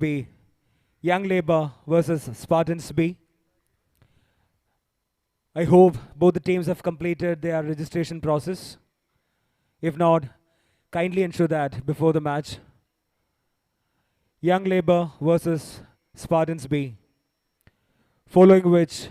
be Young Labour versus Spartans B. I hope both the teams have completed their registration process. If not, kindly ensure that before the match. Young Labour versus Spartans B. Following which,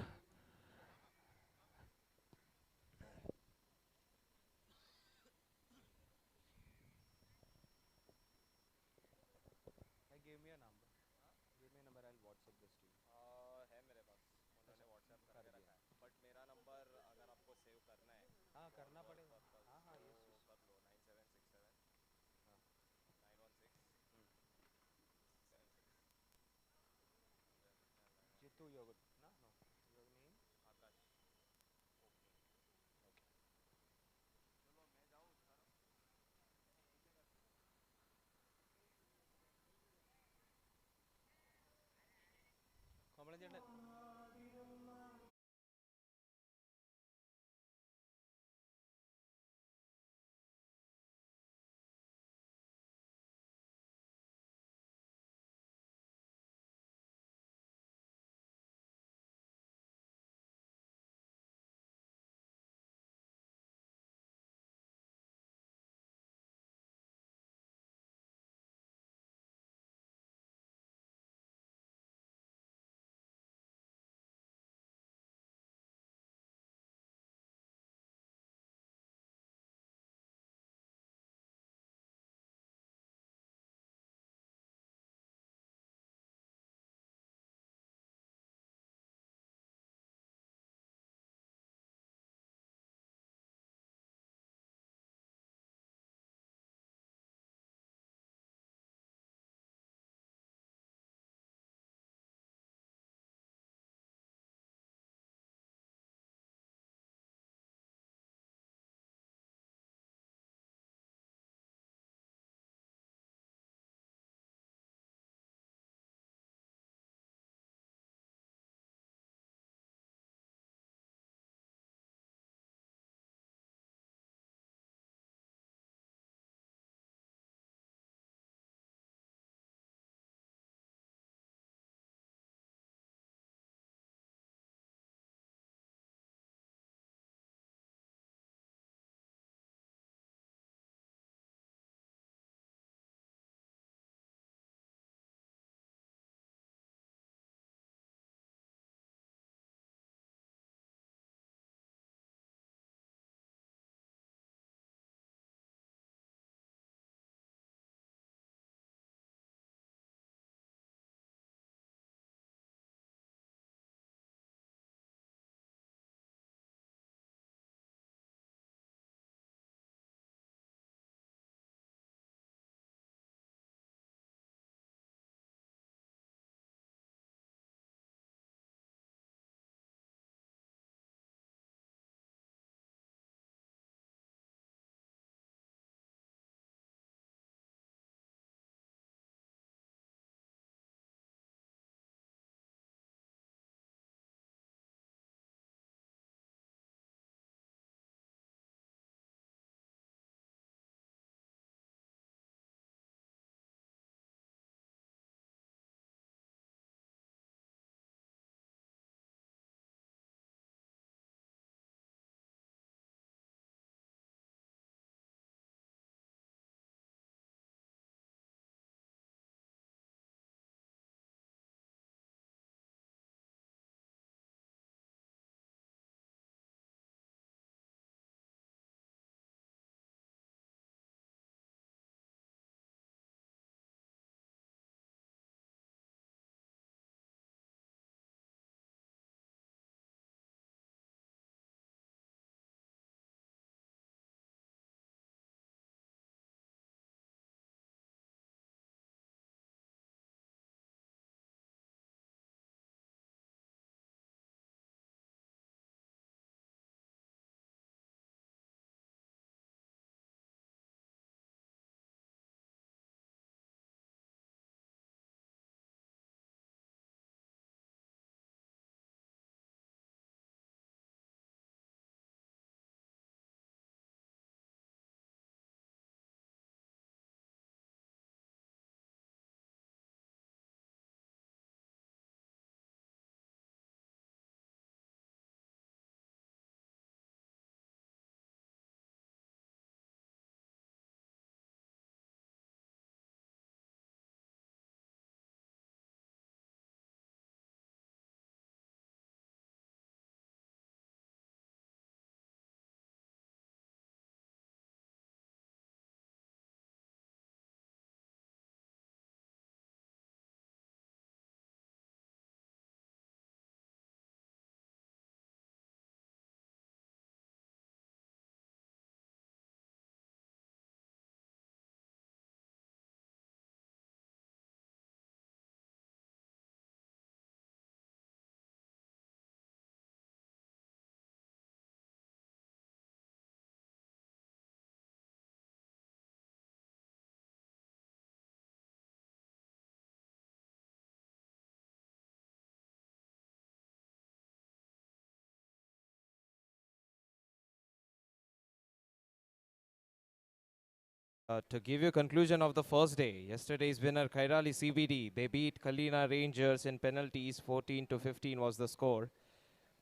To give you a conclusion of the first day, yesterday's winner Kairali CBD, they beat Kalina Rangers in penalties, 14 to 15 was the score.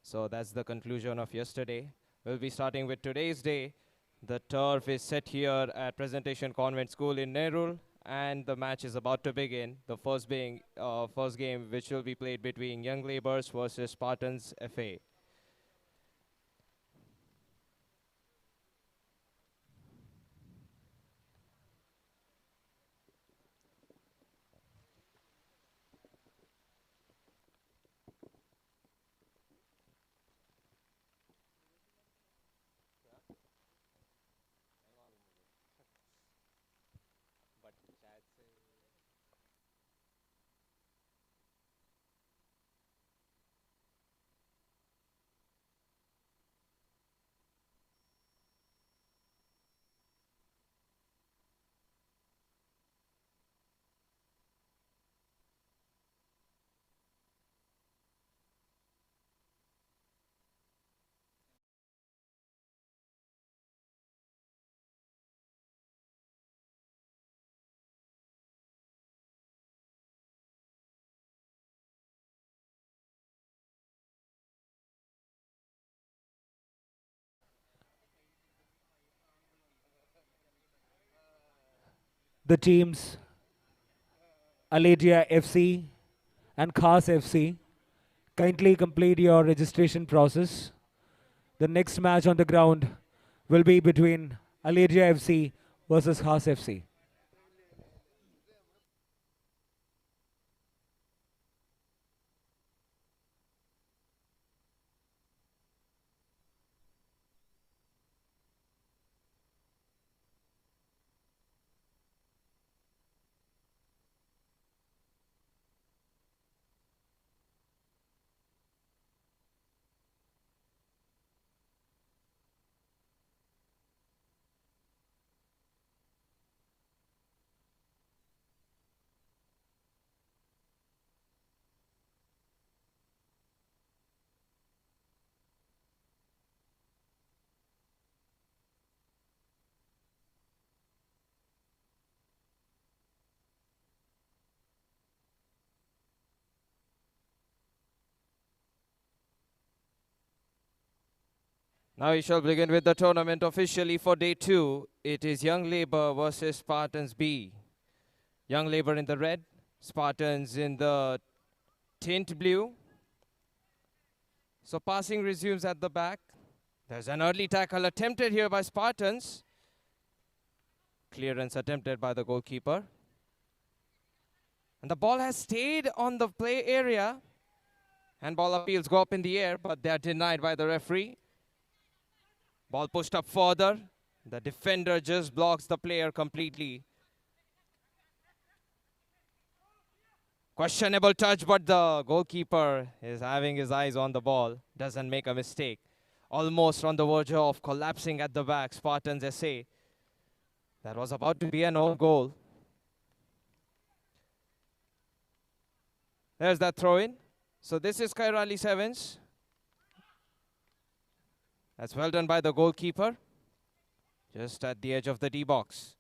So that's the conclusion of yesterday. We'll be starting with today's day. The turf is set here at Presentation Convent School in Nerul, and the match is about to begin. The first game which will be played between Young Labours versus Spartans FA. The teams Alia FC and Khas FC, kindly complete your registration process. The next match on the ground will be between Alia FC versus Khas FC. Now we shall begin with the tournament officially for day 2. It is Young Labour versus Spartans B. Young Labour in the red, Spartans in the tint blue. So passing resumes at the back. There's an early tackle attempted here by Spartans. Clearance attempted by the goalkeeper. And the ball has stayed on the play area. Handball appeals go up in the air, but they are denied by the referee. Ball pushed up further. The defender just blocks the player completely. Questionable touch, but the goalkeeper is having his eyes on the ball. Doesn't make a mistake. Almost on the verge of collapsing at the back. Spartans SA. That was about to be an own goal. There's that throw in. So this is Kairali Sevens. That's well done by the goalkeeper. Just at the edge of the D box.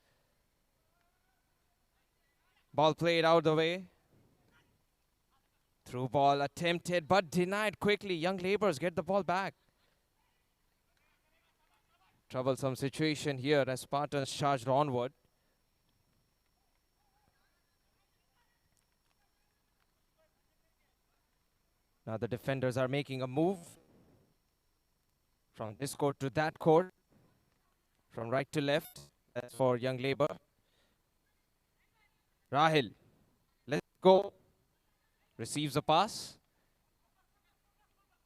Ball played out the way. Through ball attempted but denied quickly. Young Labours get the ball back. Troublesome situation here as Spartans charged onward. Now the defenders are making a move. From this court to that court. From right to left. That's for Young Labour. Rahil. Let's go. Receives a pass.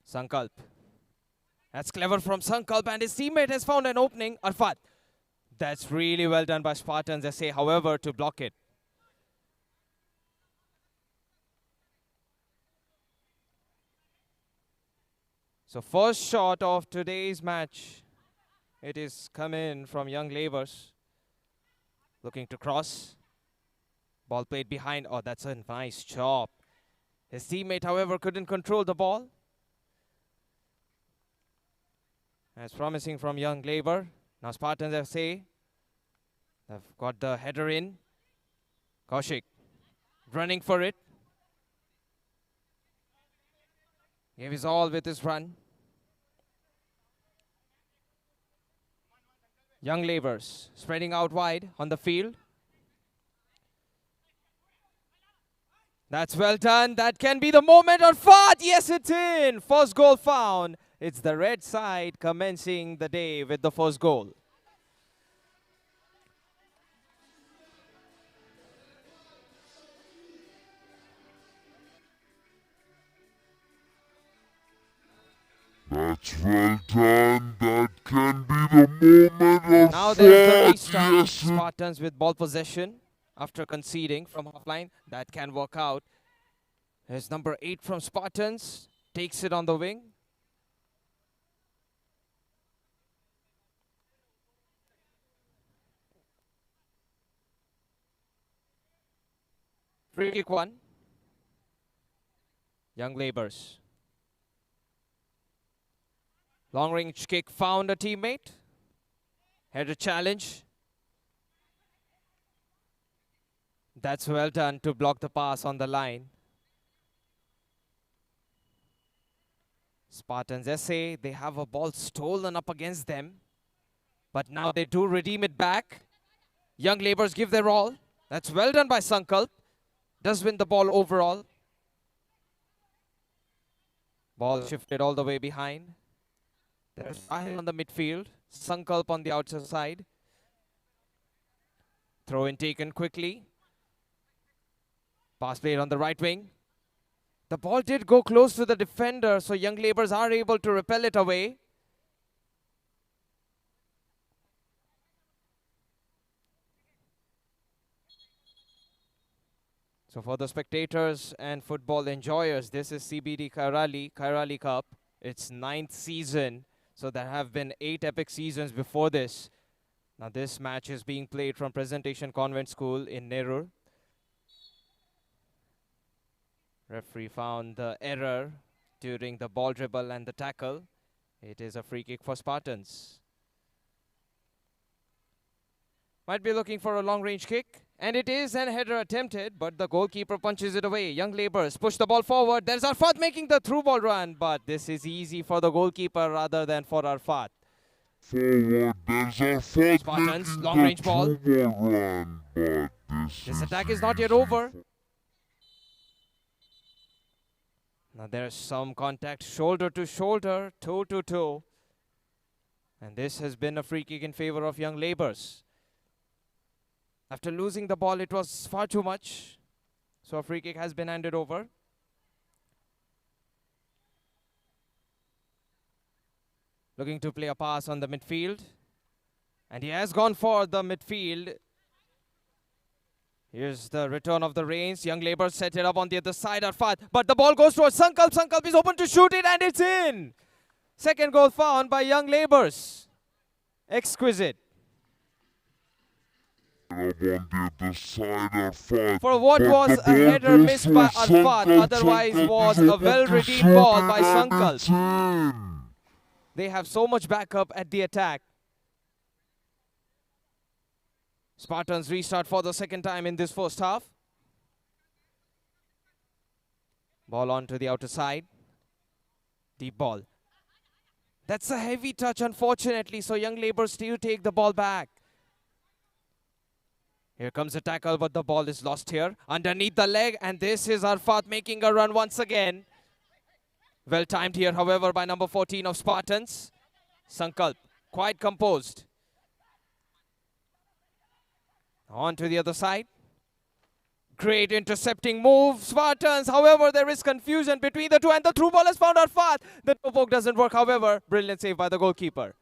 Sankalp. That's clever from Sankalp, and his teammate has found an opening. Arfat. That's really well done by Spartans SA, however, to block it. So first shot of today's match. It is come in from Young Labours. Looking to cross. Ball played behind. Oh, that's a nice chop. His teammate, however, couldn't control the ball. That's promising from Young Labour. Now Spartans FC. Have got the header in. Kaushik running for it. Gave his all with his run. Young Labours spreading out wide on the field. That's well done. That can be the moment on Fat. Yes, it's in. First goal found. It's the red side commencing the day with the first goal. That's well done. That can be the moment of Now there's the Fat. restart. Yes, Spartans with ball possession after conceding from half line. That can work out. There's number 8 from Spartans. Takes it on the wing. Free kick 1. Young Labours. Long range kick found a teammate. Header challenge. That's well done to block the pass on the line. Spartans SA, they have a ball stolen up against them. But now they do redeem it back. Young Labours give their all. That's well done by Sankalp. Does win the ball overall. Ball shifted all the way behind. There's Sahil on the midfield. Sankalp on the outer side. Throw in taken quickly. Pass played on the right wing. The ball did go close to the defender, so Young Labours are able to repel it away. So for the spectators and football enjoyers, this is CBD Kairali Cup. It's 9th season, so there have been 8 epic seasons before this. Now this match is being played from Presentation Convent School in Nerur. Referee found the error during the ball dribble and the tackle. It is a free kick for Spartans. Might be looking for a long range kick. And it is an header attempted, but the goalkeeper punches it away. Young Labours push the ball forward. There's Arfat making the through ball run, but this is easy for the goalkeeper rather than for Arfat. forward. There's Arfat Spartans, making long the range ball. two-ball run, but This attack is not yet over. Now there's some contact shoulder to shoulder, toe to toe. And this has been a free kick in favor of Young Labours. After losing the ball, it was far too much. So a free kick has been handed over. Looking to play a pass on the midfield. And he has gone for the midfield. Here's the return of the reins. Young Labours set it up on the other side. Arfat, but the ball goes towards Sankalp. Sankalp is open to shoot it, and it's in. Second goal found by Young Labours. Exquisite. up on the other side, Arfat. For what But was the a ball header goes missed to by Sankalp. Arfat, otherwise Sankalp was is a open to well-redeemed shoot ball it, by and Sankalp. it's in. They have so much backup at the attack. Spartans restart for the second time in this first half. Ball on to the outer side. Deep ball. That's a heavy touch, unfortunately, so Young Labours still take the ball back. Here comes a tackle, but the ball is lost here. Underneath the leg, and this is Arfat making a run once again. Well timed here, however, by number 14 of Spartans. Sankalp, quite composed. On to the other side. Great intercepting move, Spartans. However, there is confusion between the two, and the through ball has found Arfat. The toe poke doesn't work, however. Brilliant save by the goalkeeper.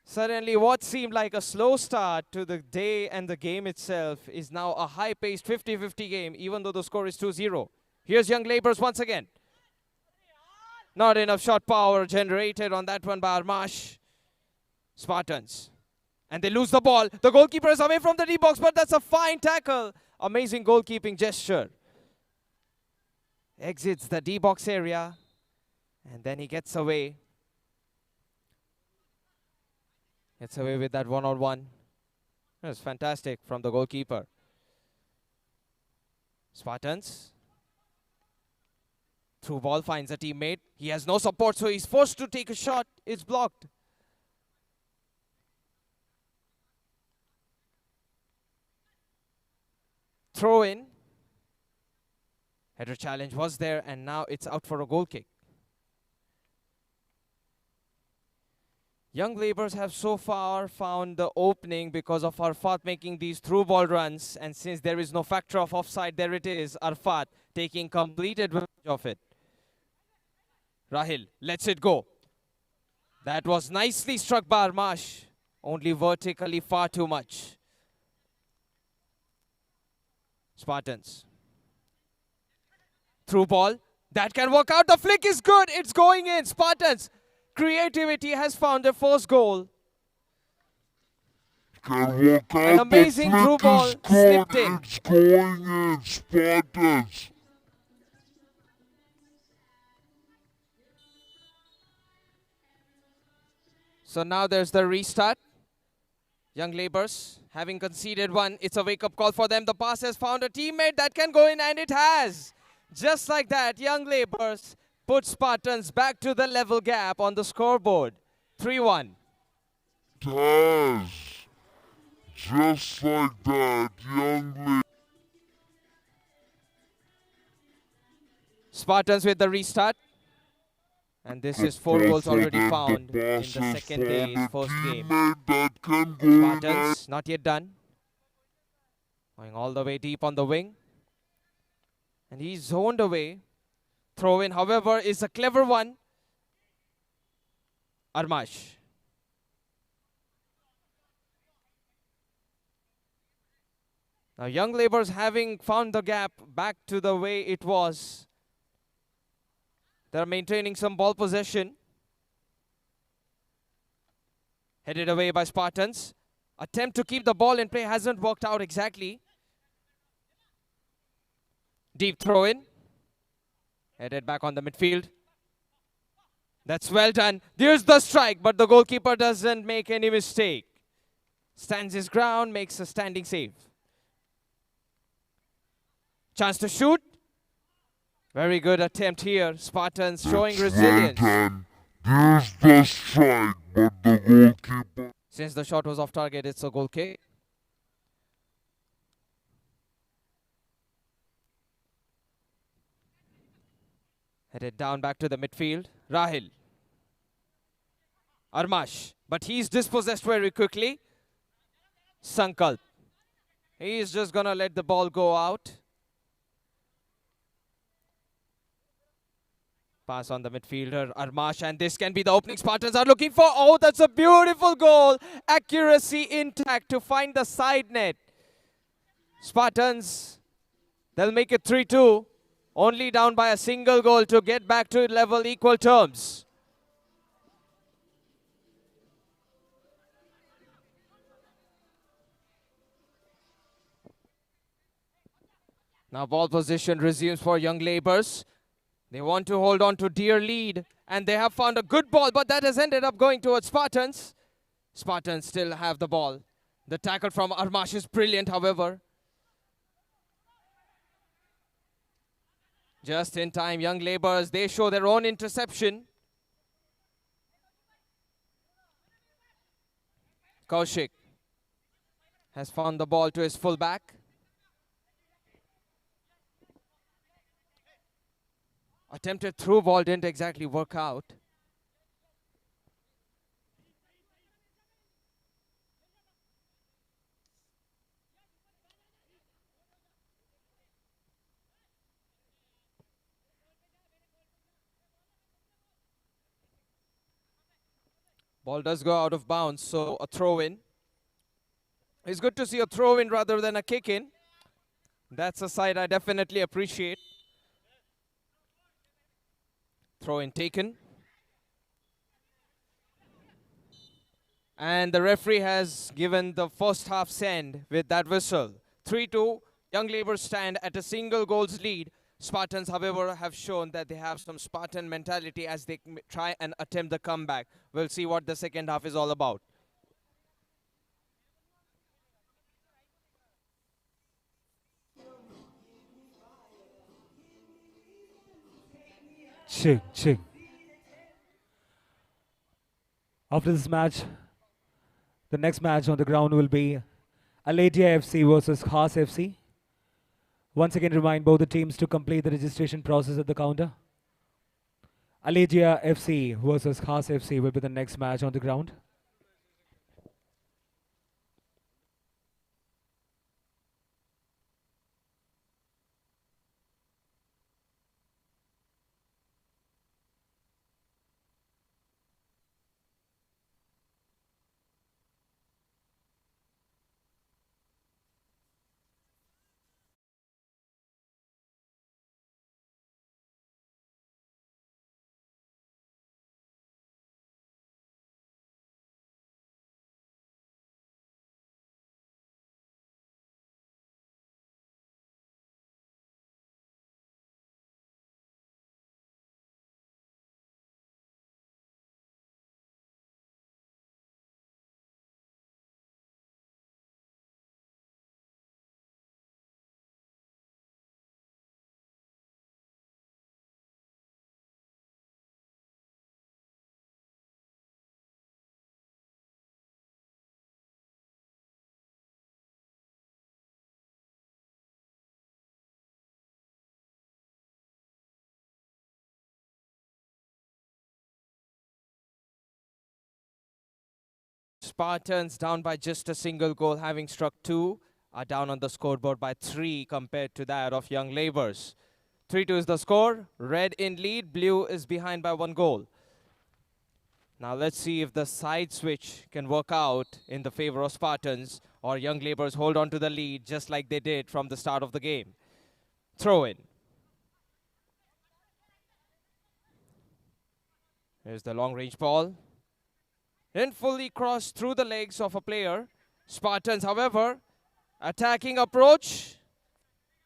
Suddenly, what seemed like a slow start to the day and the game itself is now a high-paced 50-50 game, even though the score is 2-0. Here's Young Labours once again. Not enough shot power generated on that one by Armash. Spartans. And they lose the ball. The goalkeeper is away from the D-box, but that's a fine tackle. Amazing goalkeeping gesture. Exits the D-box area, and then he gets away. Gets away with that one-on-one. That's fantastic from the goalkeeper. Spartans. Through ball finds a teammate. He has no support, so he's forced to take a shot. It's blocked. Throw in. Header challenge was there, and now it's out for a goal kick. Young Labours have so far found the opening because of Arfat making these through ball runs, and since there is no factor of offside, there it is, Arfat taking complete advantage of it. Rahil lets it go. That was nicely struck by Armash, only vertically far too much. Spartans. Through ball, that can work out, the flick is good, it's going in. Spartans, creativity has found their first goal. An amazing through ball slipped in. It's going in, Spartans. So now there's the restart. Young Labours having conceded one. It's a wake-up call for them. The pass has found a teammate that can go in, and it has. Just like that, Young Labours put Spartans back to the level gap on the scoreboard. 3-1. It has. Just like that, Young Labours. Spartans with the restart. And this is 4 goals already found in the second day's first game. Spartans not yet done. Going all the way deep on the wing. And he's zoned away. Throw in, however, is a clever one. Armash. Now Young Labours having found the gap back to the way it was. They're maintaining some ball possession. Headed away by Spartans. Attempt to keep the ball in play hasn't worked out exactly. Deep throw in. Headed back on the midfield. That's well done. There's the strike, but the goalkeeper doesn't make any mistake. Stands his ground, makes a standing save. Chance to shoot. Very good attempt here. Spartans showing resilience. There's the strike, but the goalkeeper. Since the shot was off target, it's a goal kick. Headed down back to the midfield. Rahil. Armash. But he's dispossessed very quickly. Sankalp. He's just going to let the ball go out. Pass on the midfielder, Armash, and this can be the opening Spartans are looking for. Oh, that's a beautiful goal. Accuracy intact to find the side net. Spartans, they'll make it 3-2. Only down by a single goal to get back to level equal terms. Now ball position resumes for Young Labours. They want to hold on to dear lead, and they have found a good ball, but that has ended up going towards Spartans. Spartans still have the ball. The tackle from Armash is brilliant, however. Just in time, Young Labours, they show their own interception. Kaushik has found the ball to his fullback. Attempted through ball didn't exactly work out. Ball does go out of bounds, so a throw in. It's good to see a throw in rather than a kick in. That's a side I definitely appreciate. Throw in taken. And the referee has given the first half send with that whistle. 3-2, Young Labours stand at a single goals lead. Spartans, however, have shown that they have some Spartan mentality as they try and attempt the comeback. We'll see what the second half is all about. Ching, ching. After this match, the next match on the ground will be Alia FC versus Khas FC. Once again, remind both the teams to complete the registration process at the counter. Alia FC versus Khas FC will be the next match on the ground. Spartans down by just a single goal, having struck 2, are down on the scoreboard by 3 compared to that of Young Labours. 3-2 is the score. Red in lead, blue is behind by 1 goal. Now let's see if the side switch can work out in the favor of Spartans, or Young Labours hold on to the lead just like they did from the start of the game. Throw in. Here's the long range ball. Then fully crossed through the legs of a player. Spartans, however, attacking approach.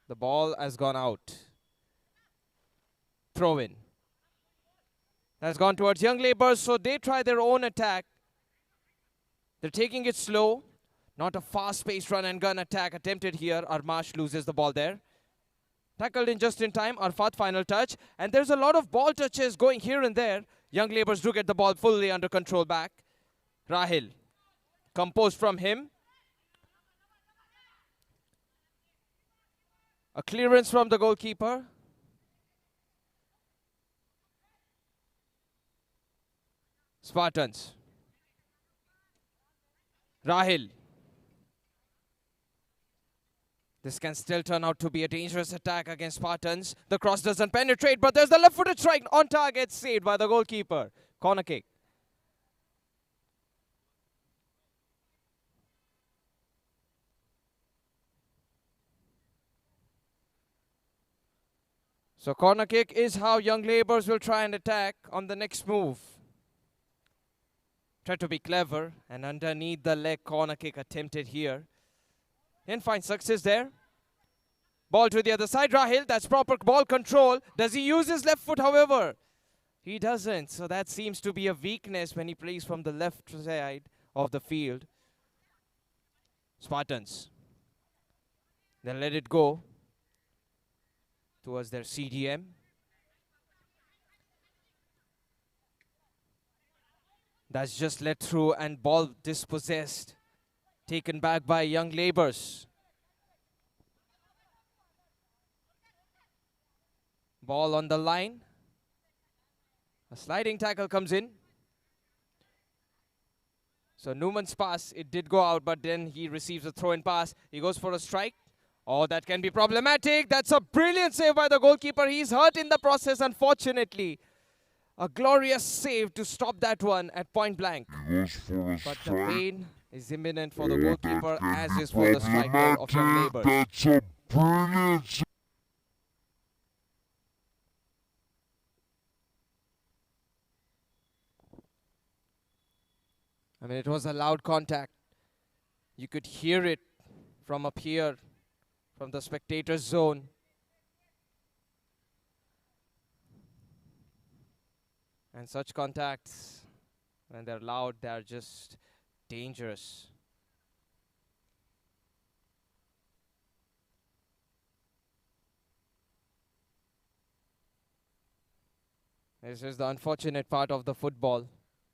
The ball has gone out. Throw in. Has gone towards Young Labours, so they try their own attack. They're taking it slow. Not a fast-paced run and gun attack attempted here. Armash loses the ball there. Tackled in just in time. Arfat final touch. And there's a lot of ball touches going here and there. Young Labours do get the ball fully under control back. Rahil, composed from him. A clearance from the goalkeeper. Spartans. Rahil. This can still turn out to be a dangerous attack against Spartans. The cross doesn't penetrate, but there's the left-footed strike on target, saved by the goalkeeper. Corner kick. So corner kick is how Young Labours will try and attack on the next move. Try to be clever, and underneath the leg corner kick attempted here. And find success there. Ball to the other side, Rahil, that's proper ball control. Does he use his left foot, however? He doesn't, so that seems to be a weakness when he plays from the left side of the field. Spartans. Then let it go towards their CDM. That's just let through and ball dispossessed. Taken back by Young Labours. Ball on the line. A sliding tackle comes in. So Newman's pass, it did go out, but then he receives a throw-in pass. He goes for a strike. Oh, that can be problematic. That's a brilliant save by the goalkeeper. He's hurt in the process, unfortunately. A glorious save to stop that one at point blank. But the pain is imminent for the goalkeeper, as is for the striker of Young Labours. That's a brilliant. I mean, it was a loud contact. You could hear it from up here, from the spectator's zone. And such contacts, when they're loud, they're just dangerous. This is the unfortunate part of the football,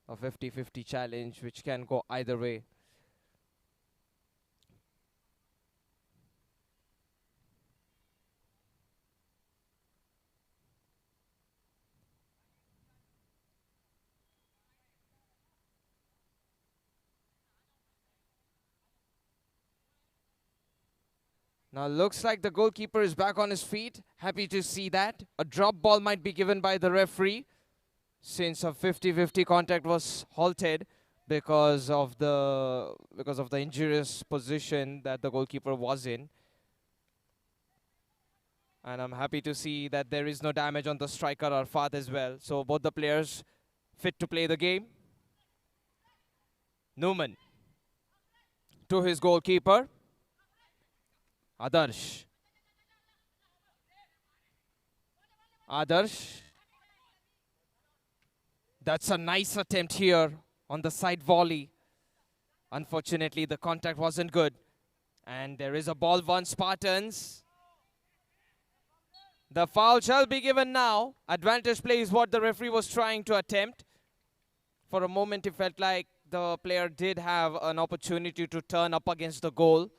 a 50-50 challenge which can go either way. Now looks like the goalkeeper is back on his feet. Happy to see that. A drop ball might be given by the referee since a 50-50 contact was halted because of the injurious position that the goalkeeper was in. And I'm happy to see that there is no damage on the striker or Fat as well. So both the players fit to play the game. Newman to his goalkeeper. Adarsh. That's a nice attempt here on the side volley. Unfortunately, the contact wasn't good. And there is a ball won Spartans. The foul shall be given now. Advantage play is what the referee was trying to attempt. For a moment, it felt like the player did have an opportunity to turn up against the goal.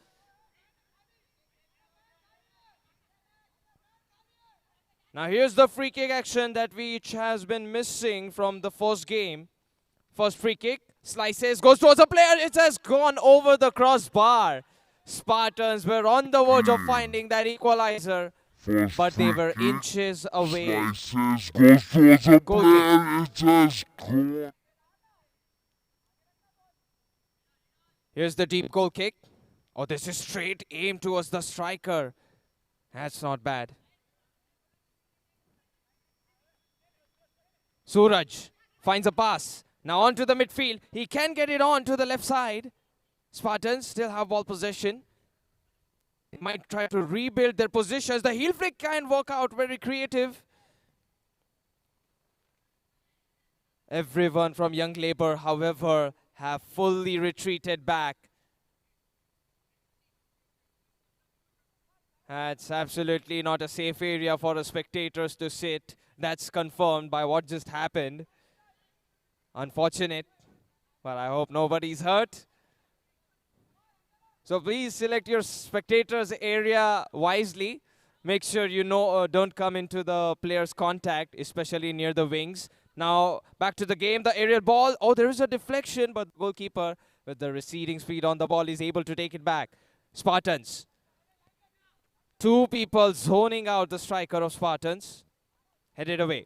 Now here's the free kick action that which has been missing from the first game. First free kick, slices, goes towards a player. It has gone over the crossbar. Spartans were on the verge of finding that equalizer, but they were inches away. Slices, goes towards a player, it has gone. Here's the deep goal kick. Oh, this is straight aim towards the striker. That's not bad. Suraj finds a pass. Now onto the midfield. He can get it on to the left side. Spartans still have ball possession. They might try to rebuild their positions. The heel flick can work out, very creative. Everyone from Young Labour, however, have fully retreated back. That's absolutely not a safe area for the spectators to sit. That's confirmed by what just happened. Unfortunate, but I hope nobody's hurt. So please select your spectators area wisely. Make sure you know don't come into the player's contact, especially near the wings. Now back to the game, the aerial ball. Oh, there is a deflection, but the goalkeeper with the receding speed on the ball is able to take it back. Spartans. Two people zoning out the striker of Spartans. Headed away.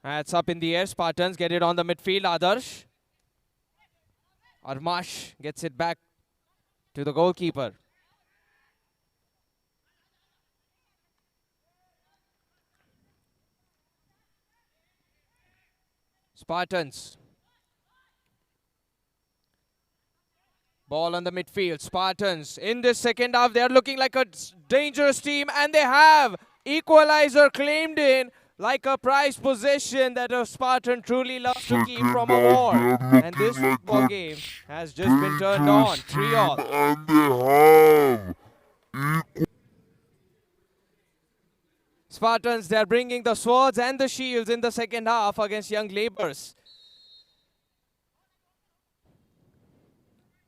That's up in the air. Spartans get it on the midfield. Adarsh. Armash gets it back to the goalkeeper. Spartans. Ball on the midfield. Spartans in this second half, they are looking like a dangerous team, and they have equalizer claimed in like a prized possession that a Spartan truly loves to keep from a war. And this football game has just been turned on. 3-all. And they have Spartans, they are bringing the swords and the shields in the second half against Young Labours.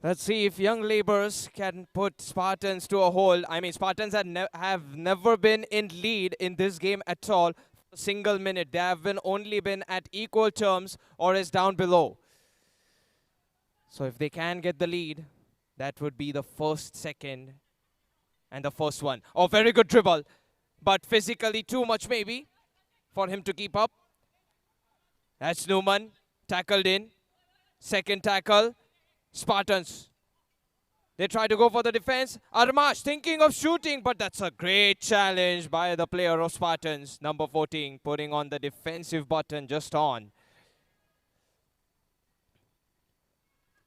Let's see if Young Labours can put Spartans to a hold. I mean, Spartans have never been in lead in this game at all. A single minute. They have only been at equal terms or is down below. So if they can get the lead, that would be the first, second, and the first one. Oh, very good dribble. But physically too much maybe for him to keep up. That's Newman. Tackled in. Second tackle. Spartans. They try to go for the defense. Armash thinking of shooting, but that's a great challenge by the player of Spartans. Number 14 putting on the defensive button just on.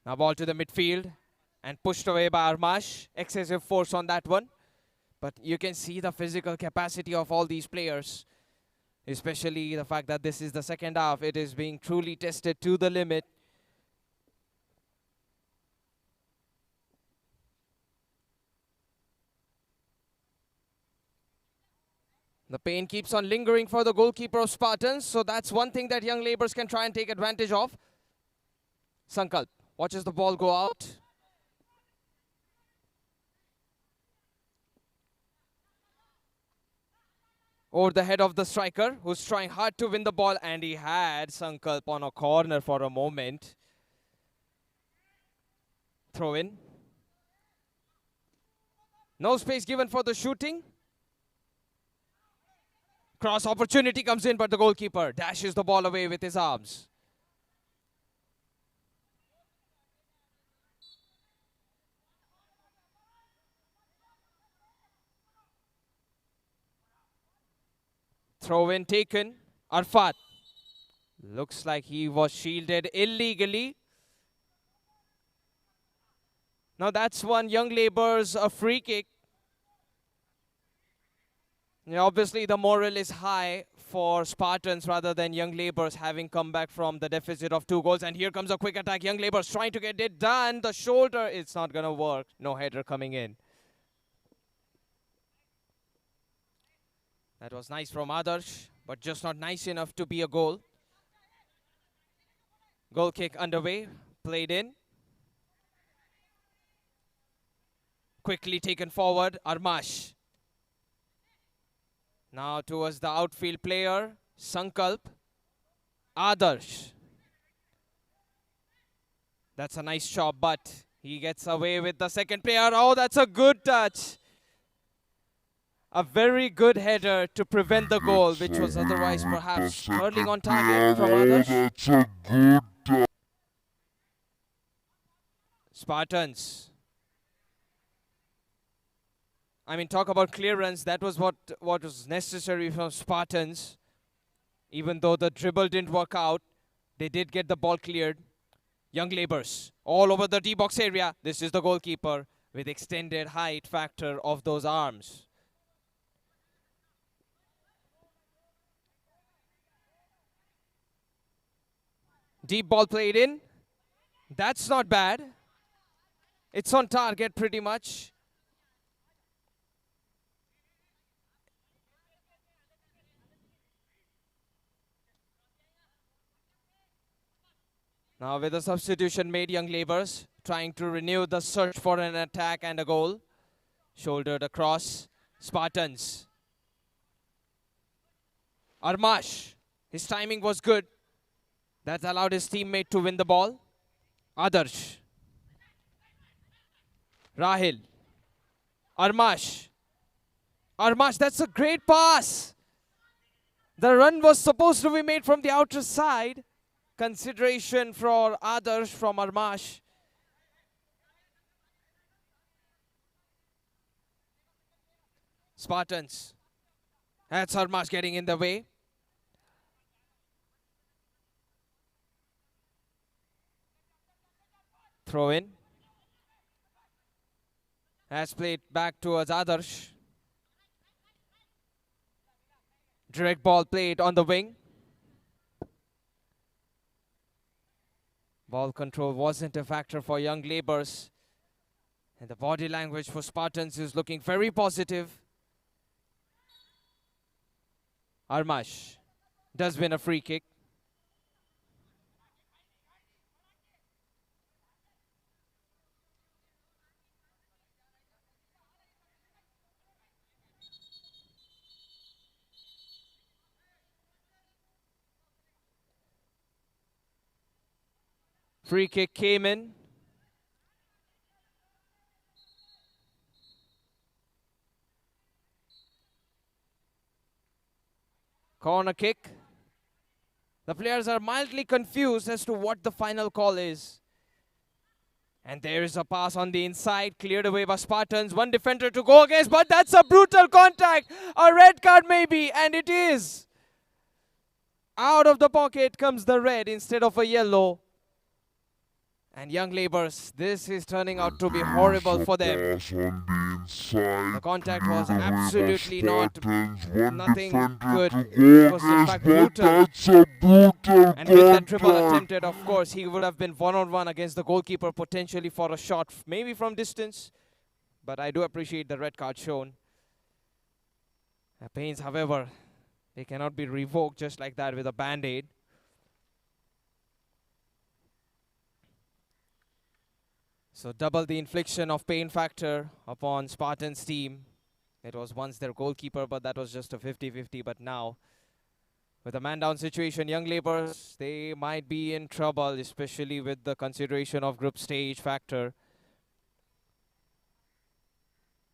Now ball to the midfield and pushed away by Armash. Excessive force on that one. But you can see the physical capacity of all these players. Especially the fact that this is the second half. It is being truly tested to the limit. The pain keeps on lingering for the goalkeeper of Spartans, so that's one thing that young labours can try and take advantage of. Sankalp watches the ball go out. Over the head of the striker, who's trying hard to win the ball, and he had Sankalp on a corner for a moment. Throw in. No space given for the shooting. Cross opportunity comes in, but the goalkeeper dashes the ball away with his arms. Throw in taken. Arfat. Looks like he was shielded illegally. Now that's one young labour's a free kick. Yeah, obviously the morale is high for Spartans rather than young labours having come back from the deficit of 2 goals. And here comes a quick attack. Young labours trying to get it done. The shoulder, it's not going to work. No header coming in. That was nice from Adarsh, but just not nice enough to be a goal. Goal kick underway, played in. Quickly taken forward, Armash. Now towards the outfield player, Sankalp. Adarsh. That's a nice shot, but he gets away with the second player. Oh, that's a good touch. A very good header to prevent the goal, which was otherwise perhaps hurling on target from Adarsh. Spartans. I mean, talk about clearance. That was what was necessary from Spartans. Even though the dribble didn't work out, they did get the ball cleared. Young labours all over the D-box area. This is the goalkeeper with extended height factor of those arms. Deep ball played in. That's not bad. It's on target pretty much. Now with a substitution made, young labours trying to renew the search for an attack and a goal. Shouldered across. Spartans. Armash. His timing was good. That allowed his teammate to win the ball. Adarsh. Rahil. Armash. Armash, that's a great pass. The run was supposed to be made from the outer side. Consideration for Adarsh from Armash. Spartans. That's Armash getting in the way. Throw in. Has played back towards Adarsh. Direct ball played on the wing. Ball control wasn't a factor for young labours. And the body language for Spartans is looking very positive. Armash does win a free kick. Free kick came in. Corner kick. The players are mildly confused as to what the final call is. And there is a pass on the inside, cleared away by Spartans. One defender to go against, but that's a brutal contact. A red card maybe, and it is. Out of the pocket comes the red instead of a yellow. And young labours, this is turning out to be horrible for them. The contact was absolutely nothing good. It was in fact brutal. And with that dribble attempted, of course, he would have been one-on-one against the goalkeeper, potentially for a shot, maybe from distance. But I do appreciate the red card shown. Pains, however, they cannot be revoked just like that with a band-aid. So double the infliction of pain factor upon Spartans team. It was once their goalkeeper, but that was just a 50-50. But now, with a man-down situation, young laborers, they might be in trouble, especially with the consideration of group stage factor.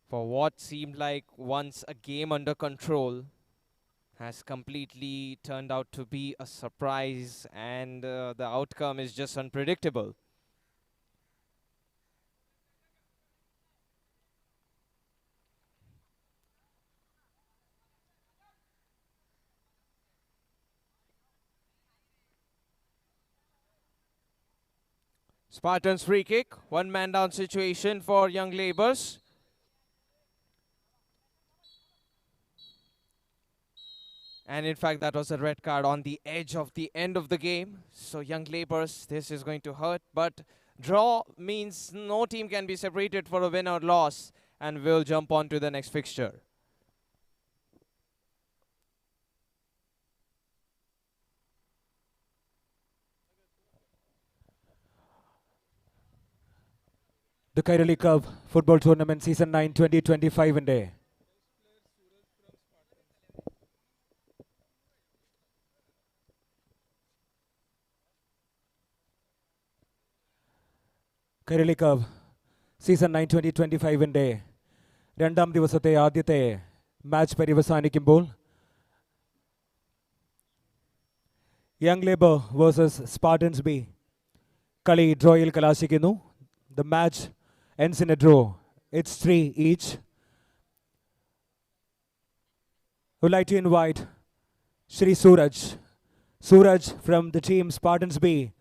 For what seemed like once a game under control has completely turned out to be a surprise, and the outcome is just unpredictable. Spartans free kick, one man down situation for young labours. And in fact, that was a red card on the edge of the end of the game. So young labours, this is going to hurt. But draw means no team can be separated for a win or loss. And we'll jump on to the next fixture. The Kairali Cup Football Tournament Season 9 2025 in day. Kairali Cup Season 9 2025 in day. രണ്ടാം ദിവസത്തെ ആദ്യത്തെ match പര്യവസാനിക്കുമ്പോൾ Young Labour versus Spartans B കളി ഡ്രോയിൽ കലാശിക്കുന്നു. The match ends in a draw. It's 3 each. Would like to invite Shri Suraj. Suraj from the team Spartans B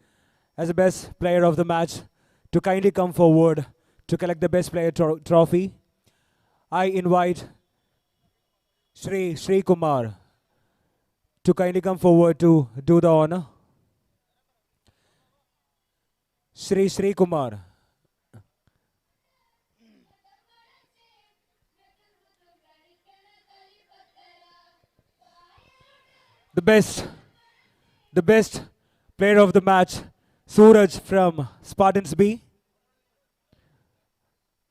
as the best player of the match to kindly come forward to collect the best player trophy. I invite Shri Kumar to kindly come forward to do the honor. Shri Kumar. The best player of the match, Suraj from Spartans B.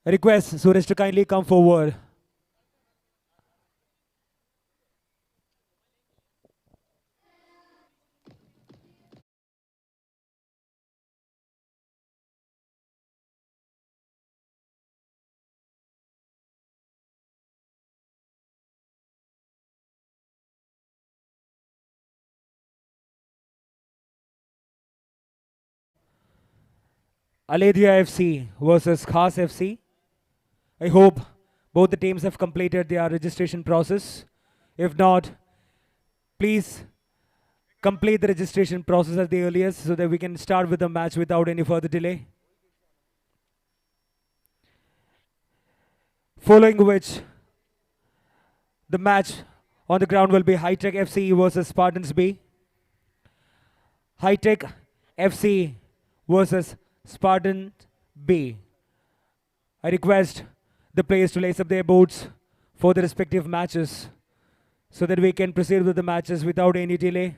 I request Suraj to kindly come forward. Alia FC versus Khas FC. I hope both the teams have completed their registration process. If not, please complete the registration process at the earliest so that we can start with the match without any further delay. Following which, the match on the ground will be Hitech FC versus Spartans B. Hitech FC versus Spartan B. I request the players to lace up their boots for the respective matches so that we can proceed with the matches without any delay.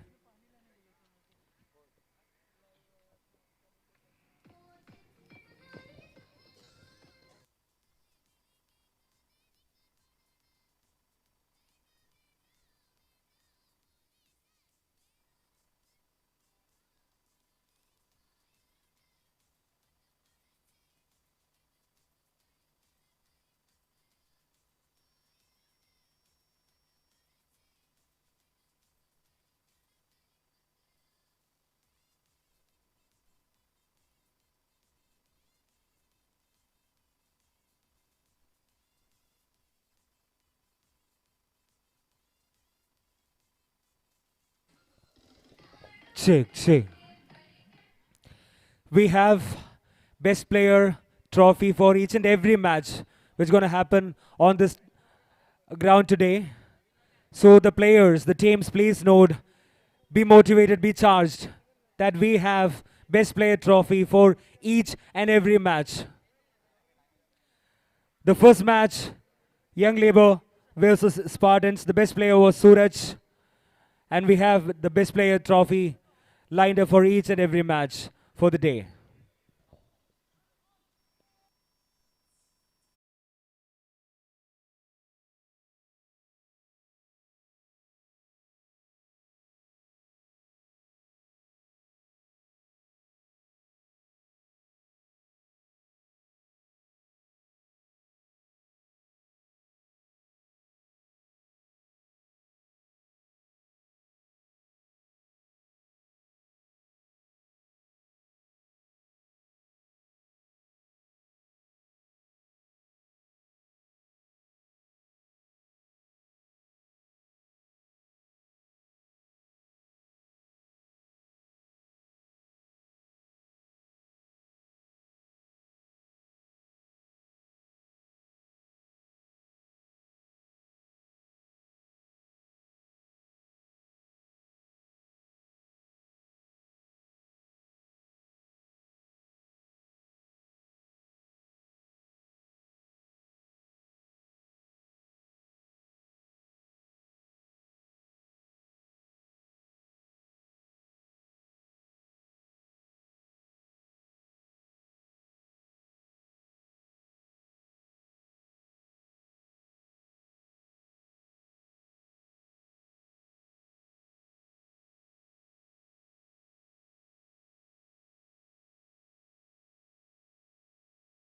Check. We have best player trophy for each and every match which is going to happen on this ground today. So the players, the teams, please note, be motivated, be charged that we have best player trophy for each and every match. The first match, Young Labour versus Spartans. The best player was Suraj, and we have the best player trophy lined up for each and every match for the day.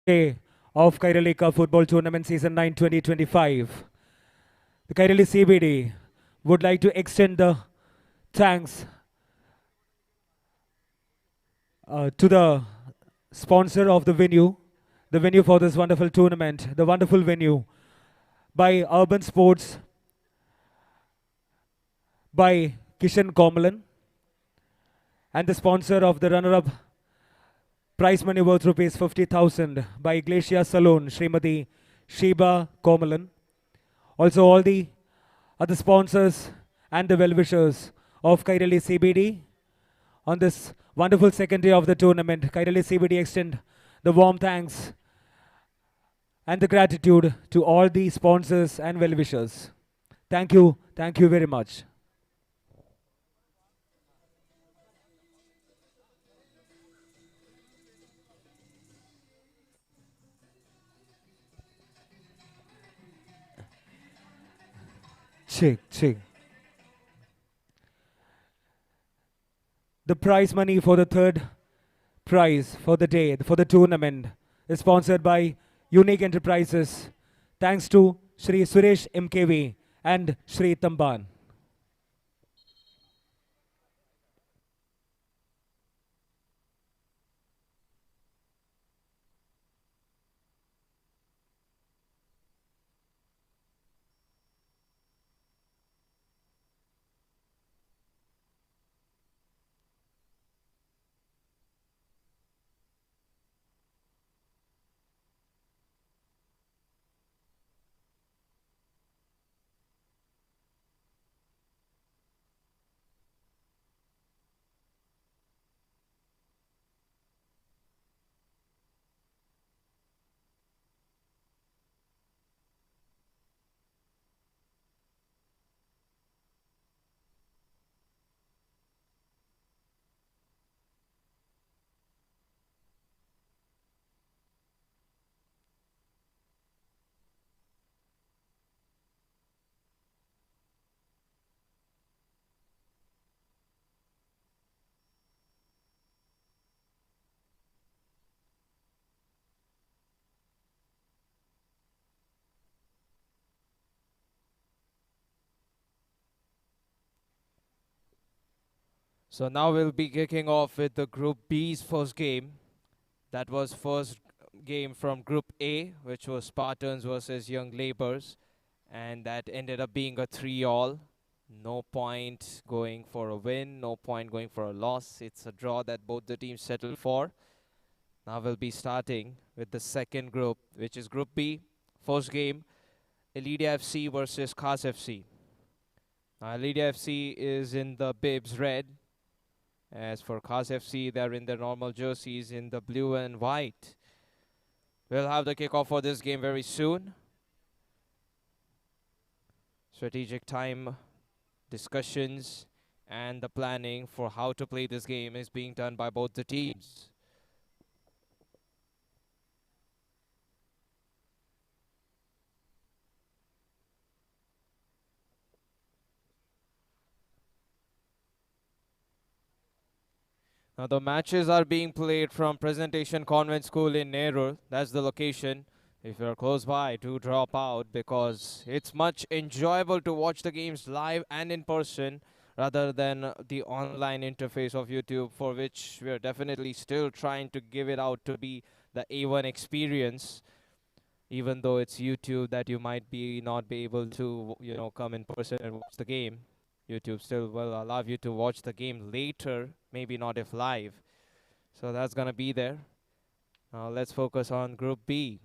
Day of Kairali Cup Football Tournament Season 9 2025. The Kairali CBD would like to extend the thanks to the sponsor of the venue for this wonderful tournament, the wonderful venue by Urban Sports, by Kishan Komalan, and the sponsor of the runner-up prize money worth rupees 50,000 by Glacier Saloon, Srimati Sheba Komalan. Also all the other sponsors and the well-wishers of Kairali CBD. On this wonderful second day of the tournament, Kairali CBD extend the warm thanks and the gratitude to all the sponsors and well-wishers. Thank you very much. Check. The prize money for the third prize for the day, for the tournament, is sponsored by Unique Enterprises. Thanks to Shri Suresh MKV and Shri Tamban. So now we'll be kicking off with the Group B's first game. That was first game from Group A, which was Spartans versus Young Labours, and that ended up being a 3-all. No point going for a win, no point going for a loss. It's a draw that both the teams settled for. Now we'll be starting with the second group, which is Group B. First game, Alia FC versus Khas FC. Now Alia FC is in the bibs red. As for Khas FC, they're in their normal jerseys in the blue and white. We'll have the kickoff for this game very soon. Strategic time, discussions, and the planning for how to play this game is being done by both the teams. Now the matches are being played from Presentation Convent School in Nerur. That's the location. If you're close by, do drop out because it's much enjoyable to watch the games live and in person rather than the online interface of YouTube, for which we're definitely still trying to give it out to be the A1 experience, even though it's YouTube that you might be not be able to, come in person and watch the game. YouTube still will allow you to watch the game later, maybe not if live. So that's going to be there. Now let's focus on Group B.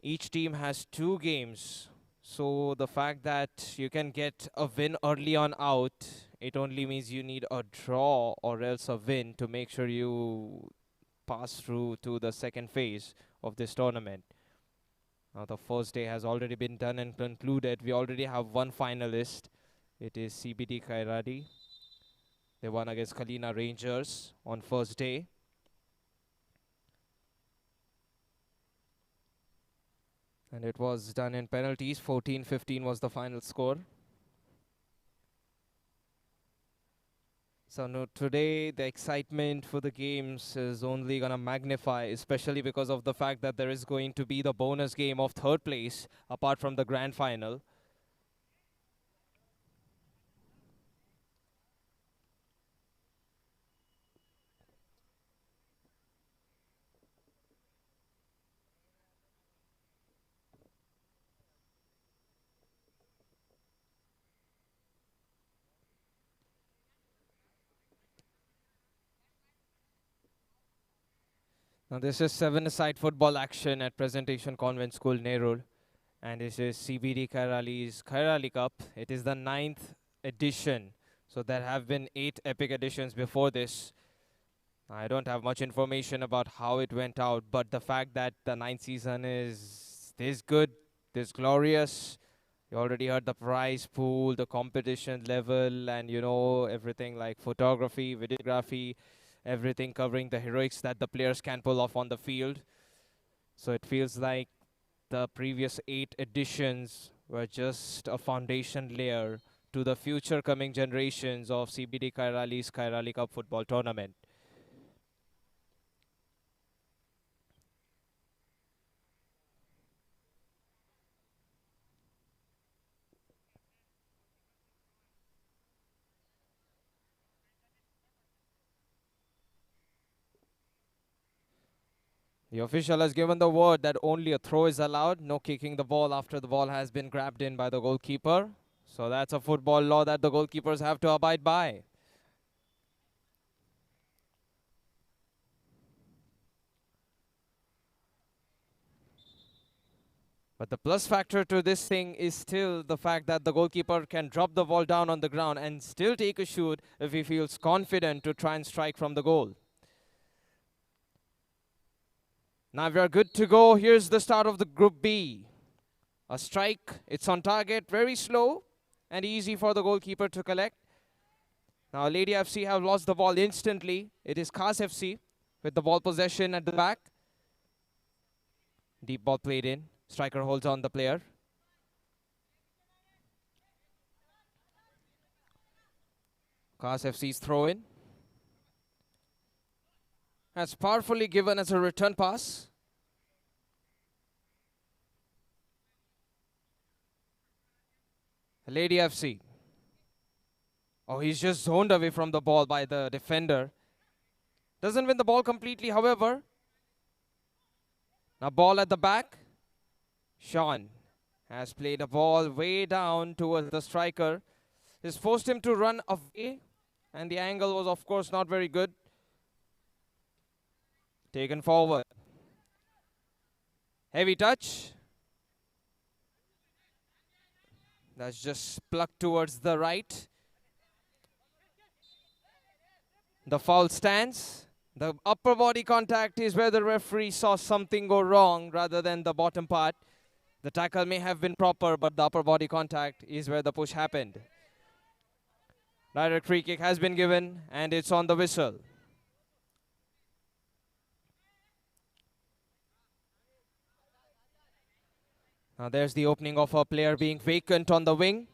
Each team has 2 games. So the fact that you can get a win early on out, it only means you need a draw or else a win to make sure you pass through to the second phase of this tournament. Now the first day has already been done and concluded. We already have one finalist. It is CBD Kairali. They won against Kalina Rangers on first day. And it was done in penalties. 14-15 was the final score. So no, today the excitement for the games is only going to magnify, especially because of the fact that there is going to be the bonus game of third place apart from the grand final. Now this is 7-a-side football action at Presentation Convent School, Nerul. And this is CBD Kairali's Kairali Cup. It is the 9th edition. So there have been 8 epic editions before this. I don't have much information about how it went out, but the fact that the 9th season is this good, this glorious. You already heard the prize pool, the competition level, and everything like photography, videography, everything covering the heroics that the players can pull off on the field. So it feels like the previous 8 editions were just a foundation layer to the future coming generations of CBD Kairali's Kairali Cup football tournament. The official has given the word that only a throw is allowed, no kicking the ball after the ball has been grabbed in by the goalkeeper. So that's a football law that the goalkeepers have to abide by. But the plus factor to this thing is still the fact that the goalkeeper can drop the ball down on the ground and still take a shoot if he feels confident to try and strike from the goal. Now we are good to go. Here's the start of the Group B. A strike, it's on target, very slow and easy for the goalkeeper to collect. Now Lady FC have lost the ball instantly. It is Khas FC with the ball possession at the back. Deep ball played in. Striker holds on the player. Khas FC's throw in. That's powerfully given as a return pass. Lady FC. Oh, he's just zoned away from the ball by the defender. Doesn't win the ball completely, however. Now ball at the back. Sean has played a ball way down towards the striker. This forced him to run away, and the angle was, of course, not very good. Taken forward. Heavy touch. That's just plucked towards the right. The foul stands. The upper body contact is where the referee saw something go wrong rather than the bottom part. The tackle may have been proper, but the upper body contact is where the push happened. Direct free kick has been given, and it's on the whistle. Now there's the opening of a player being vacant on the wing.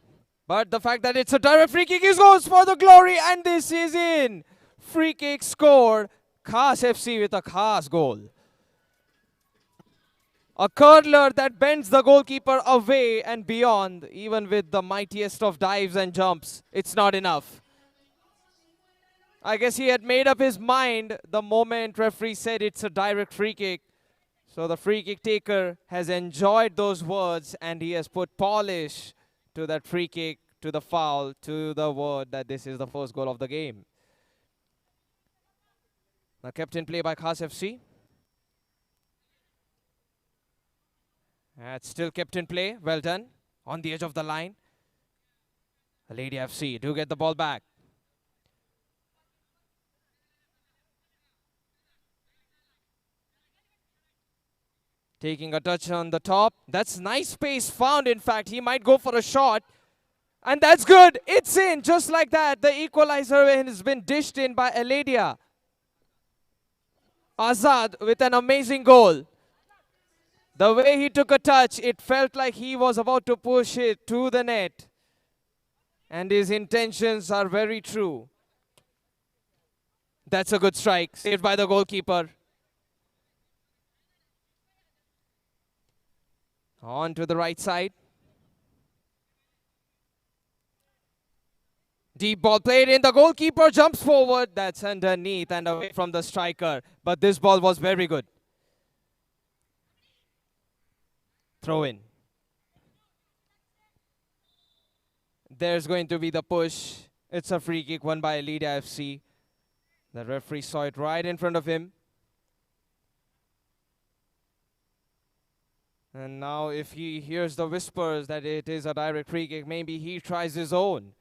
But the fact that it's a direct free kick goes for the glory, and this is in. Free kick scored. Khas FC with a Khas goal. A curler that bends the goalkeeper away and beyond, even with the mightiest of dives and jumps. It's not enough. I guess he had made up his mind the moment referee said it's a direct free kick. So the free kick taker has enjoyed those words, and he has put polish to that free kick, to the foul, to the word that this is the first goal of the game. Now kept in play by Khas FC. It's still kept in play. Well done. On the edge of the line. Lady FC do get the ball back. Taking a touch on the top. That's nice space found, in fact. He might go for a shot. And that's good. It's in. Just like that. The equalizer has been dished in by Alia. Azad with an amazing goal. The way he took a touch, it felt like he was about to push it to the net. And his intentions are very true. That's a good strike. Saved by the goalkeeper. On to the right side. Deep ball played in. The goalkeeper jumps forward. That's underneath and away from the striker. But this ball was very good. Throw in. There's going to be the push. It's a free kick won by Alia FC. The referee saw it right in front of him. And now if he hears the whispers that it is a direct free kick, maybe he tries his own.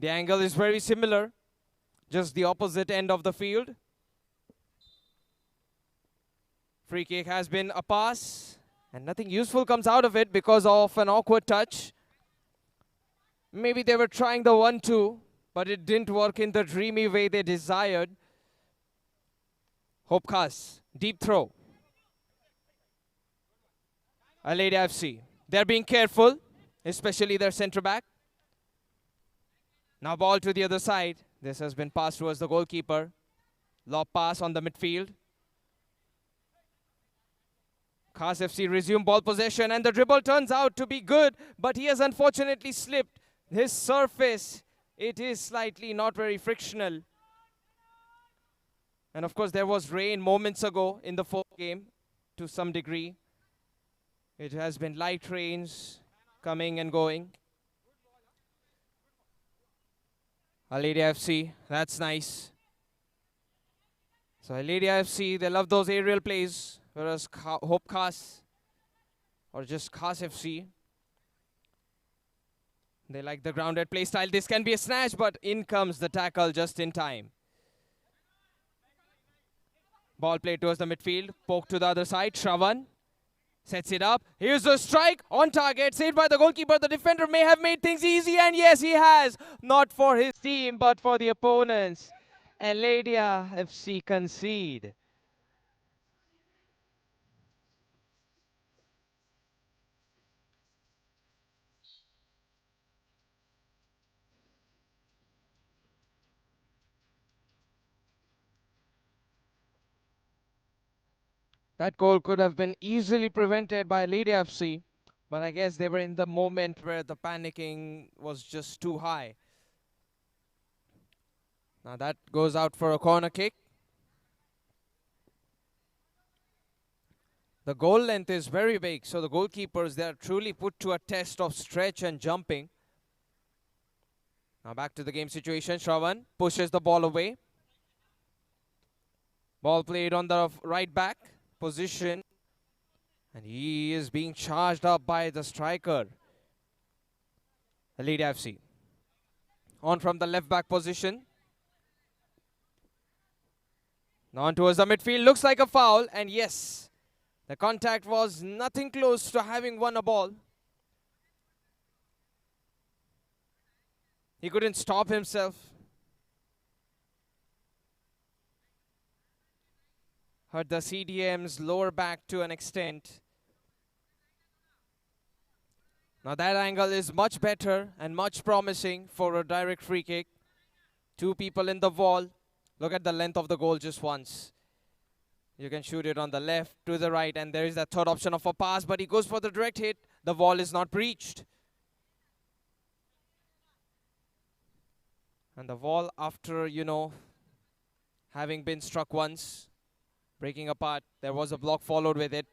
The angle is very similar, just the opposite end of the field. Free kick has been a pass, and nothing useful comes out of it because of an awkward touch. Maybe they were trying the 1-2, but it didn't work in the dreamy way they desired. Hope Khas, deep throw. Alia FC, they're being careful, especially their centre back. Now ball to the other side. This has been passed towards the goalkeeper. Lob pass on the midfield. Khas FC resume ball possession, and the dribble turns out to be good, but he has unfortunately slipped. His surface, it is slightly not very frictional. And of course there was rain moments ago in the fourth game to some degree. It has been light rains coming and going. Alia FC, that's nice. So Alia FC, they love those aerial plays, whereas Hope Khas, or just Khas FC, they like the grounded play style. This can be a snatch, but in comes the tackle just in time. Ball played towards the midfield, poke to the other side, Shravan sets it up. Here's a strike on target, saved by the goalkeeper. The defender may have made things easy, and yes, he has. Not for his team, but for the opponents. Alia FC concede. That goal could have been easily prevented by Alia FC, but I guess they were in the moment where the panicking was just too high. Now that goes out for a corner kick. The goal length is very big, so the goalkeepers, they are truly put to a test of stretch and jumping. Now back to the game situation. Shravan pushes the ball away. Ball played on the right back position, and he is being charged up by the striker. Alia FC on from the left back position. On towards the midfield, looks like a foul, and yes, The contact was nothing close to having won a ball. He couldn't stop himself. Hurt the CDM's lower back to an extent. Now that angle is much better and much promising for a direct free kick. Two people in the wall. Look at the length of the goal just once. You can shoot it on the left, to the right, and there is that third option of a pass, but he goes for the direct hit. The wall is not breached. And the wall, after, having been struck once, breaking apart, there was a block followed with it.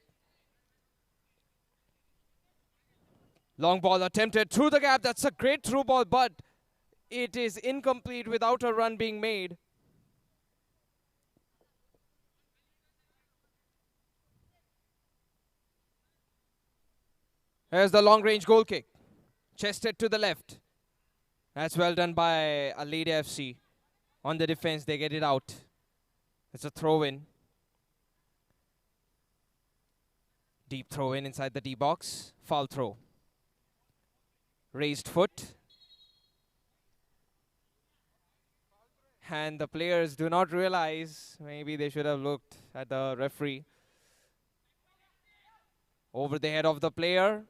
Long ball attempted through the gap. That's a great through ball, but it is incomplete without a run being made. Here's the long range goal kick. Chested to the left. That's well done by Alia FC. On the defense, they get it out. It's a throw in. Deep throw in inside the D box. Foul throw. Raised foot. And the players do not realize, maybe they should have looked at the referee. Over the head of the player.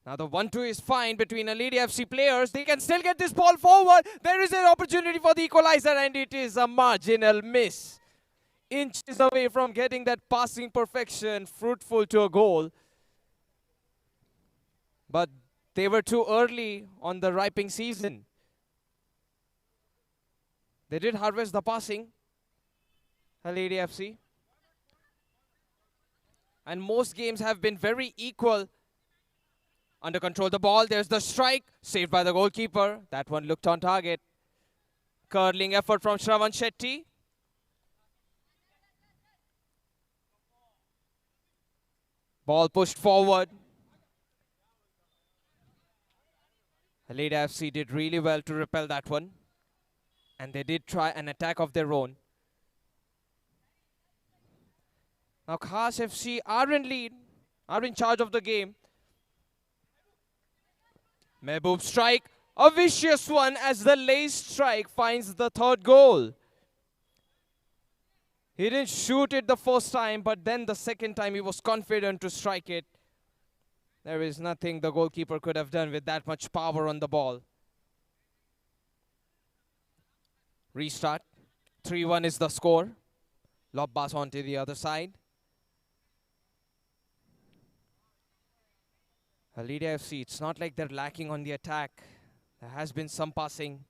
Now the 1-2 is fine between Alia FC players. They can still get this ball forward. There is an opportunity for the equalizer and it is a marginal miss. Inches away from getting that passing perfection fruitful to a goal. But they were too early on the ripening season. They did harvest the passing, Alia FC. And most games have been very equal. Under control the ball, there's the strike, saved by the goalkeeper. That one looked on target. Curling effort from Shravan Shetty. Ball pushed forward. Alia FC did really well to repel that one. And they did try an attack of their own. Now Khas FC are in lead, are in charge of the game. Mehboob strike, a vicious one as the laced strike finds the third goal. He didn't shoot it the first time, but then the second time he was confident to strike it. There is nothing the goalkeeper could have done with that much power on the ball. Restart. 3-1 is the score. Lob pass onto the other side. Alia FC, it's not like they're lacking on the attack. There has been some passing.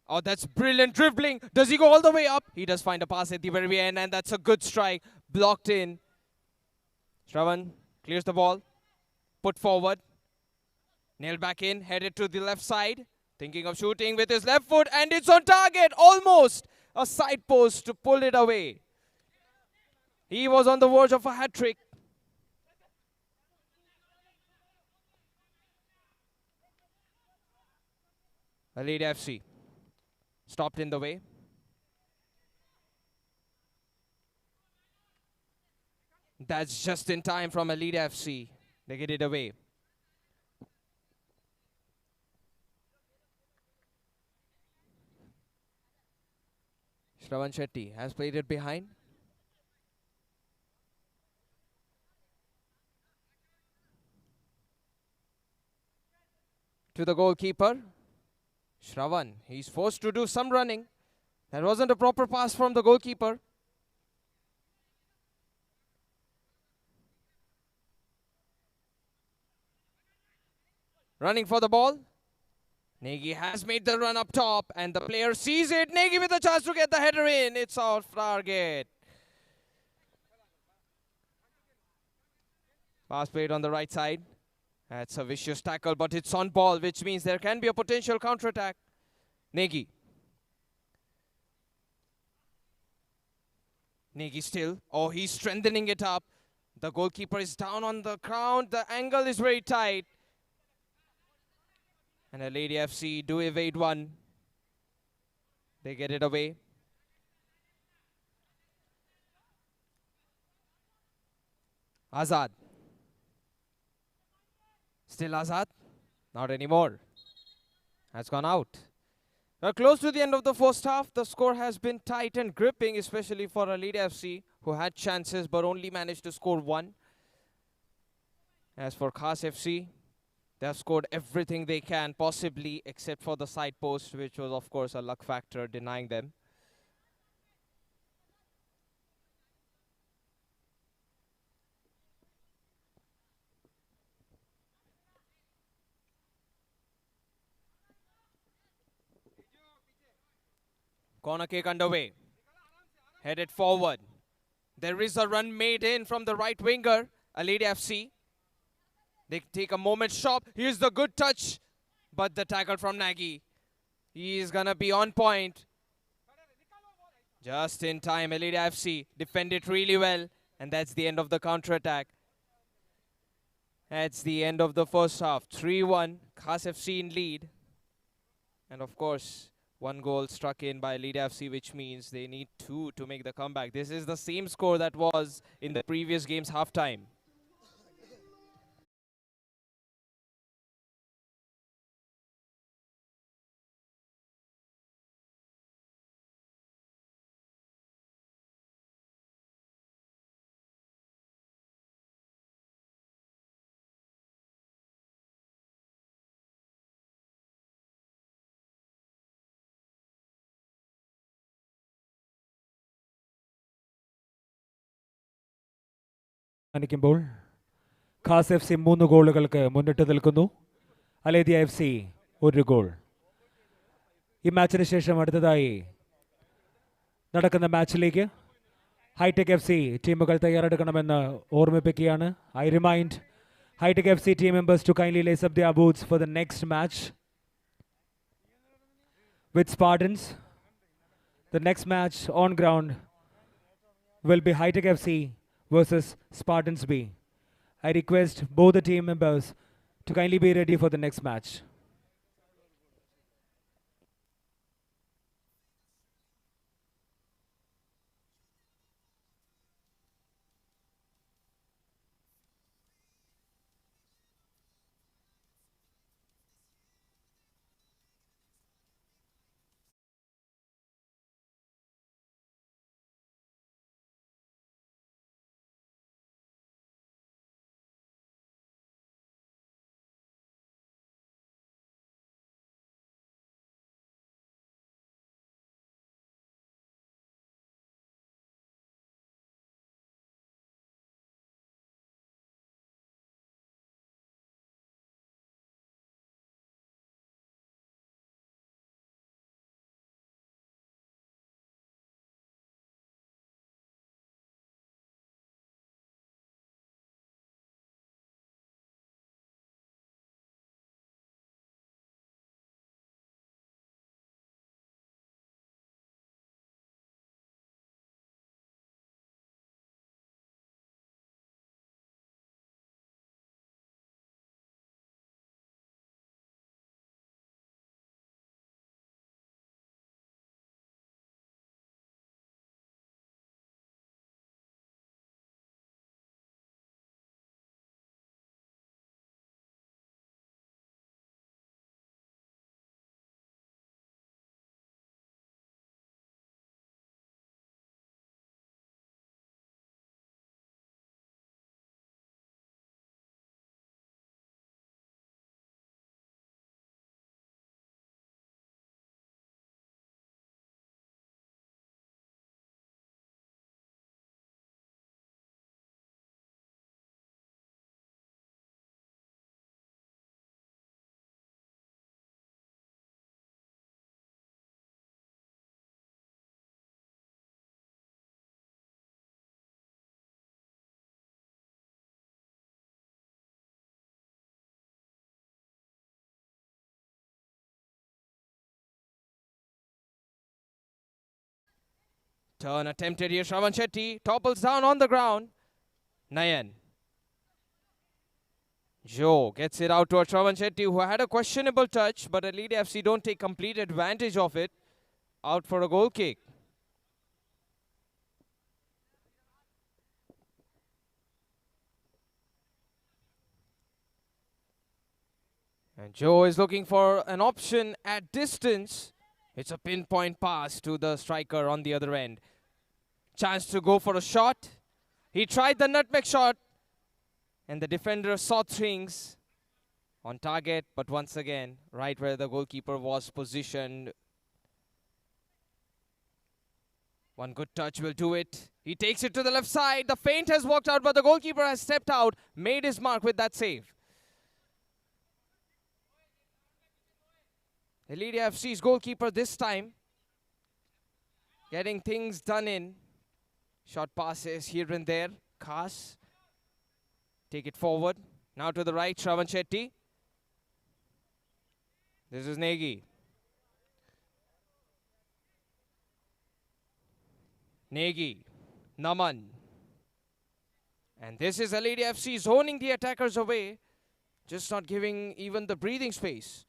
Oh, that's brilliant dribbling. Does he go all the way up? He does find a pass at the very end, and that's a good strike. Blocked in. Shravan clears the ball. Put forward. Nailed back in. Headed to the left side. Thinking of shooting with his left foot, and it's on target. Almost a side post to pull it away. He was on the verge of a hat-trick. Alia FC stopped in the way. That's just in time from Alia FC. They get it away. Shravan Shetty has played it behind. To the goalkeeper. Shravan, he's forced to do some running. That wasn't a proper pass from the goalkeeper. Running for the ball. Negi has made the run up top and the player sees it. Negi with a chance to get the header in. It's off target. Pass played on the right side. That's a vicious tackle, but it's on ball, which means there can be a potential counter-attack. Negi. Negi still. Oh, he's strengthening it up. The goalkeeper is down on the ground. The angle is very tight. And Alia FC do evade one. They get it away. Azad. Still Azad? Not anymore. Has gone out. Close to the end of the first half, the score has been tight and gripping, especially for Alia FC, who had chances but only managed to score one. As for Khas FC, they have scored everything they can possibly, except for the side post, which was of course a luck factor denying them. Corner kick underway. Headed forward. There is a run made in from the right winger, Alia FC. They take a moment's stop. Here's the good touch, but the tackle from Nagy. He is gonna be on point. Just in time, Alia FC defended really well, and that's the end of the counter-attack. That's the end of the first half. 3-1, Khas FC in lead. And of course, one goal struck in by Alia FC, which means they need two to make the comeback. This is the same score that was in the previous game's halftime. കാണിക്കുമ്പോൾ Khas F C 3 ഗോളുകൾക്ക് മുന്നിട്ട് നിൽക്കുന്നു. അലേദിയ F C 1 goal. ഈ മാച്ചിന് ശേഷം അടുത്തതായി നടക്കുന്ന മാച്ചിലേക്ക് hi tech F C ടീമുകൾ തയ്യാറെടുക്കണമെന്ന് ഓർമ്മിപ്പിക്കുകയാണ്. I remind Hitech F C team members to kindly lace up their boots for the next match with Spartans. The next match on ground will be Hitech FC versus Spartans B. I request both the team members to kindly be ready for the next match. Turn attempted here. Shravan Shetty topples down on the ground. Nayan. Joe gets it out to Shravan Shetty, who had a questionable touch, but Alia FC don't take complete advantage of it. Out for a goal kick. And Joe is looking for an option at distance. It's a pinpoint pass to the striker on the other end. Chance to go for a shot. He tried the nutmeg shot, and the defender saw things on target, but once again, right where the goalkeeper was positioned. One good touch will do it. He takes it to the left side. The feint has worked out, but the goalkeeper has stepped out, made his mark with that save. Alia FC's goalkeeper this time getting things done in. Short passes here and there. Khas. Take it forward. Now to the right, Shravan Shetty. This is Negi. Negi. Naman. And this is Alia FC zoning the attackers away. Just not giving even the breathing space.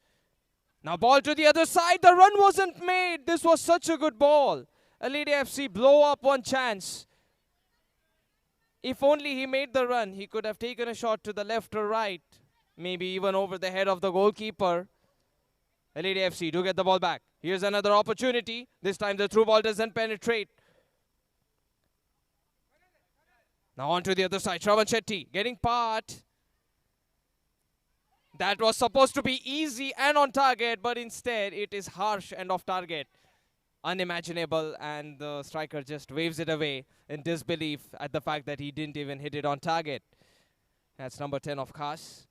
Now ball to the other side. The run wasn't made. This was such a good ball. Alia FC blow up one chance. If only he made the run, he could have taken a shot to the left or right. Maybe even over the head of the goalkeeper. Alia FC do get the ball back. Here's another opportunity. This time the through ball doesn't penetrate. Now on to the other side. Shravan Shetty getting part. That was supposed to be easy and on target, but instead it is harsh and off target. Unimaginable, and the striker just waves it away in disbelief at the fact that he didn't even hit it on target. That's number 10 of Khas.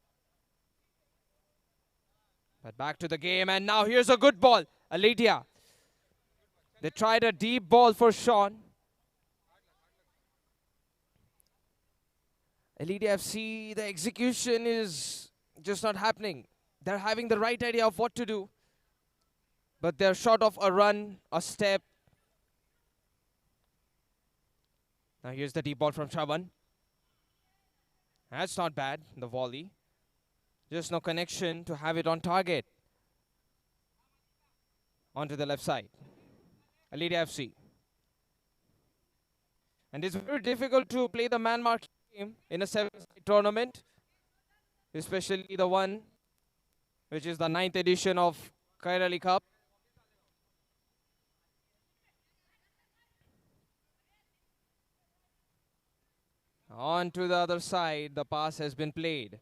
But back to the game, and now here's a good ball. Alia. They tried a deep ball for Sean. Alia FC, the execution is just not happening. They're having the right idea of what to do, but they're short of a run, a step. Now here's the deep ball from Shravan. That's not bad, the volley. Just no connection to have it on target. Onto the left side. Alia FC. And it's very difficult to play the man-mark game in a 7-side tournament, especially the one which is the 9th edition of Kairali Cup. On to the other side, the pass has been played.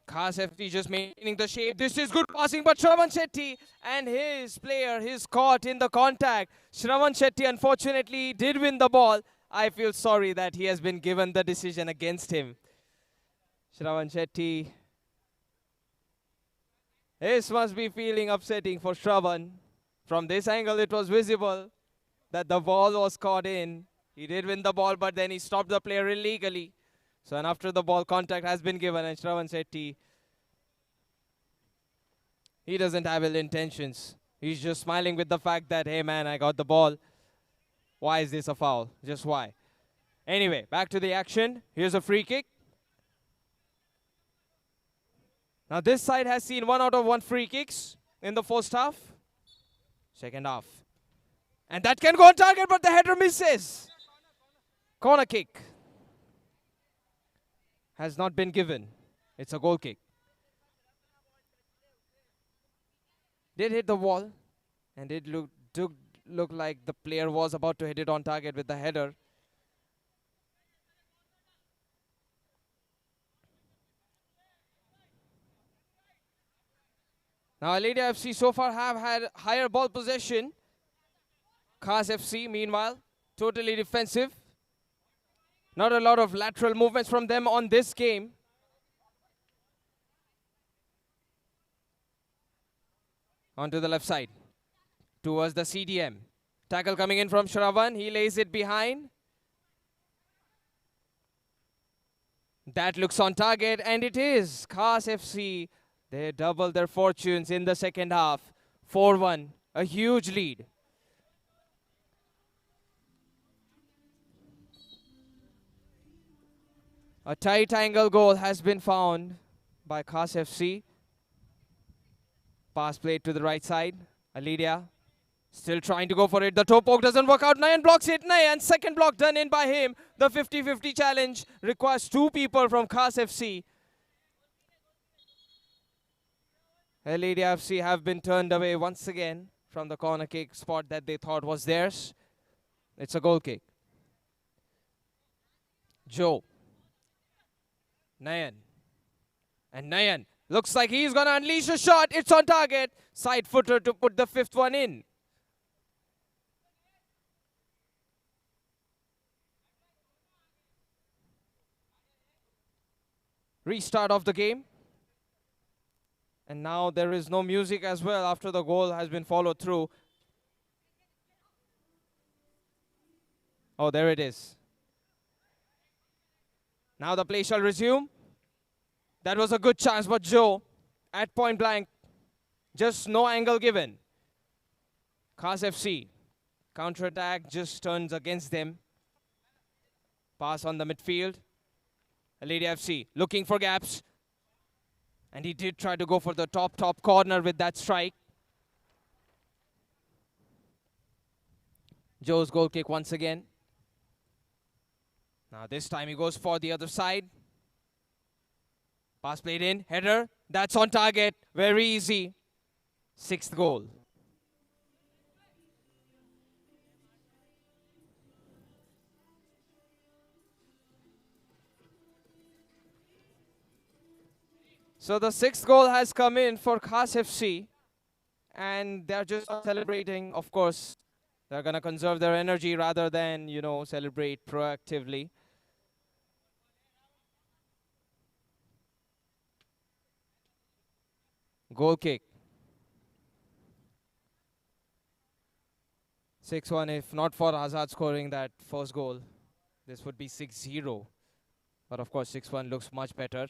Khas FC just maintaining the shape. This is good passing, but Shravan Shetty and his player is caught in the contact. Shravan Shetty unfortunately did win the ball. I feel sorry that he has been given the decision against him. Shravan Shetty. This must be feeling upsetting for Shravan. From this angle, it was visible that the ball was caught in. He did win the ball, but then he stopped the player illegally. So, and after the ball, contact has been given, and Shravan Shetty, he doesn't have ill intentions. He's just smiling with the fact that, hey man, I got the ball. Why is this a foul? Just why? Anyway, back to the action. Here's a free kick. Now this side has seen 1 out of 1 free kicks in the first half. Second half. And that can go on target, but the header misses. Corner kick has not been given. It's a goal kick. Did hit the wall, and it looked like the player was about to hit it on target with the header. Now Alia FC so far have had higher ball possession. Khas FC meanwhile totally defensive. Not a lot of lateral movements from them on this game. Onto the left side towards the CDM. Tackle coming in from Shravan. He lays it behind. That looks on target, and it is. Khas FC, they double their fortunes in the second half. 4-1, a huge lead. A tight angle goal has been found by Khas FC. Pass played to the right side. Alia still trying to go for it. The toe poke doesn't work out. Nayan blocks it. Nayan, second block done in by him. The 50-50 challenge requires 2 people from Khas FC. Alia FC have been turned away once again from the corner kick spot that they thought was theirs. It's a goal kick. Joe. Nayan. And Nayan looks like he's going to unleash a shot. It's on target. Side footer to put the fifth one in. Restart of the game. And now there is no music as well after the goal has been followed through. Oh, there it is. Now the play shall resume. That was a good chance, but Joe at point blank, just no angle given. Khas FC, counter-attack just turns against them. Pass on the midfield. Alia FC looking for gaps. And he did try to go for the top corner with that strike. Joe's goal kick once again. Now this time he goes for the other side. Pass played in, header, that's on target, very easy. Sixth goal. So the sixth goal has come in for Khas FC. And they're just celebrating, of course. They're going to conserve their energy rather than, celebrate proactively. Goal kick. 6-1. If not for Azad scoring that first goal, this would be 6-0. But of course, 6-1 looks much better.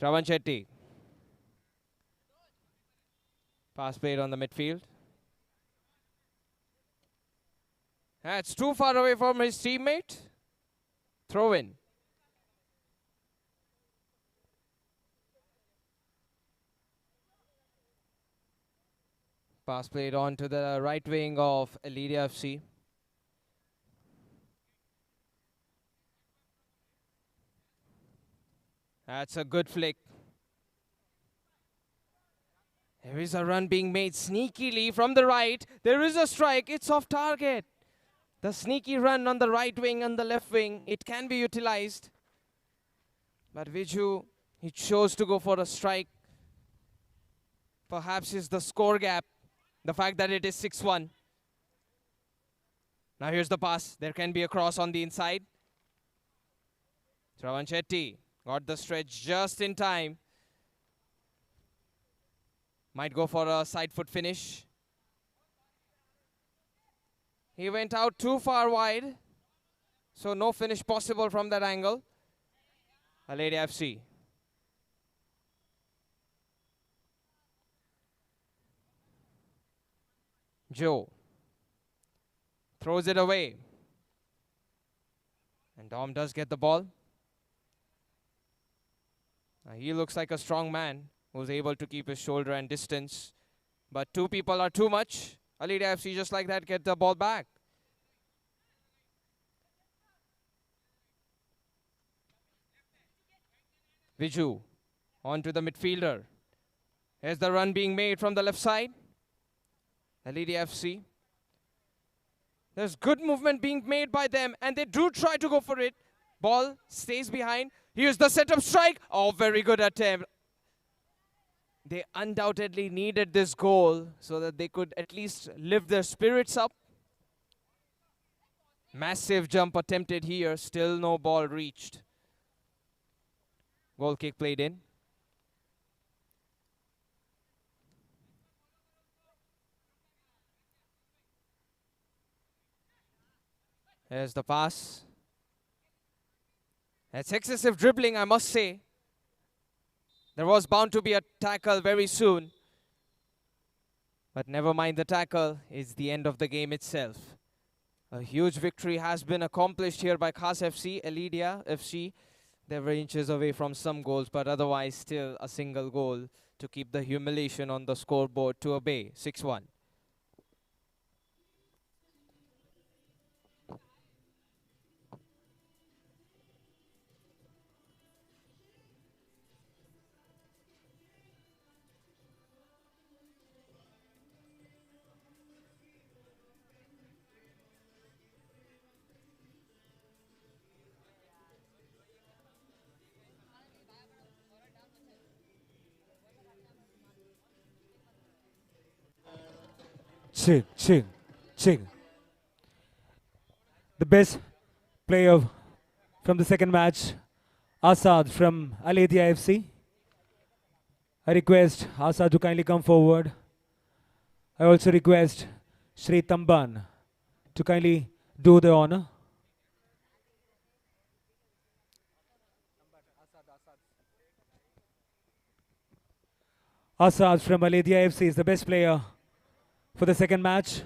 Shravan Shetty. Pass played on the midfield. That's too far away from his teammate. Throw in. Pass played on to the right wing of Alia FC. That's a good flick. There is a run being made sneakily from the right. There is a strike. It's off target. The sneaky run on the right wing and the left wing, it can be utilized. But Viju, he chose to go for a strike. Perhaps it's the score gap. The fact that it is 6-1. Now here's the pass. There can be a cross on the inside. Shravan Shetty got the stretch just in time. Might go for a side foot finish. He went out too far wide. So no finish possible from that angle. Alia FC. Joe throws it away. And Dom does get the ball. Now he looks like a strong man who's able to keep his shoulder and distance. But two people are too much. Alia FC just like that get the ball back. Viju on to the midfielder. Here's the run being made from the left side. Alia FC. There's good movement being made by them, and they do try to go for it. Ball stays behind. Here's the setup strike. Oh, very good attempt. They undoubtedly needed this goal so that they could at least lift their spirits up. Massive jump attempted here. Still no ball reached. Goal kick played in. There's the pass. That's excessive dribbling, I must say. There was bound to be a tackle very soon. But never mind the tackle, it's the end of the game itself. A huge victory has been accomplished here by Khas FC. Alia FC, they were inches away from some goals, but otherwise still a single goal to keep the humiliation on the scoreboard to obey. 6-1. Chig, chig, chig. The best player from the second match, Asad from Alia FC. I request Asad to kindly come forward. I also request Shri Tamban to kindly do the honor. Asad from Alia FC is the best player for the second match.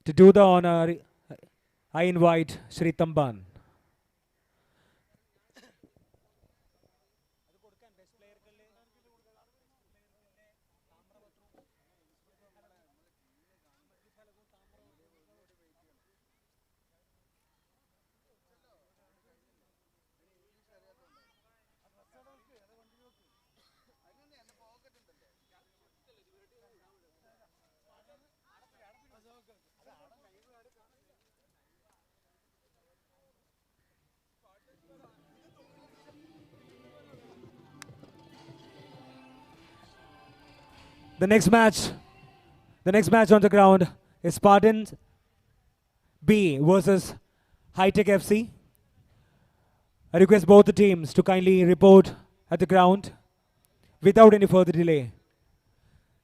To do the honor, I invite Shri Tamban. The next match on the ground is Spartans B versus Hitech FC. I request both the teams to kindly report at the ground without any further delay.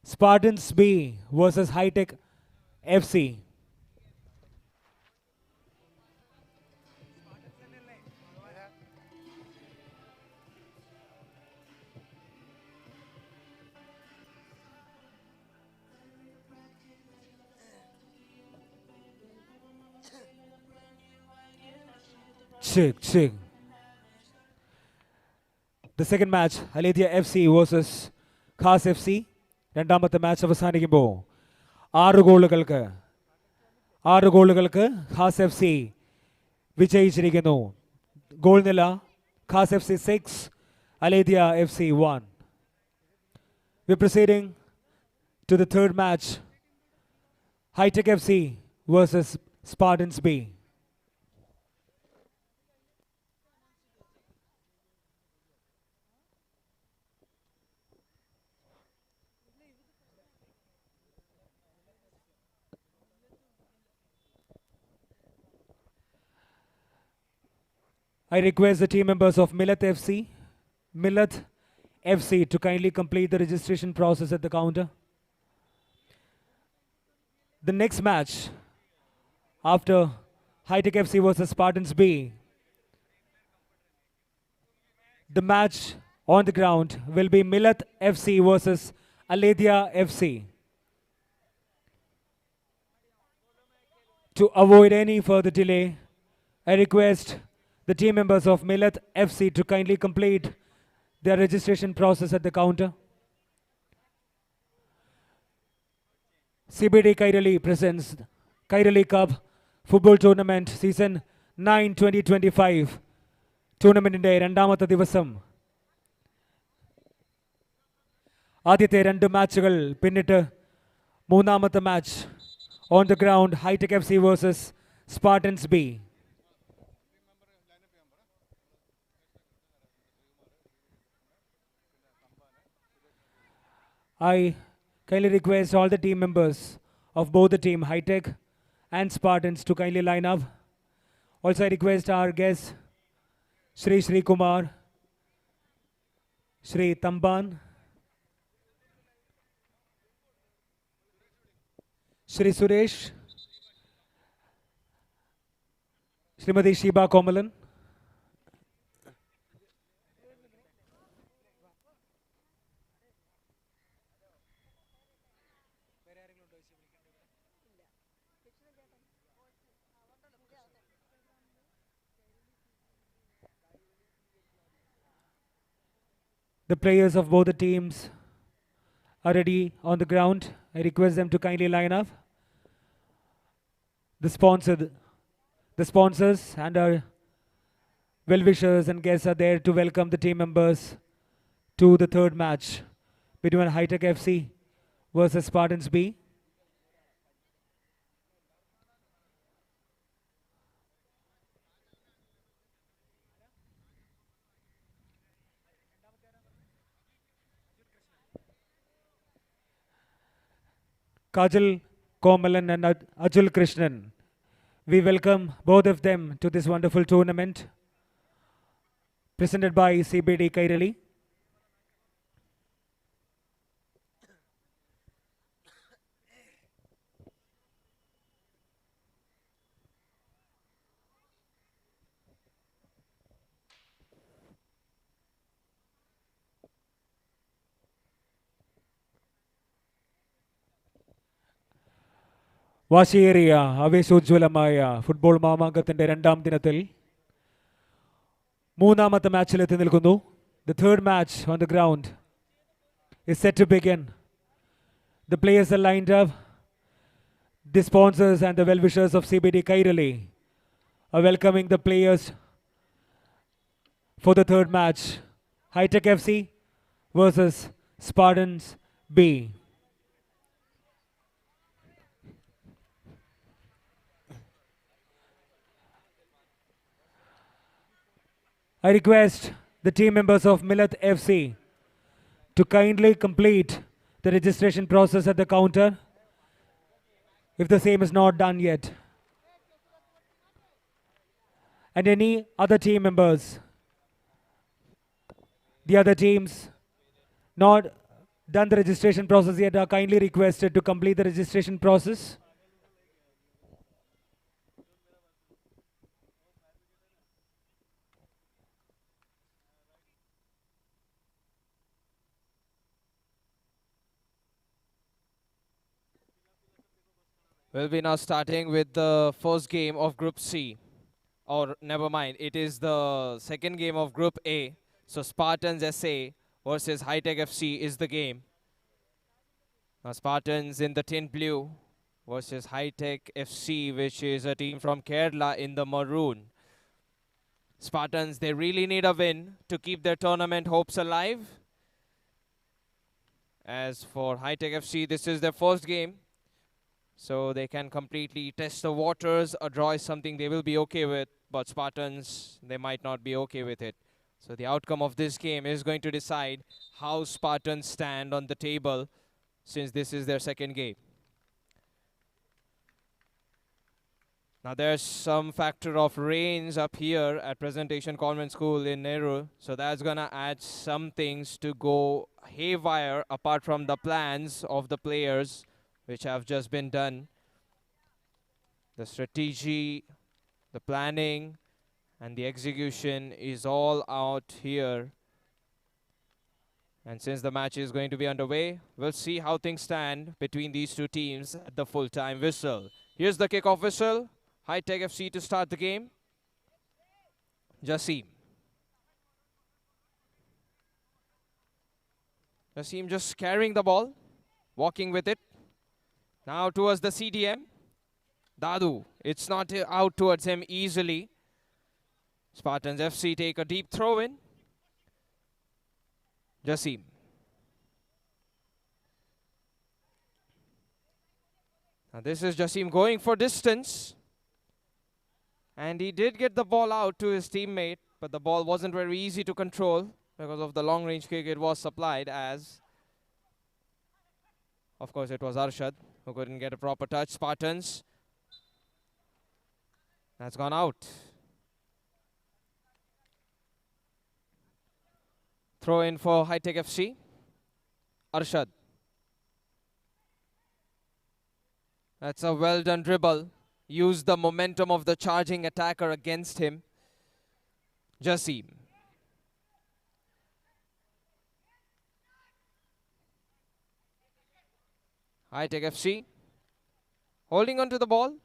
Spartans B versus Hitech FC. Chick. The second match, Alia FC versus Khas FC. രണ്ടാമത്തെ match അവസാനിക്കുമ്പോൾ ആറ് ഗോളുകൾക്ക് Khaas F C വിജയിച്ചിരിക്കുന്നു. Goal നില Khas F C 6, Alia FC 1. We're proceeding to the third match, Hitech FC versus Spartans B. I request the team members of Millet FC to kindly complete the registration process at the counter. The next match after Hitech FC versus Spartans B, the match on the ground will be Millet FC versus Alia FC. To avoid any further delay, I request the team members of Millet FC to kindly complete their registration process at the counter. CBD Kairali presents Kairali Cup Football Tournament Season 9 2025 ടൂർണമെന്റിന്റെ രണ്ടാമത്തെ ദിവസം ആദ്യത്തെ രണ്ട് മാച്ചുകൾ പിന്നിട്ട് മൂന്നാമത്തെ match on the ground, Hitech FC versus Spartans B. I kindly request all the team members of both the team, Hitech and Spartans, to kindly line up. Also, I request our guests, Shri Kumar, Shri Tamban, Shri Suresh, Srimati Shiba Komalan, the players of both the teams are ready on the ground. I request them to kindly line up. The sponsors and our well-wishers and guests are there to welcome the team members to the third match between Hitech FC versus Spartans B. Kajal Komalan and Ajul Krishnan. We welcome both of them to this wonderful tournament presented by CBD Kairali. വാശിയേറിയ ആവേശോജ്വലമായ football മാമാങ്കത്തിൻ്റെ രണ്ടാം ദിനത്തിൽ മൂന്നാമത്തെ മാച്ചിലെത്തി നിൽക്കുന്നു. The third match on the ground is set to begin. The players are lined up. The sponsors and the well-wishers of CBD Kairali are welcoming the players for the third match. Hitech FC versus Spartans B. I request the team members of Millet FC to kindly complete the registration process at the counter if the same is not done yet. And any other team members, the other teams not done the registration process yet are kindly requested to complete the registration process. We'll be now starting with the first game of Group C. Or never mind, it is the second game of Group A. So Spartans SA versus Hitech FC is the game. Now Spartans in the tint blue versus Hitech FC, which is a team from Kerala, in the maroon. Spartans, they really need a win to keep their tournament hopes alive. As for Hitech FC, this is their first game, so they can completely test the waters. A draw is something they will be okay with, but Spartans, they might not be okay with it. So the outcome of this game is going to decide how Spartans stand on the table, since this is their second game. Now there's some factor of rains up here at Presentation Convent School in Nehru, so that's gonna add some things to go haywire apart from the plans of the players which have just been done. The strategy, the planning, and the execution is all out here. And since the match is going to be underway, we'll see how things stand between these two teams at the full-time whistle. Here's the kickoff whistle. Hitech FC to start the game. Jasim. Jasim just carrying the ball, walking with it. Now towards the CDM. Dadu, it's not out towards him easily. Spartans FC take a deep throw in. Jasim. Now this is Jasim going for distance. And he did get the ball out to his teammate, but the ball wasn't very easy to control because of the long range kick it was supplied as. Of course, it was Arshad who couldn't get a proper touch. Spartans. That's gone out. Throw in for Hitech FC. Arshad. That's a well done dribble. Use the momentum of the charging attacker against him. Jasim. Hitech FC. Holding on to the ball.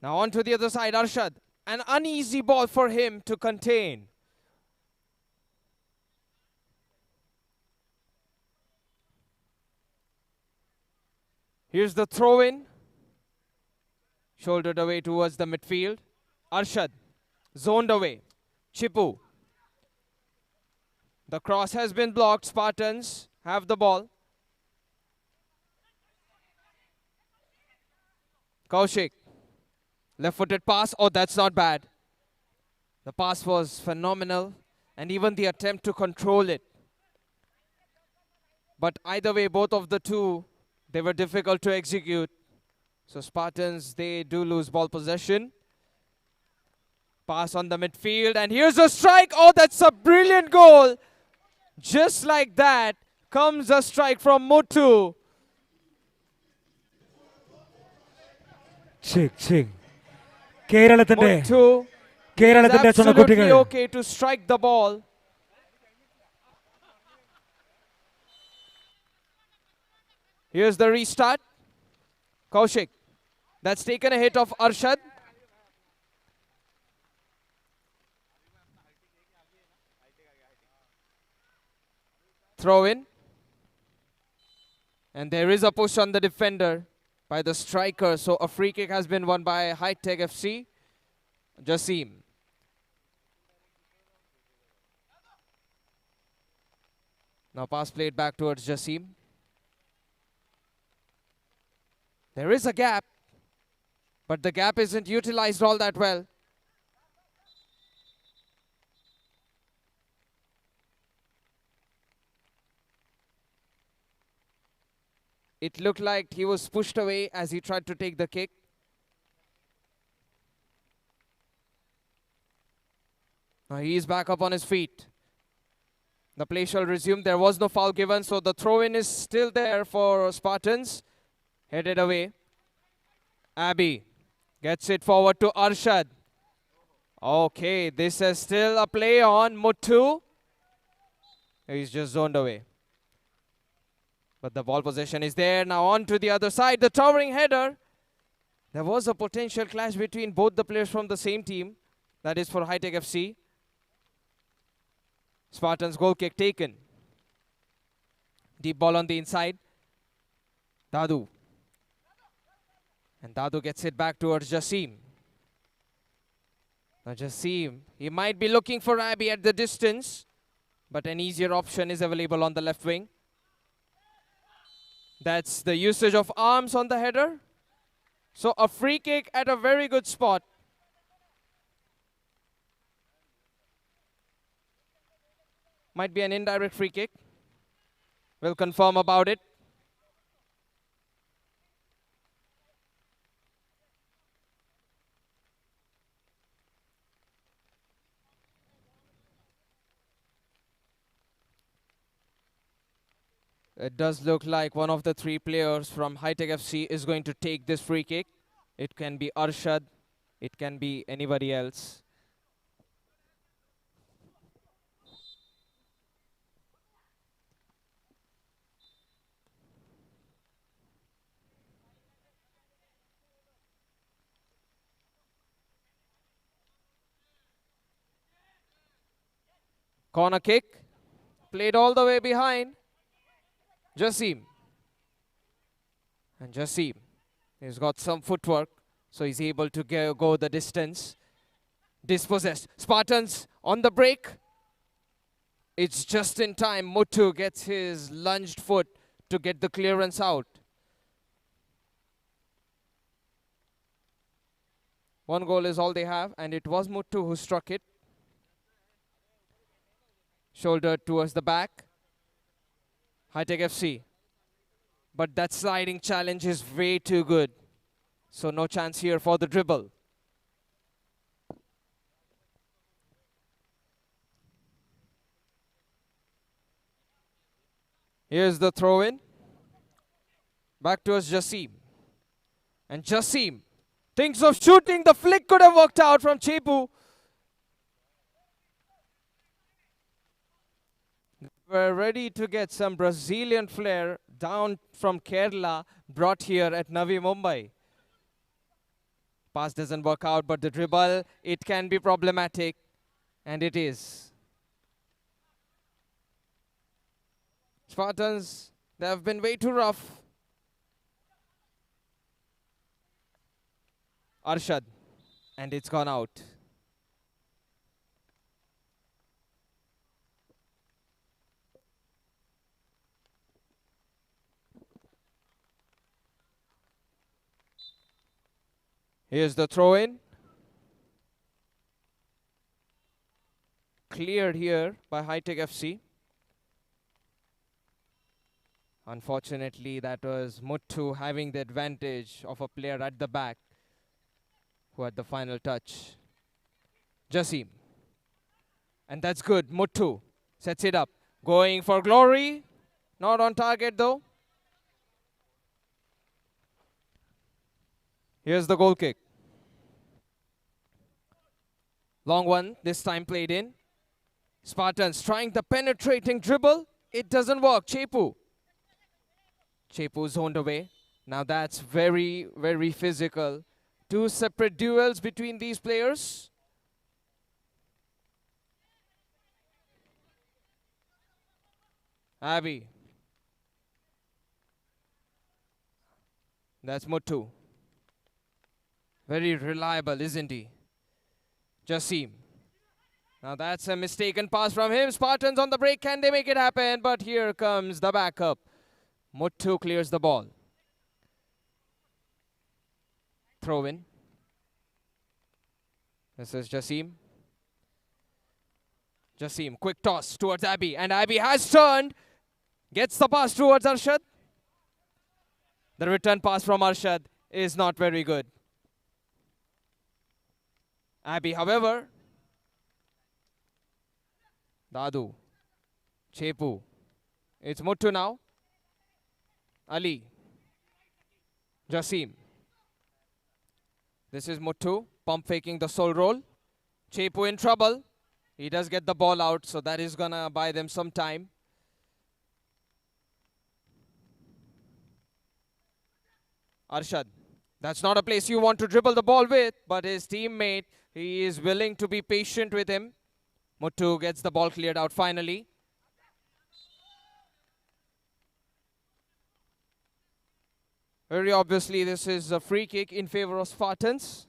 Now on to the other side, Arshad. An uneasy ball for him to contain. Here's the throw in. Shouldered away towards the midfield. Arshad. Zoned away. Chipu. The cross has been blocked. Spartans have the ball. Kaushik. Left-footed pass. Oh, that's not bad. The pass was phenomenal. And even the attempt to control it. But either way, both of the two They were difficult to execute. So Spartans, they do lose ball possession. Pass on the midfield, and here's a strike. Oh, that's a brilliant goal. Just like that comes a strike from Muthu. Chick. Kairalathinte Muthu is absolutely okay to strike the ball. Here's the restart. Kaushik. That's taken a hit of Arshad. Throw in. And there is a push on the defender by the striker. So a free kick has been won by Hitech FC. Jasim. Now pass played back towards Jasim. There is a gap, but the gap isn't utilized all that well. It looked like he was pushed away as he tried to take the kick. Now he is back up on his feet. The play shall resume. There was no foul given, so the throw-in is still there for Spartans. Headed away. Abby gets it forward to Arshad. Okay, this is still a play on Muthu. He's just zoned away. But the ball possession is there. Now on to the other side. The towering header. There was a potential clash between both the players from the same team. That is for Hitech FC. Spartans goal kick taken. Deep ball on the inside. Dadu. And Dadu gets it back towards Jasim. Now Jasim, he might be looking for Abby at the distance, but an easier option is available on the left wing. That's the usage of arms on the header. So a free kick at a very good spot. Might be an indirect free kick. We'll confirm about it. It does look like one of the three players from Hitech FC is going to take this free kick. It can be Arshad. It can be anybody else. Corner kick. Played all the way behind. Jasim. And Jasim, he's got some footwork, so he's able to go the distance. Dispossessed. Spartans on the break. It's just in time. Muthu gets his lunged foot to get the clearance out. One goal is all they have, and it was Muthu who struck it. Shoulder towards the back. Hitech FC. But that sliding challenge is way too good. So no chance here for the dribble. Here's the throw-in. Back towards Jasim. And Jasim thinks of shooting. The flick could have worked out from Chepu. We're ready to get some Brazilian flair down from Kerala, brought here at Navi Mumbai. Pass doesn't work out, but the dribble, it can be problematic, and it is. Spartans, they have been way too rough. Arshad, and it's gone out. Here's the throw-in. Cleared here by Hitech FC. Unfortunately, that was Muthu having the advantage of a player at the back who had the final touch. Jasim. And that's good. Muthu sets it up. Going for glory. Not on target though. Here's the goal kick. Long one, this time played in. Spartans trying the penetrating dribble. It doesn't work. Chepu zoned away. Now that's very, very physical. Two separate duels between these players. Abby. That's Muthu. Very reliable, isn't he? Jasim. Now that's a mistaken pass from him. Spartans on the break. Can they make it happen? But here comes the backup. Muthu clears the ball. Throw in. This is Jasim. Jasim, quick toss towards Abby. And Abby has turned. Gets the pass towards Arshad. The return pass from Arshad is not very good. Abby, however. Dadu. Chepu. It's Muthu now. Ali. Jasim. This is Muthu. Pump faking the soul roll. Chepu in trouble. He does get the ball out, so that is gonna buy them some time. Arshad. That's not a place you want to dribble the ball with, but his teammate, he is willing to be patient with him. Muthu gets the ball cleared out finally. Very obviously, this is a free kick in favor of Spartans.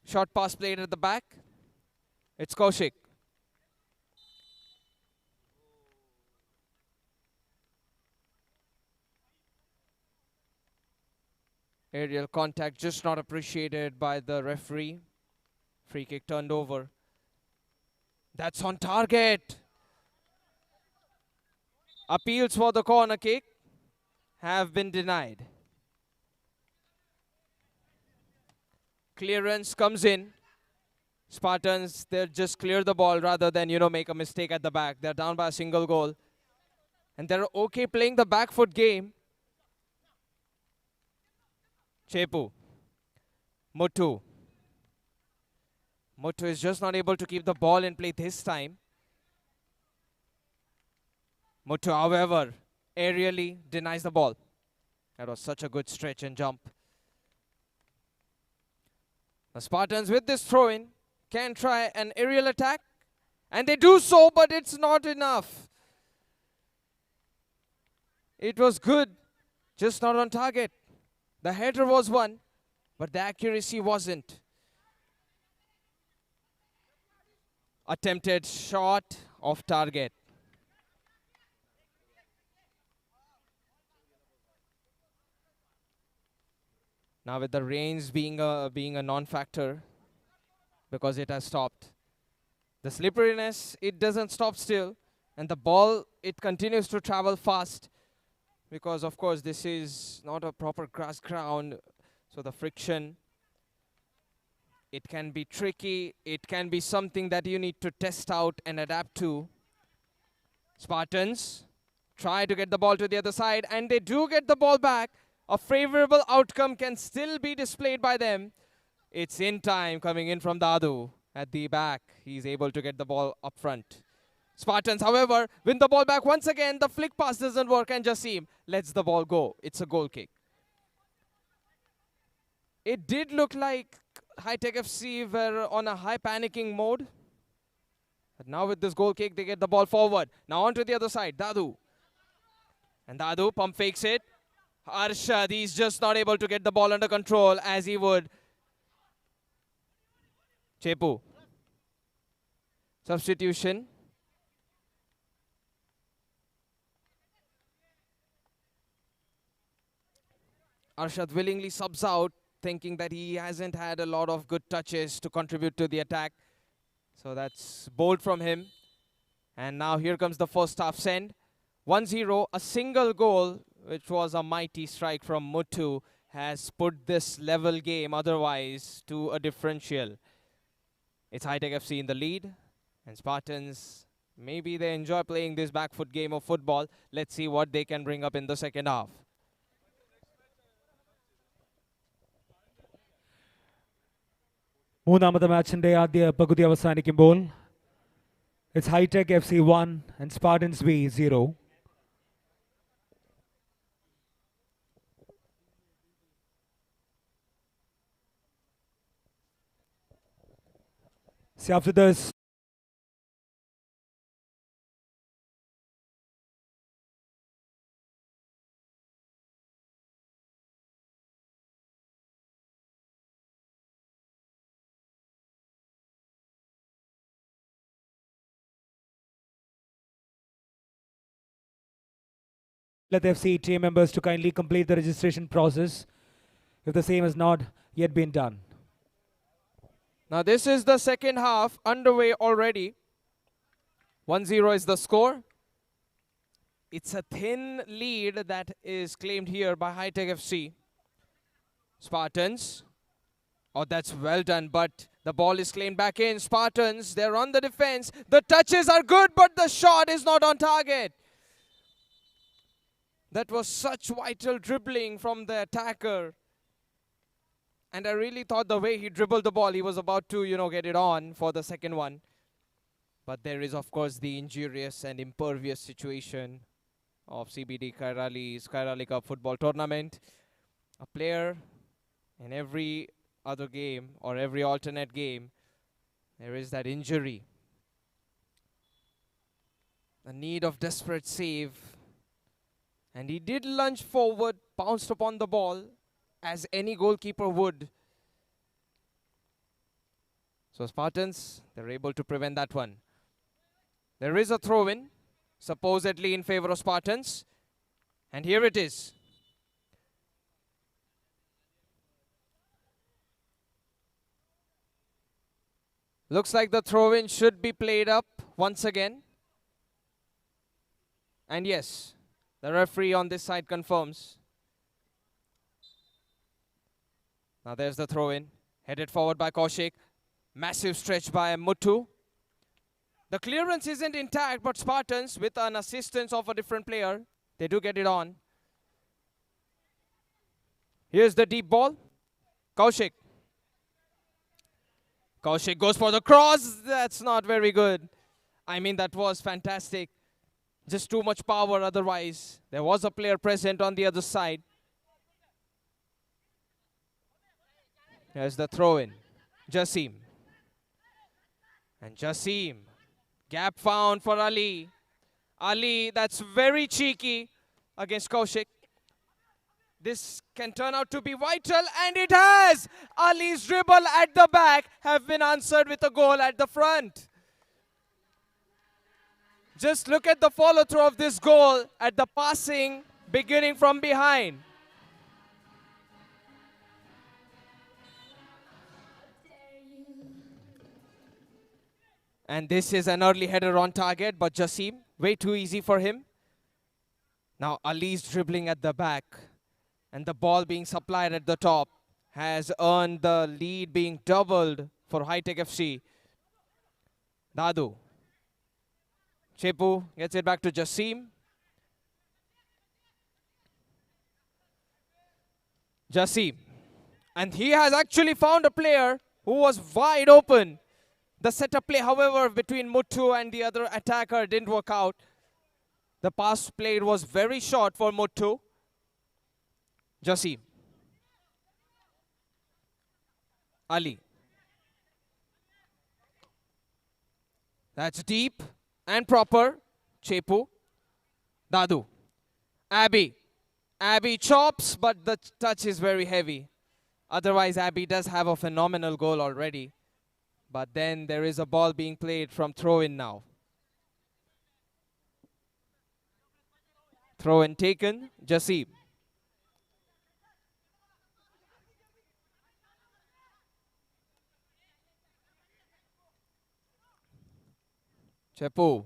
Short pass played at the back. It's Kaushik. Aerial contact just not appreciated by the referee. Free kick turned over. That's on target. Appeals for the corner kick have been denied. Clearance comes in. Spartans, they'll just clear the ball rather than, make a mistake at the back. They're down by a single goal. And they're okay playing the back foot game. Chepu. Muthu. Muthu is just not able to keep the ball in play this time. Muthu, however, aerially denies the ball. That was such a good stretch and jump. The Spartans with this throw-in can try an aerial attack. And they do so, but it's not enough. It was good, just not on target. The header was one, but the accuracy wasn't. Attempted shot off target. Now with the rains being a non-factor because it has stopped. The slipperiness, it doesn't stop still. And the ball, it continues to travel fast because, of course, this is not a proper grass ground. So the friction, it can be tricky. It can be something that you need to test out and adapt to. Spartans try to get the ball to the other side, and they do get the ball back. A favorable outcome can still be displayed by them. It's in time coming in from Dadu at the back. He's able to get the ball up front. Spartans, however, win the ball back once again. The flick pass doesn't work and Jasim lets the ball go. It's a goal kick. It did look like Hitech FC were on a high panicking mode. But now with this goal kick, they get the ball forward. Now on to the other side, Dadu. And Dadu pump fakes it. Arshad, he's just not able to get the ball under control as he would. Chepu. Substitution. Arshad willingly subs out, thinking that he hasn't had a lot of good touches to contribute to the attack. So that's bold from him. And now here comes the first half send. 1-0, a single goal, which was a mighty strike from Muthu, has put this level game otherwise to a differential. It's Hitech FC in the lead, and Spartans, maybe they enjoy playing this back foot game of football. Let's see what they can bring up in the second half. മൂന്നാമത്തെ മാച്ചിന്റെ ആദ്യ പകുതി അവസാനിക്കുമ്പോൾ it's Hitech FC 1 and Spartans B 0. See, after this, let the FC team members to kindly complete the registration process if the same has not yet been done. Now this is the second half underway already. 1-0 is the score. It's a thin lead that is claimed here by Hitech FC. Spartans. Oh, that's well done, but the ball is claimed back in. Spartans, they're on the defense. The touches are good, but the shot is not on target. That was such vital dribbling from the attacker. And I really thought the way he dribbled the ball, he was about to, get it on for the second one. But there is, of course, the injurious and impervious situation of CBD Kairali's Kairali Cup football tournament. A player in every other game or every alternate game, there is that injury. A need of desperate save. And he did lunge forward, pounced upon the ball, as any goalkeeper would. So Spartans, they're able to prevent that one. There is a throw-in, supposedly in favor of Spartans. And here it is. Looks like the throw-in should be played up once again. And yes, the referee on this side confirms. Now there's the throw-in. Headed forward by Kaushik. Massive stretch by Muthu. The clearance isn't intact, but Spartans, with an assistance of a different player, they do get it on. Here's the deep ball. Kaushik. Kaushik goes for the cross. That's not very good. I mean, that was fantastic. Just too much power otherwise. There was a player present on the other side. Here's the throw-in. Jasim. And Jasim. Gap found for Ali. Ali, that's very cheeky against Kaushik. This can turn out to be vital, and it has! Ali's dribble at the back have been answered with a goal at the front. Just look at the follow-through of this goal at the passing beginning from behind. And this is an early header on target, but Jasim, way too easy for him. Now Ali's dribbling at the back, and the ball being supplied at the top has earned the lead being doubled for Hitech FC. Dadu. Chepu gets it back to Jasim. Jasim. And he has actually found a player who was wide open. The setup play, however, between Muthu and the other attacker didn't work out. The pass played was very short for Muthu. Jasim. Ali. That's deep and proper. Chepu. Dadu. Abby. Abby chops, but the touch is very heavy. Otherwise, Abby does have a phenomenal goal already. But then there is a ball being played from throw-in now. Throw-in taken. Jasim. Chepu.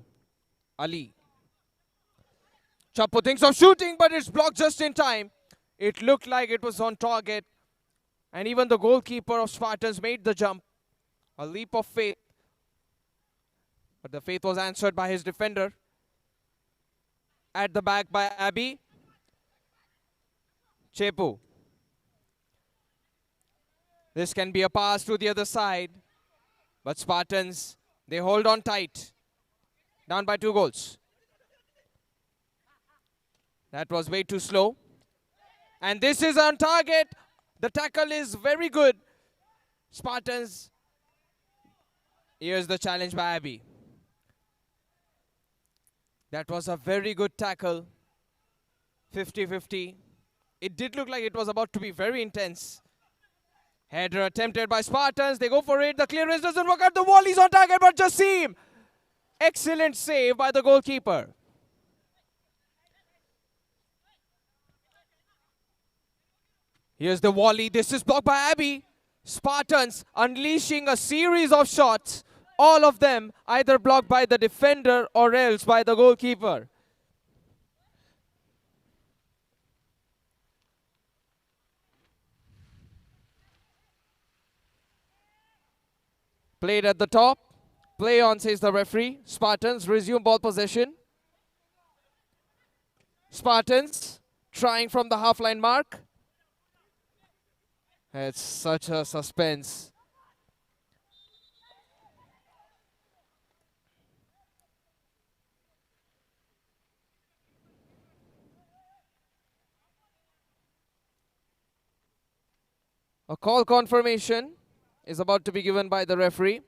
Ali. Chapu thinks of shooting, but it's blocked just in time. It looked like it was on target. And even the goalkeeper of Spartans made the jump. A leap of faith. But the faith was answered by his defender. At the back by Abby. Chepu. This can be a pass to the other side. But Spartans, they hold on tight. Down by 2 goals. That was way too slow. And this is on target. The tackle is very good. Spartans. Here's the challenge by Abby. That was a very good tackle. 50-50. It did look like it was about to be very intense. Header attempted by Spartans. They go for it. The clearance doesn't work out. The volley's on target, but Jasim. Excellent save by the goalkeeper. Here's the volley. This is blocked by Abby. Spartans unleashing a series of shots. All of them either blocked by the defender or else by the goalkeeper. Played at the top. Play on, says the referee. Spartans resume ball possession. Spartans trying from the half-line mark. It's such a suspense. A call confirmation is about to be given by the referee.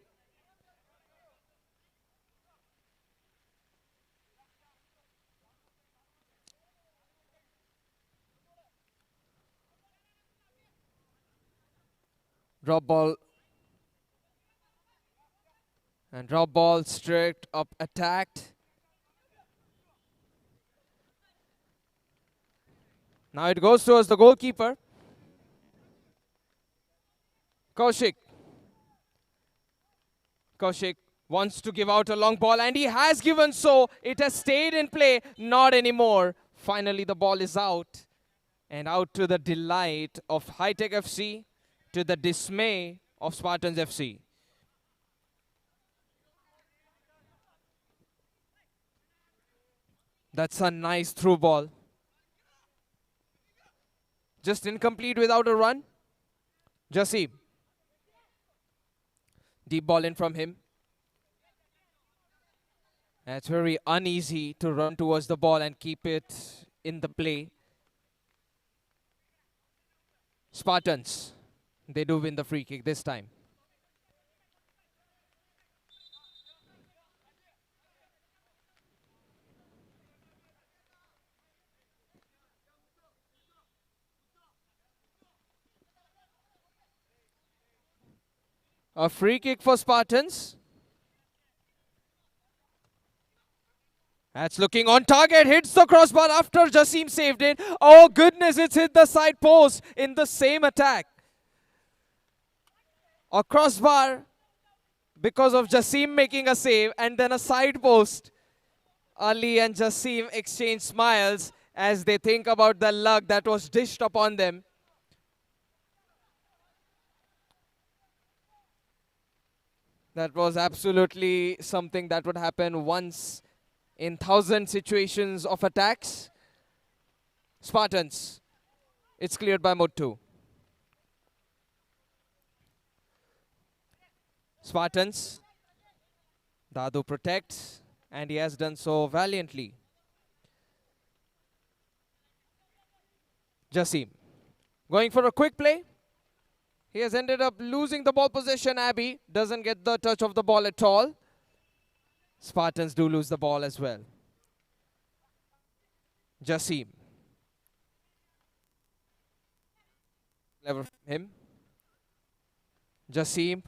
Drop ball. And drop ball straight up attacked. Now it goes towards the goalkeeper. Kaushik wants to give out a long ball and he has given so. It has stayed in play. Not anymore. Finally the ball is out. And out to the delight of Hitech FC. To the dismay of Spartans FC. That's a nice through ball. Just incomplete without a run. Jasim. Deep ball in from him. It's very uneasy to run towards the ball and keep it in the play. Spartans. They do win the free kick this time. A free kick for Spartans. That's looking on target. Hits the crossbar after Jasim saved it. Oh goodness, it's hit the side post in the same attack. A crossbar because of Jasim making a save and then a side post. Ali and Jasim exchange smiles as they think about the luck that was dished upon them. That was absolutely something that would happen once in 1,000 situations of attacks. Spartans. It's cleared by Muttu. Spartans. Dadu protects, and he has done so valiantly. Jasim. Going for a quick play. He has ended up losing the ball possession. Abby doesn't get the touch of the ball at all. Spartans do lose the ball as well. Jasim. Clever from him. Jasim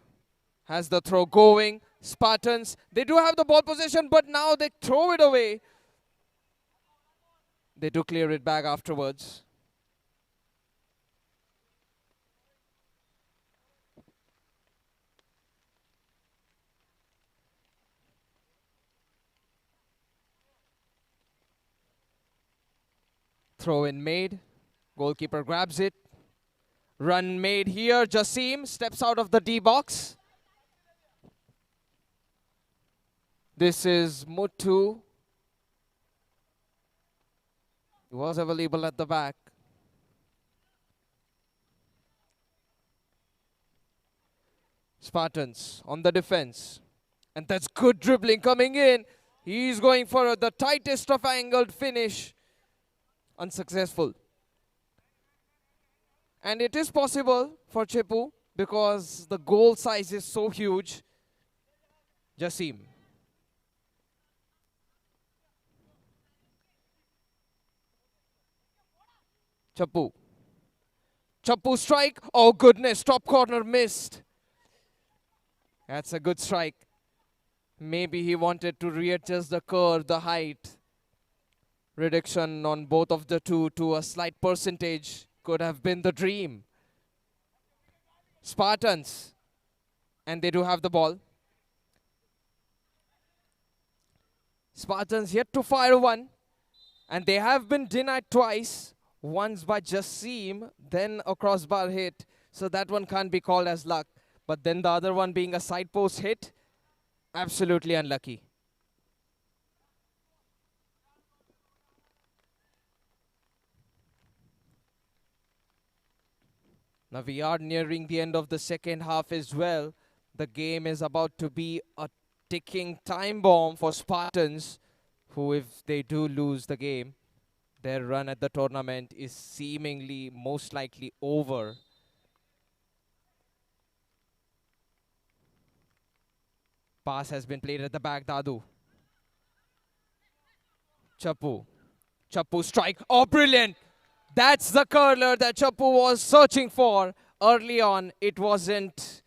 has the throw going. Spartans, they do have the ball possession, but now they throw it away. They do clear it back afterwards. Throw in made. Goalkeeper grabs it. Run made here. Jasim steps out of the D box. This is Muthu. He was available at the back. Spartans on the defense. And that's good dribbling coming in. He's going for the tightest of angled finish. Unsuccessful. And it is possible for Chepu because the goal size is so huge. Jasim. Chappu. Chappu strike. Oh goodness, top corner missed. That's a good strike. Maybe he wanted to readjust the curve, the height. Reduction on both of the two to a slight percentage could have been the dream. Spartans. And they do have the ball. Spartans yet to fire one. And they have been denied twice. Once by Jasim, then a crossbar hit. So that one can't be called as luck. But then the other one being a side post hit. Absolutely unlucky. Now we are nearing the end of the second half as well. The game is about to be a ticking time bomb for Spartans, who if they do lose the game, their run at the tournament is seemingly most likely over. Pass has been played at the back, Dadu. Chappu. Chappu strike. Oh, brilliant. That's the curler that Chappu was searching for. Early on, it wasn't.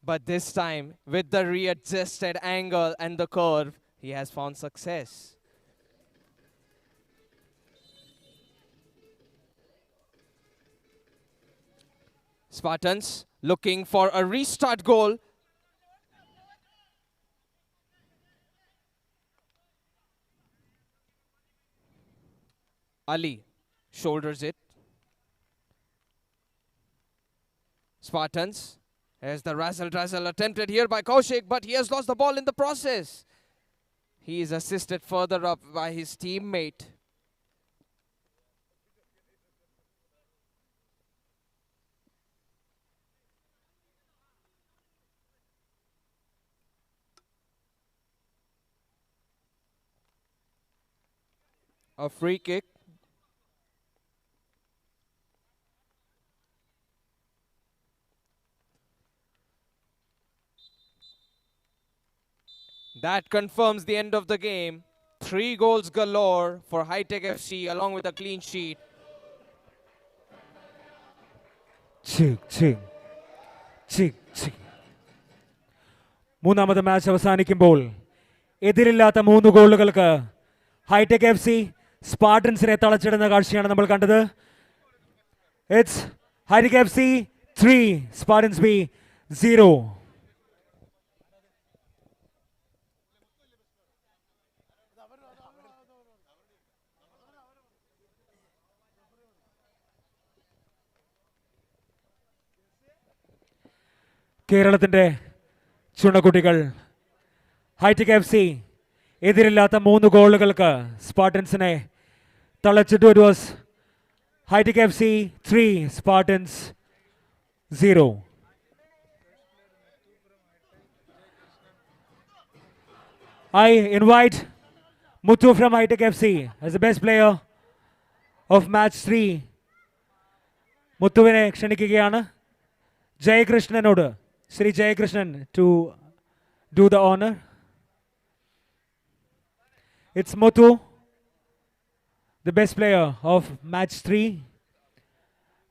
But this time, with the readjusted angle and the curve, he has found success. Spartans looking for a restart goal. Ali shoulders it. Spartans. There's the razzle-dazzle attempted here by Kaushik, but he has lost the ball in the process. He is assisted further up by his teammate. A free kick. That confirms the end of the game. 3 goals galore for Hitech FC along with a clean sheet. മൂന്നാമത്തെ match അവസാനിക്കുമ്പോൾ എതിരില്ലാത്ത 3 ഗോളുകൾക്ക് Hitech F C സ്പാർട്ടൻസിനെ തളച്ചിടുന്ന കാഴ്ചയാണ് നമ്മൾ കണ്ടത്. It's Hitech F C 3 Spartans B 0. കേരളത്തിൻ്റെ ചുണക്കുട്ടികൾ ഹൈടെക് എഫ് സി എതിരില്ലാത്ത 3 ഗോളുകൾക്ക് സ്പാർട്ടൻസിനെ തളച്ചിട്ടു. It was Hitech F C 3 Spartans 0. I invite Muthu from Hitech FC as the best player of match 3. മുത്തുവിനെ ക്ഷണിക്കുകയാണ്. ജയകൃഷ്ണനോട്, Shri Jayakrishnan, to do the honor. It's Muthu, the best player of match 3,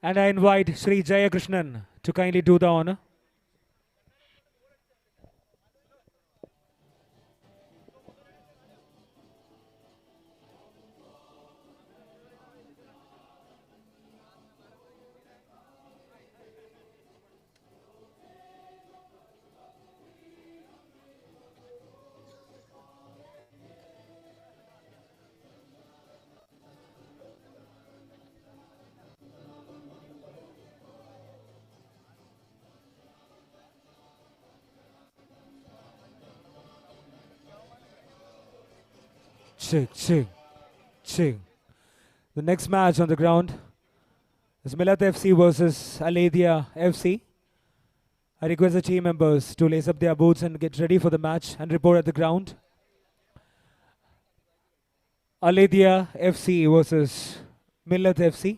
and I invite Sri Jayakrishnan to kindly do the honor. Chick, chick, chick. The next match on the ground is Millet FC versus Alia FC. I request the team members to lace up their boots and get ready for the match and report at the ground. Alia FC versus Millet FC.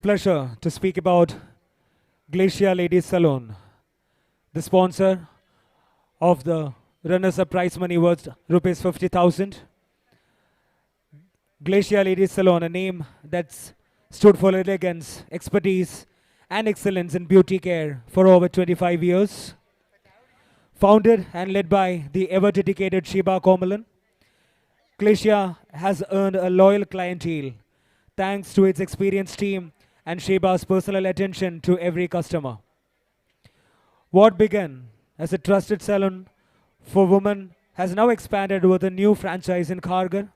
Pleasure to speak about Glacier Ladies Salon, the sponsor of the runners-up prize money worth rupees 50,000. Glacier Ladies Salon, a name that's stood for elegance, expertise, and excellence in beauty care for over 25 years. Founded and led by the ever-dedicated Sheba Komalan, Glacier has earned a loyal clientele thanks to its experienced team and Sheba's personal attention to every customer. What began as a trusted salon for women has now expanded with a new franchise in Kharghar,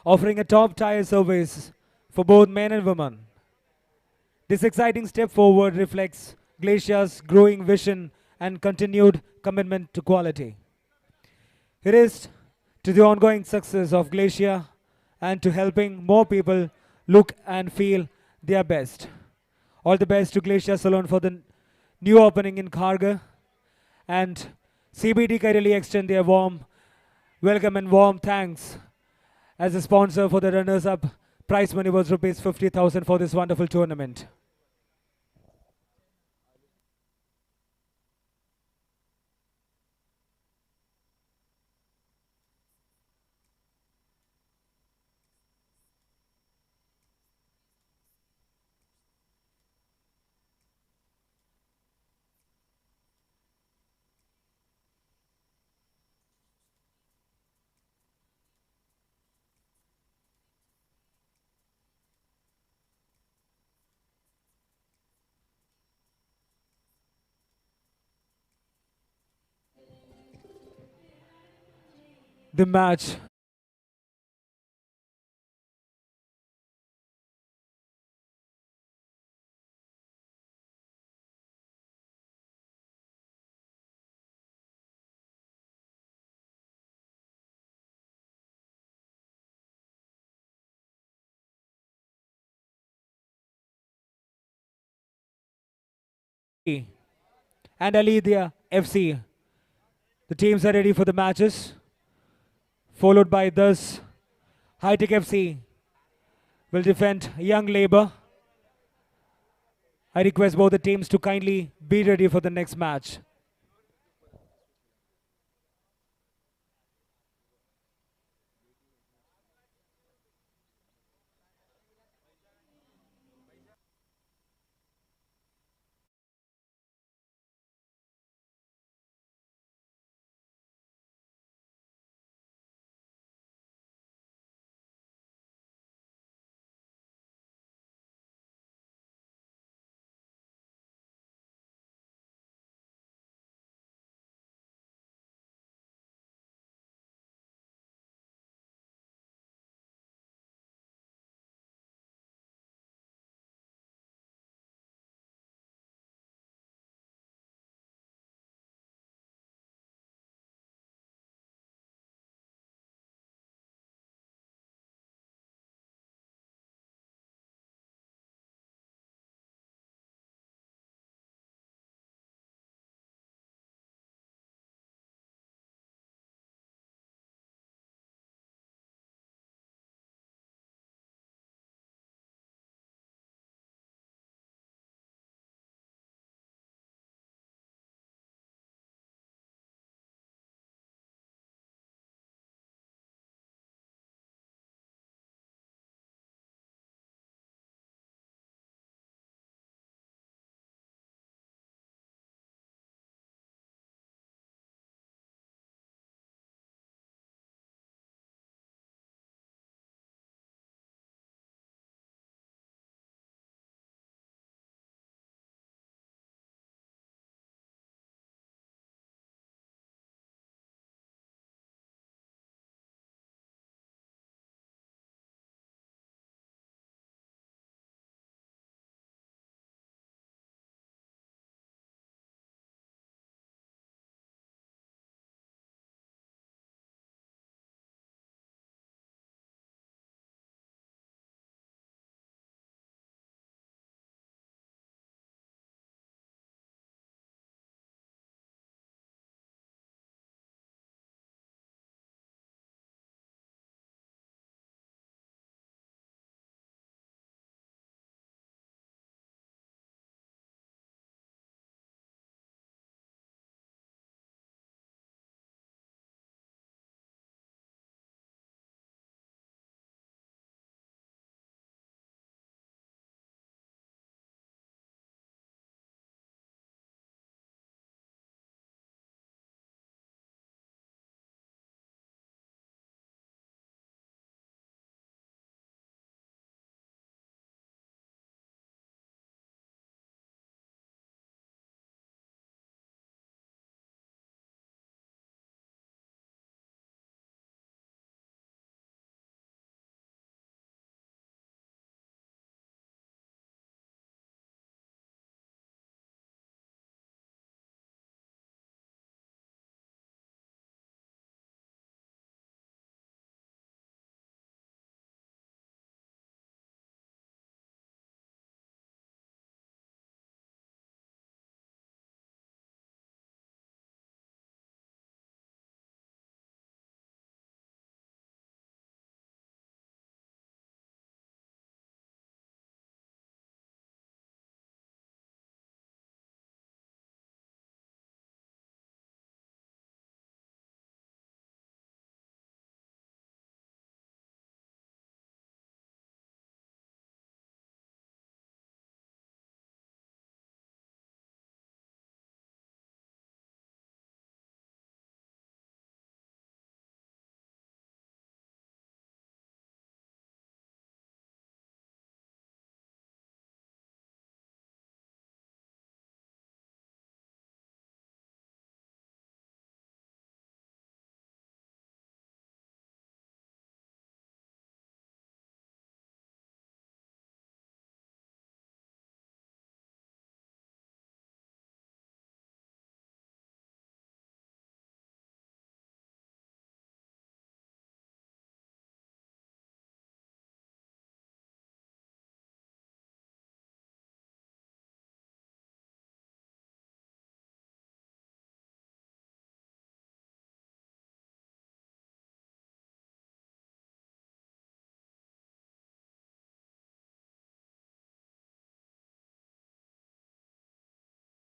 offering a top-tier service for both men and women. This exciting step forward reflects Glacier's growing vision and continued commitment to quality. It is to the ongoing success of Glacier and to helping more people look and feel their best. All the best to Glacier Salon for the new opening in Kharghar, and CBD Kairali extend their warm welcome and warm thanks as a sponsor for the runners-up prize money was rupees 50,000 for this wonderful tournament. The match and Alia FC. The teams are ready for the matches, followed by thus Hitech FC will defend Young Labour. I request both the teams to kindly be ready for the next match.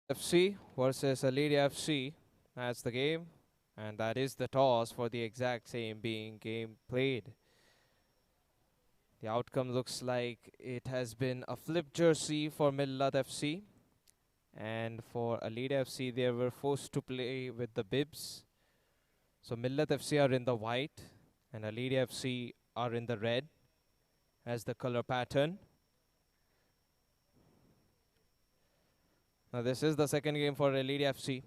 FC versus Alia FC. That's the game. And that is the toss for the exact same being game played. The outcome looks like it has been a flip jersey for Millet FC. And for Alia FC, they were forced to play with the bibs. So Millet FC are in the white and Alia FC are in the red as the color pattern. Now this is the second game for Alia FC.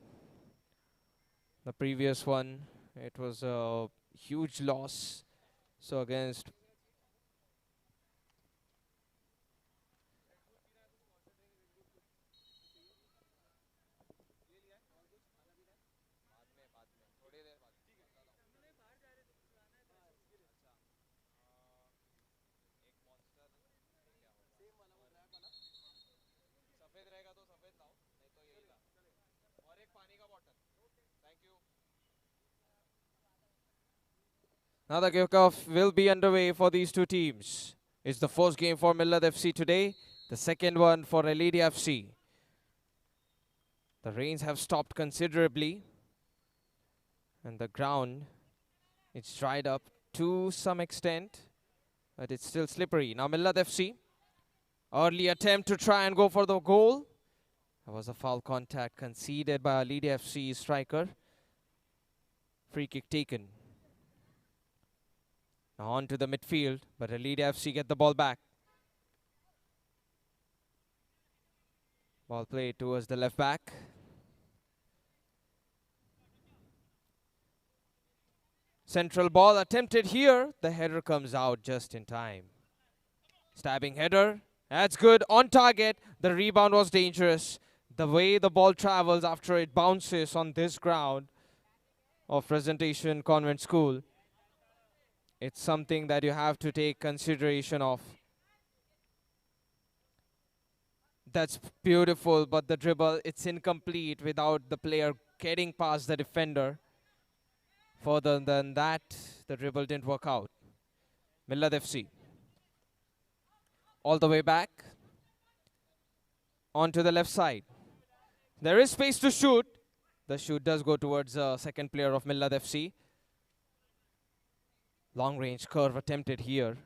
The previous one, it was a huge loss. So against now the kickoff will be underway for these two teams. It's the first game for Millet FC today, the second one for Alia FC. The rains have stopped considerably and the ground, it's dried up to some extent, but it's still slippery. Now Millet FC, early attempt to try and go for the goal. There was a foul contact conceded by Alia FC striker. Free kick taken. Now on to the midfield, but Alia FC get the ball back. Ball played towards the left back. Central ball attempted here. The header comes out just in time. Stabbing header. That's good. On target. The rebound was dangerous. The way the ball travels after it bounces on this ground of Presentation Convent School, it's something that you have to take consideration of. That's beautiful, but the dribble, it's incomplete without the player getting past the defender. Further than that, the dribble didn't work out. Millet FC. All the way back. Onto the left side. There is space to shoot. The shoot does go towards the second player of Millet FC. Long range curve attempted here.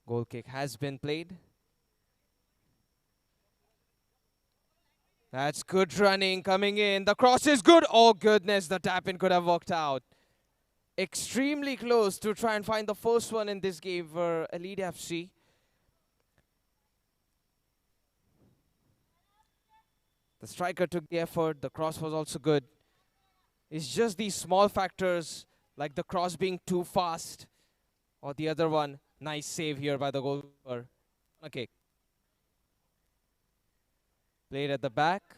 Goal kick has been played. That's good running coming in. The cross is good. Oh goodness, the tap-in could have worked out. Extremely close to try and find the first one in this game for Alia FC. The striker took the effort. The cross was also good. It's just these small factors like the cross being too fast or the other one. Nice save here by the goalkeeper. Okay. Played at the back.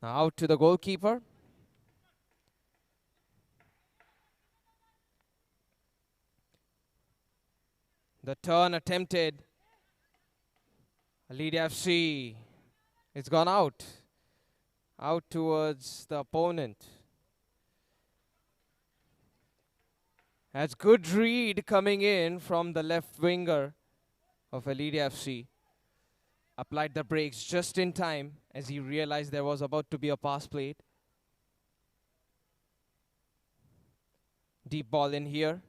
Now out to the goalkeeper. The turn attempted. Alia FC. It's gone out. Out towards the opponent. That's good read coming in from the left winger of Alia FC. Applied the brakes just in time as he realized there was about to be a pass played. Deep ball in here.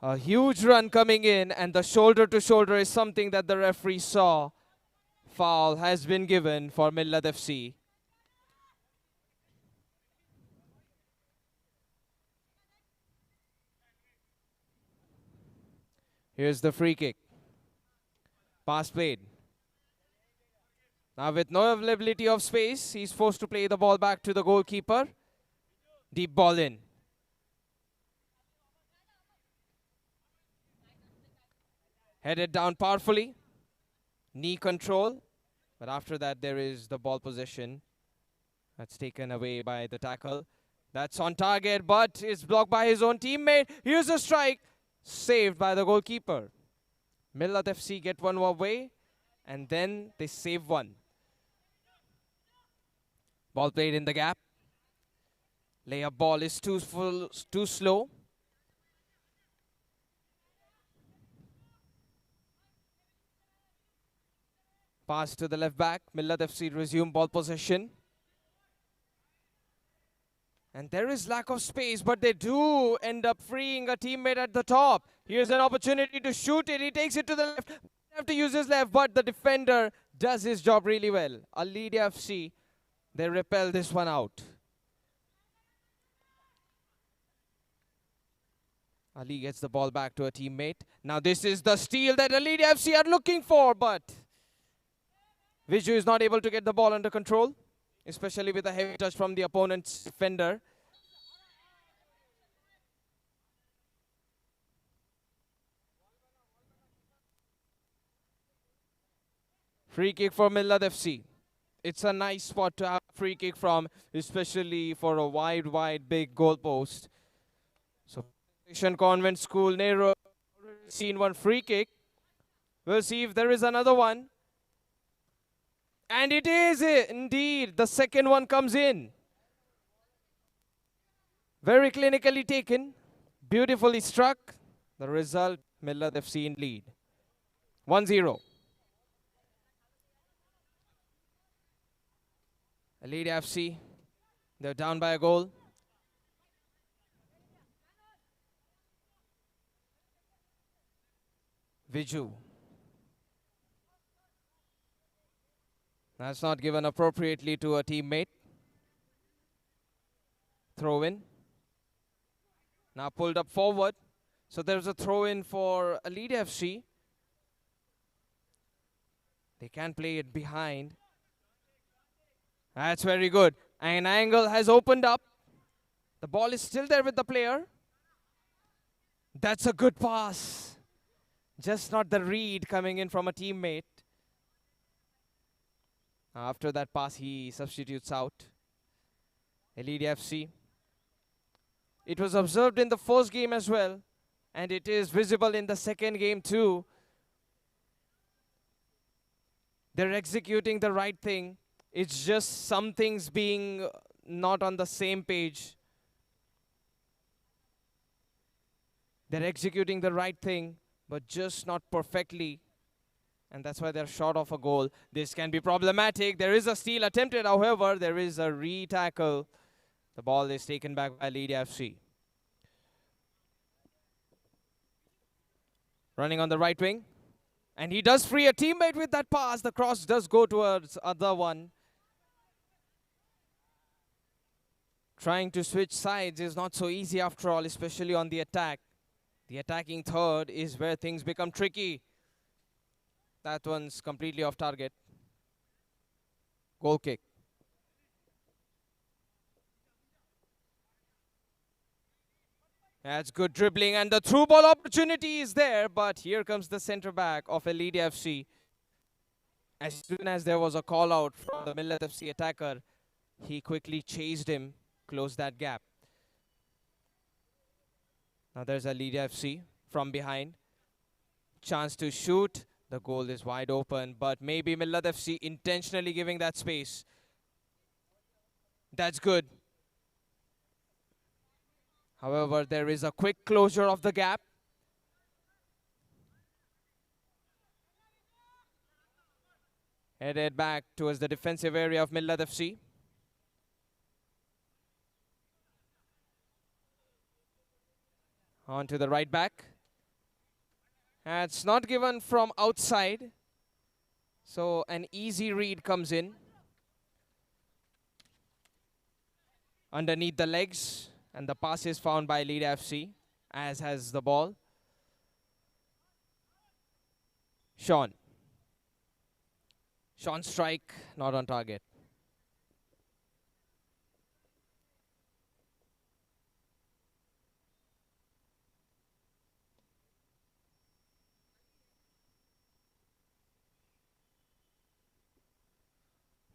A huge run coming in, and the shoulder to shoulder is something that the referee saw. Foul has been given for Millet FC. Here's the free kick. Pass played. Now with no availability of space, he's forced to play the ball back to the goalkeeper. Deep ball in. Headed down powerfully. Knee control. But after that, there is the ball possession. That's taken away by the tackle. That's on target, but it's blocked by his own teammate. Here's a strike. Saved by the goalkeeper. Millet FC get one away, and then they save one. Ball played in the gap. Layup ball is too slow. Pass to the left back. Millet FC resume ball possession. And there is lack of space, but they do end up freeing a teammate at the top. Here's an opportunity to shoot it. He takes it to the left. Have to use his left, but the defender does his job really well. Alia FC, they repel this one out. Ali gets the ball back to a teammate. Now this is the steal that Alia FC are looking for, but Viju is not able to get the ball under control, especially with a heavy touch from the opponent's defender. Free kick for Millet FC. It's a nice spot to have a free kick from, especially for a wide, big goalpost. So, Convent School, Nehru, seen one free kick. We'll see if there is another one. And it is indeed. The second one comes in. Very clinically taken. Beautifully struck. The result, Millet FC in lead. 1-0. Alia FC, they're down by a goal. Viju. That's not given appropriately to a teammate. Throw in. Now pulled up forward. So there's a throw in for Alia FC. They can play it behind. That's very good. An angle has opened up. The ball is still there with the player. That's a good pass. Just not the read coming in from a teammate. After that pass, he substitutes out. Alia FC. It was observed in the first game as well, and it is visible in the second game too. They're executing the right thing. It's just some things being not on the same page. They're executing the right thing, but just not perfectly. And that's why they're short of a goal. This can be problematic. There is a steal attempted, however, there is a re-tackle. The ball is taken back by Alia FC. Running on the right wing. And he does free a teammate with that pass. The cross does go towards other one. Trying to switch sides is not so easy after all, especially on the attack. The attacking third is where things become tricky. That one's completely off target. Goal kick. That's good dribbling, and the through ball opportunity is there, but here comes the centre back of Alia FC. As soon as there was a call out from the Millet FC attacker, he quickly chased him, closed that gap. Now there's Alia FC from behind. Chance to shoot. The goal is wide open, but maybe Millet FC intentionally giving that space. That's good. However, there is a quick closure of the gap. Headed back towards the defensive area of Millet FC. On to the right back. And it's not given from outside. So an easy read comes in. Underneath the legs. And the pass is found by Alia FC, as has the ball. Sean strike, not on target.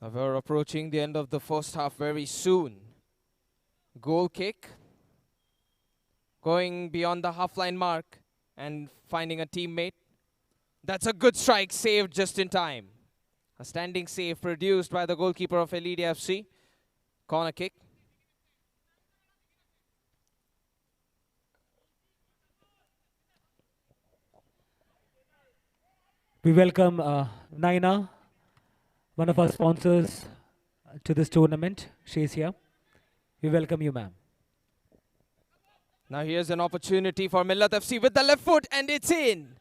Now we're approaching the end of the first half very soon. Goal kick. Going beyond the half-line mark and finding a teammate. That's a good strike, saved just in time. A standing save produced by the goalkeeper of Alia FC. Corner kick. We welcome Naina one of our sponsors to this tournament. She is here. We welcome you, ma'am. Now here's an opportunity for Millet FC with the left foot, and it's in.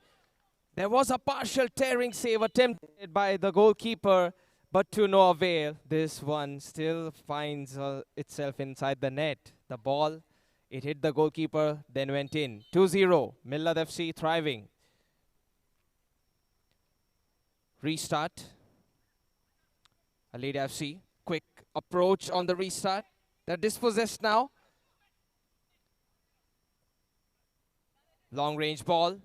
There was a partial tearing save attempted by the goalkeeper, but to no avail. This one still finds itself inside the net. The ball, it hit the goalkeeper, then went in. 2-0, Millet FC thriving. Restart. Alia FC, quick approach on the restart. They're dispossessed now. Long range ball,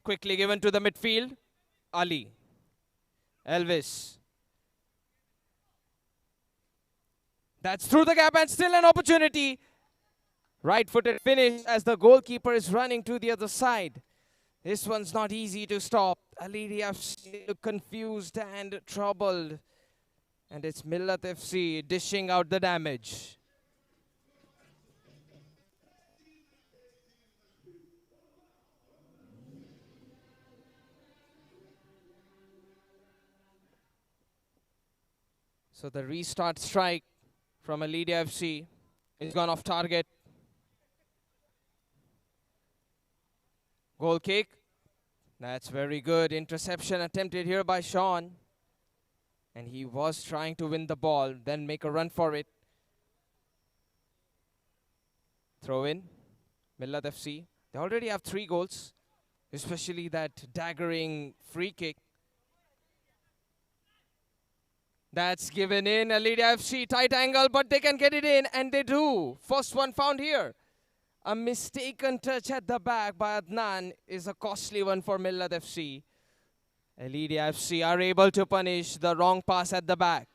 quickly given to the midfield. Ali, Elvis. That's through the gap and still an opportunity. Right-footed finish as the goalkeeper is running to the other side. This one's not easy to stop. Alia FC look confused and troubled. And it's Millet FC dishing out the damage. So the restart strike from Alia FC is gone off target. Goal kick. That's very good. Interception attempted here by Sean. And he was trying to win the ball, then make a run for it. Throw in. Millet FC. They already have 3 goals, especially that daggering free kick. That's given in. Alia FC, tight angle, but they can get it in, and they do. First one found here. A mistaken touch at the back by Adnan is a costly one for Millet FC. Alia FC are able to punish the wrong pass at the back.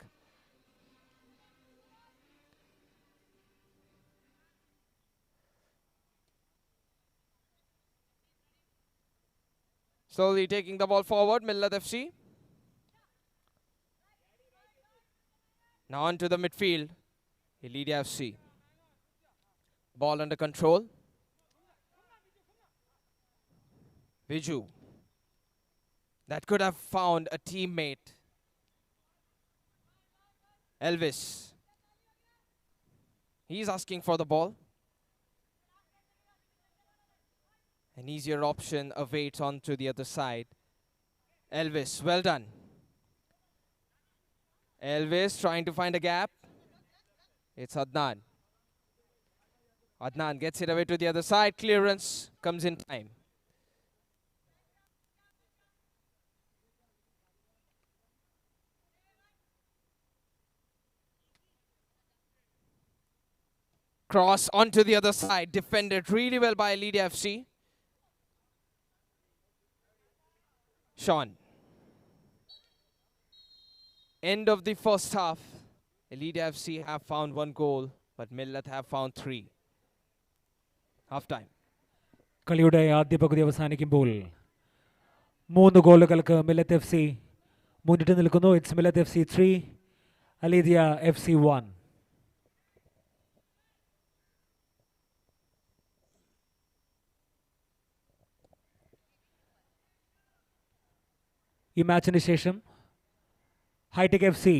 Slowly taking the ball forward, Millet FC. Now on to the midfield, Alia FC. Ball under control. Viju. That could have found a teammate. Elvis. He's asking for the ball. An easier option awaits onto the other side. Elvis, well done. Elvis trying to find a gap. It's Adnan. Adnan gets it away to the other side. Clearance comes in time. Cross onto the other side. Defended really well by Alia FC. Sean. End of the first half. Alia FC have found 1 goal, but Millet have found 3. Half time. കളിയുടെ ആദ്യ പകുതി അവസാനിക്കുമ്പോൾ 3 ഗോളുകൾക്ക് millet F C മുന്നിട്ട് നിൽക്കുന്നു. It's Millet F C 3, അലീദിയ F C 1. ഈ മാച്ചിന് ശേഷം ഹൈടെക് എഫ് സി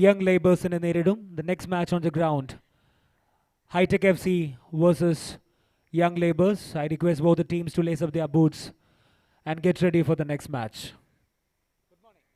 യങ് ലേബേഴ്സിനെ നേരിടും. The next match on the ground, Hitech FC versus Young Labours. I request both the teams to lace up their boots and get ready for the next match. Good morning.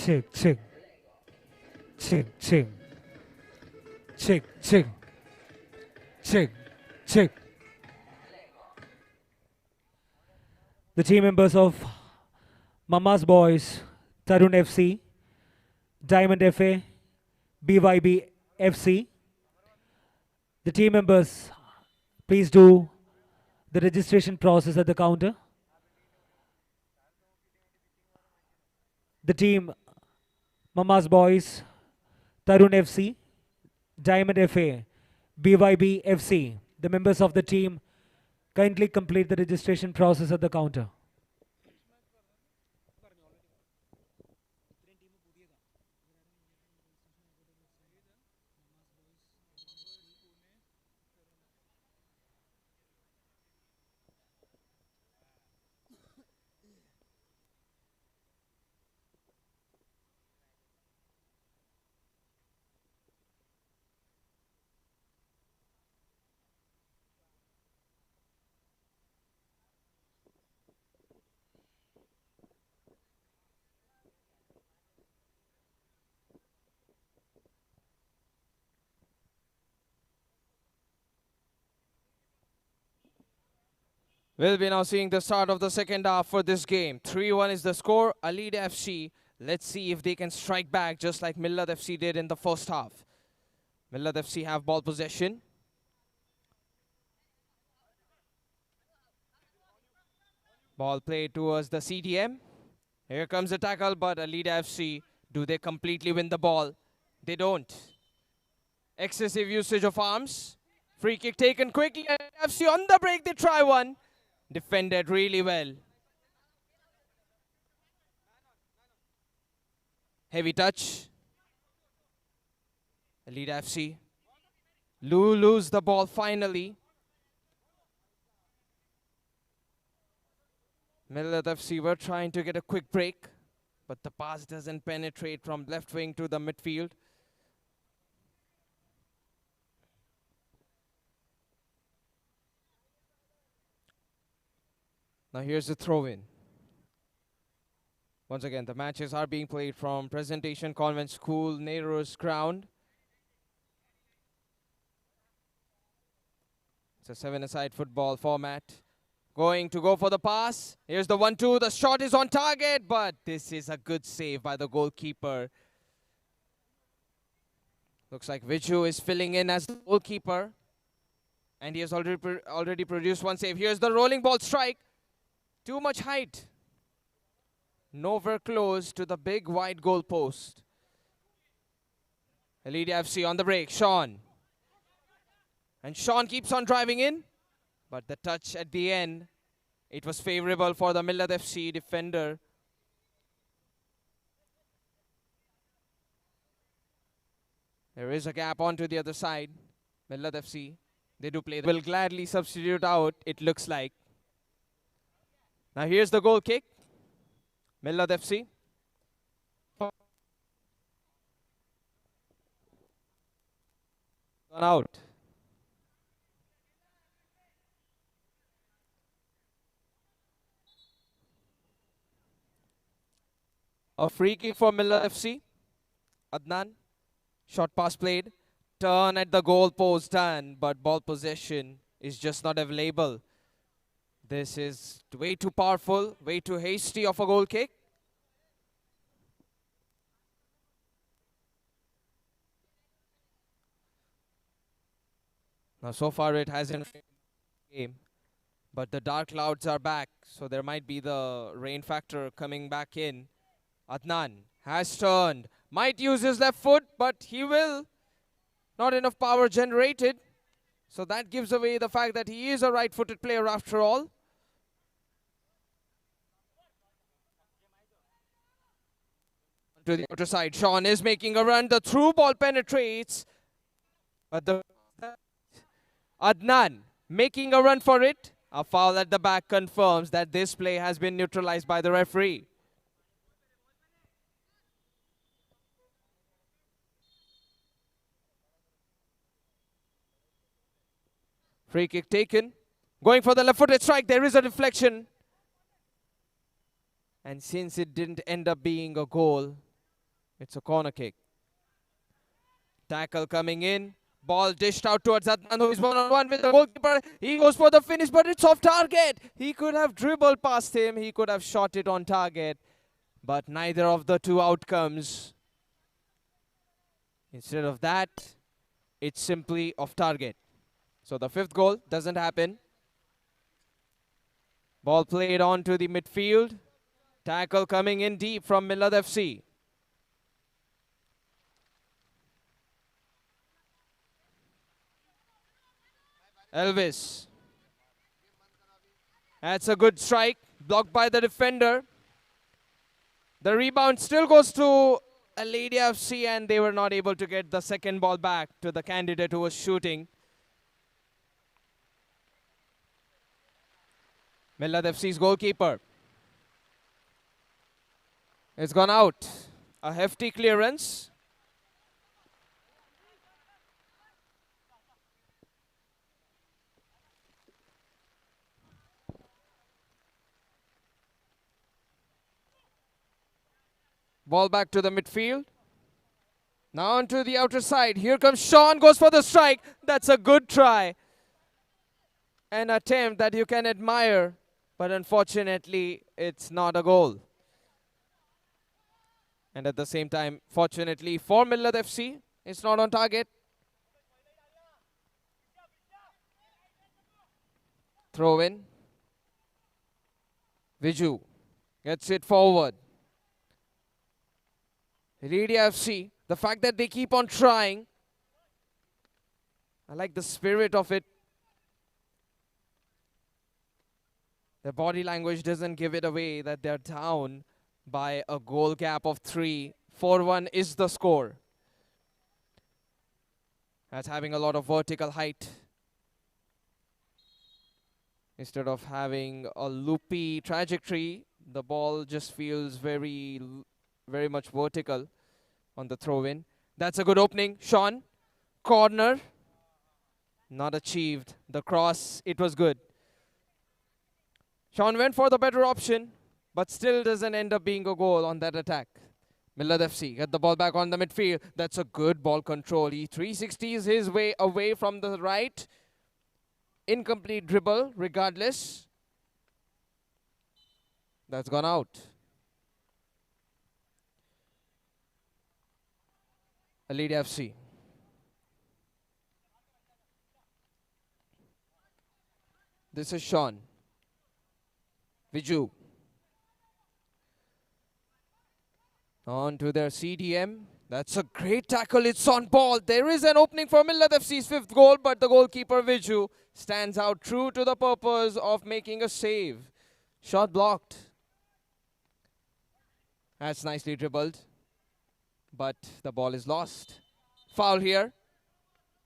Check, check. Check, check. Check, check. Check, check. The team members of Mama's Boys, Tarun FC, Diamond FA, BYB FC. The team members, please do the registration process at the counter. The team Mama's Boys, Tarun FC, Diamond FA, BYB FC. The members of the team kindly complete the registration process at the counter. We'll be now seeing the start of the second half for this game. 3-1 is the score. Alia FC. Let's see if they can strike back just like Millet FC did in the first half. Millet FC have ball possession. Ball played towards the CDM. Here comes the tackle, but Alia FC, do they completely win the ball? They don't. Excessive usage of arms. Free kick taken quickly. FC on the break, they try one. Defended really well. Heavy touch. Alia FC. Lose the ball finally. Millet FC were trying to get a quick break, but the pass doesn't penetrate from left wing to the midfield. Now here's the throw-in. Once again, the matches are being played from Presentation Convent School, Nehru's ground. It's a 7-a-side football format. Going to go for the pass. Here's the 1-2. The shot is on target, but this is a good save by the goalkeeper. Looks like Viju is filling in as the goalkeeper. And he has already produced one save. Here's the rolling ball strike. Too much height. Nowhere close to the big wide goal post. Alia FC on the break. Sean. And Sean keeps on driving in. But the touch at the end, it was favorable for the Millet FC defender. There is a gap onto the other side. Millet FC, they do play. Will gladly substitute out, it looks like. Now here's the goal kick. Millet FC. Gone out. A free kick for Millet FC. Adnan. Short pass played. Turn at the goal post done, but ball possession is just not available. This is way too powerful, way too hasty of a goal kick. Now so far it hasn't game, but the dark clouds are back, so there might be the rain factor coming back in. Adnan has turned, might use his left foot, but he will. Not enough power generated, so that gives away the fact that he is a right-footed player after all. To the outer side, Sean is making a run, the through ball penetrates, but the Adnan making a run for it. A foul at the back confirms that this play has been neutralized by the referee. Free kick taken. Going for the left-footed strike. There is a deflection. And since it didn't end up being a goal, it's a corner kick. Tackle coming in. Ball dished out towards Adnan, who is one-on-one with the goalkeeper. He goes for the finish, but it's off target. He could have dribbled past him. He could have shot it on target. But neither of the two outcomes Instead of that, it's simply off target. So the fifth goal doesn't happen. Ball played on to the midfield. Tackle coming in deep from Millet FC. Elvis. That's a good strike. Blocked by the defender. The rebound still goes to Alia FC, and they were not able to get the second ball back to the candidate who was shooting. Millet FC's goalkeeper. It's gone out. A hefty clearance. Ball back to the midfield. Now onto the outer side. Here comes Sean, goes for the strike. That's a good try. An attempt that you can admire, but unfortunately, it's not a goal. And at the same time, fortunately for Millet FC, it's not on target. Throw in. Viju gets it forward. Alia FC, the fact that they keep on trying, I like the spirit of it. Their body language doesn't give it away that they're down by a goal gap of 3. 4-1 is the score. That's having a lot of vertical height. Instead of having a loopy trajectory, the ball just feels very much vertical on the throw-in. That's a good opening. Sean, corner. Not achieved. The cross, it was good. Sean went for the better option, but still doesn't end up being a goal on that attack. Millet FC get the ball back on the midfield. That's a good ball control. He 360s his way away from the right. Incomplete dribble, regardless. That's gone out. Alia FC. This is Sean. Viju. On to their CDM. That's a great tackle. It's on ball. There is an opening for Millet FC's 5th goal, but the goalkeeper Viju stands out true to the purpose of making a save. Shot blocked. That's nicely dribbled, but the ball is lost. Foul here.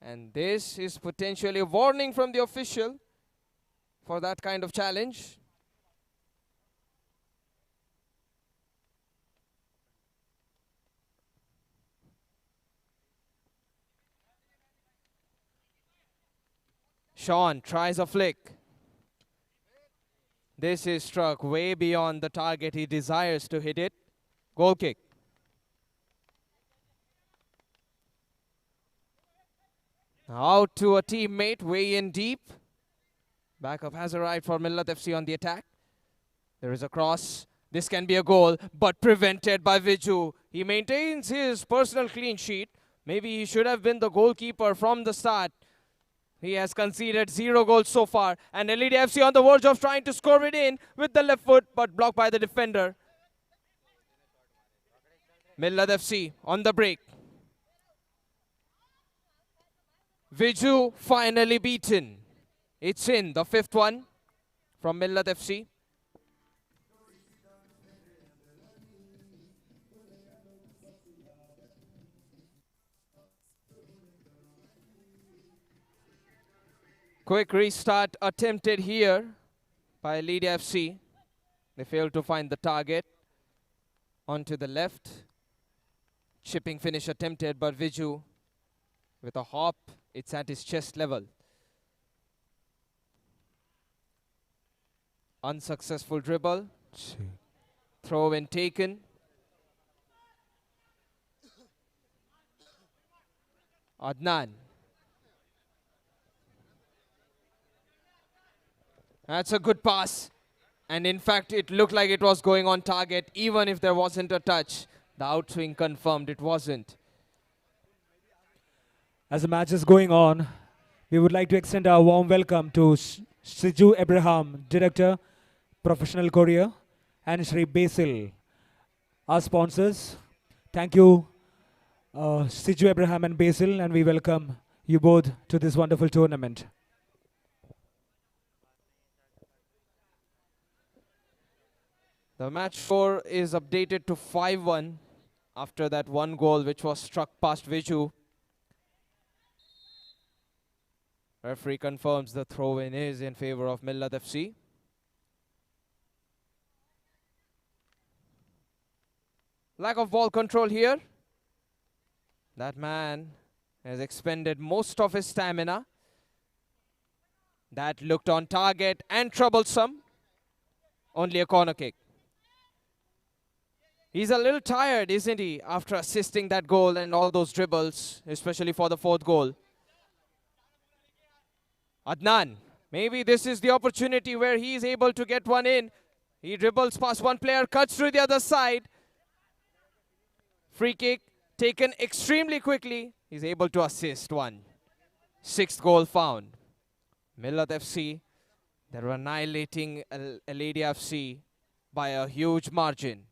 And this is potentially a warning from the official for that kind of challenge. Sean tries a flick. This is struck way beyond the target. He desires to hit it. Goal kick. Out to a teammate, way in deep. Backup has arrived for Millet FC on the attack. There is a cross. This can be a goal, but prevented by Viju. He maintains his personal clean sheet. Maybe he should have been the goalkeeper from the start. He has conceded 0 goals so far. And Alia FC on the verge of trying to score it in with the left foot, but blocked by the defender. Millet FC on the break. Viju finally beaten. It's in, the 5th one from Millet FC. Quick restart attempted here by Alia FC. They failed to find the target. Onto the left. Chipping finish attempted, but Viju with a hop, it's at his chest level. Unsuccessful dribble. Throw in taken. Adnan. That's a good pass. And in fact, it looked like it was going on target, even if there wasn't a touch. The outswing confirmed it wasn't. As the match is going on, we would like to extend our warm welcome to Siju Abraham, Director, Professional Career, and Shri Basil, our sponsors. Thank you, Siju Abraham and Basil, and we welcome you both to this wonderful tournament. The match score is updated to 5-1 after that one goal which was struck past Viju. Referee confirms the throw-in is in favor of Millet FC. Lack of ball control here. That man has expended most of his stamina. That looked on target and troublesome. Only a corner kick. He's a little tired, isn't he, after assisting that goal and all those dribbles, especially for the fourth goal. Adnan, maybe this is the opportunity where he is able to get one in. He dribbles past one player, cuts through the other side. Free kick taken extremely quickly. He's able to assist one. Sixth goal found. Millet FC, they're annihilating Alia FC by a huge margin.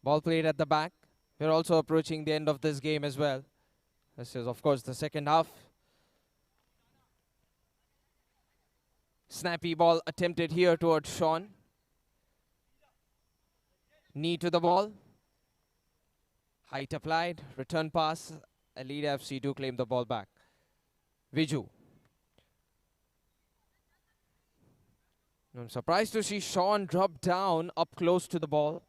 Ball played at the back. We're also approaching the end of this game as well. This is, of course, the second half. Snappy ball attempted here towards Sean. Knee to the ball. Height applied. Return pass. Alia FC do claim the ball back. Viju. I'm surprised to see Sean drop down up close to the ball.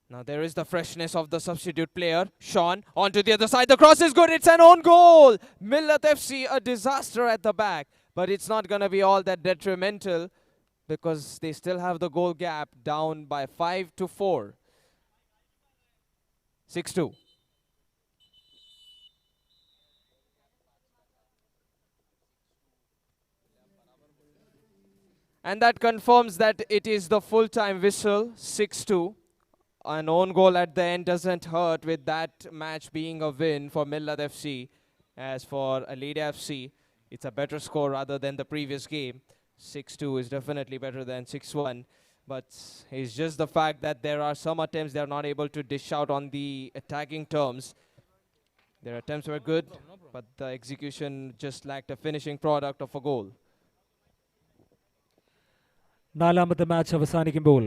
Now there is the freshness of the substitute player. Sean onto the other side. The cross is good. It's an own goal. Millet FC, a disaster at the back. But it's not going to be all that detrimental because they still have the goal gap down by 5-4. 6-2. And that confirms that it is the full-time whistle, 6-2. An own goal at the end doesn't hurt with that match being a win for Millet FC. As for Alia FC, it's a better score rather than the previous game. 6-2 is definitely better than 6-1. But it's just the fact that there are some attempts they're not able to dish out on the attacking terms. Their attempts were good, but the execution just lacked a finishing product of a goal. നാലാമത്തെ match അവസാനിക്കുമ്പോൾ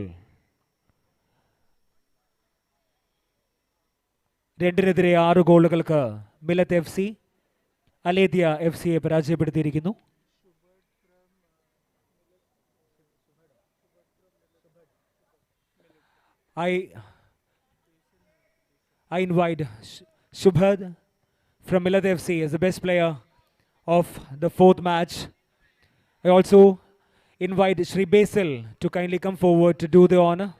രണ്ടിനെതിരെ 6 ഗോളുകൾക്ക് millet F C അലേദിയ F സിയെ പരാജയപ്പെടുത്തിയിരിക്കുന്നു. I invite Shubhad from Millet FC as the best player of the fourth match. I also invite Shri Basil to kindly come forward to do the honor.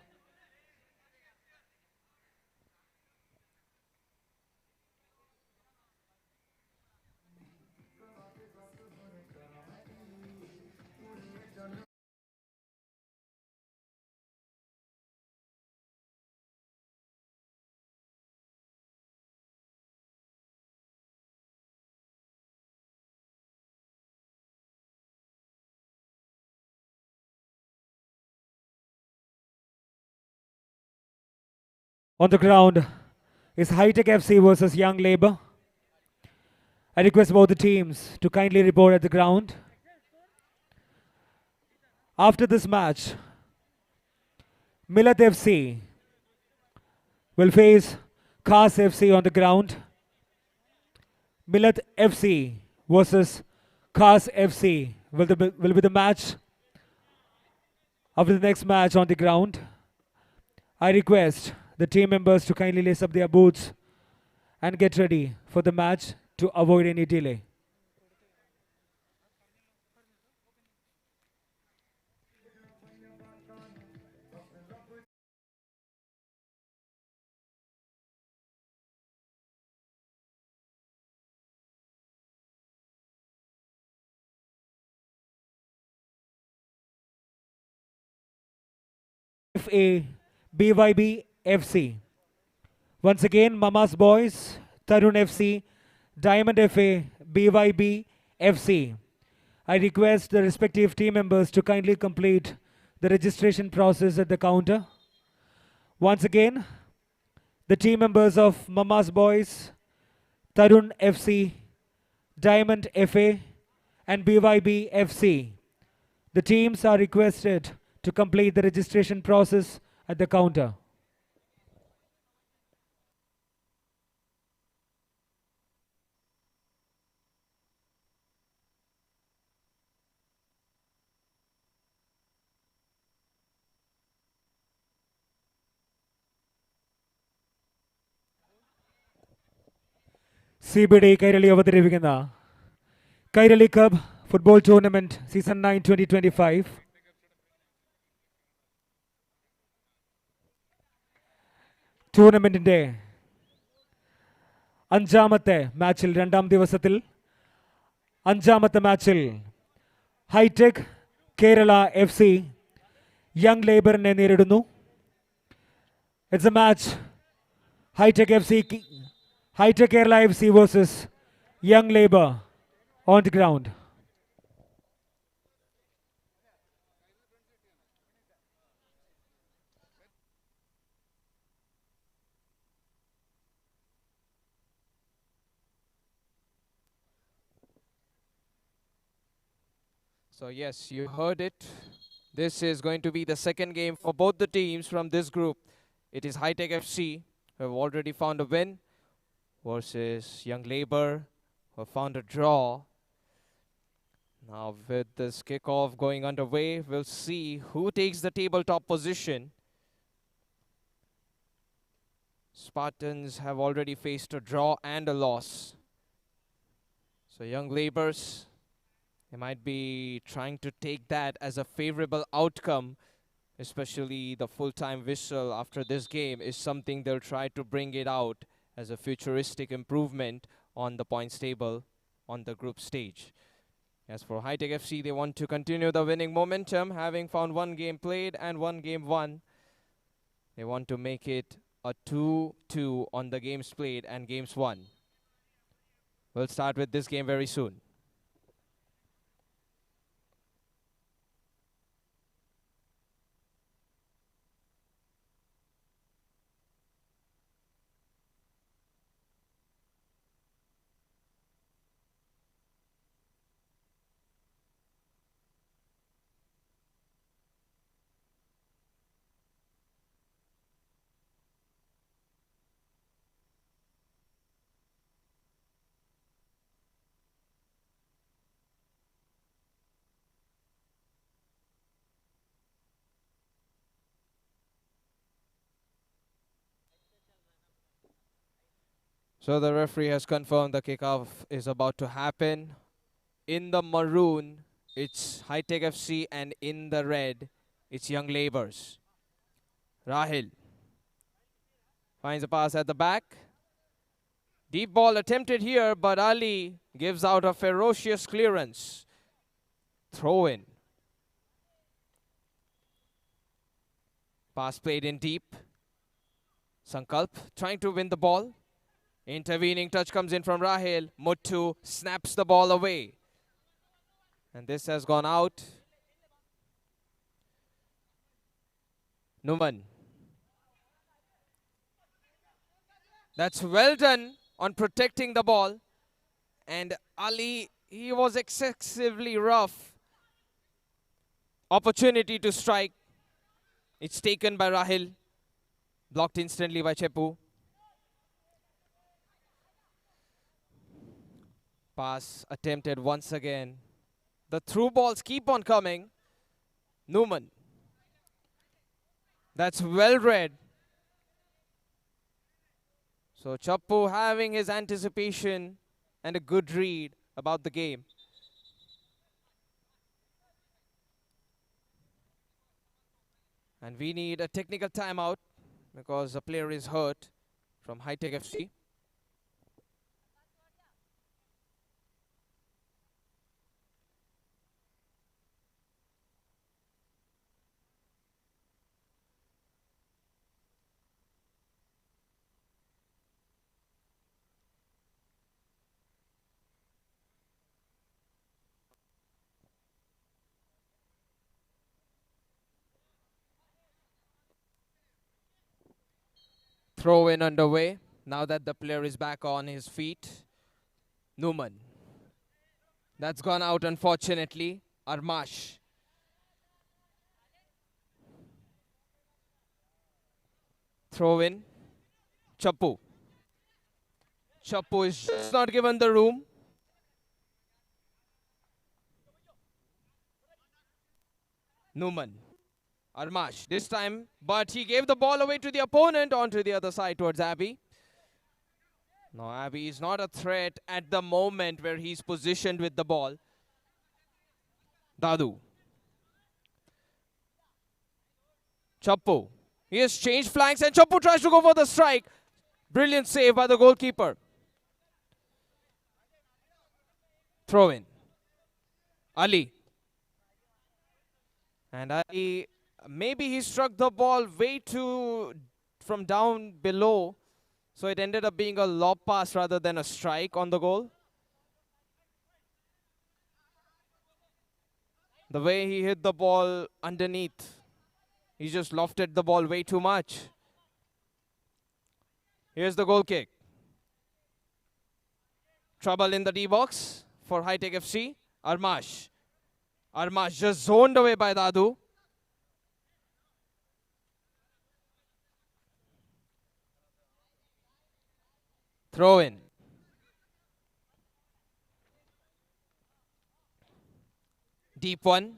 On the ground is Hitech FC versus Young Labour. I request both the teams to kindly report at the ground. After this match, Millet FC will face Khas FC on the ground. Millet FC versus Khas FC will be the match after the next match on the ground. I request the team members to kindly lace up their boots and get ready for the match to avoid any delay. FA, BYB FC. Once again, Mama's Boys, Tarun FC, Diamond FA, BYB FC. I request the respective team members to kindly complete the registration process at the counter. Once again, the team members of Mama's Boys, Tarun FC, Diamond FA, and BYB FC. The teams are requested to complete the registration process at the counter. CBD Kairali അവതരിപ്പിക്കുന്ന Kairali Cup Football Tournament Season 9 2025. ടൂർണമെന്റിന്റെ അഞ്ചാമത്തെ മാച്ചിൽ രണ്ടാം ദിവസത്തിൽ അഞ്ചാമത്തെ മാച്ചിൽ hi tech Kerala FC young ലേബറിനെ നേരിടുന്നു. It's A match Hitech Kerala FC versus Young Labour on the ground. So yes, you heard it. This is going to be the second game for both the teams from this group. It is Hitech FC, who have already found a win, versus Young Labour, who have found a draw. Now with this kickoff going underway, we'll see who takes the tabletop position. Spartans have already faced a draw and a loss. So Young Labours, they might be trying to take that as a favorable outcome, especially the full-time whistle after this game is something they'll try to bring it out as a futuristic improvement on the points table on the group stage. As for Hitech FC, they want to continue the winning momentum, having found one game played and one game won. They want to make it a 2-2 on the games played and games won. We'll start with this game very soon. So the referee has confirmed the kickoff is about to happen. In the maroon, it's Hitech FC, and in the red, it's Young Labours. Rahil finds a pass at the back. Deep ball attempted here, but Ali gives out a ferocious clearance. Throw in. Pass played in deep. Sankalp trying to win the ball. Intervening touch comes in from Rahil. Muttu snaps the ball away. And this has gone out. Numan. That's well done on protecting the ball. And Ali, he was excessively rough. Opportunity to strike. It's taken by Rahil. Blocked instantly by Chepu. Pass attempted once again. The through balls keep on coming. Numan. That's well read. So Chappu having his anticipation and a good read about the game. And we need a technical timeout because a player is hurt from Hitech FC. Throw in underway. Now that the player is back on his feet. Numan. That's gone out, unfortunately. Armash. Throw in. Chappu. Chappu is just not given the room. Numan. Armash this time, but he gave the ball away to the opponent onto the other side towards Abby. Now Abby is not a threat at the moment where he's positioned with the ball. Dadu. Chappu. He has changed flanks and Chappu tries to go for the strike. Brilliant save by the goalkeeper. Throw in. Ali. And Ali, maybe he struck the ball way too from down below. So it ended up being a lob pass rather than a strike on the goal. The way he hit the ball underneath. He just lofted the ball way too much. Here's the goal kick. Trouble in the D-box for Hitech FC. Armash. Armash just zoned away by Dadu. Throw in. Deep one.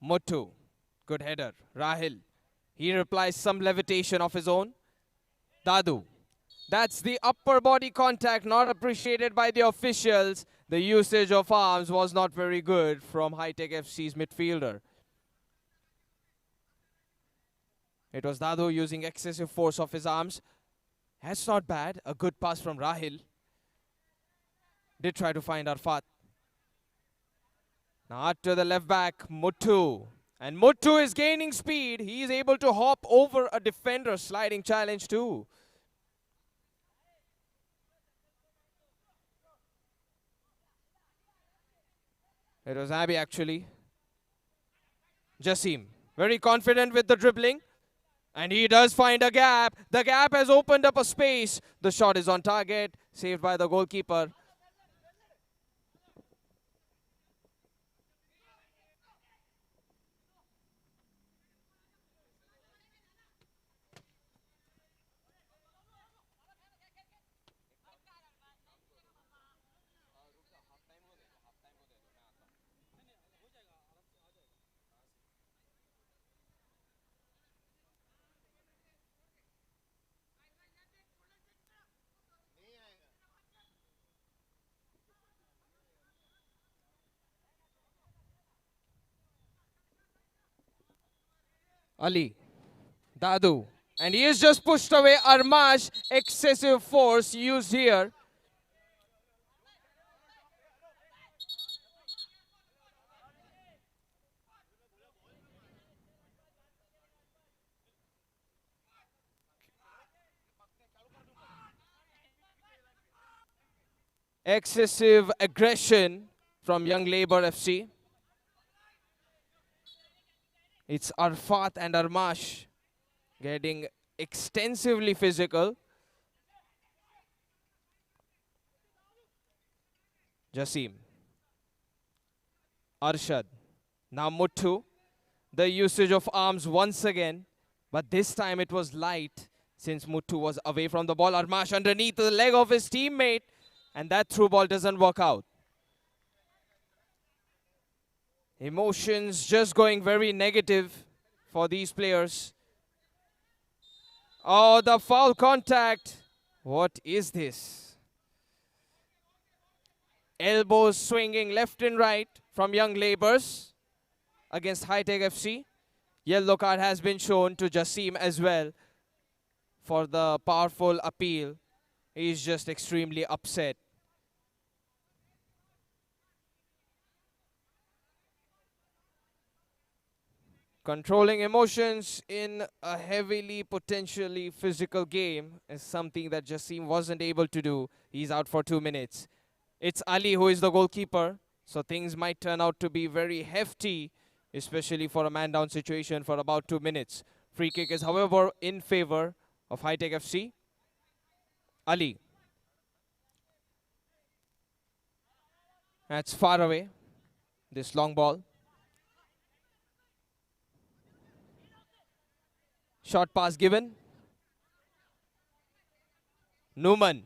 Muthu. Good header. Rahil. He replies some levitation of his own. Dadu. That's the upper body contact not appreciated by the officials. The usage of arms was not very good from Hitech FC's midfielder. It was Dadu using excessive force of his arms. That's not bad. A good pass from Rahil. Did try to find Arfat. Now out to the left back, Muthu. And Muthu is gaining speed. He is able to hop over a defender. Sliding challenge too. It was Abby actually. Jassim. Very confident with the dribbling. And he does find a gap. The gap has opened up a space. The shot is on target. Saved by the goalkeeper. Ali. Dadu. And he is just pushed away. Armash. Excessive force used here. Excessive aggression from Young Labour FC. It's Arfat and Armash getting extensively physical. Jassim. Arshad. Now Muthu. The usage of arms once again. But this time it was light since Muthu was away from the ball. Armash underneath the leg of his teammate. And that through ball doesn't work out. Emotions just going very negative for these players. Oh, the foul contact. What is this? Elbows swinging left and right from Young Labours against Hitech FC. Yellow card has been shown to Jassim as well for the powerful appeal. He's just extremely upset. Controlling emotions in a heavily, potentially physical game is something that Jassim wasn't able to do. He's out for 2 minutes. It's Ali who is the goalkeeper, so things might turn out to be very hefty, especially for a man-down situation for about 2 minutes. Free kick is, however, in favor of Hitech FC. Ali. That's far away. This long ball. Short pass given. Numan.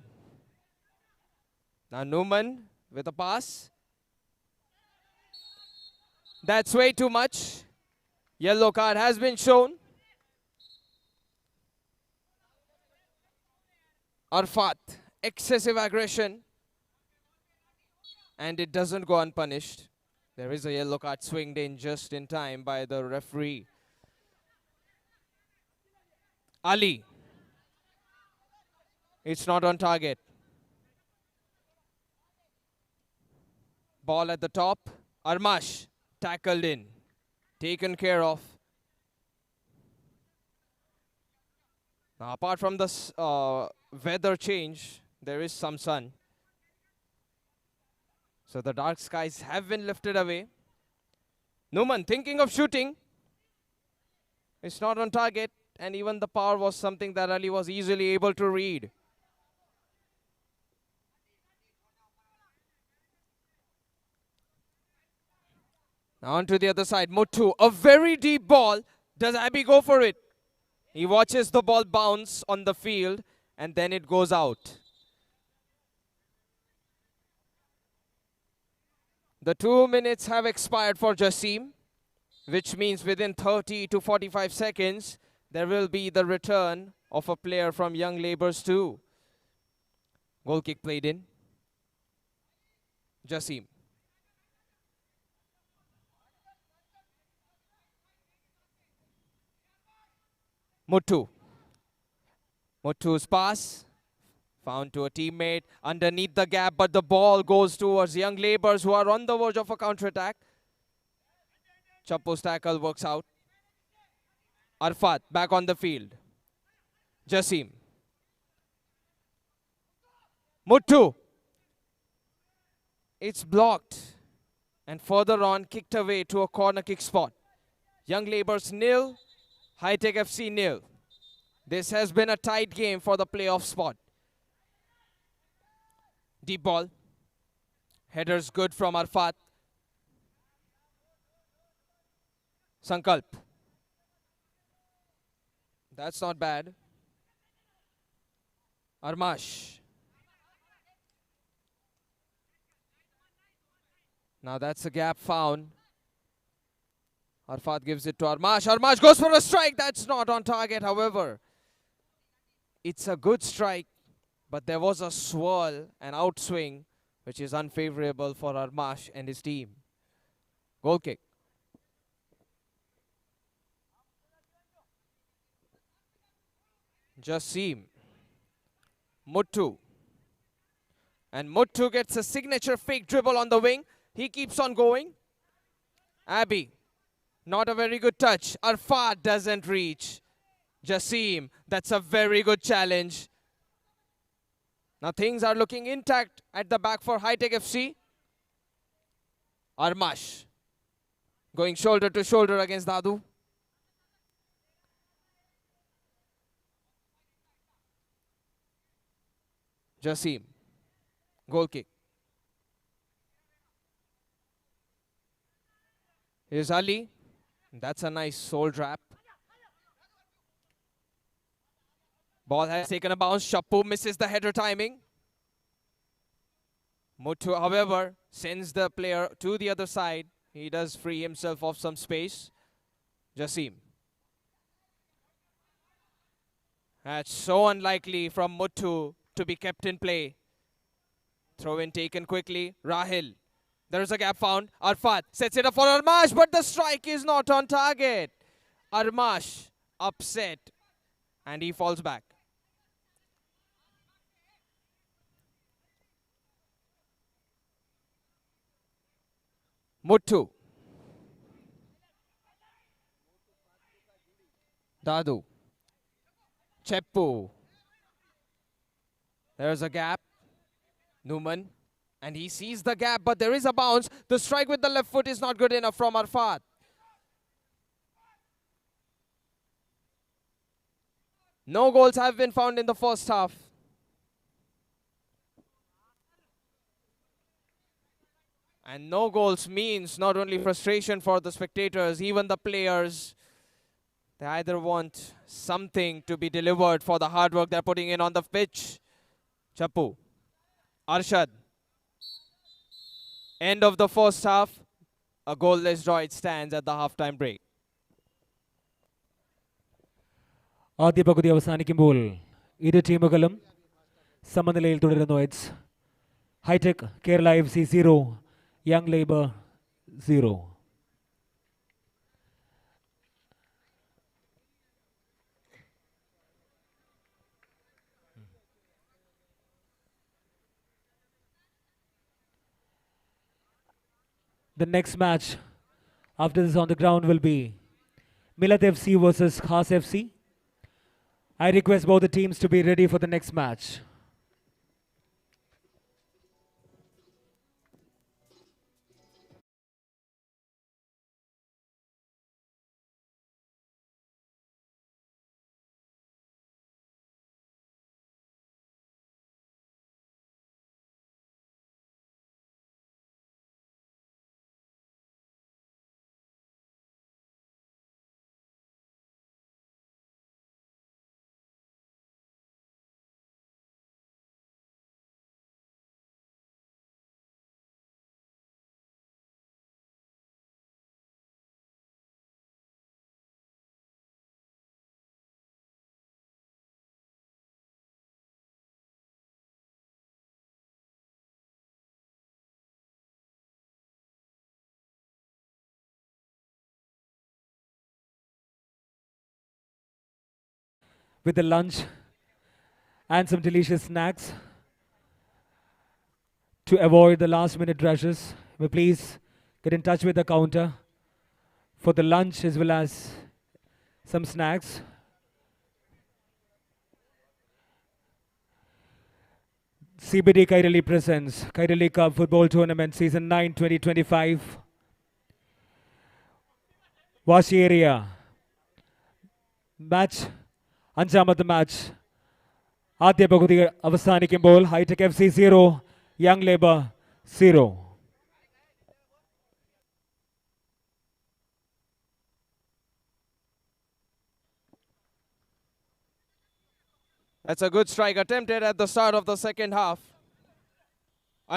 Now Numan with a pass. That's way too much. Yellow card has been shown. Arfat, excessive aggression. And it doesn't go unpunished. There is a yellow card swinged in just in time by the referee. Ali. It's not on target. Ball at the top. Armash tackled in. Taken care of. Now, apart from this weather change, there is some sun. So the dark skies have been lifted away. Numan thinking of shooting. It's not on target. And even the power was something that Ali was easily able to read. Now on to the other side. Muthu, a very deep ball. Does Abby go for it? He watches the ball bounce on the field and then it goes out. The 2 minutes have expired for Jasim, which means within 30 to 45 seconds, there will be the return of a player from Young Labours too. Goal kick played in. Jasim. Muthu. Muthu's pass. Found to a teammate underneath the gap, but the ball goes towards Young Labours who are on the verge of a counter-attack. Chapo's tackle works out. Arfat back on the field. Jasim. Muthu. It's blocked. And further on, kicked away to a corner kick spot. Young Labours 0, Hitech FC 0. This has been a tight game for the playoff spot. Deep ball. Headers good from Arfat. Sankalp. That's not bad. Armash. Now that's a gap found. Arfat gives it to Armash. Armash goes for a strike. That's not on target, however. It's a good strike, but there was a swirl, an outswing, which is unfavorable for Armash and his team. Goal kick. Jasim. Muthu. And Muthu gets a signature fake dribble on the wing. He keeps on going. Abby. Not a very good touch. Arfat doesn't reach. Jasim. That's a very good challenge. Now things are looking intact at the back for Hitech FC. Armash. Going shoulder to shoulder against Dadu. Jasim. Goal kick. Here's Ali. That's a nice soul trap. Ball has taken a bounce. Chapu misses the header timing. Muthu, however, sends the player to the other side. He does free himself of some space. Jasim. That's so unlikely from Muthu to be kept in play. Throw in taken quickly. Rahil. There is a gap found. Arfat sets it up for Armash, but the strike is not on target. Armash upset and he falls back. Muthu. Dadu. Cheppu. There's a gap. Numan. And he sees the gap, but there is a bounce. The strike with the left foot is not good enough from Arfat. No goals have been found in the first half. And no goals means not only frustration for the spectators, even the players. They either want something to be delivered for the hard work they're putting in on the pitch. Chappu. Arshad. End of the first half. A goalless draw it stands at the halftime break. ആദ്യ പകുതി അവസാനിക്കുമ്പോൾ ഇരു ടീമുകളും സമനിലയിൽ തുടരുന്നു. It's Hitech Kerala FC 0, Young Labour 0. The next match after this on the ground will be Millet FC versus Khas FC. I request both the teams to be ready for the next match. With the lunch and some delicious snacks to avoid the last minute rushes, may please get in touch with the counter for the lunch as well as some snacks. CBD Kairali presents Kairali Cup Football Tournament Season 9 2025. Washi area. Match. അഞ്ചാമത്തെ match ആദ്യ പകുതി അവസാനിക്കുമ്പോൾ Hitech FC 0, Young Labour 0. That's a good strike attempted at the start of the second half.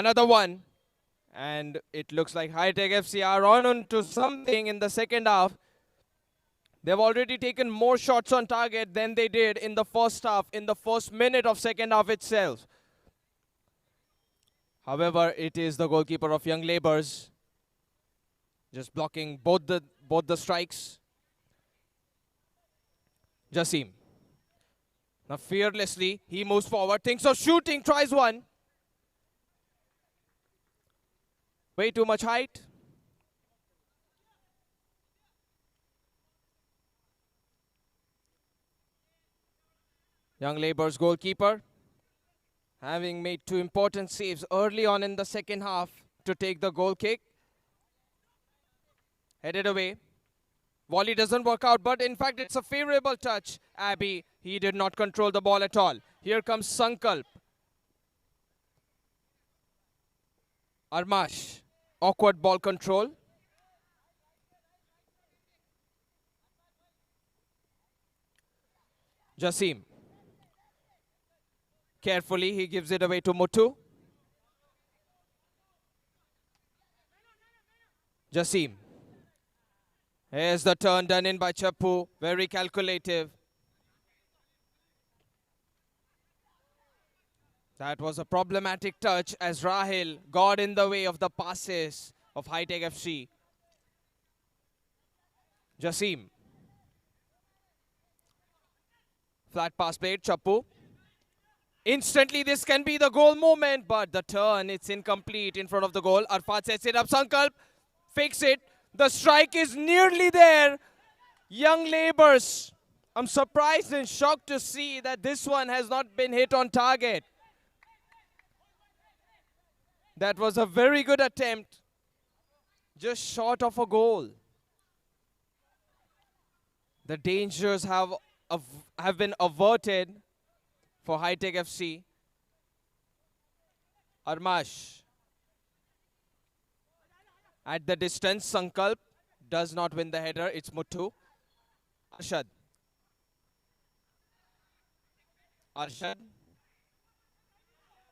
Another one. And it looks like Hitech FC are on to something in the second half. They've already taken more shots on target than they did in the first half, in the first minute of second half itself. However, it is the goalkeeper of Young Labours just blocking both the strikes. Jasim. Now fearlessly, he moves forward, thinks of shooting, tries one. Way too much height. Young Labours goalkeeper having made two important saves early on in the second half to take the goal kick. Headed away. Volley doesn't work out, but in fact it's a favorable touch. Abby, he did not control the ball at all. Here comes Sankalp. Armash, awkward ball control. Jasim. Carefully, he gives it away to Muthu. Jasim. Here's the turn done in by Chappu. Very calculative. That was a problematic touch as Rahil got in the way of the passes of Hitech FC. Jasim. Flat pass played, Chappu. Instantly, this can be the goal moment, but the turn, it's incomplete in front of the goal. Arfat sets it up, Sankalp fakes it. The strike is nearly there. Young Labours. I'm surprised and shocked to see that this one has not been hit on target. That was a very good attempt. Just short of a goal. The dangers have have been averted for Hitech FC. Armash. At the distance, Sankalp does not win the header. It's Muthu. Arshad. Arshad.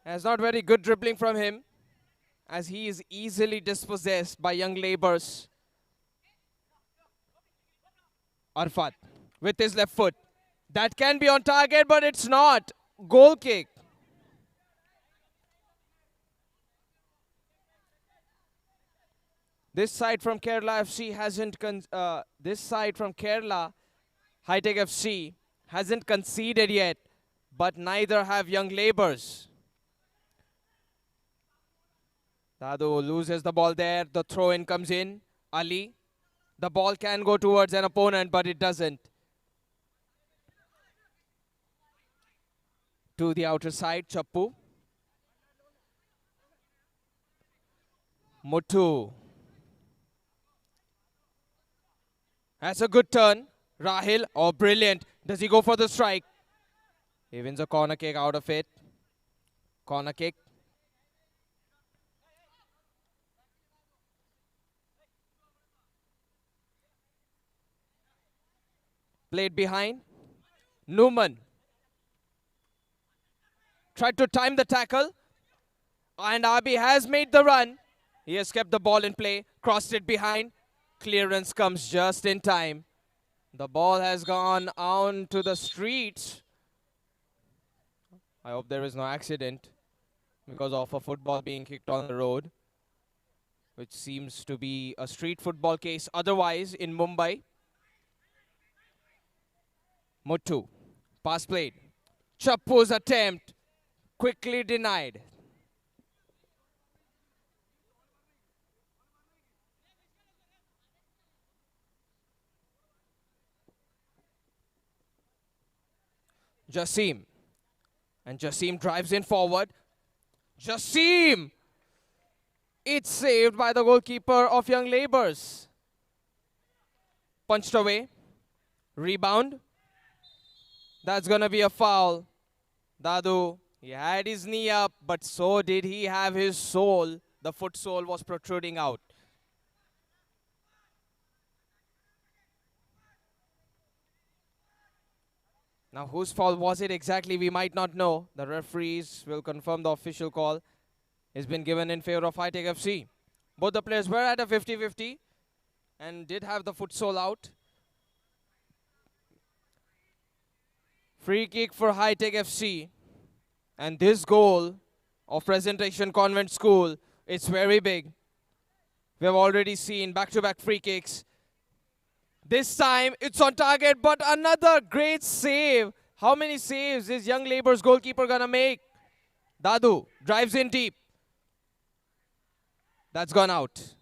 Has not very good dribbling from him, as he is easily dispossessed by young labours. Arfat with his left foot. That can be on target, but it's not. Goal kick. This side from Kerala FC hasn't. This side from Kerala, Hitech FC hasn't conceded yet, but neither have young labours. Dadu loses the ball there. The throw-in comes in. Ali. The ball can go towards an opponent, but it doesn't. To the outer side, Chappu. Muthu. That's a good turn. Rahil, oh brilliant. Does he go for the strike? He wins a corner kick out of it. Corner kick. Played behind. Newman. Tried to time the tackle. And Abi has made the run. He has kept the ball in play. Crossed it behind. Clearance comes just in time. The ball has gone on to the streets. I hope there is no accident because of a football being kicked on the road, which seems to be a street football case otherwise in Mumbai. Muthu. Pass played. Chappu's attempt quickly denied. Jasim. And Jasim drives in forward. Jasim! It's saved by the goalkeeper of Young Labours. Punched away. Rebound. That's going to be a foul. Dadu, he had his knee up, but so did he have his sole. The foot sole was protruding out. Now, whose fault was it exactly? We might not know. The referees will confirm the official call. It's been given in favor of Hitech FC. Both the players were at a 50-50 and did have the foot sole out. Free kick for Hitech FC. And this goal of Presentation Convent School, it's very big. We have already seen back-to-back free kicks. This time, it's on target, but another great save. How many saves is Young Labours goalkeeper gonna make? Dadu drives in deep. That's gone out.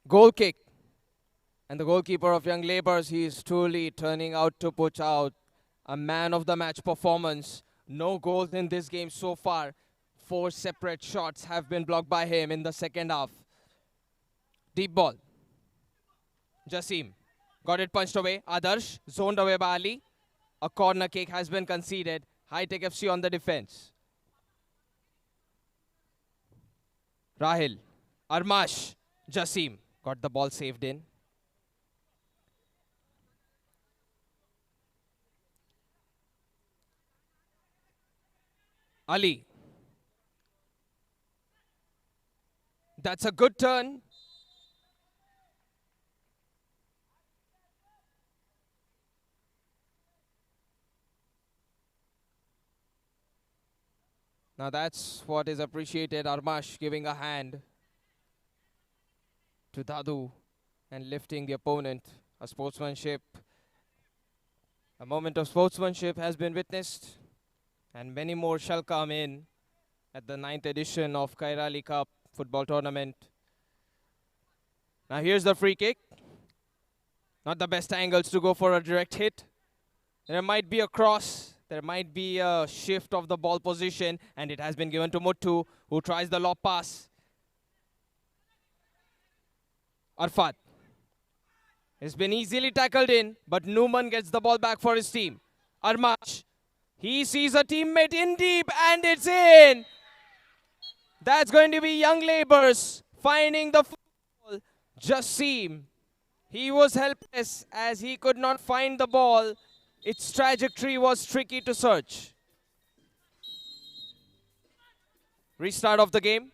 Goal kick. And the goalkeeper of Young Labours, he is truly turning out to put out a man of the match performance. No goals in this game so far. 4 separate shots have been blocked by him in the second half. Deep ball. Jasim got it punched away. Adarsh zoned away by Ali. A corner kick has been conceded. Hitech FC on the defense. Rahil. Armash. Jasim got the ball saved in. Ali. That's a good turn. Now that's what is appreciated. Armash giving a hand to Dadu and lifting the opponent. A sportsmanship. A moment of sportsmanship has been witnessed, and many more shall come in at the 9th edition of Kairali Cup football tournament. Now here's the free kick. Not the best angles to go for a direct hit. There might be a cross. There might be a shift of the ball position, and it has been given to Muthu, who tries the lob pass. Arfat It's been easily tackled in, but Numan gets the ball back for his team. Armash, he sees a teammate in deep, and it's in. That's going to be Young Labours finding the ball. Jasim, he was helpless as he could not find the ball. Its trajectory was tricky to search. Restart of the game.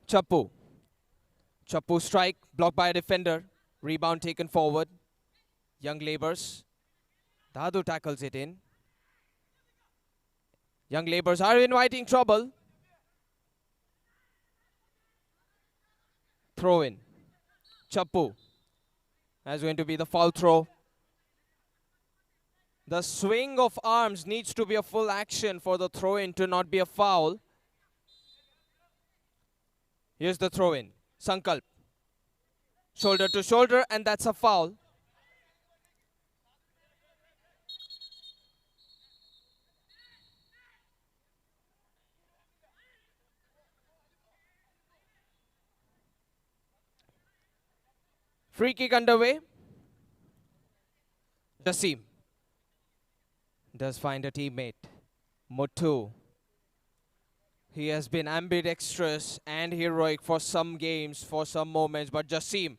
Chappu. Chappu strike, blocked by a defender. Rebound taken forward. Young Labours. Dadu tackles it in. Young Labours are inviting trouble. Throw in. Chappu. That's going to be the foul throw. The swing of arms needs to be a full action for the throw in to not be a foul. Here's the throw in. Sankalp. Shoulder to shoulder, and that's a foul. Free kick underway. Jasim does find a teammate. Muthu. He has been ambidextrous and heroic for some games, for some moments, but Jasim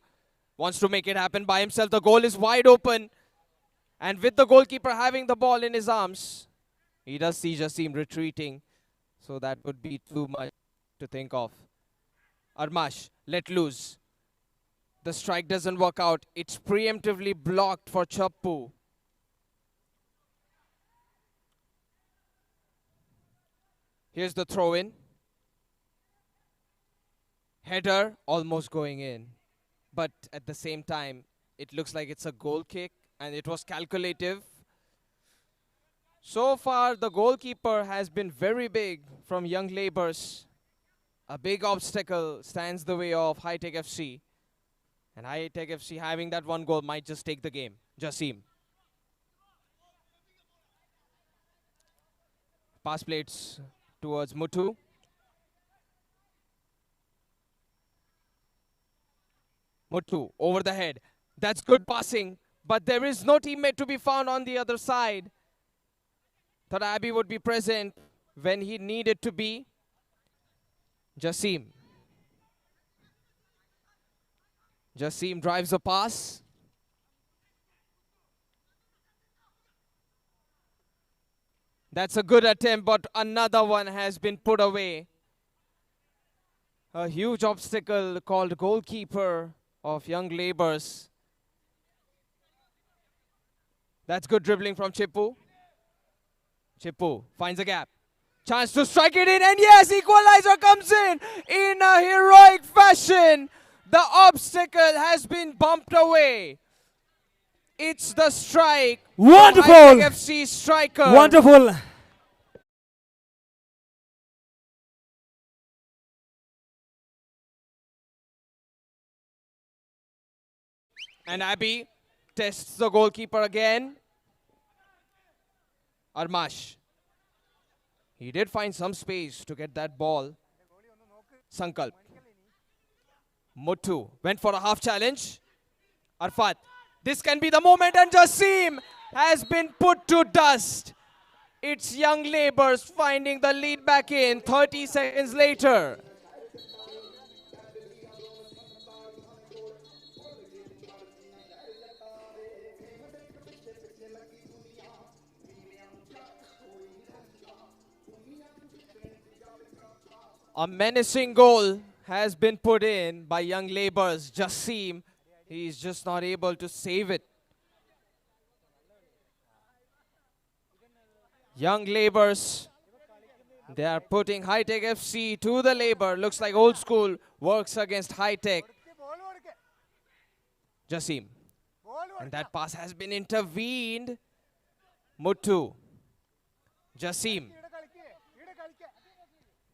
wants to make it happen by himself. The goal is wide open, and with the goalkeeper having the ball in his arms, he does see Jasim retreating, so that would be too much to think of. Armash, let loose. The strike doesn't work out. It's preemptively blocked for Chappu. Here's the throw in. Header almost going in. But at the same time, it looks like it's a goal kick, and it was calculative. So far, the goalkeeper has been very big from Young Labours. A big obstacle stands the way of Hitech FC. And Hitech FC having that one goal might just take the game. Jasim. Pass plates towards Muthu. Muthu over the head. That's good passing, but there is no teammate to be found on the other side. Thought Abby would be present when he needed to be. Jasim. Jasim drives a pass. That's a good attempt, but another one has been put away. A huge obstacle called goalkeeper of Young Labours. That's good dribbling from Chippu. Chippu finds a gap. Chance to strike it in, and yes, equalizer comes in a heroic fashion. The obstacle has been bumped away. It's the strike. Wonderful. FC striker. Wonderful. And Abby tests the goalkeeper again. Armash. He did find some space to get that ball. Sankalp. Muthu went for a half challenge. Arfat. This can be the moment, and Jasim has been put to dust. It's Young Labours finding the lead back in 30 seconds later. A menacing goal has been put in by Young Labours. Jasim, he's just not able to save it. Young Labours, they are putting Hitech FC to the labor. Looks like old school works against Hitech. Jasim. And that pass has been intervened. Muthu. Jasim.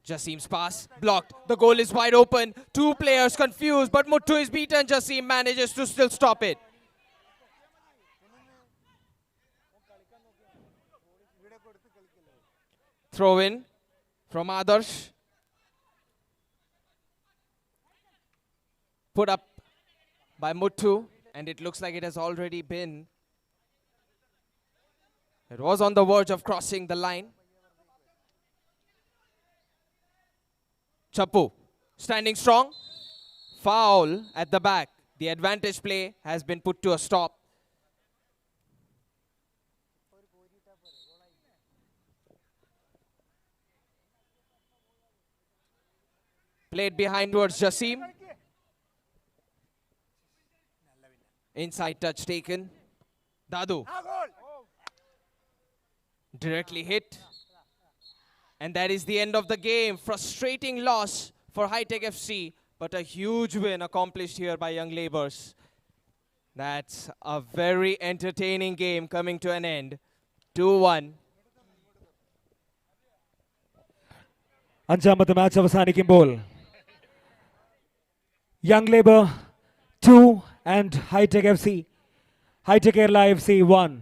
Jasim's pass blocked. The goal is wide open. Two players confused, but Muthu is beaten. Jasim manages to still stop it. Throw in from Adarsh. put up by Muttu, and it looks like it has already been. It was on the verge of crossing the line. Chappu standing strong. Foul at the back. The advantage play has been put to a stop. Played behind towards Jasim. Inside touch taken. Dadu. Directly hit. And that is the end of the game. Frustrating loss for Hitech FC, but a huge win accomplished here by Young Labours. That's a very entertaining game coming to an end. 2-1. അഞ്ചാമത്തെ മാച്ച് അവസാനിക്കുമ്പോൾ Young Labour 2 and Hitech Kairali FC 1.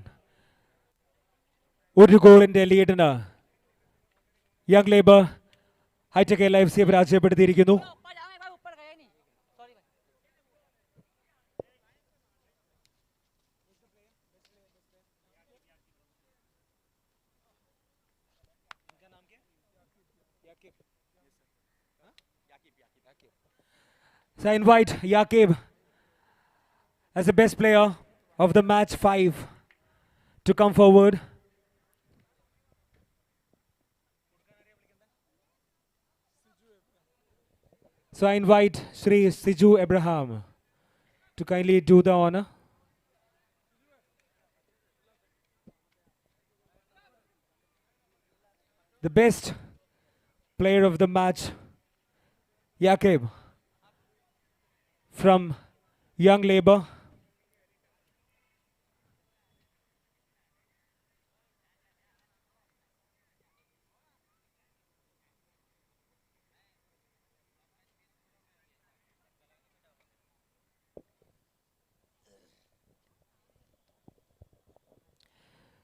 ഒരു ഗോളിന്റെ ലീഡിന് Young Labour Hitech Kairali FC പരാജയപ്പെടുത്തിയിരിക്കുന്നു. So I invite Yaqib as the best player of the match 5 to come forward. So I invite Shri Siju Abraham to kindly do the honor. The best player of the match, Yaqib from Young Labour.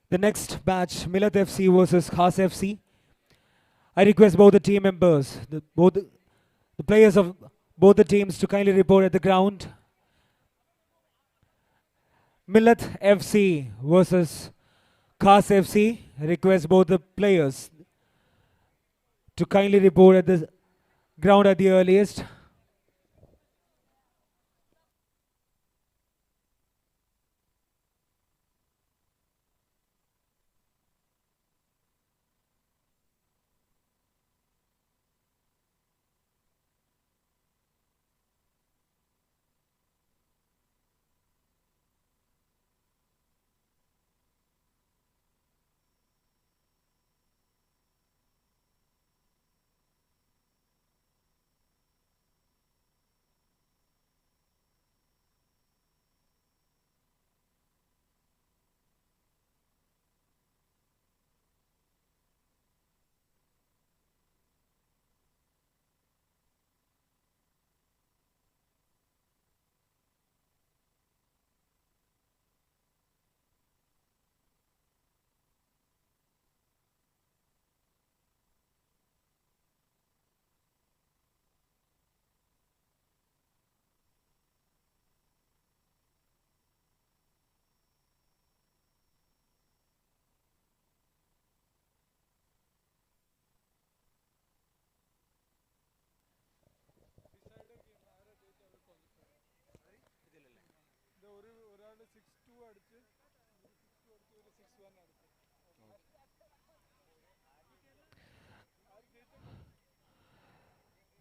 The next match, Millet FC versus Khas FC. I request both the team members, the players of both the teams to kindly report at the ground. Millet FC versus Khas FC. I request both the players to kindly report at the ground at the earliest.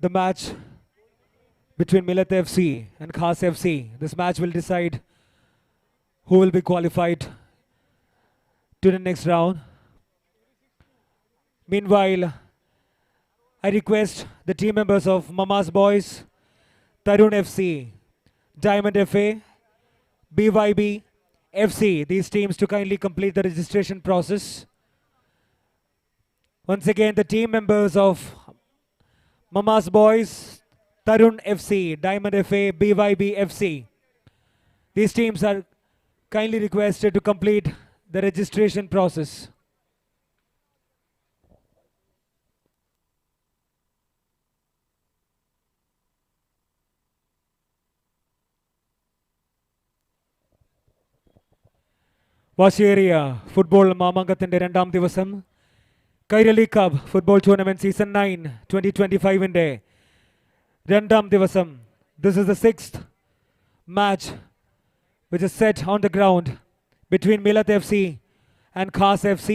The match between Millet FC and Khas FC. This match will decide who will be qualified to the next round. Meanwhile, I request the team members of Mama's Boys, Tarun FC, Diamond FA, BYB FC, these teams to kindly complete the registration process. Once again, the team members of Mama's Boys, Tarun FC, Diamond FA, BYB FC. These teams are kindly requested to complete the registration process. വാശിയേറിയ football മാമാങ്കത്തിൻ്റെ രണ്ടാം ദിവസം Kairali cup football tournament season 9 2025-ന്റെ രണ്ടാം ദിവസം. This is the sixth match which is set on the ground between Millet FC and Khas FC.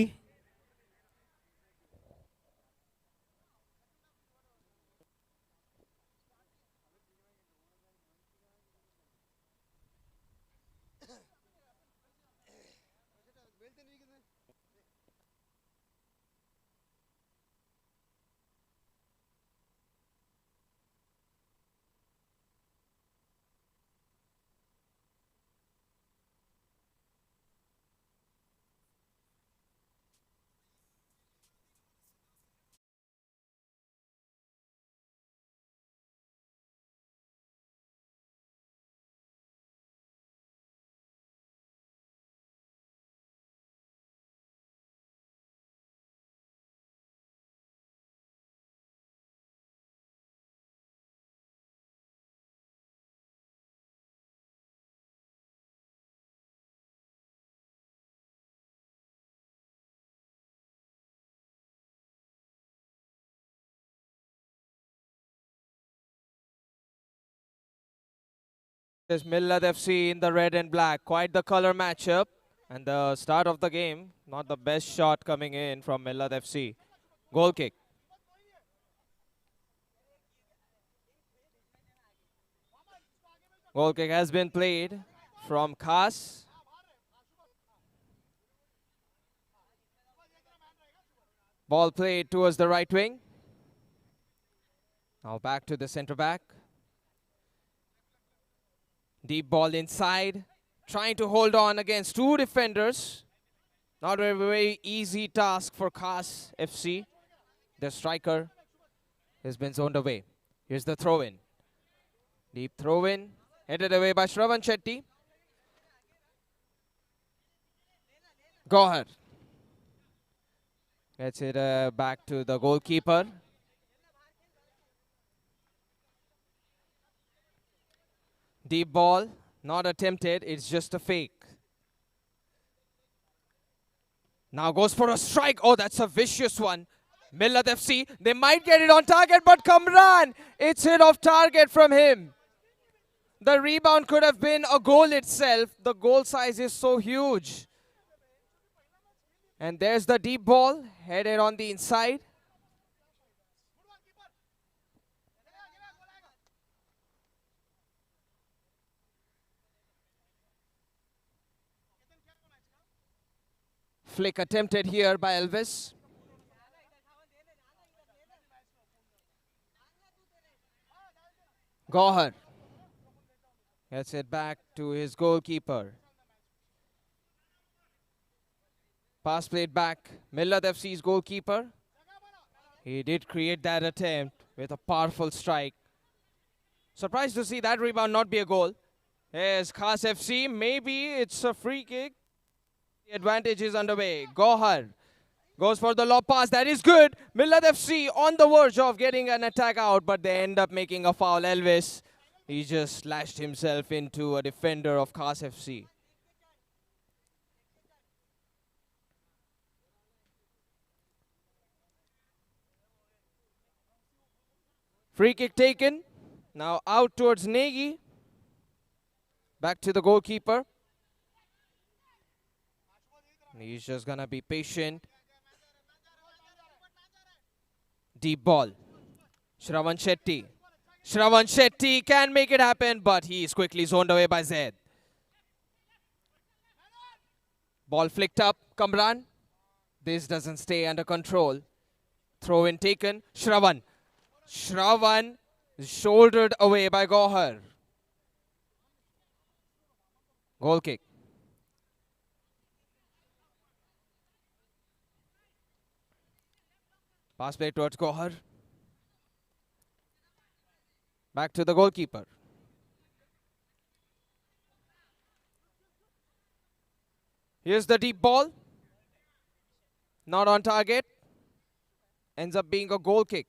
There's Millet FC in the red and black. Quite the color matchup. And the start of the game, not the best shot coming in from Millet FC. Goal kick. Goal kick has been played from Khas. Ball played towards the right wing. Now back to the center back. Deep ball inside. Trying to hold on against two defenders. Not a very easy task for Khas FC. The striker has been zoned away. Here's the throw-in. Deep throw-in. Headed away by Shravan Shetty. Gohar. Gets it back to the goalkeeper. Deep ball. Not attempted. It's just a fake. Now goes for a strike. Oh, that's a vicious one. Millet FC. They might get it on target, but Kamran. It's hit off target from him. The rebound could have been a goal itself. The goal size is so huge. And there's the deep ball. Headed on the inside. Flick attempted here by Elvis. Gohar gets it back to his goalkeeper. Pass played back. Millet FC's goalkeeper. He did create that attempt with a powerful strike. Surprised to see that rebound not be a goal. Here's Khas FC. Maybe it's a free kick. The advantage is underway. Gohar goes for the lob pass. That is good. Millet FC on the verge of getting an attack out, but they end up making a foul. Elvis, he just slashed himself into a defender of Khas FC. Free kick taken. Now out towards Negi. Back to the goalkeeper. He's just going to be patient. Deep ball. Shravan Shetty. Shravan Shetty can make it happen, but he is quickly zoned away by Zaid. Ball flicked up. Kamran. This doesn't stay under control. Throw in taken. Shravan. Shravan is shouldered away by Gohar. Goal kick. Pass play towards Gohar. Back to the goalkeeper. Here's the deep ball. Not on target. Ends up being a goal kick.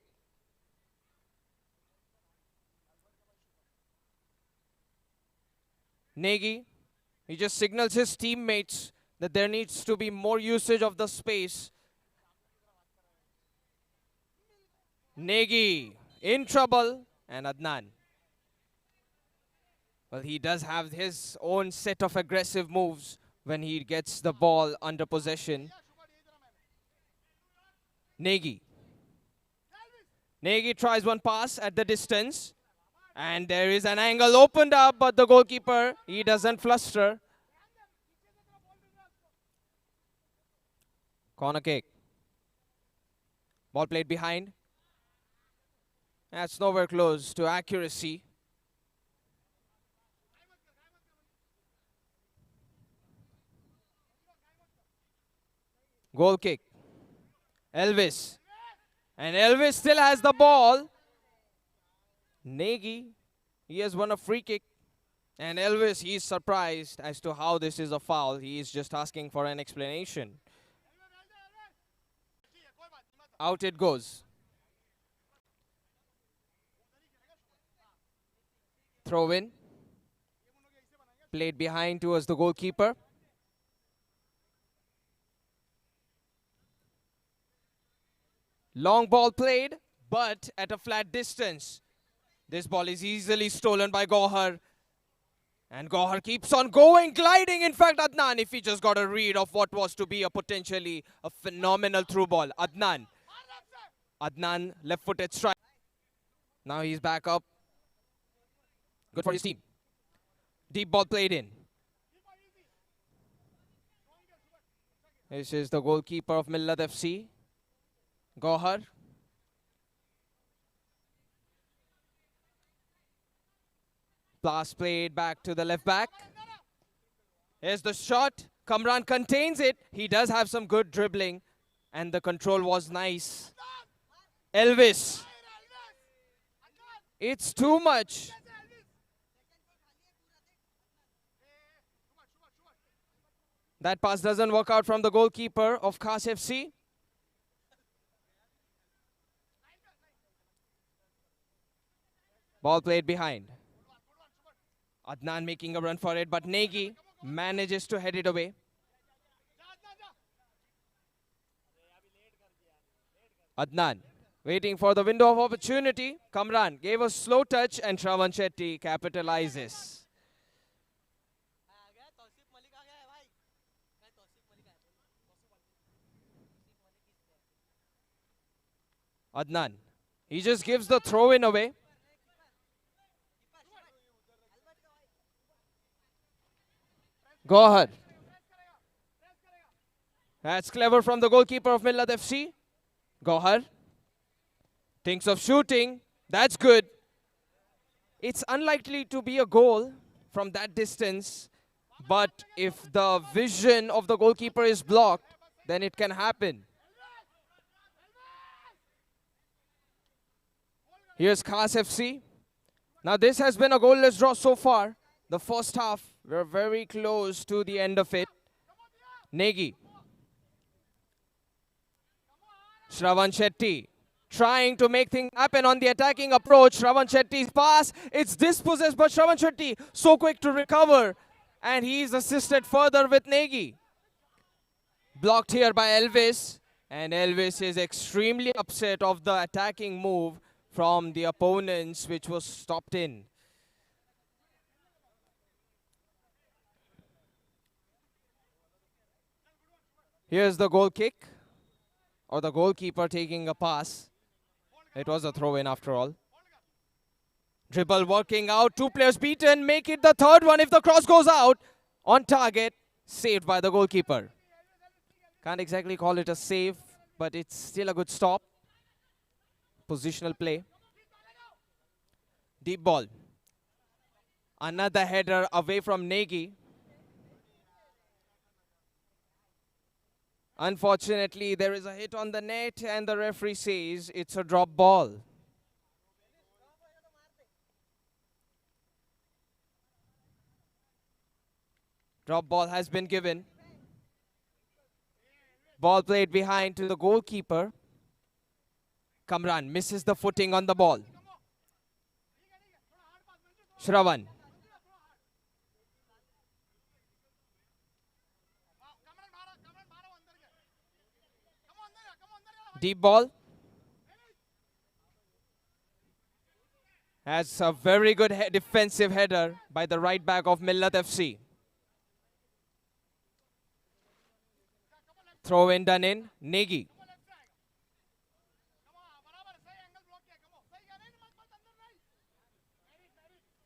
Negi. He just signals his teammates that there needs to be more usage of the space. Negi in trouble, and Adnan. Well, he does have his own set of aggressive moves when he gets the ball under possession. Negi. Negi tries one pass at the distance. And there is an angle opened up, but the goalkeeper, he doesn't fluster. Corner kick. Ball played behind. That's nowhere close to accuracy. Goal kick. Elvis. And Elvis still has the ball. Negi, he has won a free kick. And Elvis, he's surprised as to how this is a foul. He is just asking for an explanation. Out it goes. Throw in. Played behind towards the goalkeeper. Long ball played, but at a flat distance. This ball is easily stolen by Gohar. And Gohar keeps on going, gliding. In fact, Adnan, if he just got a read of what was to be a potentially a phenomenal through ball. Adnan, left-footed strike. Now he's back up. Good for his team. Deep ball played in. This is the goalkeeper of Millet FC. Gohar. Pass played back to the left back. Here's the shot. Kamran contains it. He does have some good dribbling. And the control was nice. Elvis. It's too much. That pass doesn't work out from the goalkeeper of Khas FC. Ball played behind. Adnan making a run for it, but Negi manages to head it away. Adnan waiting for the window of opportunity. Kamran gave a slow touch and Shravan Shetty capitalizes. Adnan, he just gives the throw in away. Gohar. That's clever from the goalkeeper of Millet FC. Gohar thinks of shooting. That's good. It's unlikely to be a goal from that distance, but if the vision of the goalkeeper is blocked, then it can happen. Here's Khas FC. Now this has been a goalless draw so far. The first half, we're very close to the end of it. Negi. Shravan Shetty trying to make things happen on the attacking approach. Shravan Shetty's pass, it's dispossessed, but Shravan Shetty so quick to recover. And he's assisted further with Negi. Blocked here by Elvis. And Elvis is extremely upset of the attacking move from the opponents, which was stopped in. Here's the goal kick, or the goalkeeper taking a pass. It was a throw-in after all. Dribble working out, two players beaten, make it the third one if the cross goes out. On target, saved by the goalkeeper. Can't exactly call it a save, but it's still a good stop. Positional play. Deep ball. Another header away from Negi. Unfortunately, there is a hit on the net and the referee says it's a drop ball. Drop ball has been given. Ball played behind to the goalkeeper. Kamran misses the footing on the ball. Shravan. Deep ball. That's a very good defensive header by the right back of Millet FC. Throw in done in. Negi.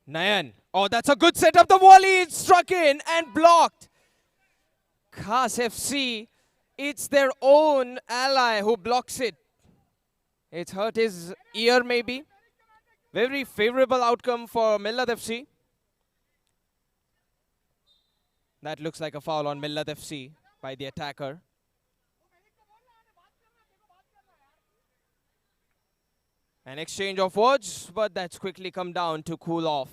Nayan. Oh, that's a good setup. The volley is struck in and blocked. Khas FC, it's their own ally who blocks it. It's hurt his ear maybe. Very favorable outcome for Millet FC. That looks like a foul on Millet FC by the attacker. An exchange of words, but that's quickly come down to cool off.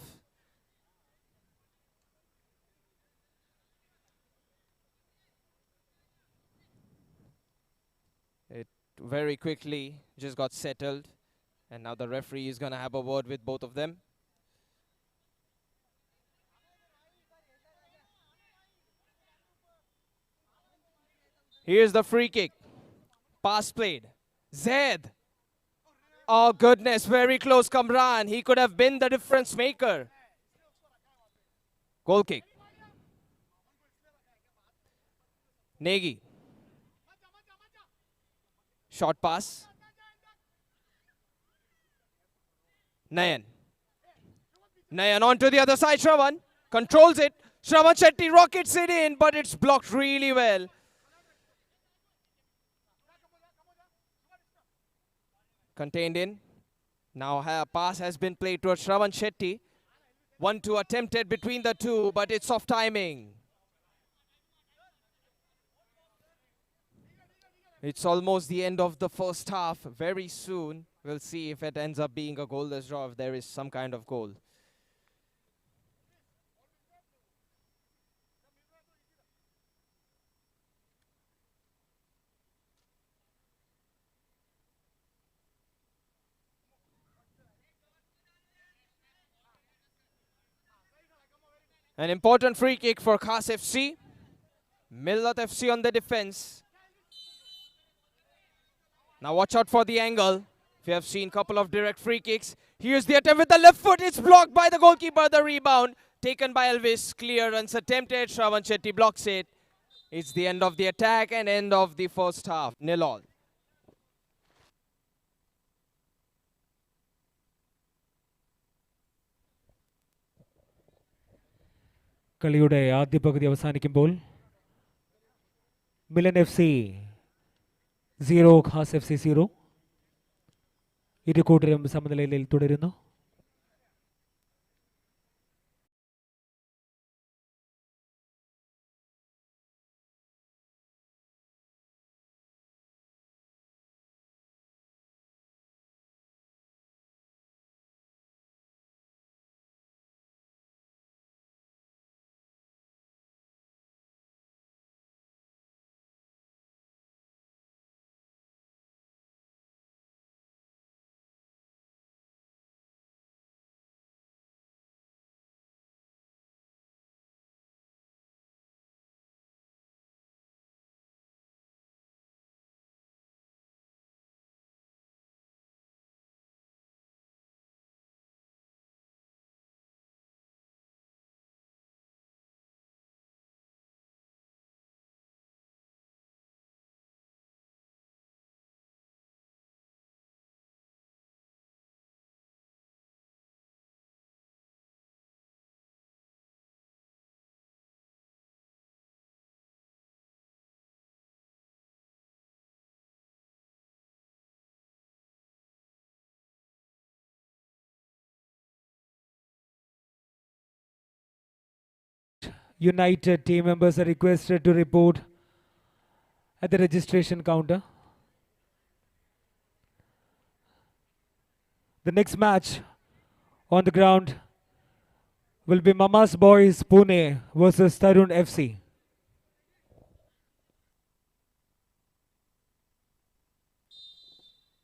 It very quickly just got settled, and now the referee is going to have a word with both of them. Here's the free kick. Pass played. Zaid. Oh goodness, very close Kamran. He could have been the difference maker. Goal kick. Negi. Short pass. Nayan. Nayan onto the other side. Shravan controls it. Shravan Shetty rockets it in, but it's blocked really well. Contained in. Now a pass has been played towards Shravan Shetty. 1-2 attempted between the two, but it's off timing. It's almost the end of the first half. Very soon, we'll see if it ends up being a goalless draw, if there is some kind of goal. An important free kick for Khas FC. Millet FC on the defense. Now watch out for the angle. We have seen a couple of direct free kicks. Here's the attempt with the left foot. It's blocked by the goalkeeper. The rebound taken by Elvis. Clearance attempted. Shravan Shetty blocks it. It's the end of the attack and end of the first half. 0-0. കളിയുടെ ആദ്യ പകുതി അവസാനിക്കുമ്പോൾ Milan FC 0, Khas FC 0. ഇരു കൂട്ടരും സമനിലയിൽ തുടരുന്നു. United team members are requested to report at the registration counter. The next match on the ground will be Mama's Boys Pune versus Tarun FC.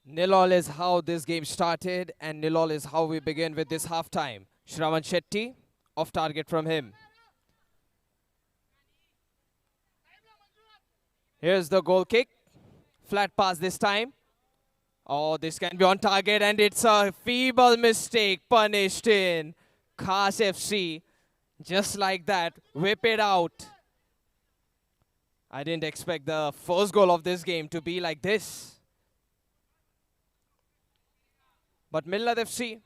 Nil-all is how this game started, and nil-all is how we begin with this halftime. Shravan Shetty, off target from him. Here's the goal kick. Flat pass this time. Oh, this can be on target, and it's a feeble mistake punished in Khas FC. Just like that, whip it out. I didn't expect the first goal of this game to be like this. But Millet FC,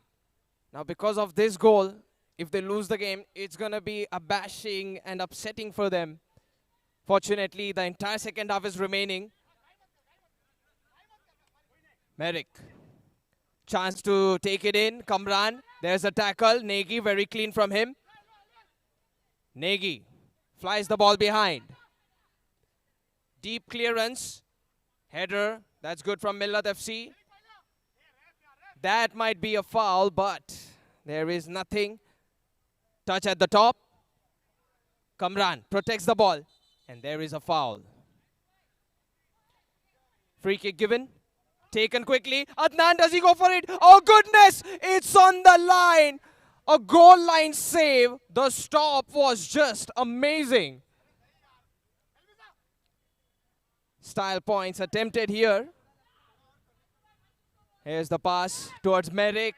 now because of this goal, if they lose the game, it's going to be a bashing and upsetting for them. Fortunately, the entire second half is remaining. Merrick. Chance to take it in. Kamran. There's a tackle. Nagy, very clean from him. Nagy flies the ball behind. Deep clearance. Header. That's good from Millet FC. That might be a foul, but there is nothing. Touch at the top. Kamran protects the ball. And there is a foul. Free kick given. Taken quickly. Adnan, does he go for it? Oh goodness! It's on the line. A goal line save. The stop was just amazing. Style points attempted here. Here's the pass towards Merrick.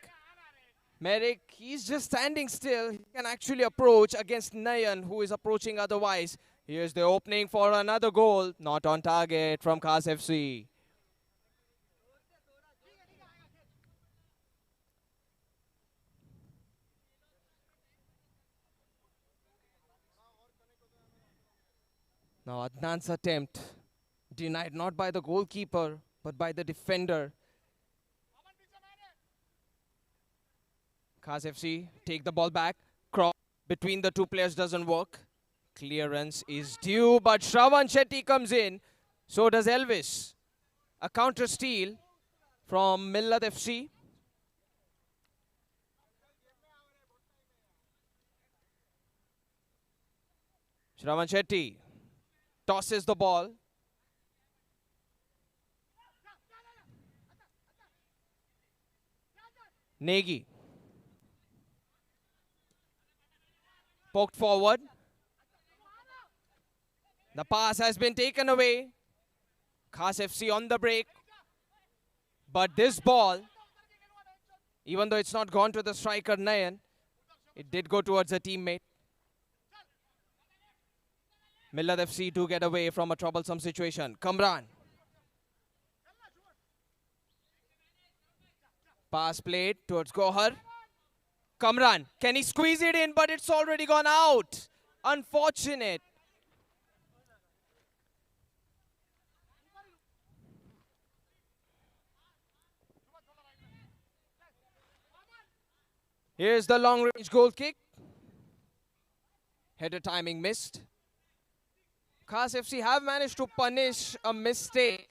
Merrick, he's just standing still. He can actually approach against Nayan, who is approaching otherwise. Here's the opening for another goal. Not on target from Khas FC. Now Adnan's attempt denied not by the goalkeeper, but by the defender. Khas FC take the ball back. Cross between the two players doesn't work. Clearance is due, but Shravan Shetty comes in. So does Elvis. A counter steal from Millet FC. Shravan Shetty tosses the ball. Nagy. Poked forward. The pass has been taken away. Khas FC on the break. But this ball, even though it's not gone to the striker Nayan, it did go towards a teammate. Millet FC to get away from a troublesome situation. Kamran. Pass played towards Gohar. Kamran, can he squeeze it in? But it's already gone out. Unfortunate. Here's the long-range goal kick. Header timing missed. Khas FC have managed to punish a mistake,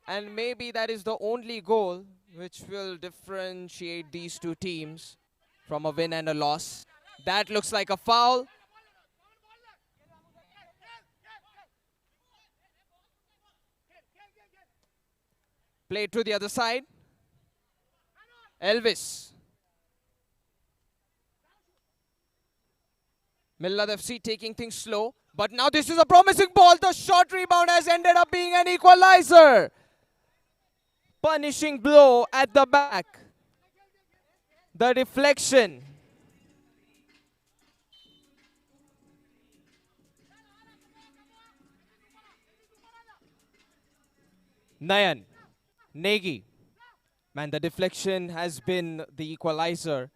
and maybe that is the only goal which will differentiate these two teams from a win and a loss. That looks like a foul. Played to the other side. Elvis. Millet FC taking things slow. But now this is a promising ball. The short rebound has ended up being an equalizer. Punishing blow at the back. The deflection. Nayan. Nagy. Man, the deflection has been the equalizer.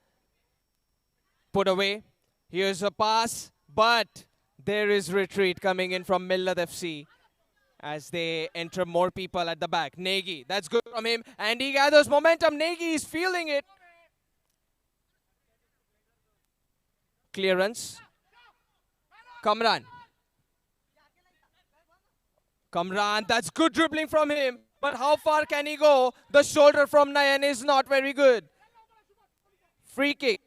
Put away. Here's a pass, but there is retreat coming in from Millet FC as they enter more people at the back. Nagy, that's good from him, and he gathers momentum. Nagy is feeling it. Clearance. Kamran. Kamran, that's good dribbling from him, but how far can he go? The shoulder from Nayan is not very good. Free kick.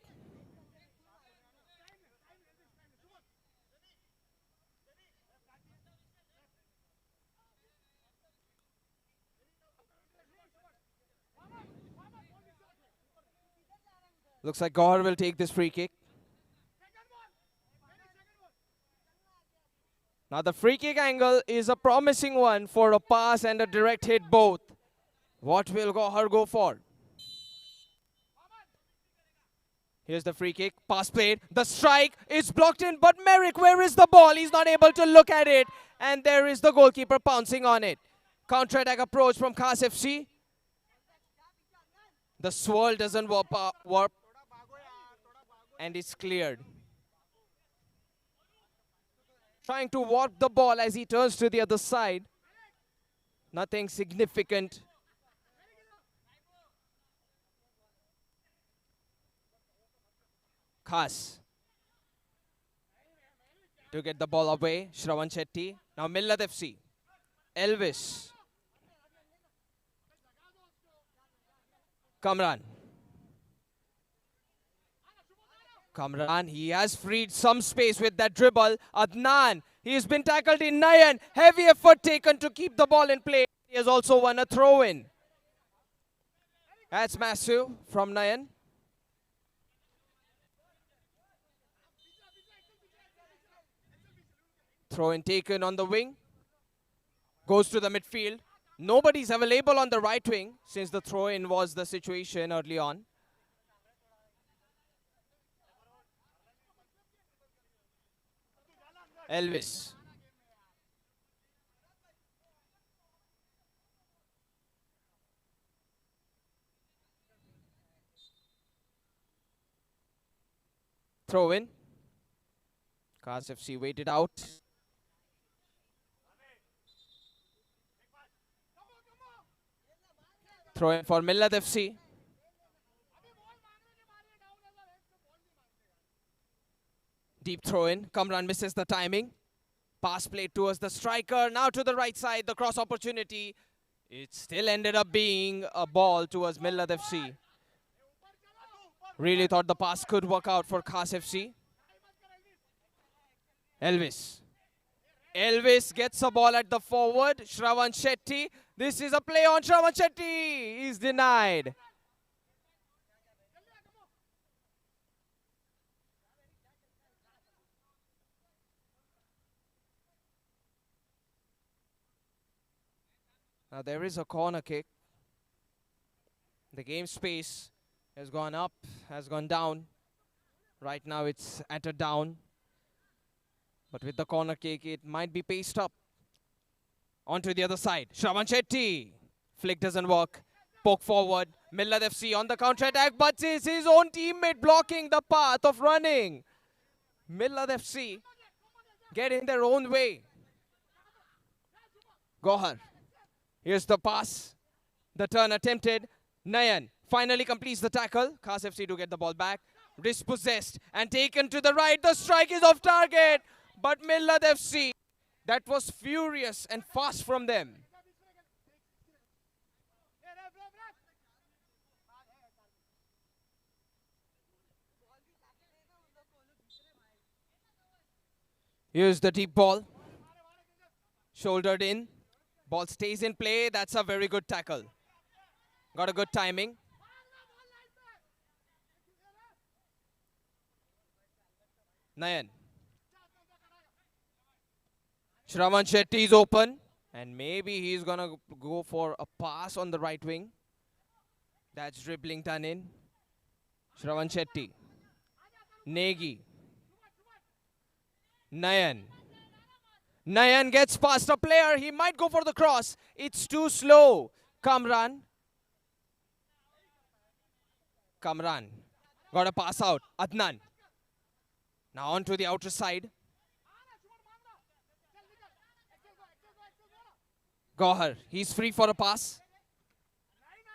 Looks like Gaur will take this free kick. Now the free kick angle is a promising one for a pass and a direct hit both. What will Gohar go for? Here's the free kick, pass played, the strike is blocked in, but Merrick, where is the ball? He's not able to look at it, and there is the goalkeeper pouncing on it. Counter-attack approach from Khas FC. The swirl doesn't warp, and it's cleared. Trying to warp the ball as he turns to the other side. Nothing significant. Khas to get the ball away. Shravan Shetty. Now Millet FC. Elvis. Kamran. Kamran, he has freed some space with that dribble. Adnan, he has been tackled in Nayan. Heavy effort taken to keep the ball in play. He has also won a throw-in. That's massive from Nayan. Throw-in taken on the wing. Goes to the midfield. Nobody's available on the right wing since the throw-in was the situation early on. Elvis. Throw in. Khas FC waited out. Throw in for Millet FC. Deep throw in. Kamran misses the timing. Pass played towards the striker. Now to the right side. The cross opportunity. It still ended up being a ball towards Millet FC. Really thought the pass could work out for Khas FC. Elvis. Elvis gets a ball at the forward. Shravan Shetty. This is a play on Shravan Shetty. He's denied. Now there is a corner kick. The game space has gone up, has gone down. Right now it's at a down. But with the corner kick, it might be paced up. Onto the other side. Shravan Shetty. Flick doesn't work. Poke forward. Millet FC on the counter-attack, but it's his own teammate blocking the path of running. Millet FC get in their own way. Gohar. Here's the pass. The turn attempted. Nayan finally completes the tackle. Khas FC to get the ball back. Dispossessed and taken to the right. The strike is off target. But Millet FC, that was furious and fast from them. Here's the deep ball. Shouldered in. Ball stays in play. That's a very good tackle. Got a good timing. Nayan. Shravan Shetty is open. And maybe he's going to go for a pass on the right wing. That's dribbling done in. Shravan Shetty. Negi. Nayan. Nayan gets past a player. He might go for the cross. It's too slow. Kamran. Kamran. Got a pass out. Adnan. Now on to the outer side. Gohar. He's free for a pass.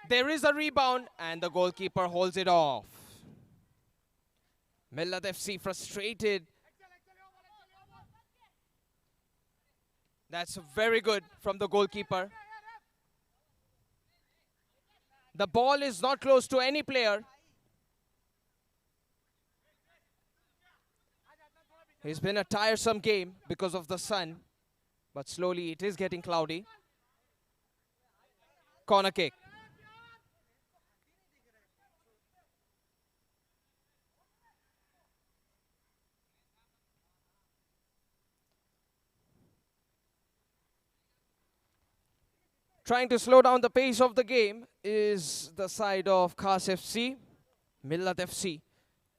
There is a rebound and the goalkeeper holds it off. Millet FC frustrated. That's very good from the goalkeeper. The ball is not close to any player. It's been a tiresome game because of the sun, but slowly it is getting cloudy. Corner kick. Trying to slow down the pace of the game is the side of Khas FC. Millet FC,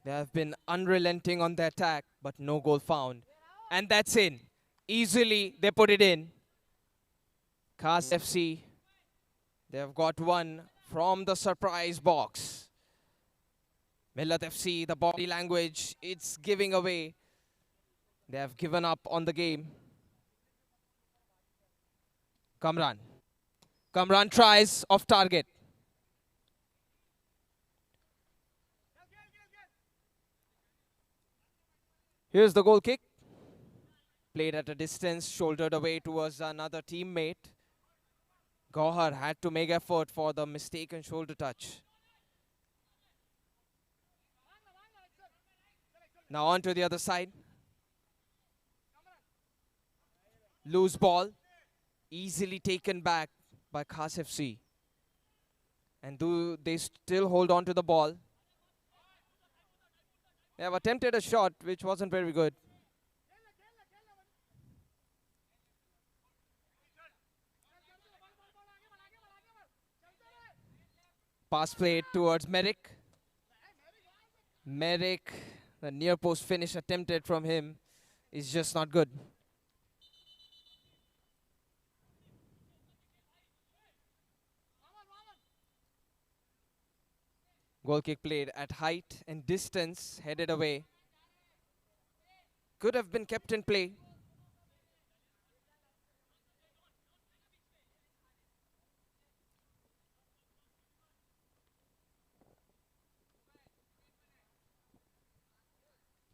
they have been unrelenting on their attack, but no goal found. And that's in. Easily, they put it in. Khas FC, they have got one from the surprise box. Millet FC, the body language, it's giving away. They have given up on the game. Kamran. Kamran tries off target. Here's the goal kick. Played at a distance, shouldered away towards another teammate. Gohar had to make effort for the mistaken shoulder touch. Now on to the other side. Loose ball. Easily taken back by Khas FC. And do they still hold on to the ball? They have attempted a shot which wasn't very good. Pass played towards Merrick. Merrick, the near post finish attempted from him is just not good. Goal kick played at height and distance, headed away. Could have been kept in play.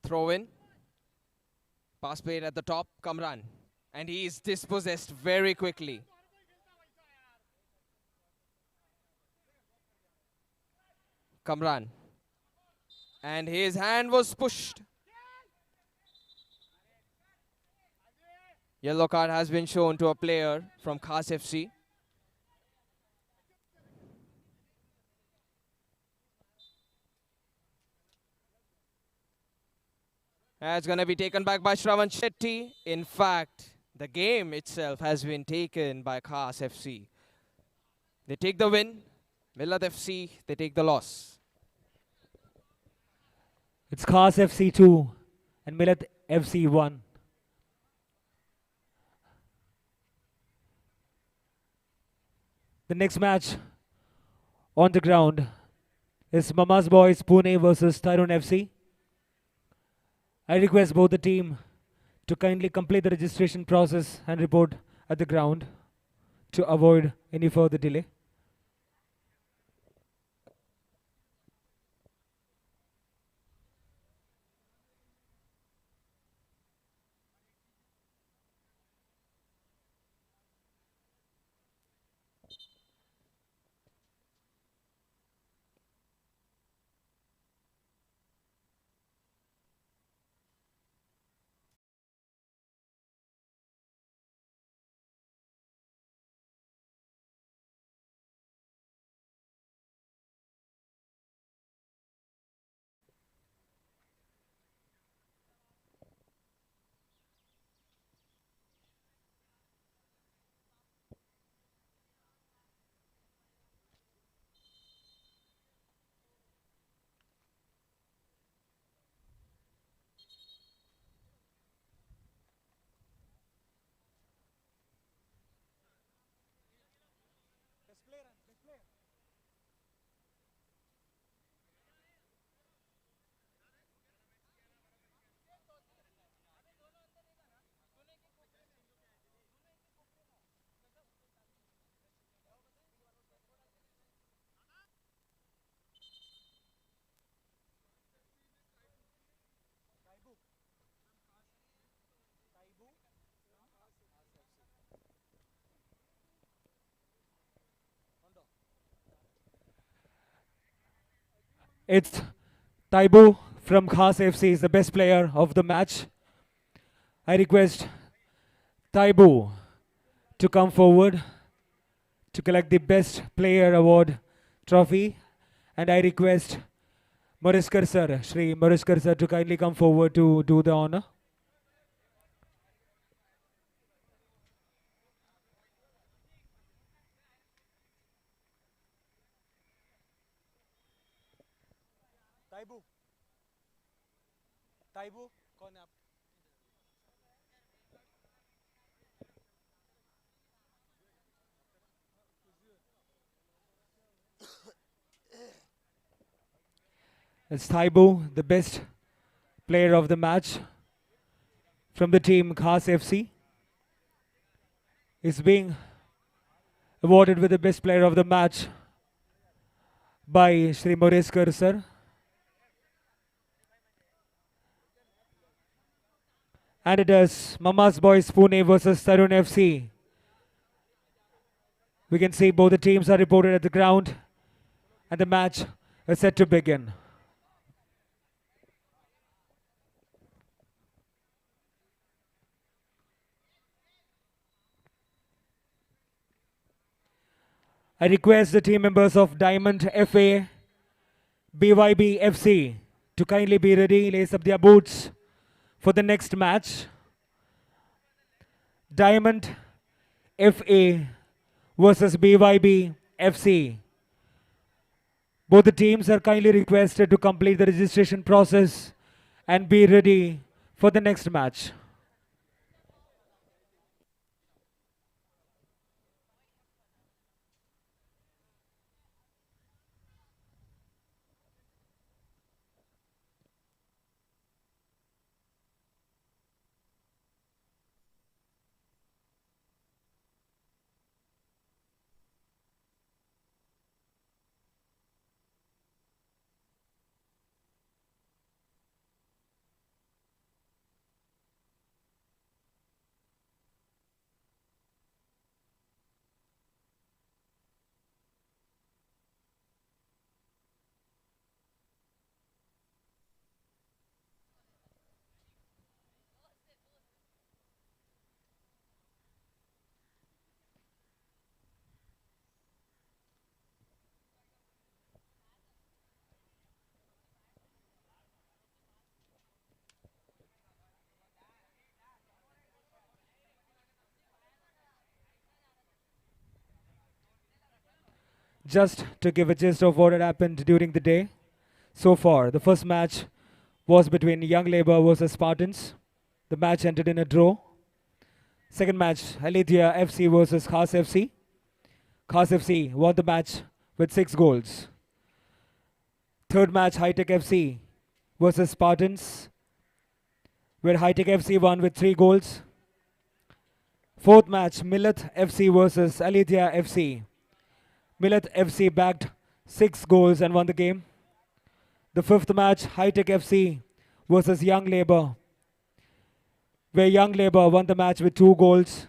Throw in. Pass played at the top, Kamran. And he is dispossessed very quickly. Kamran. And his hand was pushed. Yellow card has been shown to a player from Khas FC. That's going to be taken back by Shravan Shetty. In fact, the game itself has been taken by Khas FC. They take the win. Millet FC, they take the loss. It's Khas FC 2 and Millet FC 1. The next match on the ground is Mama's Boys Pune versus Tyrone FC. I request both the team to kindly complete the registration process and report at the ground to avoid any further delay. It's Taibu from Khas FC is the best player of the match. I request Taibu to come forward to collect the best player award trophy, and I request Mariskar sir, Shri Mariskar sir, to kindly come forward to do the honor. It's Taibu, the best player of the match from the team Khas FC. Is being awarded with the best player of the match by Shri Moreskar sir. And it is Mama's Boys Pune versus Tarun FC. We can see both the teams are reported at the ground and the match is set to begin. I request the team members of Diamond FA, BYB FC to kindly be ready, lace up their boots for the next match. Diamond FA versus BYB FC. Both the teams are kindly requested to complete the registration process and be ready for the next match. Just to give a gist of what had happened during the day so far, the first match was between Young Labour versus Spartans. The match ended in a draw. Second match, Alia FC versus Khas FC. Khas FC won the match with 6 goals. Third match, Hitech FC versus Spartans, where Hitech FC won with 3 goals. Fourth match, Millet FC versus Alia FC. Millet FC bagged 6 goals and won the game. The fifth match, Hitech FC versus Young Labour, where Young Labour won the match with 2 goals.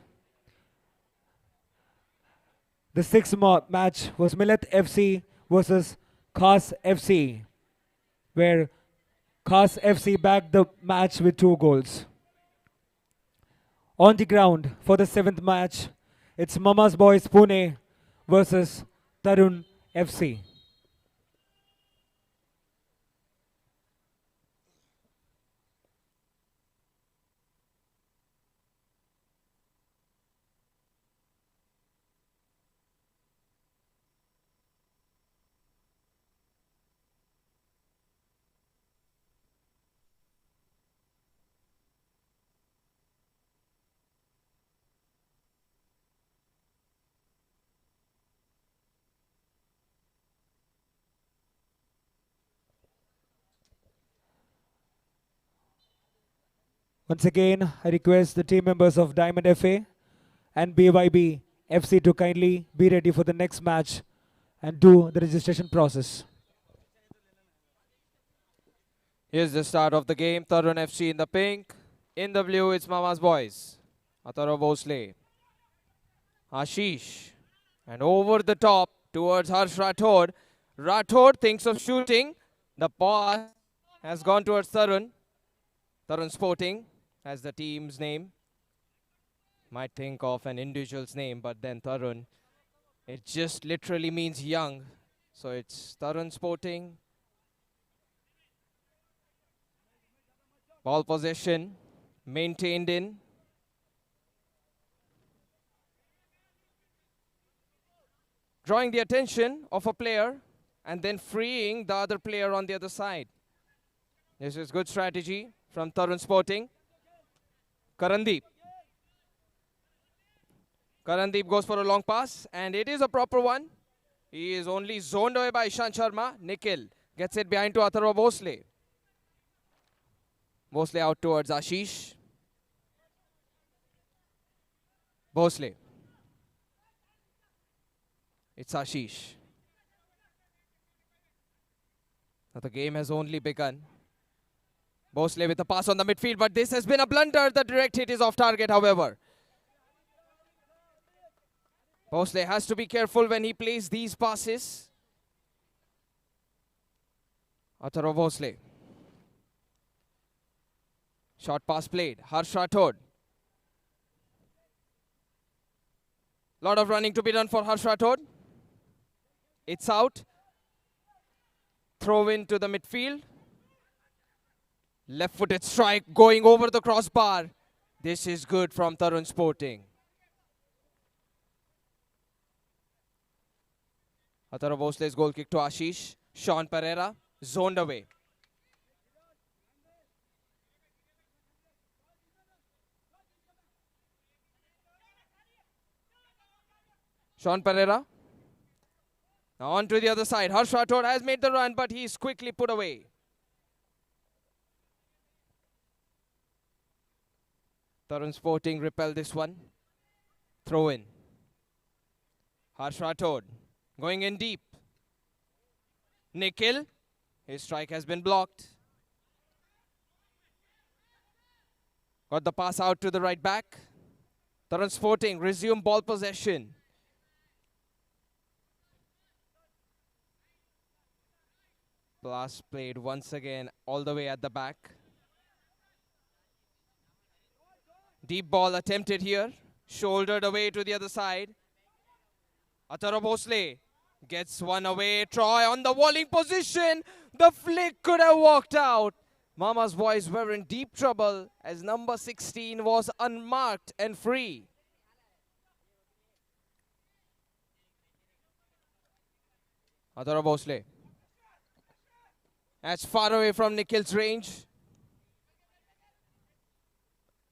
The sixth match was Millet FC versus Khas FC, where Khas FC bagged the match with 2 goals. On the ground for the seventh match, it's Mama's Boys Pune versus Tarun FC. Once again, I request the team members of Diamond FA and BYB FC to kindly be ready for the next match and do the registration process. Here's the start of the game. Tarun FC in the pink. In the blue, it's Mama's Boys. Atara Vosley. Ashish. And over the top towards Harsh Rathod. Rathod thinks of shooting. The pass has gone towards Tarun. Tarun Sporting as the team's name. Might think of an individual's name, but then Tarun, it just literally means young. So it's Tarun Sporting. Ball possession maintained in. Drawing the attention of a player and then freeing the other player on the other side. This is good strategy from Tarun Sporting. Karandeep. Karandeep goes for a long pass, and it is a proper one. He is only zoned away by Ishant Sharma. Nikhil gets it behind to Atharva Bhosle. Bhosle out towards Ashish. Bhosle. It's Ashish. Now the game has only begun. Bhosle with a pass on the midfield, but this has been a blunder. The direct hit is off target, however. Bhosle has to be careful when he plays these passes. Atharva Bhosle. Short pass played. Harsh Rathod. Lot of running to be done for Harsh Rathod. It's out. Throw in to the midfield. Left-footed strike going over the crossbar. This is good from Tarun Sporting. Atharva Bhosle's goal kick to Ashish. Sean Pereira zoned away. Sean Pereira. Now on to the other side. Harsh Rathod has made the run, but he is quickly put away. Tarun Sporting repel this one. Throw in. Harsh Rathod going in deep. Nikhil. His strike has been blocked. Got the pass out to the right back. Tarun Sporting resume ball possession. Pass played once again all the way at the back. Deep ball attempted here. Shouldered away to the other side. Atharva Bhosle gets one away. Troy on the walling position. The flick could have walked out. Mama's boys were in deep trouble as number 16 was unmarked and free. Atharva Bhosle. That's far away from Nikhil's range.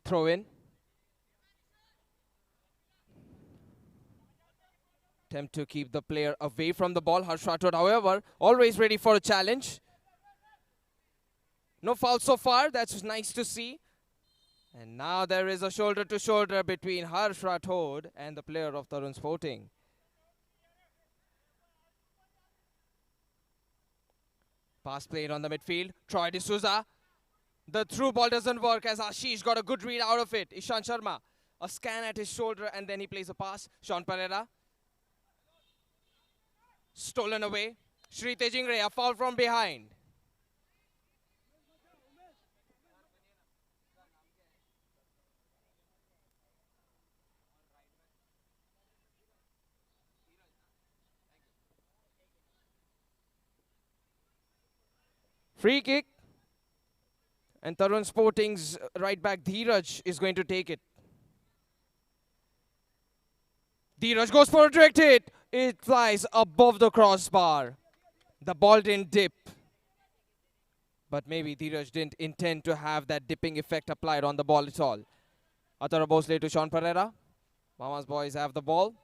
Throw in. Attempt to keep the player away from the ball. Harsh Rathod, however, always ready for a challenge. No foul so far. That's nice to see. And now there is a shoulder to shoulder between Harsh Rathod and the player of Tarun Sporting. Pass played on the midfield. Troy D'Souza. The through ball doesn't work as Ashish got a good read out of it. Ishant Sharma. A scan at his shoulder and then he plays a pass. Sean Pereira. Stolen away. Shri Tejingre, a foul from behind. Free kick. And Tarun Sporting's right back Dheeraj is going to take it. Dheeraj goes for a direct hit. It flies above the crossbar. The ball didn't dip. But maybe Dheeraj didn't intend to have that dipping effect applied on the ball at all. Atharva Bhosle to Sean Pereira. Mama's boys have the ball.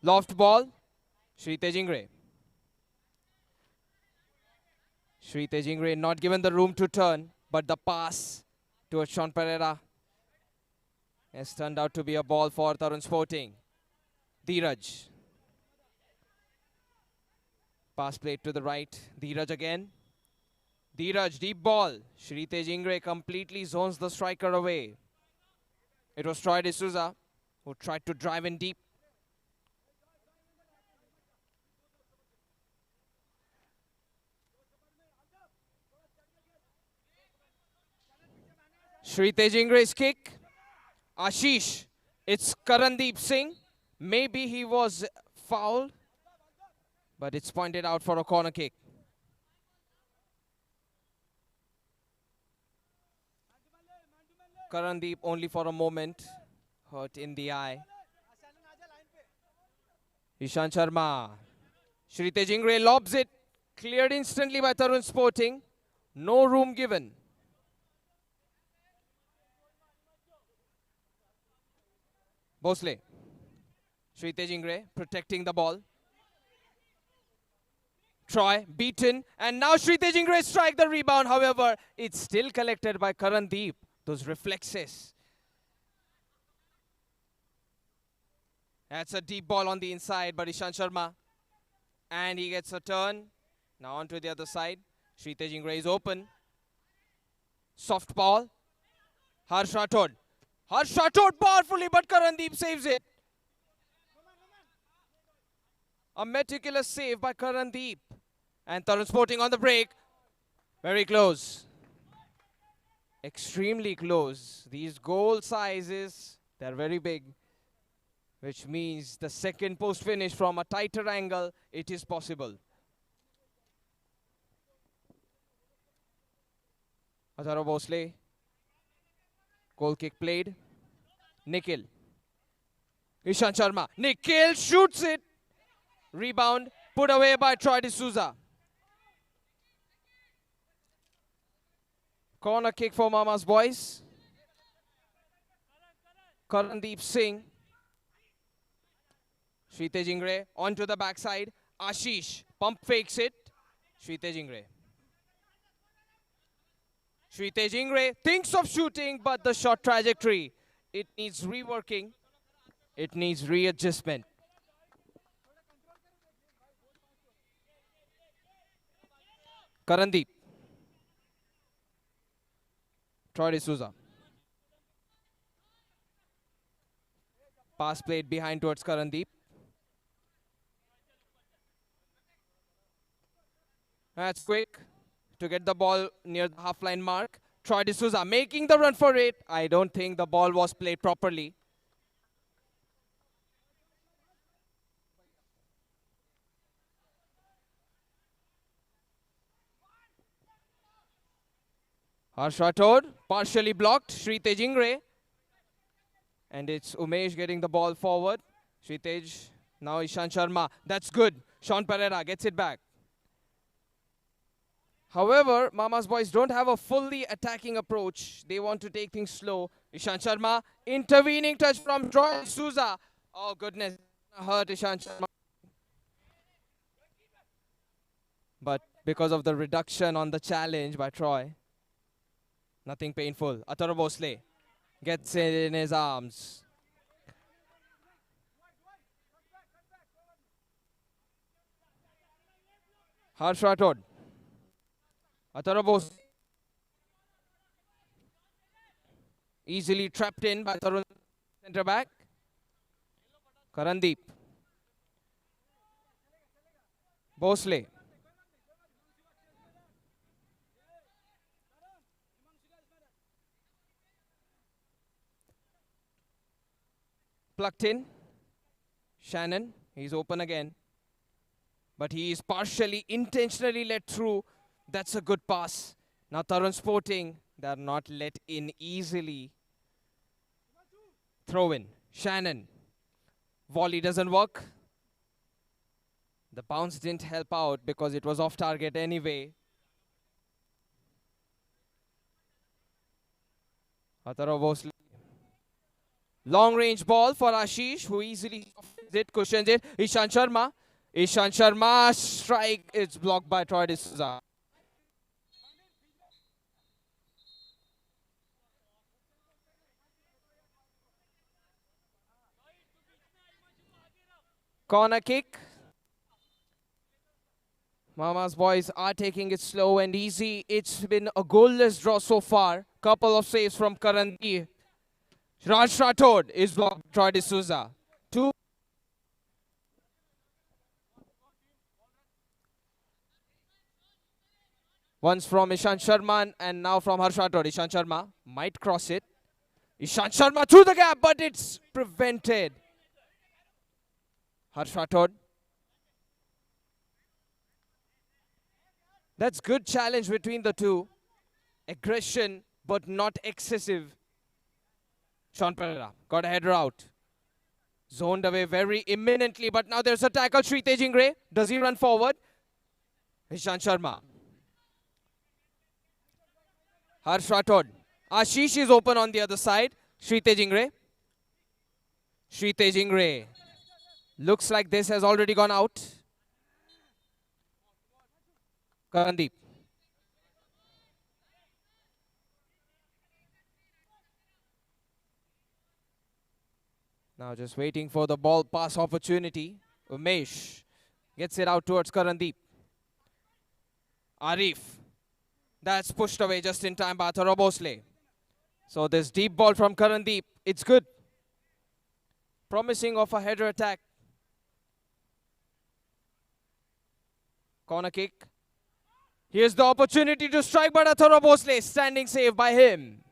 Loft ball. Shri Tejingre. Shri Tejingre not given the room to turn, but the pass towards Sean Pereira has turned out to be a ball for Tarun Sporting. Dheeraj. Pass played to the right. Dheeraj again. Dheeraj, deep ball. Shri Tejingre completely zones the striker away. It was Troy D'Souza who tried to drive in deep. Shri Tejingre's kick. Ashish. It's Karandeep Singh. Maybe he was fouled, but it's pointed out for a corner kick. Karandeep only for a moment. Hurt in the eye. Ishant Sharma. Shri Tejingre lobs it. Cleared instantly by Tarun Sporting. No room given. Bhosle. Shrite Jingre protecting the ball. Troy beaten, and now Shrite Jingre strike the rebound. However, it's still collected by Karandeep. Those reflexes. That's a deep ball on the inside, but Ishant Sharma. And he gets a turn. Now onto the other side. Shrite Jingre is open. Soft ball. Harsh Rathod. Harsh Rathod powerfully, but Karandeep saves it. A meticulous save by Karandeep. And Tarun Sporting on the break. Very close. Extremely close. These goal sizes, they're very big. Which means the second post finish from a tighter angle, it is possible. Azharo Bhosle. Goal kick played. Nikhil. Ishant Sharma. Nikhil shoots it. Rebound put away by Troy D'Souza. Corner kick for Mama's boys. Karandeep Singh. Shrite Jingre onto the backside. Ashish pump fakes it. Shrite Jingre. Shrite Jingre thinks of shooting, but the shot trajectory, it needs reworking. It needs readjustment. Karandeep. Troy D'Souza. Pass played behind towards Karandeep. That's quick to get the ball near the half-line mark. Troy D'Souza making the run for it. I don't think the ball was played properly. Harsh Rathod partially blocked. Shrite Jingre. And it's Umesh getting the ball forward. Shrite, now Ishant Sharma. That's good. Sean Pereira gets it back. However, Mama's boys don't have a fully attacking approach. They want to take things slow. Ishant Sharma, intervening touch from Troy D'Souza. Oh goodness, hurt Ishant Sharma. But because of the reduction on the challenge by Troy, nothing painful. Azharo Bhosle gets it in his arms. Harsh Rathod. Azharo Bhosle easily trapped in by Tarun, centre back. Karandeep. Bhosle. Plucked in. Shannon, he's open again. But he is partially, intentionally let through. That's a good pass. Now Tarun Sporting, they're not let in easily. Throw in. Shannon. Volley doesn't work. The bounce didn't help out because it was off target anyway. Azharo Bhosle. Long range ball for Ashish, who easily cushions it. Ishant Sharma. Ishant Sharma strike. It's blocked by Troy D'Souza. Corner kick. Mama's boys are taking it slow and easy. It's been a goalless draw so far. Couple of saves from Karandeep. Raj Rathod is blocked by Troy D'Souza. Two. Once from Ishant Sharma and now from Harsh Rathod. Ishant Sharma might cross it. Ishant Sharma through the gap, but it's prevented. Harsh Rathod. That's good challenge between the two. Aggression, but not excessive. Sean Pereira got a header out. Zoned away very imminently, but now there's a tackle. Shrite Jingre, does he run forward? Ishant Sharma. Harsh Rathod. Ashish is open on the other side. Shrite Jingre. Shrite Jingre. Looks like this has already gone out. Karandeep. Now just waiting for the ball pass opportunity. Umesh gets it out towards Karandeep. Arif. That's pushed away just in time by Athara Bhosle. So this deep ball from Karandeep, it's good. Promising of a header attack. Corner kick. Here's the opportunity to strike, but Athara Bhosle, standing save by him.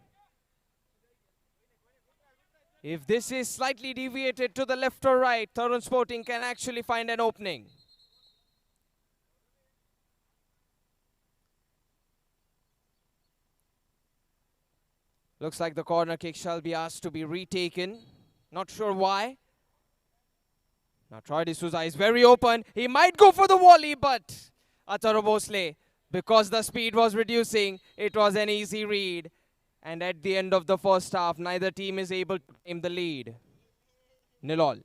If this is slightly deviated to the left or right, Tarun Sporting can actually find an opening. Looks like the corner kick shall be asked to be retaken. Not sure why. Now Troy D'Souza is very open. He might go for the volley, but Athara Bhosle, because the speed was reducing, it was an easy read. And at the end of the first half, neither team is able to claim the lead. 0-0.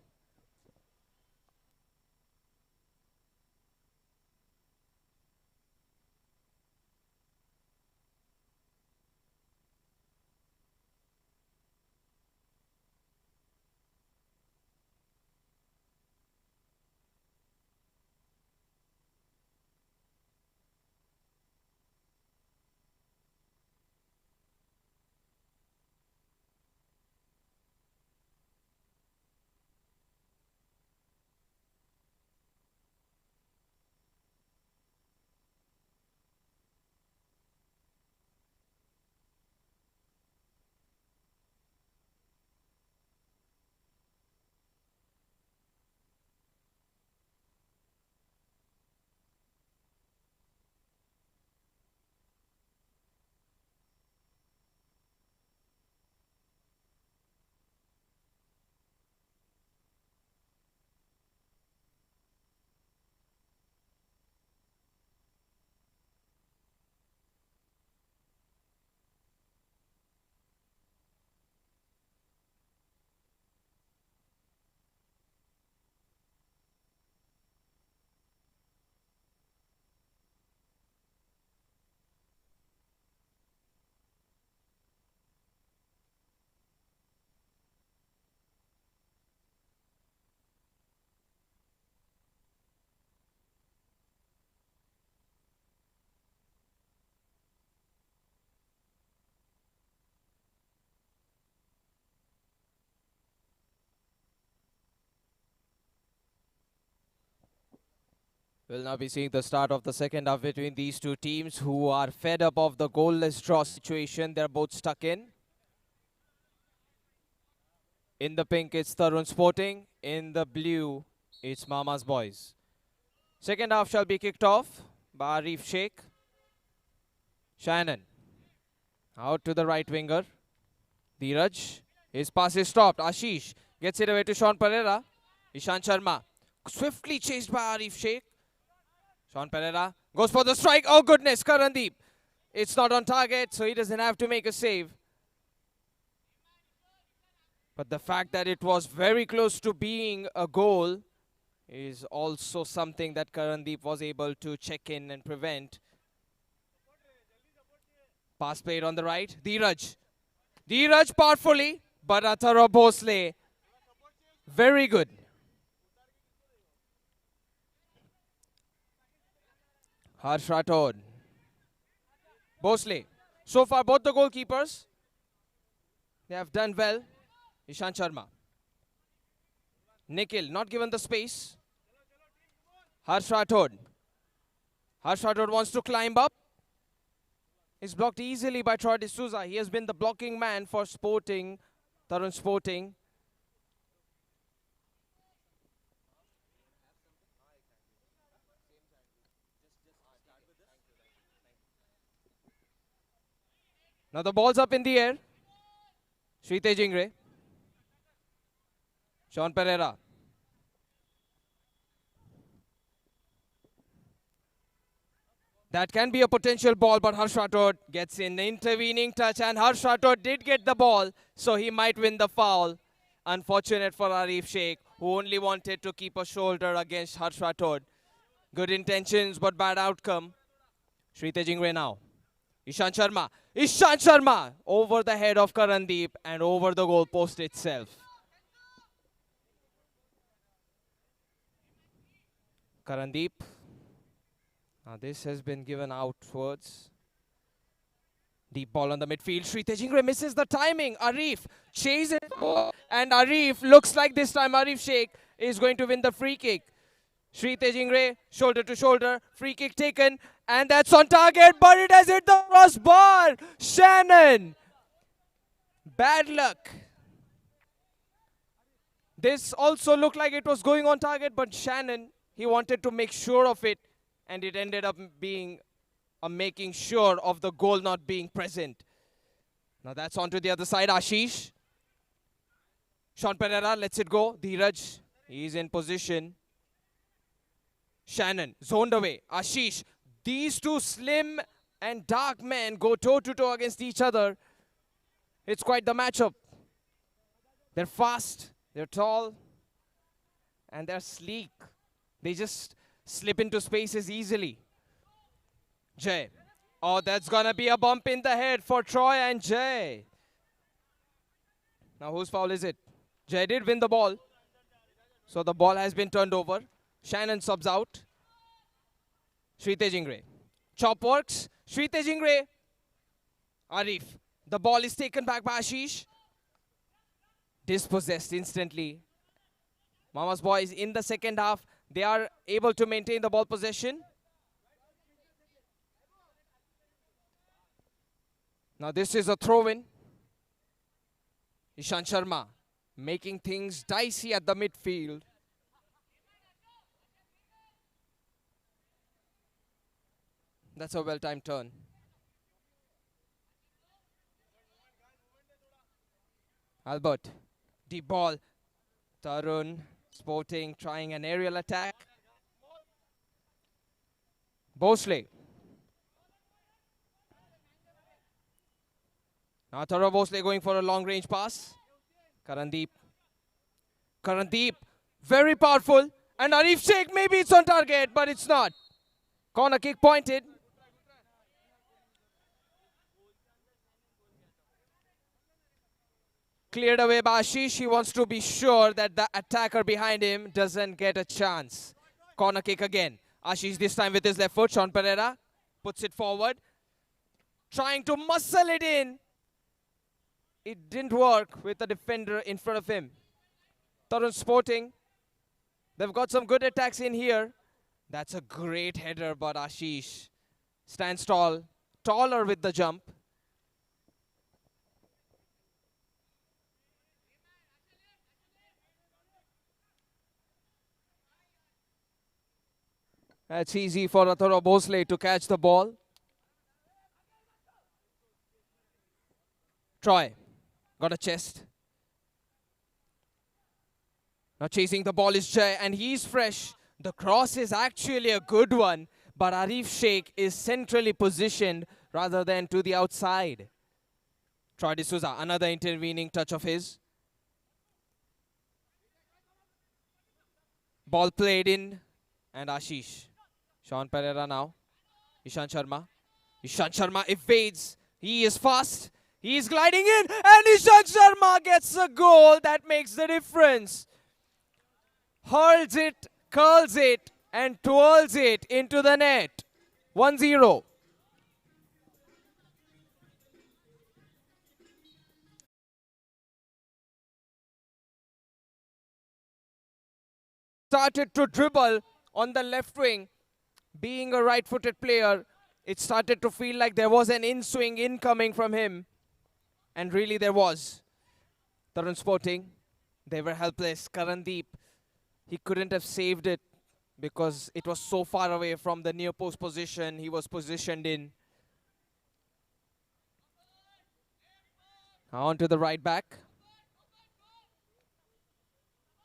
We'll now be seeing the start of the second half between these two teams who are fed up of the goalless draw situation. They're both stuck in. In the pink, it's Tarun Sporting. In the blue, it's Mama's Boys. Second half shall be kicked off by Arif Sheikh. Shannon. Out to the right winger. Dheeraj. His pass is stopped. Ashish gets it away to Sean Pereira. Ishant Sharma. Swiftly chased by Arif Sheikh. Sean Pereira goes for the strike. Oh goodness, Karandeep. It's not on target, so he doesn't have to make a save. But the fact that it was very close to being a goal is also something that Karandeep was able to check in and prevent. Pass played on the right. Dheeraj. Dheeraj powerfully, but Athara Bhosle, very good. Harsh Rathod. Bhosle. So far, both the goalkeepers, they have done well. Ishant Sharma. Nikhil, not given the space. Harsh Rathod. Harsh Rathod wants to climb up. He's blocked easily by Troy D'Souza. He has been the blocking man for Sporting, Tarun Sporting. Now the ball's up in the air. Shrite Jingre. Sean Pereira. That can be a potential ball, but Harsh Rathod gets in the intervening touch, and Harsh Rathod did get the ball, so he might win the foul. Unfortunate for Arif Sheikh, who only wanted to keep a shoulder against Harsh Rathod. Good intentions, but bad outcome. Shrite Jingre now. Ishant Sharma. Ishant Sharma over the head of Karandeep and over the goal post itself. Karandeep. Now this has been given outwards. Deep ball on the midfield. Shrite Jingre misses the timing. Arif chases it. And Arif looks like this time Arif Sheikh is going to win the free kick. Shrite Jingre, shoulder to shoulder. Free kick taken. And that's on target, but it has hit the crossbar. Shannon. Bad luck. This also looked like it was going on target, but Shannon, he wanted to make sure of it. And it ended up being a making sure of the goal not being present. Now that's on to the other side. Ashish. Sean Pereira lets it go. Dheeraj, he's in position. Shannon, zoned away. Ashish. These two slim and dark men go toe-to-toe against each other. It's quite the matchup. They're fast, they're tall, and they're sleek. They just slip into spaces easily. Jay. Oh, that's gonna be a bump in the head for Troy and Jay. Now whose foul is it? Jay did win the ball. So the ball has been turned over. Shannon subs out. Shrite Jingre. Chop works. Shrite Jingre. Arif. The ball is taken back by Ashish. Dispossessed instantly. Mama's boys in the second half, they are able to maintain the ball possession. Now this is a throw-in. Ishant Sharma making things dicey at the midfield. That's a well-timed turn. Albert. Deep ball. Tarun Sporting trying an aerial attack. Bosley. Now Tarun Bosley going for a long-range pass. Karandeep. Karandeep. Very powerful. And Arif Sheikh, maybe it's on target, but it's not. Corner kick pointed. Cleared away by Ashish. He wants to be sure that the attacker behind him doesn't get a chance. Corner kick again. Ashish this time with his left foot. Sean Pereira puts it forward. Trying to muscle it in. It didn't work with the defender in front of him. Tarun Sporting. They've got some good attacks in here. That's a great header, but Ashish stands tall. Taller with the jump. That's easy for Athara Bosley to catch the ball. Troy got a chest. Now chasing the ball is Jay, and he's fresh. The cross is actually a good one, but Arif Sheikh is centrally positioned rather than to the outside. Troy D'Souza, another intervening touch of his. Ball played in, and Ashish. Sean Pereira now. Ishant Sharma. Ishant Sharma evades. He is fast. He is gliding in. And Ishant Sharma gets a goal that makes the difference. Hurls it, curls it, and twirls it into the net. 1-0. Started to dribble on the left wing. Being a right-footed player, it started to feel like there was an in-swing incoming from him. And really there was. Tarun Sporting, they were helpless. Karandeep, he couldn't have saved it because it was so far away from the near post position he was positioned in. Now on to the right back.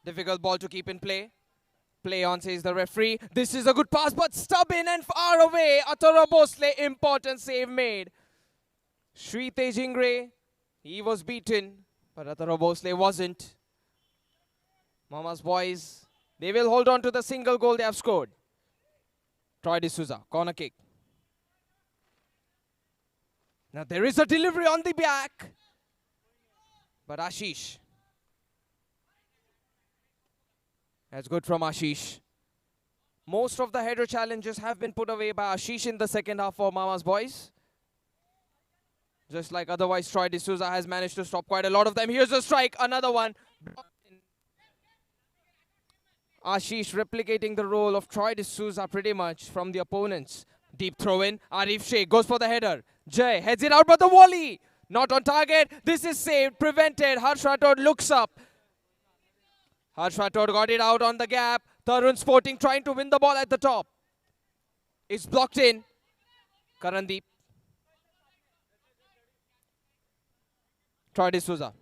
Difficult ball to keep in play. Play on, says the referee. This is a good pass, but stubborn and far away. Atara Bhosle, important save made. Sritej Ingre, he was beaten, but Atara Bhosle wasn't. Mama's boys, they will hold on to the single goal they have scored. Troy D'Souza, corner kick. Now there is a delivery on the back, but Ashish. That's good from Ashish. Most of the header challenges have been put away by Ashish in the second half for Mama's boys. Just like otherwise, Troy D'Souza has managed to stop quite a lot of them. Here's a strike, another one. Ashish replicating the role of Troy D'Souza pretty much from the opponents. Deep throw in. Arif Sheikh goes for the header. Jay heads it out, but the volley not on target. This is saved, prevented. Harsh Rathod looks up. Harsh Rathod got it out on the gap. Tarun Sporting trying to win the ball at the top. It's blocked in. Karandeep. Troy D'Souza.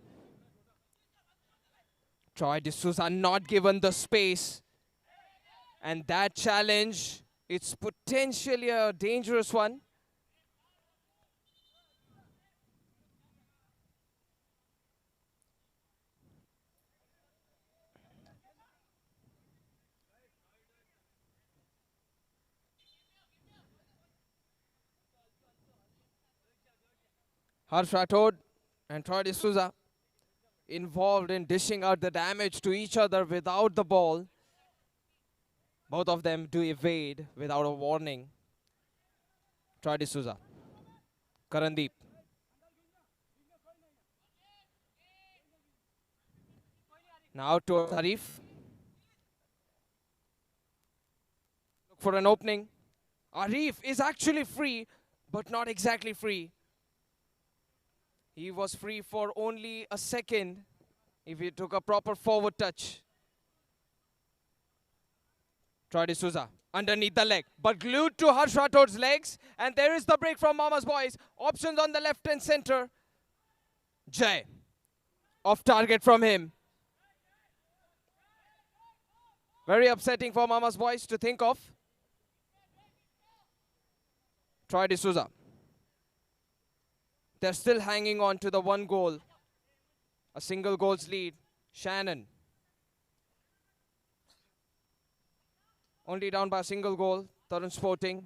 Troy D'Souza not given the space. And that challenge, it's potentially a dangerous one. Harsh Rathod and Troy D'Souza involved in dishing out the damage to each other without the ball. Both of them do evade without a warning. Troy D'Souza. Karandeep. Now to Arif. Look for an opening. Arif is actually free, but not exactly free. He was free for only a second if he took a proper forward touch. Troy D'Souza underneath the leg, but glued to Harsh Rathod's legs. And there is the break from Mama's boys. Options on the left and center. Jay. Off target from him. Very upsetting for Mama's boys to think of. Troy D'Souza. They're still hanging on to the one goal. A single goals lead. Shannon. Only down by a single goal. Tarun Sporting.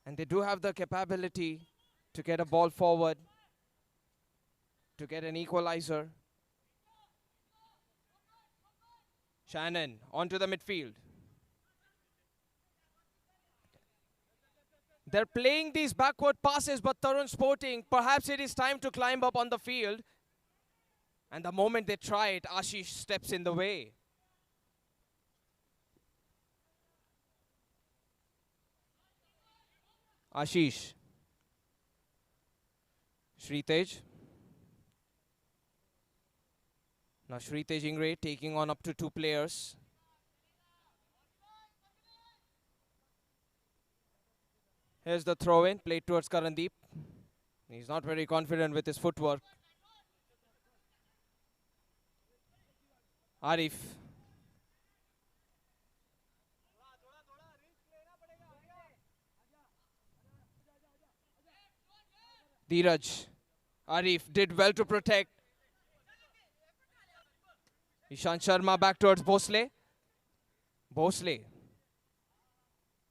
And they do have the capability to get a ball forward. To get an equalizer. Shannon onto the midfield. They're playing these backward passes, but Tarun Sporting, perhaps it is time to climb up on the field. And the moment they try it, Ashish steps in the way. Ashish. Sritej. Now Sritej Ingre taking on up to 2 players. Here's the throw-in, played towards Karandeep. He's not very confident with his footwork. Arif. Dheeraj. Arif did well to protect. Ishant Sharma back towards Bhosle. Bhosle.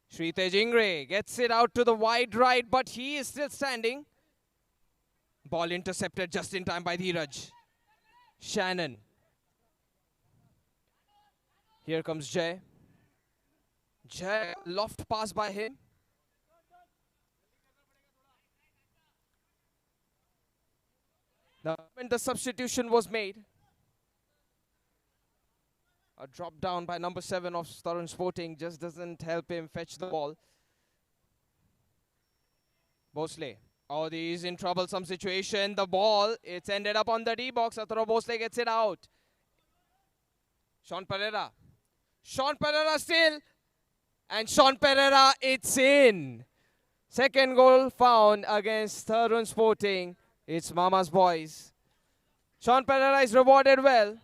Sritej Ingre gets it out to the wide right, but he is still standing. Ball intercepted just in time by Dheeraj. Shannon. Here comes Jay. Jay, loft pass by him. When the substitution was made, a drop down by number 7 of Tarun Sporting just doesn't help him fetch the ball. Bhosle. Oh, he's in troublesome situation. The ball, it's ended up on the D box. Atara Bhosle gets it out. Sean Pereira. Sean Pereira still. And Sean Pereira, it's in. Second goal found against Tarun Sporting. It's Mama's boys. Sean Pereira is rewarded well.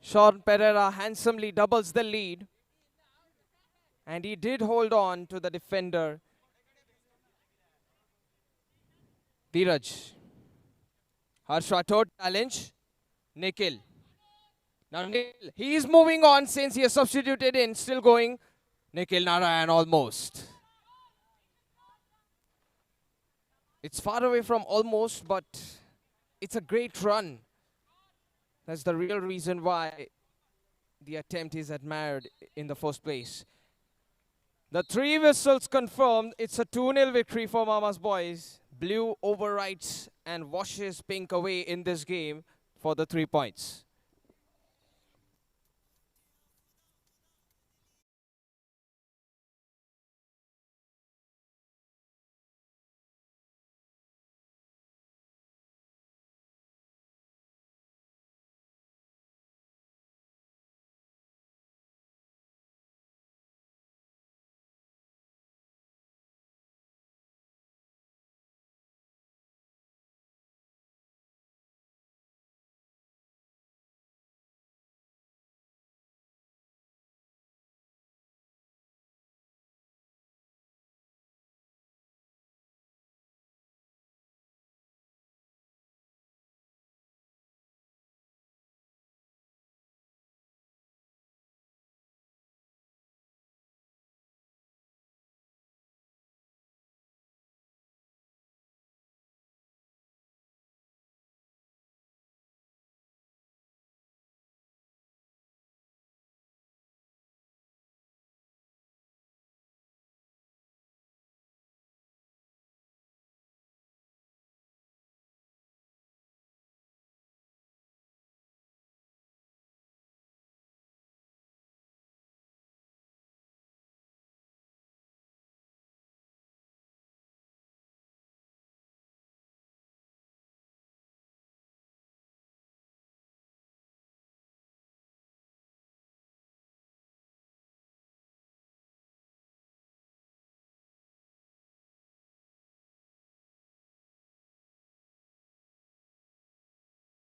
Sean Pereira handsomely doubles the lead. And he did hold on to the defender, Dheeraj. Harsh Rathod challenge. Nikhil. Now Nikhil, he is moving on since he has substituted in. Still going. Nikhil Narayan almost. It's far away from almost, but it's a great run. That's the real reason why the attempt is admired in the first place. The 3 whistles confirmed. It's a 2-0 victory for Mama's boys. Blue overwrites and washes pink away in this game for the 3 points.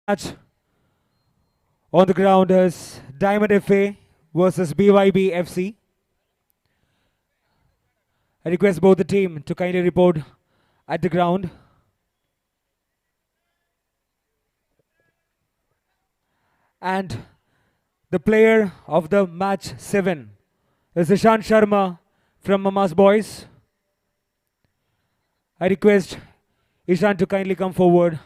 Match on the ground is Diamond FA versus BYB FC. I request both the team to kindly report at the ground. And the player of the match 7 is Ishan Sharma from Mama's Boys. I request Ishan to kindly come forward.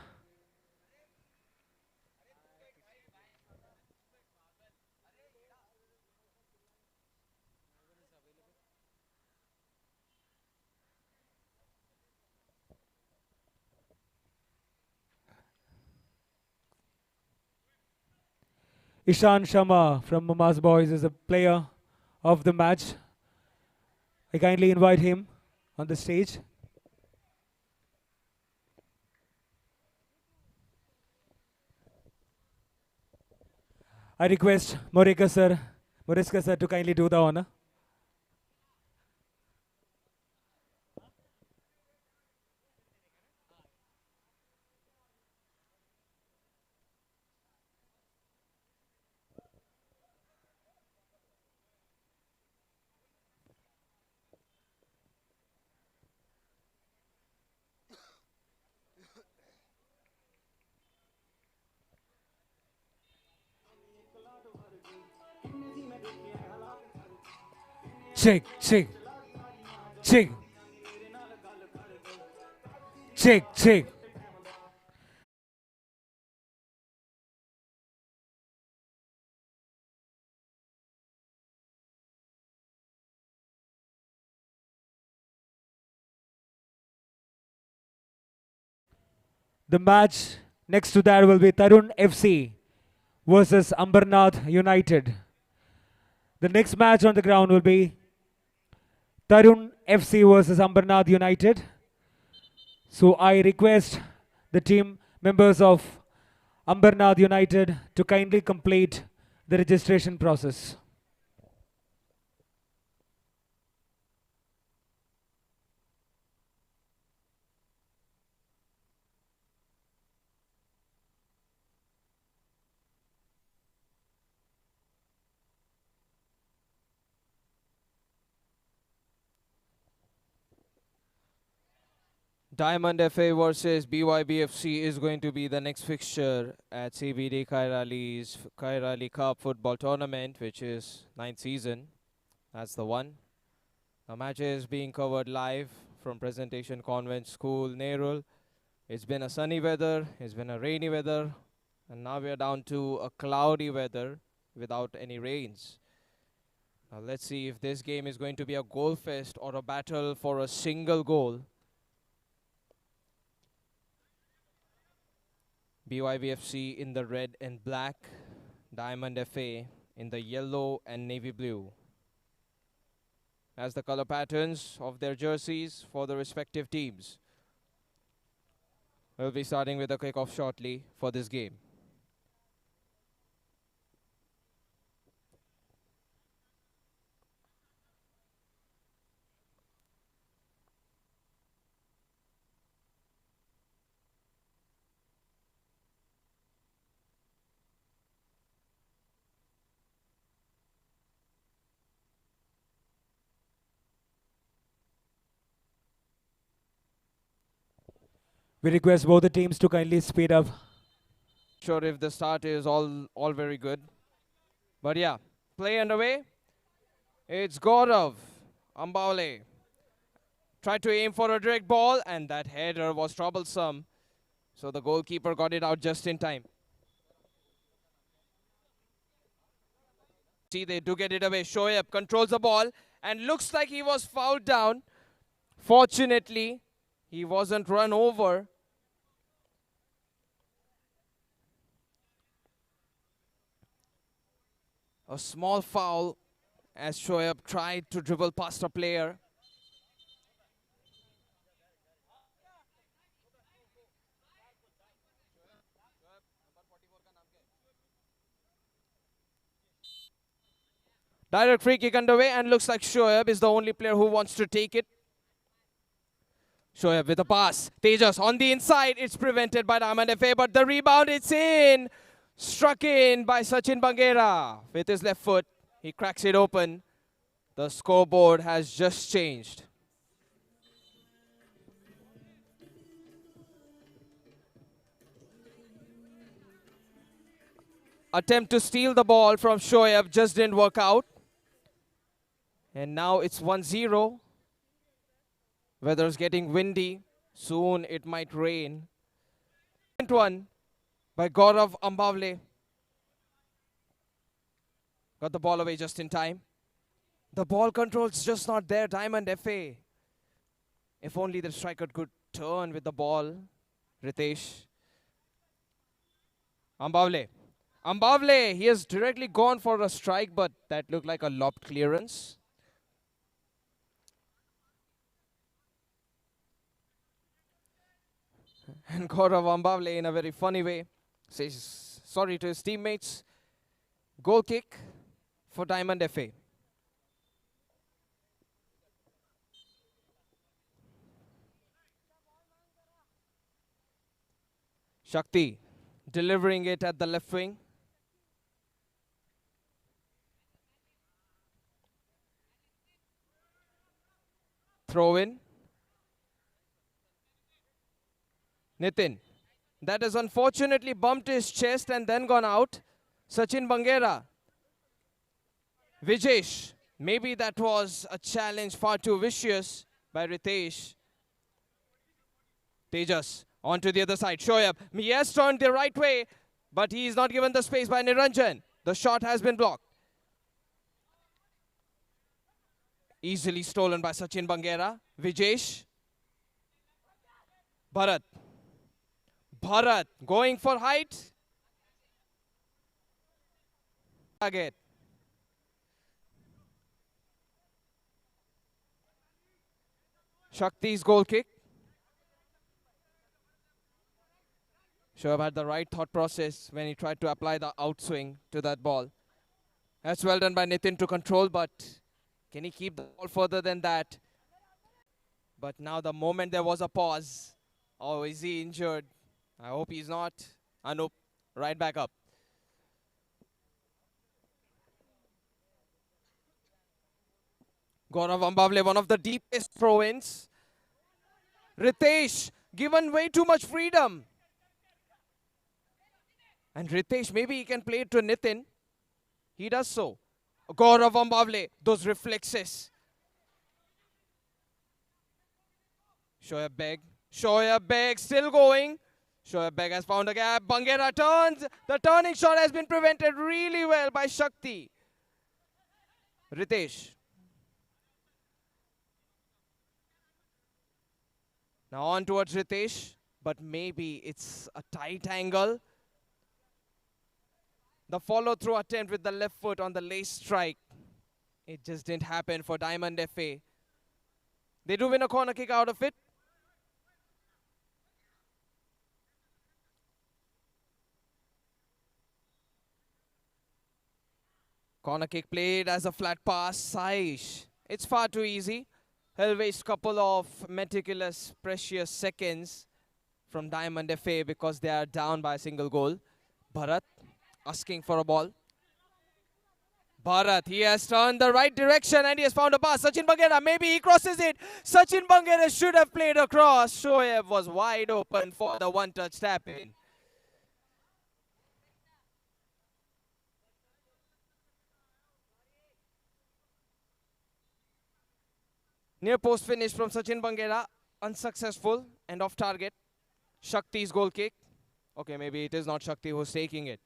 Ishan Sharma from Mama's Boys is the player of the match. I kindly invite him on the stage. I request Moriska sir to kindly do the honor. Check, check, check, check, check. The match next to that will be Tarun FC versus Ambernath United. The next match on the ground will be Tarun FC versus Ambernath United. So I request the team members of Ambernath United to kindly complete the registration process. Diamond FA versus BYBFC is going to be the next fixture at CBD Kairali's Kairali Cup football tournament, which is 9th season. That's the one. The match is being covered live from Presentation Convent School, Nerul. It's been a sunny weather, it's been a rainy weather, and now we are down to a cloudy weather without any rains. Now let's see if this game is going to be a goal fest or a battle for a single goal. BYBFC in the red and black, Diamond FA in the yellow and navy blue as the color patterns of their jerseys for the respective teams. We'll be starting with a kickoff shortly for this game. We request both the teams to kindly speed up. Sure if the start is all very good. But yeah, play underway. It's Gaurav Ambawale. Tried to aim for a direct ball and that header was troublesome. So the goalkeeper got it out just in time. See, they do get it away. Shoaib controls the ball and looks like he was fouled down. Fortunately, he wasn't run over. A small foul as Shoaib tried to dribble past a player. Direct free kick underway and looks like Shoaib is the only player who wants to take it. Shoaib with a pass. Tejas on the inside. It's prevented by Diamond FA, but the rebound, it's in. Struck in by Sachin Bangera with his left foot. He cracks it open. The scoreboard has just changed. Attempt to steal the ball from Shoaib just didn't work out. And now it's 1-0. Weather's getting windy. Soon it might rain. One by Gaurav Ambawale. Got the ball away just in time. The ball control's just not there. Diamond FA. If only the striker could turn with the ball. Ritesh. Ambawale. Ambawale, he has directly gone for a strike, but that looked like a lobbed clearance. And Gaurav Ambawale, in a very funny way, says sorry to his teammates. Goal kick for Diamond FA. Shakti delivering it at the left wing. Throw in. Nitin. That has unfortunately bumped his chest and then gone out. Sachin Bangera. Vijesh. Maybe that was a challenge far too vicious by Ritesh. Tejas. On to the other side. Shoaib. Yes, turned the right way, but he is not given the space by Niranjan. The shot has been blocked. Easily stolen by Sachin Bangera. Vijesh. Bharat. Bharat going for height. Target. Shakti's goal kick. Shoaib had the right thought process when he tried to apply the outswing to that ball. That's well done by Nitin to control, but can he keep the ball further than that? But now the moment there was a pause. Oh, is he injured? I hope he's not. Anup, right back up. Gaurav Ambawale, one of the deepest throw-ins. Ritesh, given way too much freedom. And Ritesh, maybe he can play it to Nitin. He does so. Gaurav Ambavle, those reflexes. Shoaib Beg. Shoaib Beg still going. Shoaib Beg has found a gap. Bangera turns. The turning shot has been prevented really well by Shakti. Ritesh. Now on towards Ritesh. But maybe it's a tight angle. The follow-through attempt with the left foot on the lace strike. It just didn't happen for Diamond FA. They do win a corner kick out of it. Corner kick played as a flat pass. Saish. It's far too easy. He'll waste couple of meticulous, precious seconds from Diamond FA because they are down by a single goal. Bharat asking for a ball. Bharat, he has turned the right direction and he has found a pass. Sachin Bangera, maybe he crosses it. Sachin Bangera should have played across. Shoaib was wide open for the one-touch tap-in. Near post finish from Sachin Bangera, unsuccessful and off target. Shakti's goal kick. Okay, maybe it is not Shakti who's taking it.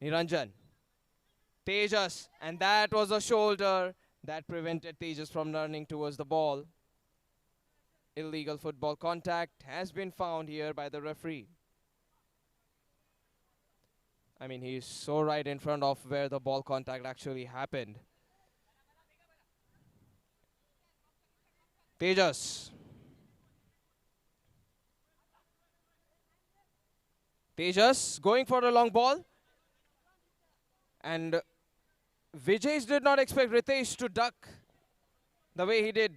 Niranjan. Tejas, and that was a shoulder that prevented Tejas from running towards the ball. Illegal football contact has been found here by the referee. I mean, he's so right in front of where the ball contact actually happened. Tejas. Tejas going for a long ball. And Vijay did not expect Ritesh to duck the way he did.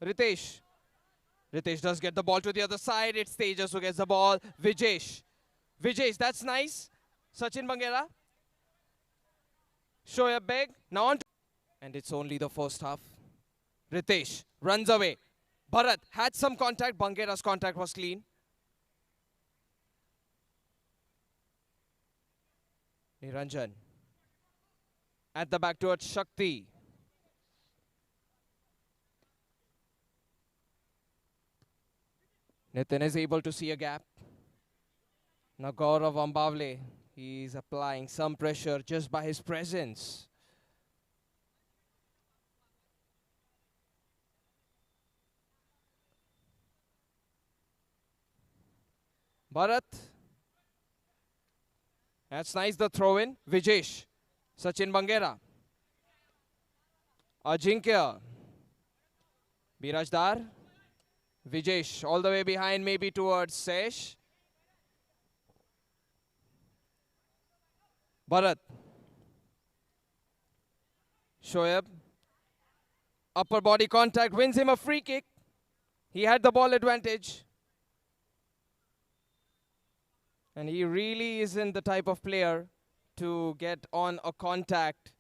Ritesh. Ritesh does get the ball to the other side. It's Tejas who gets the ball. Vijay. Vijay, that's nice. Sachin Bangera. Shoaib Beg. Now on to. And it's only the first half. Ritesh runs away. Bharat had some contact. Bangera's contact was clean. Niranjan. At the back towards Shakti. Nitin is able to see a gap. Now Gaurav Ambavle, he's applying some pressure just by his presence. Bharat. That's nice, the throw in. Vijesh. Sachin Bangera. Ajinkya. Birajdar. Vijesh all the way behind, maybe towards Sesh. Bharat. Shoaib. Upper body contact wins him a free kick. He had the ball advantage. And he really isn't the type of player to get on a contact.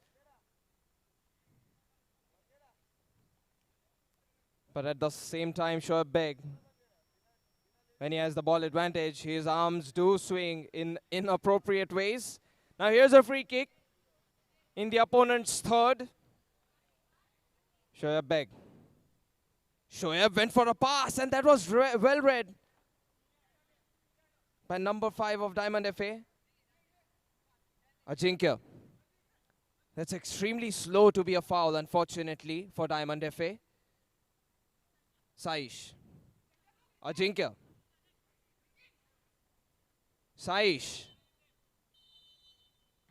But at the same time, Shoaib Beg, when he has the ball advantage, his arms do swing in inappropriate ways. Now here's a free kick in the opponent's third. Shoaib Beg. Shoaib went for a pass and that was well read by number 5 of Diamond FA. Ajinkya. That's extremely slow to be a foul, unfortunately, for Diamond FA. Saish. Ajinkya. Saish.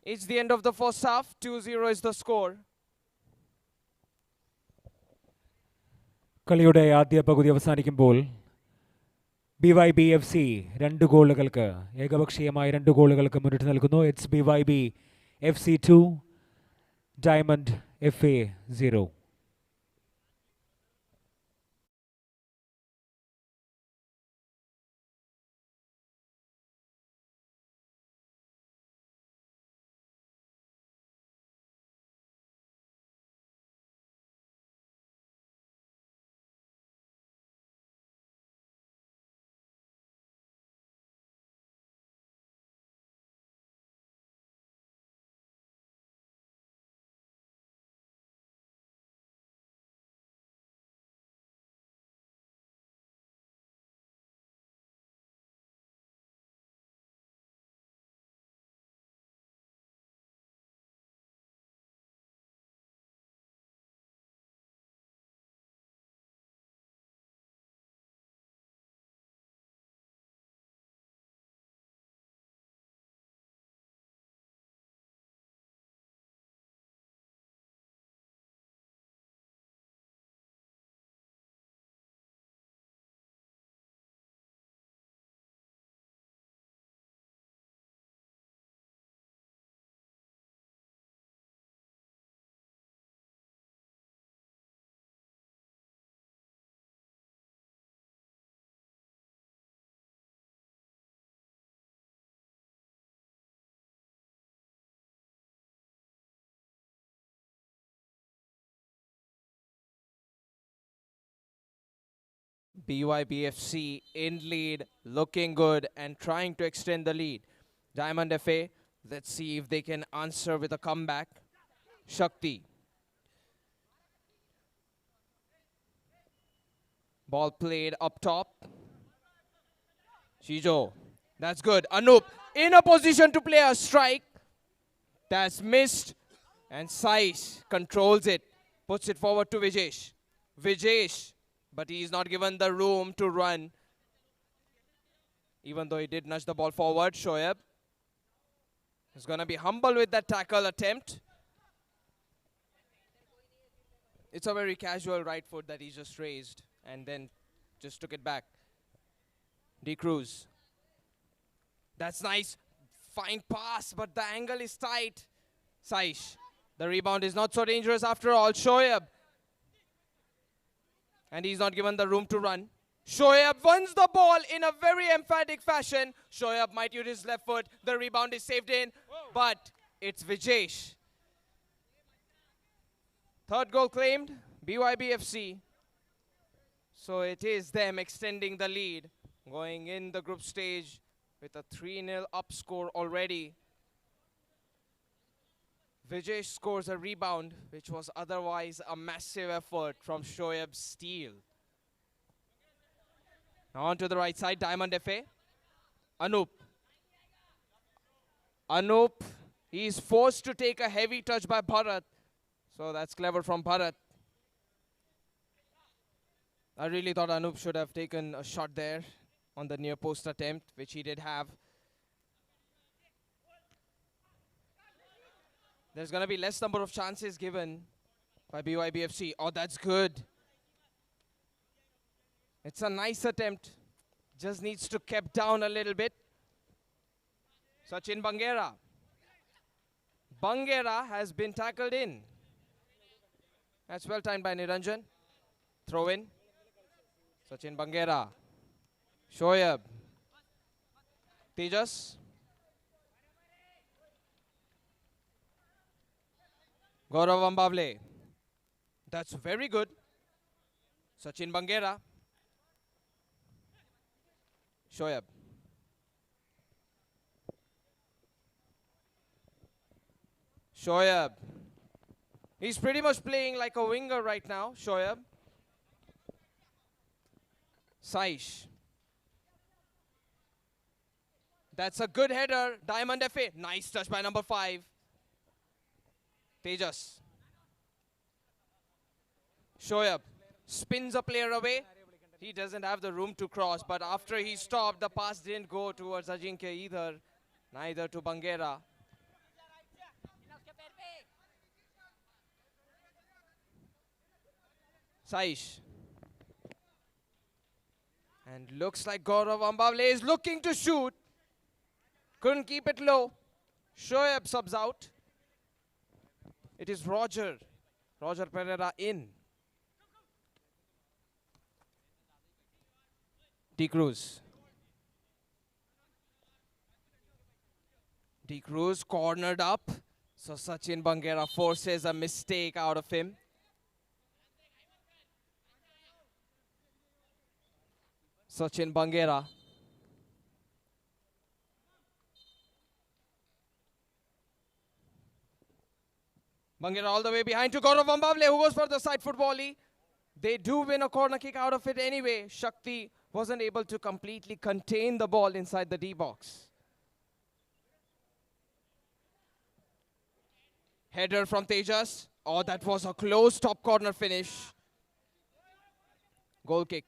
It's the end of the first half. 2-0 is the score. കളിയുടെ ആദ്യ പകുതി അവസാനിക്കുമ്പോൾ BYB-FC 2 ഗോളുകൾക്ക് ഏകപക്ഷീയമായ 2 ഗോളുകൾക്ക് മുന്നിട്ട് നൽകുന്നു. It's BYB-FC 2, Diamond FA 0. BYBFC in lead, looking good and trying to extend the lead. Diamond FA, let's see if they can answer with a comeback. Shakti. Ball played up top. Shijo. That's good. Anup in a position to play a strike. That's missed. And Saish controls it. Puts it forward to Vijesh. Vijesh. But he's not given the room to run. Even though he did nudge the ball forward. Shoaib is going to be humble with that tackle attempt. It's a very casual right foot that he just raised and then just took it back. D. Cruz. That's nice. Fine pass, but the angle is tight. Saish. The rebound is not so dangerous after all. Shoaib. And he's not given the room to run. Shoaib wins the ball in a very emphatic fashion. Shoaib might use his left foot. The rebound is saved in, but it's Vijesh. Third goal claimed, BYBFC. So it is them extending the lead, going in the group stage with a 3-0 up score already. Vijesh scores a rebound, which was otherwise a massive effort from Shoaib's steal. Now on to the right side, Diamond FA. Anup. Anup, he's forced to take a heavy touch by Bharat. So that's clever from Bharat. I really thought Anup should have taken a shot there on the near post attempt, which he did have. There's going to be less number of chances given by BYBFC. Oh, that's good. It's a nice attempt. Just needs to keep down a little bit. Sachin Bangera. Bangera has been tackled in. That's well timed by Niranjan. Throw in. Sachin Bangera. Shoaib. Tejas. Gaurav Ambavle. That's very good. Sachin Bangera. Shoaib. Shoaib. He's pretty much playing like a winger right now, Shoaib. Saish. That's a good header. Diamond FA. Nice touch by number 5. Tejas. Shoaib spins a player away. He doesn't have the room to cross, but after he stopped, the pass didn't go towards Ajinkya either. Neither to Bangera. Saish. And looks like Gaurav Ambavle is looking to shoot. Couldn't keep it low. Shoaib subs out. It is Roger. Roger Pereira in. D. Cruz. D. Cruz cornered up. So Sachin Bangera forces a mistake out of him. Sachin Bangera. Bangera all the way behind to Gaurav Ambavle, who goes for the side foot volley. They do win a corner kick out of it anyway. Shakti wasn't able to completely contain the ball inside the D box. Header from Tejas. Oh, that was a close top corner finish. Goal kick.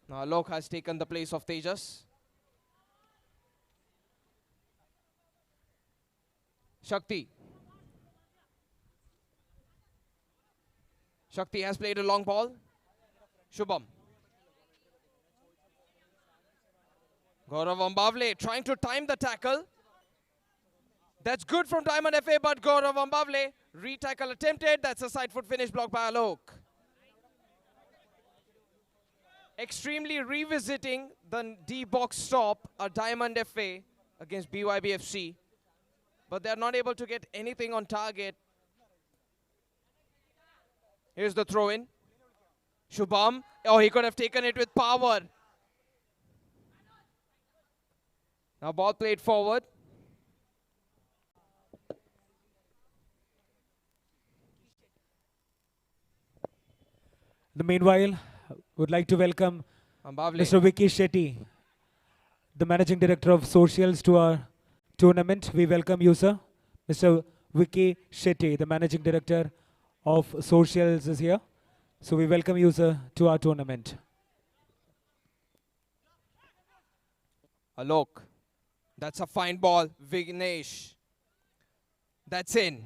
Now Alok has taken the place of Tejas. Shakti. Shakti has played a long ball. Shubham. Gaurav Ambavle trying to time the tackle. That's good from Diamond FA, but Gaurav Ambavle, re-tackle attempted. That's a side foot finish blocked by Alok. Extremely revisiting the D-box stop, a Diamond FA against BYBFC. But they're not able to get anything on target. Here's the throw-in. Shubham. Oh, he could have taken it with power. Now ball played forward. Meanwhile, would like to welcome Ambavle. Mr. Vicky Shetty, the Managing Director of Socials, to our tournament. We welcome you, sir. Mr. Vicky Shetty, the Managing Director of Socials, is here. So we welcome you, sir, to our tournament. Alok. That's a fine ball. Vignesh. That's in.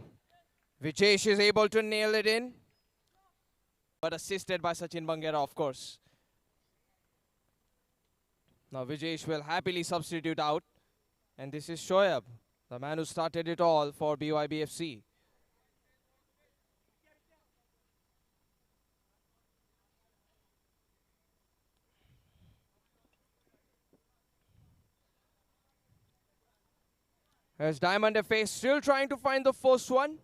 Vijesh is able to nail it in. But assisted by Sachin Bangera, of course. Now Vijesh will happily substitute out. And this is Shoaib, the man who started it all for BYBFC. As Diamond FA still trying to find the first one.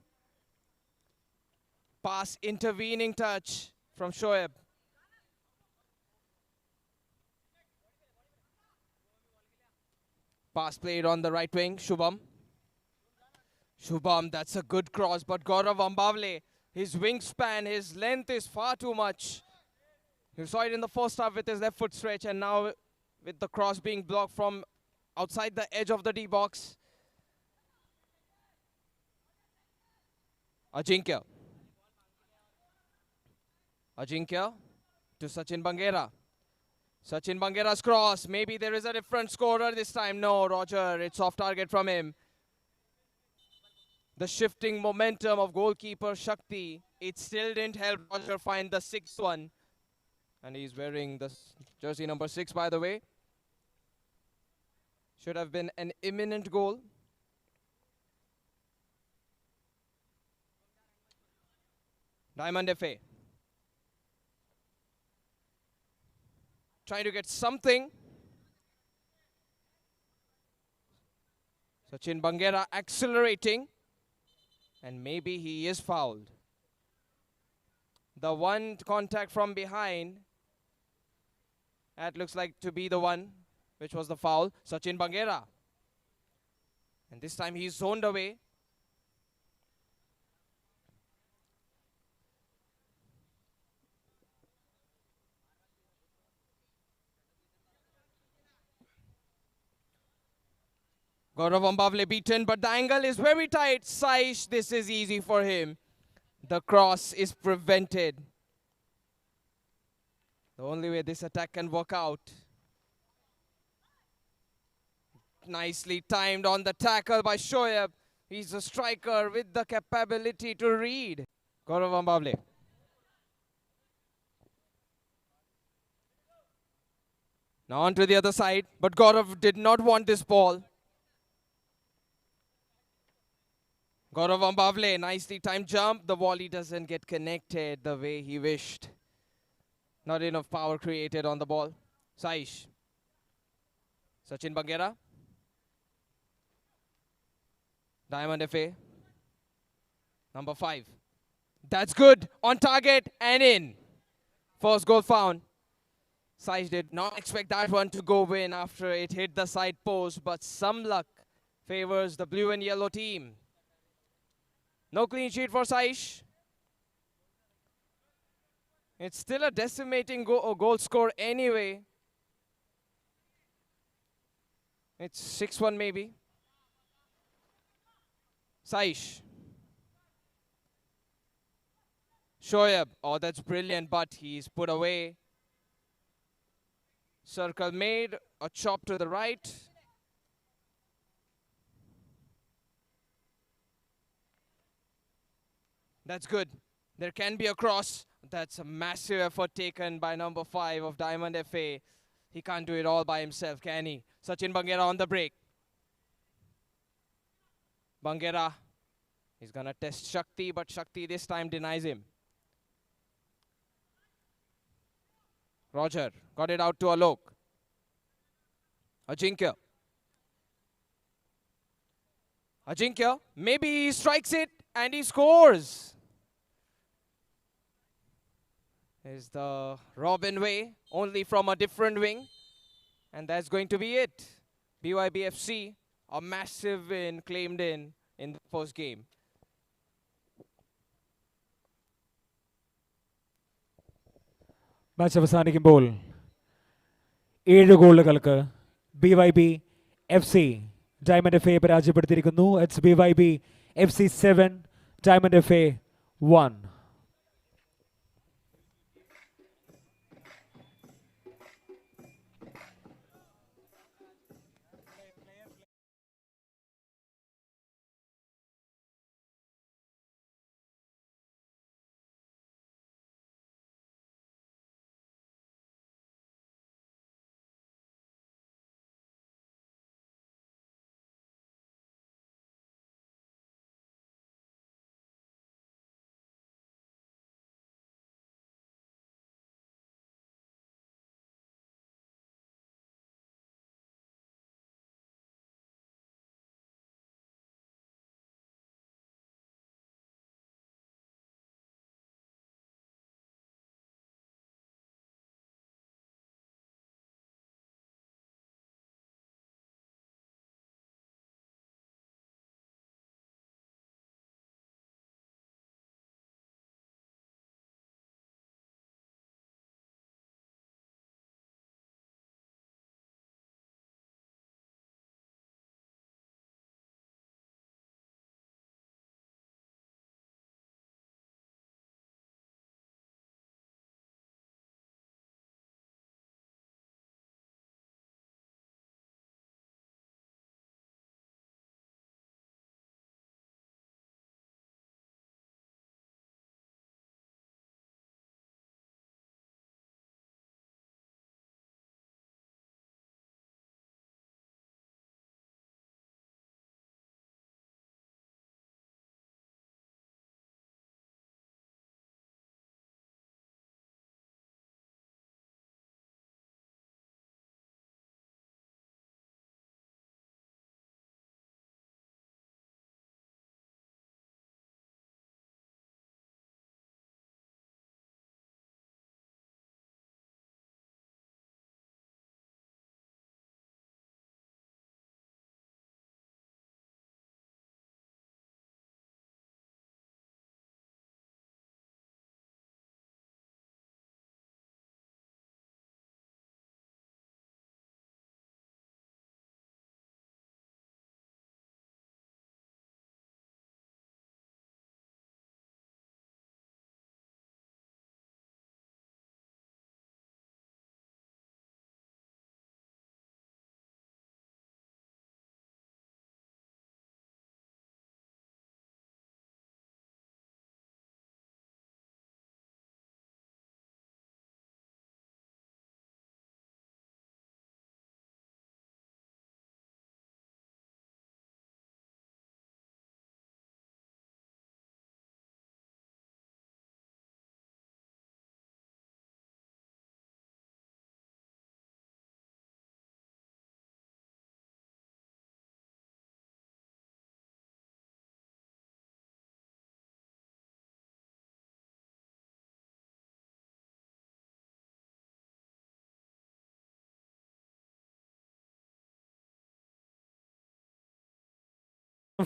Pass, intervening touch from Shoaib. Pass played on the right wing, Shubham. Shubham, that's a good cross, but Gaurav Ambavle, his wingspan, his length is far too much. You saw it in the first half with his left foot stretch, and now with the cross being blocked from outside the edge of the D box. Ajinkya. Ajinkya to Sachin Bangera. Sachin Bangera's cross. Maybe there is a different scorer this time. No, Roger, it's off target from him. The shifting momentum of goalkeeper Shakti. It still didn't help Roger find the sixth one. And he's wearing the jersey number 6, by the way. Should have been an imminent goal. Diamond FA. Trying to get something. Sachin Bangera accelerating. And maybe he is fouled. The one contact from behind. That looks like to be the one which was the foul. Sachin Bangera. And this time he's zoned away. Gaurav Ambavle beaten, but the angle is very tight. Saish, this is easy for him. The cross is prevented. The only way this attack can work out. Nicely timed on the tackle by Shoaib. He's a striker with the capability to read. Gaurav Ambavle. Now on to the other side, but Gaurav did not want this ball. Gaurav Ambavle, nicely timed jump. The volley doesn't get connected the way he wished. Not enough power created on the ball. Saish. Sachin Bangera. Diamond FA. Number 5. That's good. On target and in. First goal found. Saish did not expect that one to go in after it hit the side post, but some luck favors the blue and yellow team. No clean sheet for Saish. It's still a decimating goal score anyway. It's 6-1 maybe. Saish. Shoaib. Oh, that's brilliant, but he's put away. Circle made. A chop to the right. That's good. There can be a cross. That's a massive effort taken by number 5 of Diamond FA. He can't do it all by himself, can he? Sachin Bangera on the break. Bangera. He's going to test Shakti, but Shakti this time denies him. Roger. Got it out to Alok. Ajinkya. Ajinkya. Maybe he strikes it and he scores. is the Robin way, only from a different wing. And that's going to be it. BYBFC, a massive win claimed in the first game. Match അവസാനിക്കുമ്പോൾ 7 ഗോളുകൾക്ക് BYBFC Diamond FA പരാജയപ്പെടുത്തിയിരിക്കുന്നു. It's BYBFC 7, Diamond FA 1.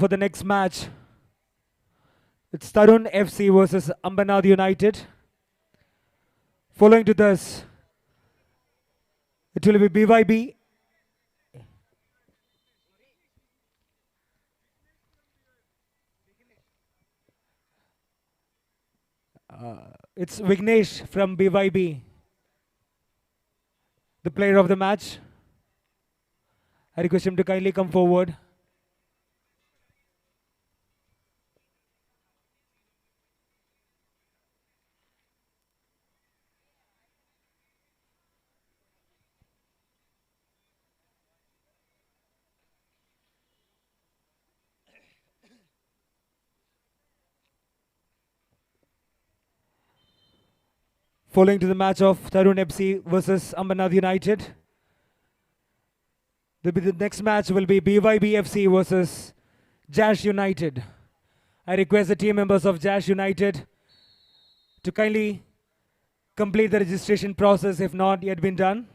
For the next match, it's Tarun FC versus Ambanad United. Following to this, it will be BYB. It's Vignesh from BYB, the player of the match. I request him to kindly come forward. Following to the match of Tarun FC versus Ambanad United. The next match will be BYB FC versus Jash United. I request the team members of Jash United to kindly complete the registration process if not yet been done.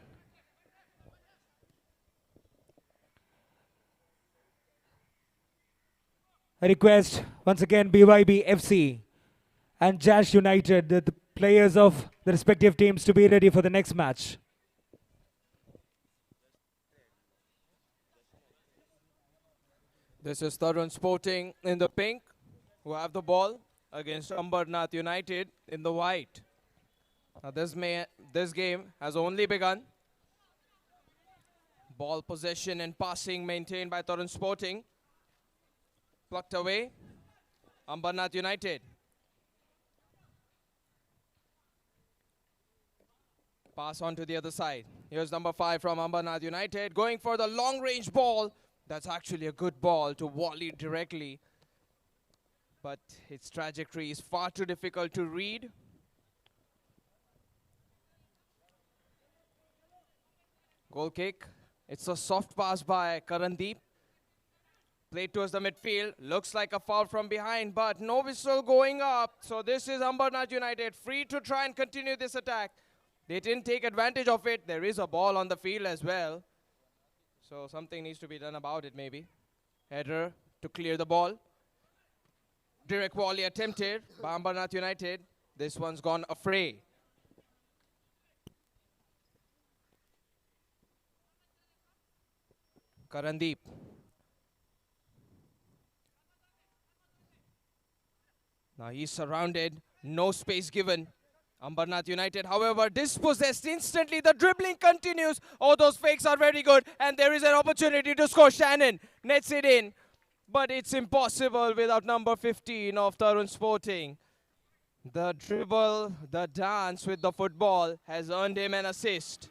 A request once again BYB FC and Jash United, the players of the respective teams, to be ready for the next match. This is Tarun Sporting in the pink, who have the ball, against Ambarnath United in the white. Now this game has only begun. Ball possession and passing maintained by Tarun Sporting. Plucked away, Ambarnath United. Pass on to the other side. Here's number 5 from Ambarnath United, going for the long-range ball. That's actually a good ball to volley directly, but its trajectory is far too difficult to read. Goal kick. It's a soft pass by Karandeep. Played towards the midfield. Looks like a foul from behind, but no whistle going up. So this is Ambarnath United free to try and continue this attack. They didn't take advantage of it. There is a ball on the field as well, so something needs to be done about it maybe. Header to clear the ball. Direct volley attempted by Ambarnath United. This one's gone afray. Karandeep. Now he's surrounded, no space given. Ambarnath United, however, dispossessed instantly. The dribbling continues. Oh, those fakes are very good. And there is an opportunity to score. Shannon nets it in. But it's impossible without number 15 of Tarun Sporting. The dribble, the dance with the football has earned him an assist.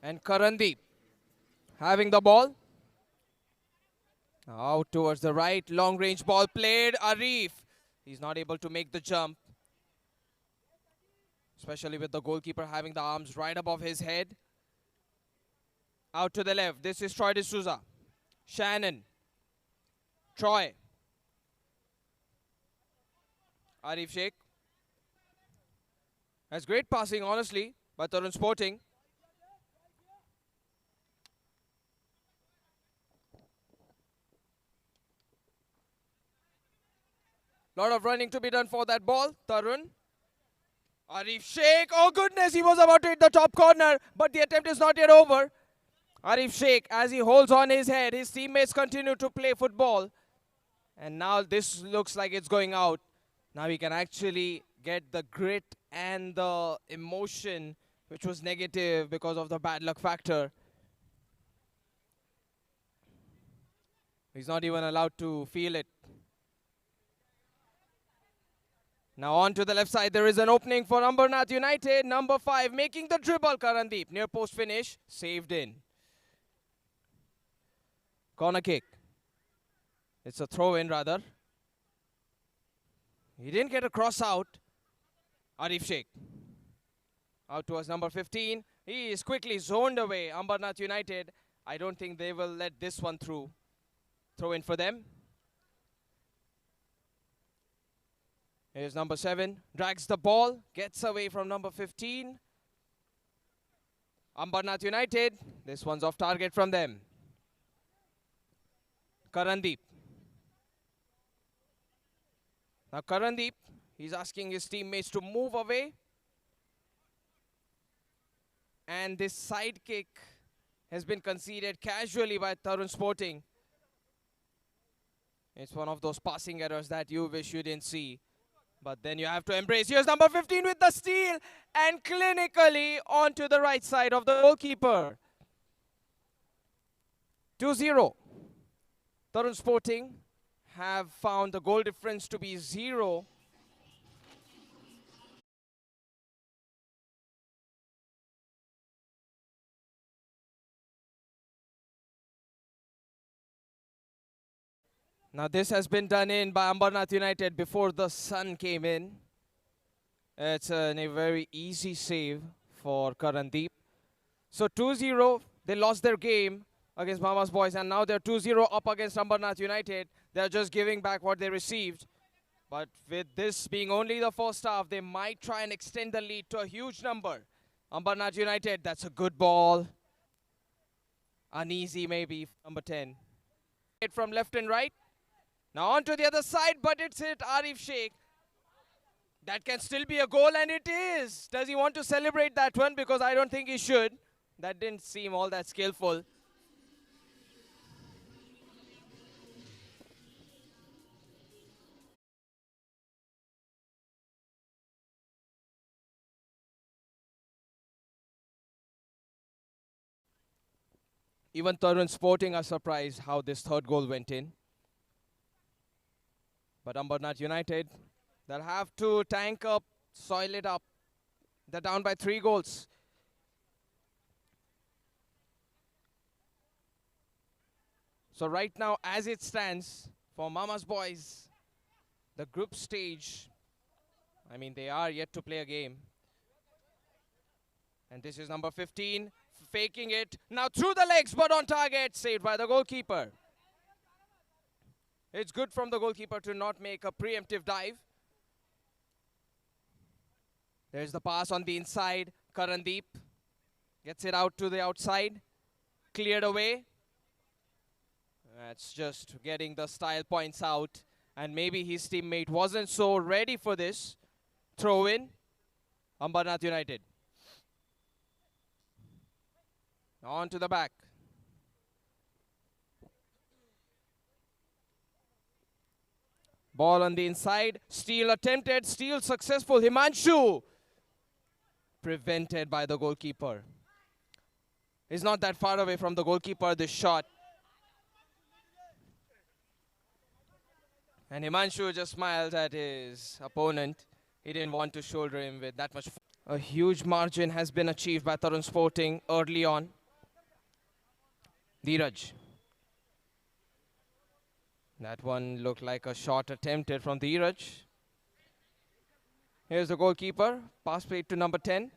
And Karandeep having the ball. Out towards the right, long range ball played. Arif, he's not able to make the jump, especially with the goalkeeper having the arms right above his head. Out to the left, this is Troy D'Souza. Shannon, Troy, Arif Sheikh. That's great passing, honestly, by Tarun Sporting. Lot of running to be done for that ball. Tarun. Arif Sheikh. Oh goodness, he was about to hit the top corner, but the attempt is not yet over. Arif Sheikh, as he holds on his head, his teammates continue to play football. And now this looks like it's going out. Now he can actually get the grit and the emotion, which was negative because of the bad luck factor. He's not even allowed to feel it. Now on to the left side, there is an opening for Ambarnath United. Number 5 making the dribble, Karandeep. Near post finish, saved in. Corner kick. It's a throw in rather. He didn't get a cross out. Arif Sheikh. Out towards number 15. He is quickly zoned away. Ambarnath United, I don't think they will let this one through. Throw in for them. Here's number 7, drags the ball, gets away from number 15. Ambarnath United, this one's off target from them. Karandeep. Now Karandeep, he's asking his teammates to move away. And this side kick has been conceded casually by Tarun Sporting. It's one of those passing errors that you wish you didn't see. But then you have to embrace. Here's number 15 with the steal and clinically onto the right side of the goalkeeper. 2-0. Tarun Sporting have found the goal difference to be 0. Now this has been done in by Ambarnath United before the sun came in. It's a very easy save for Karandeep. So 2-0, they lost their game against Mama's Boys, and now they're 2-0 up against Ambernath United. They're just giving back what they received. But with this being only the first half, they might try and extend the lead to a huge number. Ambernath United, that's a good ball. Uneasy maybe, number 10. Hit from left and right. Now on to the other side, but it's hit Arif Sheikh. That can still be a goal, and it is. Does he want to celebrate that one? Because I don't think he should. That didn't seem all that skillful. Even Tarun Sporting are surprised how this third goal went in. But Ambernath United, they'll have to tank up, soil it up. They're down by 3 goals. So right now, as it stands, for Mama's Boys, the group stage, I mean, they are yet to play a game. And this is number 15, faking it. Now through the legs, but on target, saved by the goalkeeper. It's good from the goalkeeper to not make a preemptive dive. There's the pass on the inside. Karandeep gets it out to the outside. Cleared away. That's just getting the style points out. And maybe his teammate wasn't so ready for this. Throw in. Ambernath United. On to the back. Ball on the inside. Steal attempted. Steal successful. Himanshu. Prevented by the goalkeeper. He's not that far away from the goalkeeper, this shot. And Himanshu just smiled at his opponent. He didn't want to shoulder him with that much. A huge margin has been achieved by Tarun Sporting early on. Dheeraj. That one looked like a shot attempted from Dheeraj. Here's the goalkeeper. Pass played to number 10.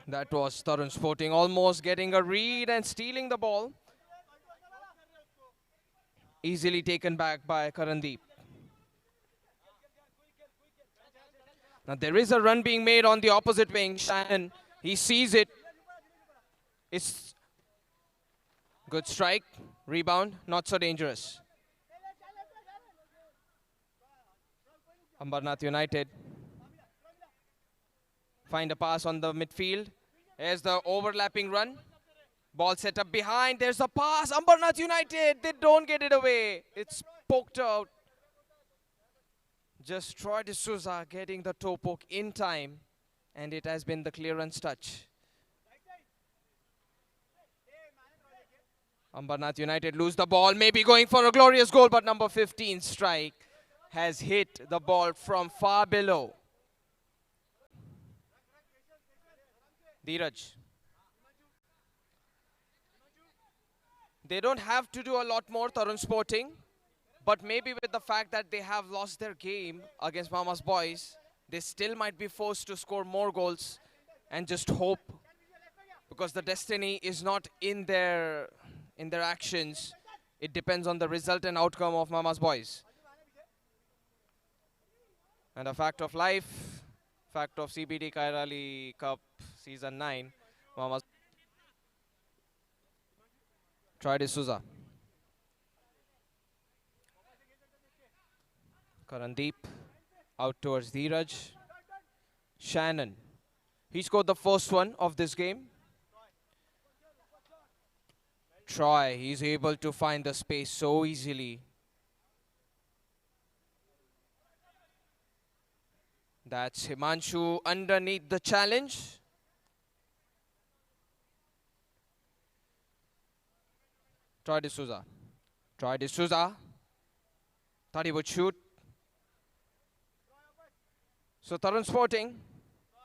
That was Tarun Sporting almost getting a read and stealing the ball. Easily taken back by Karandeep. Now there is a run being made on the opposite wing. Shannon, he sees it. It's good strike. Rebound, not so dangerous. Ambernath United find a pass on the midfield. Here's the overlapping run. Ball set up behind. There's a pass. Ambernath United, they don't get it away. It's poked out. Just Troy D'Souza getting the toe poke in time. And it has been the clearance touch. Ambernath United lose the ball. Maybe going for a glorious goal. But number 15 strike has hit the ball from far below. Dheeraj. They don't have to do a lot more, Tarun Sporting. But maybe with the fact that they have lost their game against Mama's Boys, they still might be forced to score more goals and just hope. Because the destiny is not in their actions. It depends on the result and outcome of Mama's Boys. And a fact of life, fact of CBD Kairali Cup Season 9, Mama's Troy D'Souza. Karandeep out towards Dheeraj. Shannon. He scored the first one of this game. Troy, he's able to find the space so easily. That's Himanshu underneath the challenge. Troy D'Souza. Troy D'Souza. Thought he would shoot. So Tarun Sporting,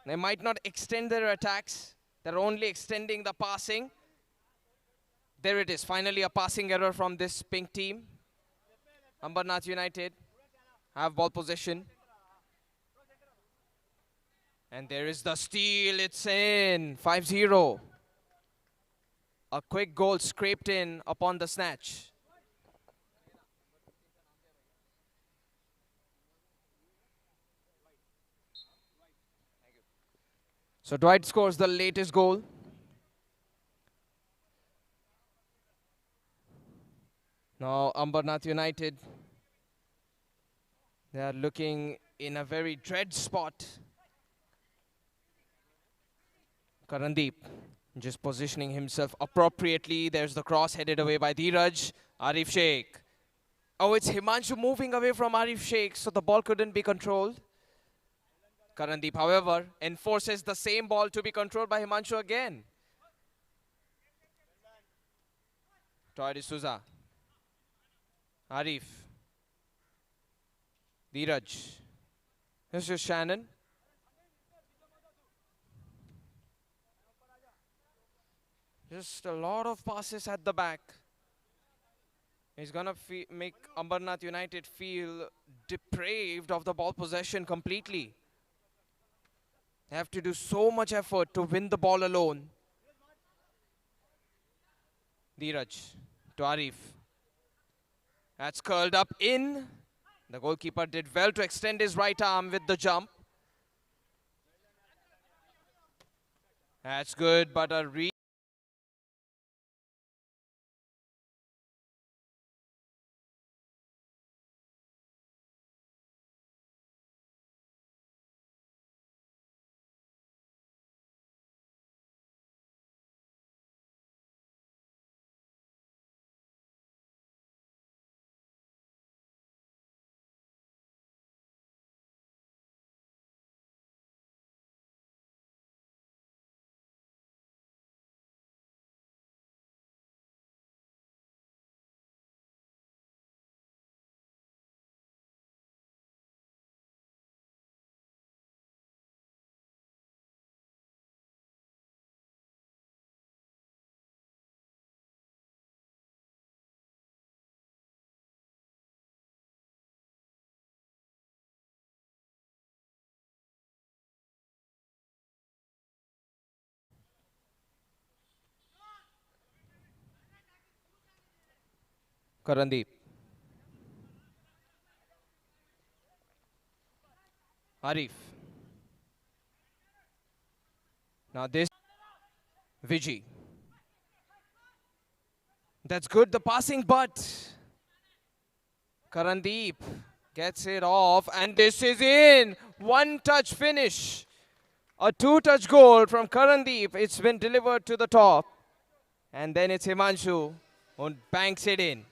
they might not extend their attacks. They're only extending the passing. There it is. Finally a passing error from this pink team. Ambernath United have ball possession. And there is the steal. It's in. 5-0. A quick goal scraped in upon the snatch. So Dwight scores the latest goal. Now Ambernath United, they are looking in a very dread spot. Karandeep just positioning himself appropriately. There's the cross headed away by Dheeraj. Arif Sheikh. Oh, it's Himanshu moving away from Arif Sheikh, so the ball couldn't be controlled. Karandeep, however, enforces the same ball to be controlled by Himanshu again. Troy D'Souza. Arif. Dheeraj. This is Shannon. Just a lot of passes at the back. He's going to make Ambernath United feel deprived of the ball possession completely. They have to do so much effort to win the ball alone. Dheeraj to Arif. That's curled up in. The goalkeeper did well to extend his right arm with the jump. That's good, but a Karandeep. Arif. Now this Vijay. That's good, the passing, but Karandeep gets it off, and this is in. One-touch finish. A two-touch goal from Karandeep. It's been delivered to the top. And then it's Himanshu who banks it in.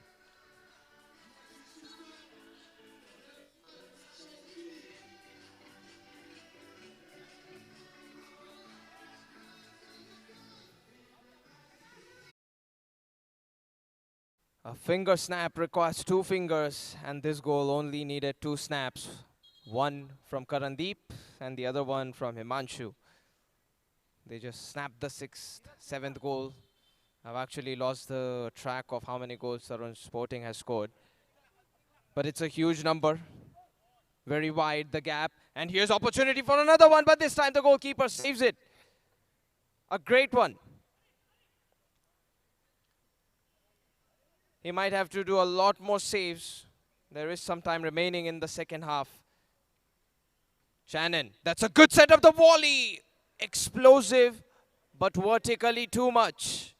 A finger snap requires 2 fingers, and this goal only needed 2 snaps. One from Karandeep and the other one from Himanshu. They just snapped the 6th, 7th goal. I've actually lost the track of how many goals Tarun Sporting has scored. But it's a huge number. Very wide, the gap. And here's opportunity for another one, but this time the goalkeeper saves it. A great one. He might have to do a lot more saves. There is some time remaining in the second half. Shannon, that's a good set of the volley. Explosive, but vertically too much.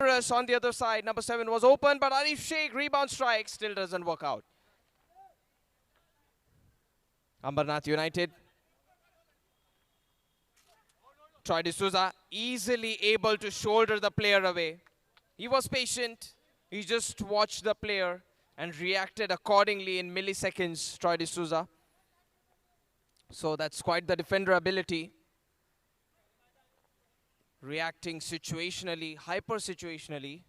On the other side, number 7 was open, but Arif Sheikh, rebound strike, still doesn't work out. Ambernath United. Troy D'Souza easily able to shoulder the player away. He was patient. He just watched the player and reacted accordingly in milliseconds, Troy D'Souza. So that's quite the defender ability. Reacting situationally, hyper-situationally.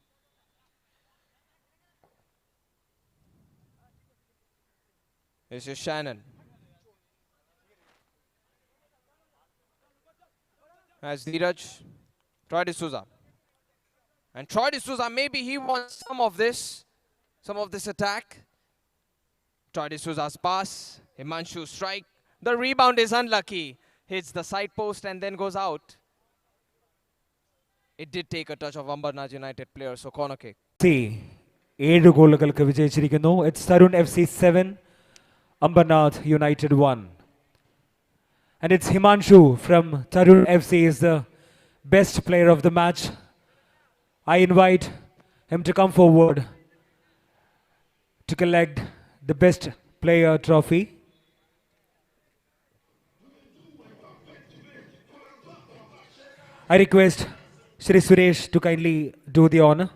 This is Shannon. As Dheeraj, Troy D'Souza. And Troy D'Souza, maybe he wants some of this attack. Troy D'Souza's pass. Himanshu strike. The rebound is unlucky. Hits the side post and then goes out. It did take a touch of Ambernath United player, so corner kick. C 7 ഗോളുകൾക്ക് വിജയിച്ചിരിക്കുന്നു. It's Tarun FC 7, Ambernath United 1. And it's Himanshu from Tarun FC is the best player of the match. I invite him to come forward to collect the best player trophy. I request Shri Suresh to kindly do the honor.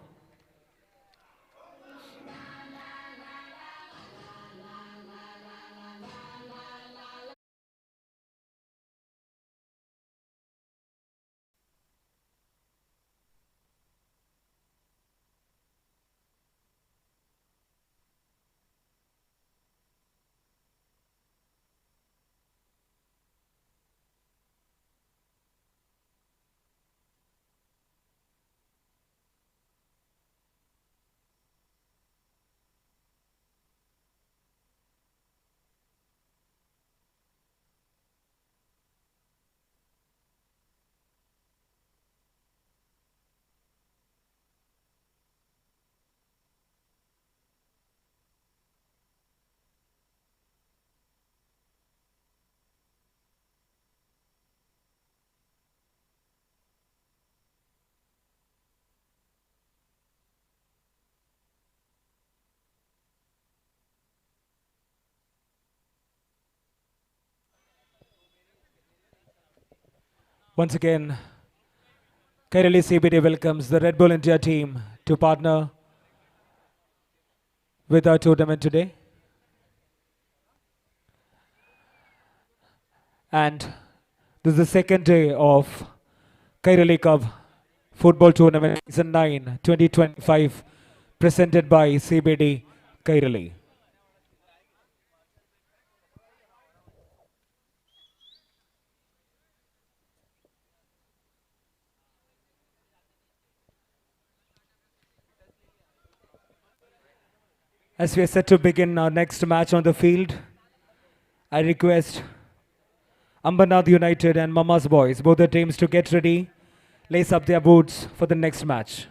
Once again, Kairali CBD welcomes the Red Bull India team to partner with our tournament today. And this is the second day of Kairali Cup Football Tournament Season 9 2025 presented by CBD Kairali. As we are set to begin our next match on the field, I request Ambernath United and Mama's Boys, both the teams, to get ready, lace up their boots for the next match.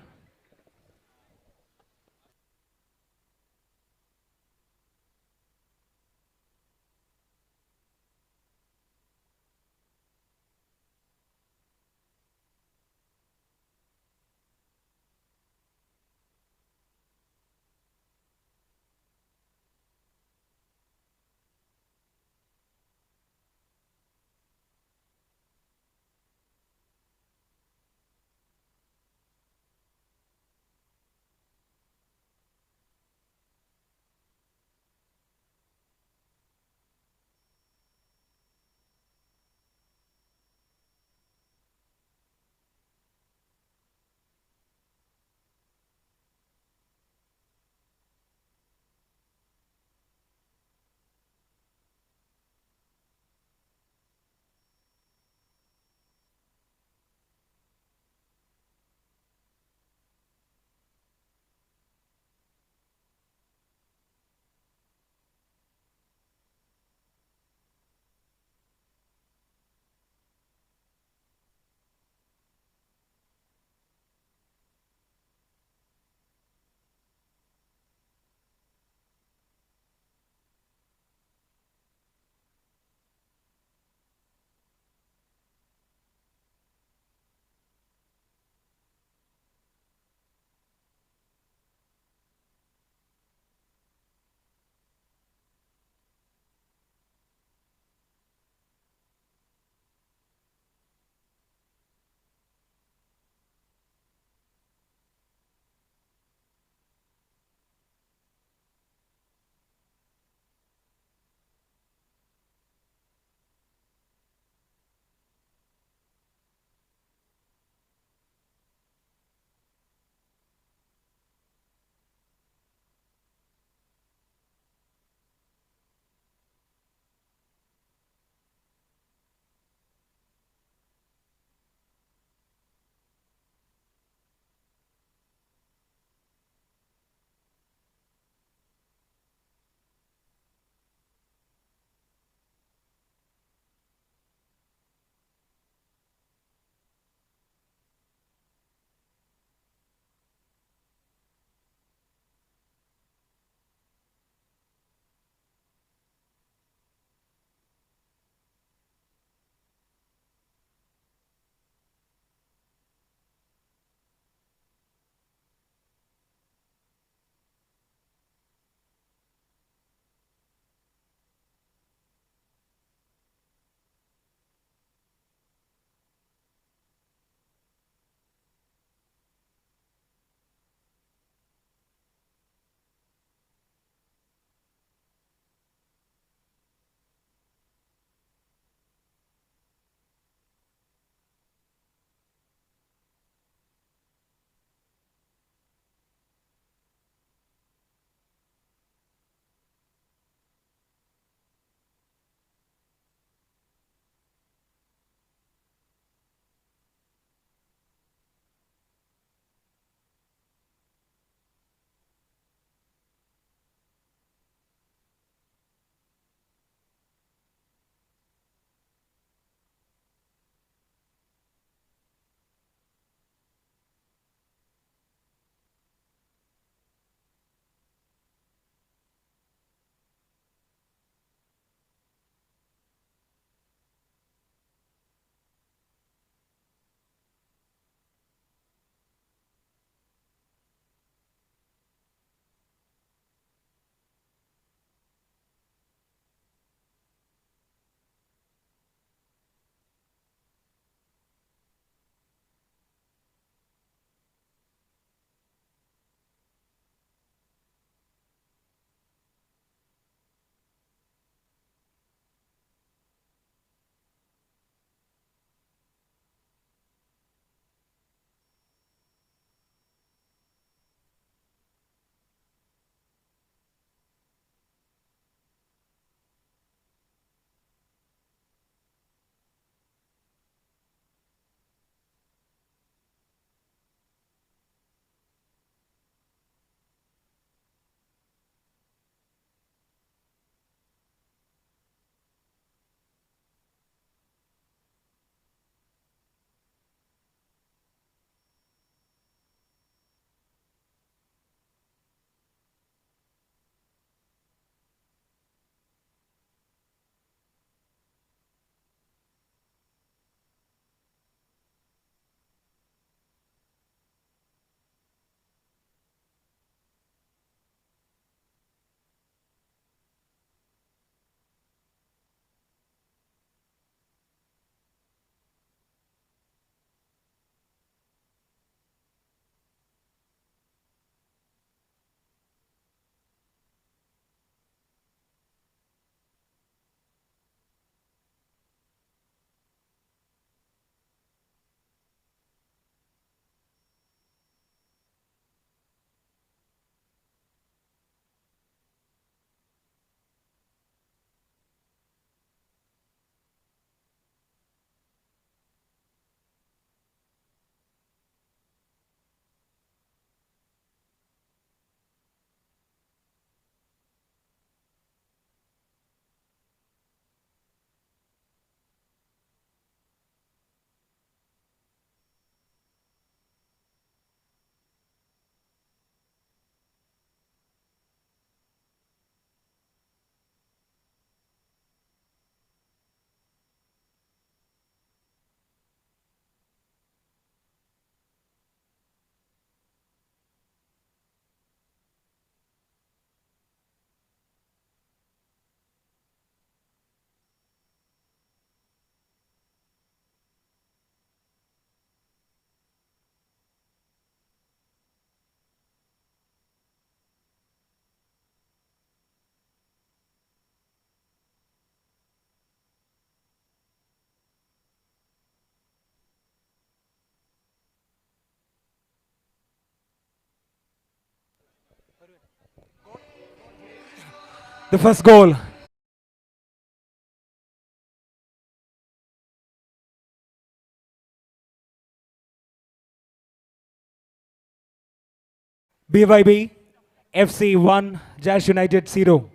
The first goal. BYB FC 1, Jash United 0.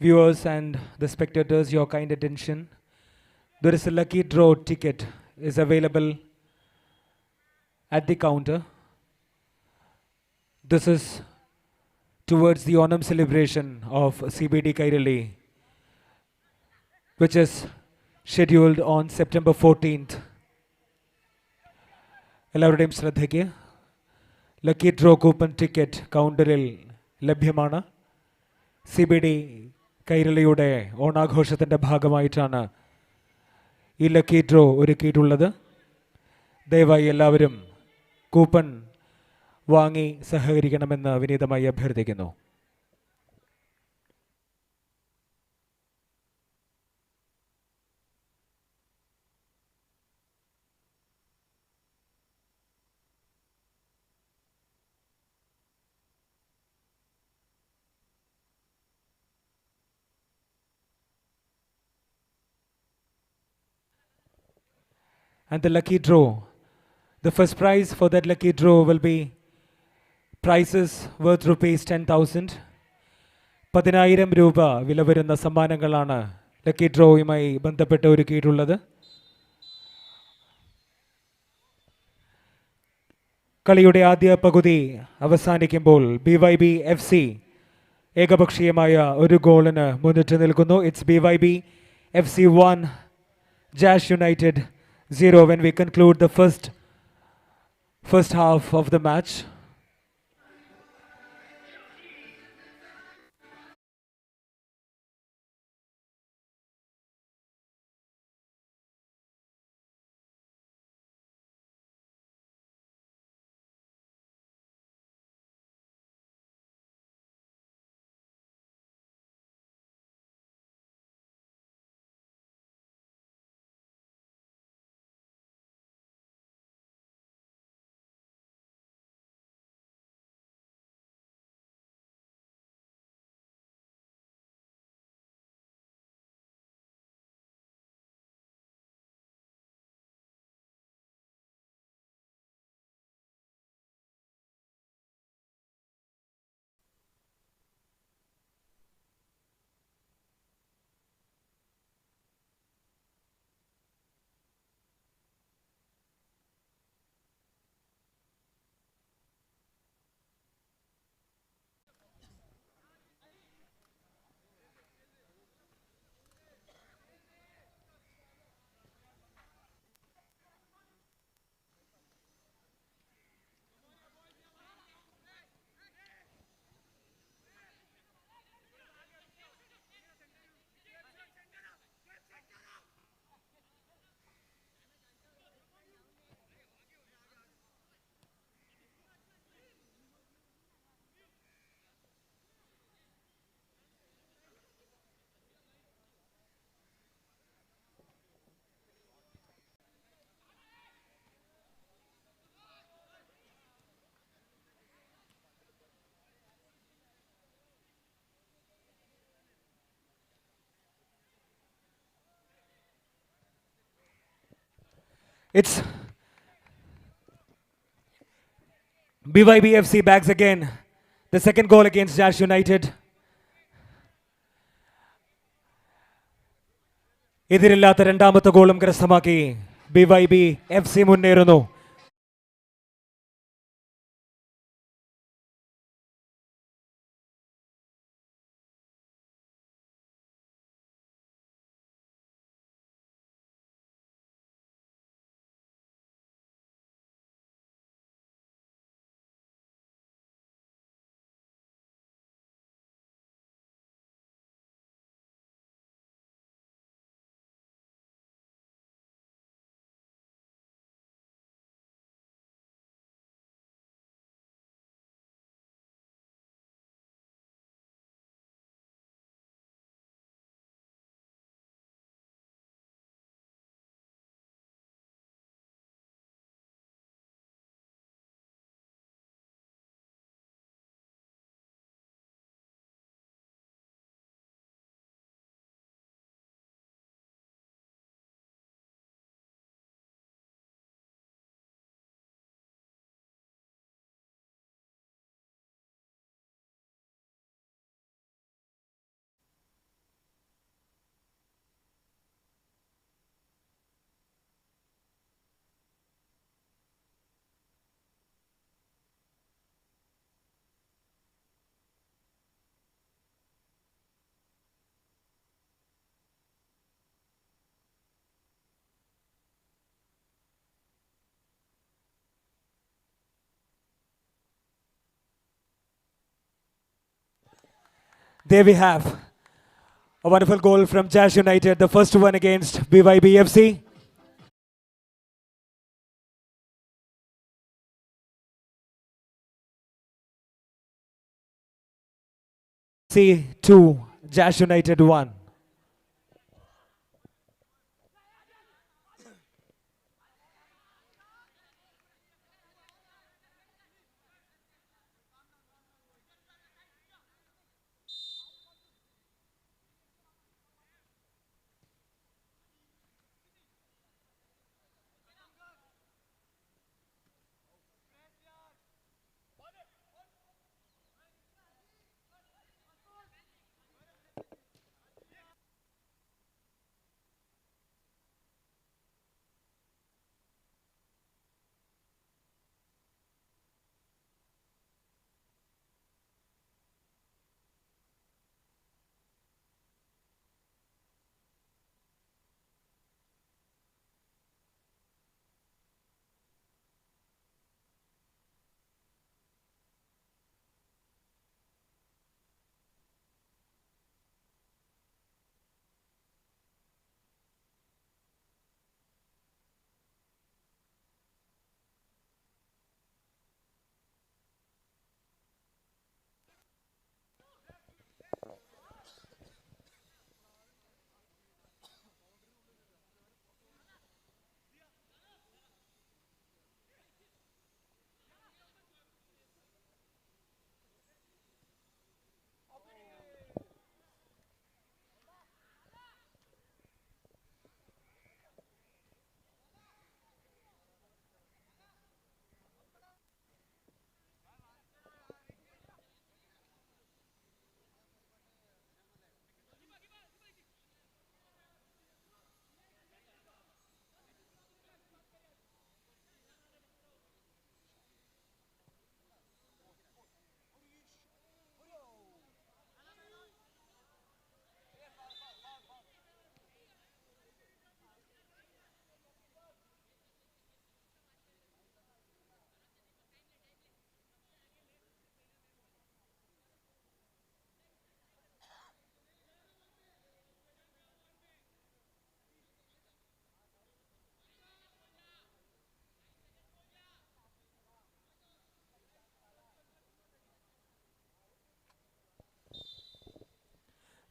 Viewers and the spectators, your kind attention. There is a lucky draw ticket is available at the counter. This is towards the Onam celebration of CBD Kairali, which is scheduled on September 14th. എല്ലാവരുടെയും ശ്രദ്ധയ്ക്ക് lucky draw coupon ticket കൗണ്ടറിൽ ലഭ്യമാണ്. CBD കൈരളിയുടെ ഓണാഘോഷത്തിൻ്റെ ഭാഗമായിട്ടാണ് ഈ lucky draw ഒരുക്കിയിട്ടുള്ളത്. ദയവായി എല്ലാവരും coupon വാങ്ങി സഹകരിക്കണമെന്ന് വിനീതമായി അഭ്യർത്ഥിക്കുന്നു. And the lucky draw, the first prize for that lucky draw will be prizes worth rupees 10,000. 10,000 രൂപ വില വരുന്ന സമ്മാനങ്ങളാണ് ലക്കി ഡ്രോയുമായി ബന്ധപ്പെട്ട് ഒരുക്കിയിട്ടുള്ളത്. കളിയുടെ ആദ്യ പകുതി അവസാനിക്കുമ്പോൾ BYB FC ഏകപക്ഷീയമായ ഒരു ഗോളിന് മുന്നിട്ട് നിൽക്കുന്നു. It's BYB FC 1 Jash United 0 when we conclude the first half of the match. It's BYB FC backs again. The second goal against Jash United. എതിരില്ലാത്ത രണ്ടാമത്തെ ഗോളും കരസ്ഥമാക്കി BYB FC മുന്നേറുന്നു. There we have a wonderful goal from Jash United, the first one against BYBFC. C2, Jash United 1.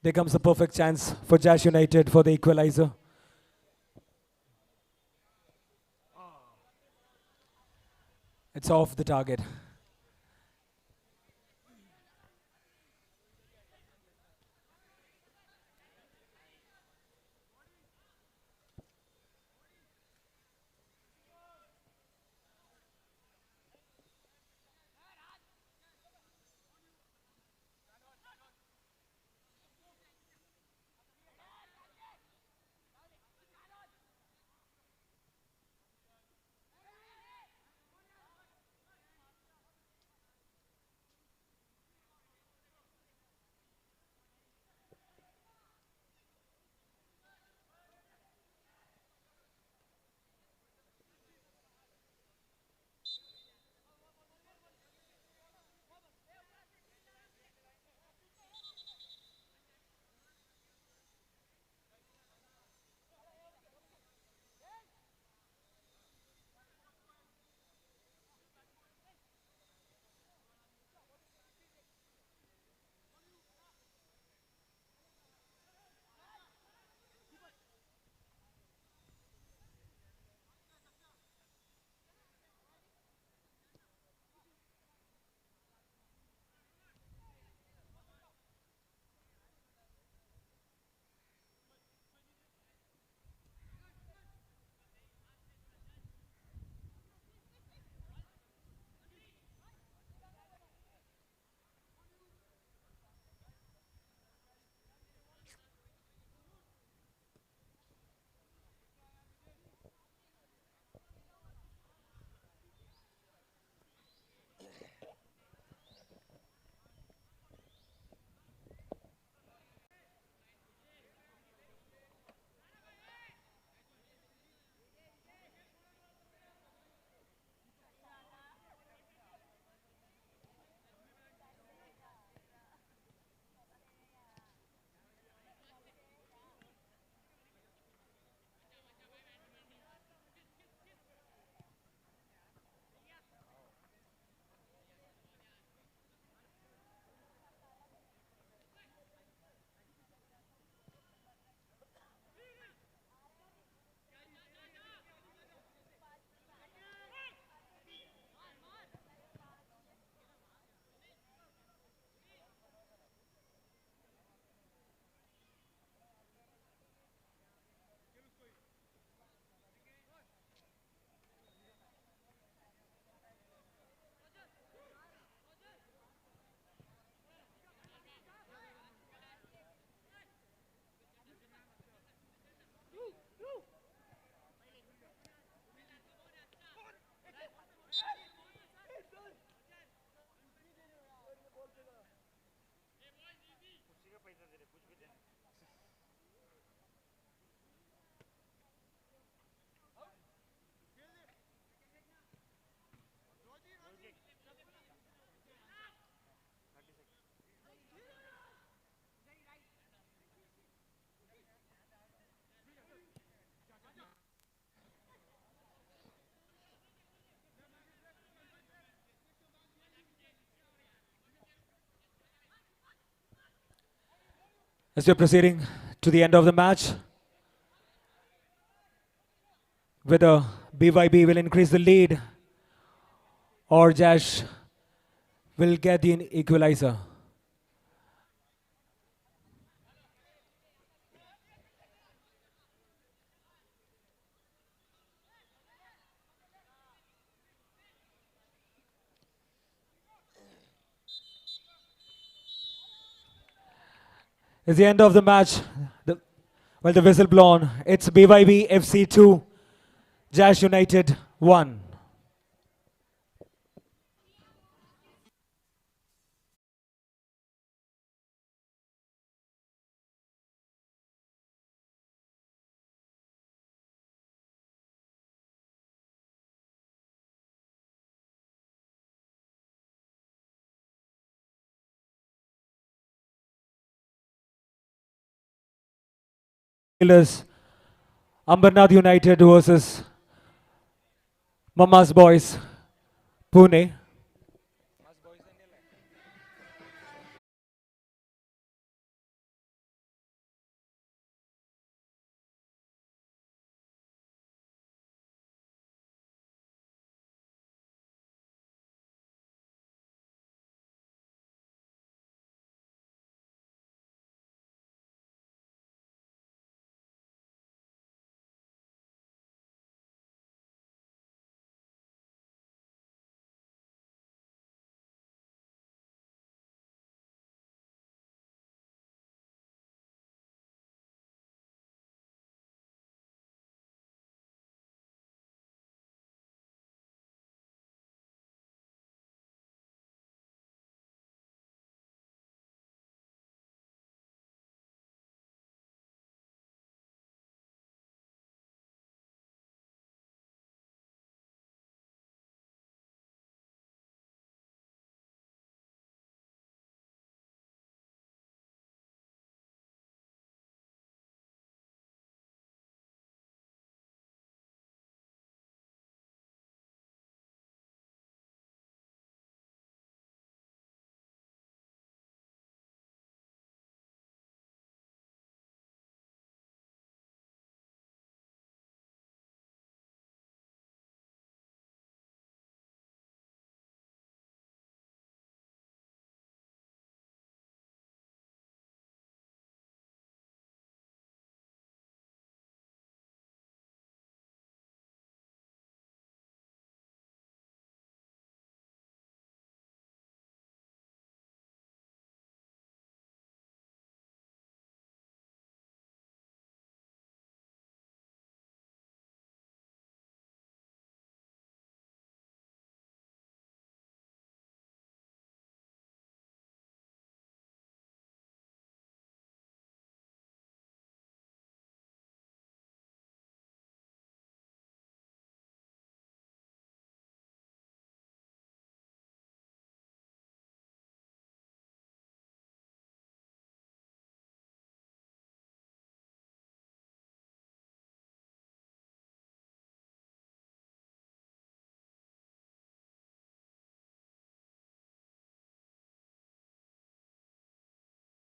There comes the perfect chance for Jash United for the equalizer. It's off the target. As we're proceeding to the end of the match, whether BYB will increase the lead or Jash will get the equalizer. It's the end of the match. The whistle blown. It's BYB FC 2, Jash United 1. Ambernath United versus Mama's Boys, Pune.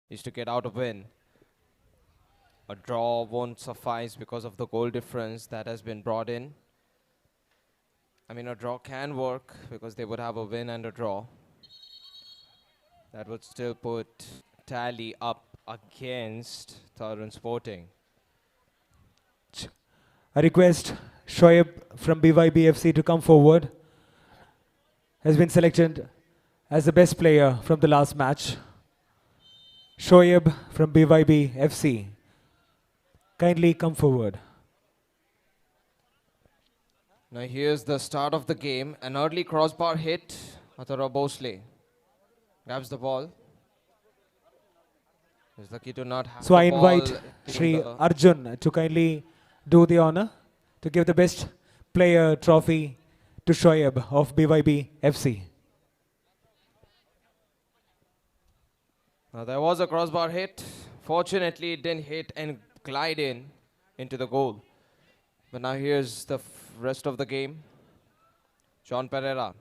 Is to get out a win. A draw won't suffice because of the goal difference that has been brought in. I mean, a draw can work because they would have a win and a draw. That would still put tally up against Tarun Sporting. I request Shoaib from BYB FC to come forward. Has been selected as the best player from the last match. Shoaib from BYB FC. Kindly come forward. Now here's the start of the game. An early crossbar hit. Atara Bosley grabs the ball. He's lucky to not have So I the ball invite hitting Sri the Arjun to kindly do the honor to give the best player trophy to Shoaib of BYB FC. Now there was a crossbar hit. Fortunately, it didn't hit and glide in into the goal. But now here's the rest of the game. John Pereira.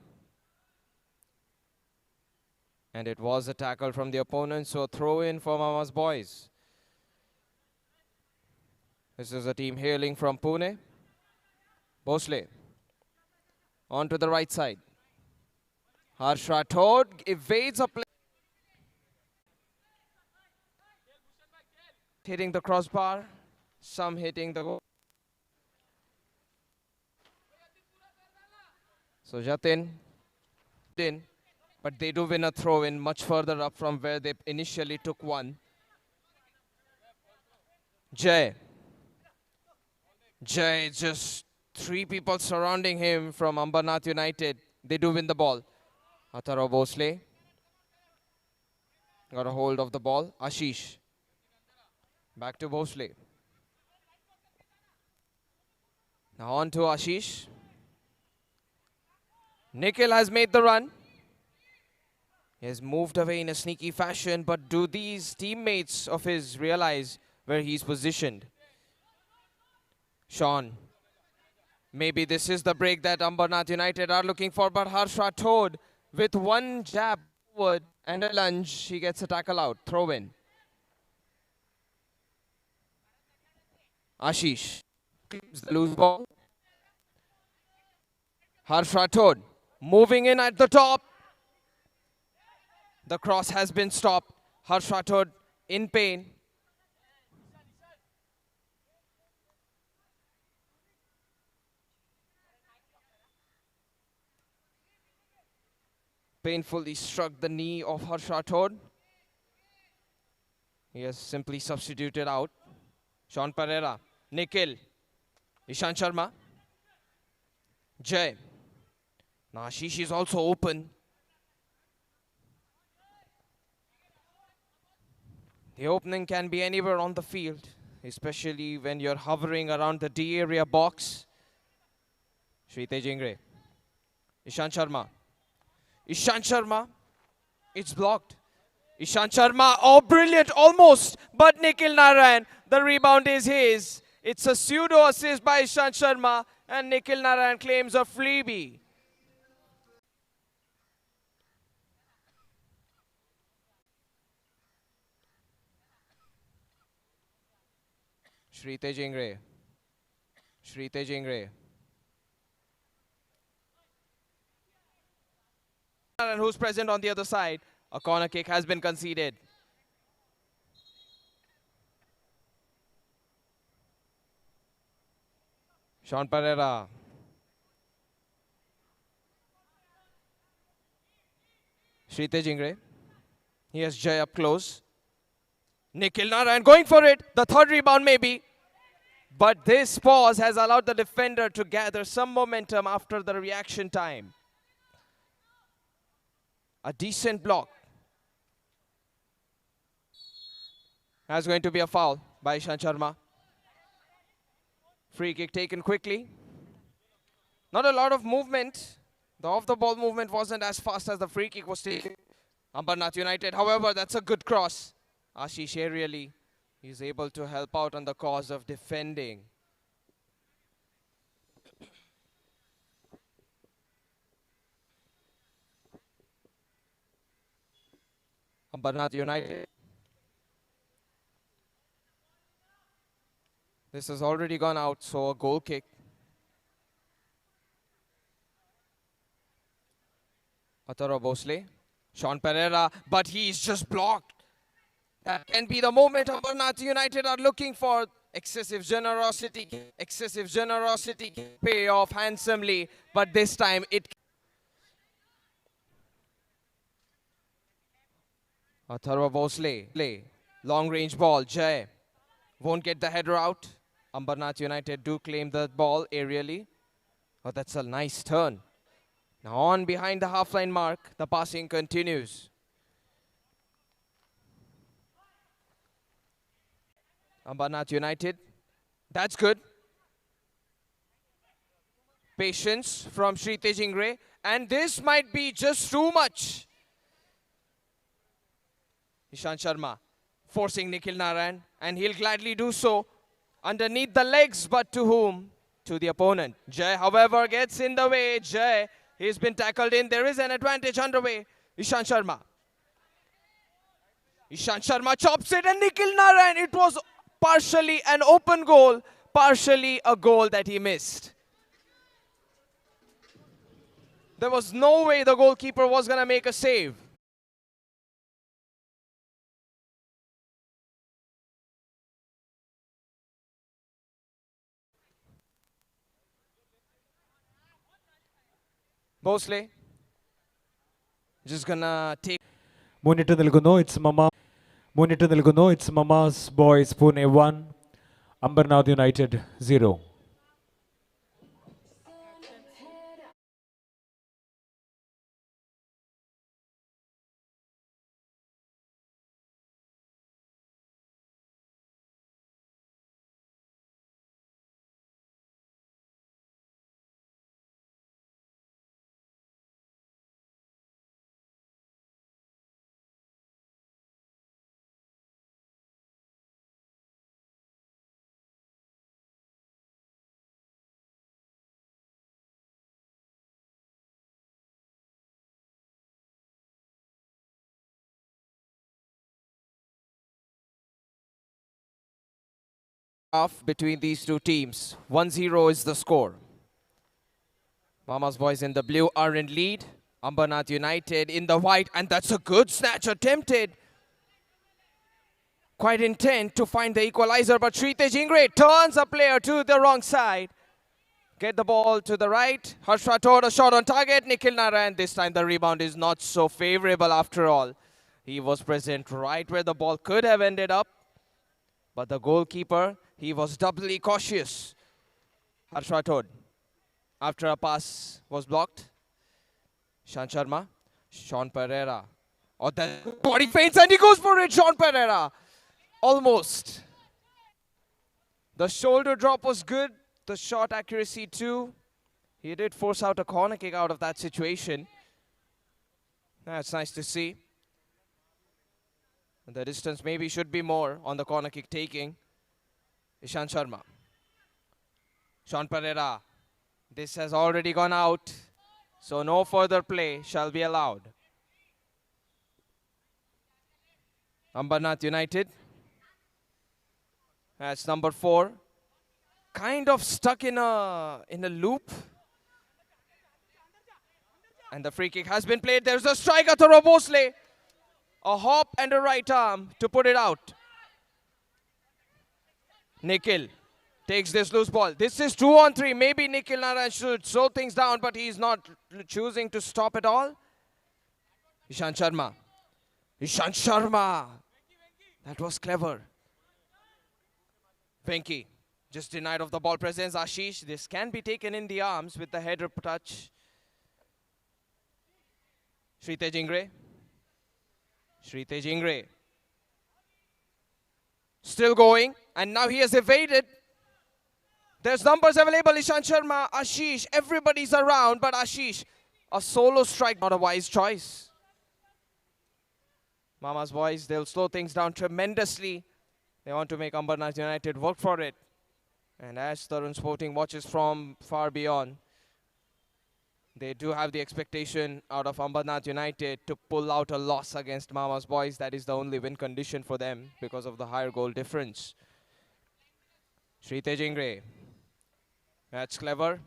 And it was a tackle from the opponent, so throw in for Mama's Boys. This is a team hailing from Pune. Bhosle. On to the right side. Harsh Rathod evades a play. Hitting the crossbar. Some hitting the goal. So Jatin. But they do win a throw in much further up from where they initially took one. Jay. Jay, just three people surrounding him from Ambernath United. They do win the ball. Athara Bhosle got a hold of the ball. Ashish. Back to Bhosle. Now on to Ashish. Nikhil has made the run. He has moved away in a sneaky fashion, but do these teammates of his realize where he's positioned? Sean. Maybe this is the break that Ambernath United are looking for, but Harsh Rathod with one jab forward and a lunge, he gets a tackle out. Throw in. Ashish keeps the loose ball. Harsh Rathod moving in at the top. The cross has been stopped. Harsh Rathod in pain. Painfully struck the knee of Harsh Rathod. He has simply substituted out. Sean Pereira, Nikhil, Ishant Sharma, Jay. Now Ashish is also open. The opening can be anywhere on the field, especially when you're hovering around the D area box. Shrite Jingre, Ishant Sharma. Ishant Sharma, it's blocked. Ishant Sharma, oh brilliant, almost. But Nikhil Narayan, the rebound is his. It's a pseudo assist by Ishant Sharma and Nikhil Narayan claims a freebie. Shrite Jingre. Shrite Jingre. And who's present on the other side? A corner kick has been conceded. Sean Pereira. Shrite Jingre. He has Jay up close. Nikhil Narayan going for it. The third rebound maybe. But this pause has allowed the defender to gather some momentum after the reaction time. A decent block. That's going to be a foul by Ishant Sharma. Free kick taken quickly. Not a lot of movement. The off-the-ball movement wasn't as fast as the free kick was taken. Ambernath United, however, that's a good cross. Ashish aerially is able to help out on the cause of defending. Ambernath United. This has already gone out, so a goal kick. Athara Bhosle. Sean Pereira, but he's just blocked. That can be the moment Ambernath United are looking for. Excessive generosity pay off handsomely, but this time it. Athara Bhosle, long range ball, Jay won't get the header out. Ambernath United do claim the ball aerially. Oh, that's a nice turn. Now on behind the half-line mark, the passing continues. Ambernath United, that's good. Patience from Shrite Jingre, and this might be just too much. Ishant Sharma forcing Nikhil Narayan, and he'll gladly do so underneath the legs, but to whom? To the opponent. Jay, however, gets in the way. Jay, he's been tackled in. There is an advantage underway. Ishant Sharma. Ishant Sharma chops it, and Nikhil Narayan, it was partially an open goal, partially a goal that he missed. There was no way the goalkeeper was going to make a save. Bosley just gonna take. മുന്നിട്ട് നിൽക്കുന്നു it's Mama's Boys Pune 1, Ambernath United 0. Off between these two teams. 1-0 is the score. Mama's Boys in the blue are in lead. Ambernath United in the white, and that's a good snatch attempted. Quite intent to find the equalizer, but Sritej Ingre turns a player to the wrong side. Get the ball to the right. Harsh Rathod, a shot on target. Nikhil Narayan, this time the rebound is not so favorable after all. He was present right where the ball could have ended up. But the goalkeeper, he was doubly cautious. Harsh Rathod, after a pass was blocked. Shan Sharma, Sean Pereira. Oh, that body feints and he goes for it, Sean Pereira. Almost. The shoulder drop was good. The shot accuracy too. He did force out a corner kick out of that situation. That's nice to see. The distance maybe should be more on the corner kick taking. Ishan Sharma. Sean Pereira. This has already gone out, so no further play shall be allowed. Ambernath United. That's number 4. Kind of stuck in a loop. And the free kick has been played. There's a strike at Bosley. A hop and a right arm to put it out. Nikhil takes this loose ball. This is 2-on-3. Maybe Nikhil Narayan should slow things down, but he's not choosing to stop at all. Ishan Sharma. Ishan Sharma. That was clever. Venki just denied of the ball presence. Ashish, this can be taken in the arms with the header touch. Sritej Ingre. Sritej Ingre. Still going, and now he has evaded. There's numbers available. Ishan Sharma, Ashish, everybody's around, but Ashish, a solo strike, not a wise choice. Mama's Boys, they'll slow things down tremendously. They want to make Ambernath United work for it. And as Tarun Sporting watches from far beyond, they do have the expectation out of Ambernath United to pull out a loss against Mama's Boys. That is the only win condition for them because of the higher goal difference. Sritej Ingre. That's clever.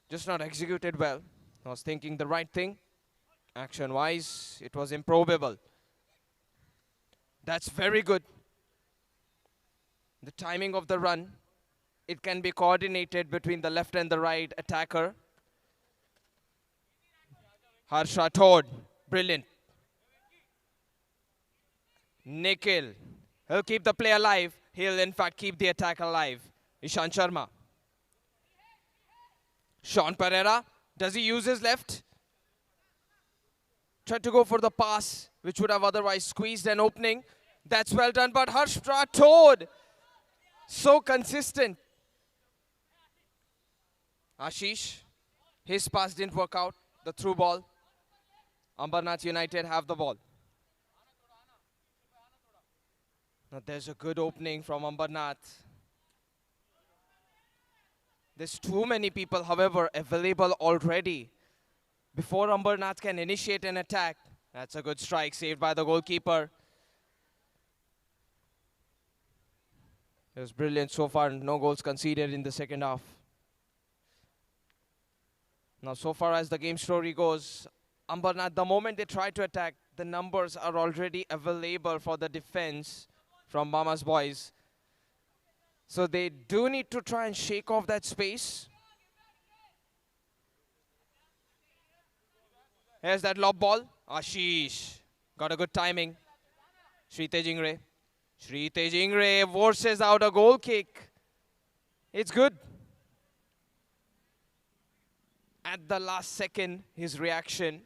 Just not executed well. I was thinking the right thing. Action-wise, it was improbable. That's very good. The timing of the run. It can be coordinated between the left and the right attacker. Harsh Rathod, brilliant. Nikhil, he'll keep the play alive. He'll in fact keep the attack alive. Ishan Sharma. Sean Pereira, does he use his left? Tried to go for the pass, which would have otherwise squeezed an opening. That's well done, but Harsh Rathod, so consistent. Ashish, his pass didn't work out, the through ball. Ambernath United have the ball. Now there's a good opening from Ambernath. There's too many people, however, available already. Before Ambernath can initiate an attack, that's a good strike saved by the goalkeeper. It was brilliant so far. No goals conceded in the second half. Now, so far as the game story goes, Ambernath, the moment they try to attack, the numbers are already available for the defense from Mama's boys. So they do need to try and shake off that space. Here's that lob ball. Ashish got a good timing. Shrite Jingre. Shrite Jingre forces out a goal kick. It's good. At the last second, his reaction.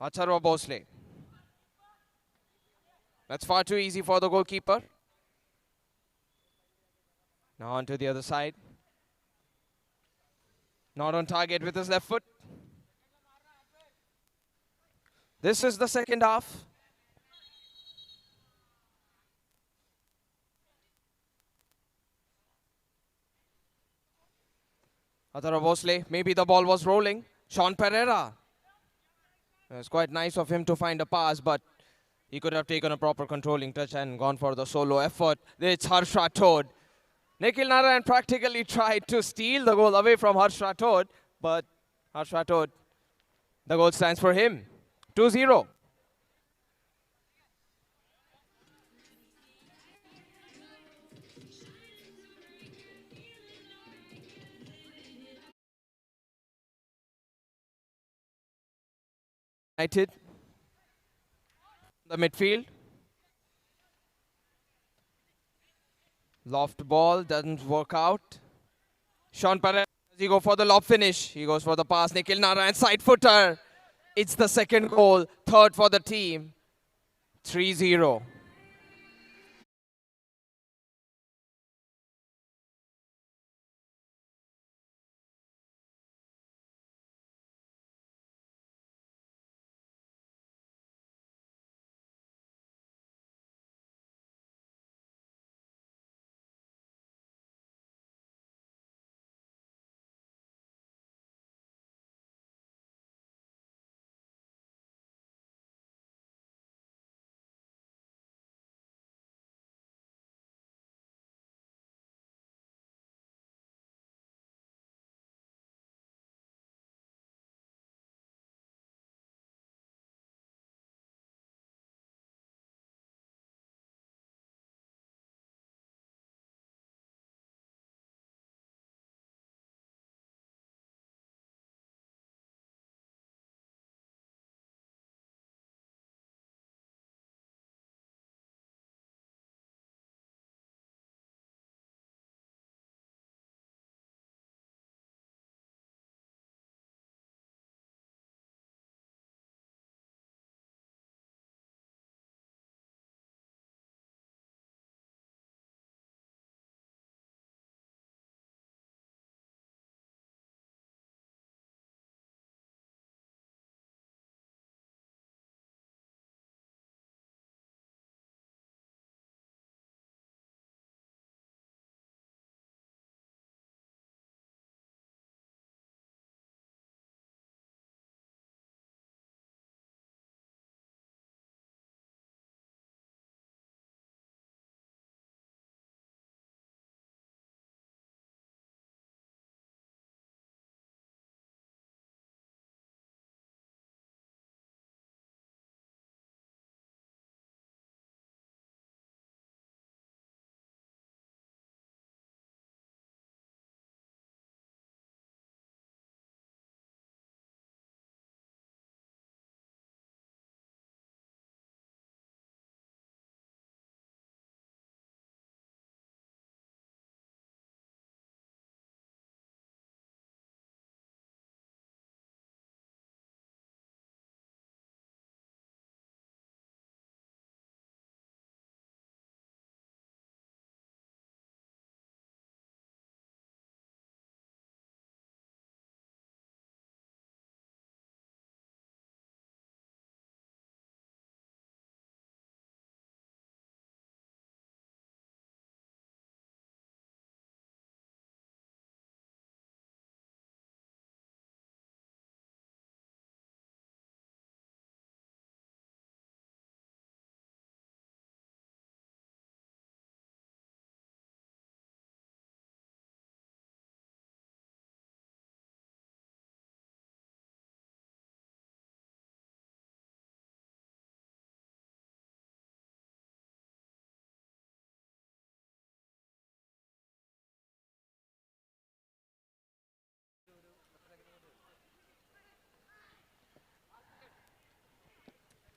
Acharwa Bhosle. That's far too easy for the goalkeeper. Now on to the other side. Not on target with his left foot. This is the second half. Acharwa Bhosle, maybe the ball was rolling. Sean Pereira. It was quite nice of him to find a pass, but he could have taken a proper controlling touch and gone for the solo effort. It's Harsh Rathod. Nikhil Narayan practically tried to steal the goal away from Harsh Rathod, but Harsh Rathod, the goal stands for him. 2-0. United, the midfield. Loft ball doesn't work out. Sean Pereira, does he go for the lob finish? He goes for the pass. Nikhil Narayan, side footer. It's the second goal, third for the team. 3-0.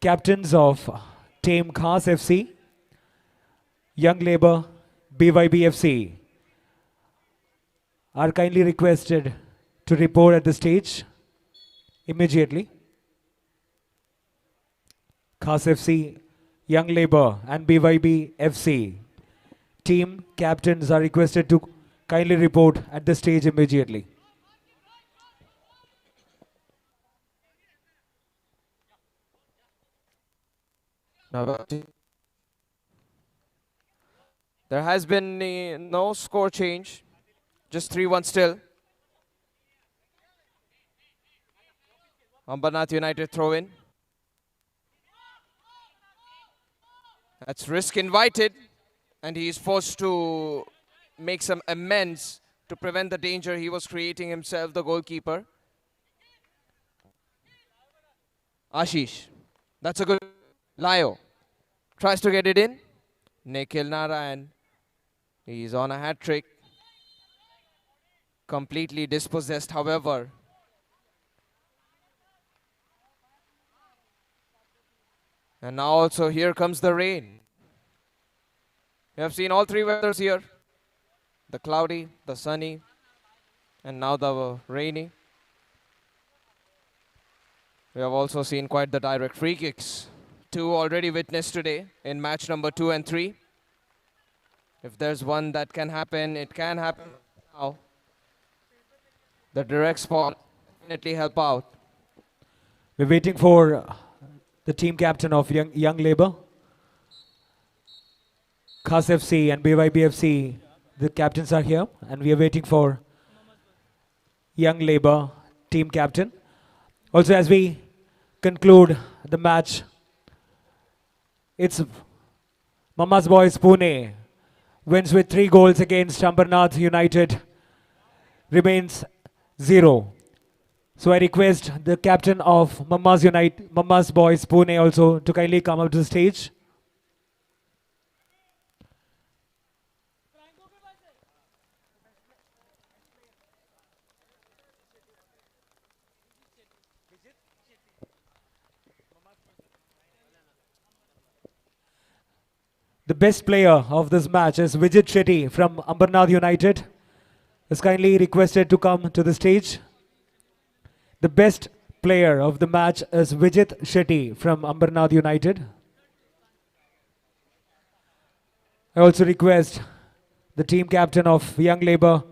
captains of Team Khas FC, Young Labour, BYB FC are kindly requested to report at the stage immediately. Khas FC, Young Labour and BYB FC team captains are requested to kindly report at the stage immediately. Now, there has been no score change, just 3-1 still. Ambernath United throw in. That's risk invited, and he is forced to make some amends to prevent the danger he was creating himself, the goalkeeper. Ashish, that's a good. Lio tries to get it in. Nikhil Narayan, he's on a hat trick. Completely dispossessed, however. And now also here comes the rain. You have seen all three weathers here. The cloudy, the sunny, and now the rainy. We have also seen quite the direct free kicks. 2 already witnessed today in match number 2 and 3. If there's one that can happen, it can happen now. The direct spot definitely help out. We're waiting for the team captain of Young Labour, Khas FC and BYB FC. The captains are here, and we are waiting for Young Labour team captain. Also, as we conclude the match, it's Mama's Boys Pune wins with 3 goals against Ambernath United, remains 0. So I request the captain of Mama's Boys Pune also to kindly come up to the stage. The best player of this match is Vijit Shetty from Ambernath United. Is kindly requested to come to the stage. The best player of the match is Vijit Shetty from Ambernath United. I also request the team captain of Young Labour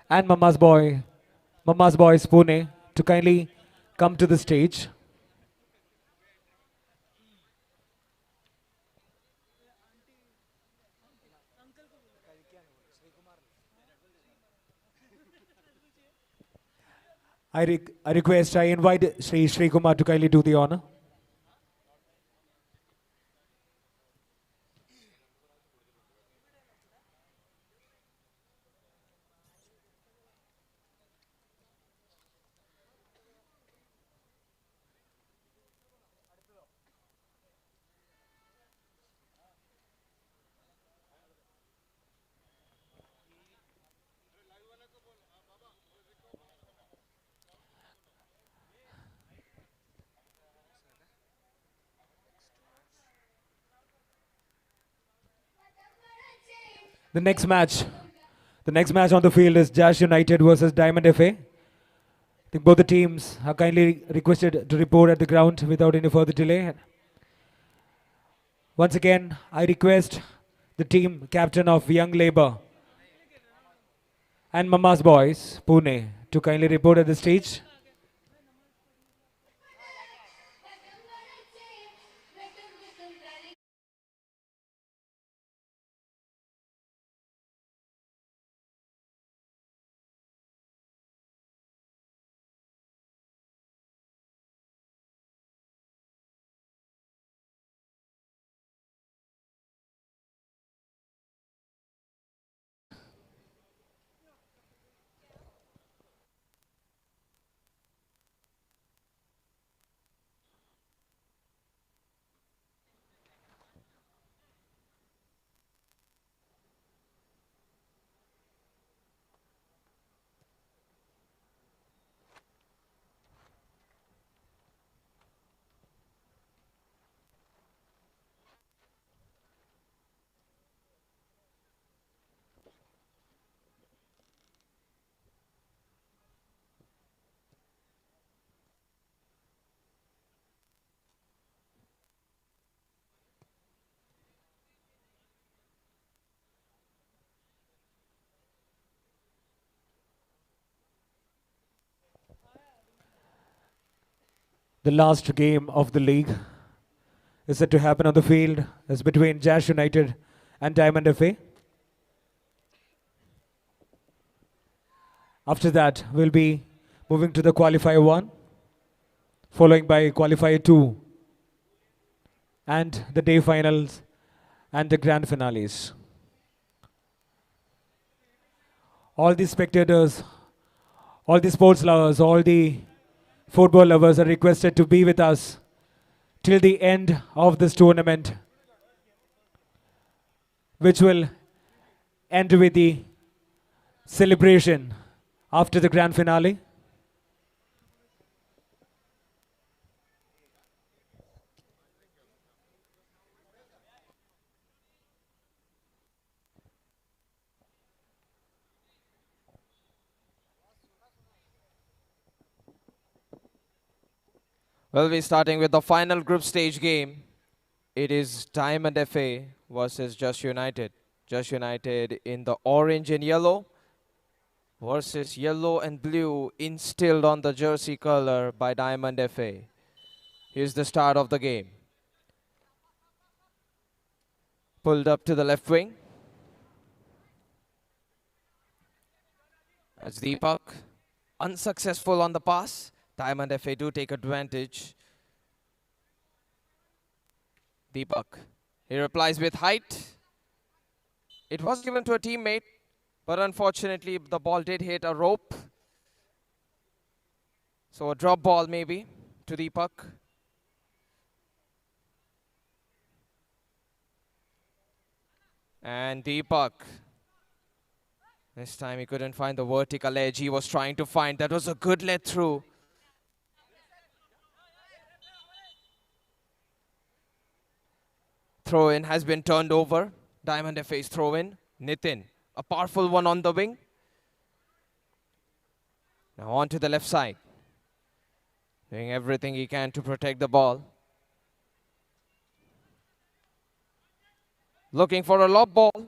and Mama's Boys Pune to kindly come to the stage. I invite Sri Kumar to kindly do the honor. The next match on the field is Jash United versus Diamond FA. I think both the teams are kindly requested to report at the ground without any further delay. Once again, I request the team captain of Young Labour and Mama's Boys, Pune, to kindly report at the stage. The last game of the league is set to happen on the field. It's between Jash United and Diamond FA. After that, we'll be moving to the Qualifier 1, following by Qualifier 2, and the day finals and the grand finales. All the spectators, all the sports lovers, all the football lovers are requested to be with us till the end of this tournament, which will end with the celebration after the grand finale. We'll be starting with the final group stage game. It is Diamond FA versus Just United. Just United in the orange and yellow versus yellow and blue instilled on the jersey color by Diamond FA. Here's the start of the game. Pulled up to the left wing. That's Deepak. Unsuccessful on the pass. Diamond FA do take advantage. Deepak. He replies with height. It was given to a teammate, but unfortunately the ball did hit a rope. So a drop ball maybe to Deepak. And Deepak. This time he couldn't find the vertical edge he was trying to find. That was a good let through. Throw-in has been turned over. Diamond FA's throw-in. Nitin, a powerful one on the wing. Now on to the left side. Doing everything he can to protect the ball. Looking for a lob ball.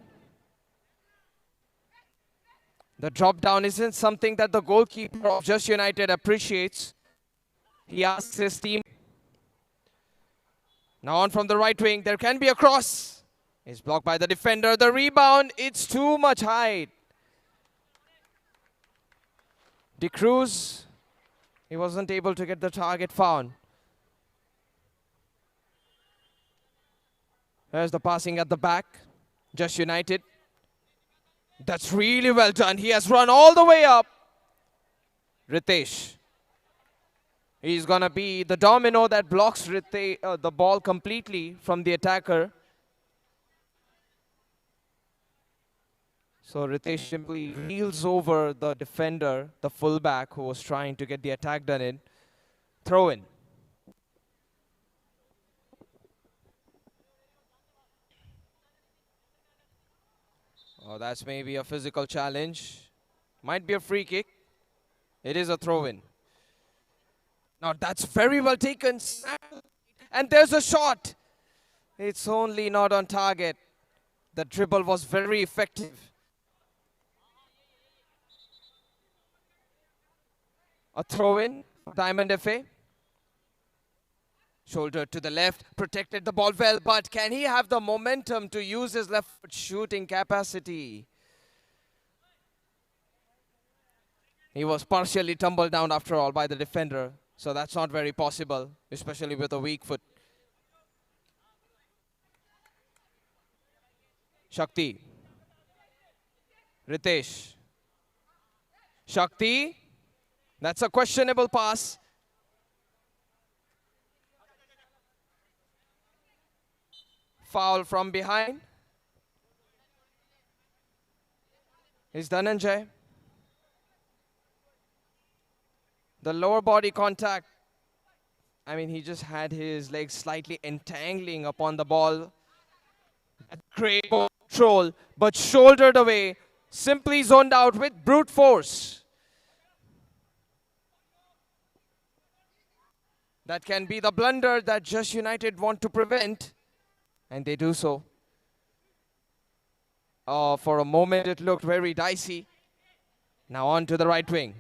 The drop down isn't something that the goalkeeper of Just United appreciates. He asks his team. Now on from the right wing, there can be a cross. It's blocked by the defender. The rebound, it's too much height. De Cruz, he wasn't able to get the target found. There's the passing at the back. Just United. That's really well done. He has run all the way up. Ritesh. He's going to be the domino that blocks the ball completely from the attacker. So Ritesh simply reels over the defender, the fullback who was trying to get the attack done in. Throw in. Oh, that's maybe a physical challenge. Might be a free kick. It is a throw-in. Now that's very well taken. And there's a shot. It's only not on target. The dribble was very effective. A throw-in, Diamond FA. Shoulder to the left, protected the ball well, but can he have the momentum to use his left foot shooting capacity? He was partially tumbled down after all by the defender, so that's not very possible, especially with a weak foot. Shakti. Ritesh. Shakti. That's a questionable pass. Foul from behind. Is Dhananjay. The lower body contact. I mean, he just had his legs slightly entangling upon the ball. Great control, but shouldered away. Simply zoned out with brute force. That can be the blunder that Just United want to prevent. And they do so. For a moment, it looked very dicey. Now on to the right wing.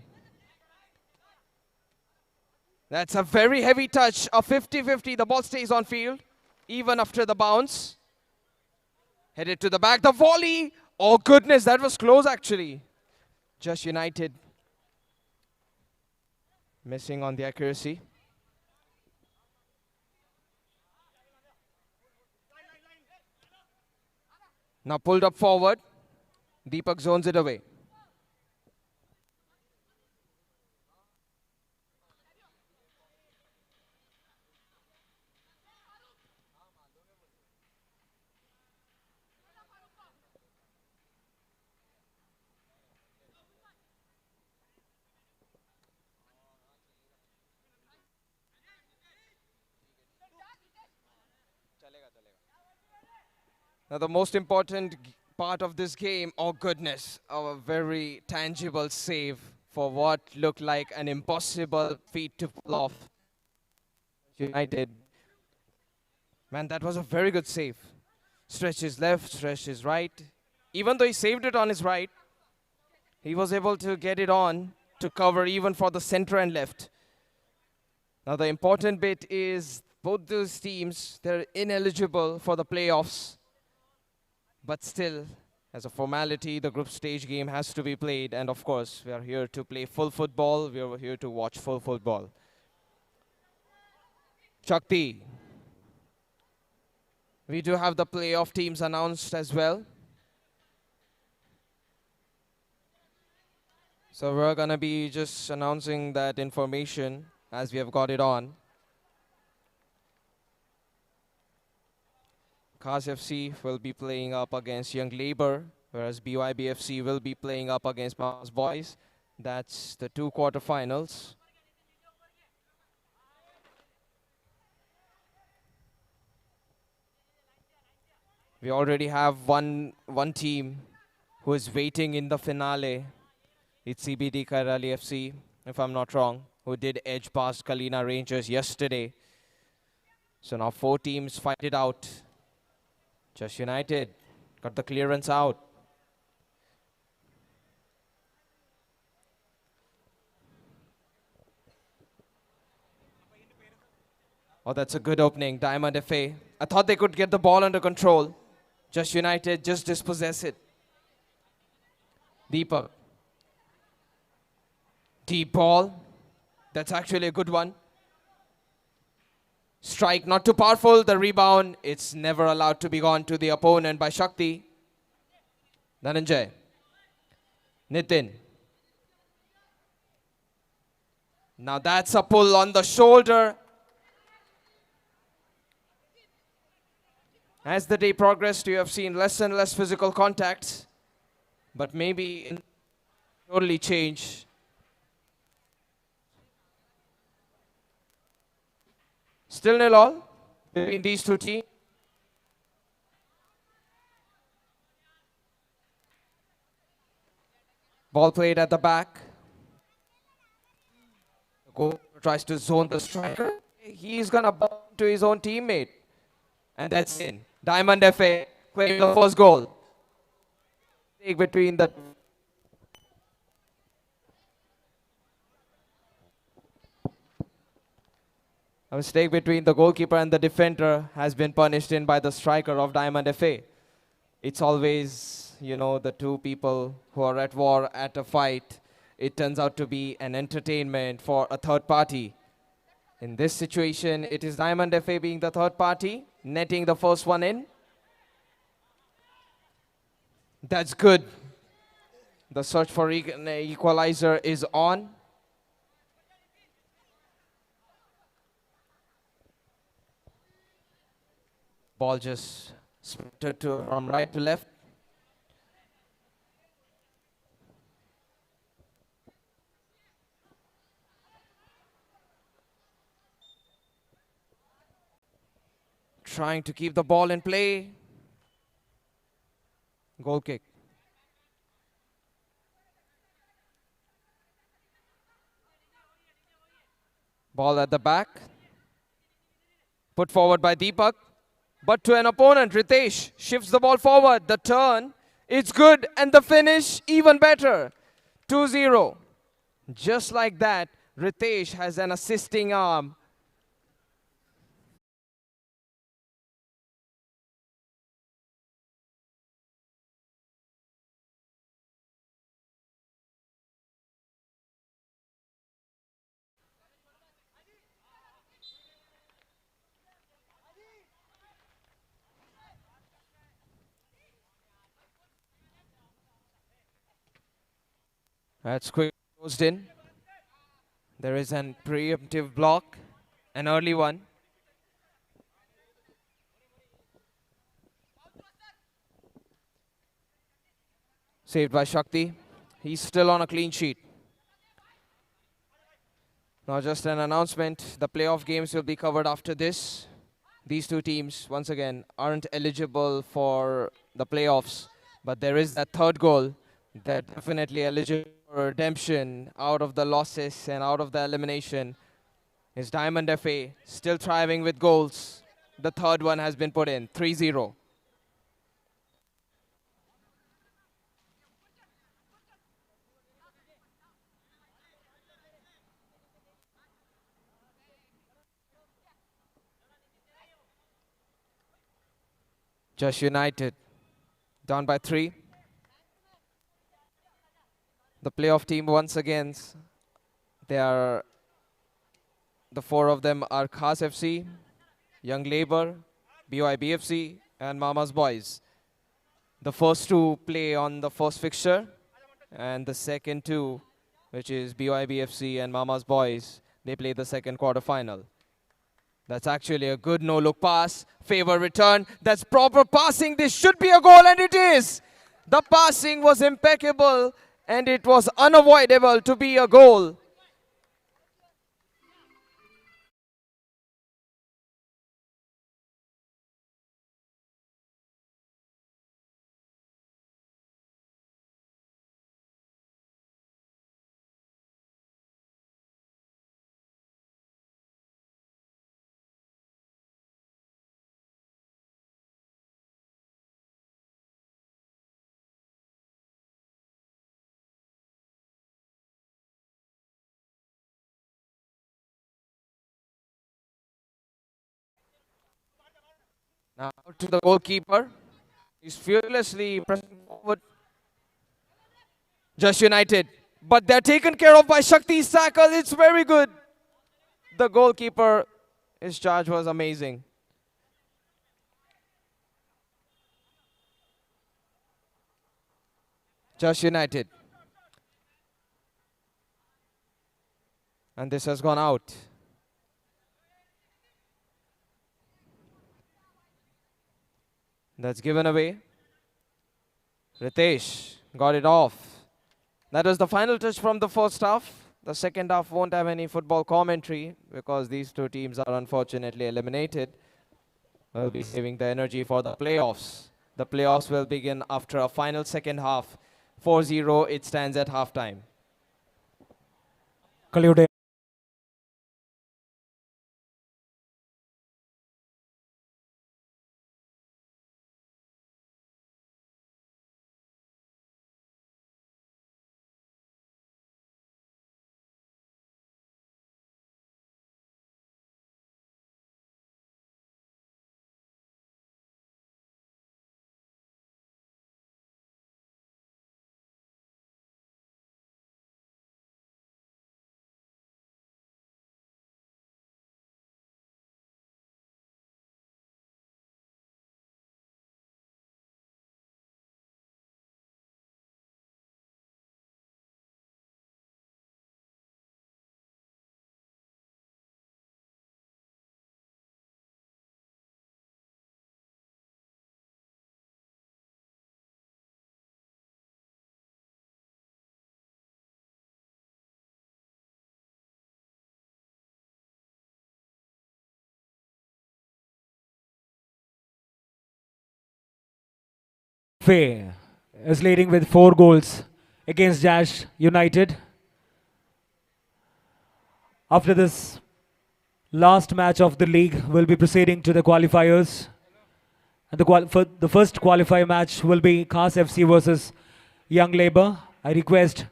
That's a very heavy touch, a 50-50. The ball stays on field, even after the bounce. Headed to the back, the volley. Oh goodness, that was close actually. Just United missing on the accuracy. Now pulled up forward. Deepak zones it away. Now the most important part of this game, oh goodness, a very tangible save for what looked like an impossible feat to pull off. United. Man, that was a very good save. Stretch his left, stretch his right. Even though he saved it on his right, he was able to get it on to cover even for the center and left. Now the important bit is both those teams, they're ineligible for the playoffs. But still, as a formality, the group stage game has to be played. And of course, we are here to play full football. We are here to watch full football. Shakti. We do have the playoff teams announced as well. So we're going to be just announcing that information as we have got it on. Khas FC will be playing up against Young Labour, whereas BYB FC will be playing up against Mars Boys. That's the 2 quarterfinals. We already have one team who is waiting in the finale. It's CBD Kairali FC, if I'm not wrong, who did edge past Kalina Rangers yesterday. So now 4 teams fight it out. Just United got the clearance out. Oh, that's a good opening. Diamond FA. I thought they could get the ball under control. Just United just dispossess it. Deepak. Deep ball. That's actually a good one. Strike not too powerful. The rebound, it's never allowed to be gone to the opponent by Shakti. Dhananjay. Nitin. Now that's a pull on the shoulder. As the day progressed, you have seen less and less physical contacts. But maybe totally change. Still 0-0 between these two teams. Ball played at the back. The goalkeeper tries to zone the striker. He's going to bump to his own teammate. And that's in. Diamond FA claimed the first goal. Between the a mistake between the goalkeeper and the defender has been punished in by the striker of Diamond FA. It's always, you know, the two people who are at war at a fight. It turns out to be an entertainment for a third party. In this situation, it is Diamond FA being the third party, netting the first one in. That's good. The search for an equalizer is on. Ball just sprinted from right to left. Trying to keep the ball in play. Goal kick. Ball at the back. Put forward by Deepak. But to an opponent, Ritesh shifts the ball forward. The turn, it's good. And the finish, even better. 2-0. Just like that, Ritesh has an assisting arm. That's quick closed in. There is an preemptive block, an early one. Saved by Shakti. He's still on a clean sheet. Now just an announcement, the playoff games will be covered after this. These two teams, once again, aren't eligible for the playoffs, but there is that third goal that definitely eligible for redemption out of the losses and out of the elimination. Is Diamond FA still thriving with goals? The third one has been put in, 3-0. Jash United down by 3. The playoff team once again, the 4 of them are Khas FC, Young Labour, BYBFC and Mama's Boys. The first 2 play on the first fixture and the second 2, which is BYBFC and Mama's Boys, they play the second quarter-final. That's actually a good no-look pass. Favor return. That's proper passing. This should be a goal, and it is. The passing was impeccable, and it was unavoidable to be a goal. Now to the goalkeeper. He's fearlessly pressing forward. Just United. But they're taken care of by Shakti's tackle. It's very good. The goalkeeper, his charge was amazing. Just United. And this has gone out. That's given away. Ritesh got it off. That was the final touch from the first half. The second half won't have any football commentary because these two teams are unfortunately eliminated. We'll be saving the energy for the playoffs. The playoffs will begin after a final second half. 4-0, it stands at halftime. Kalyude. Faye is leading with 4 goals against Jash United. After this last match of the league, we'll be proceeding to the qualifiers. And the first qualifier match will be Khas FC versus Young Labour. I request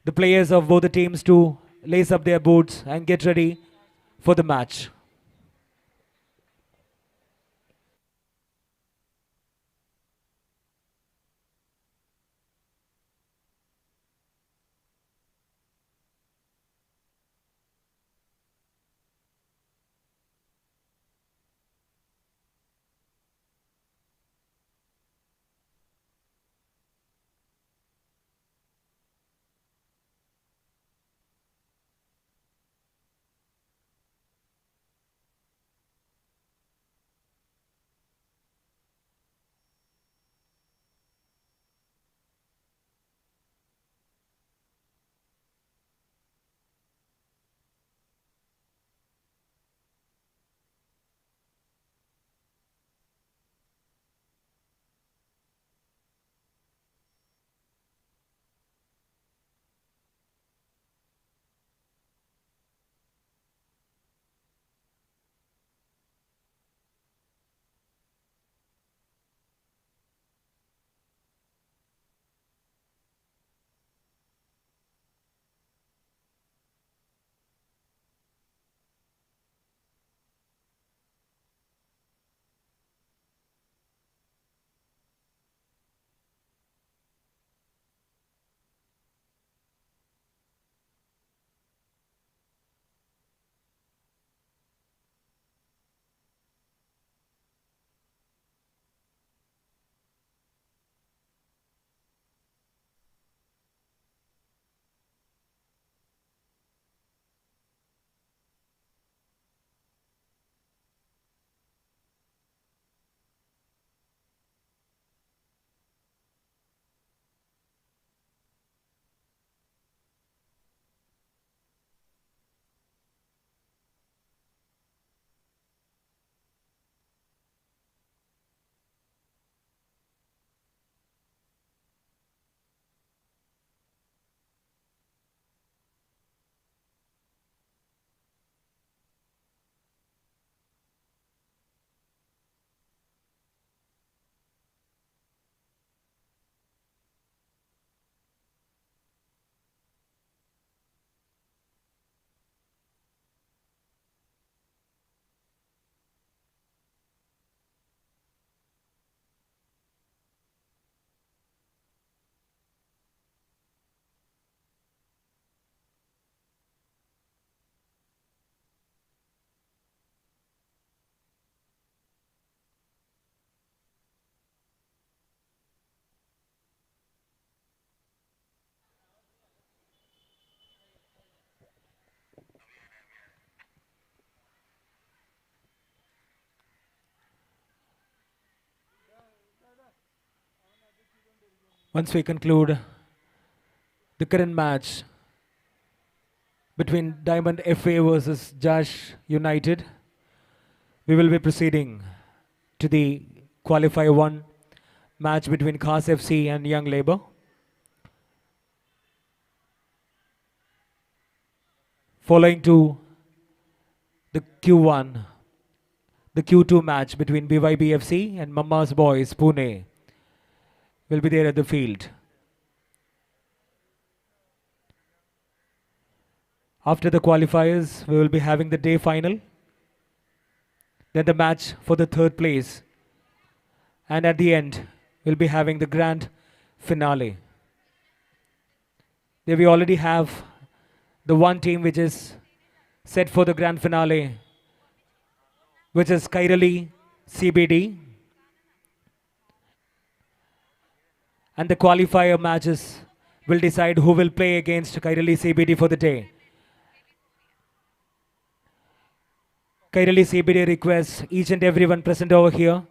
the players of both the teams to lace up their boots and get ready for the match. Once we conclude the current match between Diamond FA versus Jash United, we will be proceeding to the Qualifier 1 match between Khas FC and Young Labour. Following to the Q1, the Q2 match between BYB FC and Mamma's Boys Pune will be there at the field. After the qualifiers, we will be having the day final, then the match for the third place, and at the end, we'll be having the grand finale. There we already have the one team which is set for the grand finale, which is Kairali CBD, and the qualifier matches will decide who will play against Kairali CBD for the day. Kairali CBD requests each and everyone present over here,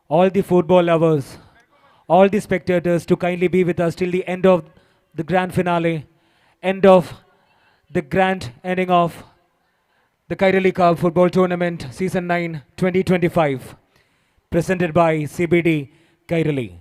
all the football lovers, all the spectators to kindly be with us till the end of the grand finale, end of the grand ending of the Kairali Cup Football Tournament Season 9 2025, presented by CBD Kairali.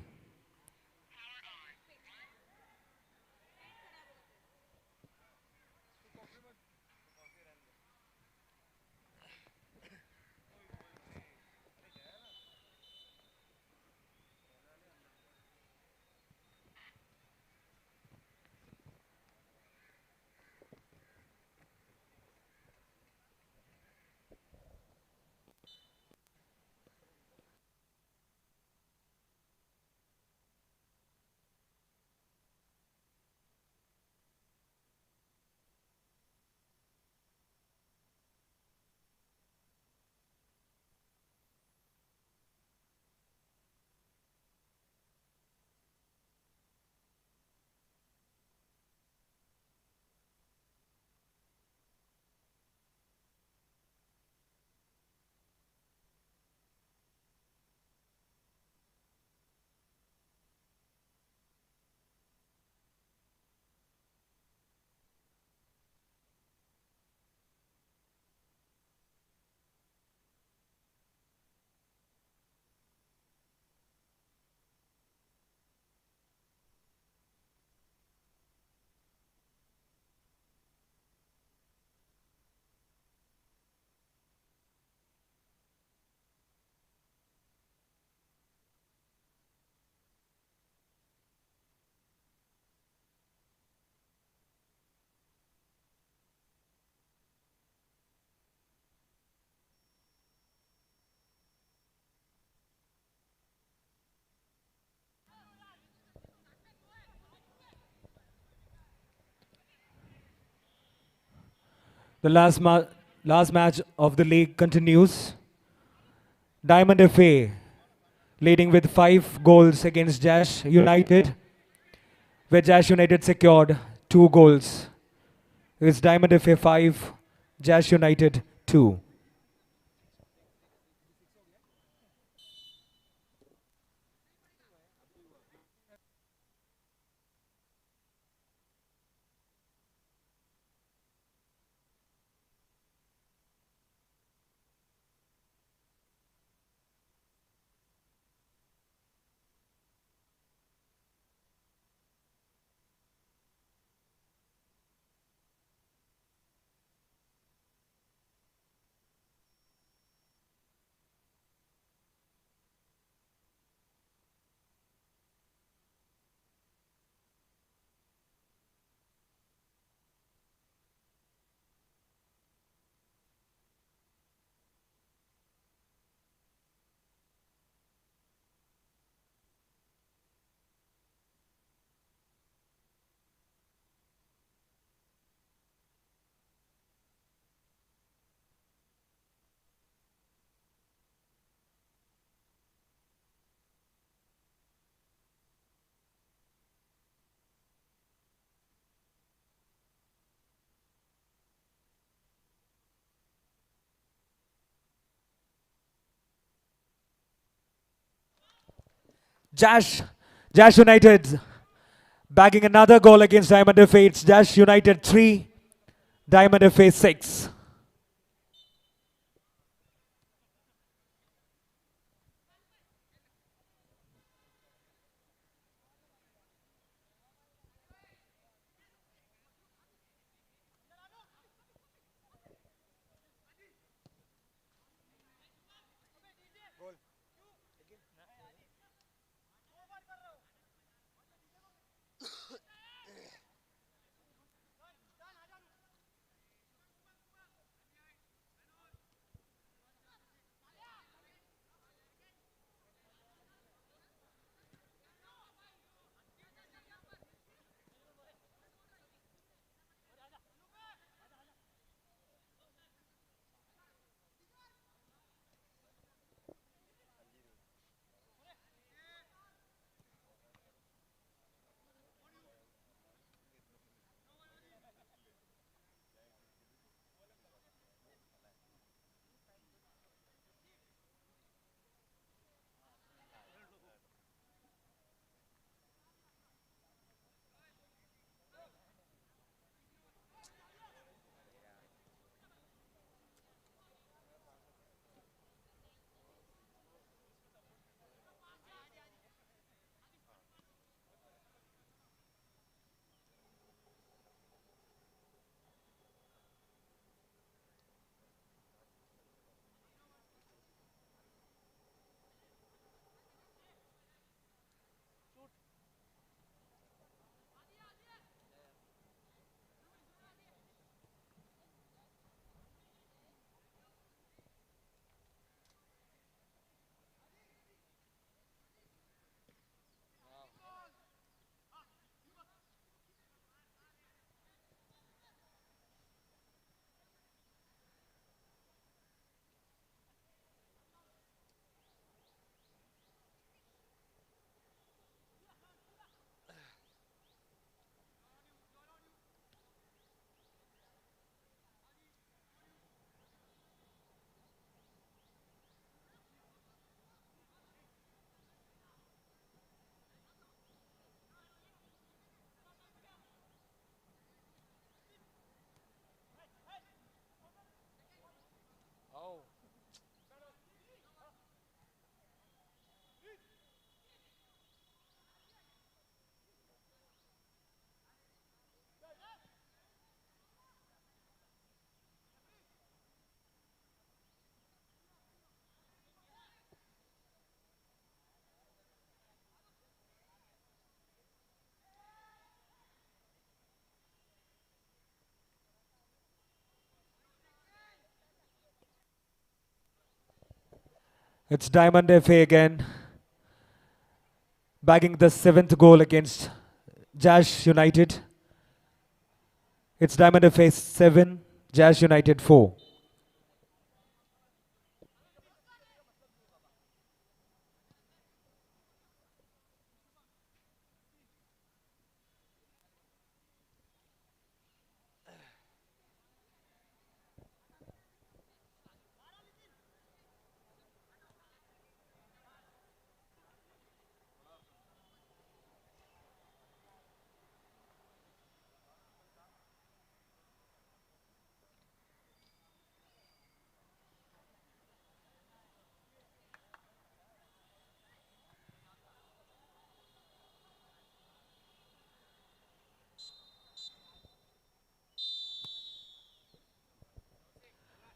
The last match of the league continues. Diamond FA leading with 5 goals against Jash United, where Jash United secured 2 goals. It's Diamond FA 5, Jash United 2. Jash United bagging another goal against Diamond FA. It's Jash United 3, Diamond FA 6. It's Diamond FA again, bagging the 7th goal against Jash United. It's Diamond FA 7, Jash United 4.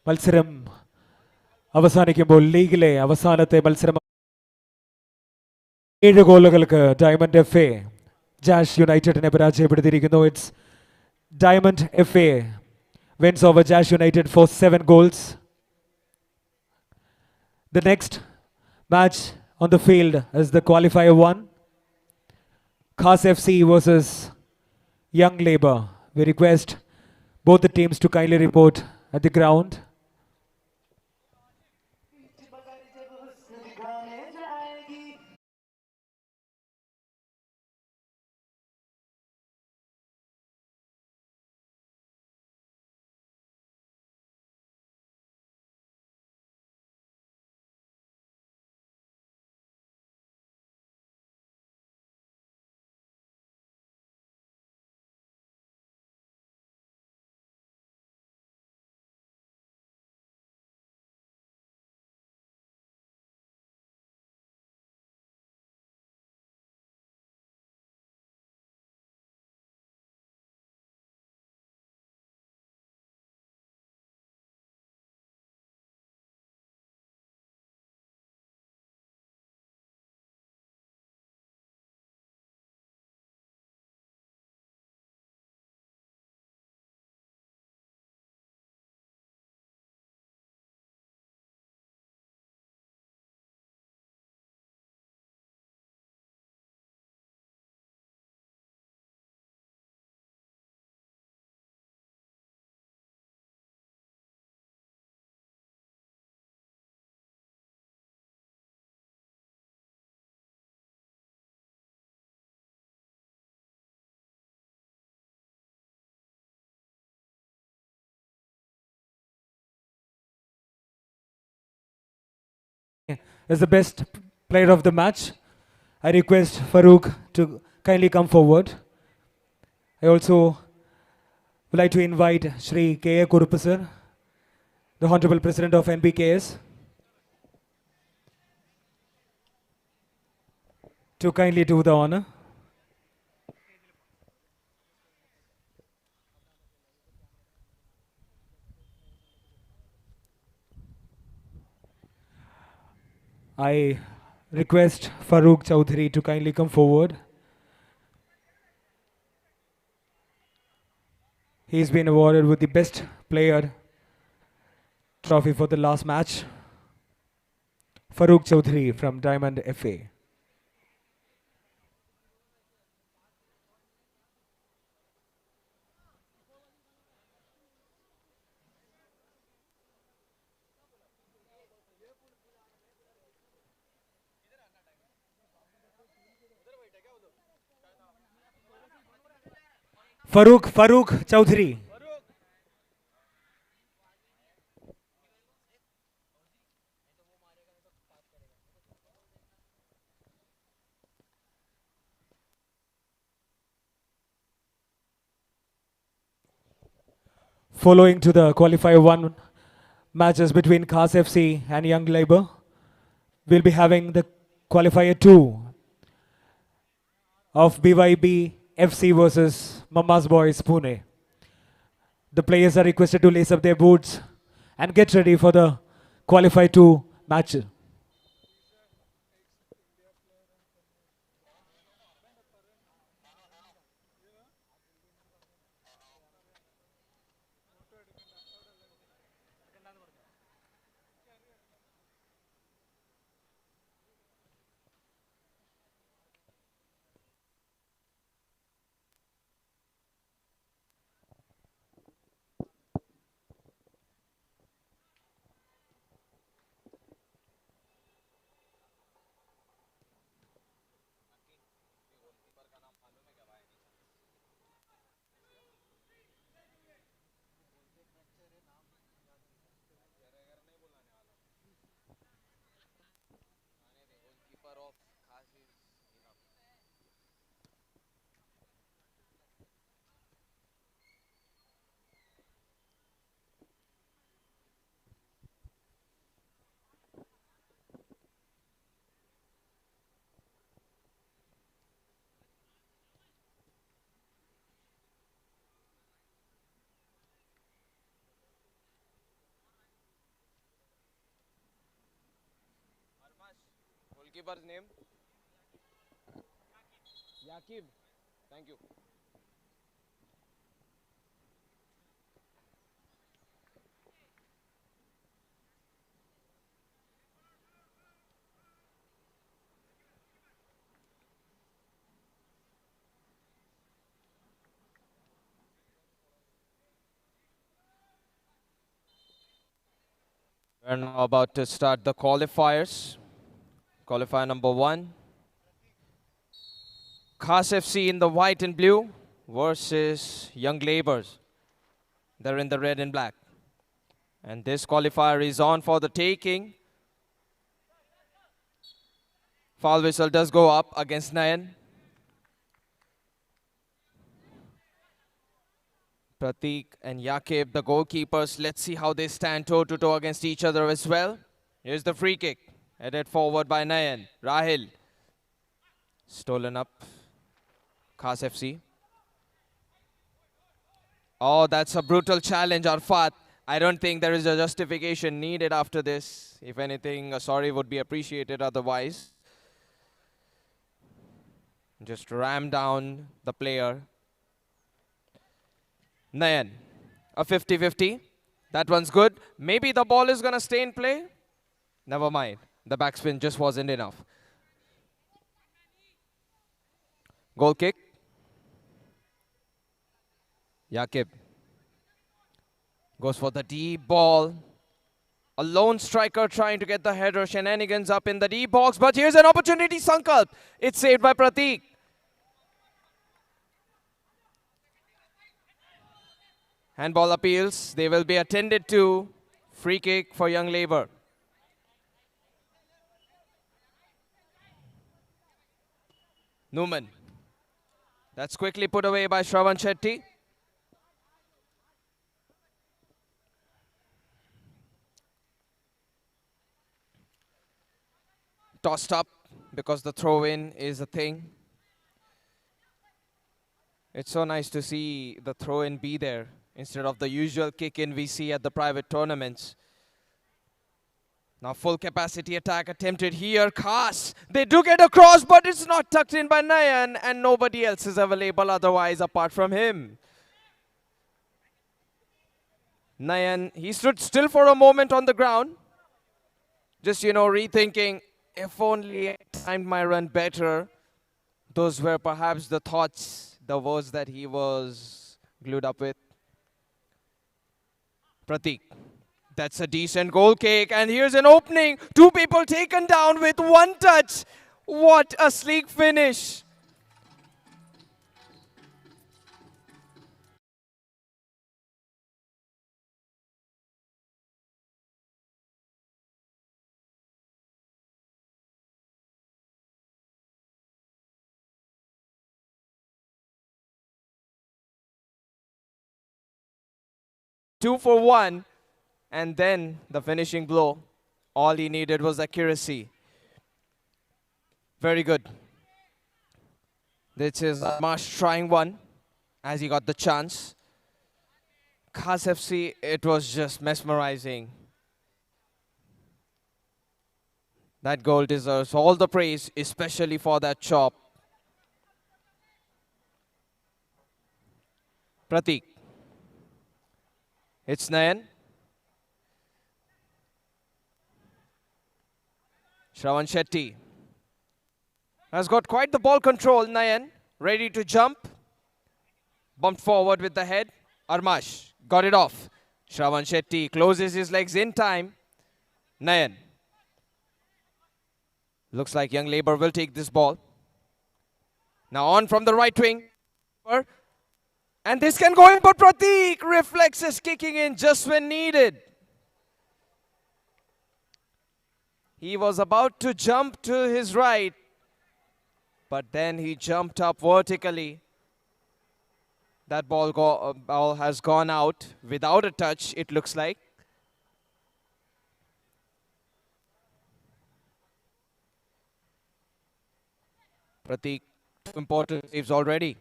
മത്സരം അവസാനിക്കുമ്പോൾ ലീഗിലെ അവസാനത്തെ മത്സരം 7 ഗോളുകൾക്ക് diamond F A Jash യുണൈറ്റഡിനെ പരാജയപ്പെടുത്തിയിരിക്കുന്നു. It's Diamond F A wins over Jash United for 7 goals. The next match on the field is the qualifier 1. Khas FC versus Young Labour. We request both the teams to kindly report at the ground. Is the best player of the match. I request Farouk to kindly come forward. I also would like to invite Shri K. A. Kurupasar, the Honorable President of NBKS, to kindly do the honor. I request Farouk Chowdhury to kindly come forward. He's been awarded with the best player trophy for the last match. Farouk Chowdhury from Diamond FA. Farouk Chowdhury. Following to the qualifier 1 matches between Khas FC and Young Labour, we'll be having the qualifier 2 of BYB FC versus Mama's Boys Pune. The players are requested to lace up their boots and get ready for the qualifier 2 match. Goalkeeper's name? Yaqib. Thank you. We're now about to start the qualifiers. Qualifier number 1. Khas FC in the white and blue versus Young Labours. They're in the red and black. And this qualifier is on for the taking. Foul whistle does go up against Nayan. Pratik and Yaqib, the goalkeepers. Let's see how they stand toe-to-toe against each other as well. Here's the free kick. Headed forward by Nayan. Rahil. Stolen up. Khas FC. Oh, that's a brutal challenge, Arfat. I don't think there is a justification needed after this. If anything, a sorry would be appreciated otherwise. Just ram down the player. Nayan, a 50-50. That one's good. Maybe the ball is going to stay in play. Never mind. The backspin just wasn't enough. Goal kick. Yaqib goes for the deep ball. A lone striker trying to get the header. Shenanigans up in the deep box. But here's an opportunity, Sankalp. It's saved by Pratik. Handball appeals. They will be attended to. Free kick for Young Labour. Numan. That's quickly put away by Shravan Shetty. Tossed up because the throw-in is a thing. It's so nice to see the throw-in be there instead of the usual kick-in we see at the private tournaments. Now full capacity attack attempted here. Khas. They do get across, but it's not tucked in by Nayan, and nobody else is available otherwise apart from him. Nayan, he stood still for a moment on the ground. Just, rethinking, if only I timed my run better. Those were perhaps the thoughts, the words that he was glued up with. Pratik. That's a decent goal kick, and here's an opening. 2 people taken down with 1 touch. What a sleek finish. Two for one. And then the finishing blow. All he needed was accuracy. Very good. This is Marsh trying one as he got the chance. Khas FC, it was just mesmerizing. That goal deserves all the praise, especially for that chop. Pratik. It's Nayan. Shravan Shetty has got quite the ball control. Nayan ready to jump. Bumped forward with the head. Armash got it off. Shravan Shetty closes his legs in time. Nayan. Looks like Young Labour will take this ball. Now on from the right wing. And this can go in, but Pratik reflexes kicking in just when needed. He was about to jump to his right, but then he jumped up vertically. That ball has gone out without a touch, it looks like. Pratik, 2 important saves already.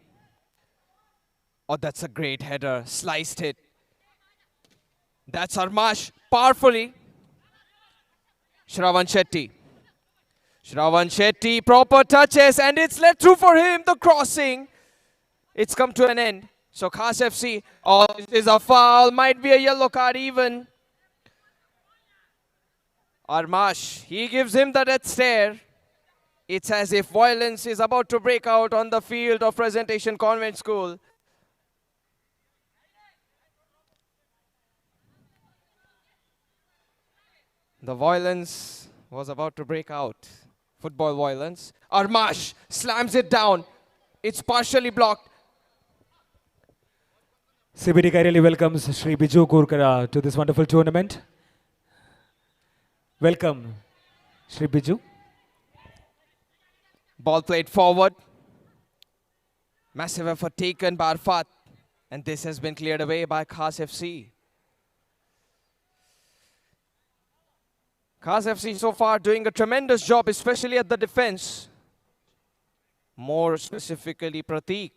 Oh, that's a great header. Sliced it. That's Armash powerfully. Shravan Shetty. Shravan Shetty, proper touches, and it's let through for him. The crossing. It's come to an end. So Khas FC, oh, this is a foul. Might be a yellow card even. Armash, he gives him the death stare. It's as if violence is about to break out on the field of Presentation Convent School. The violence was about to break out. Football violence. Armash slams it down. It's partially blocked. CBD Kairali welcomes Shri Biju Kurkara to this wonderful tournament. Welcome, Shri Biju. Ball played forward. Massive effort taken by Arfat. And this has been cleared away by Khas FC. Khas FC so far doing a tremendous job, especially at the defense. More specifically, Prateek.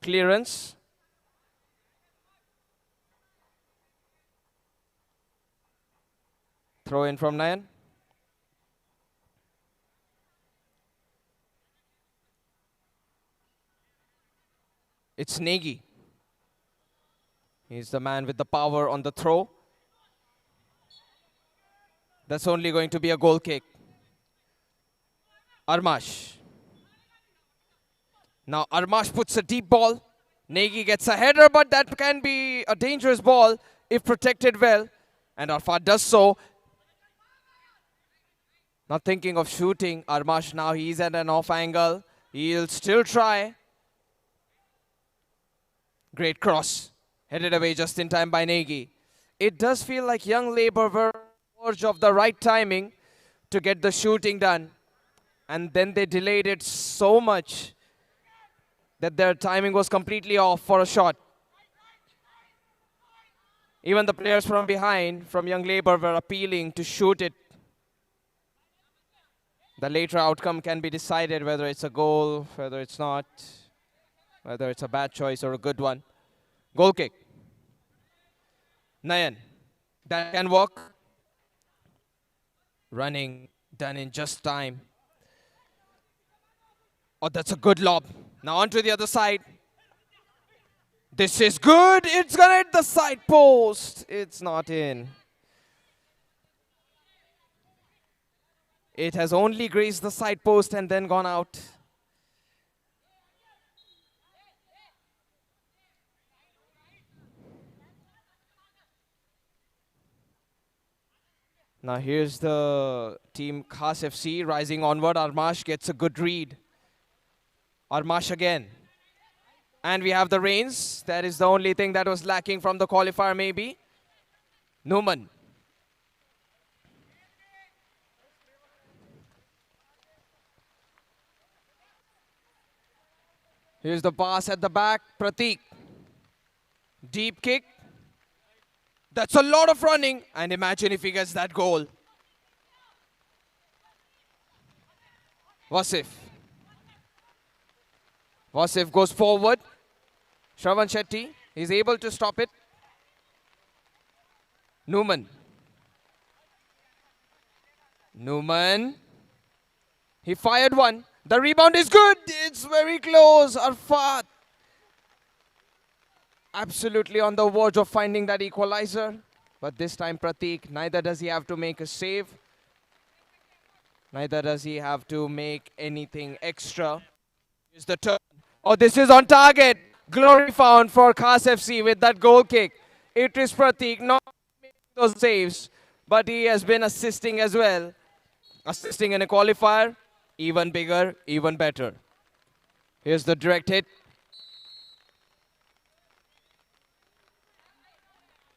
Clearance. Throw in from Nayan. It's Negi. He's the man with the power on the throw. That's only going to be a goal kick. Armash. Now Armash puts a deep ball. Negi gets a header, but that can be a dangerous ball if protected well. And Arfat does so. Not thinking of shooting. Armash now, he's at an off angle. He'll still try. Great cross. Headed away just in time by Negi. It does feel like Young Labour were on the verge of the right timing to get the shooting done. And then they delayed it so much that their timing was completely off for a shot. Even the players from behind, from Young Labour, were appealing to shoot it. The later outcome can be decided whether it's a goal, whether it's not, whether it's a bad choice or a good one. Goal kick. Nayan. That can work. Running, done in just time. Oh, that's a good lob. Now on to the other side. This is good. It's going to hit the side post. It's not in. It has only grazed the side post and then gone out. Now here's the team Khas FC rising onward. Armash gets a good read. Armash again. And we have the reins. That is the only thing that was lacking from the qualifier maybe. Numan. Here's the pass at the back. Prateek. Deep kick. That's a lot of running. And imagine if he gets that goal. Wasif. Wasif goes forward. Shravan Shetty is able to stop it. Numan. Numan. He fired one. The rebound is good. It's very close. Arfat. Absolutely on the verge of finding that equalizer. But this time Prateek, neither does he have to make a save. Neither does he have to make anything extra. Here's the turn. Oh, this is on target. Glory found for Khas FC with that goal kick. It is Prateek not making those saves, but he has been assisting as well. Assisting in a qualifier. Even bigger, even better. Here's the direct hit.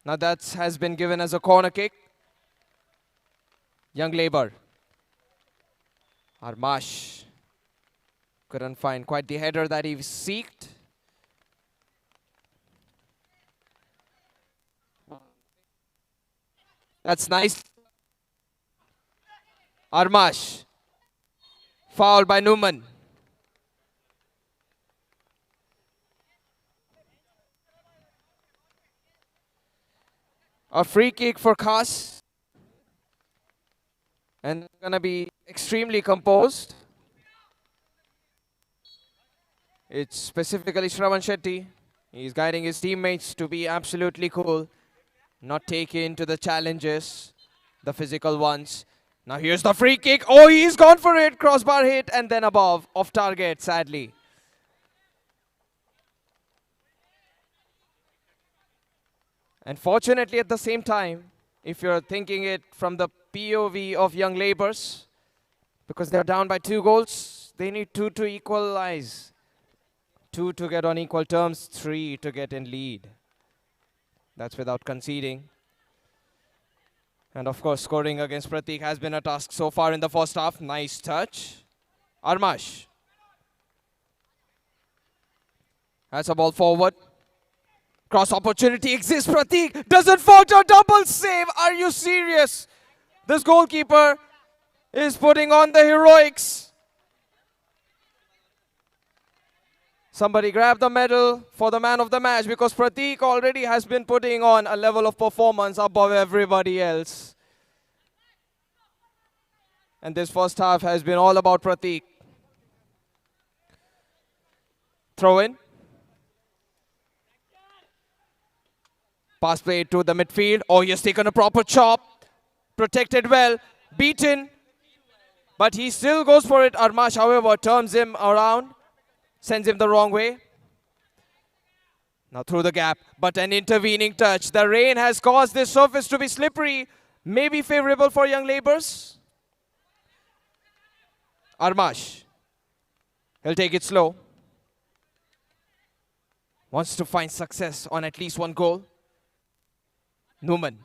Now that has been given as a corner kick. Young Labour. Armash couldn't find quite the header that he seeked. That's nice. Armash. Fouled by Numan. A free kick for Khas. And they're going to be extremely composed. It's specifically Shravan Shetty. He's guiding his teammates to be absolutely cool, not take into the challenges, the physical ones. Now here's the free kick. Oh, he's gone for it. Crossbar hit and then above, off target, sadly. And fortunately at the same time, if you're thinking it from the POV of young labours, because they're down by 2 goals, they need 2 to equalize. 2 to get on equal terms, 3 to get in lead. That's without conceding. And of course, scoring against Pratik has been a task so far in the first half. Nice touch. Armash has a ball forward. Cross opportunity exists. Pratik doesn't falter. Double save. Are you serious? This goalkeeper is putting on the heroics. Somebody grab the medal for the man of the match, because Pratik already has been putting on a level of performance above everybody else. And this first half has been all about Pratik. Throw in. Pass play to the midfield. Oh, he has taken a proper chop. Protected well. Beaten. But he still goes for it. Armash, however, turns him around. Sends him the wrong way. Now through the gap, but an intervening touch. The rain has caused this surface to be slippery. Maybe favorable for young labours. Armash. He'll take it slow. Wants to find success on at least 1 goal. Numan.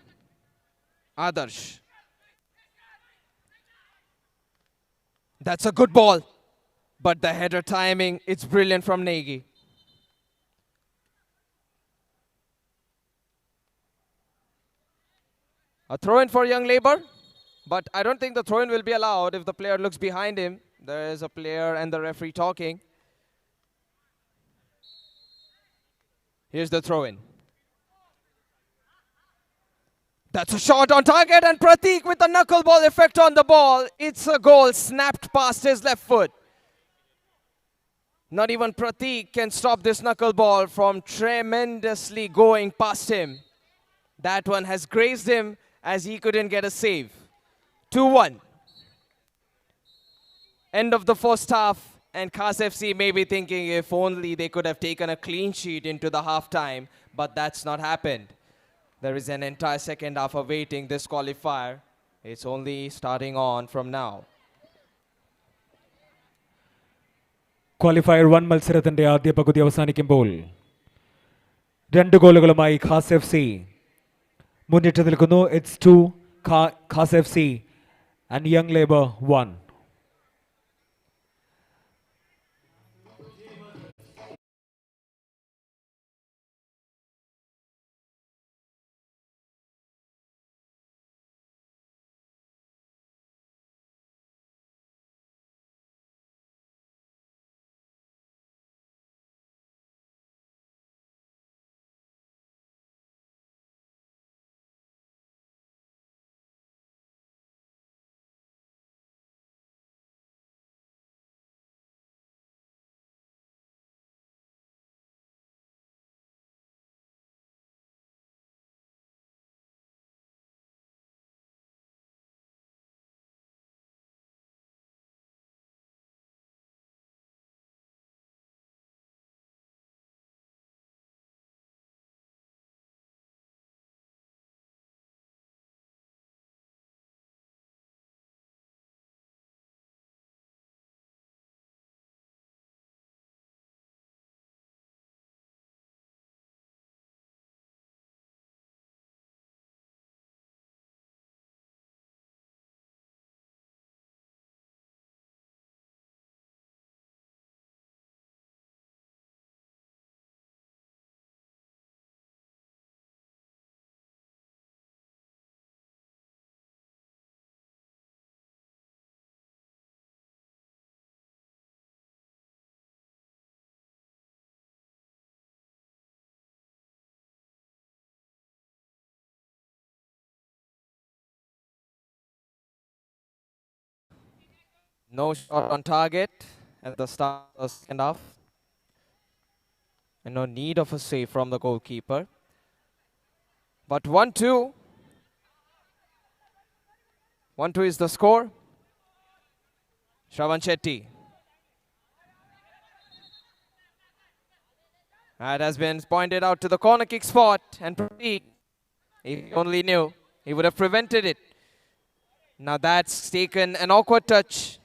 Adarsh. That's a good ball. But the header timing, it's brilliant from Negi. A throw-in for young labour. But I don't think the throw-in will be allowed if the player looks behind him. There is a player and the referee talking. Here's the throw-in. That's a shot on target, and Pratik with the knuckleball effect on the ball. It's a goal snapped past his left foot. Not even Pratik can stop this knuckleball from tremendously going past him. That one has grazed him as he couldn't get a save. 2-1. End of the first half, and Khas FC may be thinking if only they could have taken a clean sheet into the halftime, but that's not happened. There is an entire second half awaiting this qualifier. It's only starting on from now. Qualifier 1 മത്സരത്തിന്റെ ആദ്യ പകുതി അവസാനിക്കുമ്പോൾ 2 ഗോളുകളുമായി Khas F C മുന്നിട്ട് നിൽക്കുന്നു. It's 2 Khaas F C and Young Labour 1. No shot on target at the start of the second half. And no need of a save from the goalkeeper. But 1-2. 1-2 is the score. Shravan Shetty. That has been pointed out to the corner kick spot. And Prateek, if he only knew, he would have prevented it. Now that's taken an awkward touch.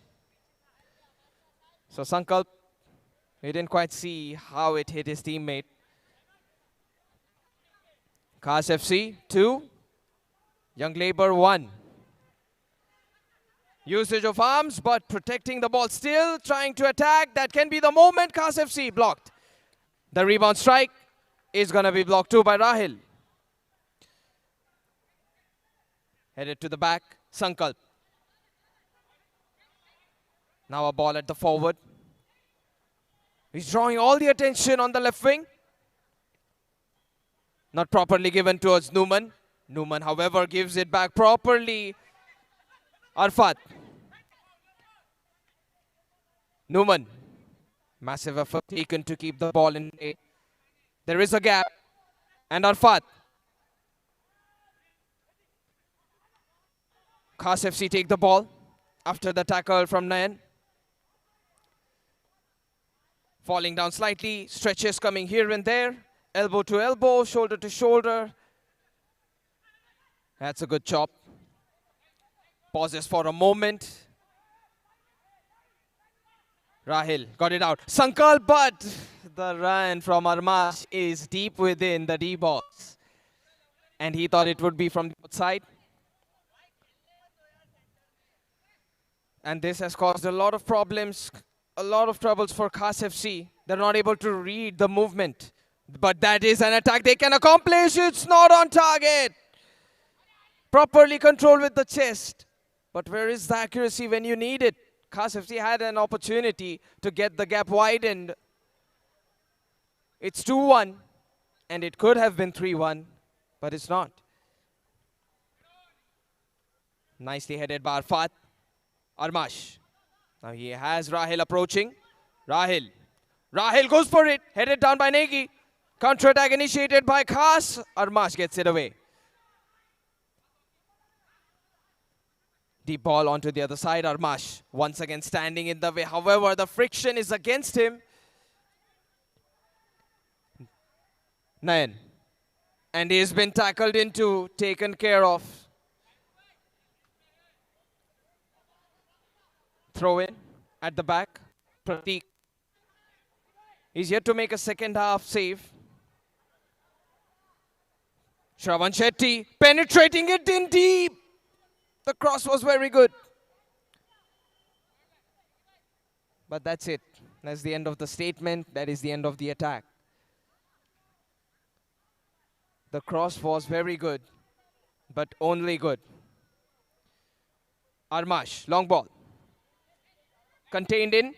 So Sankalp, he didn't quite see how it hit his teammate. Khas FC 2, Young Labour 1. Usage of arms, but protecting the ball, still trying to attack. That can be the moment. Khas FC blocked. The rebound strike is going to be blocked too by Rahil. Headed to the back, Sankalp. Now a ball at the forward. He's drawing all the attention on the left wing. Not properly given towards Numan. Numan, however, gives it back properly. Arfat. Numan. Massive effort taken to keep the ball in play. There is a gap. And Arfat. Khas FC take the ball after the tackle from Nayan. Falling down slightly. Stretches coming here and there. Elbow to elbow, shoulder to shoulder. That's a good chop. Pauses for a moment. Rahil got it out. Sankalp, but the run from Armash is deep within the D box. And he thought it would be from the outside. And this has caused a lot of problems, a lot of troubles for Khas FC. They're not able to read the movement. But that is an attack they can accomplish. It's not on target. Properly controlled with the chest. But where is the accuracy when you need it? Khas FC had an opportunity to get the gap widened. It's 2-1. And it could have been 3-1. But it's not. Nicely headed by Arfat. Armash. Now he has Rahil approaching. Rahil. Rahil goes for it. Headed down by Negi. Counter-attack initiated by Khas. Armash gets it away. Deep ball onto the other side. Armash once again standing in the way. However, the friction is against him. Nayan. And he's been tackled into, taken care of. Throw in at the back. Prateek. He's yet to make a second half save. Shravan Shetty penetrating it in deep. The cross was very good. But that's it. That's the end of the statement. That is the end of the attack. The cross was very good, but only good. Armash, long ball. Contained in.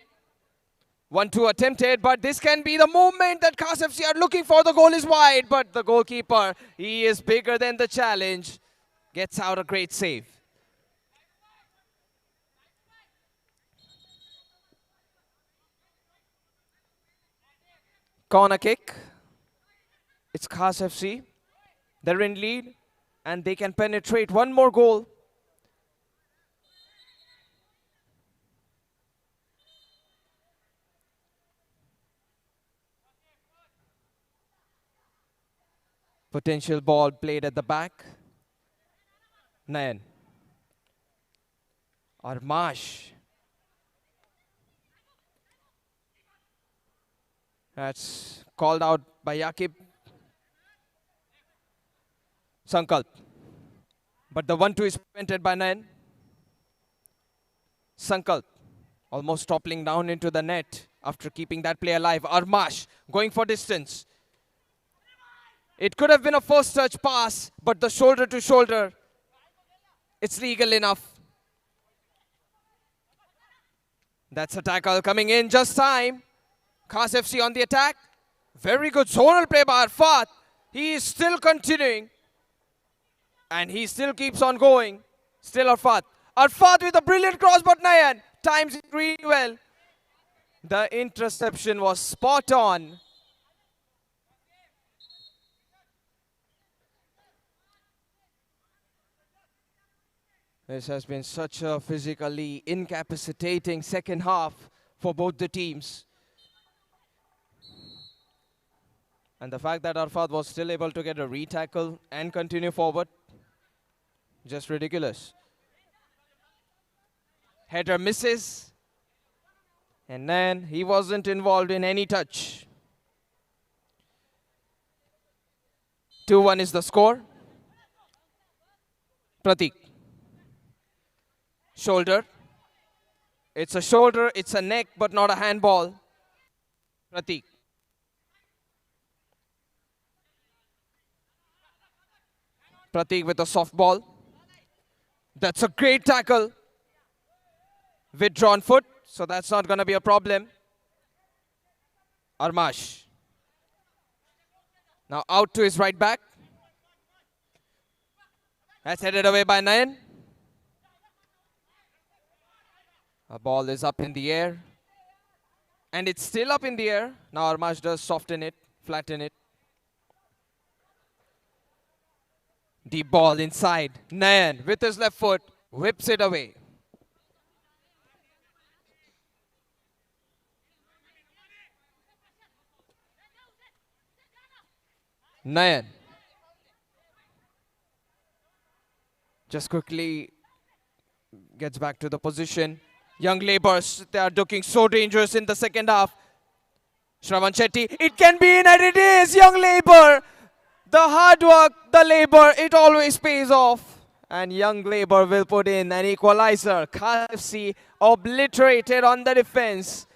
1-2 attempted, but this can be the moment that Khas FC are looking for. The goal is wide, but the goalkeeper, he is bigger than the challenge. Gets out a great save. Corner kick. It's Khas FC. They're in lead, and they can penetrate one more goal. Potential ball played at the back. Nayan. Armash. That's called out by Yaqib. Sankalp. But the 1-2 is prevented by Nayan. Sankalp almost toppling down into the net after keeping that play alive. Armash going for distance. It could have been a first touch pass, but the shoulder to shoulder, it's legal enough. That's a tackle coming in just time. Khas FC on the attack. Very good zonal play by Arfat. He is still continuing. And he still keeps on going. Still Arfat. Arfat with a brilliant cross, but Nayan times it really well. The interception was spot on. This has been such a physically incapacitating second half for both the teams. And the fact that Arfad was still able to get a re-tackle and continue forward, just ridiculous. Header misses. And then he wasn't involved in any touch. 2-1 is the score. Pratik. Shoulder. It's a shoulder, it's a neck, but not a handball. Pratik. Pratik with a soft ball. That's a great tackle. Withdrawn foot, so that's not going to be a problem. Armash. Now out to his right back. That's headed away by Nayan. A ball is up in the air. And it's still up in the air. Now Armash does soften it, flatten it. Deep ball inside. Nayan with his left foot whips it away. Nayan. Just quickly gets back to the position. Young labours, they are looking so dangerous in the second half. Shravan Shetty, it can be in and it is. Young labour. The hard work, the labour, it always pays off. And young labour will put in an equalizer. KFC obliterated on the defense.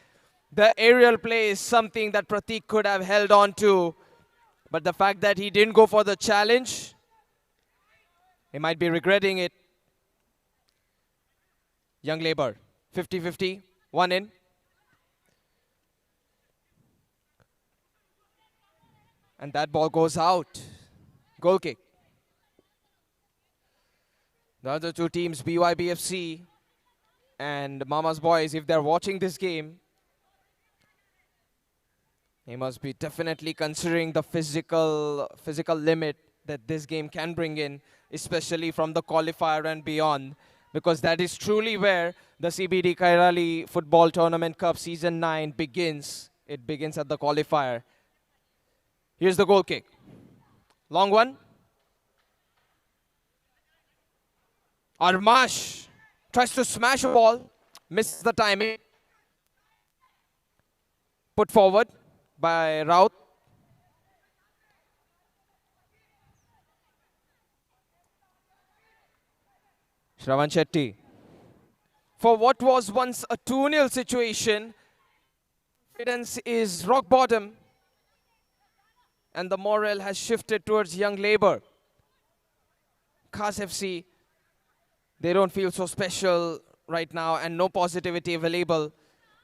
The aerial play is something that Pratik could have held on to. But the fact that he didn't go for the challenge, he might be regretting it. Young labour, 50-50, one in. And that ball goes out. Goal kick. The other two teams, BYBFC and Mama's Boys, if they're watching this game, they must be definitely considering the physical limit that this game can bring in, especially from the qualifier and beyond, because that is truly where the CBD Kairali Football Tournament Cup Season 9 begins. It begins at the qualifier. Here's the goal kick. Long one. Armash tries to smash a ball, misses the timing. Put forward by Raut. Shravan Shetty. For what was once a 2-0 situation, confidence is rock bottom. And the morale has shifted towards young labour. Khas FC, they don't feel so special right now and no positivity available.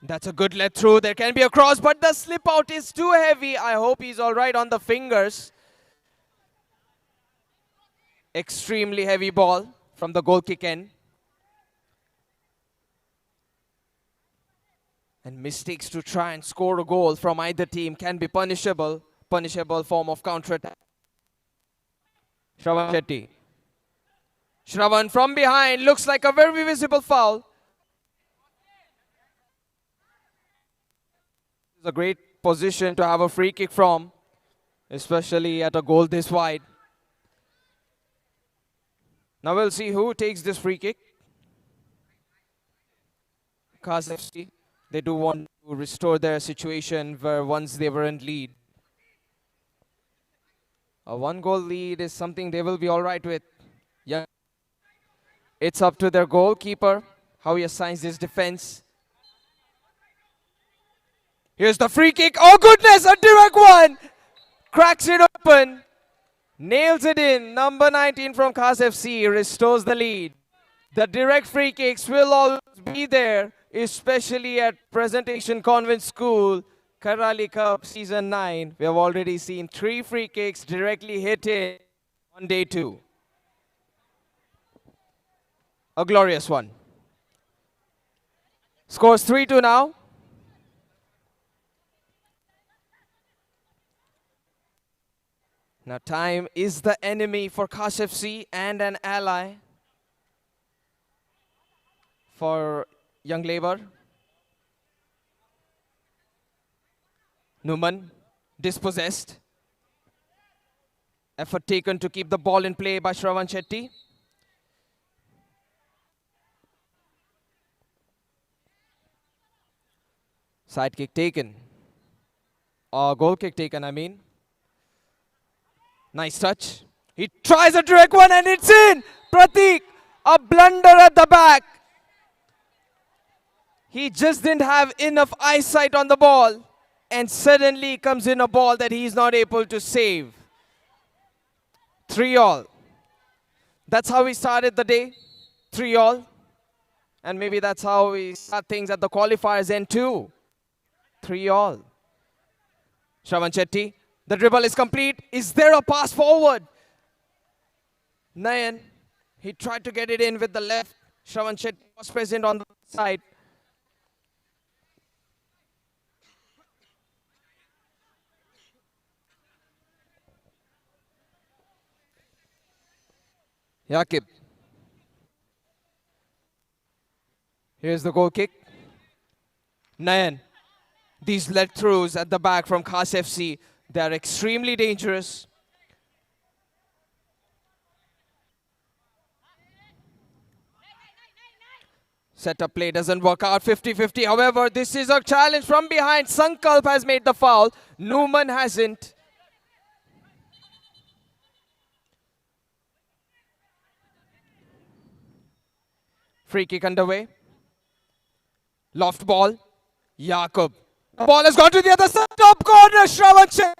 That's a good let through. There can be a cross, but the slip out is too heavy. I hope he's all right on the fingers. Extremely heavy ball from the goal kick end. And mistakes to try and score a goal from either team can be punishable form of counter-attack. Shravan Shetty. Shravan from behind, looks like a very visible foul. It's a great position to have a free kick from, especially at a goal this wide. Now we'll see who takes this free kick. Khas FC, they do want to restore their situation where once they were in lead. A 1-goal lead is something they will be all right with. Yeah. It's up to their goalkeeper, how he assigns his defense. Here's the free kick. Oh goodness, a direct one. Cracks it open. Nails it in. Number 19 from Khas FC restores the lead. The direct free kicks will always be there, especially at Presentation Convent School. Kairali Cup Season 9, we have already seen 3 free kicks directly hit in on day 2. A glorious one. Scores 3-2 now. Now time is the enemy for Khas FC and an ally for Young Labour. Numan dispossessed. Effort taken to keep the ball in play by Shravan Shetty. Side kick taken. Or goal kick taken, I mean. Nice touch. He tries a direct one and it's in. Pratik, a blunder at the back. He just didn't have enough eyesight on the ball. And suddenly comes in a ball that he's not able to save. 3-all. That's how we started the day. 3-all. And maybe that's how we start things at the qualifiers end too. 3-all. Shravan Shetty. The dribble is complete. Is there a pass forward? Nayan. He tried to get it in with the left. Shravan Shetty was present on the side. Yaqib. Here's the goal kick. Nayan. These let-throughs at the back from Khas FC, they are extremely dangerous. Setup play doesn't work out, 50-50. However, this is a challenge from behind. Sankalp has made the foul. Numan hasn't. Free kick underway. Loft ball. Yaqub. The ball has gone to the other side. Top corner. Shravan Shetty.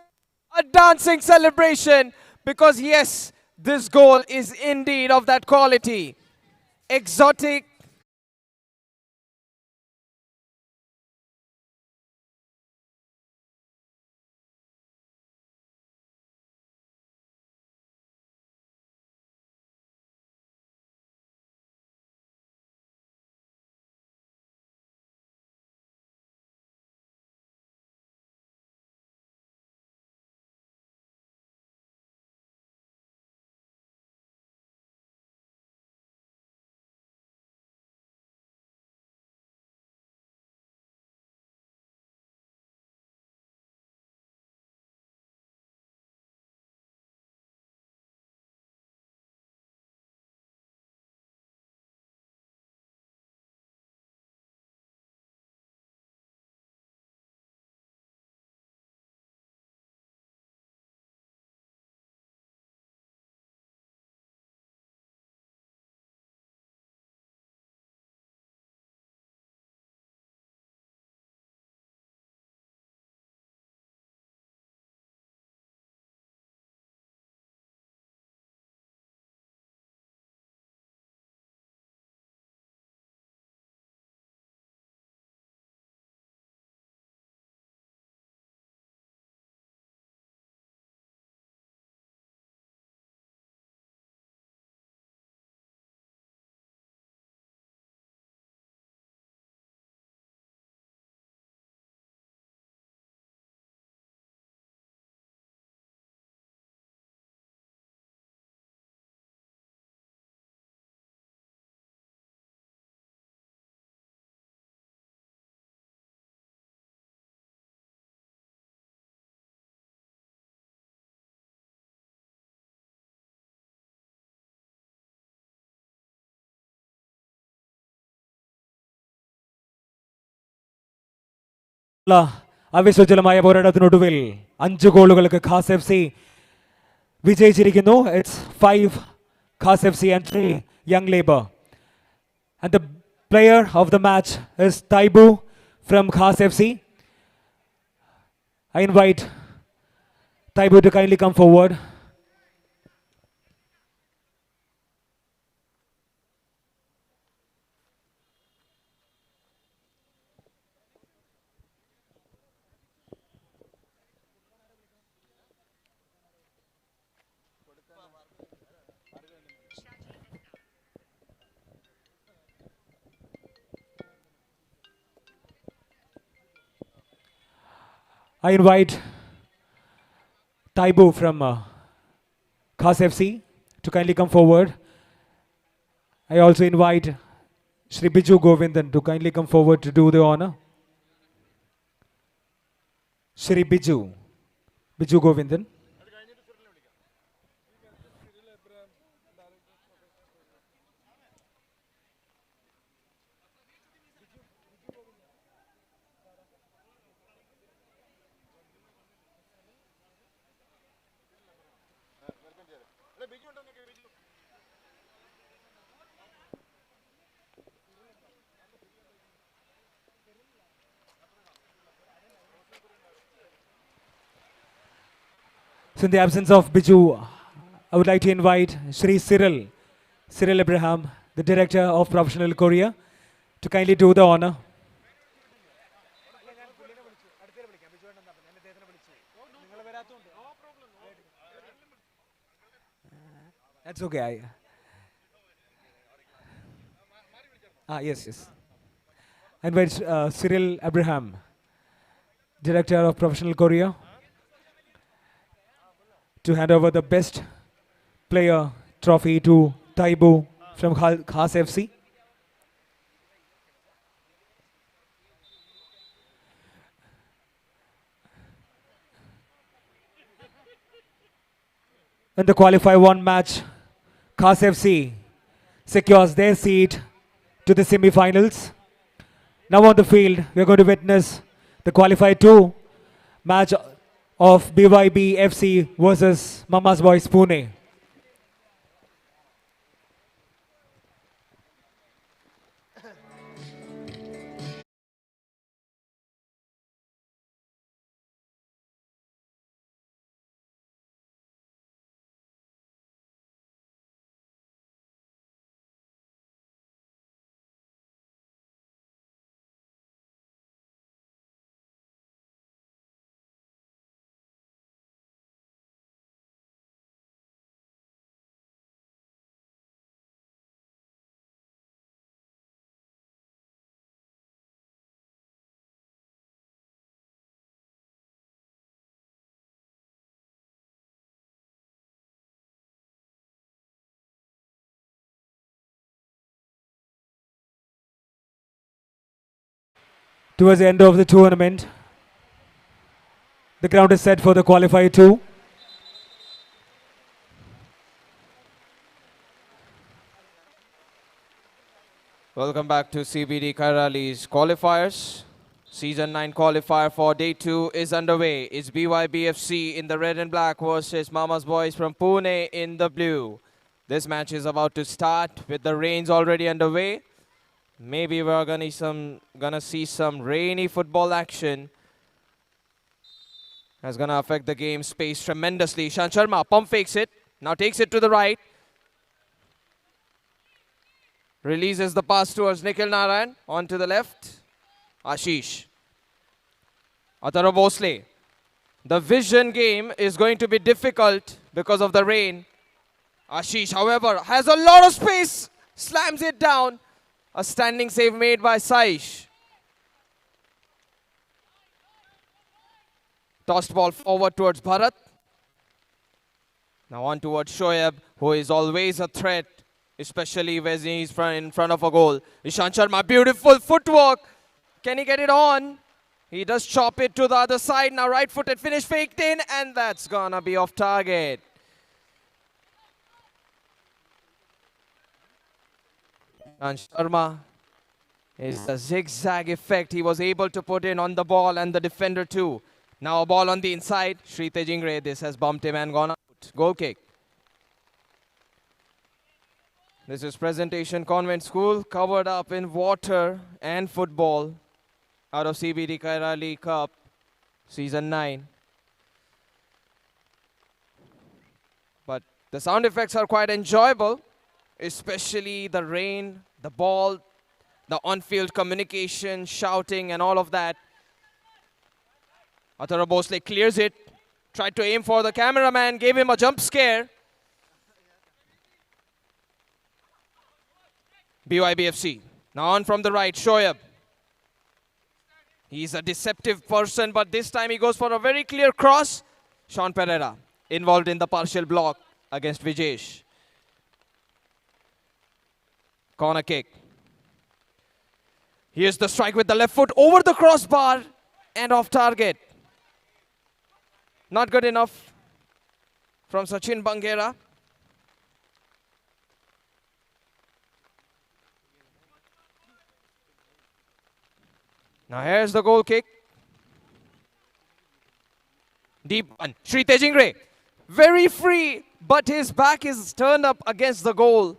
A dancing celebration. Because yes, this goal is indeed of that quality. Exotic. അവിശ്വജലമായ പോരാട്ടത്തിനൊടുവിൽ 5 ഗോളുകൾക്ക് Khaas F C വിജയിച്ചിരിക്കുന്നു. It's 5 Khaas F C and 3 Young Labour. And the player of the match is Taibu from Khaas F C. I invite Taibu to kindly come forward. I invite Taibu from Khas FC to kindly come forward. I also invite Shri Biju Govindan to kindly come forward to do the honor. Shri Biju Govindan. So in the absence of Biju, I would like to invite Shri Cyril Abraham, the Director of Professional Korea, to kindly do the honor. That's okay. Yes. I invite Cyril Abraham, Director of Professional Korea, to hand over the best player trophy to Taibu from Khas FC. In the Qualifier 1 match, Khas FC secures their seat to the semi-finals. Now on the field, we are going to witness the Qualifier 2 match of BYB FC versus Mama's Boys Pune. Towards the end of the tournament, the ground is set for the Qualifier 2. Welcome back to CBD Kairali's qualifiers. Season 9 qualifier for day 2 is underway. It's BYBFC in the red and black versus Mama's Boys from Pune in the blue. This match is about to start with the rains already underway. Maybe we're gonna see some rainy football action. That's gonna affect the game space tremendously. Shan Sharma pump fakes it. Now takes it to the right. Releases the pass towards Nikhil Narayan. On to the left. Ashish. Atara Bhosle. The vision game is going to be difficult because of the rain. Ashish, however, has a lot of space. Slams it down. A standing save made by Saish. Tossed ball forward towards Bharat. Now on towards Shoaib, who is always a threat, especially when he's in front of a goal. Ishan Sharma, beautiful footwork. Can he get it on? He does chop it to the other side. Now right-footed finish faked in, and that's gonna be off target. And Sharma is the zigzag effect he was able to put in on the ball and the defender too. Now a ball on the inside. Sri Tejingre, this has bumped him and gone out. Goal kick. This is Presentation Convent School, covered up in water and football out of CBD Kairali Cup, Season 9. But the sound effects are quite enjoyable, especially the rain, the ball, the on-field communication, shouting and all of that. Atara Bhosle clears it, tried to aim for the cameraman, gave him a jump scare. BYBFC. Now on from the right, Shoaib. He's a deceptive person, but this time he goes for a very clear cross. Sean Pereira involved in the partial block against Vijesh. Corner kick. Here's the strike with the left foot over the crossbar and off target. Not good enough from Sachin Bangera. Now here's the goal kick. Deep one. Sri Tejingre. Very free, but his back is turned up against the goal.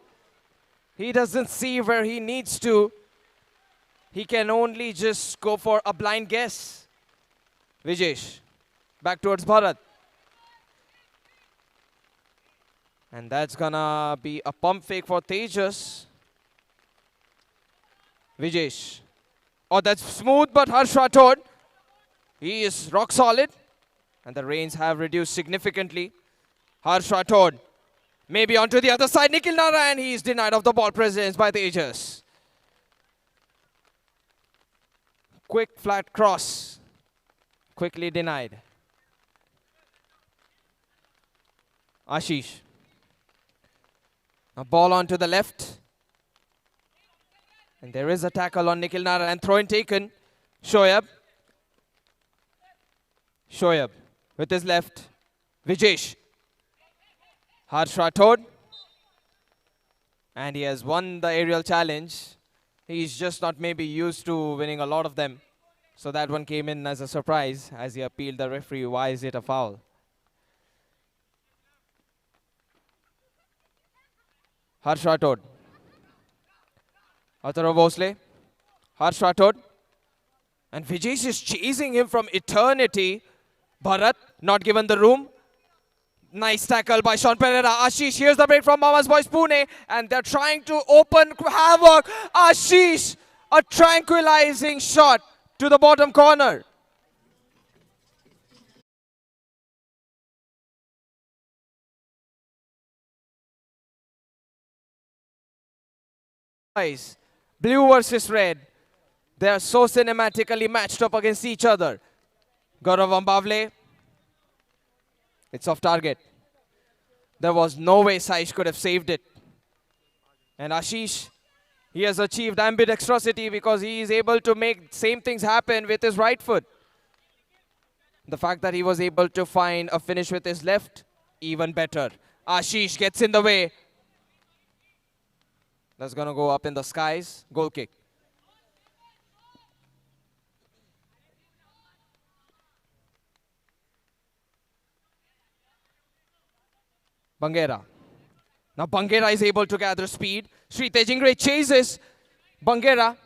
He doesn't see where he needs to. He can only just go for a blind guess. Vijesh. Back towards Bharat. And that's gonna be a pump fake for Tejas. Vijesh. Oh, that's smooth, but Harsh Rathod, he is rock solid. And the rains have reduced significantly. Harsh Rathod, maybe onto the other side. Nikhil Narayan, he is denied of the ball presence by Tejas. Quick flat cross. Quickly denied. Ashish. A ball onto the left. And there is a tackle on Nikhil Narayan. Throw in taken. Shoaib. Shoaib with his left. Vijesh. Harsh Rathod. And he has won the aerial challenge. He's just not maybe used to winning a lot of them. So that one came in as a surprise as he appealed the referee. Why is it a foul? Harsh Rathod. Atara Bhosle. Harsh Rathod. And Vijesh is chasing him from eternity. Bharat not given the room. Nice tackle by Sean Pereira. Ashish, here's the break from Mama's Boys Pune. And they're trying to open havoc. Ashish, a tranquilizing shot to the bottom corner. Blue versus red. They are so cinematically matched up against each other. Gaurav Ambavle. It's off target. There was no way Saish could have saved it. And Ashish, he has achieved ambidextrosity because he is able to make same things happen with his right foot. The fact that he was able to find a finish with his left, even better. Ashish gets in the way. That's going to go up in the skies. Goal kick. Bangera. Now Bangera is able to gather speed. Sri Tejingre chases Bangera.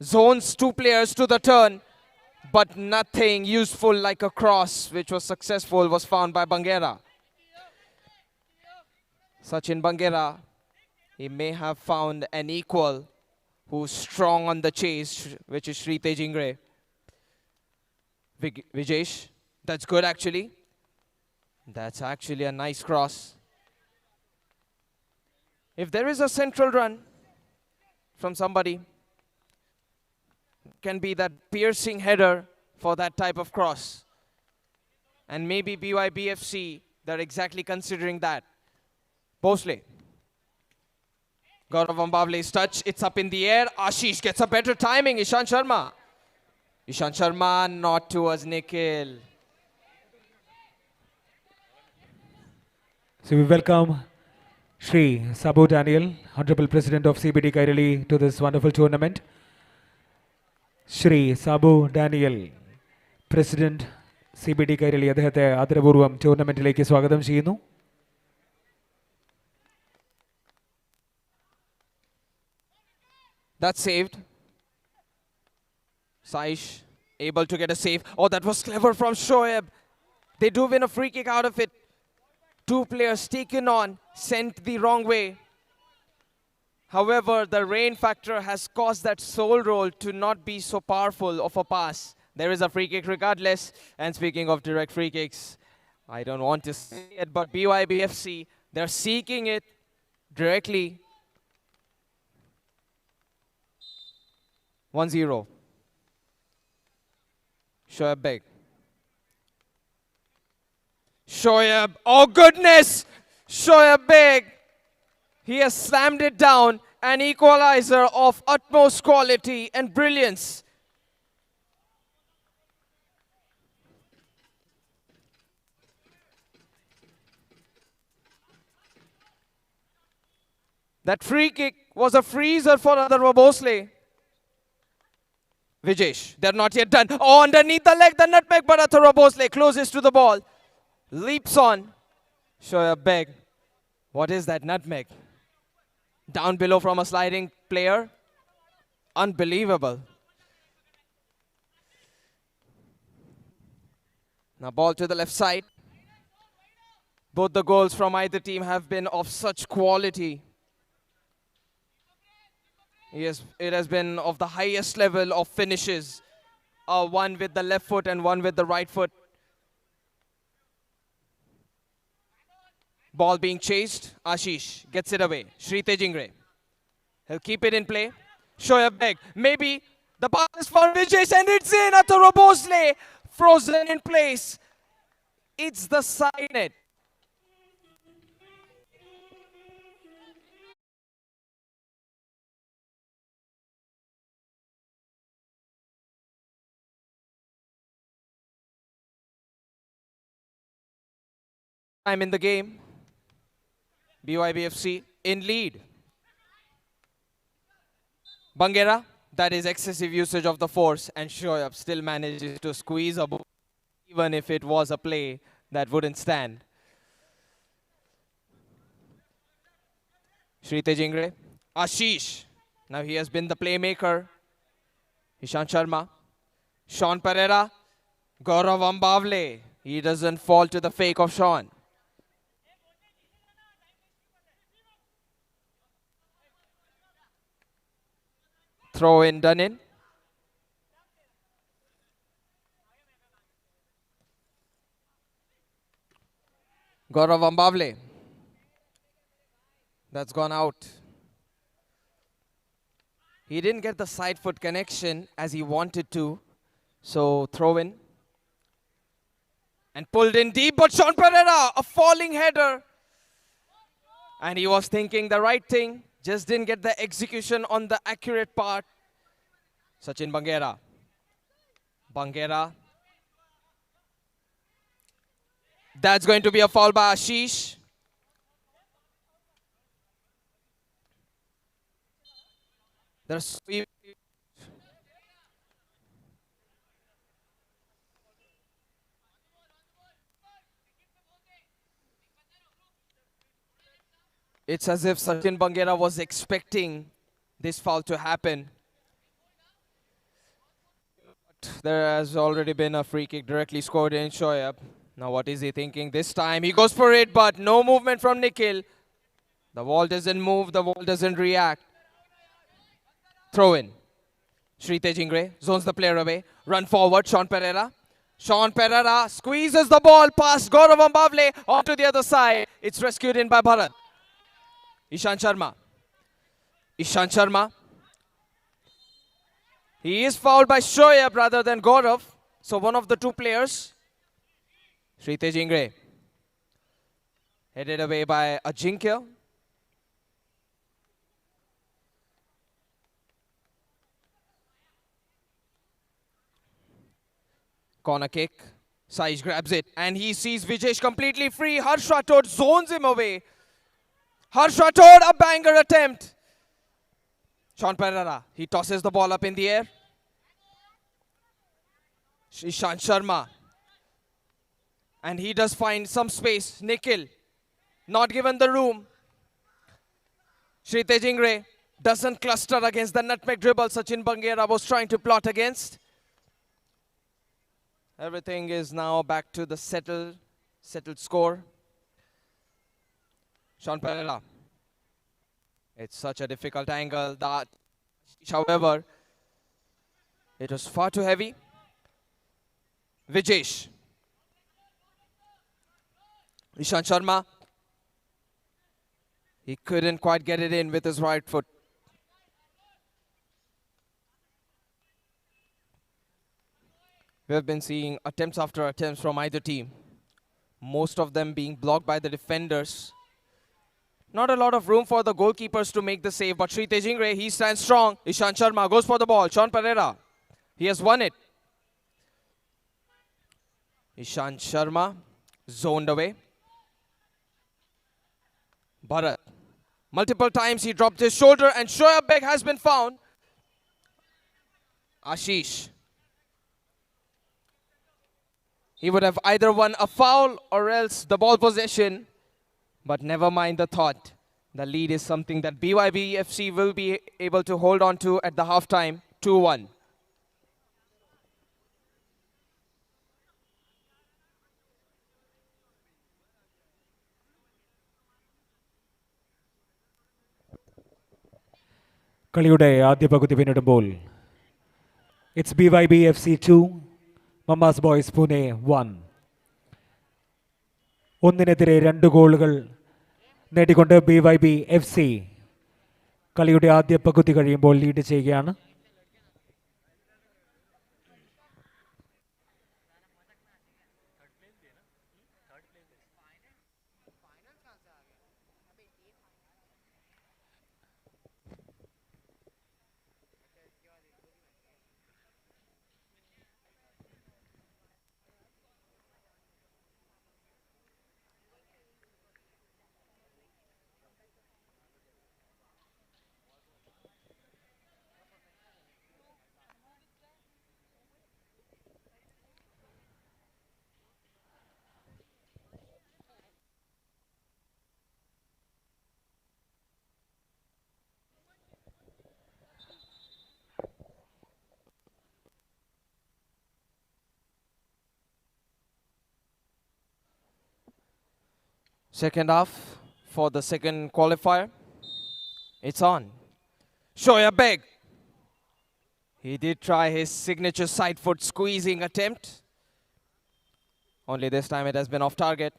Zones two players to the turn. But nothing useful like a cross, which was successful, was found by Bangera. Sachin Bangera, he may have found an equal who's strong on the chase, which is Sri Tejingre. Vijesh, that's good actually. That's actually a nice cross. If there is a central run from somebody, can be that piercing header for that type of cross. And maybe BYBFC, they're exactly considering that. Bhosle. Gaurav Ambavle's touch, it's up in the air. Ashish gets a better timing. Ishan Sharma. Ishan Sharma, not towards Nikhil. So we welcome Shri Sabu Daniel, Honorable President of CBD Kairali, to this wonderful tournament. Shri Sabu Daniel, President CBD Kairali, അദ്ദേഹത്തെ ആദരപൂർവ്വം ടൂർണമെന്റിലേക്ക് സ്വാഗതം ചെയ്യുന്നു. That's saved. Saish able to get a save. Oh, that was clever from Shoaib. They do win a free kick out of it. Two players taken on, sent the wrong way. However, the rain factor has caused that sole roll to not be so powerful of a pass. There is a free kick regardless. And speaking of direct free kicks, I don't want to say it, but BYBFC, they're seeking it directly. 1-0. Shoaib Beg. Shoaib, oh goodness! Shoaib Beg. He has slammed it down. An equalizer of utmost quality and brilliance. That free kick was a freezer for Atharva Bhosle. Vijesh, they're not yet done. Oh, underneath the leg, the nutmeg, but Atharva Bhosle closest to the ball. Leaps on. Shoaib Beg. What is that nutmeg? Down below from a sliding player. Unbelievable. Now ball to the left side. Both the goals from either team have been of such quality. Yes, it has been of the highest level of finishes. One with the left foot and one with the right foot. Ball being chased. Ashish gets it away. Shri Tejingre. He'll keep it in play. Shoaib Beg. Maybe the ball is for Vijesh and it's in. Atharva Bhosle frozen in place. It's the side net. Time in the game. BYBFC in lead. Bangera, that is excessive usage of the force, and Shoaib still manages to squeeze a ball, even if it was a play that wouldn't stand. Shri Tejingre. Ashish. Now he has been the playmaker. Ishant Sharma. Sean Pereira. Gaurav Ambavle. He doesn't fall to the fake of Sean. Throw in done in. Gaurav Ambavle. That's gone out. He didn't get the side foot connection as he wanted to. So throw in. And pulled in deep, but Sean Pereira, a falling header. And he was thinking the right thing. Just didn't get the execution on the accurate part. Sachin Bangera. Bangera. That's going to be a foul by Ashish. There's It's as if Sachin Bangera was expecting this foul to happen. There has already been a free kick directly scored in Shoaib. Now what is he thinking this time? He goes for it, but no movement from Nikhil. The wall doesn't move, the wall doesn't react. Throw in. Shri Tejingre zones the player away. Run forward, Sean Pereira. Sean Pereira squeezes the ball past Gaurav Ambavle onto the other side. It's rescued in by Bharat. Ishant Sharma. Ishant Sharma. He is fouled by Shoaib rather than Gaurav. So one of the two players. Shri Tejingre. Headed away by Ajinkya. Corner kick. Saish grabs it and he sees Vijesh completely free. Harsh Rathod zones him away. Harsh Rathod, a banger attempt. Sean Pereira, he tosses the ball up in the air. Ishant Sharma. And he does find some space. Nikhil, not given the room. Shri Tejingre doesn't cluster against the nutmeg dribble Sachin Bangera was trying to plot against. Everything is now back to the settled score. Sean Pereira. It's such a difficult angle that, however, it was far too heavy. Vijesh. Ishant Sharma. He couldn't quite get it in with his right foot. We have been seeing attempts after attempts from either team. Most of them being blocked by the defenders. Not a lot of room for the goalkeepers to make the save, but Sri Tejingre, he stands strong. Ishan Sharma goes for the ball. Sean Pereira, he has won it. Ishan Sharma zoned away. Bharat, multiple times he dropped his shoulder and Shoaib Beg has been found. Ashish, he would have either won a foul or else the ball possession. But never mind the thought. The lead is something that BYB FC will be able to hold on to at the halftime, 2-1. കളിയുടെ ആദ്യ പകുതി പിന്നിടുമ്പോൾ it's BYB FC 2, Mamma's Boys Pune 1. ഒന്നിനെതിരെ 2 ഗോളുകൾ നേടിക്കൊണ്ട് BYB FC കളിയുടെ ആദ്യ പകുതി കഴിയുമ്പോൾ ലീഡ് ചെയ്യുകയാണ്. Second half for the second qualifier. It's on. Shoaib Beg. He did try his signature side foot squeezing attempt. Only this time it has been off target.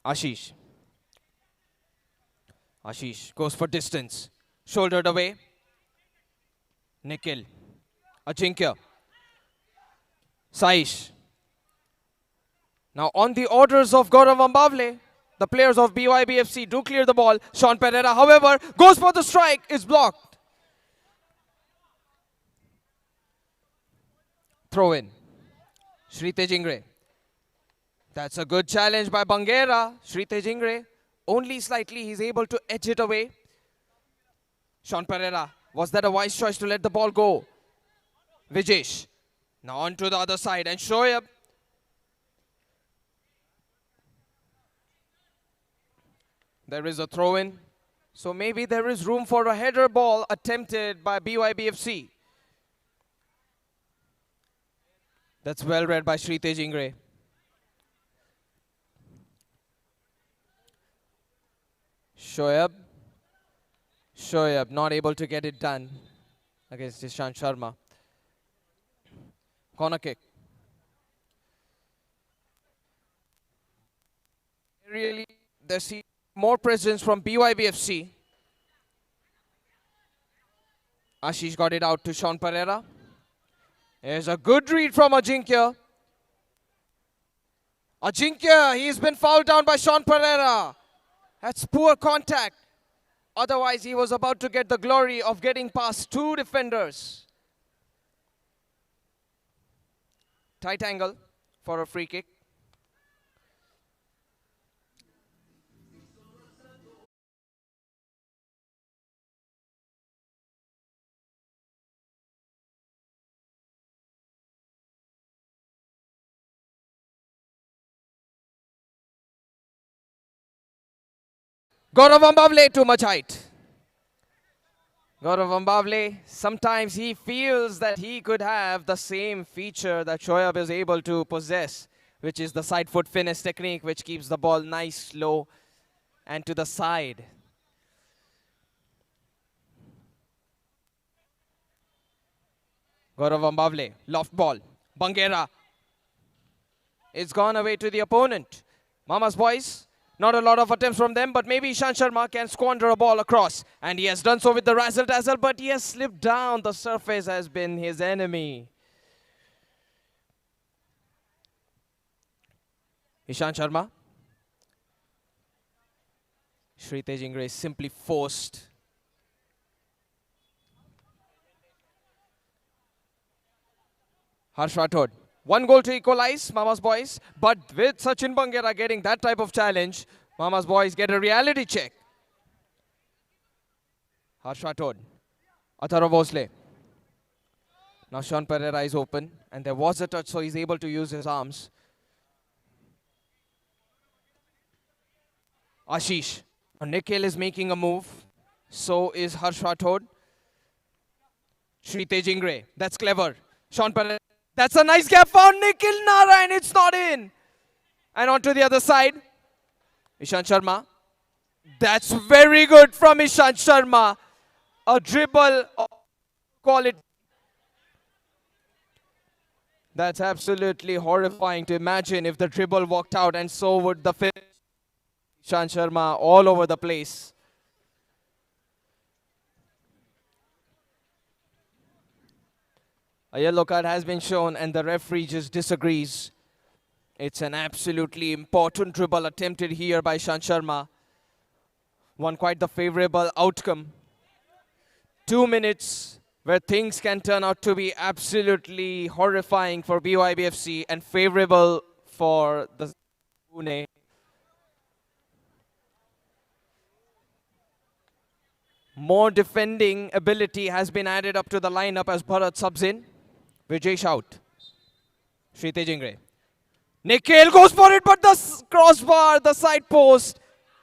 Ashish. Ashish goes for distance. Shouldered away. Nikhil. Ajinkya. Saish. Now on the orders of Gaurav Ambavle, the players of BYB FC do clear the ball. Sean Pereira, however, goes for the strike, is blocked. Throw in. Sri Tejingre. That's a good challenge by Bangera. Sri Tejingre, only slightly, he's able to edge it away. Sean Pereira, was that a wise choice to let the ball go? Vijesh. Now on to the other side and Shoaib. There is a throw-in. So maybe there is room for a header ball attempted by BYB FC. That's well read by Sri Tejingre. Shoaib. Shoaib not able to get it done against Ishan Sharma. Corner kick. Really, there's more presence from BYB FC. Ashish got it out to Sean Pereira. There's a good read from Ajinkya. Ajinkya, he's been fouled down by Sean Pereira. That's poor contact. Otherwise, he was about to get the glory of getting past 2 defenders. Tight angle for a free kick. Gaurav Ambavle, too much height. Gaurav Ambavle, sometimes he feels that he could have the same feature that Shoaib is able to possess, which is the side foot finesse technique, which keeps the ball nice, low, and to the side. Gaurav Ambavle, loft ball. Bangera. It's gone away to the opponent. Mama's boys. Not a lot of attempts from them, but maybe Ishan Sharma can squander a ball across. And he has done so with the razzle-dazzle, but he has slipped down. The surface has been his enemy. Ishant Sharma. Shritesh Ingre is simply forced. Harsh Rathod. One goal to equalize, Mama's boys. But with Sachin Bangera getting that type of challenge, Mama's boys get a reality check. Harsh Rathod. Athara Bhosle. Now Sean Pereira is open. And there was a touch, so he's able to use his arms. Ashish. Nikhil is making a move. So is Harsh Rathod. Shritesh Ingre. That's clever. Sean Pereira. That's a nice gap found. Nikhil Narayan. It's not in. And on to the other side. Ishant Sharma. That's very good from Ishant Sharma. A dribble of quality. That's absolutely horrifying to imagine if the dribble walked out, and so would the finish. Ishant Sharma all over the place. A yellow card has been shown and the referee just disagrees. It's an absolutely important dribble attempted here by Ishant Sharma. One quite the favorable outcome. 2 minutes where things can turn out to be absolutely horrifying for BYBFC and favorable for the Pune. More defending ability has been added up to the lineup as Bharat subs in. Jash out. Shritesh Ingre. Nikhil goes for it, but the crossbar, the side post,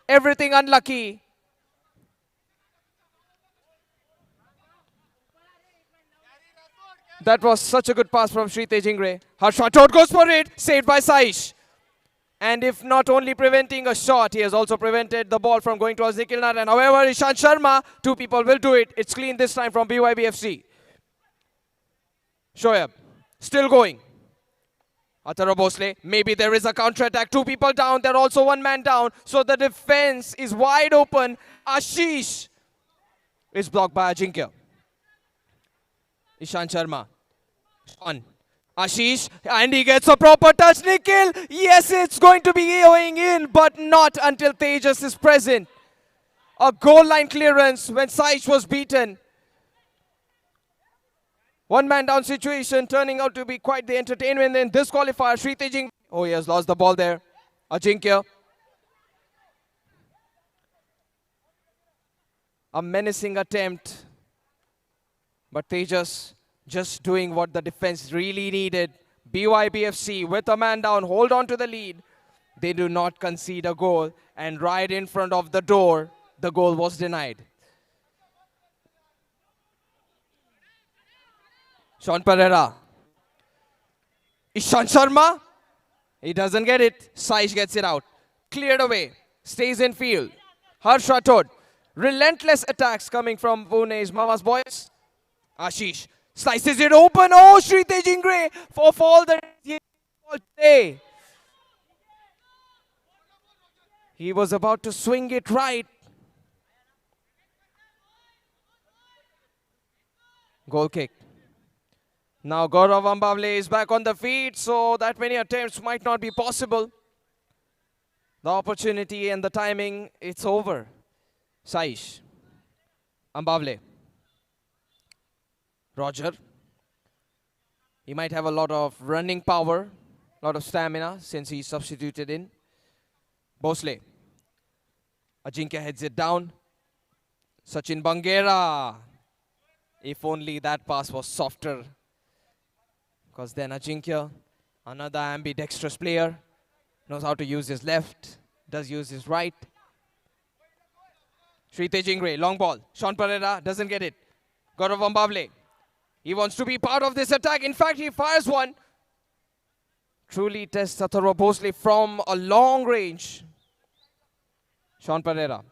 everything unlucky. That was such a good pass from Shritesh Ingre. Harsh Rathod goes for it, saved by Saish. And if not only preventing a shot, he has also prevented the ball from going towards Nikhil Narayan. However, Ishant Sharma, two people will do it. It's clean this time from BYBFC. Shoaib, still going. Athara Bhosle, maybe there is a counter-attack. Two people down, they're also one man down. So the defense is wide open. Ashish is blocked by Ajinkya. Ishant Sharma. On. Ashish, and he gets a proper touch. Nikhil, yes, it's going to be going in, but not until Tejas is present. A goal line clearance when Saish was beaten. One man down situation turning out to be quite the entertainment in this qualifier. Shritesh Ingre. Oh, he has lost the ball there. Ajinkya. A menacing attempt. But Tejas just doing what the defense really needed. BYBFC with a man down, hold on to the lead. They do not concede a goal. And right in front of the door, the goal was denied. Sean Pereira. Ishant Sharma. He doesn't get it. Saish gets it out. Cleared away. Stays in field. Harsh Rathod. Relentless attacks coming from Pune's Mama's boys. Ashish slices it open. Oh, Shritesh Ingre for all the day. He was about to swing it right. Goal kick. Now Gaurav Ambavle is back on the feet, so that many attempts might not be possible. The opportunity and the timing, it's over. Saish. Ambavle. Roger. He might have a lot of running power, a lot of stamina since he's substituted in. Bhosle. Ajinkya heads it down. Sachin Bangera. If only that pass was softer. Because then Ajinkya, another ambidextrous player, knows how to use his left, does use his right. Shritesh Ingre, long ball. Sean Pereira doesn't get it. Gaurav Ambavle. He wants to be part of this attack. In fact, he fires one. Truly tests Athara Bhosle from a long range. Sean Pereira.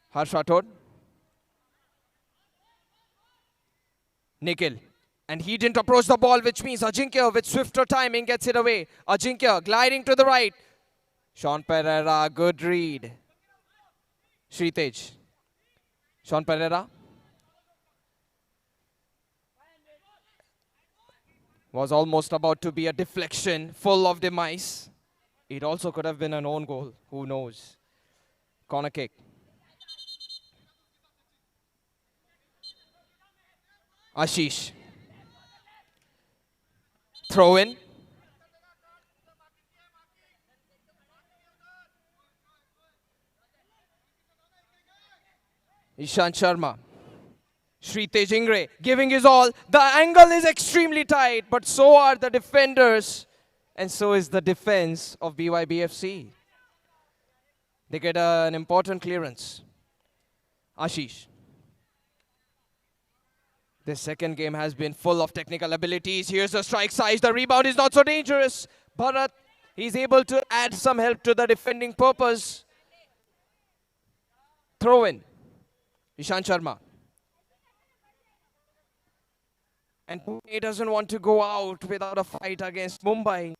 Harsh Rathod. Nikhil. And he didn't approach the ball, which means Ajinkya with swifter timing gets it away. Ajinkya gliding to the right. Sean Pereira, good read. Shritesh. Sean Pereira. Was almost about to be a deflection full of demise. It also could have been an own goal. Who knows? Corner kick. Ashish. Throw in. Ishant Sharma. Shritesh Ingre giving his all. The angle is extremely tight, but so are the defenders. And so is the defense of BYBFC. They get an important clearance. Ashish. This second game has been full of technical abilities. Here's the strike size. The rebound is not so dangerous. Bharat, he's able to add some help to the defending purpose. Throw in. Ishant Sharma. And Pune doesn't want to go out without a fight against Mumbai.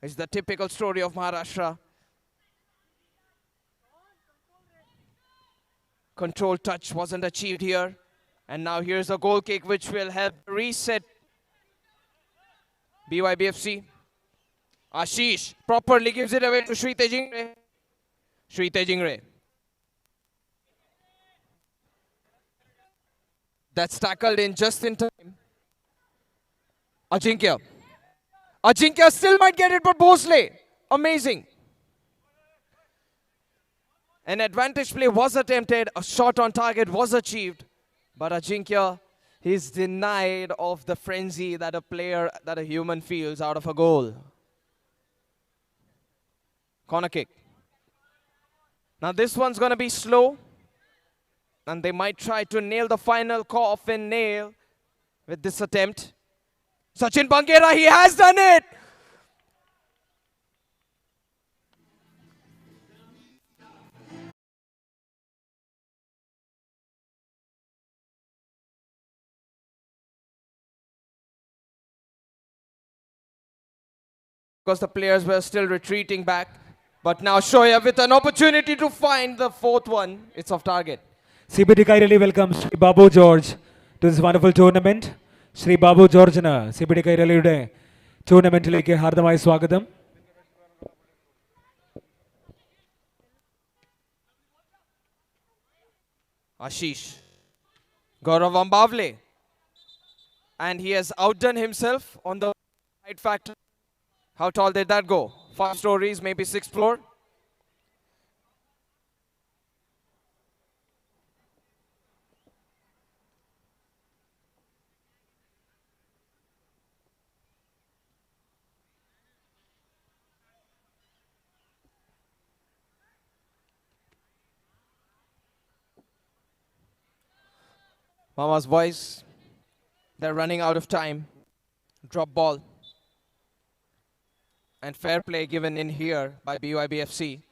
It's the typical story of Maharashtra. Control touch wasn't achieved here. And now here's a goal kick which will help reset BYBFC. Ashish properly gives it away to Shritesh Ingre. Shritesh Ingre. That's tackled in just in time. Ajinkya. Ajinkya still might get it, but Bhosle. Amazing. An advantage play was attempted. A shot on target was achieved. But Ajinkya, he's denied of the frenzy that a human feels out of a goal. Corner kick. Now this one's going to be slow. And they might try to nail the final coffin nail with this attempt. Sachin Bangera, he has done it! Because the players were still retreating back. But now Shoaib with an opportunity to find the fourth one. It's off target. CBD Kairali welcomes Shri Babu George to this wonderful tournament. Shri Babu George na CBD Kairali tournament like hardamai swagatam. Ashish. Gaurav Ambavle. And he has outdone himself on the height factor. How tall did that go? 5 stories, maybe 6th floor. Mama's boys, they're running out of time. Drop ball. And fair play given in here by BYBFC.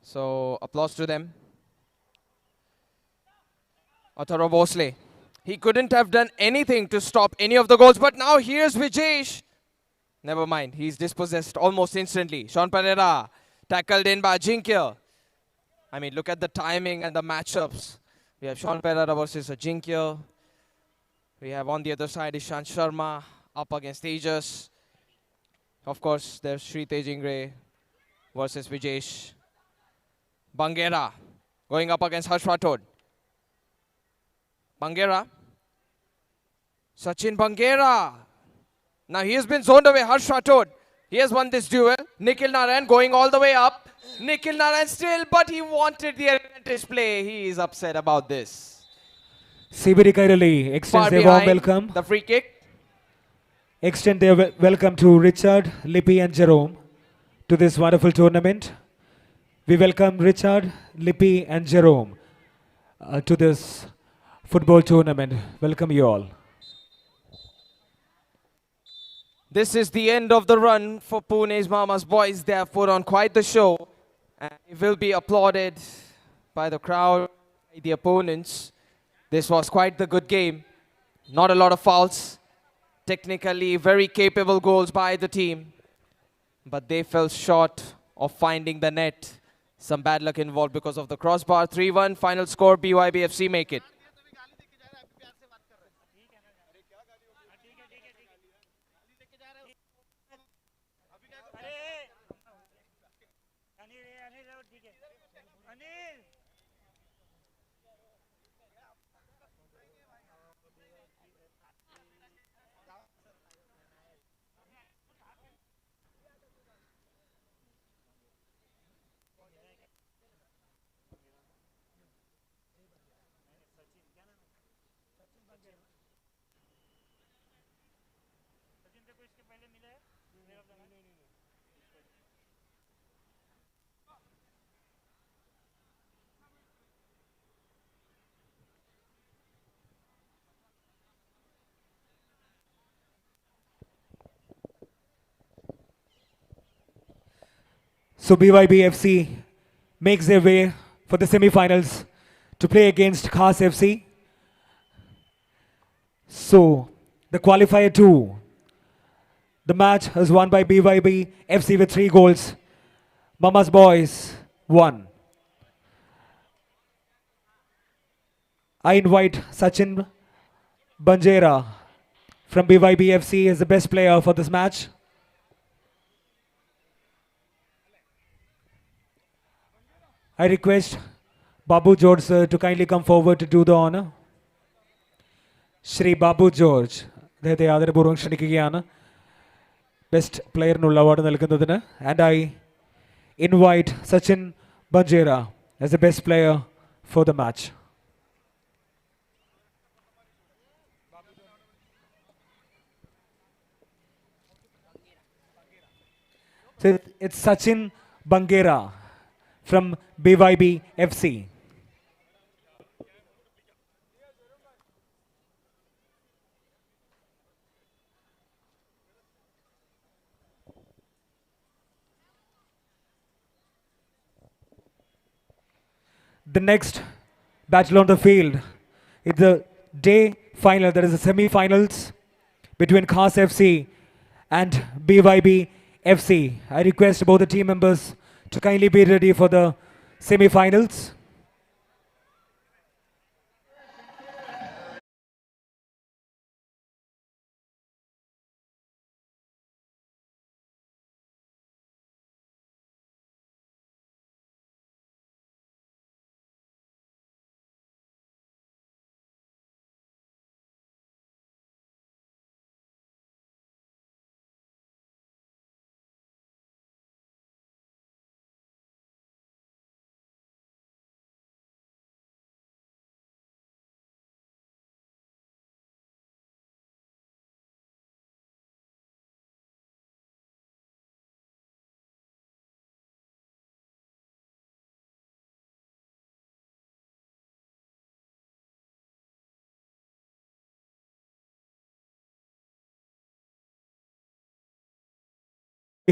So applause to them. Athara Bhosle. He couldn't have done anything to stop any of the goals. But now here's Vijesh. Never mind. He's dispossessed almost instantly. Sean Pereira tackled in by Ajinkya. I mean, look at the timing and the matchups. We have Sean Pereira versus Ajinkya. We have on the other side Ishant Sharma up against Tejas. Of course, there's Shritesh Ingre versus Vijesh. Bangera going up against Harsh Rathod. Bangera. Sachin Bangera. Now he has been zoned away. Harsh Rathod. He has won this duel. Nikhil Narayan going all the way up. Nikhil Narayan still, but he wanted the advantage play. He is upset about this. CBD Kairali extends their warm welcome. The free kick. Extend their welcome to Richard, Lippy and Jerome to this wonderful tournament. We welcome Richard, Lippy and Jerome to this football tournament. Welcome you all. This is the end of the run for Pune's Mama's boys. They have put on quite the show. And it will be applauded by the crowd, by the opponents. This was quite the good game. Not a lot of fouls. Technically very capable goals by the team. But they fell short of finding the net. Some bad luck involved because of the crossbar. 3-1 final score. BYBFC make it. So BYB FC makes their way for the semi-finals to play against Khas FC. So the qualifier 2, the match is won by BYB FC with 3 goals. Mama's Boys 1. I invite Sachin Banjera from BYB FC as the best player for this match. I request Babu George sir to kindly come forward to do the honor. Shri Babu George, അദ്ദേഹത്തെ ആദരപൂർവ്വം ക്ഷണിക്കുകയാണ് best പ്ലെയറിനുള്ള award നൽകുന്നതിന്. And I invite Sachin Banchera as a best player for the match. So it's Sachin Bangera from BYB FC. The next battle on the field is the day final, that is the semi-finals between Khas FC and BYB FC. I request both the team members to kindly be ready for the semi-finals.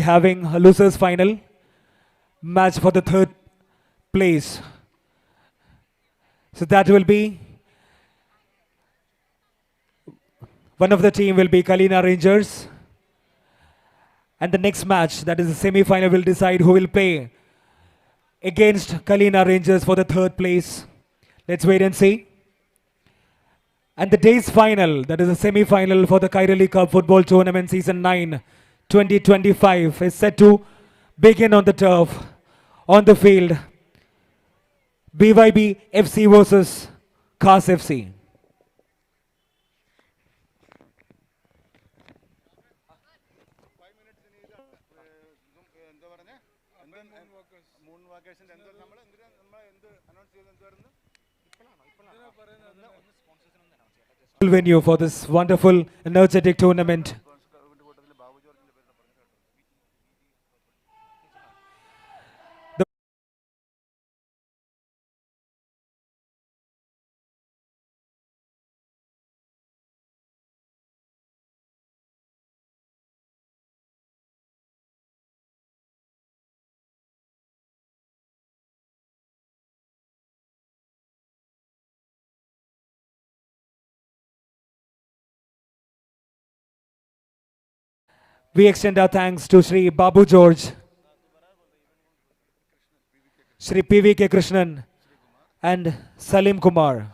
Having a losers final match for the third place. So that will be, one of the team will be Kalina Rangers, and the next match, that is the semi-final, will decide who will play against Kalina Rangers for the third place. Let's wait and see. And the day's final, that is the semi-final for the Kairali Cup Football Tournament Season 9 2025, is set to begin on the turf, on the field. BYB FC versus Khas FC. Venue for this wonderful, energetic tournament. We extend our thanks to Shri Babu George, Shri P.V.K. Krishnan, and Salim Kumar.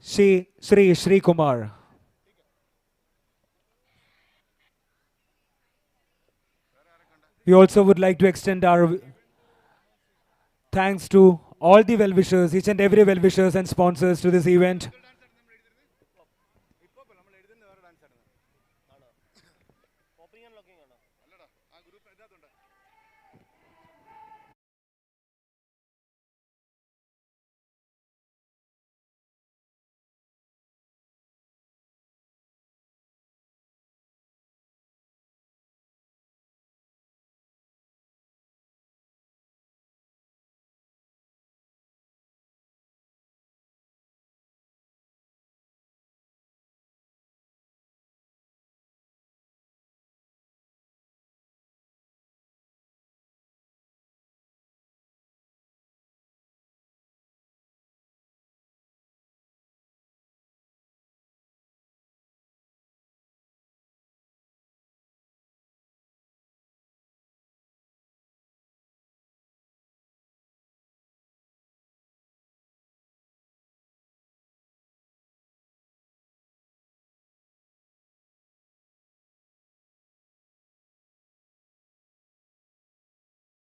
Shri Kumar. We also would like to extend our thanks to all the well-wishers, each and every well-wishers and sponsors to this event.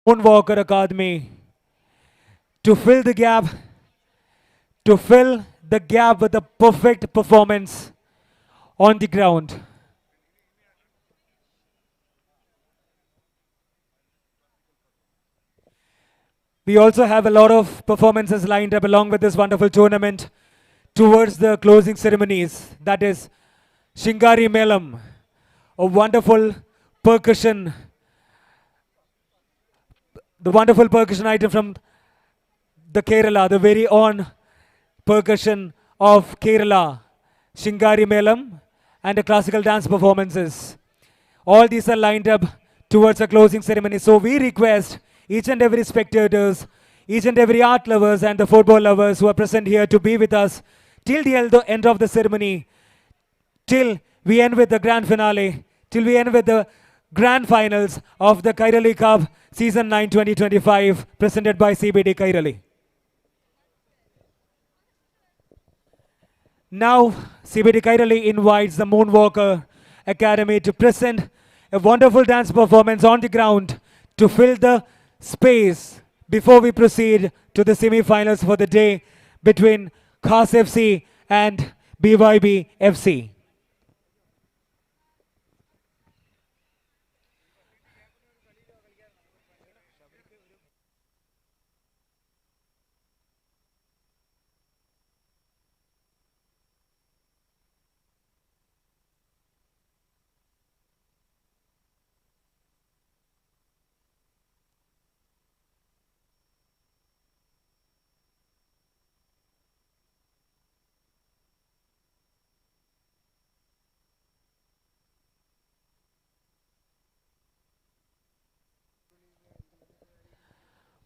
Moonwalker Academy to fill the gap, with a perfect performance on the ground. We also have a lot of performances lined up along with this wonderful tournament towards the closing ceremonies. That is Shingari Melam, a wonderful percussion, the wonderful percussion item from the Kerala, the very own percussion of Kerala, Shingari Melam, and the classical dance performances. All these are lined up towards a closing ceremony. So we request each and every spectators, each and every art lovers and the football lovers who are present here to be with us till the end of the ceremony, till we end with the grand finale, till we end with the grand finals of the Kairali Cup Season 9 2025 presented by CBD Kairali. Now, CBD Kairali invites the Moonwalker Academy to present a wonderful dance performance on the ground to fill the space before we proceed to the semi-finals for the day between Khas FC and BYB FC.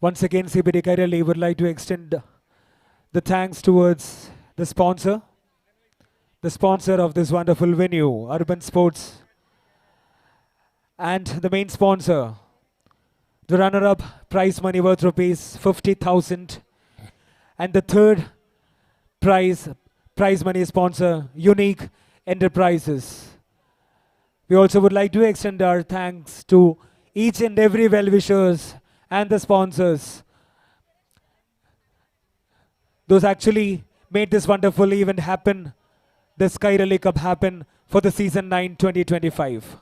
Once again, CBD Kairali would like to extend the thanks towards the sponsor of this wonderful venue, Urban Sports, and the main sponsor, the runner-up prize money worth rupees 50,000, and the third prize money sponsor, Unique Enterprises. We also would like to extend our thanks to each and every well-wishers and the sponsors. Those actually made this wonderful event happen, this Kairali Cup happen for the Season 9 2025.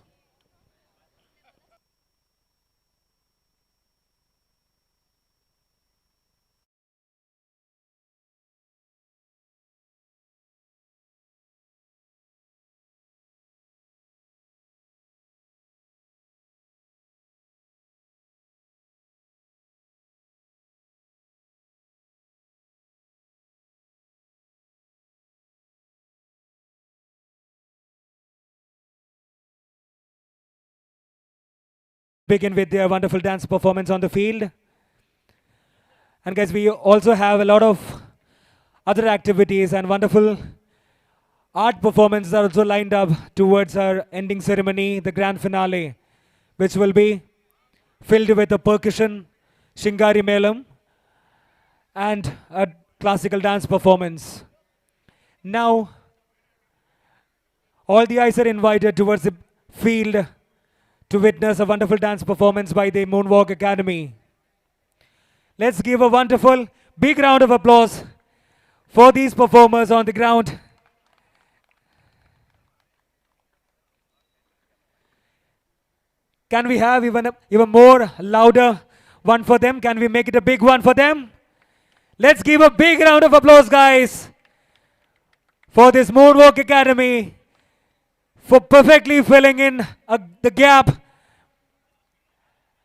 Begin with their wonderful dance performance on the field. And guys, we also have a lot of other activities and wonderful art performances are also lined up towards our ending ceremony, the grand finale, which will be filled with a percussion, Shingari Melam, and a classical dance performance. Now, all the eyes are invited towards the field to witness a wonderful dance performance by the Moonwalk Academy. Let's give a wonderful big round of applause for these performers on the ground. Can we have even more louder one for them? Can we make it a big one for them? Let's give a big round of applause, guys, for this Moonwalk Academy, for perfectly filling in the gap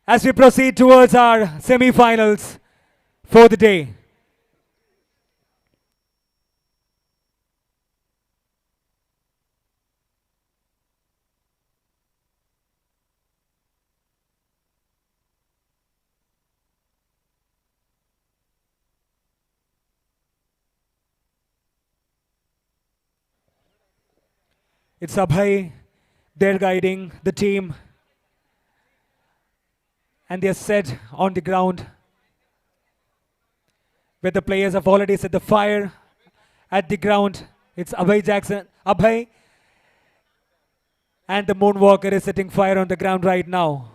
as we proceed towards our semi-finals for the day. It's Abhay, they're guiding the team, and they're set on the ground where the players have already set the fire at the ground. It's Abhay, and the Moonwalker is setting fire on the ground right now.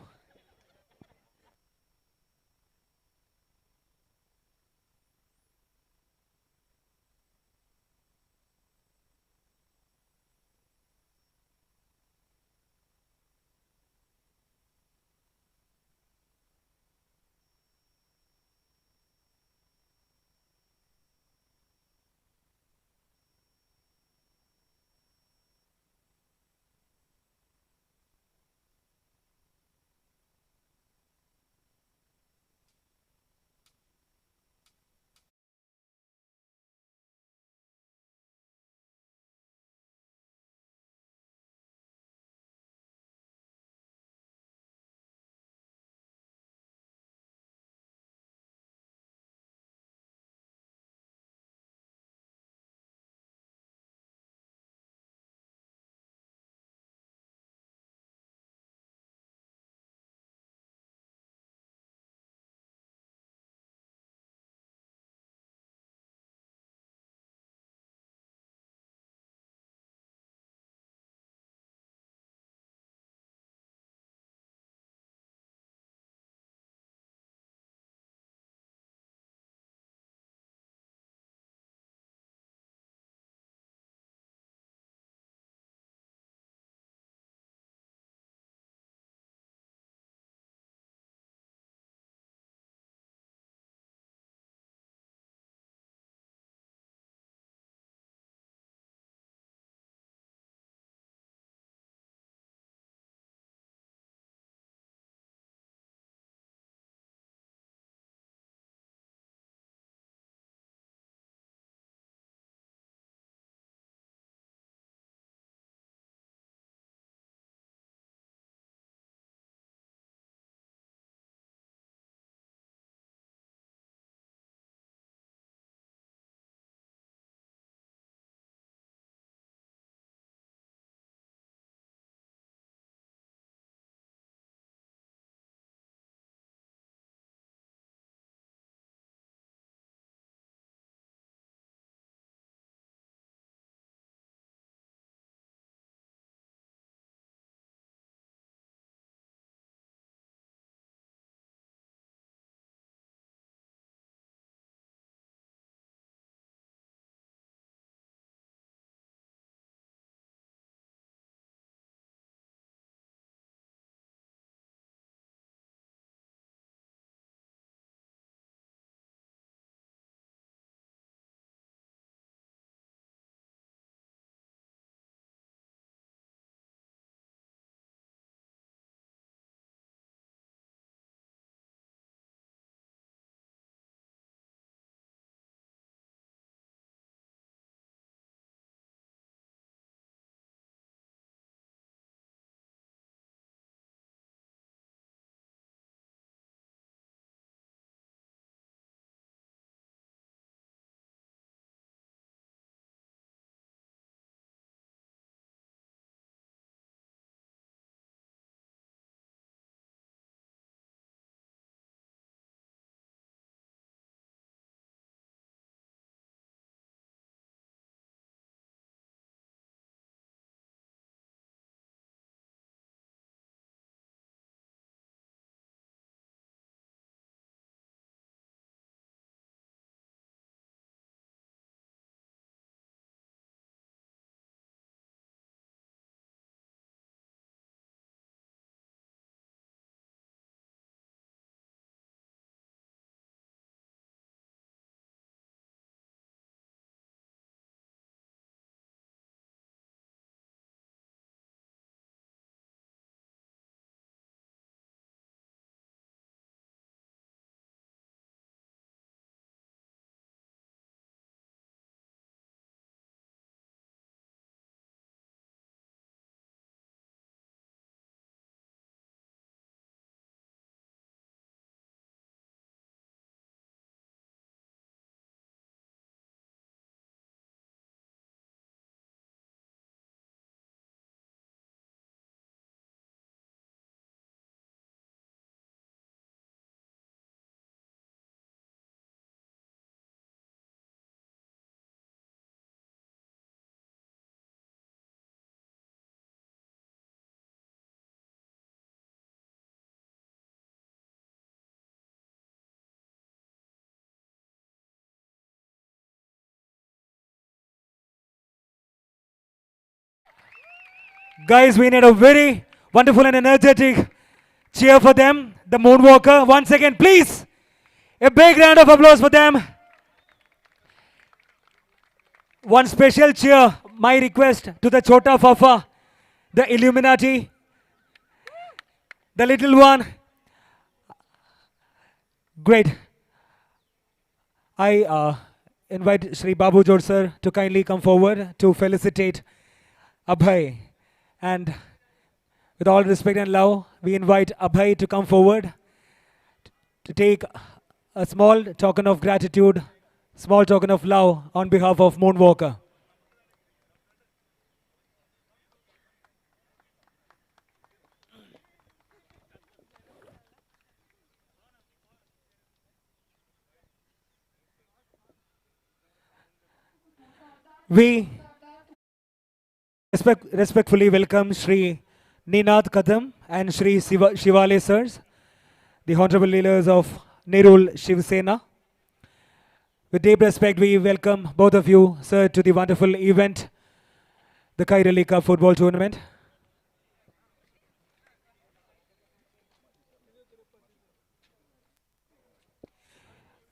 Guys, we need a very wonderful and energetic cheer for them. The Moonwalker. Once again, please, a big round of applause for them. One special cheer, my request to the Chota Fafa, the Illuminati, the little one. Great. I invite Shri Babu Jod sir to kindly come forward to felicitate Abhay. And with all respect and love, we invite Abhay to come forward to take a small token of gratitude, small token of love on behalf of Moonwalker. We respectfully welcome Shri Ninath Kadam and Shri Shivale sirs, the honorable leaders of Nerul Shiv Sena. With deep respect, we welcome both of you, sir, to the wonderful event, the Kairali Cup football tournament.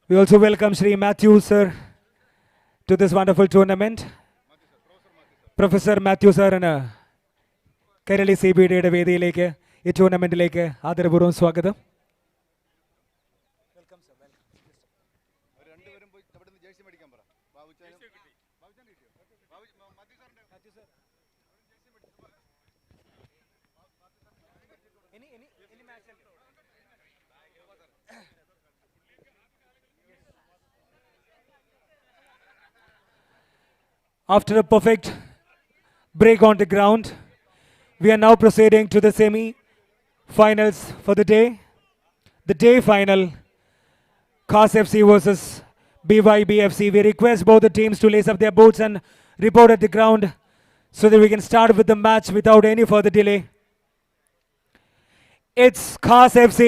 We also welcome Shri Matthew, sir, to this wonderful tournament. Professor Matthew, sir, and Kairali CBD വേദിയിലേക്ക് ഈ ടൂർണമെന്റിലേക്ക് ആദരപൂർവ്വം സ്വാഗതം. After a perfect break on the ground, we are now proceeding to the semi-finals for the day. The day final, Khas FC versus BYB FC. We request both the teams to lace up their boots and report at the ground so that we can start with the match without any further delay. It's Khas FC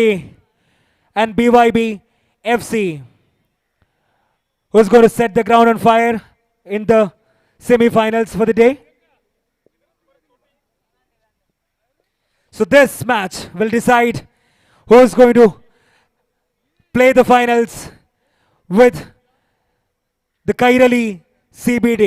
and BYB FC who's going to set the ground on fire in the semi-finals for the day. So this match will decide who's going to play the finals with the Kairali CBD.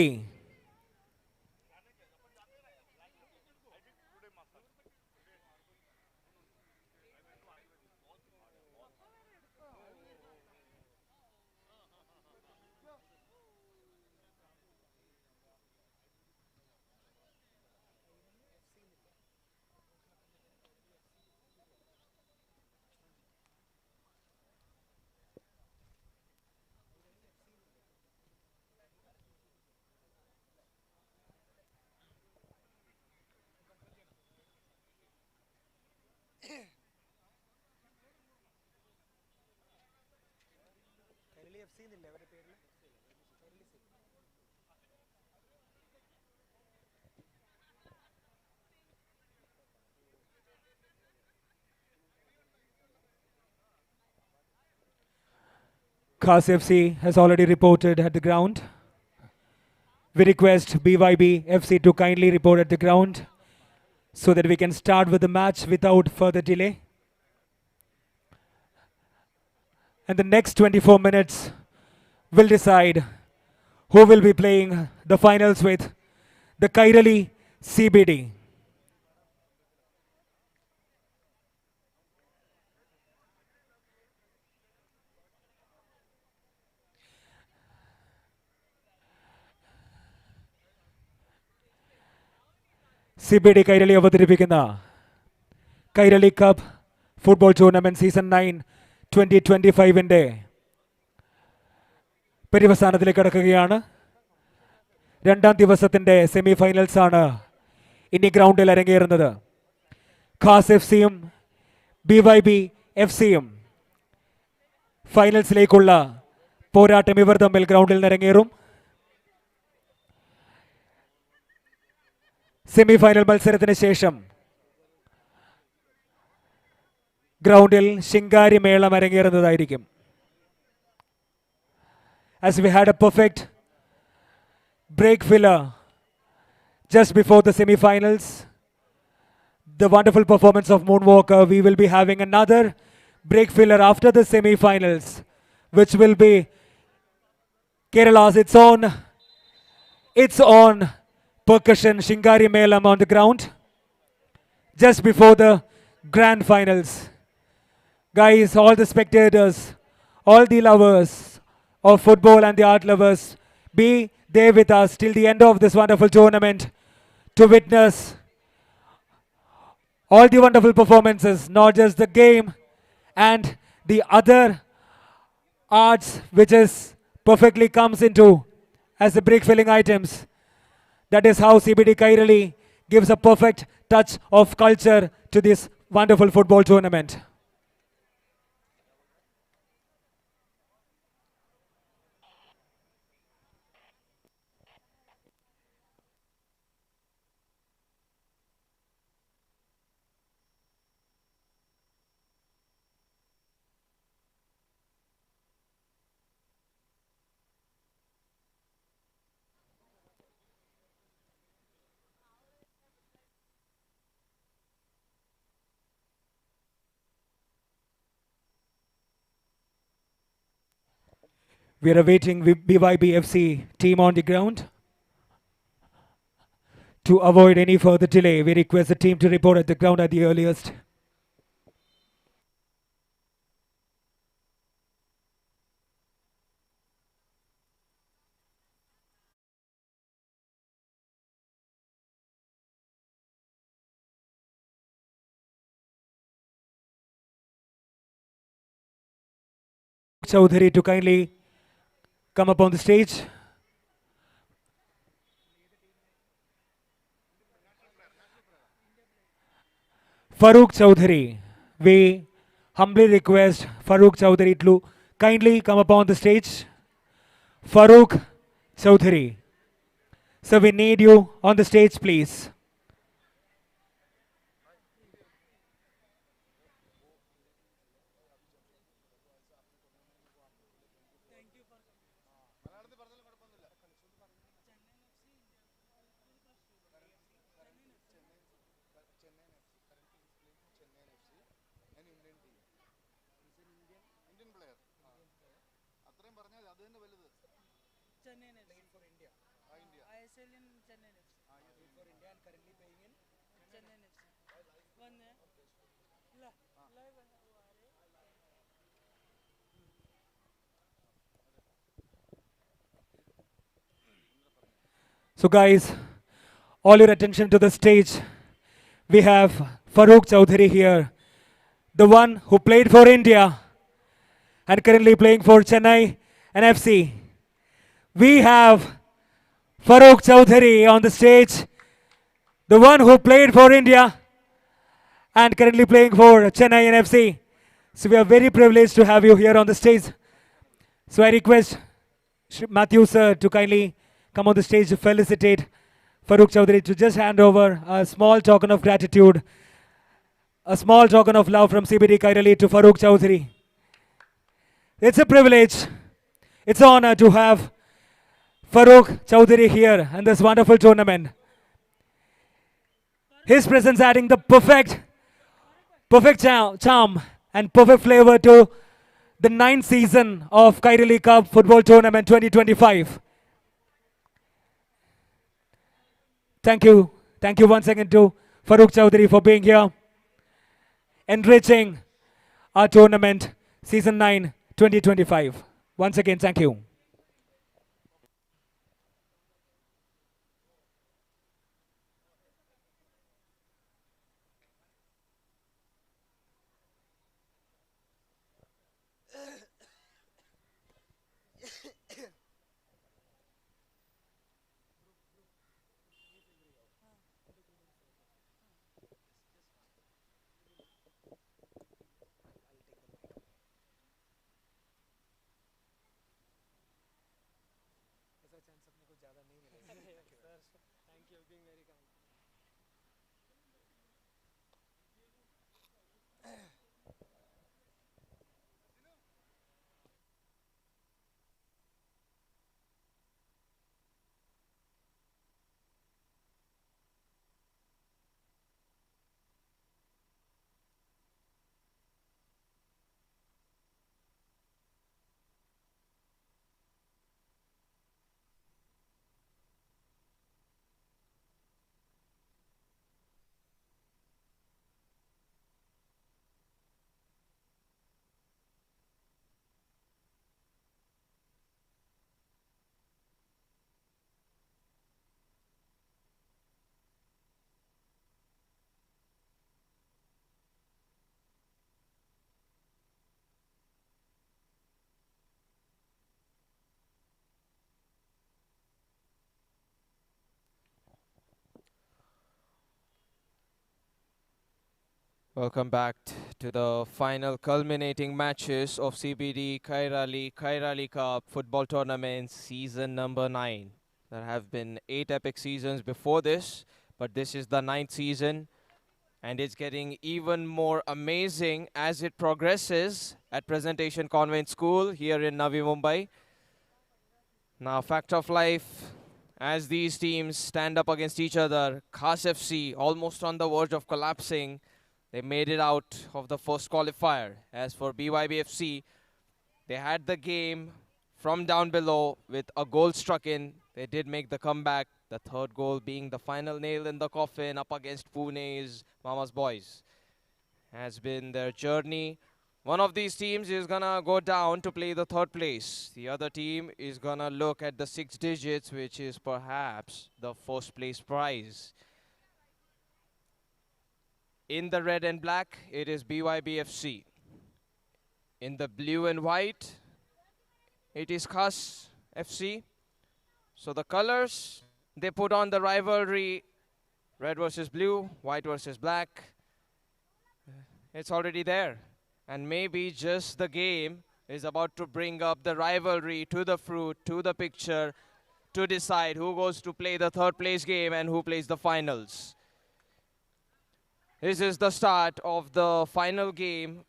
Khas FC has already reported at the ground. We request BYB FC to kindly report at the ground so that we can start with the match without further delay. And the next 24 minutes will decide who will be playing the finals with the Kairali CBD. CBD Kairali അവതരിപ്പിക്കുന്ന Kairali cup football tournament season 9 2025-ന്റെ പര്യവസാനത്തിലേക്ക് കടക്കുകയാണ്. രണ്ടാം ദിവസത്തിന്റെ semi finals ആണ് ഇനി ഗ്രൗണ്ടിൽ അരങ്ങേറുന്നത്. Khas F സിയും BYB FC-യും ഫൈനൽസിലേക്കുള്ള പോരാട്ടം ഇവർ തമ്മിൽ ഗ്രൗണ്ടിൽ അരങ്ങേറും. സെമിഫൈനൽ മത്സരത്തിന് ശേഷം ഗ്രൗണ്ടിൽ ശിങ്കാരി മേളം അരങ്ങേറുന്നതായിരിക്കും. As we had a perfect break filler just before the semi-finals, the wonderful performance of Moonwalker, we will be having another break filler after the semi-finals, which will be Kerala's its own percussion Shingari Melam on the ground just before the grand finals. Guys, all the spectators, all the lovers of football and the art lovers, be there with us till the end of this wonderful tournament to witness all the wonderful performances, not just the game and the other arts which is perfectly comes into as the break filling items. That is how CBD Kairali gives a perfect touch of culture to this wonderful football tournament. We are awaiting BYBFC team on the ground. To avoid any further delay, we request the team to report at the ground at the earliest. Chaudhary to kindly come up on the stage. Farooq Chaudhary, we humbly request Farooq Chaudhary to kindly come up on the stage. Farooq Chaudhary. So we need you on the stage, please. So guys, all your attention to the stage. We have Farooq Chaudhary here, the one who played for India and currently playing for Chennai and FC. We have Farooq Chaudhary on the stage, the one who played for India and currently playing for Chennai and FC. So we are very privileged to have you here on the stage. So I request Matthew sir to kindly come on the stage to felicitate Farooq Chaudhary, to just hand over a small token of gratitude, a small token of love from CBD Kairali to Farooq Chaudhary. It's a privilege, it's an honor to have Farooq Chaudhary here in this wonderful tournament. His presence adding the perfect charm and perfect flavor to the 9th season of Kairali Cup Football Tournament 2025. Thank you once again to Farooq Chaudhary for being here, enriching our tournament season 9 2025. Once again, thank you. Welcome back to the final culminating matches of CBD Kairali Cup football tournament season number 9. There have been 8 epic seasons before this, but this is the 9th season, and it's getting even more amazing as it progresses at Presentation Convent School here in Navi Mumbai. Now, fact of life, as these teams stand up against each other, Khas FC almost on the verge of collapsing. They made it out of the first qualifier. As for BYBFC, they had the game from down below with a goal struck in. They did make the comeback, the third goal being the final nail in the coffin up against Pune's Mama's Boys. Has been their journey. One of these teams is gonna go down to play the third place. The other team is gonna look at the 6 digits, which is perhaps the first place prize. In the red and black, it is BYBFC. In the blue and white, it is Khas FC. So the colors, they put on the rivalry, red versus blue, white versus black. It's already there. And maybe just the game is about to bring up the rivalry to the fruit, to the picture, to decide who goes to play the third place game and who plays the finals. This is the start of the final game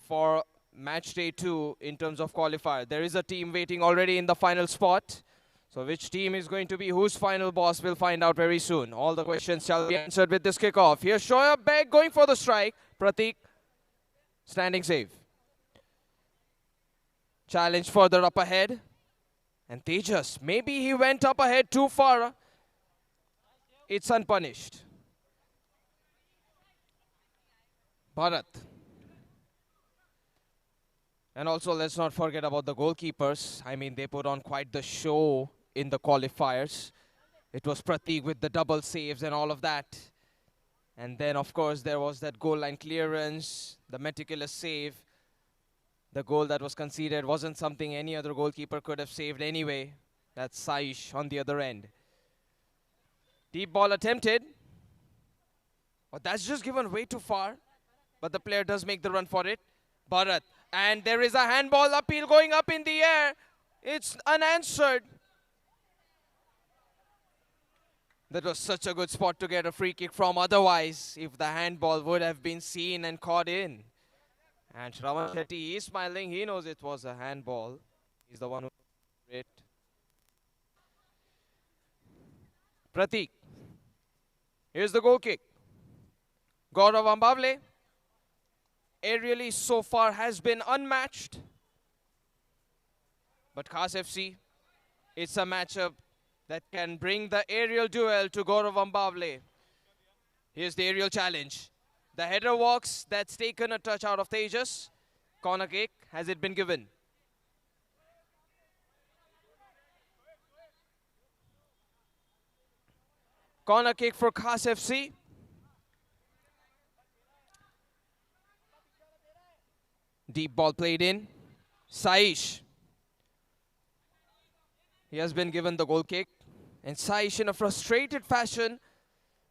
for match day 2 in terms of qualifier. There is a team waiting already in the final spot. So which team is going to be whose final boss, we'll find out very soon. All the questions shall be answered with this kickoff. Here's Shoaib Beg going for the strike. Pratik standing safe. Challenge further up ahead. And Tejas, maybe he went up ahead too far. It's unpunished. Bharat. And also, let's not forget about the goalkeepers. I mean, they put on quite the show in the qualifiers. It was Pratik with the double saves and all of that. And then, of course, there was that goal line clearance, the meticulous save. The goal that was conceded wasn't something any other goalkeeper could have saved anyway. That's Saish on the other end. Deep ball attempted. But that's just given way too far. But the player does make the run for it. Bharat. And there is a handball appeal going up in the air. It's unanswered. That was such a good spot to get a free kick from. Otherwise, if the handball would have been seen and caught in. And Shravan Shetty is smiling. He knows it was a handball. He's the one who did it. Pratik. Here's the goal kick. Gaurav Ambavle. Aerially so far has been unmatched. But Khas FC, it's a matchup that can bring the aerial duel to Gaurav Ambavle. Here's the aerial challenge. The header walks, that's taken a touch out of Tejas. Corner kick, has it been given? Corner kick for Khas FC. Deep ball played in. Saish. He has been given the goal kick. And Saish, in a frustrated fashion,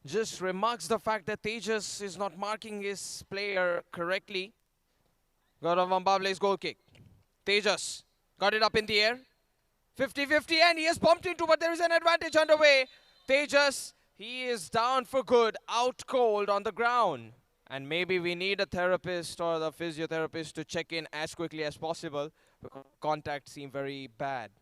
just remarks the fact that Tejas is not marking his player correctly. Gaurav Ambavle's goal kick. Tejas got it up in the air. 50-50, and he has bumped into, but there is an advantage underway. Tejas, he is down for good, out cold on the ground. And maybe we need a therapist or the physiotherapist to check in as quickly as possible, because contact seemed very bad.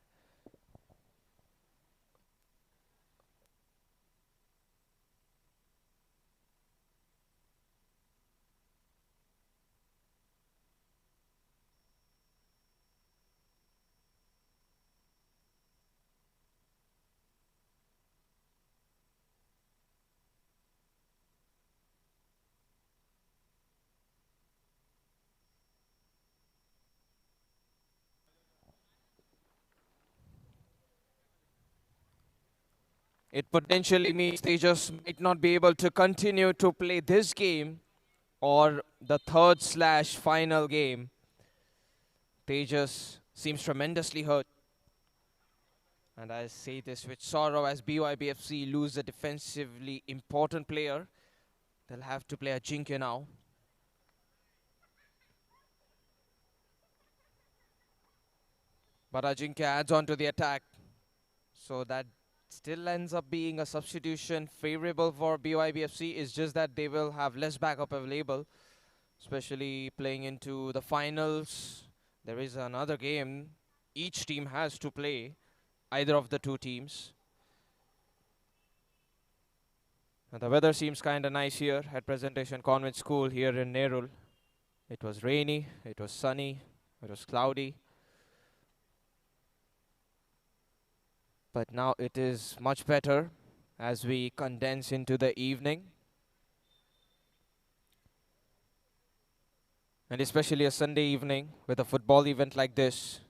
It potentially means they just might not be able to continue to play this game or the third/final game. Tejas seems tremendously hurt. And I say this with sorrow as BYBFC lose a defensively important player. They'll have to play Ajinkya now. But Ajinkya adds on to the attack. So that still ends up being a substitution favorable for BYBFC. It's just that they will have less backup available, especially playing into the finals. There is another game each team has to play, either of the two teams. And the weather seems kind of nice here at Presentation Convent School here in Nerul. It was rainy, it was sunny, it was cloudy. But now it is much better as we condense into the evening. And especially a Sunday evening with a football event like this,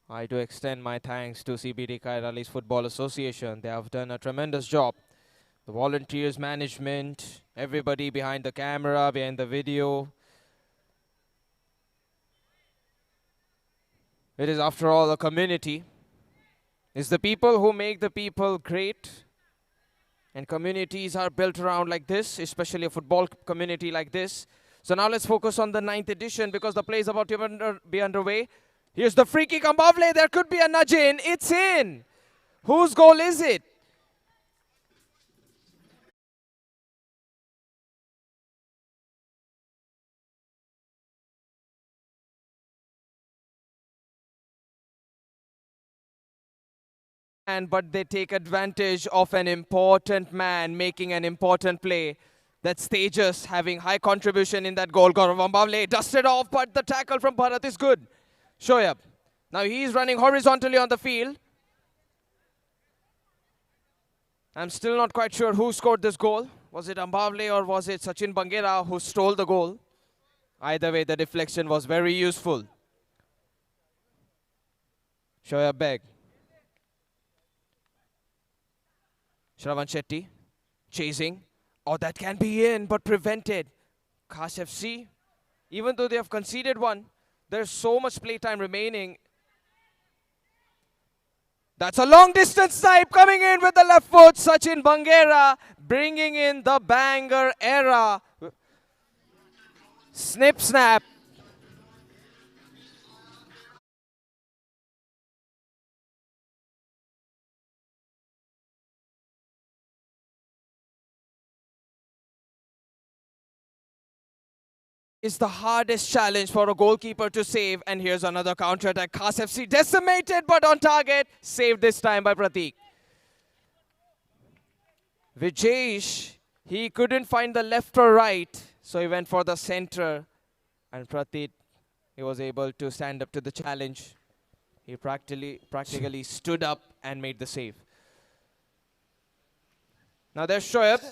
I do extend my thanks to CBD Kairali's Football Association. They have done a tremendous job. The volunteers, management, everybody behind the camera, behind the video. It is after all a community. It's the people who make the people great. And communities are built around like this, especially a football community like this. So now let's focus on the 9th edition because the play is about to be underway. Here's the free kick. Ambavle, there could be a nudge in. It's in. Whose goal is it? But they take advantage of an important man making an important play. That's Tejas having high contribution in that goal. Gaurav Ambavle dusted off, but the tackle from Bharat is good. Shoaib. Now he's running horizontally on the field. I'm still not quite sure who scored this goal. Was it Ambavle or was it Sachin Bangera who stole the goal? Either way, the deflection was very useful. Shoaib Beg. Shravan Shetty chasing. Oh, that can be in, but prevented. Khas FC, even though they have conceded one, there's so much playtime remaining. That's a long distance snipe coming in with the left foot. Sachin Bangera bringing in the banger era. Snip snap. Is the hardest challenge for a goalkeeper to save. And here's another counter-attack. Khas FC decimated, but on target. Saved this time by Prateek. Vijesh, he couldn't find the left or right, so he went for the center. And Prateek, he was able to stand up to the challenge. He practically stood up and made the save. Now there's Shoaib.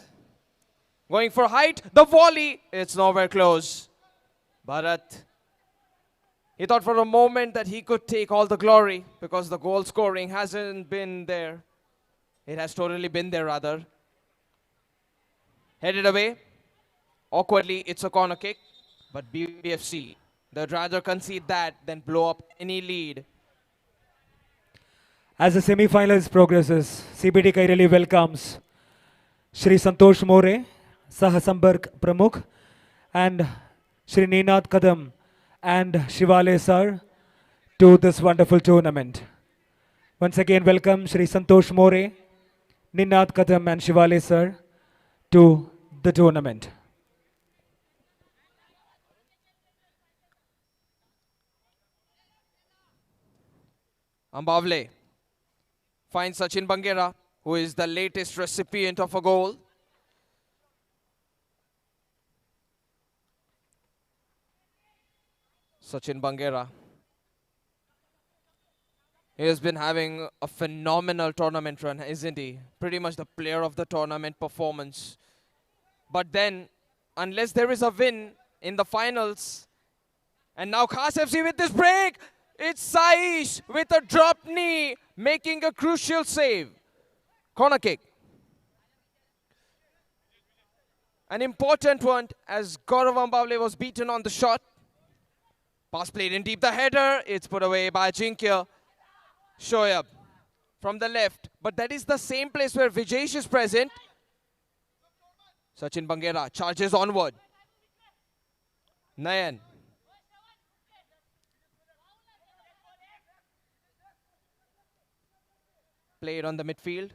Going for height. The volley. It's nowhere close. Bharat, he thought for a moment that he could take all the glory because the goal scoring hasn't been there. It has totally been there rather. Headed away. Awkwardly, it's a corner kick. But BFC, they'd rather concede that than blow up any lead. As the semi-finals progresses, CBD Kairali welcomes Shri Santosh More, Sahasambark Pramukh, and Shri Ninath Kadam and Shivale sir to this wonderful tournament. Once again, welcome Shri Santosh More, Ninath Kadam and Shivale sir to the tournament. Ambavle finds Sachin Bangera, who is the latest recipient of a goal. Sachin Bangera. He has been having a phenomenal tournament run, isn't he? Pretty much the player of the tournament performance. But then, unless there is a win in the finals, and now Khas FC with this break, it's Saish with a drop knee, making a crucial save. Corner kick. An important one as Gaurav Ambavle was beaten on the shot. Pass played in deep, the header, it's put away by Ajinkya. Shoaib from the left, but that is the same place where Vijesh is present. Sachin Bangera charges onward. Nayan. played on the midfield.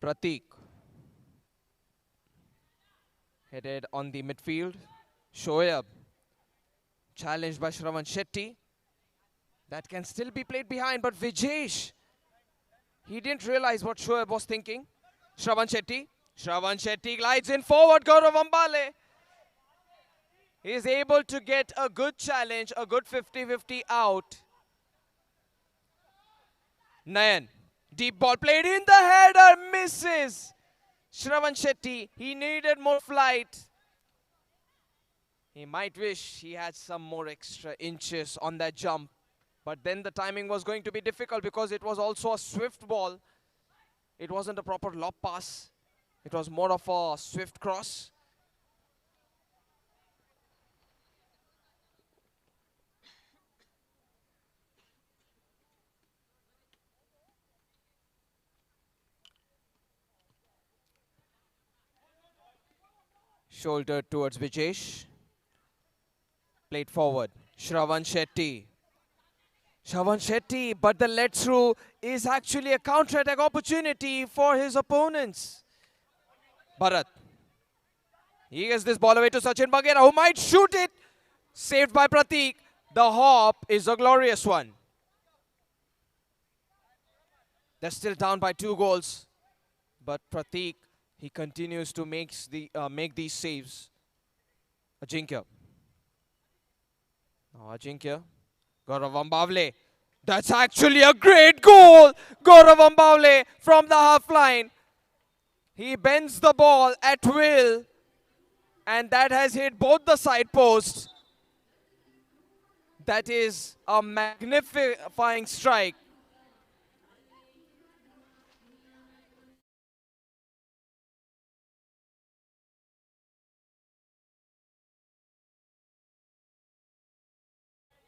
Pratik headed on the midfield. Shoaib challenged by Shravan Shetty. That can still be played behind, but Vijesh, he didn't realize what Shoaib was thinking. Shravan Shetty. Shravan Shetty glides in forward. Gaurav Ambale. He is able to get a good challenge, a good 50-50 out. Nayan. Deep ball played in the header. Misses. Shravan Shetty. He needed more flight. He might wish he had some more extra inches on that jump. But then the timing was going to be difficult because it was also a swift ball. It wasn't a proper lob pass. It was more of a swift cross. Shouldered towards Vijesh. Played forward. Shravan Shetty. Shravan Shetty, but the let through is actually a counter-attack opportunity for his opponents. Bharat. He gets this ball away to Sachin Bagheera, who might shoot it. Saved by Pratik. The hop is a glorious one. They're still down by 2 goals. But Pratik, he continues to make these saves. Ajinkya. Now Ajinkya. Gaurav Ambavle. That's actually a great goal. Gaurav Ambavle from the half line. He bends the ball at will. And that has hit both the side posts. That is a magnifying strike.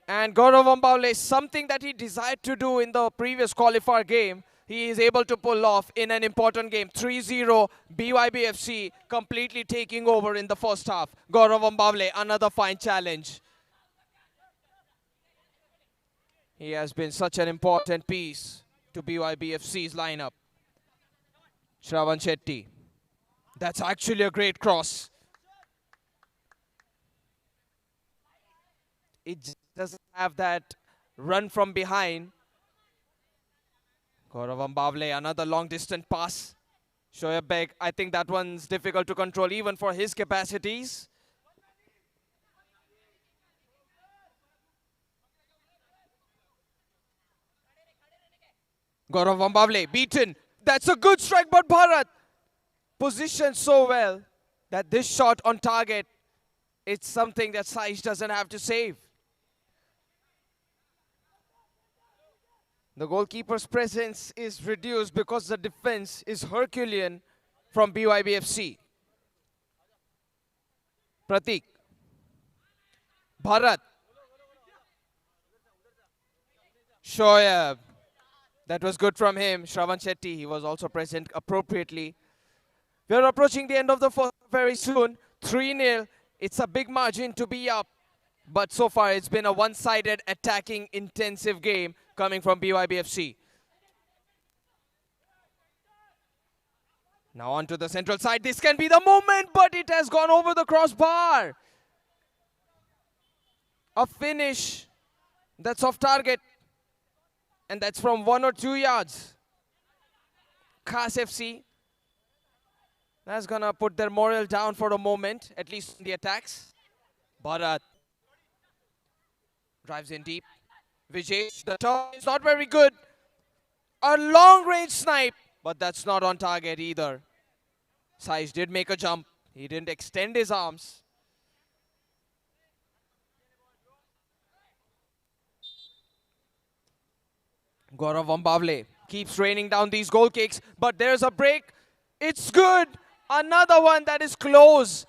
And Gaurav Ambavle, something that he desired to do in the previous qualifier game, he is able to pull off in an important game. 3-0, BYBFC completely taking over in the first half. Gaurav Ambavle, another fine challenge. He has been such an important piece to BYBFC's lineup. Shravan Shetty. That's actually a great cross. It just doesn't have that run from behind. Gaurav Ambavle, another long distance pass. Shoaib Beg, I think that one's difficult to control even for his capacities. Gaurav Ambavle beaten. That's a good strike, but Bharat positioned so well that this shot on target, it's something that Saish doesn't have to save. The goalkeeper's presence is reduced because the defense is Herculean from BYBFC. Pratik. Bharat. Shoaib. That was good from him. Shravan Shetty, he was also present appropriately. We are approaching the end of the first very soon. 3-0. It's a big margin to be up. But so far, it's been a one-sided attacking intensive game coming from BYBFC. Now on to the central side. This can be the moment, but it has gone over the crossbar. A finish that's off target. And that's from 1 or 2 yards. Khas FC. That's gonna put their morale down for a moment, at least in the attacks. Bharat drives in deep. Vijay, the turn is not very good. A long-range snipe, but that's not on target either. Saish did make a jump. He didn't extend his arms. Gaurav Ambavle keeps raining down these goal kicks, but there's a break. It's good. Another one that is close.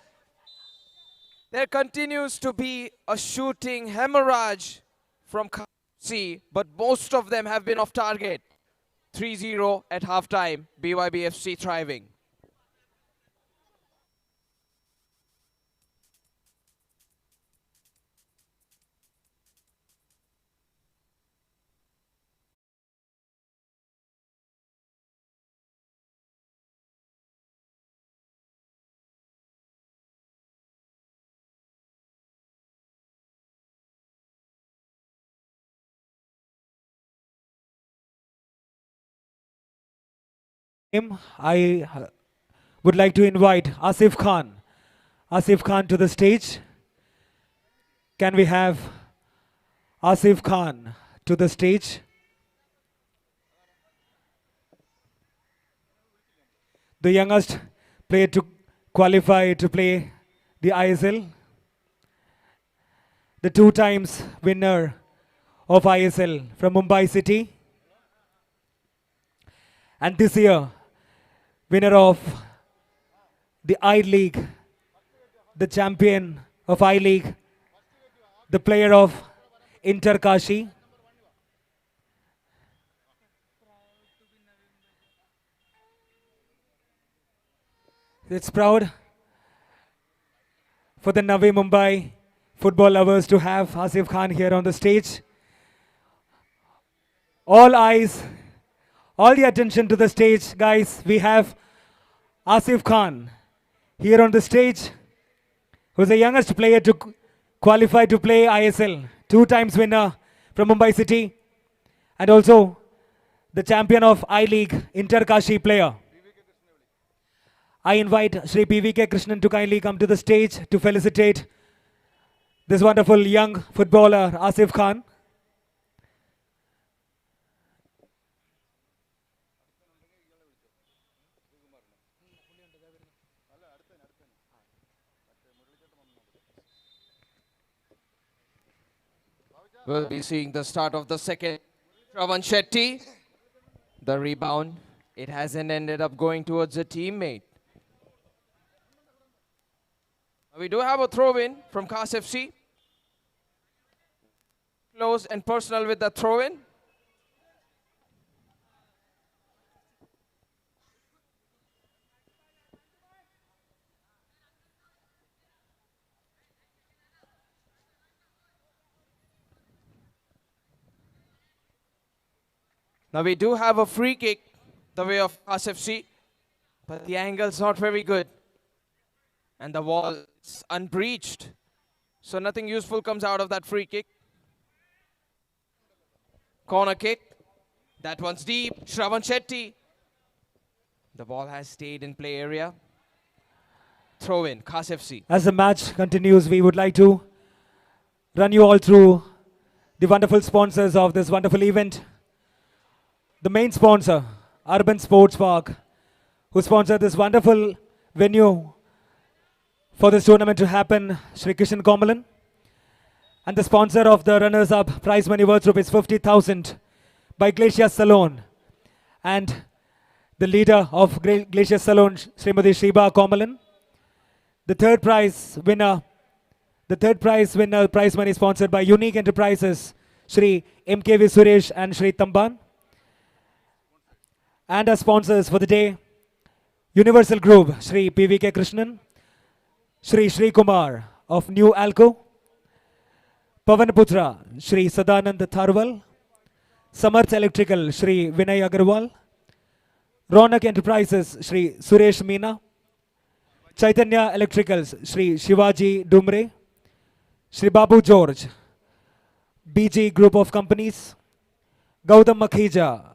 There continues to be a shooting hemorrhage from KC, but most of them have been off target. 3-0 at halftime. BYBFC thriving. I would like to invite Asif Khan to the stage. Can we have Asif Khan to the stage? The youngest player to qualify to play the ISL, the 2 times winner of ISL from Mumbai City, and this year winner of the I-League, the champion of I-League, the player of Inter Kashi. It's proud for the Navi Mumbai football lovers to have Asif Khan here on the stage. All eyes, all the attention to the stage, guys. We have Asif Khan here on the stage, who's the youngest player to qualify to play ISL, 2 times winner from Mumbai City, and also the champion of I-League, Inter Kashi player. I invite Shri PVK Krishnan to kindly come to the stage to felicitate this wonderful young footballer, Asif Khan. We'll be seeing the start of the second. Shravan Shetty, the rebound. It hasn't ended up going towards a teammate. We do have a throw-in from Khas FC. Close and personal with the throw-in. Now we do have a free kick the way of Khas FC, but the angle's not very good. And the wall is unbreached. So nothing useful comes out of that free kick. Corner kick. That one's deep. Shravan Shetty. The ball has stayed in play area. Throw in. Khas FC. As the match continues, we would like to run you all through the wonderful sponsors of this wonderful event. The main sponsor, Urban Sports Park, who sponsored this wonderful venue for this tournament to happen, Shri Kishan Komalan. And the sponsor of the runners-up prize money worth rupees 50,000 by Glacier Salon. And the leader of Glacier Salon, Srimati Shiba Komalan. The third prize winner prize money sponsored by Unique Enterprises, Shri MKV Suresh and Shri Tamban. And our sponsors for the day, Universal Group, Shri PVK Krishnan, Shri Kumar of New Alco, Pavanputra, Shri Sadanand Tharwal, Samarth Electrical, Shri Vinay Agarwal, Ronak Enterprises, Shri Suresh Meena, Chaitanya Electricals, Shri Shivaji Dumre, Shri Babu George, BG Group of Companies, Gautam Makhija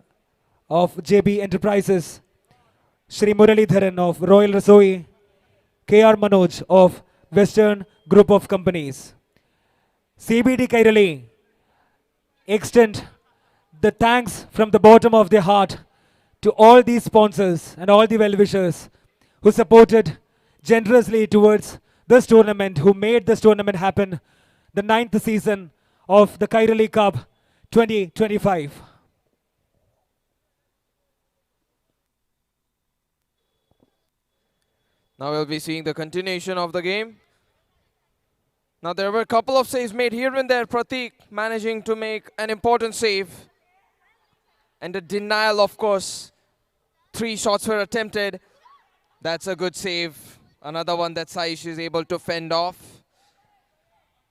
of JB Enterprises, Shri Muralidharan of Royal Rasoi, KR Manoj of Western Group of Companies. CBD Kairali extend the thanks from the bottom of their heart to all these sponsors and all the well-wishers who supported generously towards this tournament, who made this tournament happen, the 9th season of the Kairali Cup 2025. Now we'll be seeing the continuation of the game. Now there were a couple of saves made here and there. Pratik managing to make an important save. And a denial, of course. 3 shots were attempted. That's a good save. Another one that Saish is able to fend off.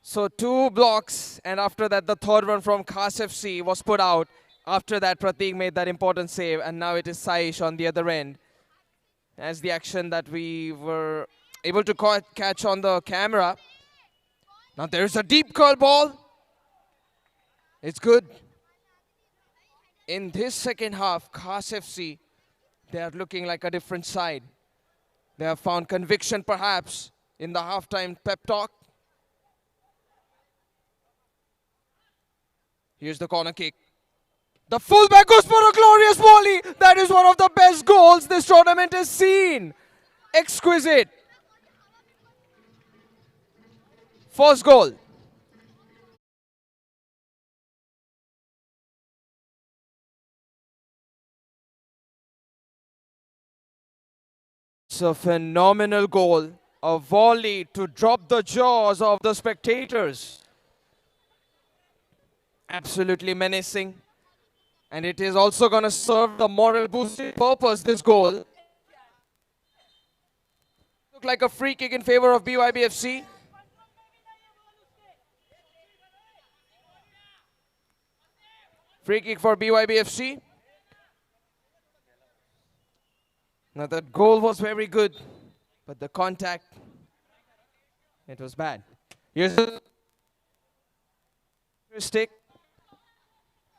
So 2 blocks, and after that the third one from Khas FC was put out. After that Pratik made that important save, and now it is Saish on the other end. As the action that we were able to catch on the camera. Now there's a deep curl ball. It's good. In this second half, Khas FC They are looking like a different side. They have found conviction perhaps in the halftime pep talk. Here's the corner kick. The fullback goes for a glorious volley. That is one of the best goals this tournament has seen. Exquisite. First goal. It's a phenomenal goal. A volley to drop the jaws of the spectators. Absolutely menacing. And it is also going to serve the moral boosting purpose, this goal. Look like a free kick in favor of BYBFC. Free kick for BYBFC. Now that goal was very good, but the contact, it was bad. Here's the stick.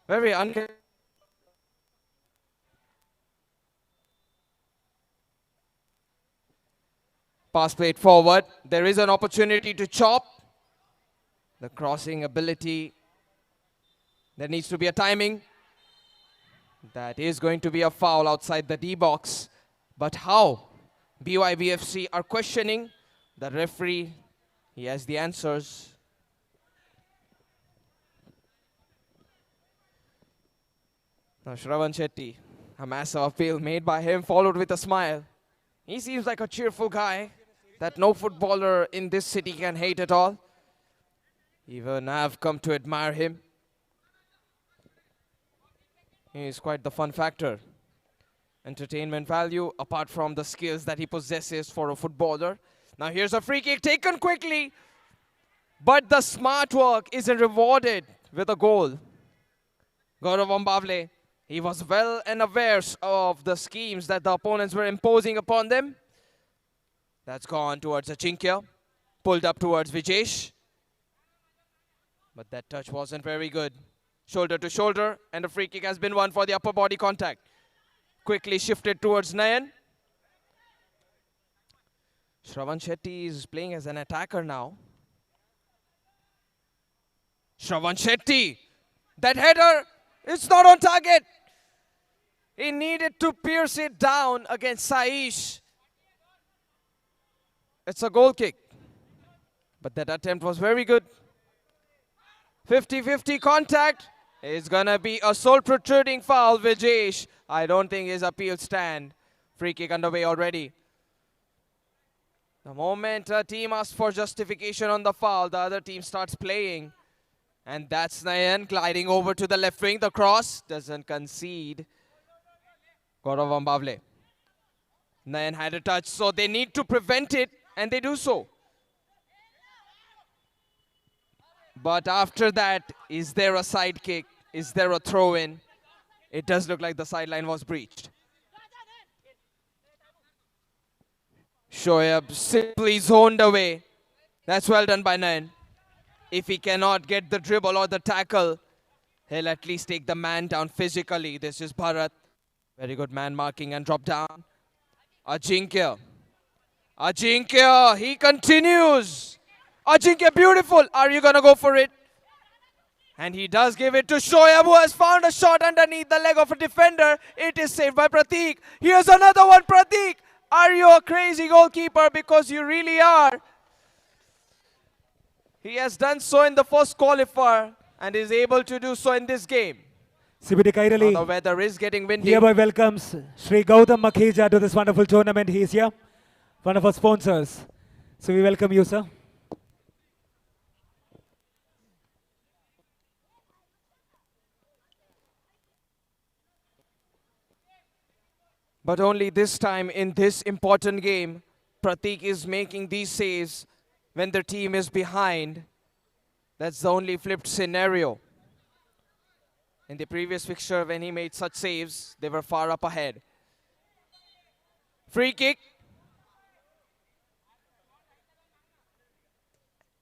Very pass played forward. There is an opportunity to chop. The crossing ability. There needs to be a timing. That is going to be a foul outside the D box. But how? BYBFC are questioning. The referee, he has the answers. Now Shravan Shetty, a massive appeal made by him, followed with a smile. He seems like a cheerful guy that no footballer in this city can hate at all. Even I've come to admire him. He is quite the fun factor. Entertainment value, apart from the skills that he possesses for a footballer. Now here's a free kick taken quickly. But the smart work isn't rewarded with a goal. Gaurav Ambavle, he was well and aware of the schemes that the opponents were imposing upon them. That's gone towards Ajinkya. Pulled up towards Vijesh. But that touch wasn't very good. Shoulder to shoulder, and a free kick has been won for the upper body contact. Quickly shifted towards Nayan. Shravan Shetty is playing as an attacker now. Shravan Shetty, that header, it's not on target. He needed to pierce it down against Saish. It's a goal kick. But that attempt was very good. 50-50 contact. It's gonna be a sole protruding foul with Jash. I don't think his appeal stand. Free kick underway already. The moment a team asks for justification on the foul, the other team starts playing. And that's Nayan gliding over to the left wing. The cross doesn't concede. Gaurav Ambavle. Nayan had a touch, so they need to prevent it, and they do so. But after that, is there a side kick? Is there a throw-in? It does look like the sideline was breached. Shoaib simply zoned away. That's well done by Nayan. If he cannot get the dribble or the tackle, he'll at least take the man down physically. This is Bharat. Very good man marking and drop down. Ajinkya. Ajinkya, he continues. Ajinkya, beautiful. Are you going to go for it? And he does give it to Shoaib, who has found a shot underneath the leg of a defender. It is saved by Prateek. Here's another one, Prateek. Are you a crazy goalkeeper? Because you really are. He has done so in the first qualifier and is able to do so in this game. CBD Kairali. The weather is getting windy. Hereby welcomes Sri Gautam Makheja to this wonderful tournament. He is here, one of our sponsors. So we welcome you, sir. But only this time in this important game, Prateek is making these saves when their team is behind. That's the only flipped scenario. In the previous fixture, when he made such saves, they were far up ahead. Free kick.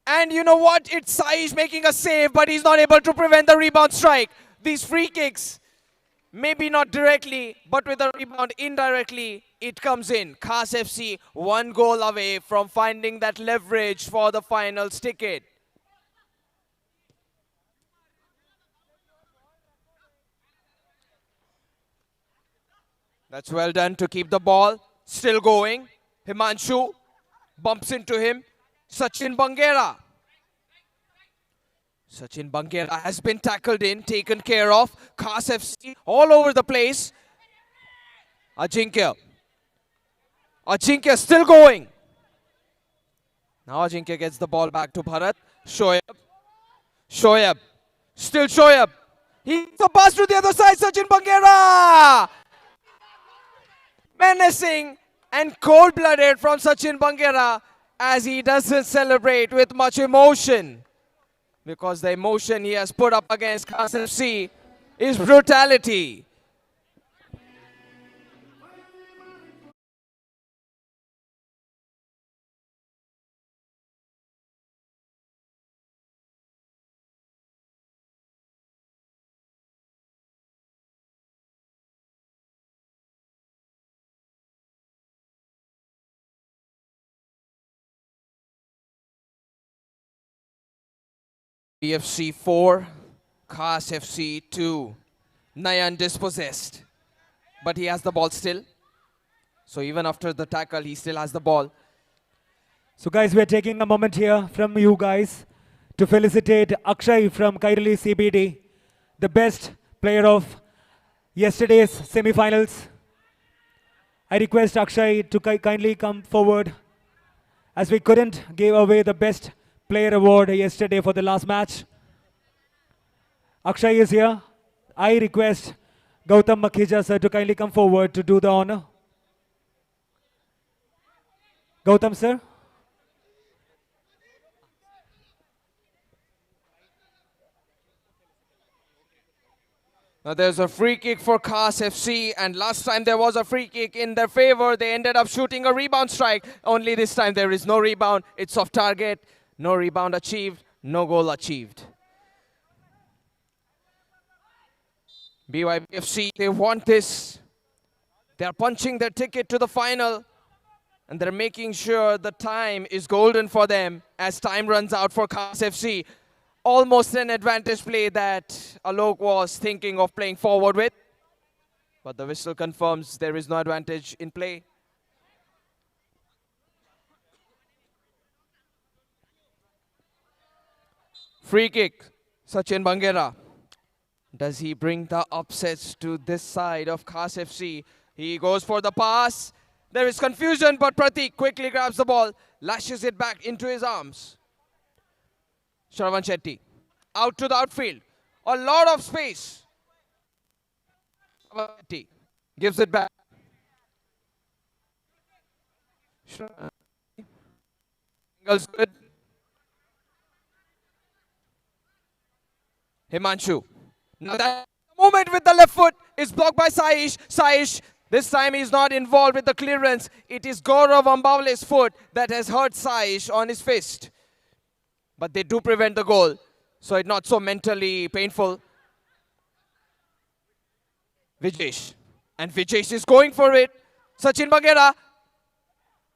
And you know what? It's Saish making a save, but he's not able to prevent the rebound strike. These free kicks, Maybe not directly, but with a rebound indirectly, it comes in. Khas FC 1 goal away from finding that leverage for the finals ticket. That's well done to keep the ball still going. Himanshu bumps into him. Sachin Bangera. Sachin Bangera has been tackled in, taken care of. Khas FC all over the place. Ajinkya. Ajinkya still going. Now Ajinkya gets the ball back to Bharat. Shoaib. Shoaib. Still Shoaib. He's the pass to the other side. Sachin Bangera. Menacing and cold-blooded from Sachin Bangera as he doesn't celebrate with much emotion. Because the emotion he has put up against Khas FC is brutality. BFC 4, Khas FC 2. Nayan dispossessed. But he has the ball still. So even after the tackle, he still has the ball. So guys, we're taking a moment here from you guys to felicitate Akshay from Kairali CBD, the best player of yesterday's semi-finals. I request Akshay to kindly come forward as we couldn't give away the best player award yesterday for the last match. Akshay is here. I request Gautam Makhija sir to kindly come forward to do the honor. Gautam sir. Now there's a free kick for Khas FC, and last time there was a free kick in their favor. They ended up shooting a rebound strike. Only this time there is no rebound. It's off target. No rebound achieved. No goal achieved. BYBFC, they want this. They're punching their ticket to the final. And they're making sure the time is golden for them as time runs out for Khas FC. Almost an advantage play that Alok was thinking of playing forward with. But the whistle confirms there is no advantage in play. Free kick, Sachin Bangera. Does he bring the upsets to this side of Khas FC? He goes for the pass. There is confusion, but Pratik quickly grabs the ball, lashes it back into his arms. Shravan Shetty, out to the outfield. A lot of space. Shravan Shetty gives it back. Angles good. Himanshu. Now that moment with the left foot is blocked by Saish. Saish, this time he's not involved with the clearance. It is Gaurav Ambavale's foot that has hurt Saish on his fist. But they do prevent the goal, so it's not so mentally painful. Vijesh. And Vijesh is going for it. Sachin Bangera.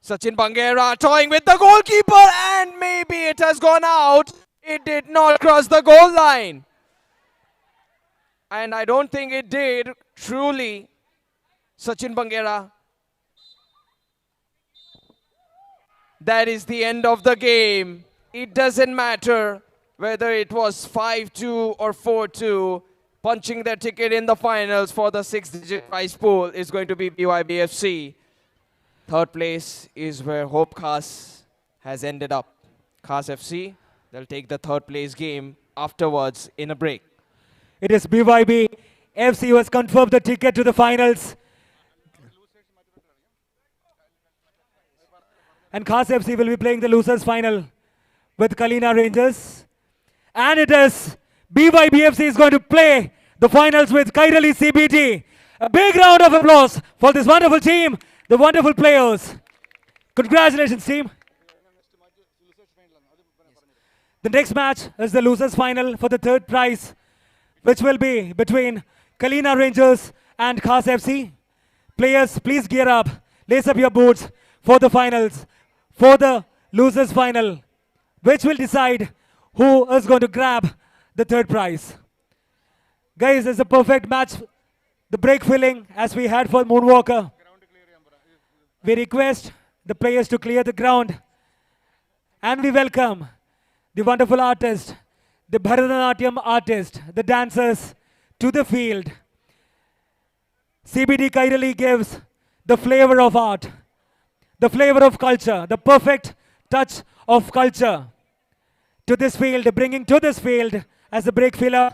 Sachin Bangera toying with the goalkeeper, and maybe it has gone out. It did not cross the goal line. And I don't think it did, truly. Sachin Bangera. That is the end of the game. It doesn't matter whether it was 5-2 or 4-2. Punching their ticket in the finals for the 6-digit prize pool is going to be BYBFC. Third place is where Hope Khas has ended up. Khas FC, they'll take the third place game afterwards in a break. It is BYB FC who has confirmed the ticket to the finals. And Khas FC will be playing the losers final with Kalina Rangers. And it is BYB FC is going to play the finals with Kairali CBD. A big round of applause for this wonderful team, the wonderful players. Congratulations, team. The next match is the losers final for the third prize, which will be between Kalina Rangers and Khas FC. Players, please gear up. Lace up your boots for the finals, for the losers final, which will decide who is going to grab the third prize. Guys, it's a perfect match. The break filling as we had for Moonwalker. We request the players to clear the ground. And we welcome the wonderful artist, the Bharatanatyam artist, the dancers to the field. CBD Kairali gives the flavor of art, the flavor of culture, the perfect touch of culture to this field, bringing to this field as a break filler.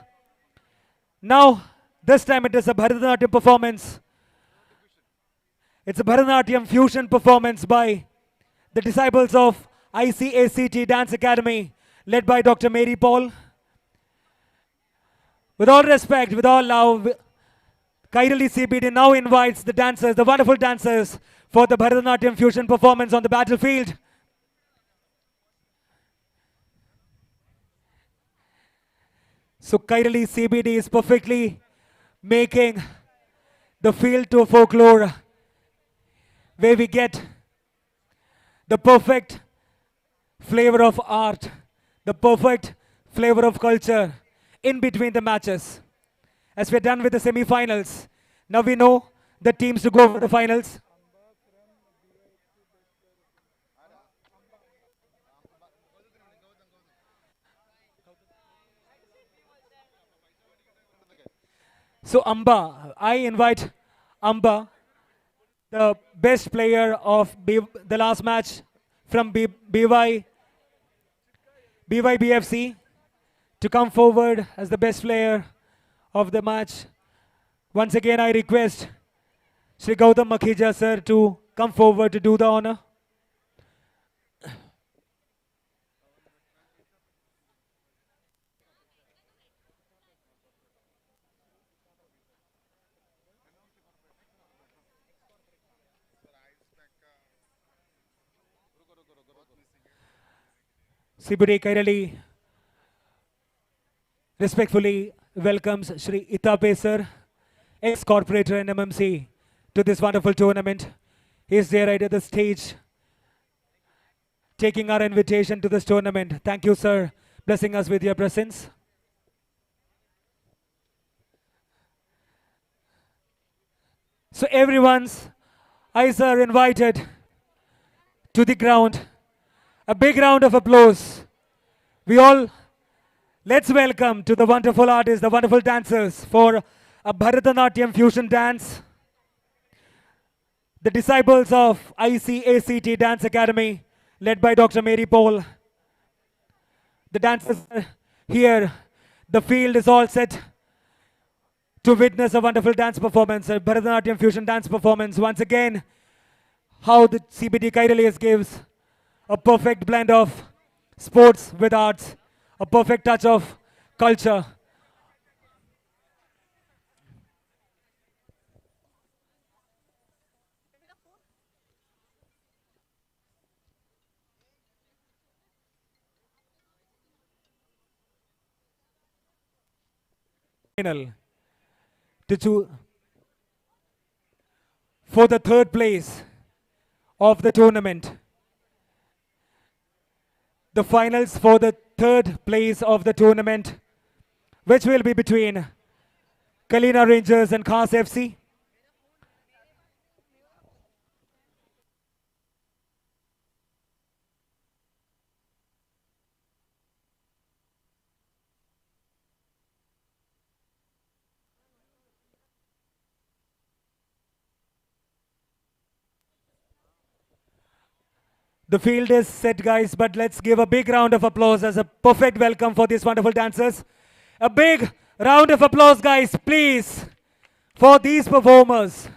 Now, this time it is a Bharatanatyam performance. It's a Bharatanatyam fusion performance by the disciples of ICACT Dance Academy, led by Dr. Mary Paul. With all respect, with all love, Kairali CBD now invites the dancers, the wonderful dancers, for the Bharatanatyam fusion performance on the battlefield. So Kairali CBD is perfectly making the field to folklore, where we get the perfect flavor of art, the perfect flavor of culture in between the matches. As we're done with the semi-finals, now we know the teams to go for the finals. So Amba, I invite Amba, the best player of the last match from BYBFC, to come forward as the best player of the match. Once again, I request Sri Gautam Makhija sir to come forward to do the honor. CBD Kairali respectfully welcomes Shri Itape sir, ex-corporator and MMC, to this wonderful tournament. He is there right at the stage, taking our invitation to this tournament. Thank you, sir, blessing us with your presence. So everyone's eyes are invited to the ground. A big round of applause. We all, let's welcome to the wonderful artists, the wonderful dancers for a Bharatanatyam fusion dance. The disciples of ICACT Dance Academy, led by Dr. Mary Paul. The dancers are here. The field is all set to witness a wonderful dance performance, a Bharatanatyam fusion dance performance. Once again, how the CBD Kairali gives a perfect blend of sports with arts, a perfect touch of culture. Final to choose for the third place of the tournament. The finals for the third place of the tournament, which will be between Kalina Rangers and Khas FC. The field is set, guys, but let's give a big round of applause as a perfect welcome for these wonderful dancers. A big round of applause, guys, please, for these performers.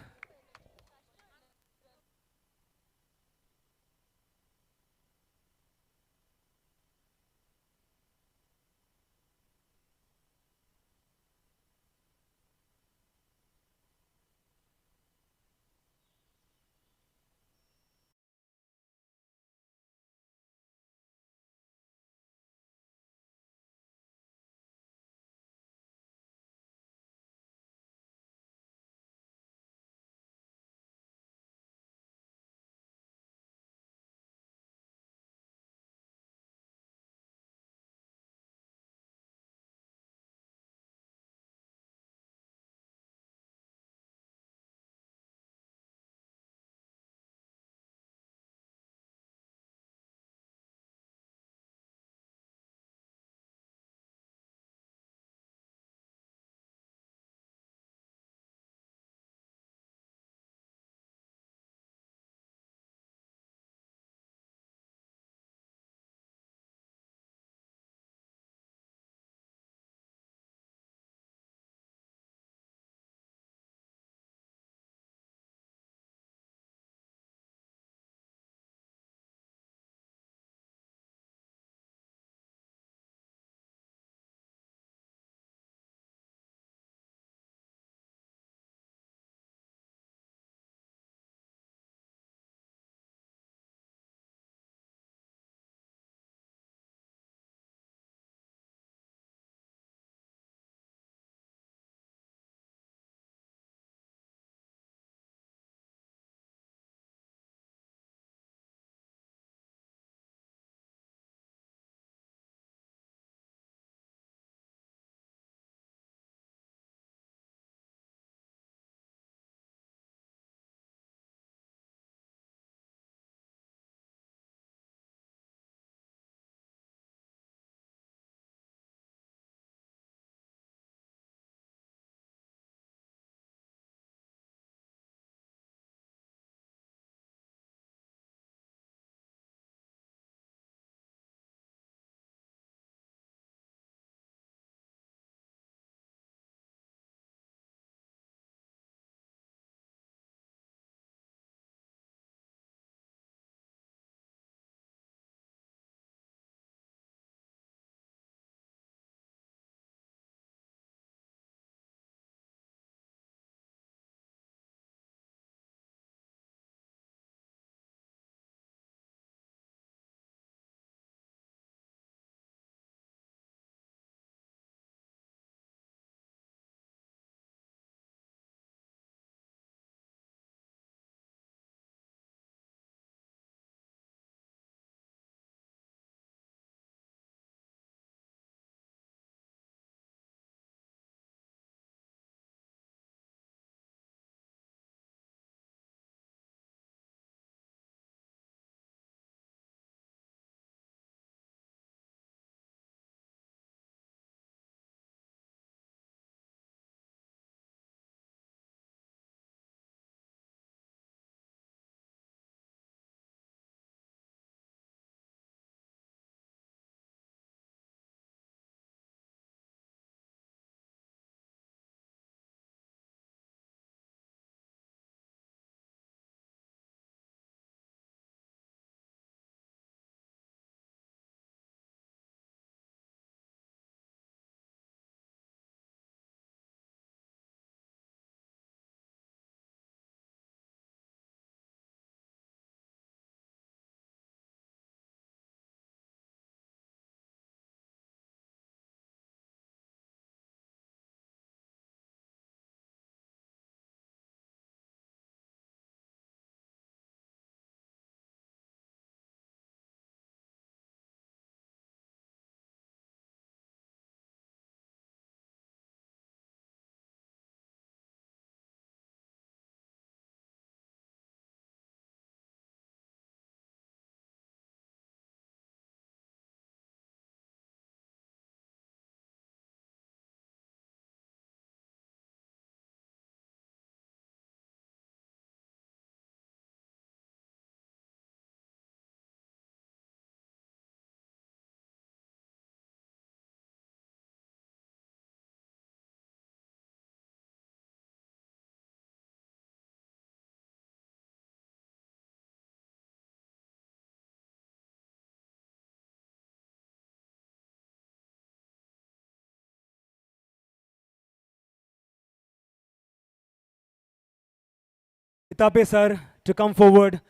Itape sir to come forward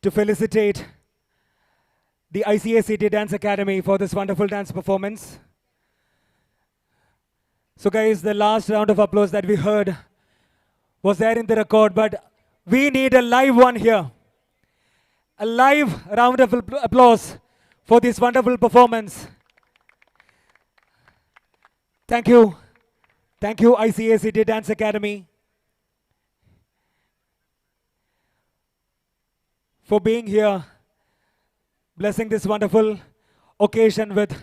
to felicitate the ICACT Dance Academy for this wonderful dance performance. So guys, the last round of applause that we heard was there in the record, but we need a live one here. A live round of applause for this wonderful performance. Thank you. Thank you, ICACT Dance Academy, for being here, blessing this wonderful occasion with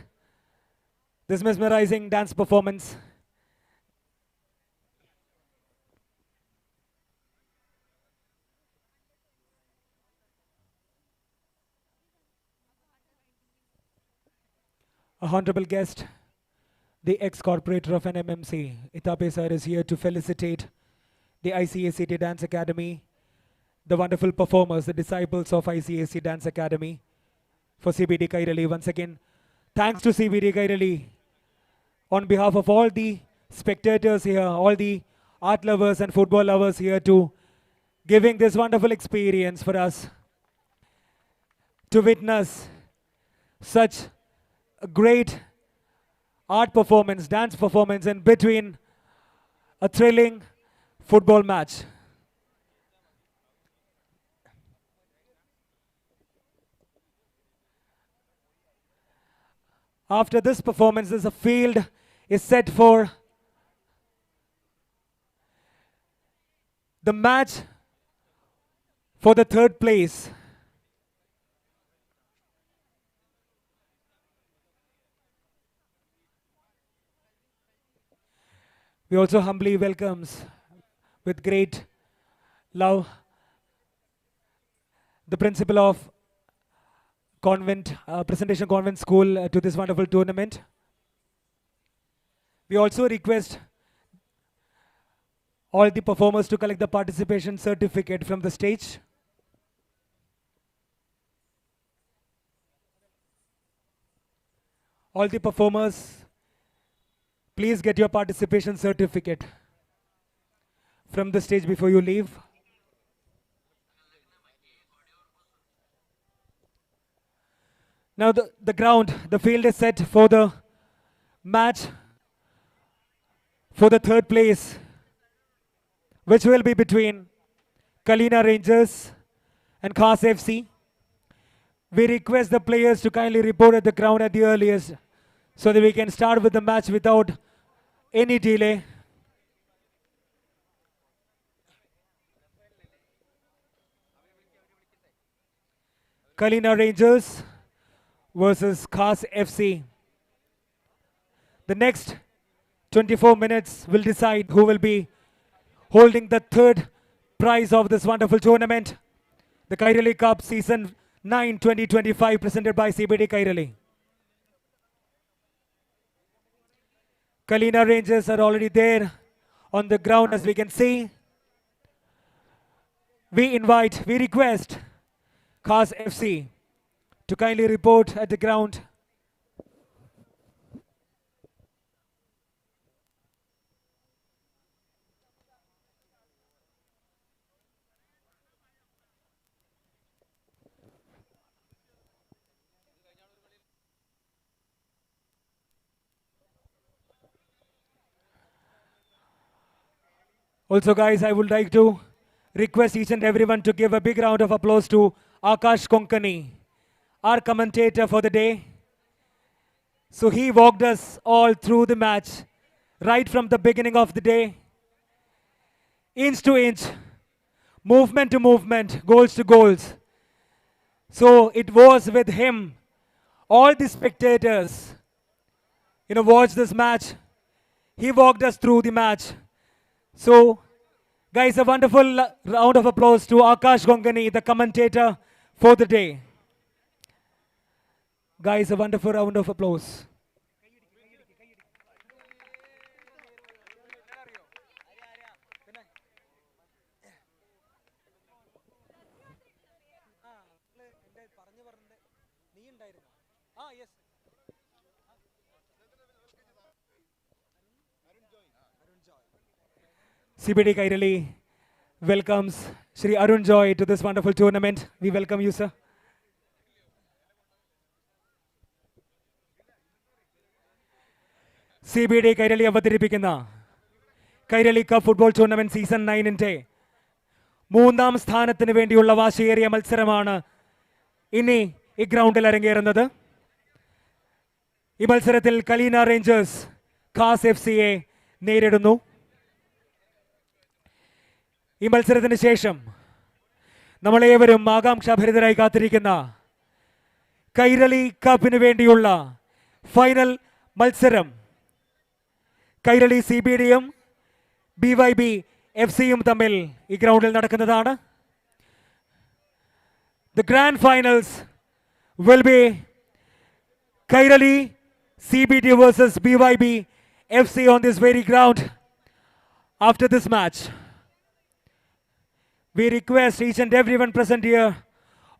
this mesmerizing dance performance. A honorable guest, the ex-corporator of an MMC, Itape sir, is here to felicitate the ICACT Dance Academy, the wonderful performers, the disciples of ICAC Dance Academy, for CBD Kairali. Once again, thanks to CBD Kairali on behalf of all the spectators here, all the art lovers and football lovers here, to giving this wonderful experience for us to witness such a great art performance, dance performance in between a thrilling football match. After this performance, a field is set for the match for the third place. We also humbly welcomes with great love the principal of Presentation Convent School to this wonderful tournament. We also request all the performers to collect the participation certificate from the stage. All the performers, please get your participation certificate from the stage before you leave. Now the ground, the field is set for the match for the third place, which will be between Kalina Rangers and Khas FC. We request the players to kindly report at the ground at the earliest so that we can start with the match without any delay. Kalina Rangers versus Khas FC. The next 24 minutes will decide who will be holding the third prize of this wonderful tournament, the Kairali Cup Season 9 2025, presented by CBD Kairali. Kalina Rangers are already there on the ground, as we can see. We request Khas FC to kindly report at the ground. Also guys, I would like to request each and everyone to give a big round of applause to Akash Konkani, our commentator for the day. So he walked us all through the match, right from the beginning of the day, inch to inch, movement to movement, goals to goals. So it was with him, all the spectators, watched this match. He walked us through the match. So, guys, a wonderful round of applause to Akash Gongani, the commentator for the day. Guys, a wonderful round of applause. CBD Kairali welcomes Shri Arun Joy to this wonderful tournament. We welcome you, sir. CBD Kairali അവതരിപ്പിക്കുന്ന Kairali cup football tournament season 9-ന്റെ മൂന്നാം സ്ഥാനത്തിന് വേണ്ടിയുള്ള വാശിയേറിയ മത്സരമാണ് ഇനി ഈ ഗ്രൗണ്ടിൽ അരങ്ങേറുന്നത്. ഈ മത്സരത്തിൽ കലീന റേഞ്ചേഴ്സ് ഖാസ് FCയെ നേരിടുന്നു. ഈ മത്സരത്തിന് ശേഷം നമ്മളേവരും ആകാംക്ഷാഭരിതരായി കാത്തിരിക്കുന്ന കൈരളി കപ്പിന് വേണ്ടിയുള്ള ഫൈനൽ മത്സരം കൈരളി CBDയും BYB FCയും തമ്മിൽ ഈ ഗ്രൗണ്ടിൽ നടക്കുന്നതാണ്. The grand finals will be Kairali CBD versus BYB FC on this very ground. After this match, we request each and everyone present here,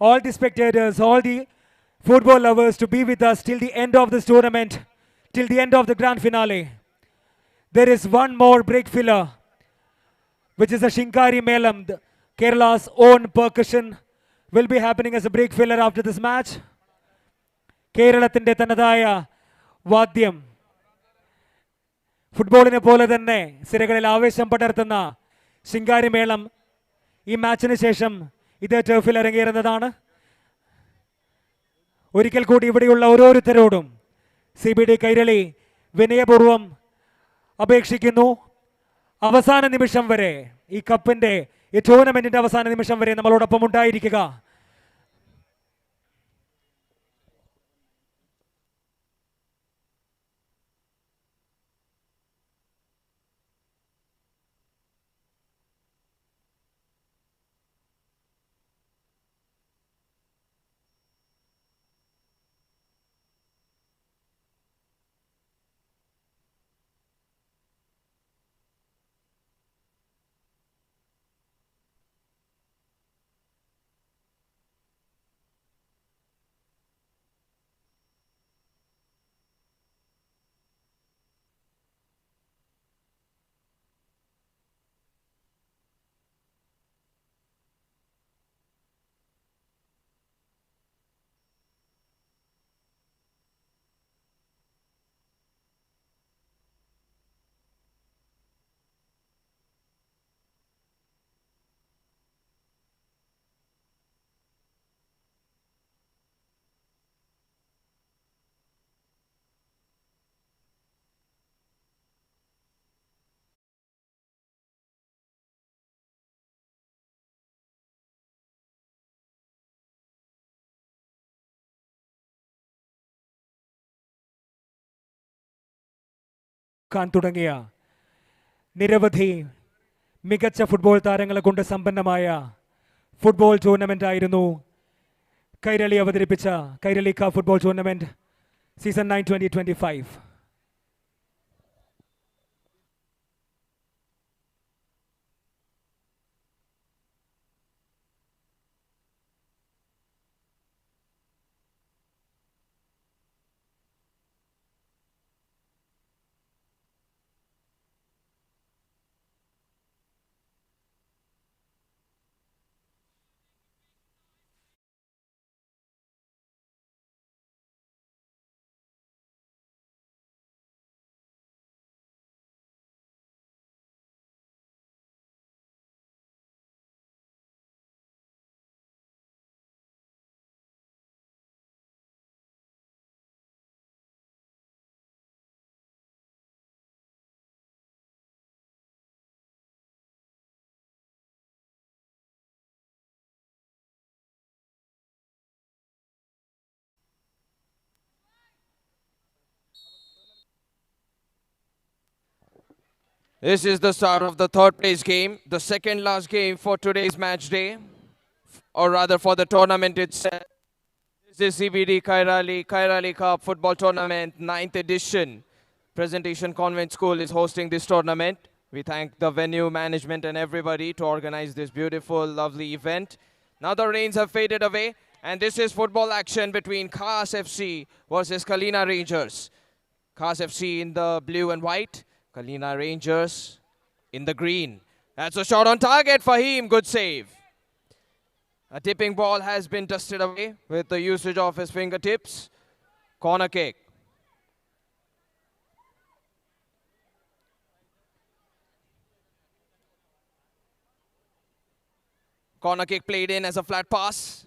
all the spectators, all the football lovers to be with us till the end of this tournament, till the end of the grand finale. There is one more break filler, which is a Shinkari Melam, Kerala's own percussion, will be happening as a break filler after this match. കേരളത്തിൻ്റെ തനതായ വാദ്യം, ഫുട്ബോളിനെ പോലെ തന്നെ സിരകളിൽ ആവേശം പടർത്തുന്ന ശിങ്കാരി മേളം ഈ മാച്ചിന് ശേഷം ഇതേ ടർഫിൽ അരങ്ങേറുന്നതാണ്. ഒരിക്കൽ കൂടി ഇവിടെയുള്ള ഓരോരുത്തരോടും CBD കൈരളി വിനയപൂർവ്വം അപേക്ഷിക്കുന്നു, അവസാന നിമിഷം വരെ ഈ കപ്പിൻ്റെ ഈ ടൂർണമെന്റിന്റെ അവസാന നിമിഷം വരെ നമ്മളോടൊപ്പം ഉണ്ടായിരിക്കുക. ക്കാൻ തുടങ്ങിയ നിരവധി മികച്ച ഫുട്ബോൾ താരങ്ങളെ കൊണ്ട് സമ്പന്നമായ ഫുട്ബോൾ ടൂർണമെന്റ് ആയിരുന്നു കൈരളി അവതരിപ്പിച്ച Kairali cup football tournament season 9 2025. This is the start of the third place game, the second last game for today's match day, or rather for the tournament itself. This is CBD Kairali Cup Football Tournament, 9th edition. Presentation Convent School is hosting this tournament. We thank the venue management and everybody to organize this beautiful, lovely event. Now the rains have faded away, and this is football action between Khas FC versus Kalina Rangers. Khas FC in the blue and white, Kalina Rangers in the green. That's a shot on target. Fahim, good save. A tipping ball has been dusted away with the usage of his fingertips. Corner kick. Corner kick played in as a flat pass.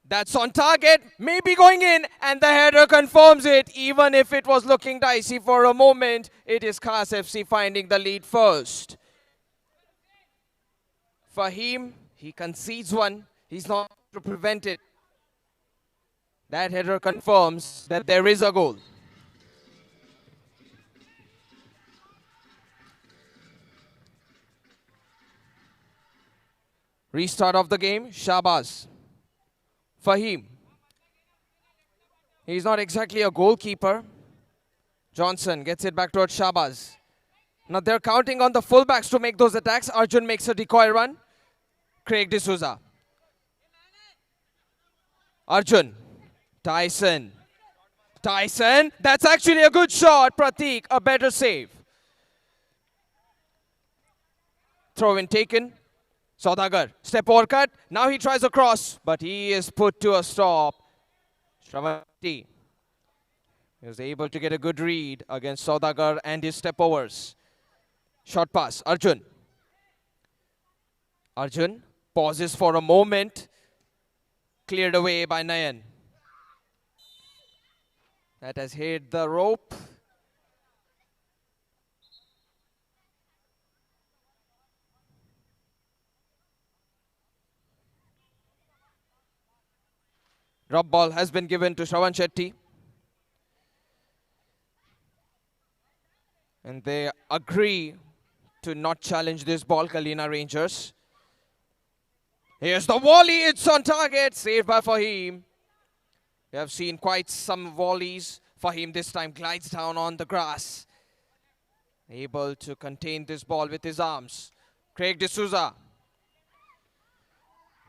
That's on target, maybe going in, and the header confirms it. Even if it was looking dicey for a moment, it is Khas FC finding the lead first. Fahim, he concedes one. He's not to prevent it. That header confirms that there is a goal. Restart of the game, Shahbaz. Fahim. He's not exactly a goalkeeper. Johnson gets it back towards Shahbaz. Now they're counting on the fullbacks to make those attacks. Arjun makes a decoy run. Craig D'Souza. Arjun. Tyson. Tyson. That's actually a good shot. Prateek, a better save. Throw in taken. Saudagar, step over cut. Now he tries a cross, but he is put to a stop. Shravanti. He was able to get a good read against Saudagar and his step overs. Short pass, Arjun. Arjun pauses for a moment. Cleared away by Nayan. That has hit the rope. Drop ball has been given to Shravan Shetty. And they agree to not challenge this ball, Kalina Rangers. Here's the volley, it's on target, saved by Fahim. We have seen quite some volleys. Fahim this time glides down on the grass. Able to contain this ball with his arms. Craig D'Souza.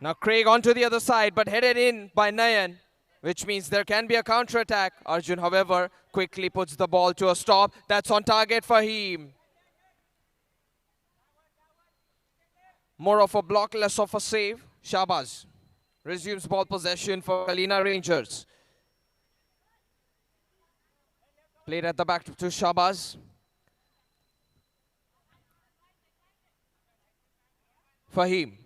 Now Craig onto the other side, but headed in by Nayan, which means there can be a counter-attack. Arjun, however, quickly puts the ball to a stop. That's on target, Fahim. More of a block, less of a save. Shahbaz resumes ball possession for Kalina Rangers. Played at the back to Shahbaz. Fahim.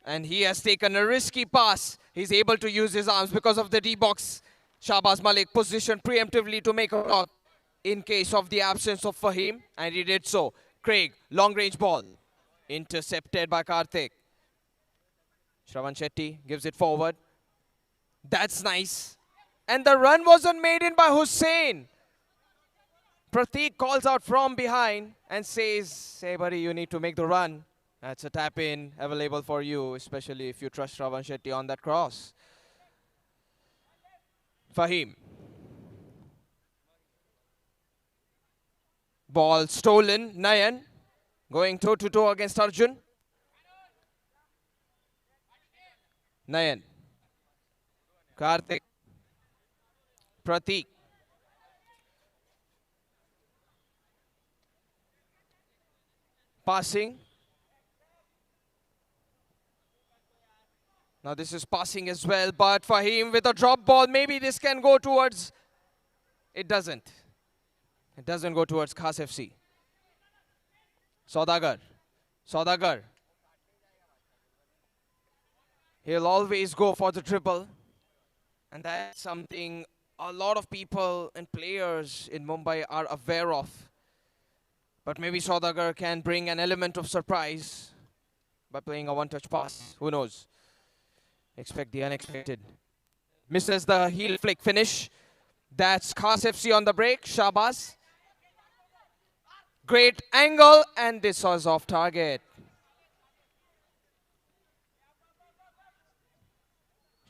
And he has taken a risky pass. He's able to use his arms because of the D-box. Shahbaz Malik positioned preemptively to make a block in case of the absence of Fahim. And he did so. Craig, long-range ball. Intercepted by Karthik. Shravan Shetty gives it forward. That's nice. And the run wasn't made in by Hussain. Prateek calls out from behind and says, hey buddy, you need to make the run. That's a tap-in available for you, especially if you trust Shravan Shetty on that cross. Fahim. Ball stolen. Nayan going toe-to-toe against Arjun. Nayan. Karthik. Prateek. Passing. Now this is passing as well, but Fahim with a drop ball, maybe this can go towards... It doesn't. It doesn't go towards Khas FC. Saudagar. Saudagar. He'll always go for the triple. And that's something a lot of people and players in Mumbai are aware of. But maybe Saudagar can bring an element of surprise by playing a one-touch pass. Who knows? Expect the unexpected. Misses the heel flick finish. That's Khas FC on the break. Shahbaz. Great angle, and this was off target.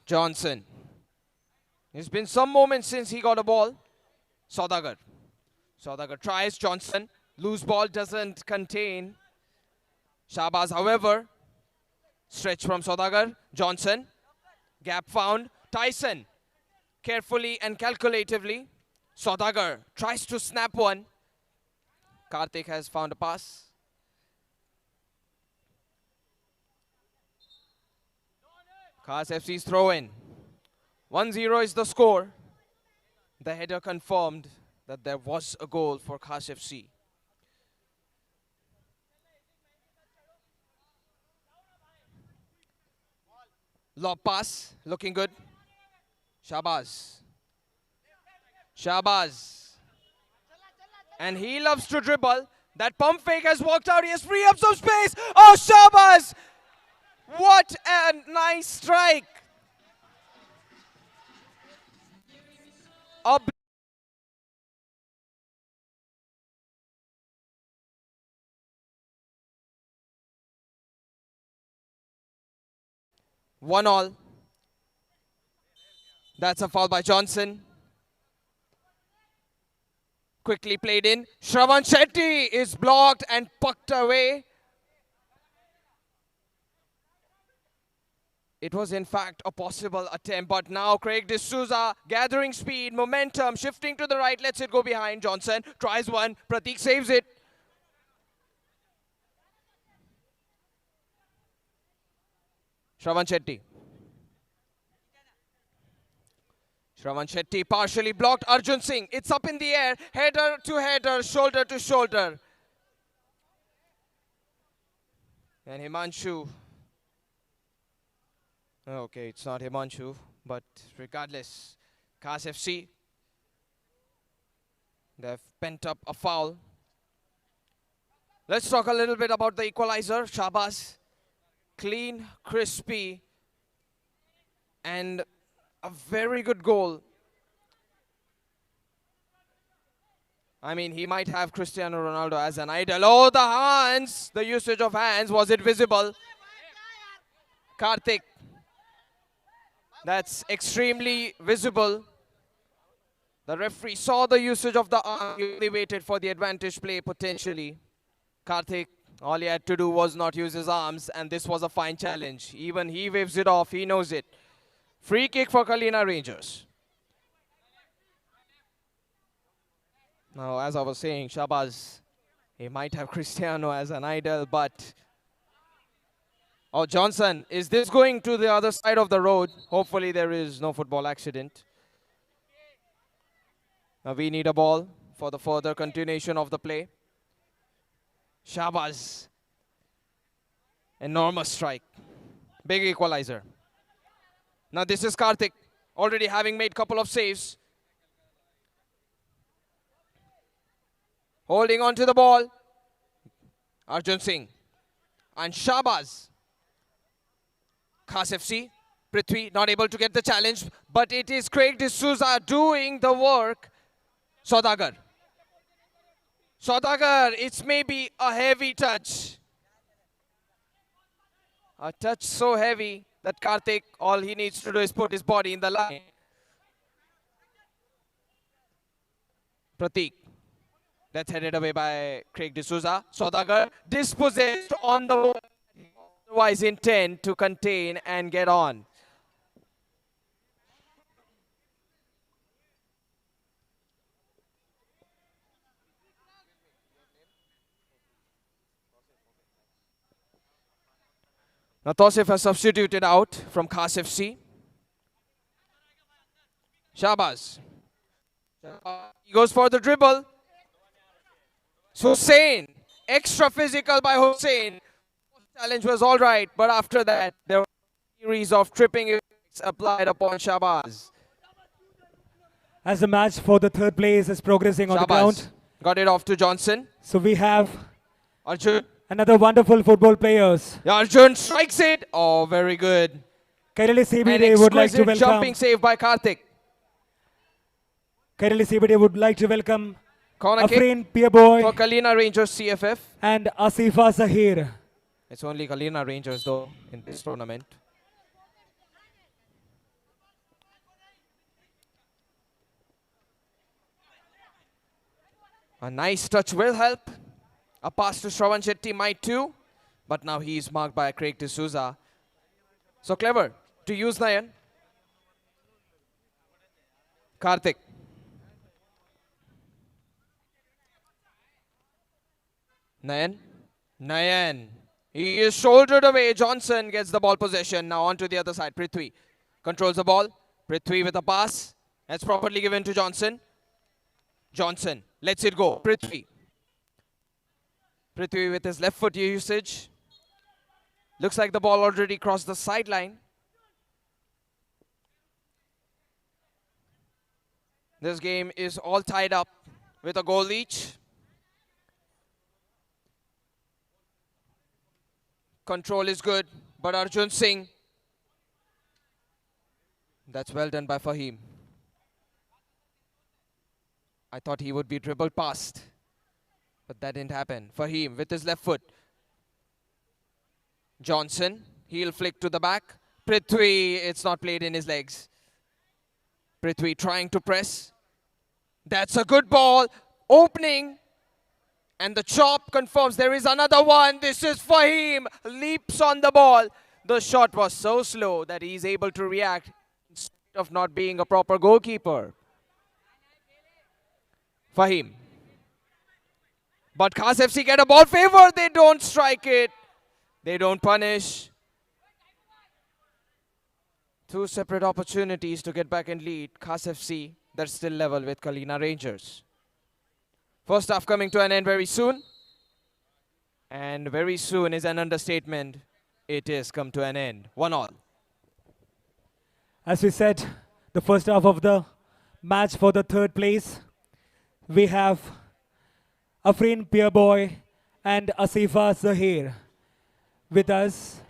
Johnson. It's been some moments since he got a ball. Saudagar. Saudagar tries. Johnson. Loose ball doesn't contain. Shahbaz, however. Stretch from Saudagar. Johnson. Gap found. Tyson. Carefully and calculatively. Saudagar tries to snap one. Karthik has found a pass. Khas FC's throw in. 1-0 is the score. The header confirmed that there was a goal for Khas FC. Lob pass, looking good. Shahbaz. Shahbaz. And he loves to dribble. That pump fake has worked out. He has free up some space. Oh, Shahbaz! What a nice strike. A 1-1. That's a foul by Johnson. Quickly played in. Shravan Shetty is blocked and pucked away. It was in fact a possible attempt, but now Craig D'Souza gathering speed, momentum, shifting to the right, lets it go behind. Johnson tries one, Pratik saves it. Shravan Shetty. Shravan Shetty partially blocked. Arjun Singh, it's up in the air, header to header, shoulder to shoulder. And Himanshu. Okay, it's not Himanshu, but regardless, Khas FC, they've pent up a foul. Let's talk a little bit about the equalizer. Shahbaz, clean, crispy, and a very good goal. I mean, he might have Cristiano Ronaldo as an idol. Oh, the hands, the usage of hands, was it visible? Karthik. That's extremely visible. The referee saw the usage of the arm. He only waited for the advantage play potentially. Karthik, all he had to do was not use his arms, and this was a fine challenge. Even he waves it off. He knows it. Free kick for Kalina Rangers. Now, as I was saying, Shahbaz, he might have Cristiano as an idol, but... Oh, Johnson, is this going to the other side of the road? Hopefully there is no football accident. Now we need a ball for the further continuation of the play. Shahbaz. Enormous strike. Big equalizer. Now this is Karthik, already having made a couple of saves. Holding on to the ball. Arjun Singh. And Shahbaz. Khas FC, Prithvi not able to get the challenge, but it is Craig D'Souza doing the work. Saudagar. Saudagar, it's maybe a heavy touch. A touch so heavy that Karthik, all he needs to do is put his body in the line. Pratik. That's headed away by Craig D'Souza. Saudagar dispossessed on the ball. Otherwise intent to contain and get on. Now Tausif has substituted out from Khas FC. Shahbaz. He goes for the dribble. Hussain. Extra physical by Hussain. Challenge was all right, but after that, there were a series of tripping effects applied upon Shahbaz. As the match for the third place is progressing on the ground. Got it off to Johnson. So we have Arjun. another wonderful football players. Yeah, Arjun strikes it. Oh, very good. Kairali An CBD would like to exquisite welcome. jumping save by Karthik. Kairali CBD would like to welcome Corner kick Afreen Pierboy for Kalina Rangers CFF. and Asifa Zahir. It's only Kalina Rangers though in this tournament. A nice touch will help. A pass to Shravan Shetty might too. But now he is marked by Craig D'Souza. So clever to use Nayan. Karthik. Nayan. Nayan. He is shouldered away. Johnson gets the ball possession. Now on to the other side. Prithvi controls the ball. Prithvi with a pass. That's properly given to Johnson. Johnson lets it go. Prithvi. Prithvi with his left foot usage. Looks like the ball already crossed the sideline. This game is all tied up with a goal each. Control is good, but Arjun Singh. That's well done by Fahim. I thought he would be dribbled past, but that didn't happen. Fahim with his left foot. Johnson, he'll flick to the back. Prithvi, it's not played in his legs. Prithvi trying to press. That's a good ball. Opening. And the chop confirms there is another one. This is Fahim. Leaps on the ball. The shot was so slow that he's able to react instead of not being a proper goalkeeper. Fahim. But Khas FC get a ball favor. They don't strike it. They don't punish. Two separate opportunities to get back in lead. Khas FC, they're still level with Kalina Rangers. First half coming to an end very soon. And very soon is an understatement. It is come to an end. 1-1. As we said, the first half of the match for the third place, we have Afreen Pierboy and Asifa Zahir with us.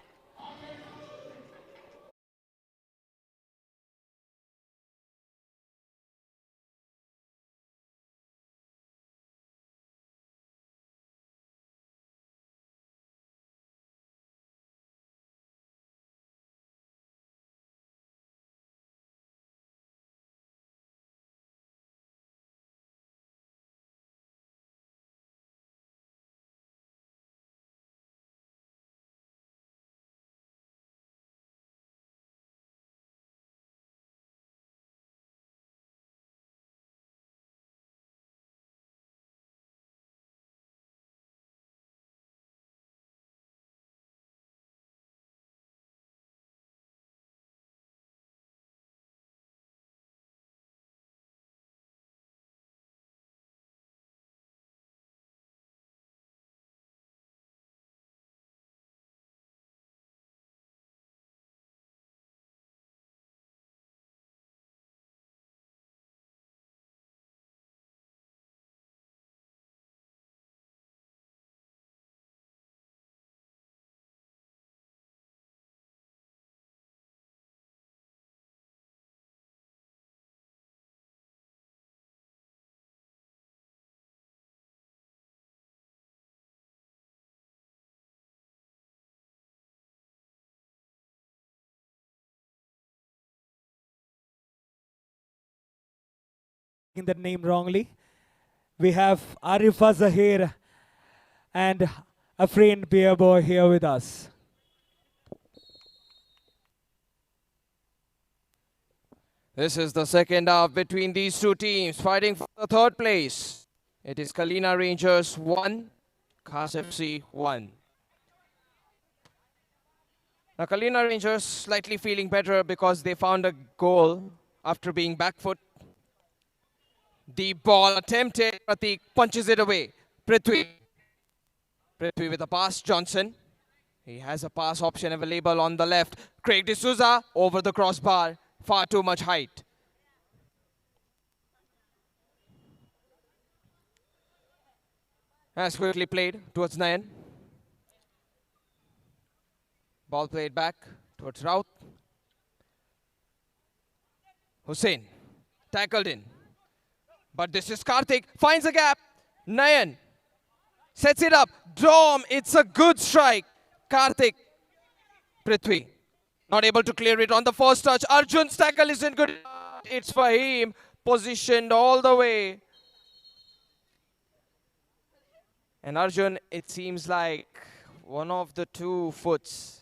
The name wrongly. We have Arifa Zahir and Afreen Pierboy here with us. This is the second half between these two teams fighting for the third place. It is Kalina Rangers 1, Khas FC 1. Now Kalina Rangers slightly feeling better because they found a goal after being back foot. Deep ball attempted. Pratik punches it away. Prithvi. Prithvi with a pass. Johnson. He has a pass option available on the left. Craig D'Souza over the crossbar. Far too much height. Has quickly played towards Nayan. Ball played back towards Raut. Hussain. Tackled in. But this is Karthik. Finds a gap. Nayan. Sets it up. Dom. It's a good strike. Karthik. Prithvi. Not able to clear it on the first touch. Arjun's tackle isn't good. It's Fahim. Positioned all the way. And Arjun, it seems like one of the two foots,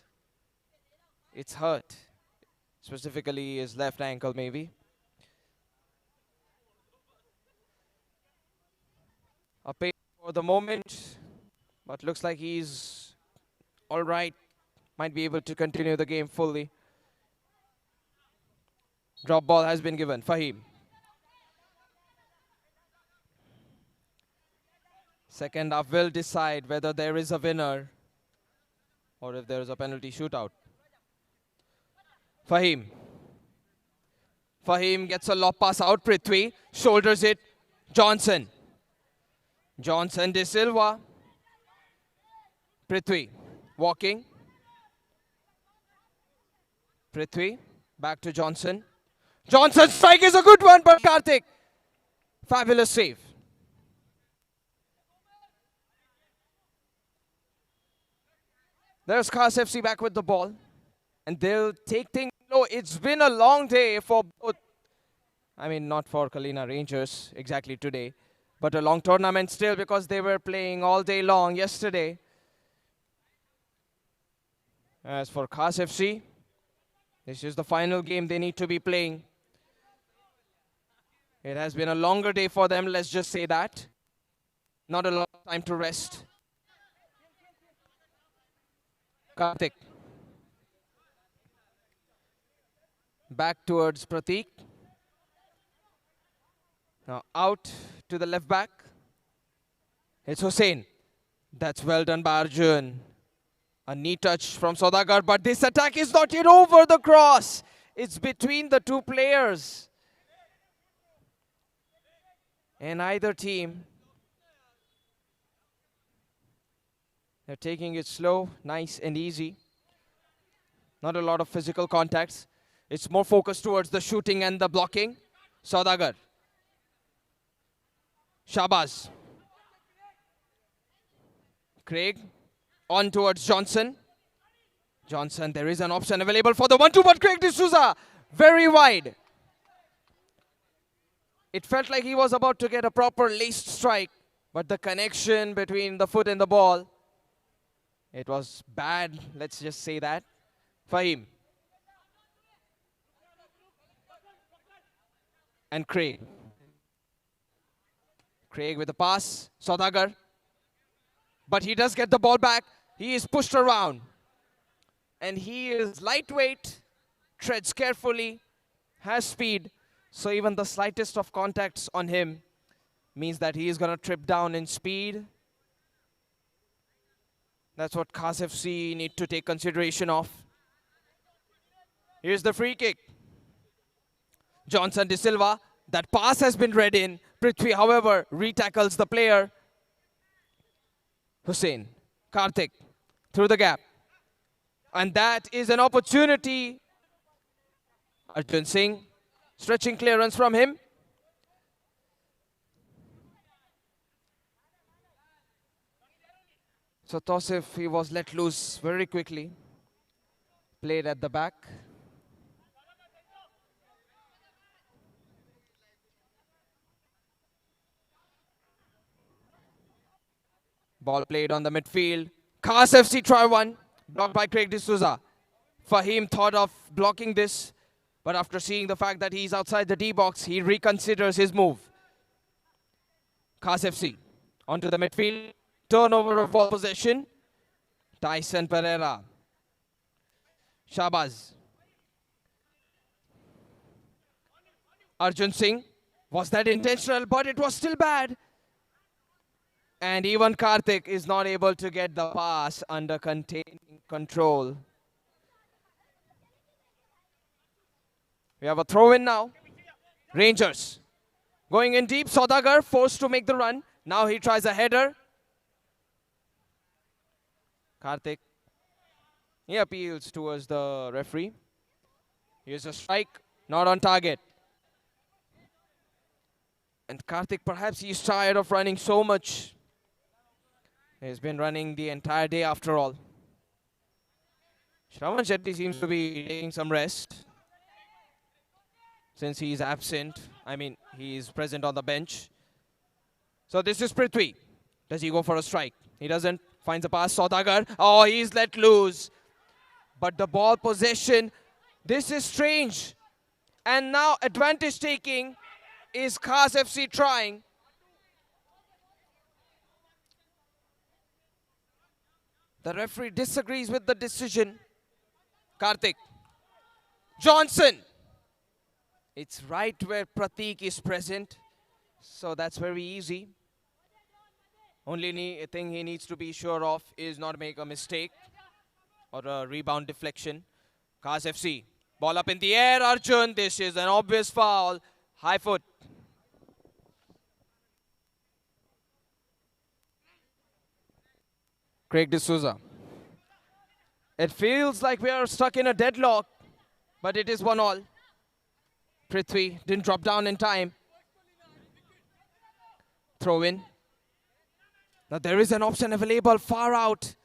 it's hurt. Specifically his left ankle maybe. A pain for the moment, But looks like he's all right. Might be able to continue the game fully. Drop ball has been given. Fahim. Second half will decide whether there is a winner or if there is a penalty shootout. Fahim. Fahim gets a lob pass out. Prithvi shoulders it. Johnson. Johnson De Silva. Prithvi walking. Prithvi back to Johnson. Johnson's strike is a good one, but Karthik, fabulous save. There's Khas FC back with the ball. And they'll take things slow. It's been a long day for both. I mean, not for Kalina Rangers exactly today, but a long tournament still because they were playing all day long yesterday. As for Khas FC, this is the final game they need to be playing. It has been a longer day for them, let's just say that. Not a lot of time to rest. Karthik. Back towards Prateek. Now out to the left back. It's Hussain. That's well done by Arjun. A knee touch from Saudagar, but this attack is not yet over the cross. It's between the two players. And either team, they're taking it slow, nice and easy. Not a lot of physical contacts. It's more focused towards the shooting and the blocking. Saudagar. Shabazz. Craig. On towards Johnson. Johnson, there is an option available for the 1-2, but Craig D'Souza, very wide. It felt like he was about to get a proper laced strike, but the connection between the foot and the ball, it was bad, let's just say that. Fahim. And Craig. Craig with the pass, Saudagar. But he does get the ball back. He is pushed around. And he is lightweight, treads carefully, has speed. So even the slightest of contacts on him means that he is going to trip down in speed. That's what Khas FC need to take consideration of. Here's the free kick. Johnson De Silva. That pass has been read in. Prithvi, however, re-tackles the player. Hussain. Karthik. Through the gap. And that is an opportunity. Arjun Singh. Stretching clearance from him. So Tosif, he was let loose very quickly. Played at the back. Ball played on the midfield. Khas FC try one. Blocked by Craig D'Souza. Fahim thought of blocking this, but after seeing the fact that he's outside the D box, he reconsiders his move. Khas FC onto the midfield. Turnover of ball possession. Tyson Pereira. Shabazz. Arjun Singh. Was that intentional? But it was still bad. And even Karthik is not able to get the pass under control. We have a throw in now. Rangers. Going in deep. Saudagar forced to make the run. Now he tries a header. Karthik. He appeals towards the referee. Here's a strike. Not on target. And Karthik, perhaps he's tired of running so much. He's been running the entire day after all. Shravan Shetty seems to be taking some rest. Since he's absent. I mean, he's present on the bench. So this is Prithvi. Does he go for a strike? He doesn't. Finds a pass. Saudagar. Oh, he's let loose. But the ball possession. This is strange. And now advantage taking is Khas FC trying. The referee disagrees with the decision. Karthik. Johnson. It's right where Pratik is present. So that's very easy. Only thing he needs to be sure of is not make a mistake or a rebound deflection. Khas FC. Ball up in the air, Arjun. This is an obvious foul. High foot. Craig D'Souza. It feels like we are stuck in a deadlock, but it is 1-1. Prithvi didn't drop down in time. Throw in. Now there is an option available far out.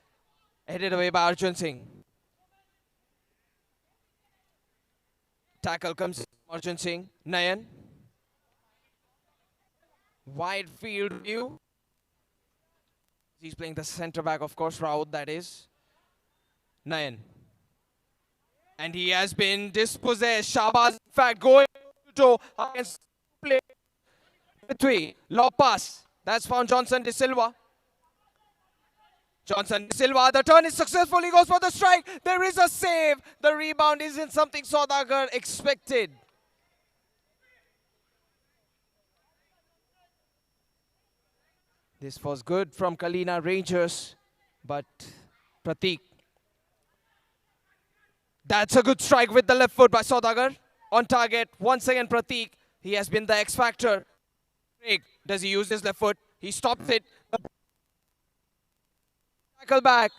Headed away by Arjun Singh. Tackle comes Arjun Singh. Nayan. Wide field view. He's playing the centre back, of course, Raut, that is. Nayan. And he has been dispossessed. Shahbaz, in fact, going to against play. Prithvi, low pass. That's found Johnson De Silva. Johnson De Silva, the turn is successful. He goes for the strike. There is a save. The rebound isn't something Saudagar expected. This was good from Kalina Rangers, but Pratik. That's a good strike with the left foot by Saudagar. On target, once again Pratik. He has been the X factor. Craig, does he use his left foot? He stops it. Tackle back.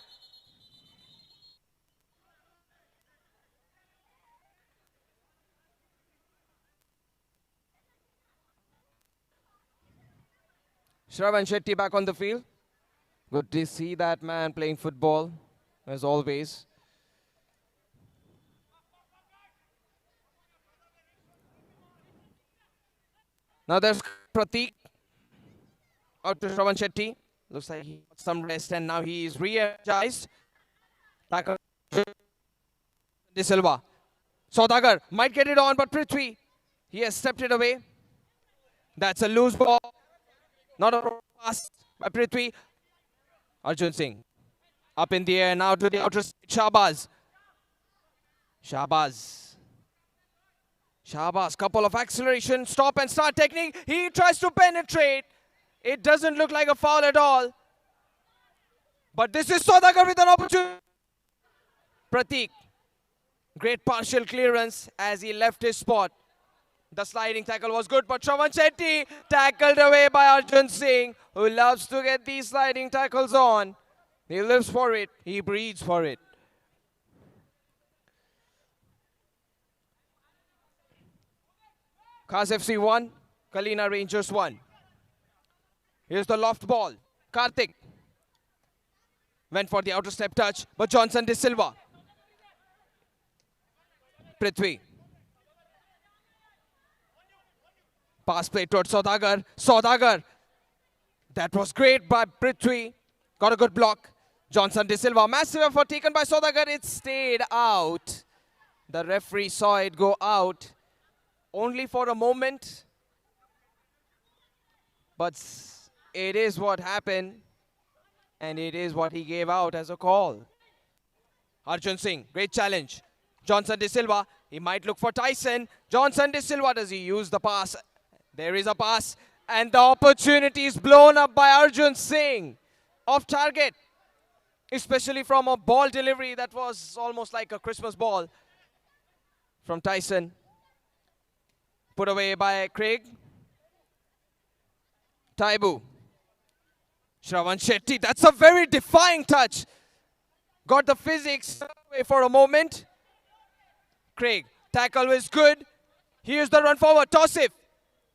Shravan Shetty back on the field. Good to see that man playing football, as always. Now there's Pratik. Out to Shravan Shetty. Looks like he got some rest and now he is re-energized. Tackle. De Silva. Saudagar might get it on, but Prithvi, he has stepped it away. That's a loose ball. Not a pass by Prithvi. Arjun Singh. Up in the air now to the outer side. Shahbaz. Shahbaz. Shahbaz. Couple of acceleration. Stop and start technique. He tries to penetrate. It doesn't look like a foul at all. But this is Saudagar with an opportunity. Pratik. Great partial clearance as he left his spot. The sliding tackle was good, but Shravan Shetty tackled away by Arjun Singh, who loves to get these sliding tackles on. He lives for it. He breathes for it. Khas FC 1, Kalina Rangers 1. Here's the loft ball. Karthik went for the outer step touch, but Johnson De Silva. Prithvi. Pass play towards Saudagar. Saudagar. That was great by Prithvi. Got a good block. Johnson De Silva. Massive effort taken by Saudagar. It stayed out. The referee saw it go out only for a moment. But it is what happened. And it is what he gave out as a call. Arjun Singh. Great challenge. Johnson De Silva. He might look for Tyson. Johnson De Silva. Does he use the pass? There is a pass, and the opportunity is blown up by Arjun Singh. Off target, especially from a ball delivery that was almost like a Christmas ball from Tyson. Put away by Craig. Taibu. Shravan Shetty, that's a very defying touch. Got the physics away for a moment. Craig, tackle was good. Here's the run forward, Tausif.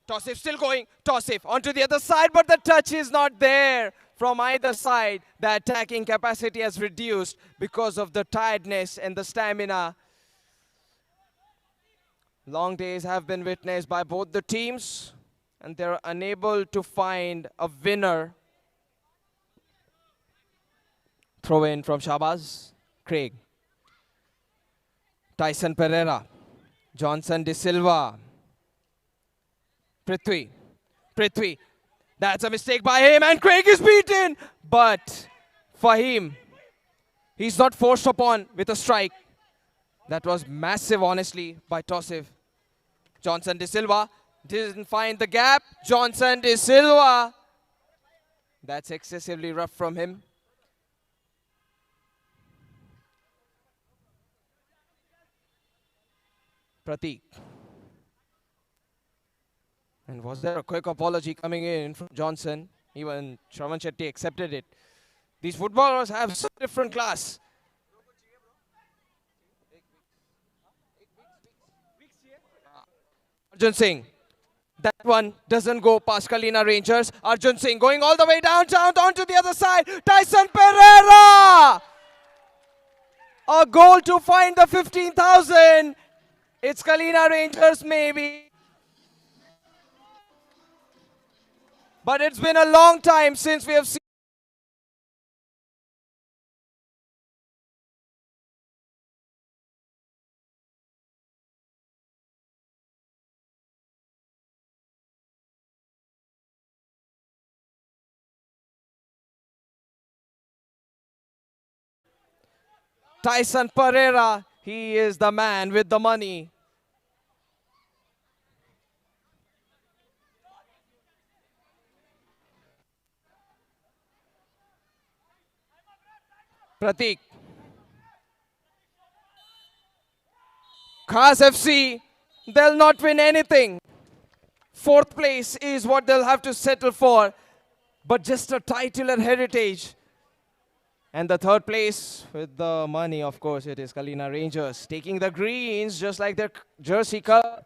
Tausif still going. Tausif onto the other side, but the touch is not there from either side. The attacking capacity has reduced because of the tiredness and the stamina. Long days have been witnessed by both the teams, and they're unable to find a winner. Throw in from Shahbaz. Craig. Tyson Pereira. Johnson De Silva. Prithvi. Prithvi. That's a mistake by him, and Craig is beaten. But Fahim He's not forced upon with a strike. That was massive, honestly, by Tosif. Johnson De Silva didn't find the gap. Johnson De Silva. That's excessively rough from him. Pratik. And was there a quick apology coming in from Johnson? Even Shravan Shetty accepted it. These footballers have such different class. Arjun Singh. That one doesn't go past Kalina Rangers. Arjun Singh going all the way down to the other side. Tyson Pereira! A goal to find the 15,000. It's Kalina Rangers maybe. But it's been a long time since we have seen Tyson Pereira. He is the man with the money. Pratik. Khas FC, they'll not win anything. Fourth place is what they'll have to settle for. But just a titular heritage. And the third place with the money, of course, it is Kalina Rangers. Taking the greens just like their jersey color.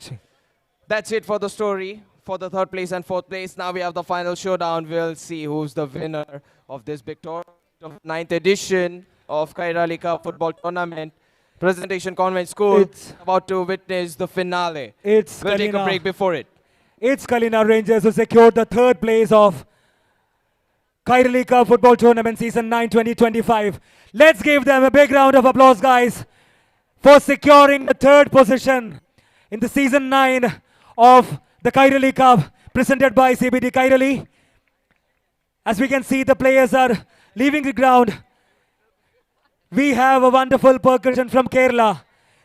That's it for the story. For the third place and fourth place. Now we have the final showdown. We'll see who's the winner of this big tournament of 9th edition of Kairali Cup Football Tournament. Presentation Convent School about to witness the finale. We'll take a break before it. It's Kalina Rangers who secured the third place of Kairali Cup Football Tournament Season 9 2025. Let's give them a big round of applause, guys, for securing the third position in the Season 9 of the Kairali Cup presented by CBD Kairali. As we can see, the players are leaving the ground. We have a wonderful percussion from Kerala,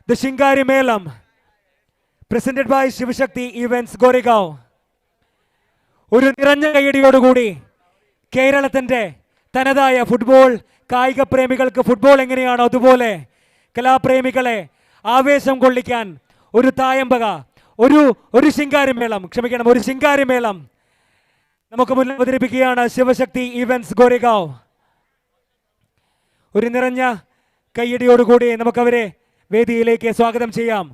the Shingari Melam, presented by Shivashakti Events Goregaon. ഒരു നിറഞ്ഞ കയ്യടിയോടുകൂടി കേരളത്തിൻ്റെ തനതായ football കായിക പ്രേമികൾക്ക് football എങ്ങനെയാണോ അതുപോലെ കലാപ്രേമികളെ ആവേശം കൊള്ളിക്കാൻ ഒരു തായമ്പക ഒരു ശിങ്കാരിമേളം ഒരു ശിങ്കാരിമേളം നമുക്ക് മുന്നിൽ അവതരിപ്പിക്കുകയാണ് ശിവശക്തി ഈവൻസ് ഗോരെഗാവ്. ഒരു നിറഞ്ഞ കയ്യടിയോടുകൂടി നമുക്കവരെ വേദിയിലേക്ക് സ്വാഗതം ചെയ്യാം.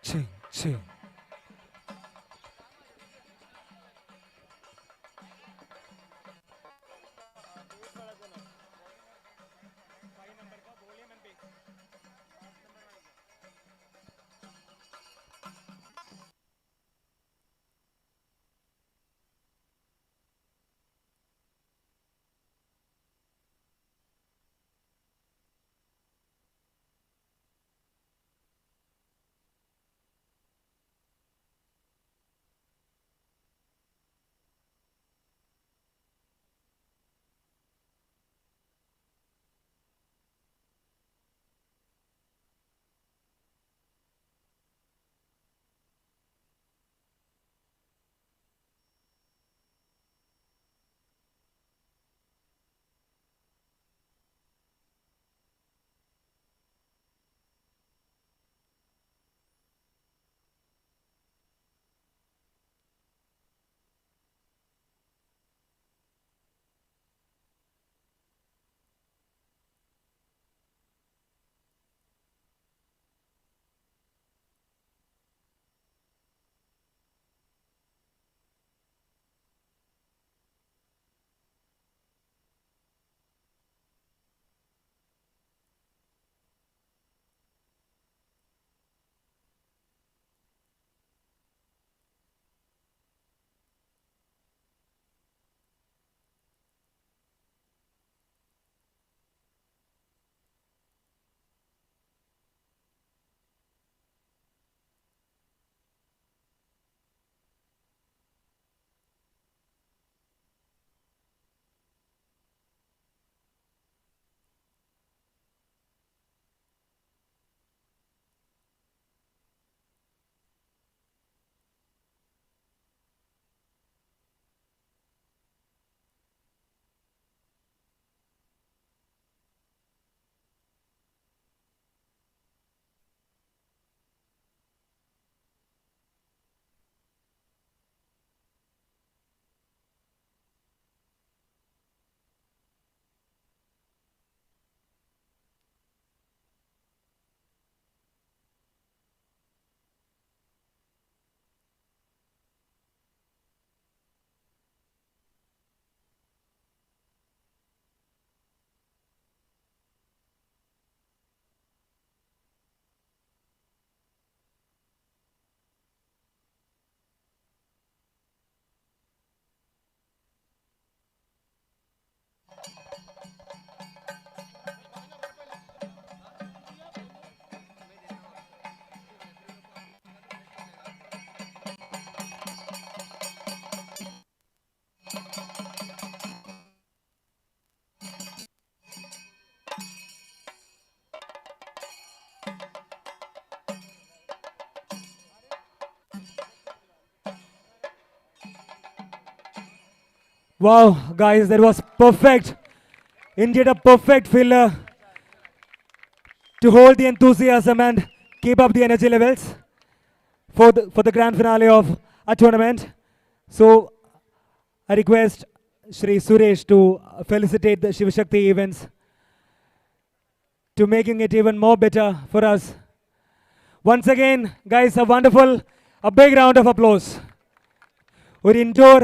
Ching, ching. Wow, guys, that was perfect. Indeed, a perfect filler to hold the enthusiasm and keep up the energy levels for the grand finale of a tournament. So, I request Shri Suresh to felicitate the Shivashakti events to making it even more better for us. Once again, guys, a big round of applause. ഒരു indoor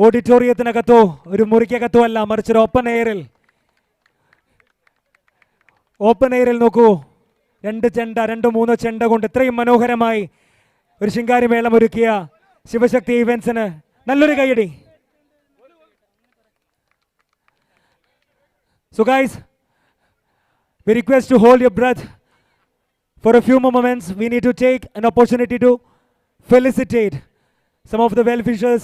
ഓഡിറ്റോറിയത്തിനകത്തോ ഒരു മുറിക്കകത്തോ അല്ല, മറിച്ചൊരു open എയറിൽ നോക്കൂ, രണ്ടോ മൂന്നോ ചെണ്ട കൊണ്ട് ഇത്രയും മനോഹരമായി ഒരു ശിങ്കാരി മേളം ഒരുക്കിയ ശിവശക്തി ഇവന്റ്സിന് നല്ലൊരു കൈയടി. So guys, we request to hold your breath for a few more moments. We need to take an opportunity to felicitate some of the well-wishers,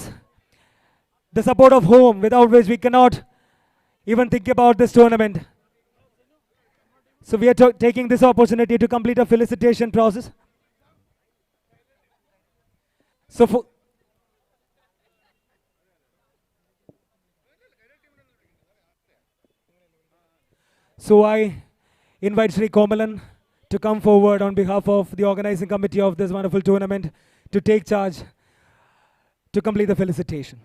the support of home, without which we cannot even think about this tournament. So we are taking this opportunity to complete a felicitation process. So I invite Sri Komalan to come forward on behalf of the organizing committee of this wonderful tournament to take charge to complete the felicitation.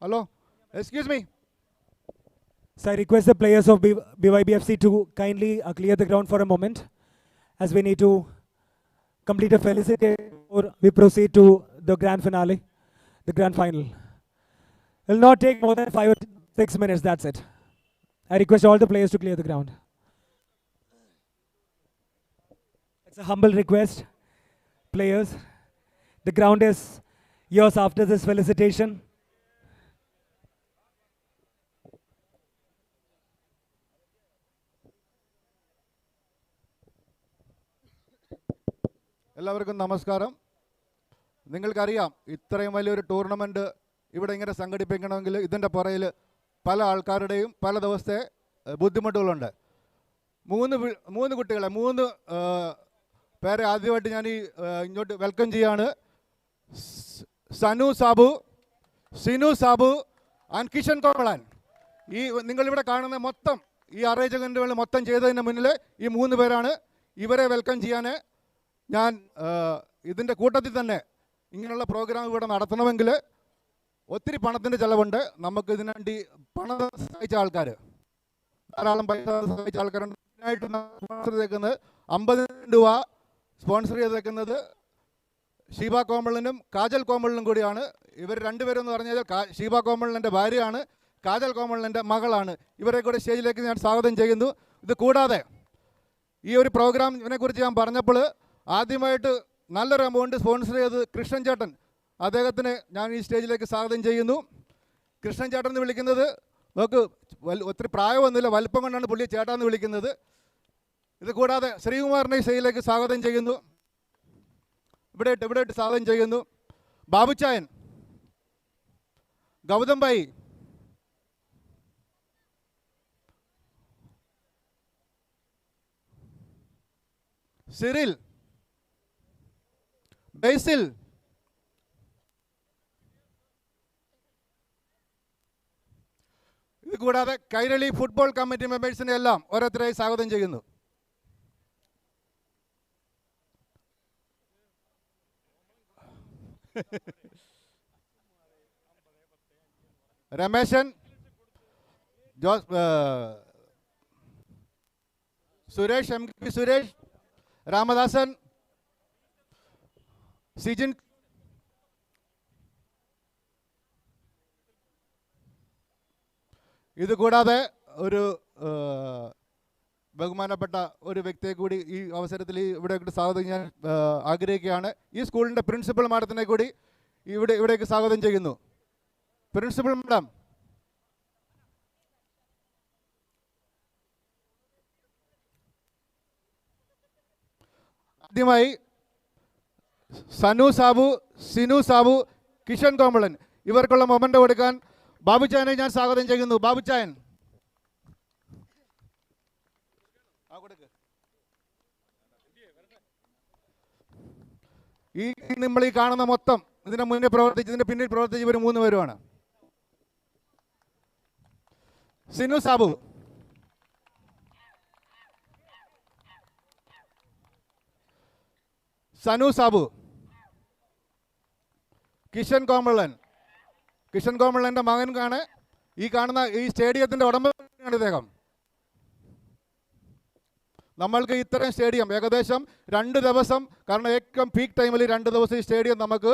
Hello. Excuse me. So I request the players of BYBFC to kindly clear the ground for a moment, as we need to complete a felicitation before we proceed to the grand finale, the grand final. It will not take more than 5 or 6 minutes, that's it. I request all the players to clear the ground. It's a humble request. Players, the ground is yours after this felicitation. എല്ലാവർക്കും നമസ്കാരം. നിങ്ങൾക്കറിയാം, ഇത്രയും വലിയൊരു tournament ഇവിടെ ഇങ്ങനെ സംഘടിപ്പിക്കണമെങ്കിൽ ഇതിൻ്റെ പുറയിൽ പല ആൾക്കാരുടെയും പല ദിവസത്തെ ബുദ്ധിമുട്ടുകളുണ്ട്. മൂന്ന് കുട്ടികളെ, 3 പേരെ ആദ്യമായിട്ട് ഞാൻ ഇങ്ങോട്ട് വെൽക്കം ചെയ്യാണ്. സനു സാബു, സിനു സാബു ആൻഡ് കിഷൻ കോമളാൻ. ഈ നിങ്ങളിവിടെ കാണുന്ന മൊത്തം ഈ അറേഞ്ച്മെൻറ്റുകൾ മൊത്തം ചെയ്തതിന് മുന്നിൽ ഈ 3 പേരാണ്. ഇവരെ വെൽക്കം ചെയ്യാൻ ഞാൻ ഇതിൻ്റെ കൂട്ടത്തിൽ തന്നെ ഇങ്ങനെയുള്ള പ്രോഗ്രാം ഇവിടെ നടത്തണമെങ്കിൽ ഒത്തിരി പണത്തിൻ്റെ ചിലവുണ്ട്. നമുക്ക് ഇതിനു വേണ്ടി പണം സഹായിച്ച ആൾക്കാർ, ധാരാളം പൈസ സഹായിച്ച ആൾക്കാരുണ്ട്. ഇതിനായിട്ട് സ്പോൺസർ ചെയ്തേക്കുന്നത് 50 രൂപ സ്പോൺസർ ചെയ്തേക്കുന്നത് ഷീബ കോമളിനും കാജൽ കോമളിനും കൂടിയാണ്. ഇവർ രണ്ടുപേരെന്ന് പറഞ്ഞാൽ ഷീബ കോമളിൻ്റെ ഭാര്യയാണ്, കാജൽ കോമളിൻ്റെ മകളാണ്. ഇവരെ കൂടെ സ്റ്റേജിലേക്ക് ഞാൻ സ്വാഗതം ചെയ്യുന്നു. ഇത് കൂടാതെ ഈ ഒരു പ്രോഗ്രാമിനെ കുറിച്ച് ഞാൻ പറഞ്ഞപ്പോൾ ആദ്യമായിട്ട് നല്ലൊരു എമൗണ്ട് സ്പോൺസർ ചെയ്ത് കൃഷ്ണൻ ചേട്ടൻ, അദ്ദേഹത്തിന് ഞാൻ ഈ സ്റ്റേജിലേക്ക് സ്വാഗതം ചെയ്യുന്നു. കൃഷ്ണൻ ചേട്ടൻ എന്ന് വിളിക്കുന്നത് നമുക്ക് ഒത്തിരി പ്രായമൊന്നുമില്ല, വലിപ്പം കൊണ്ടാണ് പുള്ളിയെ ചേട്ടാന്ന് വിളിക്കുന്നത്. ഇത് കൂടാതെ ശ്രീകുമാറിനെ ഈ സ്റ്റേജിലേക്ക് സ്വാഗതം ചെയ്യുന്നു. ഇവിടെ സ്വാഗതം ചെയ്യുന്നു. ബാബുച്ചായൻ, ഗൗതം ഭായി, സിറിൽ, ബേസിൽ, ഇത് കൂടാതെ കൈരളി ഫുട്ബോൾ കമ്മിറ്റി മെമ്പേഴ്സിനെ എല്ലാം ഓരോരുത്തരായി സ്വാഗതം ചെയ്യുന്നു. രമേശൻ, സുരേഷ്, MP സുരേഷ്, രാമദാസൻ, സിജിൻ, ഇത് കൂടാതെ ഒരു ബഹുമാനപ്പെട്ട ഒരു വ്യക്തിയെ കൂടി ഈ അവസരത്തിൽ ഇവിടെ സ്വാഗതം ഞാൻ ആഗ്രഹിക്കുകയാണ്. ഈ സ്കൂളിൻ്റെ പ്രിൻസിപ്പൽ മാഡത്തിനെ കൂടി ഇവിടേക്ക് സ്വാഗതം ചെയ്യുന്നു. പ്രിൻസിപ്പൽ മാഡം, ആദ്യമായി സനു സാബു, സിനു സാബു, കിഷൻ കോമളൻ ഇവർക്കുള്ള മൊമെൻ്റ് കൊടുക്കാൻ ബാബുച്ചായനെ ഞാൻ സ്വാഗതം ചെയ്യുന്നു. ബാബുച്ചായൻ, ഈ നമ്മൾ ഈ കാണുന്ന മൊത്തം ഇതിൻ്റെ മുന്നേ ഇതിൻ്റെ പിന്നിൽ പ്രവർത്തിച്ച് ഇവർ 3 പേരുമാണ്. സിനു സാബു, സനു സാബു, കിഷൻ കോമളൻ്റെ മകനാണ്. ഈ കാണുന്ന ഈ സ്റ്റേഡിയത്തിൻ്റെ ഉടമയാണ് ഇദ്ദേഹം. നമ്മൾക്ക് ഇത്രയും സ്റ്റേഡിയം ഏകദേശം 2 ദിവസം, കാരണം ഏറ്റവും പീക്ക് ടൈമിൽ 2 ദിവസം ഈ സ്റ്റേഡിയം നമുക്ക്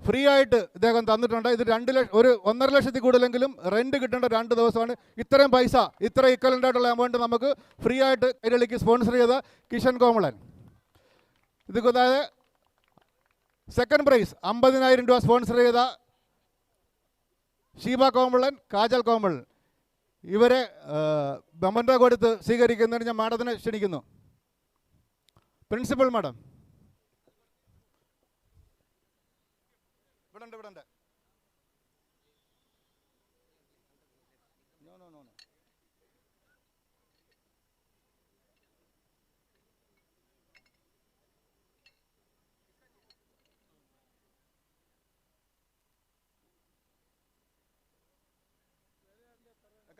ഫ്രീ ആയിട്ട് ഇദ്ദേഹം തന്നിട്ടുണ്ട്. ഇത് 1.5 ലക്ഷത്തിൽ കൂടുതലെങ്കിലും റെൻറ്റ് കിട്ടേണ്ട 2 ദിവസമാണ്. ഇത്രയും പൈസ, ഇത്ര ഇക്വലൻ്റ് ആയിട്ടുള്ള എമൗണ്ട് നമുക്ക് ഫ്രീ ആയിട്ട് കൈരളിക്ക് സ്പോൺസർ ചെയ്ത കിഷൻ കോമളൻ. ഇത് കൂടാതെ സെക്കൻഡ് പ്രൈസ് 50,000 രൂപ സ്പോൺസർ ചെയ്ത ഷീബ കോമളൻ, കാജൽ കോമളൻ. ഇവരെ മൊമെൻ്റോ കൊടുത്ത് സ്വീകരിക്കുന്നതിന് ഞാൻ മാഡത്തിനെ ക്ഷണിക്കുന്നു. പ്രിൻസിപ്പൽ മാഡം, ഇവിടെ ഉണ്ട്.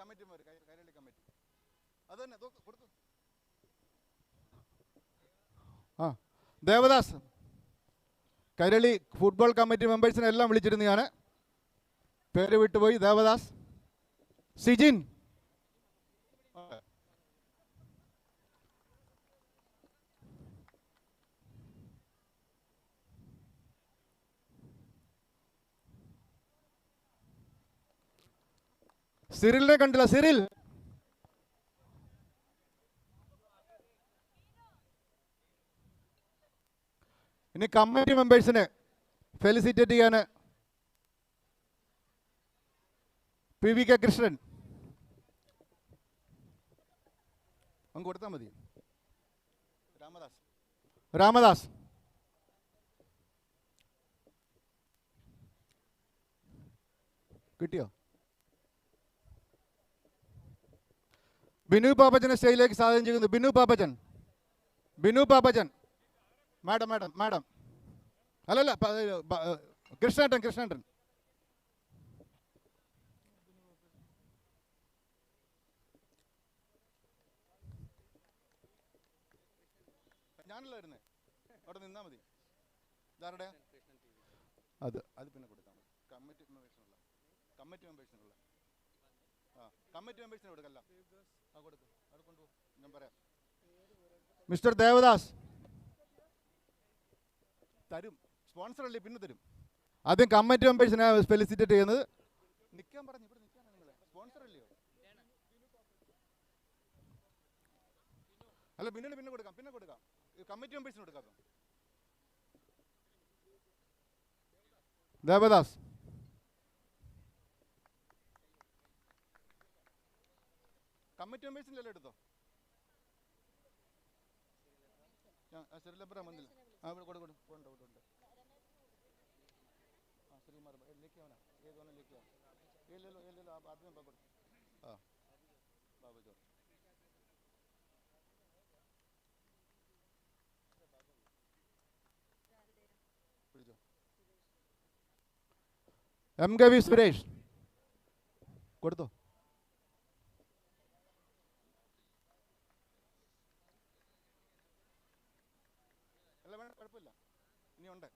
കമ്മിറ്റി, കൈരളി കമ്മിറ്റി അത് തന്നെ കൊടുത്തു. ദേവദാസ്, കൈരളി ഫുട്ബോൾ കമ്മിറ്റി മെമ്പേഴ്സിനെ എല്ലാം വിളിച്ചിരുന്നതാണ്. പേര് വിട്ടുപോയി. ദേവദാസ്, സിജിൻ, സിറിലിനെ കണ്ടില്ല. സിറിൽ, ഇനി കമ്മിറ്റി മെമ്പേഴ്സിനെ ഫെലിസിറ്റേറ്റ് ചെയ്യാൻ PVK കൃഷ്ണൻ അങ്ങ് കൊടുത്താൽ മതി. രാമദാസ്, കിട്ടിയോ? ബിനു പാപ്പച്ചനെ സ്റ്റേജിലേക്ക് സ്വാഗതം ചെയ്യുന്നു. ബിനു പാപ്പച്ചൻ. മാഡം അല്ലല്ല, കൃഷ്ണേട്ടൻ. ഞാനല്ല വരുന്നേ, അവിടെ നിന്നാ മതി. ഇതാരുടെ അത് പിന്നെ കൊടുക്കാം. കമ്മിറ്റി മെമ്പേഴ്സിനുള്ള കമ്മിറ്റി മെമ്പേഴ്സിന് കൊടുക്കല്ല. കൊടുക്കും, അവിടെ കൊണ്ടുപോകും. ഞാൻ പറയാം. മിസ്റ്റർ ദേവദാസ് തരും, സ്പോൺസർ അല്ലേ, പിന്നെ തരും. ആദ്യം കമ്മിറ്റി മെമ്പേഴ്സിനെ ഫെലിസിറ്റേറ്റ് ചെയ്യുന്നത്. നിൽക്കാൻ പറഞ്ഞു, ഇവിടെ നിൽക്കാനാണ് നിങ്ങളെ. സ്പോൺസർ അല്ലയോ? അല്ല, പിന്നെ കൊടുക്കാം. കമ്മിറ്റി മെമ്പേഴ്സിന് കൊടുക്കാം. ദേവദാസ്, കമ്മിറ്റി മെമ്പേഴ്സിൻ്റെ എടുത്തോ. ശരിയല്ല, വന്നില്ല. കൊടു ശ്രീമാർ ലേക്കാവനാ, ഏതോണം ലേക്കാവും. ഏല്ലോ ആദ്യം കൊടു. ബാബു ജോർജ്, പിടിച്ചോ. MKV സുരേഷ് കൊടുത്തോ. അല്ല, വേണം, കുഴപ്പമില്ല, ഇനിയുണ്ട്.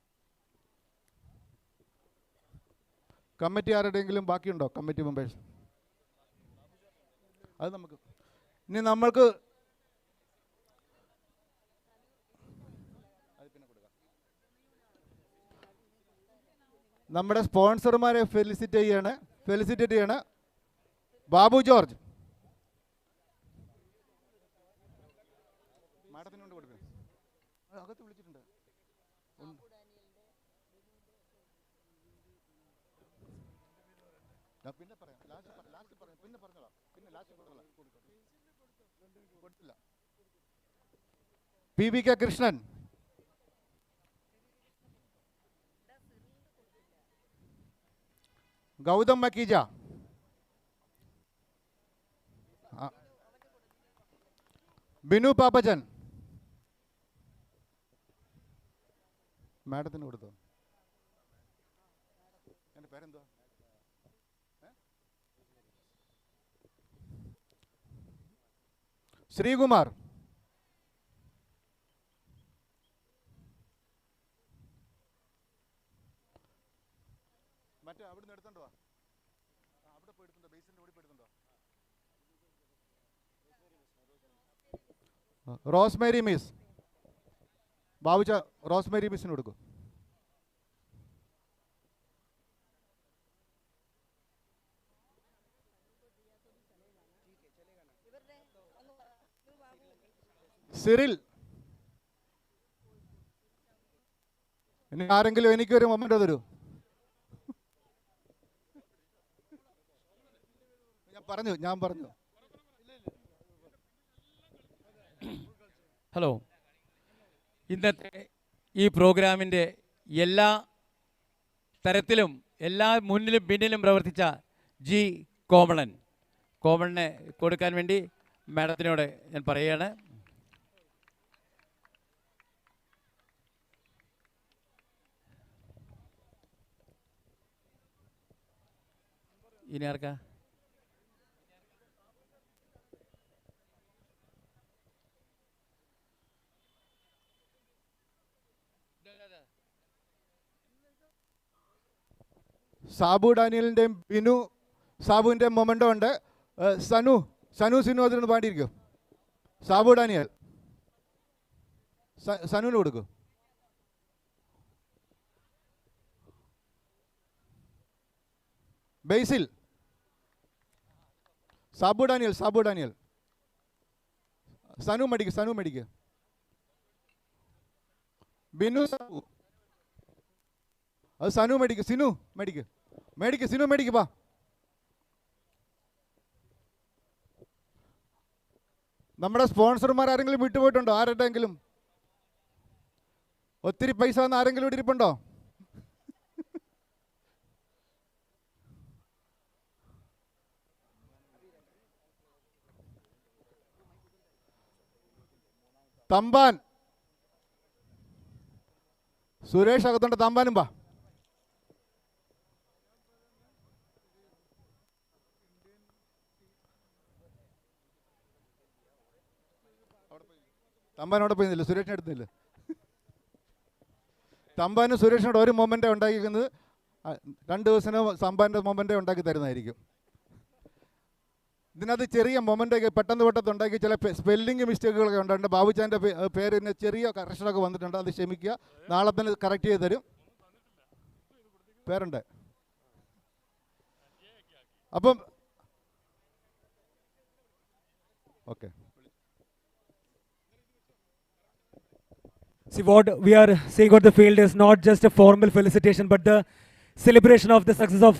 കമ്മിറ്റി ആരുടെയെങ്കിലും ബാക്കിയുണ്ടോ? കമ്മിറ്റി മെമ്പേഴ്സ് അത് നമുക്ക് ഇനി നമ്മൾക്ക് നമ്മുടെ സ്പോൺസർമാരെ ഫെലിസിറ്റേറ്റ് ചെയ്യാണ്. ബാബു ജോർജ്, മാഡത്തിനോട് കൊടുക്കുക. അകത്ത് വിളിച്ചിട്ടുണ്ട്. പിന്നെ പറയാം, ലാസ്റ്റ് പറയാം, പിന്നെ പറഞ്ഞോളാം. കൊടുത്തില്ല. PVK കൃഷ്ണൻ, ഗൗതം മക്കീജ, ബിനു പാപ്പച്ചൻ. മാഡത്തിന് കൊടുത്തോ? എൻ്റെ പേരെന്തോ? ശ്രീകുമാർ, മറ്റേ അവിടുന്ന് എടുത്തോണ്ടോ? അവിടെ പോയി എടുത്തുണ്ടോ? ബേസിൻ്റെ ഓടി പോയി എടുത്തുണ്ടോ? റോസ്മേരി മിസ്, ബാബുച്ച റോസ്മേരി മിസ്സിന് കൊടുക്കും. സിറിൽ, ഇനി ആരെങ്കിലും എനിക്കൊരു മൊമെന്റ് തരൂ. ഞാൻ പറഞ്ഞു. ഹലോ, ഇന്നത്തെ ഈ പ്രോഗ്രാമിൻ്റെ എല്ലാ തരത്തിലും എല്ലാ മുന്നിലും പിന്നിലും പ്രവർത്തിച്ച ജി കോമളിനെ കൊടുക്കാൻ വേണ്ടി മാഡത്തിനോട് ഞാൻ പറയുകയാണ്. ഇനി ആർക്കാ? സാബു ഡാനിയലിൻ്റെയും ബിനു സാബുവിൻ്റെയും മൊമെൻ്റോ ഉണ്ട്. സനു അതിനൊന്ന് പാടിയിരിക്കും. സാബു ഡാനിയൽ സനുവിന് കൊടുക്കും. ബേസിൽ സാബു ഡാനിയൽ സനു മേടിക്ക് ബിനു സാബു അത് സനു മേടിക്ക് സിനു മേടിക്ക് പാ. നമ്മുടെ സ്പോൺസർമാർ ആരെങ്കിലും വിട്ടുപോയിട്ടുണ്ടോ? ആരുടെയെങ്കിലും ഒത്തിരി പൈസ വന്ന് ആരെങ്കിലും ഇവിടെ ഇരിപ്പുണ്ടോ? തമ്പാൻ സുരേഷ് അകത്തുണ്ട്. തമ്പാനും പാ. തമ്പാനോടെ പോയിരുന്നില്ല, സുരേഷിനെ എടുത്തില്ല. തമ്പാനും സുരേഷിനോട് ഒരു മൊമെൻ്റ് ഉണ്ടാക്കിക്കുന്നത് 2 ദിവസം തമ്പാൻ്റെ മൊമെൻ്റ് ഉണ്ടാക്കി തരുന്നതായിരിക്കും. ഇതിനകത്ത് ചെറിയ മൊമെൻ്റൊക്കെ പെട്ടെന്ന് ഉണ്ടാക്കി ചില സ്പെല്ലിങ് മിസ്റ്റേക്കുകളൊക്കെ ഉണ്ടായിട്ടുണ്ട്. ബാബുച്ചാൻ്റെ പേരിന് ചെറിയ കറക്ഷനൊക്കെ വന്നിട്ടുണ്ട്, അത് ക്ഷമിക്കുക. നാളെ തന്നെ കറക്റ്റ് ചെയ്ത് തരും. പേരുണ്ട്. അപ്പം okay. See, what we are seeing on the field is not just a formal felicitation, but the celebration of the success of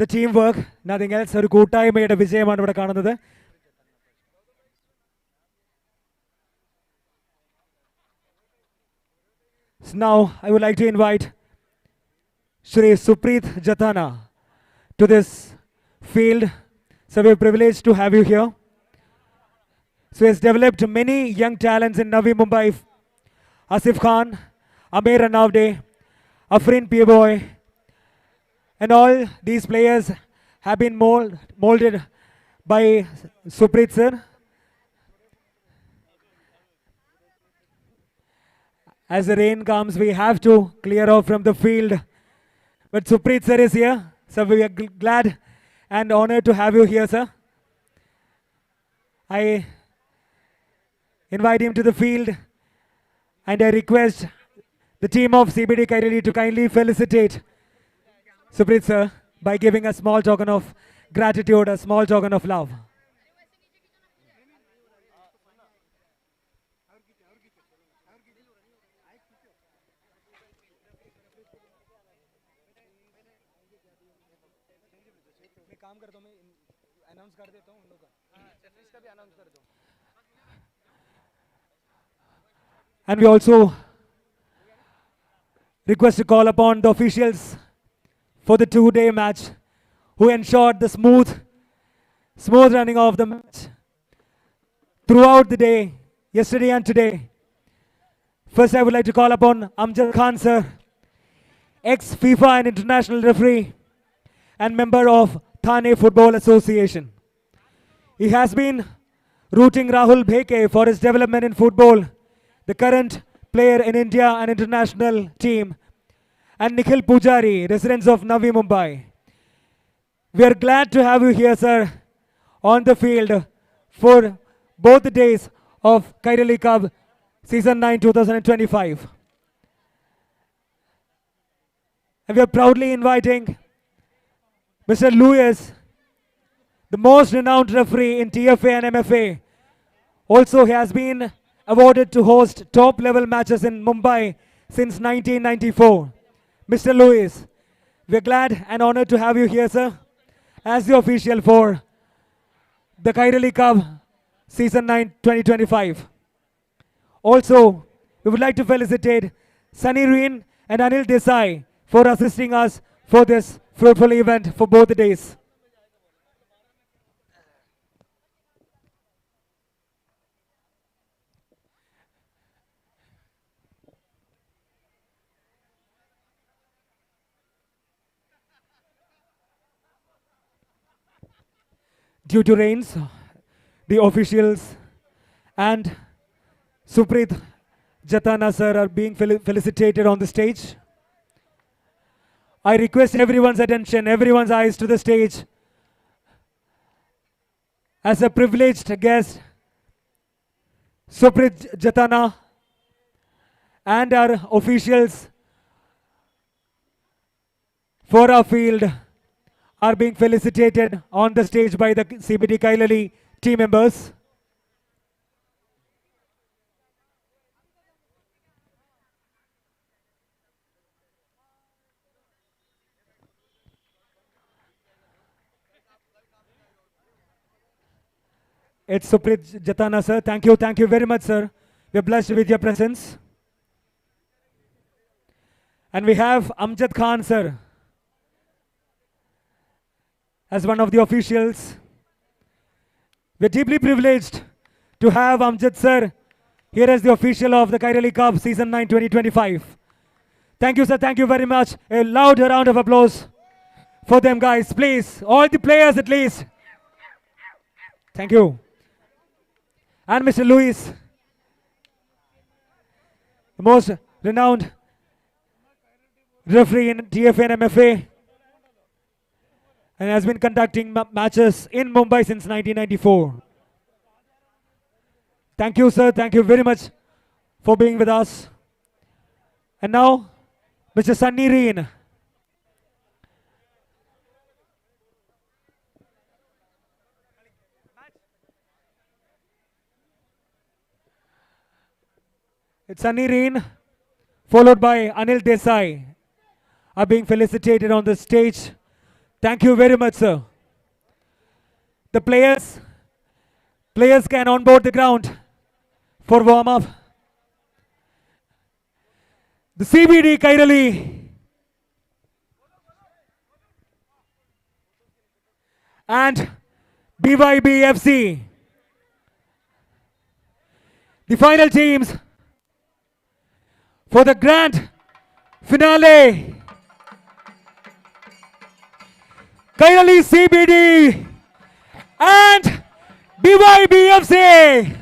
the teamwork. Nothing else. ഒരു കൂട്ടായ്മയുടെ വിജയമാണ് ഇവിടെ കാണുന്നത്. So now I would like to invite Shri Supreet Jatana to this field. So we are privileged to have you here. So he has developed many young talents in Navi Mumbai. Asif Khan, Amir Anavde, Afrin Pieboy, and all these players have been molded by Supreet sir. As the rain comes, we have to clear off from the field. But Supreet sir is here, so we are glad and honored to have you here, sir. I invite him to the field. And I request the team of CBD Kairali to kindly felicitate Supreet sir by giving a small token of gratitude, a small token of love. And we also request to call upon the officials for the 2-day match who ensured the smooth running of the match throughout the day, yesterday and today. First, I would like to call upon Amjad Khan sir, ex-FIFA and international referee and member of Thane Football Association. He has been rooting Rahul Bheke for his development in football, the current player in India and international team, and Nikhil Pujari, residents of Navi Mumbai. We are glad to have you here, sir, on the field for both the days of Kairali Cup Season 9 2025. And we are proudly inviting Mr. Lewis, the most renowned referee in TFA and MFA. Also, he has been awarded to host top-level matches in Mumbai since 1994. Mr. Lewis, we are glad and honored to have you here, sir, as the official for the Kairali Cup Season 9 2025. Also, we would like to felicitate Sunny Reen and Anil Desai for assisting us for this fruitful event for both the days. Due to rains, the officials and Supreet Jatana sir are being felicitated on the stage. I request everyone's attention, everyone's eyes to the stage. As a privileged guest, Suprit Jatana and our officials for our field are being felicitated on the stage by the CBD Kairali team members. It's Suprit Jatana, sir. Thank you very much, sir. We're blessed with your presence. And we have Amjad Khan, sir, as one of the officials. We're deeply privileged to have Amjad, sir, here as the official of the Kairali Cup Season 9 2025. Thank you, sir. Thank you very much. A loud round of applause for them, guys. Please, all the players at least. Thank you. And Mr. Luis, the most renowned referee in TFA and MFA, and has been conducting matches in Mumbai since 1994. Thank you, sir. Thank you very much for being with us. And now, Mr. Sunny Reen. It's Sunny Reen, followed by Anil Desai, are being felicitated on the stage. Thank you very much, sir. The players can onboard the ground for warm-up. The CBD Kairali and BYB FC, the final teams for the grand finale. Kairali CBD and BYBFC.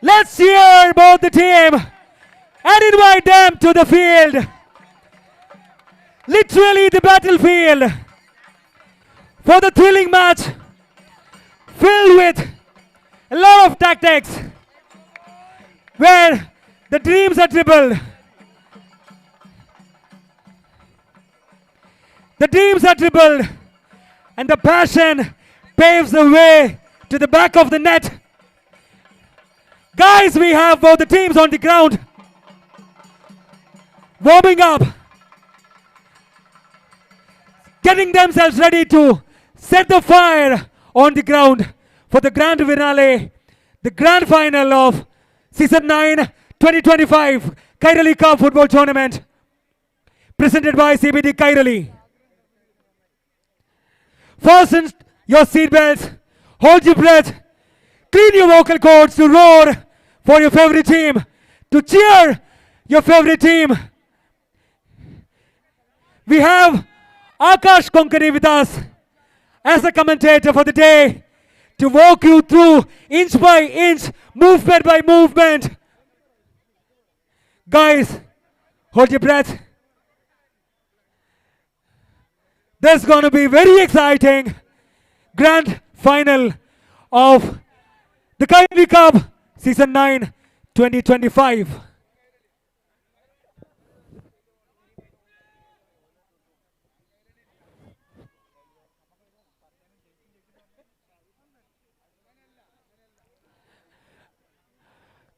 Let's cheer both the team and invite them to the field. Literally the battlefield for the thrilling match filled with a lot of tactics, where the dreams are dribbled. The dreams are dribbled and the passion paves the way to the back of the net. Guys, we have both the teams on the ground warming up, getting themselves ready to set the fire on the ground for the grand finale, the grand final of Season 9 2025 Kairali Cup Football Tournament, presented by CBD Kairali. Fasten your seatbelts, hold your breath, clean your vocal cords to roar for your favorite team, to cheer your favorite team. We have Akash Konkani with us as a commentator for the day to walk you through inch by inch, movement by movement. Guys, hold your breath. There's going to be very exciting grand final of the Kairali Cup Season 9 2025.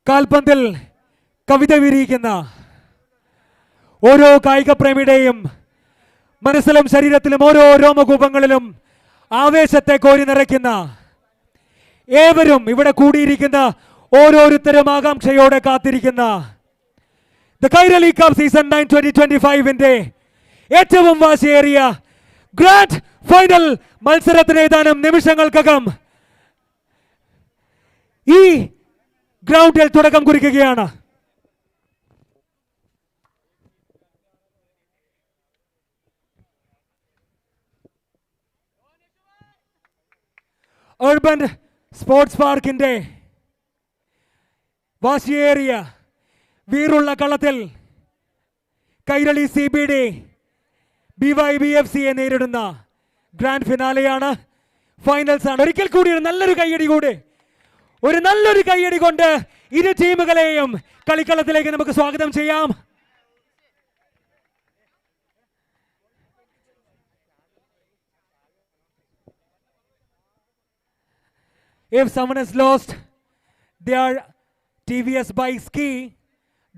കാൽപന്തിൽ കവിത വിരിയിക്കുന്ന ഓരോ കായിക പ്രേമിയുടെയും മനസ്സിലും ശരീരത്തിലും ഓരോ രോമകൂപങ്ങളിലും ആവേശത്തെ കോരി നിറയ്ക്കുന്ന ഏവരും ഇവിടെ കൂടിയിരിക്കുന്ന ഓരോരുത്തരും ആകാംക്ഷയോടെ കാത്തിരിക്കുന്ന ദ കൈരളി കപ്പ് സീസൺ 9 2025ന്റെ ഏറ്റവും വാശിയേറിയ ഗ്രാൻഡ് ഫൈനൽ മത്സരത്തിന് ഏതാനും നിമിഷങ്ങൾക്കകം ഈ ഗ്രൗണ്ടിൽ തുടക്കം കുറിക്കുകയാണ്. അർബൻ സ്പോർട്സ് പാർക്കിന്റെ വാശിയേറിയ വീറുള്ള കളത്തിൽ കൈരളി CBD BYBFC നേരിടുന്ന ഗ്രാൻഡ് ഫിനാലെയാണ്, ഫൈനൽസ് ആണ്. ഒരിക്കൽ കൂടി ഒരു നല്ലൊരു കയ്യടി കൊണ്ട് ഇരു ടീമുകളെയും കളിക്കളത്തിലേക്ക് നമുക്ക് സ്വാഗതം ചെയ്യാം. If someone has lost their TVS bike key,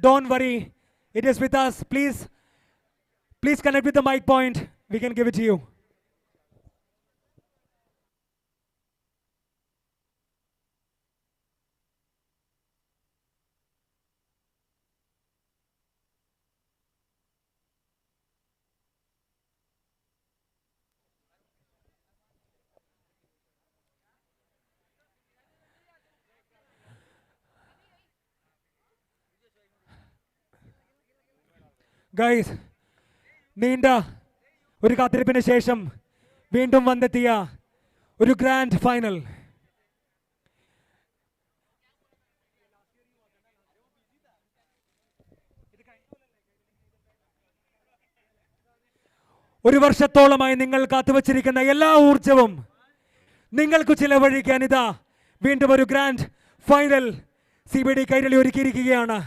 don't worry, it is with us. Please connect with the mic point. We can give it to you. Guys, നീണ്ട ഒരു കാത്തിരിപ്പിന് ശേഷം വീണ്ടും വന്നെത്തിയ ഒരു ഗ്രാൻഡ് ഫൈനൽ. ഒരു വർഷത്തോളമായി നിങ്ങൾ കാത്തുവച്ചിരിക്കുന്ന എല്ലാ ഊർജവും നിങ്ങൾക്ക് ചിലവഴിക്കാൻ ഇതാ വീണ്ടും ഒരു ഗ്രാൻഡ് ഫൈനൽ CBD കൈരളി ഒരുക്കിയിരിക്കുകയാണ്.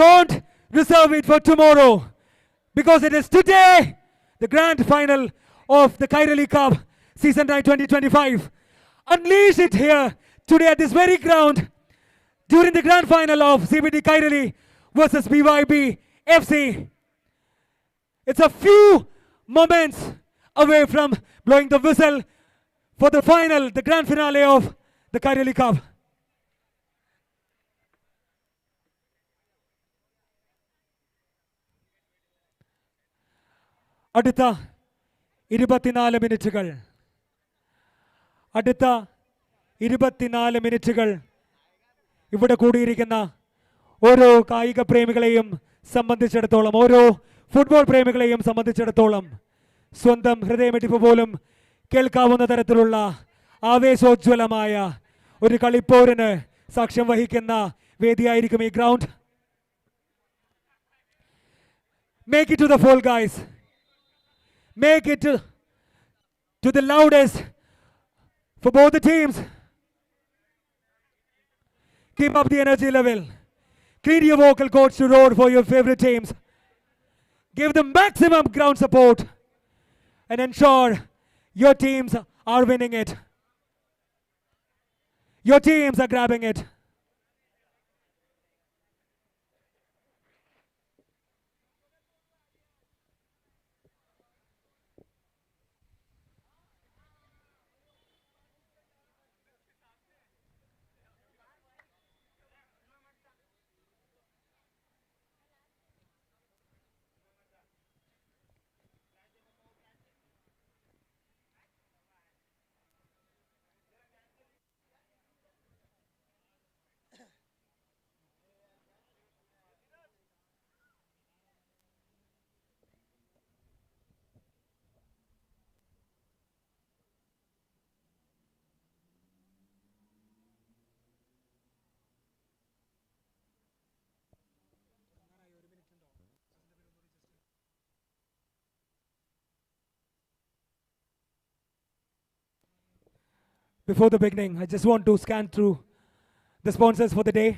Don't reserve it for tomorrow, because it is today the grand final of the Kairali Cup season 9 2025. Unleash it here today at this very ground during the grand final of CBD Kairali versus BYB FC. It's a few moments away from blowing the whistle for the final, the grand finale of the Kairali Cup. അടുത്ത 24 മിനിറ്റുകൾ ഇവിടെ കൂടിയിരിക്കുന്ന ഓരോ കായിക പ്രേമികളെയും സംബന്ധിച്ചിടത്തോളം, ഓരോ football പ്രേമികളെയും സംബന്ധിച്ചിടത്തോളം സ്വന്തം ഹൃദയമിടിപ്പ് പോലും കേൾക്കാവുന്ന തരത്തിലുള്ള ആവേശോജ്വലമായ ഒരു കളിപ്പോരിന് സാക്ഷ്യം വഹിക്കുന്ന വേദിയായിരിക്കും ഈ ground. Make it to the full, guys. Make it to the loudest for both the teams. Keep up the energy level. Clean your vocal cords to roar for your favorite teams. Give them maximum ground support and ensure your teams are winning it. Your teams are grabbing it. Before the beginning, I just want to scan through the sponsors for the day.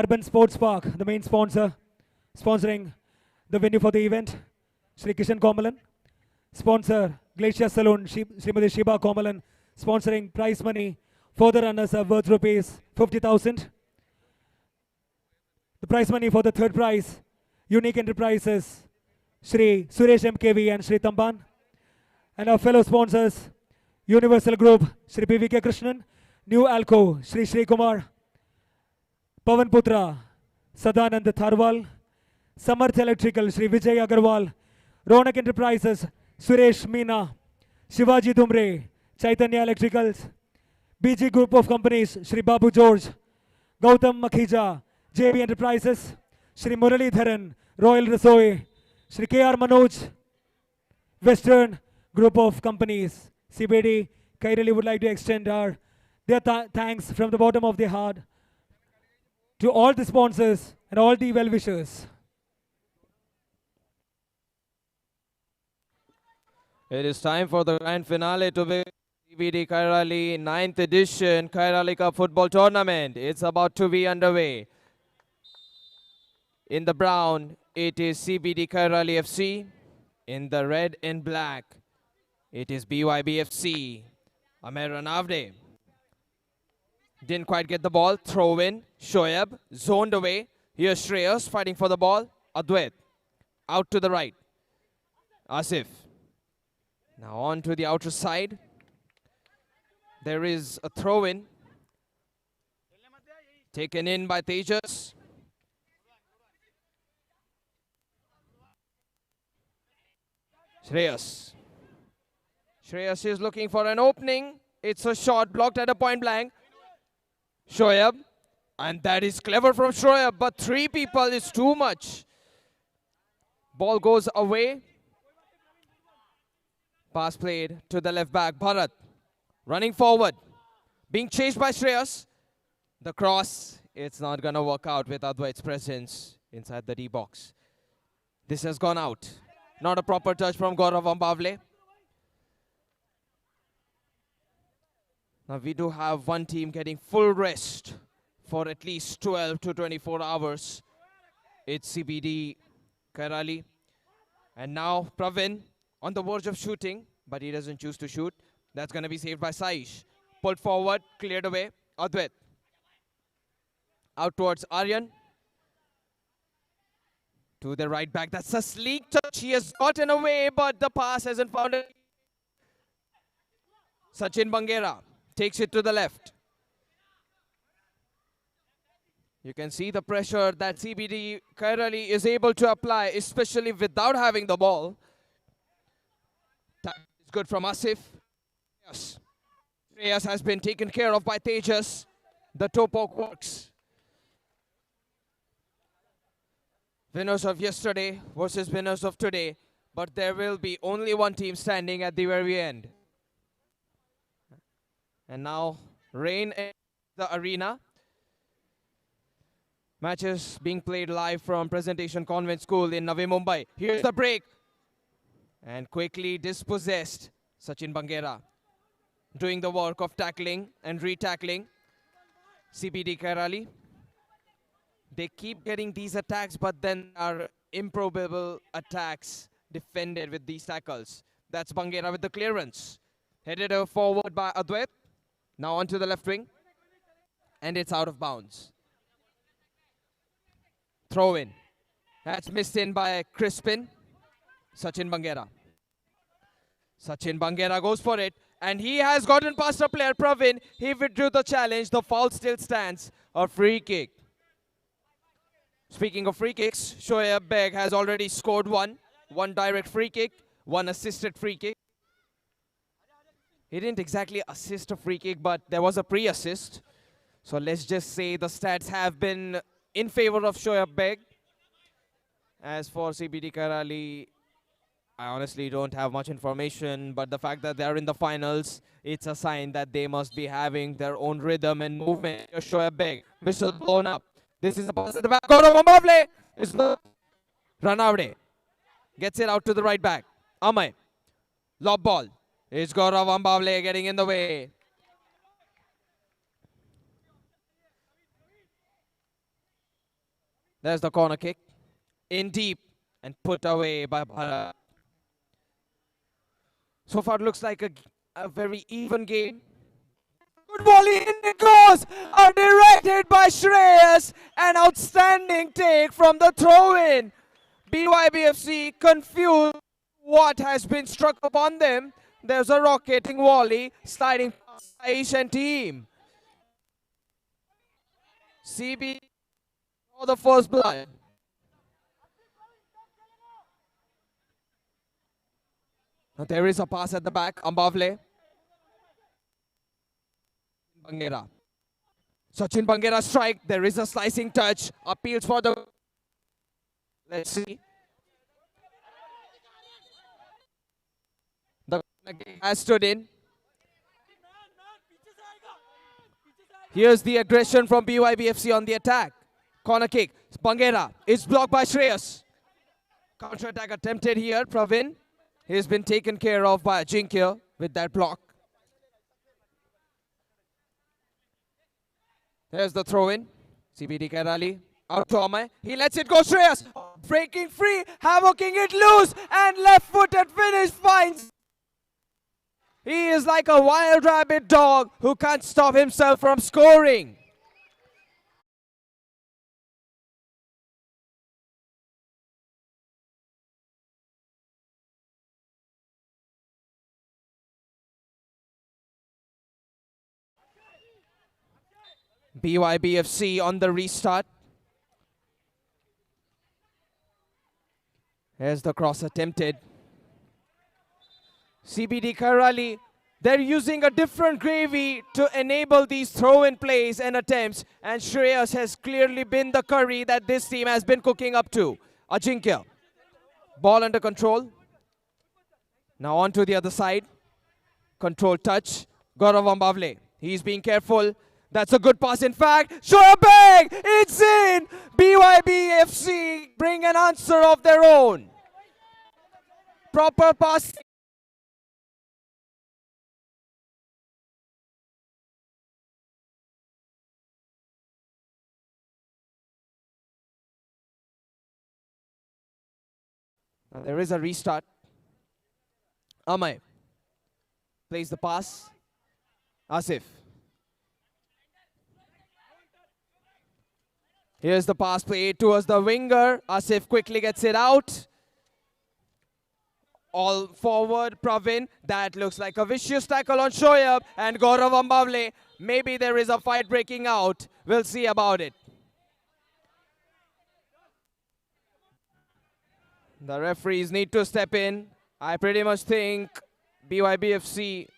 Urban Sports Park, the main sponsor, sponsoring the venue for the event, Shri Kishan Komalan. Sponsor, Glacier Saloon, Srimati Shiba Komalan, sponsoring prize money for the runners are worth rupees 50,000. The prize money for the third prize, Unique Enterprises, Shri Suresh MKV and Shri Tamban. And our fellow sponsors, Universal Group, Shri PVK Krishnan, New Alco, Shri Shri Kumar, Pavan Putra, Sadanand Tharwal, Samarth Electrical, Shri Vijay Agarwal, Ronak Enterprises, Suresh Meena, Shivaji Dumre, Chaitanya Electricals, BG Group of Companies, Shri Babu George, Gautam Makhija, JB Enterprises, Shri Murali Dharan, Royal Rasoi, Shri KR Manoj, Western Group of Companies, CBD, Kairali would like to extend their thanks from the bottom of their heart to all the sponsors and all the well-wishers. It is time for the grand finale to be CBD Kairali 9th edition Kairali Cup football tournament. It's about to be underway. In the brown, it is CBD Kairali FC. In the red and black, it is BYB FC. Amer Navde didn't quite get the ball. Throw in. Shoaib zoned away. Here's Shreyas fighting for the ball. Adwait out to the right. Asif now on to the outer side. There is a throw in. Taken in by Tejas. Shreyas. Shreyas is looking for an opening. It's a shot blocked at a point blank. Shoaib. And that is clever from Shoaib, but 3 people is too much. Ball goes away. Pass played to the left back, Bharat. Running forward. Being chased by Shreyas. The cross, it's not going to work out with Adwait's presence inside the D box. This has gone out. Not a proper touch from Gaurav Ambavle. Now we do have one team getting full rest for at least 12 to 24 hours. It's CBD Kairali. And now Pravin on the verge of shooting, but he doesn't choose to shoot. That's going to be saved by Saish. Pulled forward, cleared away. Advait. Out towards Aryan. To the right back. That's a sleek touch. He has gotten away, but the pass hasn't found it. Sachin Bangera takes it to the left. You can see the pressure that CBD Kairali is able to apply, especially without having the ball. It's good from Asif. Yes. Shreyas has been taken care of by Tejas. The toe poke works. Winners of yesterday versus winners of today. But there will be only one team standing at the very end. And now rain in the arena. Matches being played live from Presentation Convent School in Navi Mumbai. Here's the break. And quickly dispossessed. Sachin Bangera doing the work of tackling and re-tackling. CBD Kairali. They keep getting these attacks, but then are improbable attacks defended with these tackles. That's Bangera with the clearance. Headed forward by Adwait. Now onto the left wing. And it's out of bounds. Throw in. That's missed in by Crispin. Sachin Bangera. Sachin Bangera goes for it. And he has gotten past a player, Pravin. He withdrew the challenge. The foul still stands. A free kick. Speaking of free kicks, Shoaib Beg has already scored one. One direct free kick. One assisted free kick. He didn't exactly assist a free kick, but there was a pre-assist. So let's just say the stats have been in favor of Shoaib Beg. As for CBD Kairali, I honestly don't have much information, but the fact that they're in the finals, it's a sign that they must be having their own rhythm and movement. Shoaib Beg, whistle blown up. This is a pass at the back. Gaurav Ambavle is the Ranavde. Gets it out to the right back. Amay. Lob ball. It's Gaurav Ambavle getting in the way. There's the corner kick. In deep and put away by Bharat. So far it looks like a very even game. Good volley, in it goes! A direct hit by Shreyas. An outstanding take from the throw-in. BYBFC confused what has been struck upon them. There's a rocketing volley sliding past Aish and team. CB for the first blood. Now there is a pass at the back. Ambavle. Bangera. Sachin Bangera strike. There is a slicing touch. Appeals for the... Let's see. The has stood in. Here's the aggression from BYBFC on the attack. Corner kick. Bangera is blocked by Shreyas. Counter attack attempted here. Pravin. He's been taken care of by Ajinkya with that block. There's the throw-in. CBD Kairali out to Amay. He lets it go. Shreyas breaking free, havocing it loose, and left-footed finish finds. He is like a wild rabbit dog who can't stop himself from scoring. BYBFC on the restart. Here's the cross attempted. CBD Kairali, they're using a different gravy to enable these throw-in plays and attempts, and Shreyas has clearly been the curry that this team has been cooking up to. Ajinkya, ball under control. Now on to the other side. Control touch. Gaurav Ambavle, he's being careful. That's a good pass, in fact. Shoyabeg, it's in! BYBFC bring an answer of their own. Proper pass. Now there is a restart. Amay plays the pass. Asif. Here's the pass play towards the winger. Asif quickly gets it out. All forward, Pravin. That looks like a vicious tackle on Shoyab and Gaurav Ambavle. Maybe there is a fight breaking out. We'll see about it. The referees need to step in. I pretty much think BYBFC,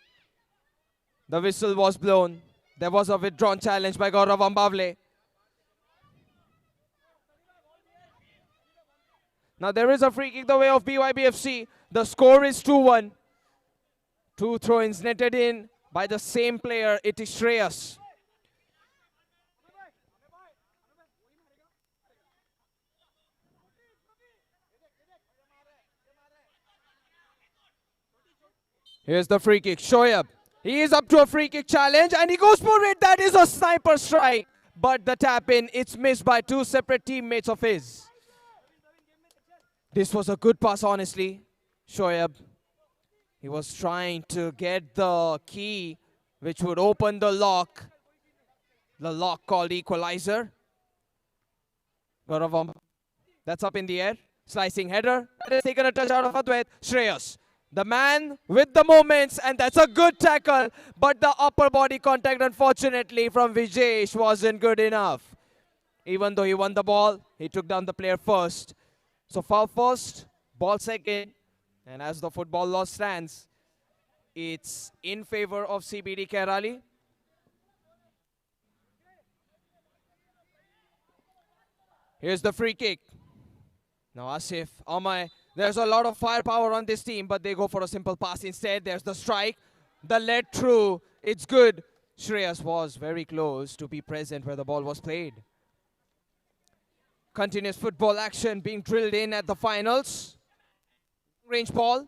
the whistle was blown. There was a withdrawn challenge by Gaurav Ambavle. Now there is a free kick the way of BYBFC. The score is 2-1. Two throw-ins netted in by the same player. It is Shreyas. Here's the free kick. Shoyab. He is up to a free kick challenge and he goes for it. That is a sniper strike. But the tap in, it's missed by two separate teammates of his. This was a good pass, honestly. Shoyab, he was trying to get the key which would open the lock called Equalizer. Gauravam, that's up in the air. Slicing header. That has taken a touch out of Advait. Shreyas, the man with the moments, and that's a good tackle. But the upper body contact, unfortunately, from Vijesh wasn't good enough. Even though he won the ball, he took down the player first. So foul first, ball second, and as the football law stands, it's in favor of CBD Kairali. Here's the free kick. Now Asif, Amay, there's a lot of firepower on this team, but they go for a simple pass instead. There's the strike, the lead through, it's good. Shreyas was very close to be present where the ball was played. Continuous football action being drilled in at the finals. Range ball.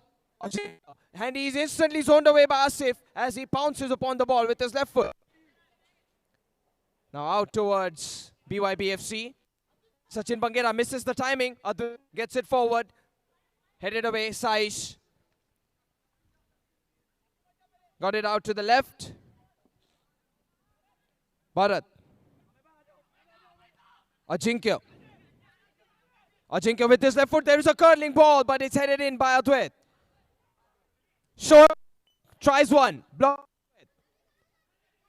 And he's instantly zoned away by Asif as he pounces upon the ball with his left foot. Now out towards BYBFC. Sachin Bangera misses the timing. Adu gets it forward. Headed away. Saish. Got it out to the left. Bharat. Ajinkya. Ajinkya with his left foot. There is a curling ball, but it's headed in by Advait. Shoyab tries one. Block.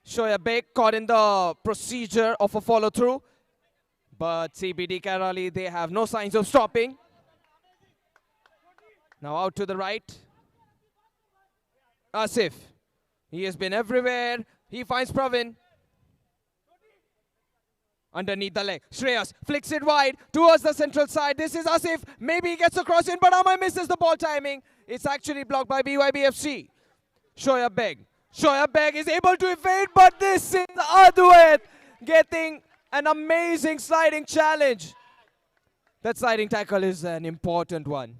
Shoyab caught in the procedure of a follow-through. But CBD Kairali, they have no signs of stopping. Now out to the right. Asif. He has been everywhere. He finds Pravin. Underneath the leg. Shreyas flicks it wide towards the central side. This is Asif. Maybe he gets across in, but Amay misses the ball timing. It's actually blocked by BYBFC. Shoyab Beg. Shoyab Beg is able to evade, but this is Advait getting an amazing sliding challenge. That sliding tackle is an important one.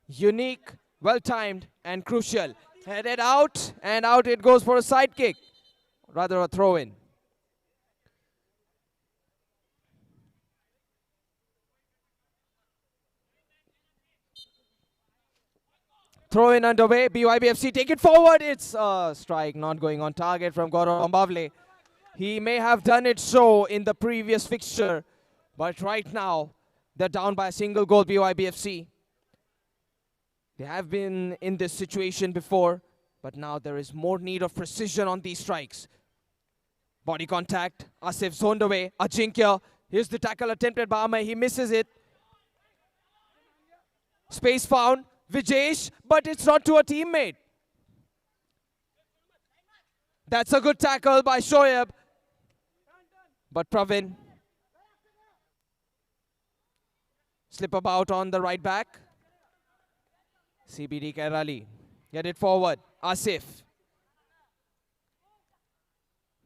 Unique Well timed and crucial. Headed out, and out it goes for a side kick. Rather a throw in. Throw in underway. BYBFC take it forward. It's a strike not going on target from Gaurav Ambavle. He may have done it so in the previous fixture, but right now they're down by a single goal, BYBFC. They have been in this situation before, but now there is more need of precision on these strikes. Body contact. Asif zoned away. Ajinkya. Here's the tackle attempted by Amay. He misses it. Space found. Vijesh, but it's not to a teammate. That's a good tackle by Shoaib. But Pravin. Slip about on the right back. CBD Kairali. Get it forward. Asif.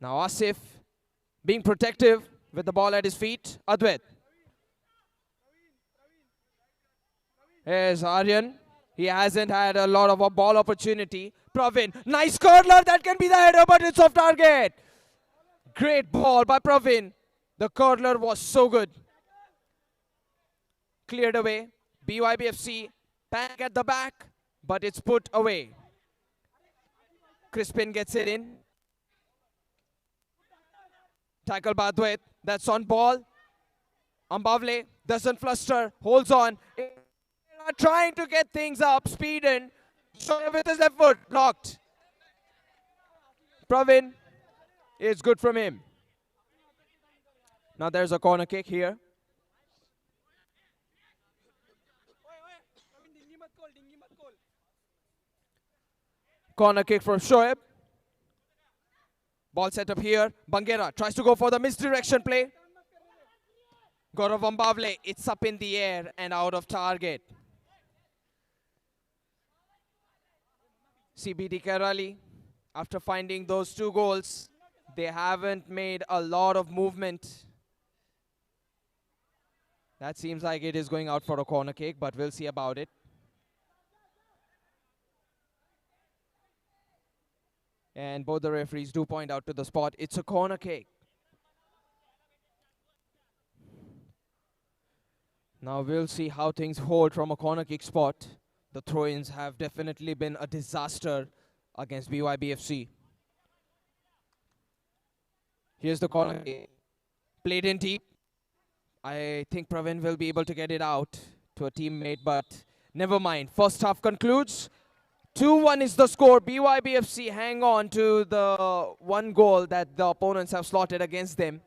Now Asif being protective with the ball at his feet. Advait. Here's Aryan. He hasn't had a lot of a ball opportunity. Pravin. Nice curler. That can be the header, but it's off target. Great ball by Pravin. The curler was so good. Cleared away. BYBFC back at the back, but it's put away. Crispin gets it in. Tackle by Advait. That's on ball. Ambavle doesn't fluster. Holds on. Trying to get things up. Speed in. Shoaib with his left foot. Locked. Pravin. It's good from him. Now there's a corner kick here. Corner kick from Shoaib. Ball set up here. Bangera tries to go for the misdirection play. Gaurav Ambavle, it's up in the air and out of target. CBD Kairali, after finding those 2 goals, they haven't made a lot of movement. That seems like it is going out for a corner kick, but we'll see about it. And both the referees do point out to the spot. It's a corner kick. Now we'll see how things hold from a corner kick spot. The throw-ins have definitely been a disaster against BYBFC. Here's the corner kick. Played in deep. I think Pravin will be able to get it out to a teammate, but never mind. First half concludes. 2-1 is the score. BYBFC hang on to the 1 goal that the opponents have slotted against them.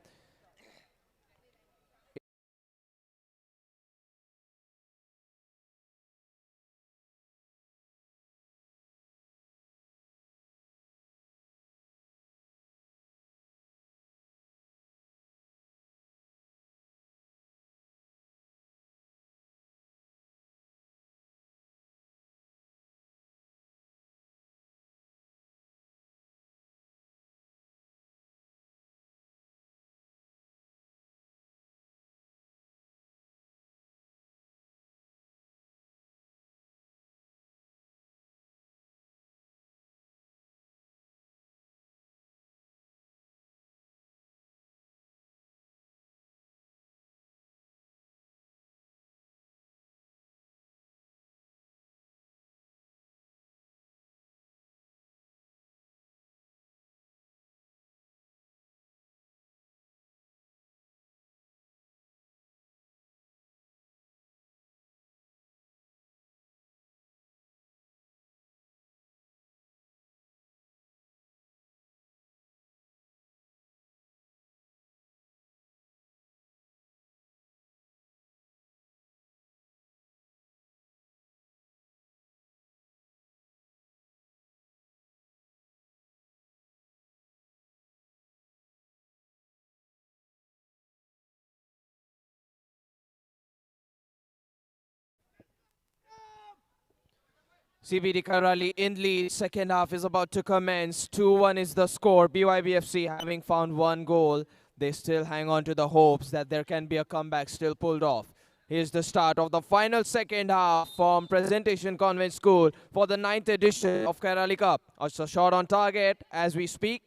CBD Kairali in lead. Second half is about to commence. 2-1 is the score. BYBFC having found 1 goal. They still hang on to the hopes that there can be a comeback still pulled off. Here's the start of the final second half from Presentation Convent School for the 9th edition of Kairali Cup. Also shot on target as we speak.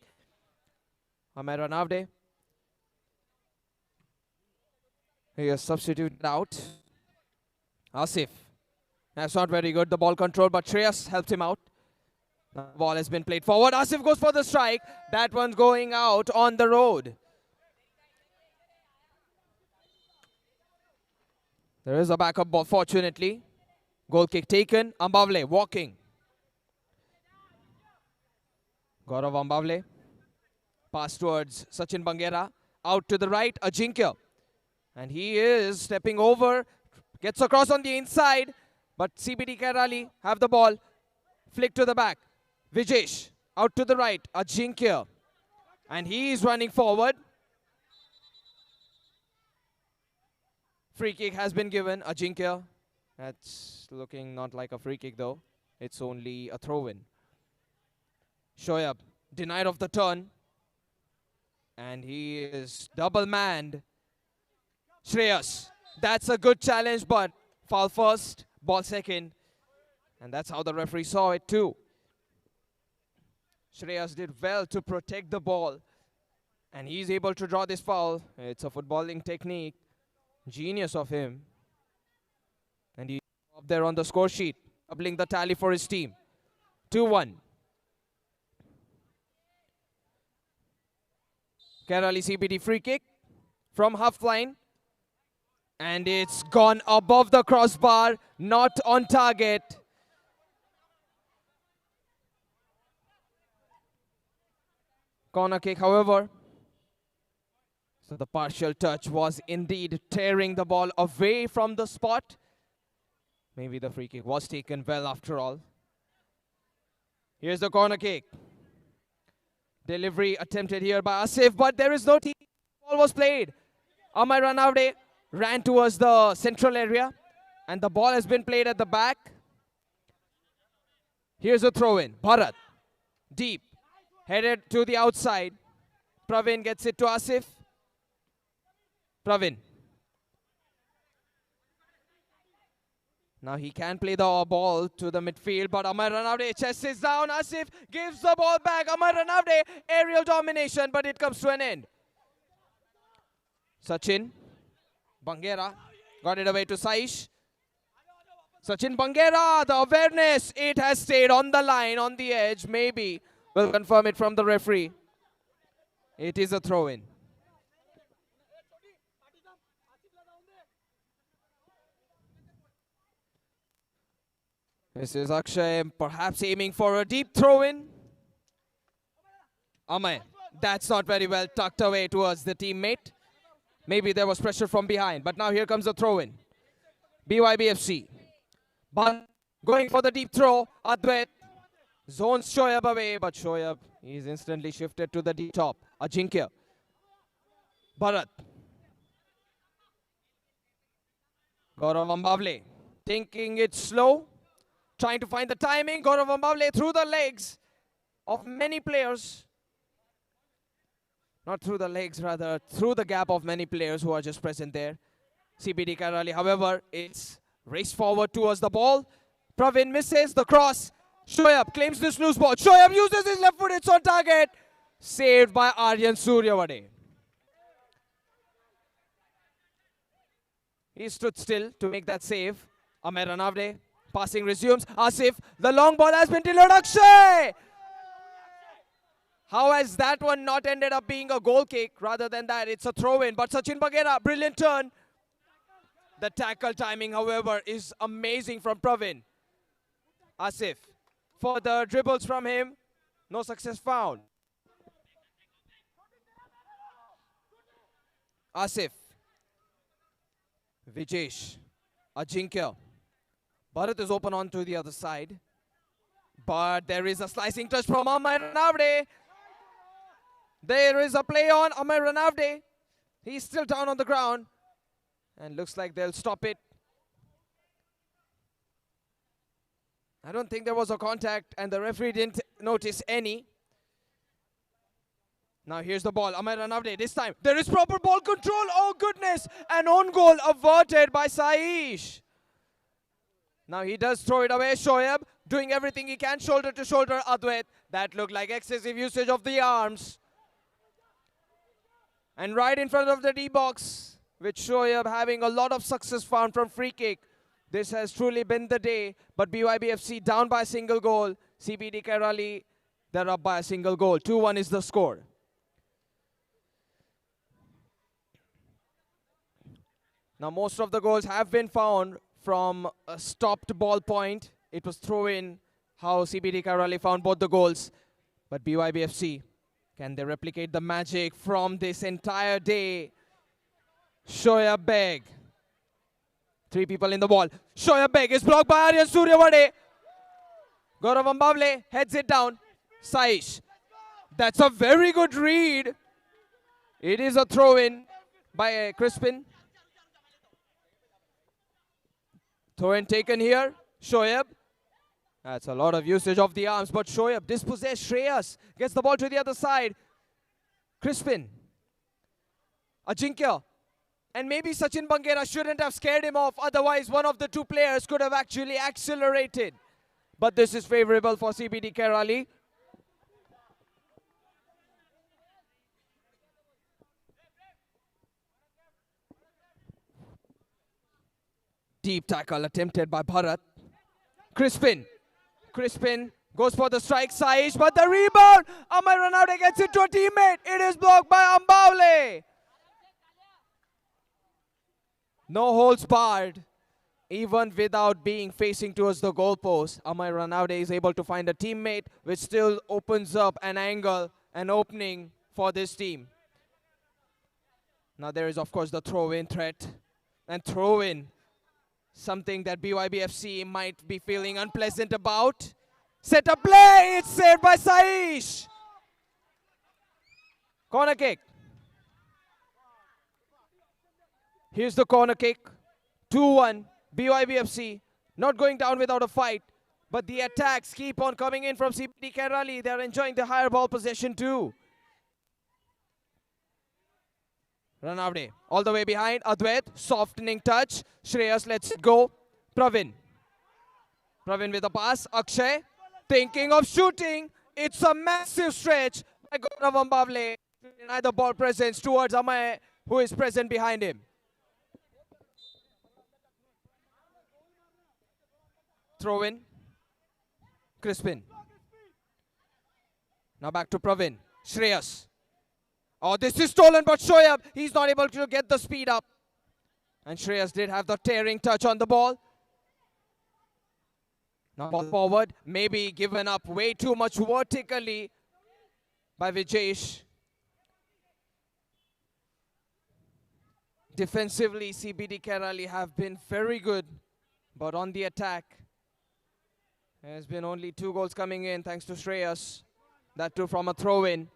Amera Navde. He is substituted out. Asif. That's not very good, the ball control, but Shreyas helped him out. The ball has been played forward. Asif goes for the strike. That one's going out on the road. There is a backup ball, fortunately. Goal kick taken. Ambavle walking. Gaurav Ambavle. Pass towards Sachin Bangera. Out to the right, Ajinkya. And he is stepping over. Gets across on the inside. But CBD Kairali have the ball. Flick to the back. Vijesh. Out to the right, Ajinkya. And he is running forward. Free kick has been given, Ajinkya. That's looking not like a free kick though. It's only a throw-in. Shoaib denied of the turn. And he is double-manned. Shreyas. That's a good challenge, but foul first, ball second. And that's how the referee saw it too. Shreyas did well to protect the ball. And he's able to draw this foul. It's a footballing technique. Genius of him. And he's up there on the score sheet, doubling the tally for his team. 2-1. Kairali CBD free kick from half line. And it's gone above the crossbar, not on target. Corner kick, however. So the partial touch was indeed tearing the ball away from the spot. Maybe the free kick was taken well after all. Here's the corner kick. Delivery attempted here by Asif, but there is no team. Ball was played. Amay Ranavde ran towards the central area, and the ball has been played at the back. Here's a throw-in. Bharat, deep, headed to the outside. Praveen gets it to Asif. Praveen. Now he can play the ball to the midfield, but Amay Ranavde chases down. Asif gives the ball back. Amay Ranavde, aerial domination, but it comes to an end. Sachin Bangera got it away to Saish. Sachin Bangera, the awareness, it has stayed on the line, on the edge. Maybe we'll confirm it from the referee. It is a throw-in. This is Akshay, perhaps aiming for a deep throw-in. Amay, that's not very well tucked away towards the teammate. Maybe there was pressure from behind, but now here comes the throw-in. BYBFC. But going for the deep throw, Advait zones Shoaib away, but Shoaib is instantly shifted to the deep top. Ajinkya. Bharat. Gaurav Ambavle taking it slow, trying to find the timing. Gaurav Ambavle through the legs of many players. Not through the legs, rather through the gap of many players who are just present there. CBD Kairali, however, it's raced forward towards the ball. Praveen misses the cross. Shoaib claims this loose ball. Shoaib uses his left foot. It's on target. Saved by Aryan Suryawade. He stood still to make that save. Amay Ranavde. Passing resumes. Asif. The long ball has been delivered. Akshay! How has that one not ended up being a goal kick? Rather than that, it's a throw-in. But Sachin Bangera, brilliant turn. The tackle timing, however, is amazing from Praveen. Asif. Further dribbles from him. No success found. Asif. Vijesh. Ajinkya. Bharat is open onto the other side. But there is a slicing touch from Amay Ranavde. There is a play on Amay Ranavde. He's still down on the ground. And looks like they'll stop it. I don't think there was a contact and the referee didn't notice any. Now here's the ball. Amay Ranavde. This time there is proper ball control. Oh goodness! An own goal averted by Saish. Now he does throw it away. Shoaib doing everything he can, shoulder to shoulder. Adwait. That looked like excessive usage of the arms. And right in front of the D box, with Shoaib having a lot of success found from free kick. This has truly been the day. But BYBFC down by a single goal. CBD Kairali, they're up by a single goal. 2-1 is the score. Now most of the goals have been found from a stopped ball point. It was throw-in, how CBD Kairali found both the goals. But BYBFC, can they replicate the magic from this entire day? Shoaib Beg. 3 people in the ball. Shoaib Beg is blocked by Aryan Suryawade. Gaurav Ambavle heads it down. Saish. That's a very good read. It is a throw-in by Crispin. Throw-in taken here. Shoaib. That's a lot of usage of the arms, but Shoaib dispossessed. Shreyas gets the ball to the other side. Crispin. Ajinkya. And maybe Sachin Bangera shouldn't have scared him off. Otherwise, one of the 2 players could have actually accelerated. But this is favorable for CBD Kairali. Deep tackle attempted by Bharat. Crispin. Crispin goes for the strike, Saish, but the rebound. Amay Ranavde gets it to a teammate. It is blocked by Ambavle. No holds barred. Even without being facing towards the goalpost, Amay Ranavde is able to find a teammate, which still opens up an angle, an opening for this team. Now there is, of course, the throw-in threat. And throw-in, something that BYBFC might be feeling unpleasant about. Set up play, it's saved by Saish. Corner kick. Here's the corner kick. 2-1. BYBFC not going down without a fight. But the attacks keep on coming in from CBD Kairali. They're enjoying the higher ball possession too. Ranavde all the way behind. Adwait, softening touch. Shreyas lets it go. Pravin. Pravin with a pass. Akshay thinking of shooting. It's a massive stretch by Gaurav Ambavle to deny the ball presence towards Amay, who is present behind him. Throw in. Crispin. Now back to Pravin. Shreyas. Oh, this is stolen, but Shoaib, he's not able to get the speed up. And Shreyas did have the tearing touch on the ball. Now ball forward, maybe given up way too much vertically by Vijesh. Defensively, CBD Kairali have been very good, but on the attack, there's been only 2 goals coming in thanks to Shreyas. That too from a throw-in.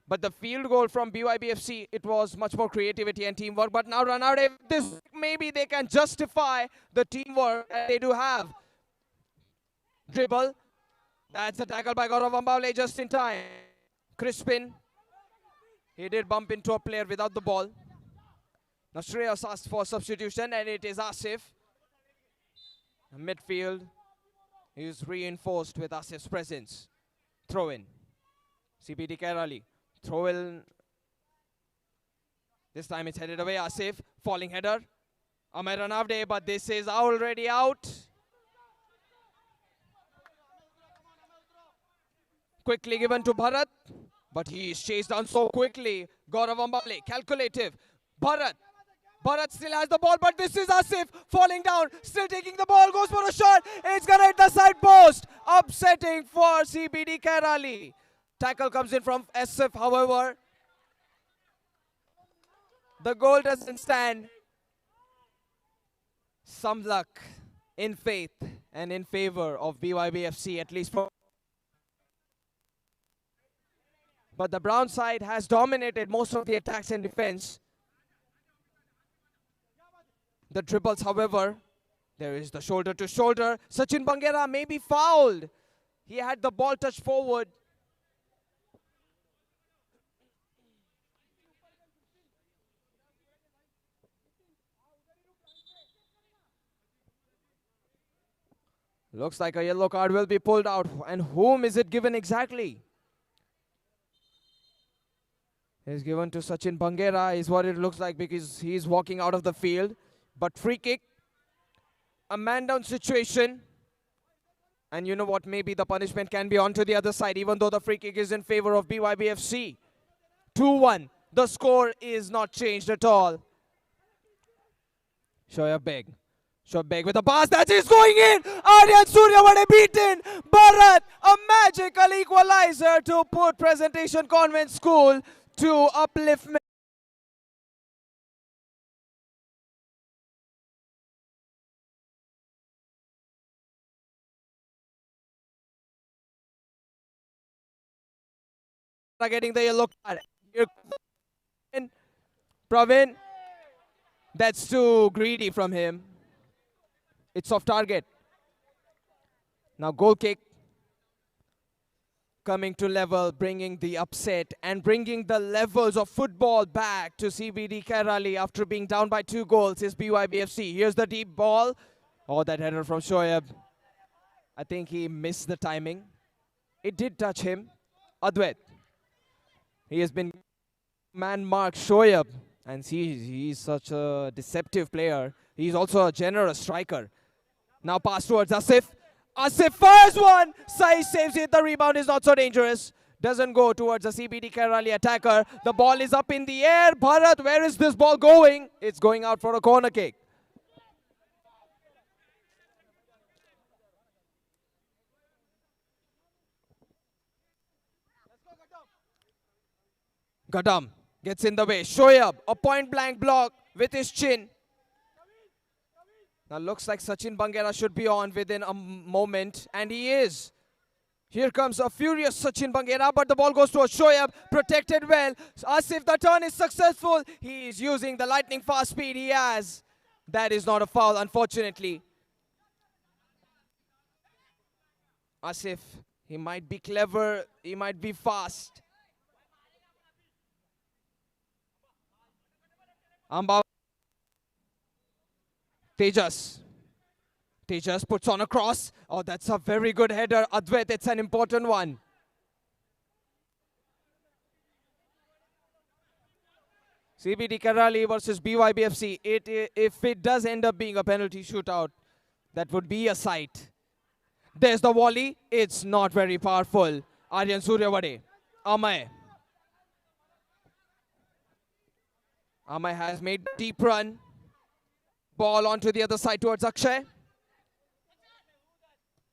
But the field goal from BYBFC, it was much more creativity and teamwork. But now Ranavde, this maybe they can justify the teamwork that they do have. Dribble. That's a tackle by Gaurav Ambavle just in time. Crispin. He did bump into a player without the ball. Now Shreyas asked for substitution and it is Asif. Midfield is reinforced with Asif's presence. Throw in. CBD Kairali. Throw in. This time it's headed away. Asif. Falling header. Amay Ranavde, but this is already out. Quickly given to Bharat. But he is chased down so quickly. Gaurav Ambavle, calculative. Bharat. Bharat still has the ball, but this is Asif falling down. Still taking the ball, goes for a shot. It's going to hit the side post. Upsetting for CBD Kairali. Tackle comes in from Asif, however. The goal doesn't stand. Some luck in faith and in favor of BYBFC, at least for. But the brown side has dominated most of the attacks and defense. The dribbles, however, there is the shoulder to shoulder. Sachin Bangera may be fouled. He had the ball touched forward. Looks like a yellow card will be pulled out. And whom is it given exactly? It's given to Sachin Bangera is what it looks like because he's walking out of the field. But free kick. A man down situation. And you know what? Maybe the punishment can be on to the other side even though the free kick is in favor of BYBFC. 2-1. The score is not changed at all. Shoaib Beg. Shoaib Beg with a pass that is going in. Aryan Suryawade beaten. Bharat, a magical equalizer to put Presentation Convent School to upliftment. Getting the yellow card. Here, Pravin. That's too greedy from him. It's off target. Now goal kick. Coming to level, bringing the upset and bringing the levels of football back to CBD Kairali after being down by 2 goals is BYBFC. Here's the deep ball. Oh, that header from Shoaib. I think he missed the timing. It did touch him. Adwait. He has been man-marked Shoaib. And he's such a deceptive player. He's also a generous striker. Now pass towards Asif. Asif fires one. Sai saves it. The rebound is not so dangerous. Doesn't go towards the CBD Kairali attacker. The ball is up in the air. Bharat, where is this ball going? It's going out for a corner kick. Gadam gets in the way. Shoaib, a point-blank block with his chin. Now looks like Sachin Bangera should be on within a moment, and he is. Here comes a furious Sachin Bangera, but the ball goes to a Shoaib, protected well. Asif, the turn is successful. He is using the lightning fast speed he has. That is not a foul, unfortunately. Asif, he might be clever, he might be fast. Amba. Tejas. Tejas puts on a cross. Oh, that's a very good header. Advait, it's an important one. CBD Kairali versus BYBFC. If it does end up being a penalty shootout, that would be a sight. There's the volley. It's not very powerful. Aryan Suryawade. Amay. Amay has made a deep run. Ball onto the other side towards Akshay.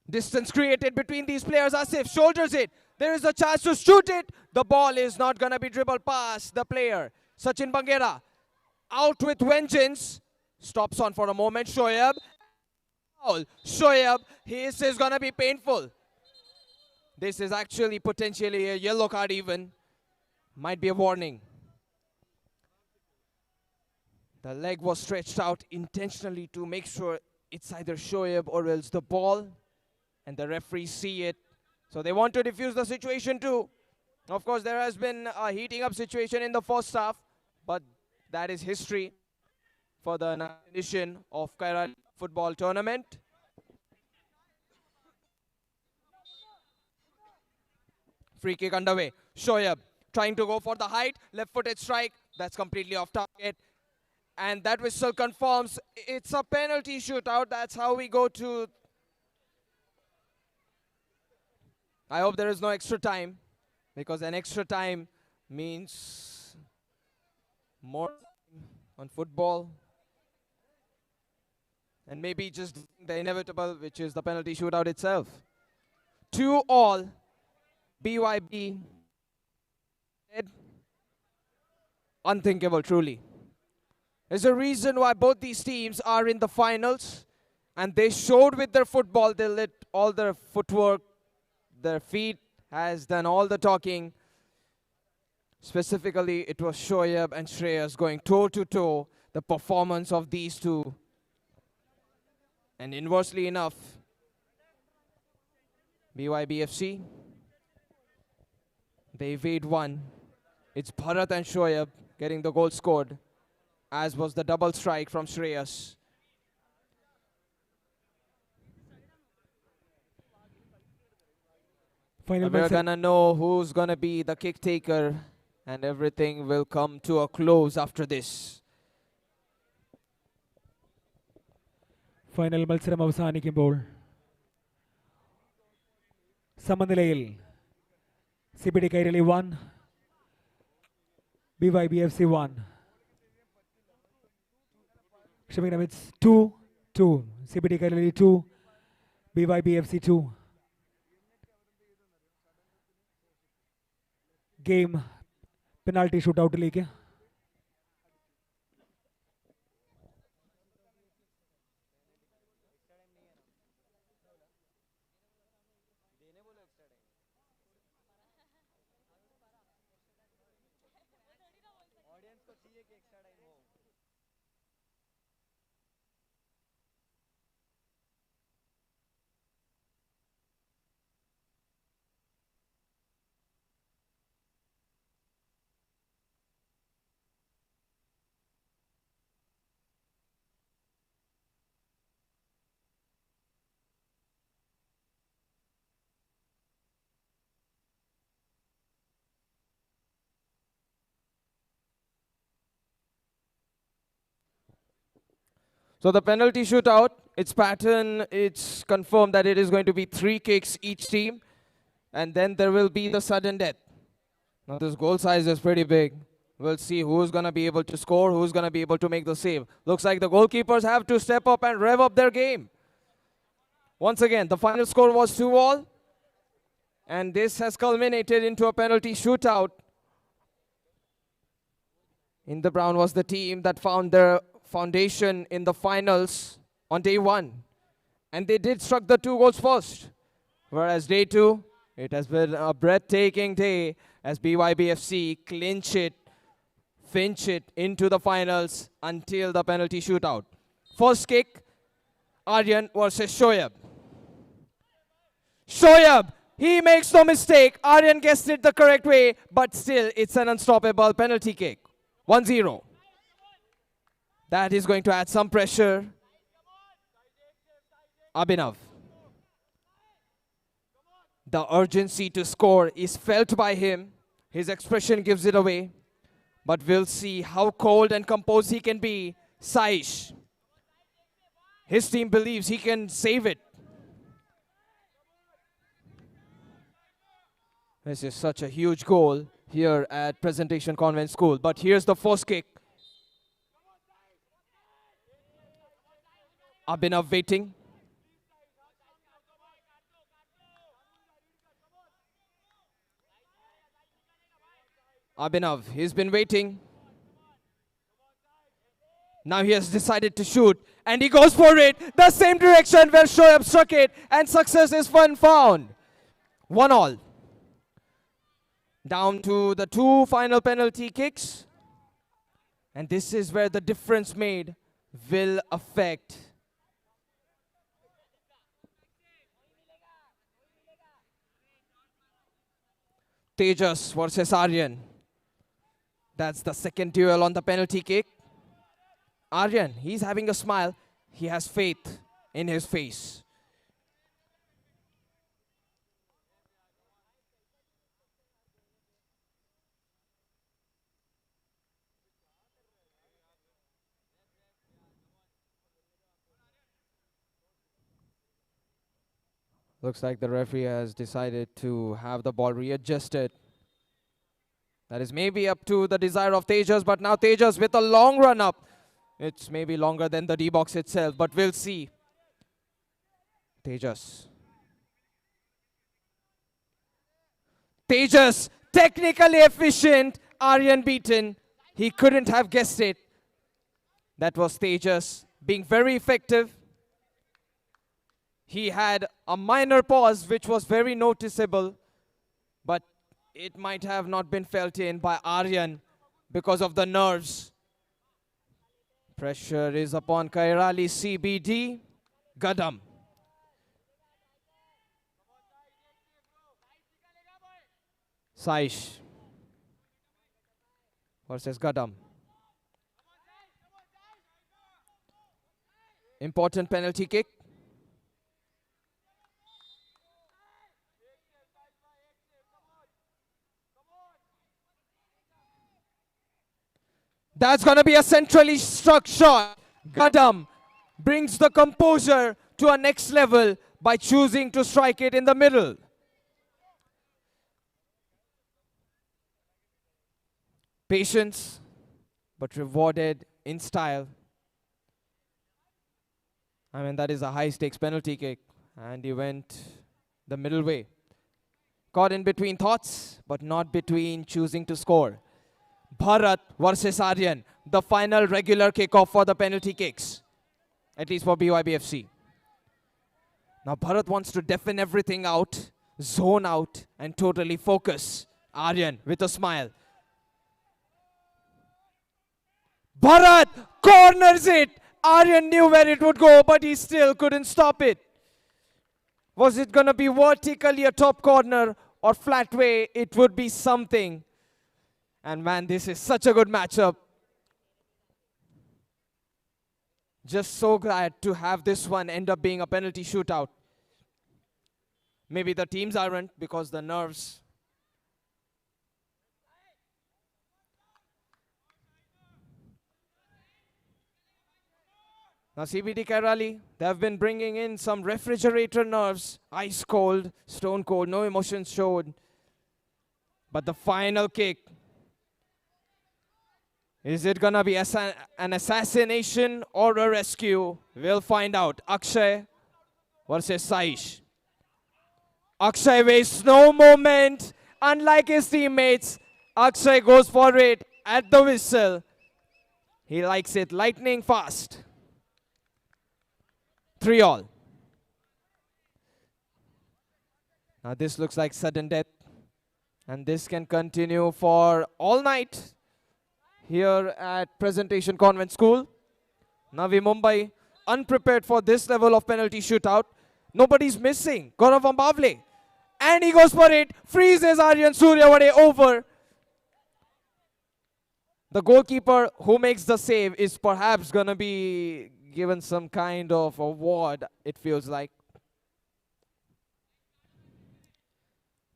Distance created between these players. Asif shoulders it. There is a chance to shoot it. The ball is not going to be dribbled past the player. Sachin Bangera out with vengeance. Stops on for a moment. Shoaib. Shoaib. This is going to be painful. This is actually potentially a yellow card even. Might be a warning. The leg was stretched out intentionally to make sure it's either Shoaib or else the ball. And the referees see it. So they want to defuse the situation too. Of course, there has been a heating up situation in the first half. But that is history for the 9th edition of Kairali football tournament. Free kick underway. Shoaib trying to go for the height. Left-footed strike. That's completely off target. And that whistle confirms it's a penalty shootout. That's how we go to... I hope there is no extra time, because an extra time means more on football. And maybe just the inevitable, which is the penalty shootout itself. 2-2, BYB. Unthinkable, truly. There's a reason why both these teams are in the finals, and they showed with their football. They let all their footwork, their feet has done all the talking. Specifically, it was Shoaib and Shreyas going toe-to-toe. The performance of these two. And inversely enough, BYBFC, they evade one. It's Bharat and Shoaib getting the goal scored, as was the double strike from Shreyas. Final We're Malsaram. gonna know who's gonna be the kick taker, and everything will come to a close after this. Final മത്സരം അവസാനിക്കുമ്പോൾ സമനിലയിൽ CBD Kairali 1, BYBFC 1. ക്ഷമിക്കണം, it's 2-2. CBD Kairali 2, BYBFC 2. Game penalty ഷൂട്ടൗട്ടിലേക്ക്. So the penalty shootout, its pattern, it's confirmed that it is going to be 3 kicks each team, and then there will be the sudden death. Now this goal size is pretty big. We'll see who's going to be able to score, who's going to be able to make the save. Looks like the goalkeepers have to step up and rev up their game. Once again, the final score was 2-2, and this has culminated into a penalty shootout. In the brown was the team that found their foundation in the finals on day 1, and they did struck the 2 goals first. Whereas day 2, it has been a breathtaking day as BYBFC clinch it into the finals until the penalty shootout. First kick, Aryan versus Shoaib. Shoaib, he makes no mistake. Aryan guessed it the correct way, but still it's an unstoppable penalty kick. 1-0. That is going to add some pressure. Abhinav. The urgency to score is felt by him. His expression gives it away. But we'll see how cold and composed he can be. Saish. His team believes he can save it. This is such a huge goal here at Presentation Convent School. But here's the first kick. Abhinav waiting. Abhinav, he's been waiting. Now he has decided to shoot, and he goes for it. The same direction where Shoaib struck it, and success is found. 1-1. Down to the 2 final penalty kicks. And this is where the difference made will affect. Tejas versus Aryan. That's the second duel on the penalty kick. Aryan, he's having a smile. He has faith in his face. Looks like the referee has decided to have the ball readjusted. That is maybe up to the desire of Tejas, but now Tejas with a long run up. It's maybe longer than the D-box itself, but we'll see. Tejas. Tejas, technically efficient. Aryan beaten. He couldn't have guessed it. That was Tejas being very effective. He had a minor pause, which was very noticeable, but it might have not been felt in by Aryan because of the nerves. Pressure is upon Kairali CBD. Gadam. Saish versus Gadam. Important penalty kick. That's going to be a centrally struck shot. Gadam brings the composure to a next level by choosing to strike it in the middle. Patience, but rewarded in style. I mean, that is a high-stakes penalty kick, and he went the middle way. Caught in between thoughts, but not between choosing to score. Bharat versus Aryan, the final regular kickoff for the penalty kicks, at least for BYBFC. Now Bharat wants to deafen everything out, zone out, and totally focus. Aryan with a smile. Bharat corners it. Aryan knew where it would go, but he still couldn't stop it. Was it going to be vertically a top corner or flat way? It would be something. And man, this is such a good matchup. Just so glad to have this one end up being a penalty shootout. Maybe the teams aren't because the nerves. Now CBD Kairali, they have been bringing in some refrigerator nerves. Ice cold, stone cold, no emotions showed. But the final kick. Is it gonna be an assassination or a rescue? We'll find out. Akshay versus Saish. Akshay wastes no moment. Unlike his teammates, Akshay goes for it at the whistle. He likes it lightning fast. 3-all. Now this looks like sudden death. And this can continue for all night here at Presentation Convent School. Navi Mumbai, unprepared for this level of penalty shootout. Nobody's missing. Gaurav Ambavle. And he goes for it. Freezes Aryan Suryawade over. The goalkeeper who makes the save is perhaps going to be given some kind of award, it feels like.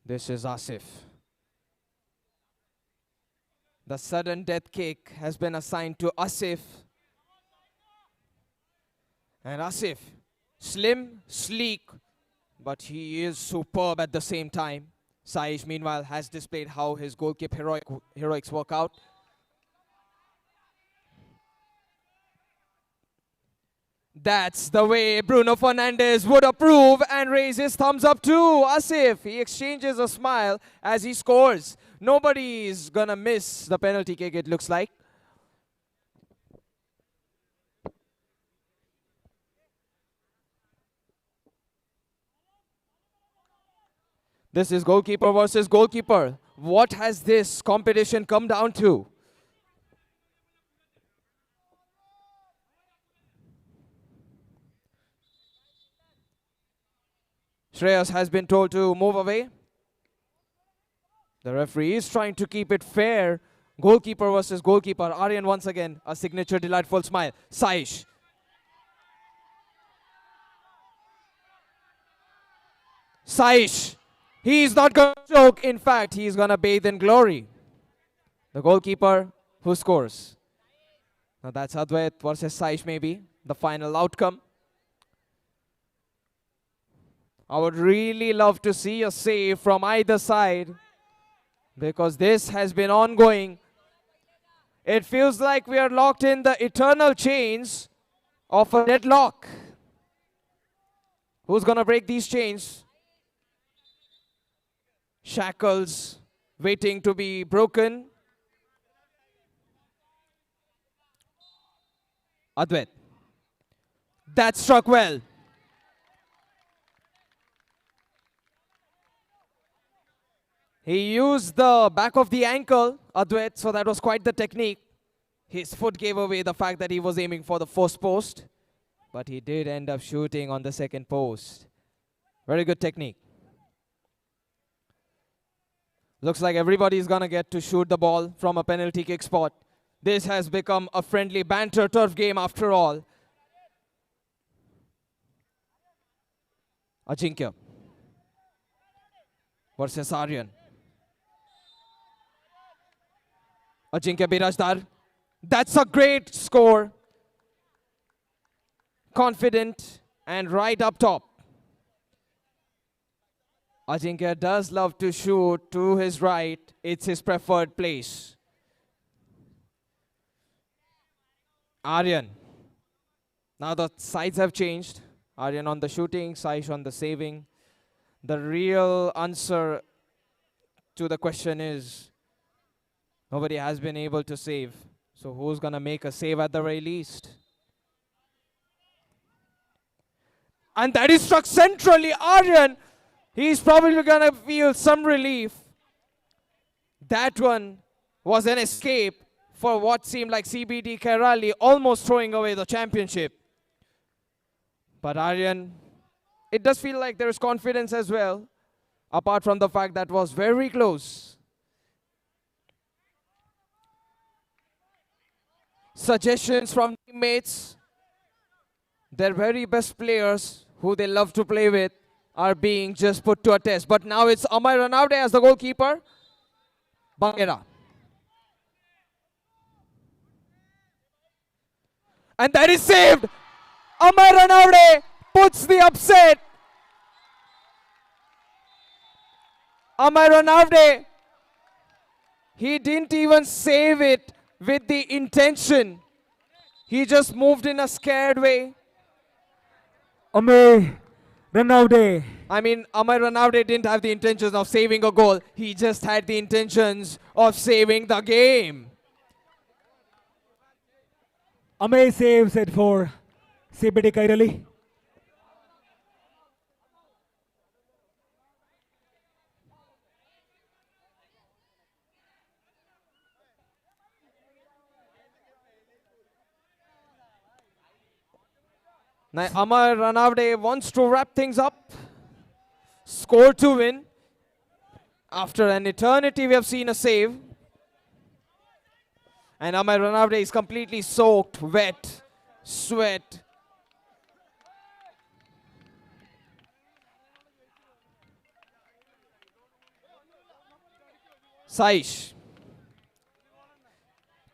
This is Asif. The sudden death kick has been assigned to Asif. And Asif, slim, sleek, but he is superb at the same time. Saish, meanwhile, has displayed how his goalkeeper heroics work out. That's the way Bruno Fernandes would approve and raise his thumbs up to Asif. He exchanges a smile as he scores. Nobody's gonna miss the penalty kick, it looks like. This is goalkeeper versus goalkeeper. What has this competition come down to? Shreyas has been told to move away. The referee is trying to keep it fair. Goalkeeper versus goalkeeper. Aryan once again, a signature delightful smile. Saish. Saish. He's not going to choke. In fact, he's going to bathe in glory. The goalkeeper who scores. Now that's Advait versus Saish maybe. The final outcome. I would really love to see a save from either side because this has been ongoing. It feels like we are locked in the eternal chains of a deadlock. Who's going to break these chains? Shackles waiting to be broken. Advait. That struck well. He used the back of the ankle, Advait, so that was quite the technique. His foot gave away the fact that he was aiming for the first post, but he did end up shooting on the second post. Very good technique. Looks like everybody's going to get to shoot the ball from a penalty kick spot. This has become a friendly banter turf game after all. Ajinkya versus Aryan. Ajinkya Birajdar That's a great score. Confident and right up top. Ajinkya does love to shoot to his right. It's his preferred place. Aryan. Now the sides have changed. Aryan on the shooting, Saish on the saving. The real answer to the question is nobody has been able to save. So who's going to make a save at the very least? And that is struck centrally. Aryan, he's probably going to feel some relief. That one was an escape for what seemed like CBD Kairali almost throwing away the championship. But Aryan, it does feel like there is confidence as well, apart from the fact that was very close. Suggestions from teammates. Their very best players who they love to play with are being just put to a test. But now it's Amay Ranavde as the goalkeeper. Bangera. And that is saved. Amay Ranavde puts the upset. Amay Ranavde, he didn't even save it with the intention. He just moved in a scared way. Amay Ranavde. I mean, Amay Ranavde didn't have the intentions of saving a goal. He just had the intentions of saving the game. Amay saves it for CBD Kairali. Now, Amay Ranavde wants to wrap things up. Score to win. After an eternity, we have seen a save. And Amay Ranavde is completely soaked, wet, sweat. Saish.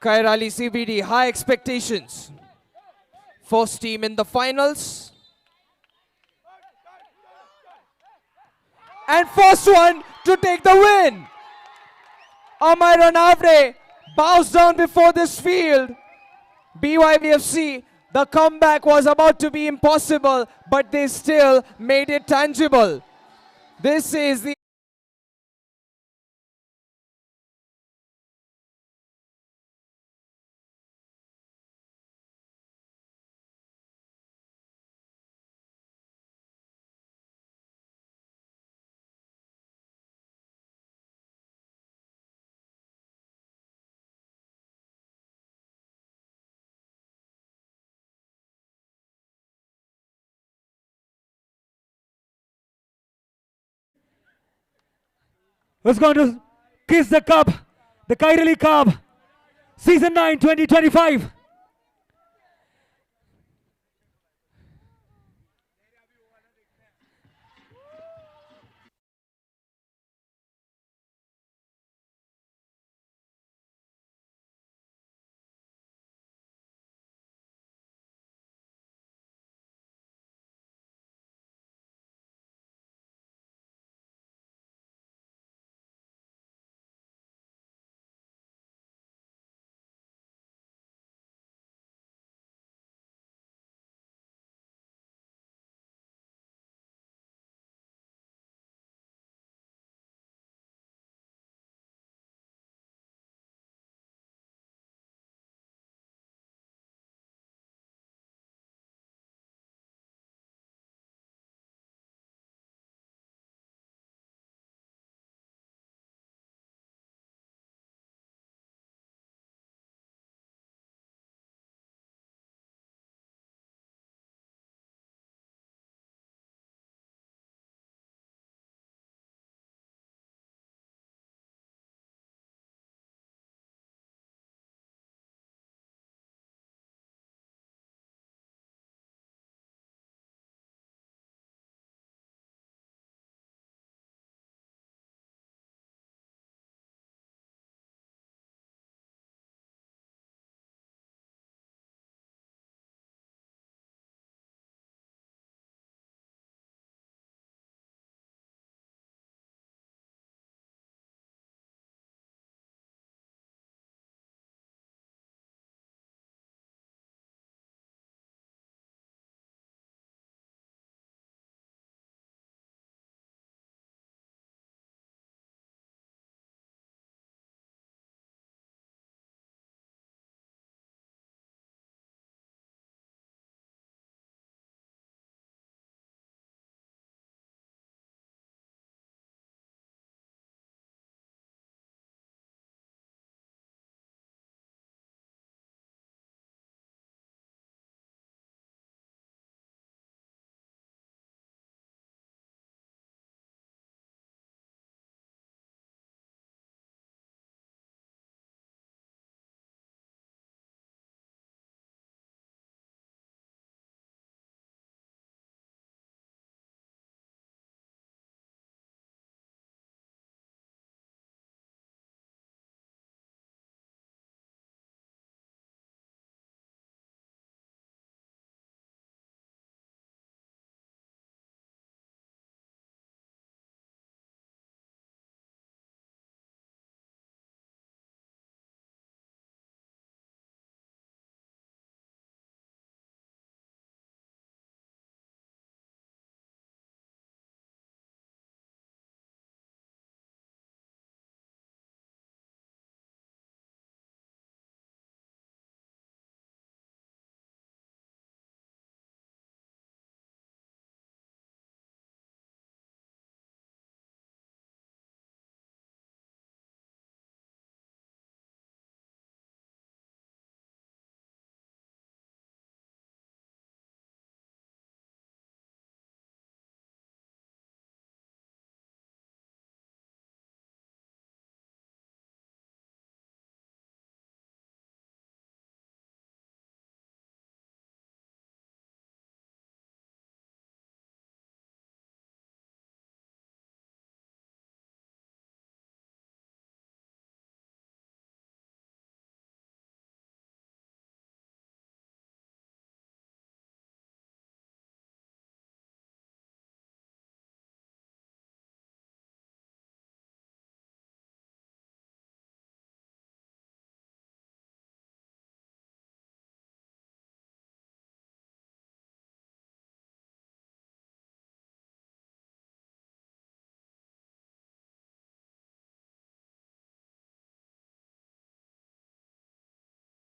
Kairali CBD, high expectations. First team in the finals. And first one to take the win. Amay Ranavde bows down before this field. BYBFC, the comeback was about to be impossible, but they still made it tangible. This is the Who's going to kiss the cup? The Kairali Cup. Season 9, 2025.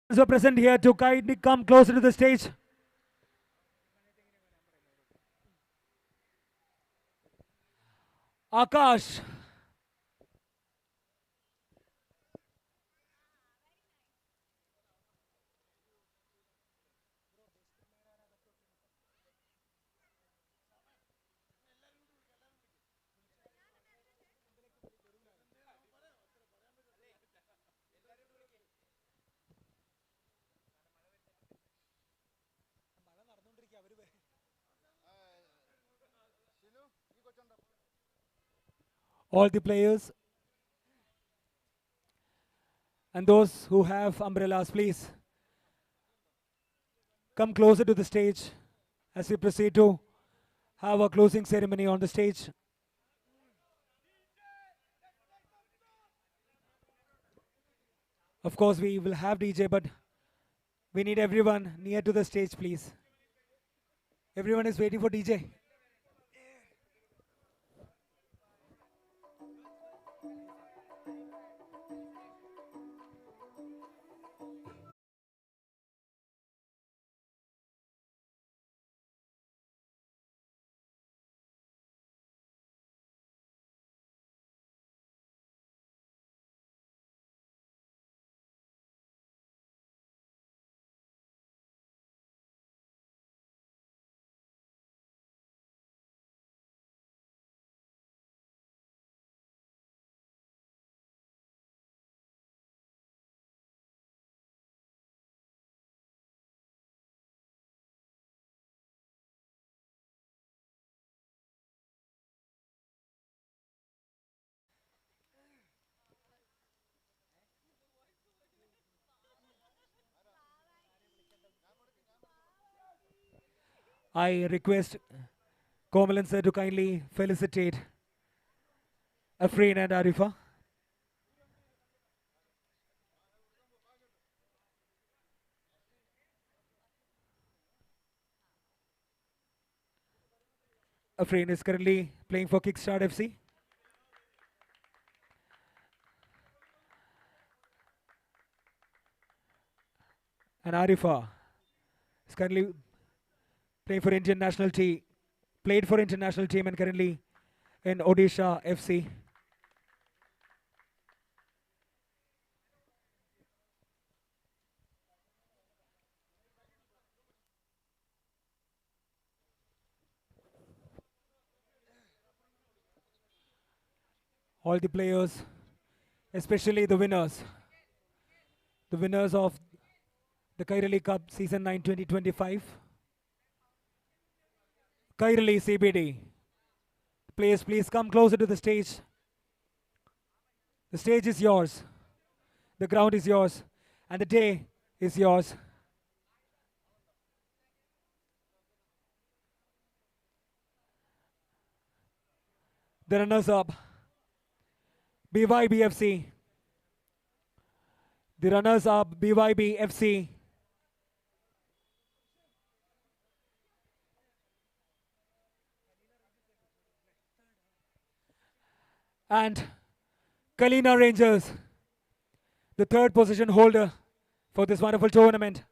who are present here to kindly come closer to the stage. Akash. All the players and those who have umbrellas, please come closer to the stage as we proceed to have a closing ceremony on the stage. Of course, we will have DJ, but we need everyone near to the stage, please. Everyone is waiting for DJ. I request Komalan sir to kindly felicitate Afreen and Arifa. Afreen is currently playing for Kickstart FC. And Arifa is currently playing for Indian national team, played for international team and currently in Odisha FC. All the players, especially the winners of the Kairali Cup Season 9 2025. Kairali CBD. Players, please come closer to the stage. The stage is yours. The ground is yours. And the day is yours. The runners up, BYBFC. The runners up, BYBFC. And Kalina Rangers, the third position holder for this wonderful tournament.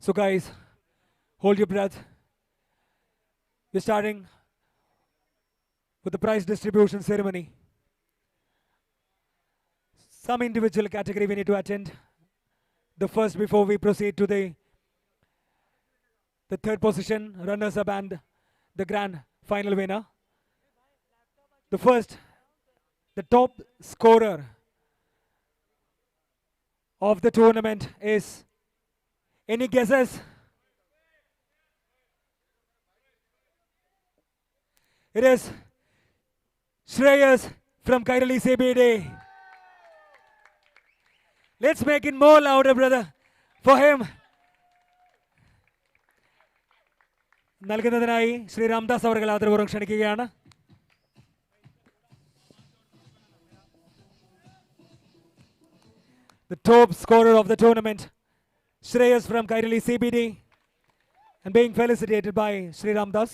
So guys, hold your breath. We're starting with the prize distribution ceremony. Some individual category we need to attend. The first before we proceed to the third position, runners up and the grand final winner. The first, the top scorer of the tournament is, any guesses? It is Shreyas from Kairali CBD. Let's make it more louder, brother, for him. നൽകുന്നതിനായി ശ്രീ രാംദാസ് അവർ ആദരപൂർവ്വം ക്ഷണിക്കുകയാണ്. The top scorer of the tournament, Shreyas from Kairali CBD, and being felicitated by Sri Ramdas.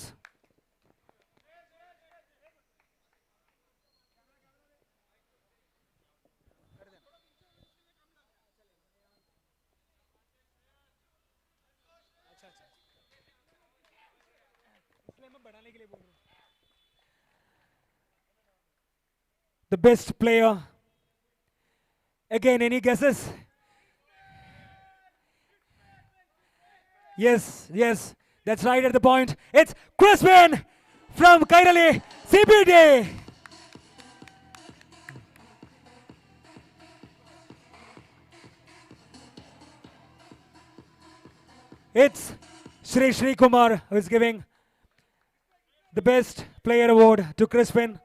The best player. Again, any guesses? Yes, that's right at the point. It's Crispin from Kairali CBD. It's Shri Kumar who is giving the best player award to Crispin.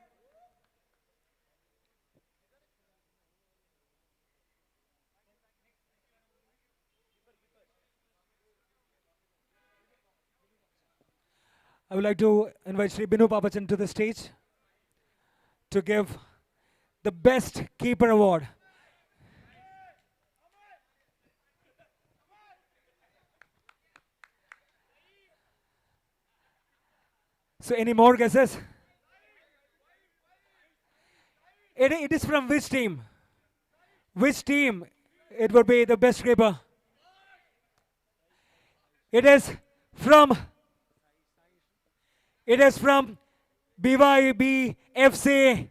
I would like to invite Sri Binu Papachan to the stage to give the best keeper award. So any more guesses? It is from which team? Which team it would be the best keeper? It is from BYB FC.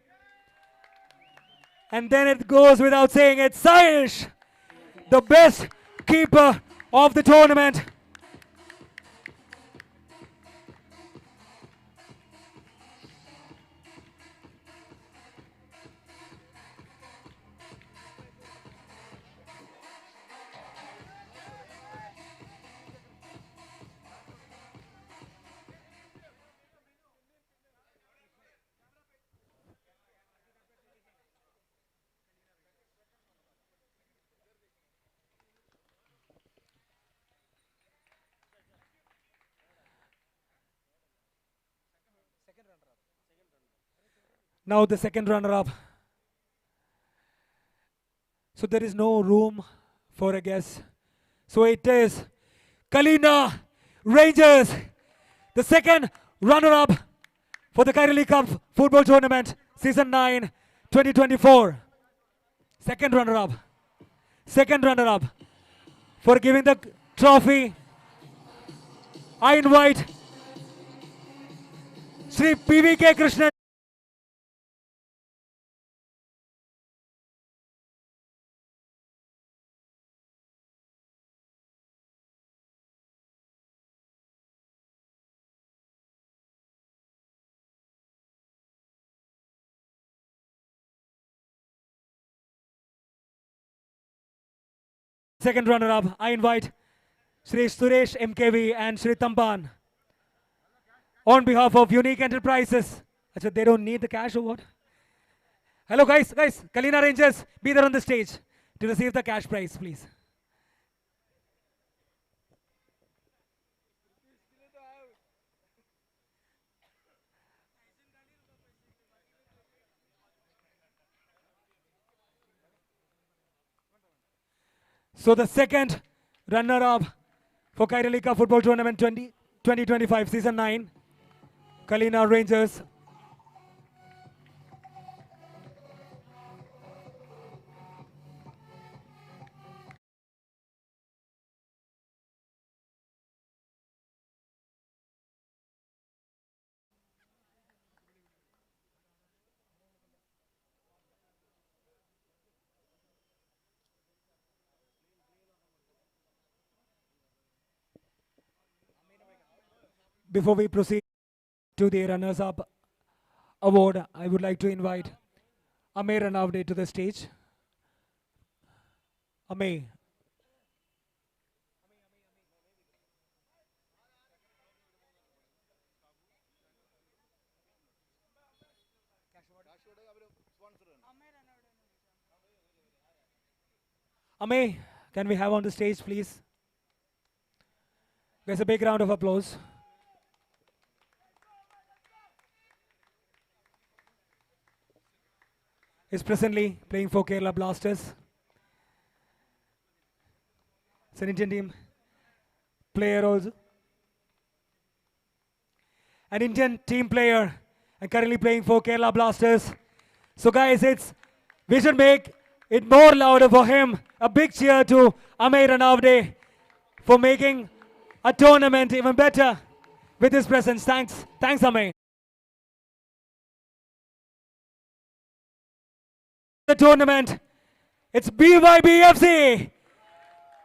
And then it goes without saying, it's Saish, the best keeper of the tournament. Now the second runner-up. So there is no room for a guess. So it is Kalina Rangers, the second runner-up for the Kairali Cup Football Tournament, Season 9, 2024. Second runner-up. Second runner-up. For giving the trophy, I invite Sri PVK Krishnan. Second runner-up, I invite Sri Suresh MKV and Sri Tamban on behalf of Unique Enterprises. Achha, they don't need the cash or what? Hello guys, Kalina Rangers, be there on the stage to receive the cash prize, please. So the second runner-up for Kairali Cup Football Tournament 2025 Season 9, Kalina Rangers. Before we proceed to the runners-up award, I would like to invite Amey Ranavde to the stage. Amey. Amey, can we have on the stage, please? There's a big round of applause. Is presently playing for Kerala Blasters. It's an Indian team player also. An Indian team player and currently playing for Kerala Blasters. So guys, we should make it more louder for him. A big cheer to Amey Ranavde for making a tournament even better with his presence. Thanks Amey. The tournament, it's BYBFC.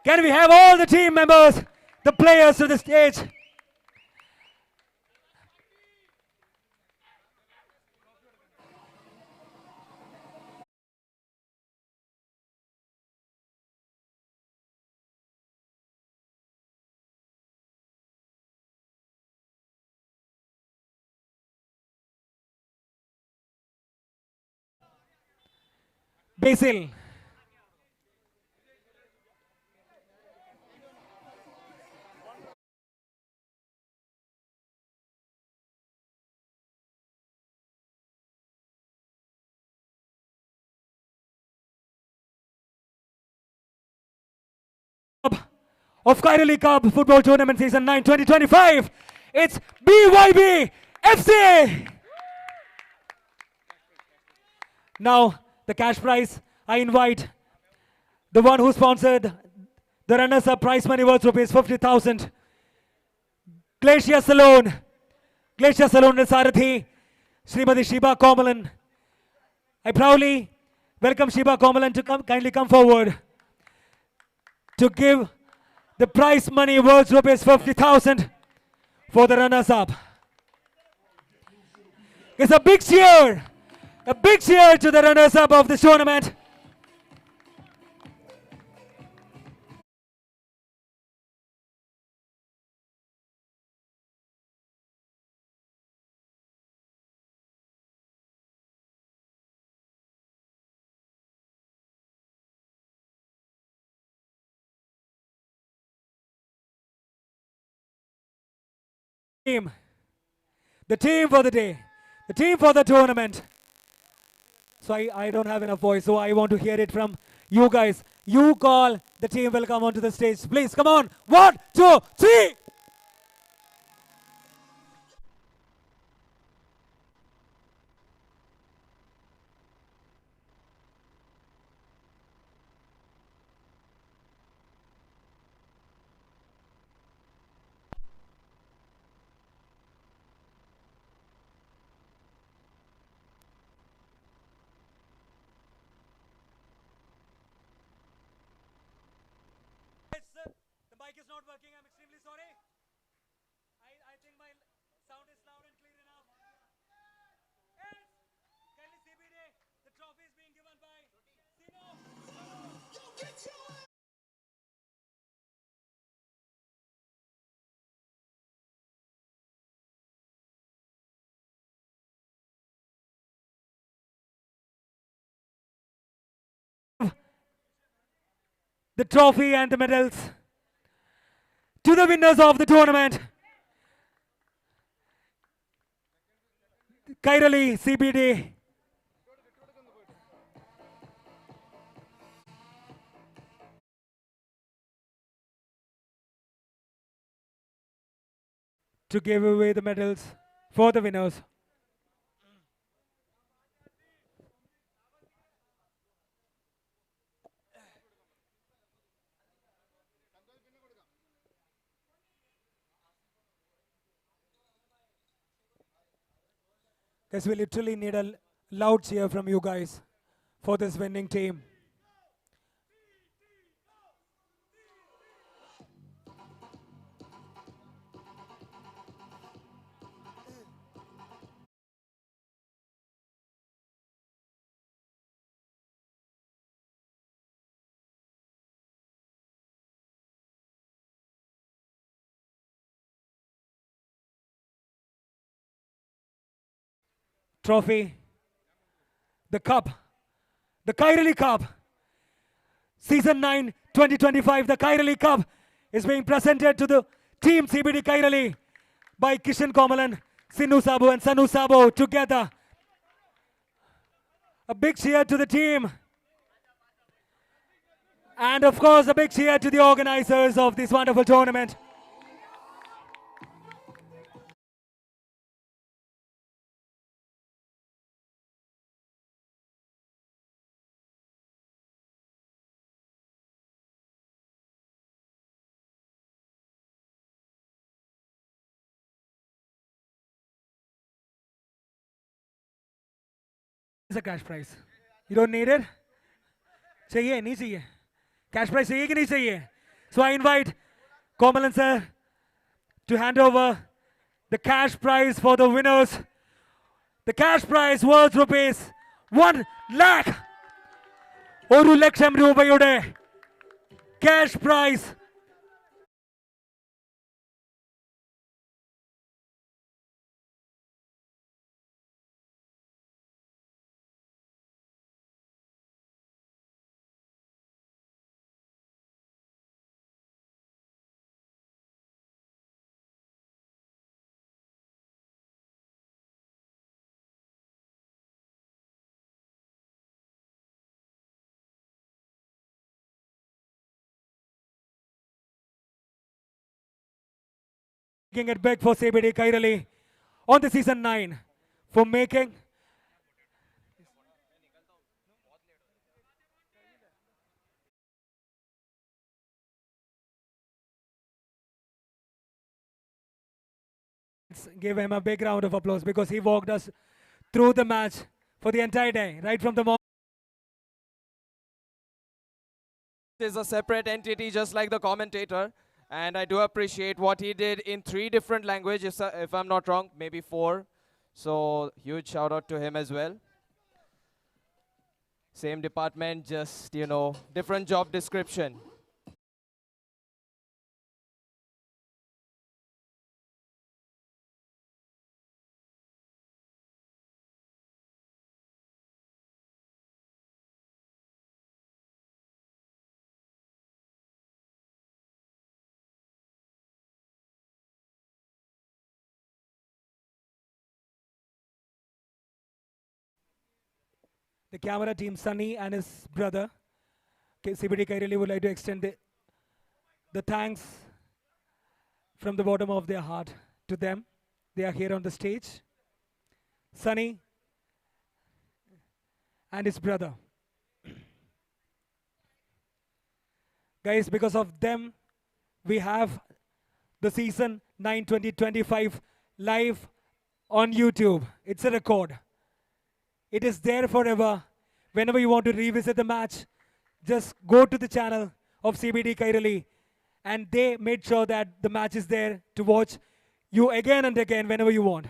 Can we have all the team members, the players to the stage? Basil. Of Kairali Cup Football Tournament Season 9 2025. It's BYB FC. Now, the cash prize, I invite the one who sponsored the runners-up prize money worth rupees 50,000. Glacier Saloon Sarathi, Srimati Shiba Komalan. I proudly welcome Shiba Komalan to kindly come forward to give the prize money worth rupees 50,000 for the runners-up. It's a big cheer to the runners-up of this tournament. The team for the day, the team for the tournament. So I don't have enough voice, so I want to hear it from you guys. You call, the team will come onto the stage. Please, come on. 1, 2, 3. The mic is not working. I'm extremely sorry. I think my sound is loud and clear enough. It's Kairali CBD. The trophy is being given by Sino. The trophy and the medals to the winners of the tournament. Kairali CBD. To give away the medals for the winners. Guys, we literally need a loud cheer from you guys for this winning team. trophy, the cup, the Kairali Cup. Season 9, 2025, the Kairali Cup is being presented to the team CBD Kairali by Kishan Komalan, Sinu Sabo and Sanu Sabo together. A big cheer to the team. And of course, a big cheer to the organizers of this wonderful tournament. It's a cash prize. You don't need it? चाहिए नहीं चाहिए cash prize चाहिए कि नहीं चाहिए? So I invite Komalan sir to hand over the cash prize for the winners. The cash prize was rupees 1 lakh. ഒരു ലക്ഷം രൂപയുടെ cash prize. Making it big for CBD Kairali on the season 9 for making give him a big round of applause because he walked us through the match for the entire day, right from the morning. It is a separate entity, just like the commentator. And I do appreciate what he did in 3 different languages, if I'm not wrong, maybe 4. So huge shout out to him as well. Same department, just, you know, different job description. The camera team, Sunny and his brother, CBD Kairali, would like to extend the thanks from the bottom of their heart to them. They are here on the stage. Sunny and his brother. Guys, because of them, we have the season 9 2025 live on YouTube. It's a record. It is there forever. Whenever you want to revisit the match, just go to the channel of CBD Kairali, and they made sure that the match is there to watch you again and again whenever you want.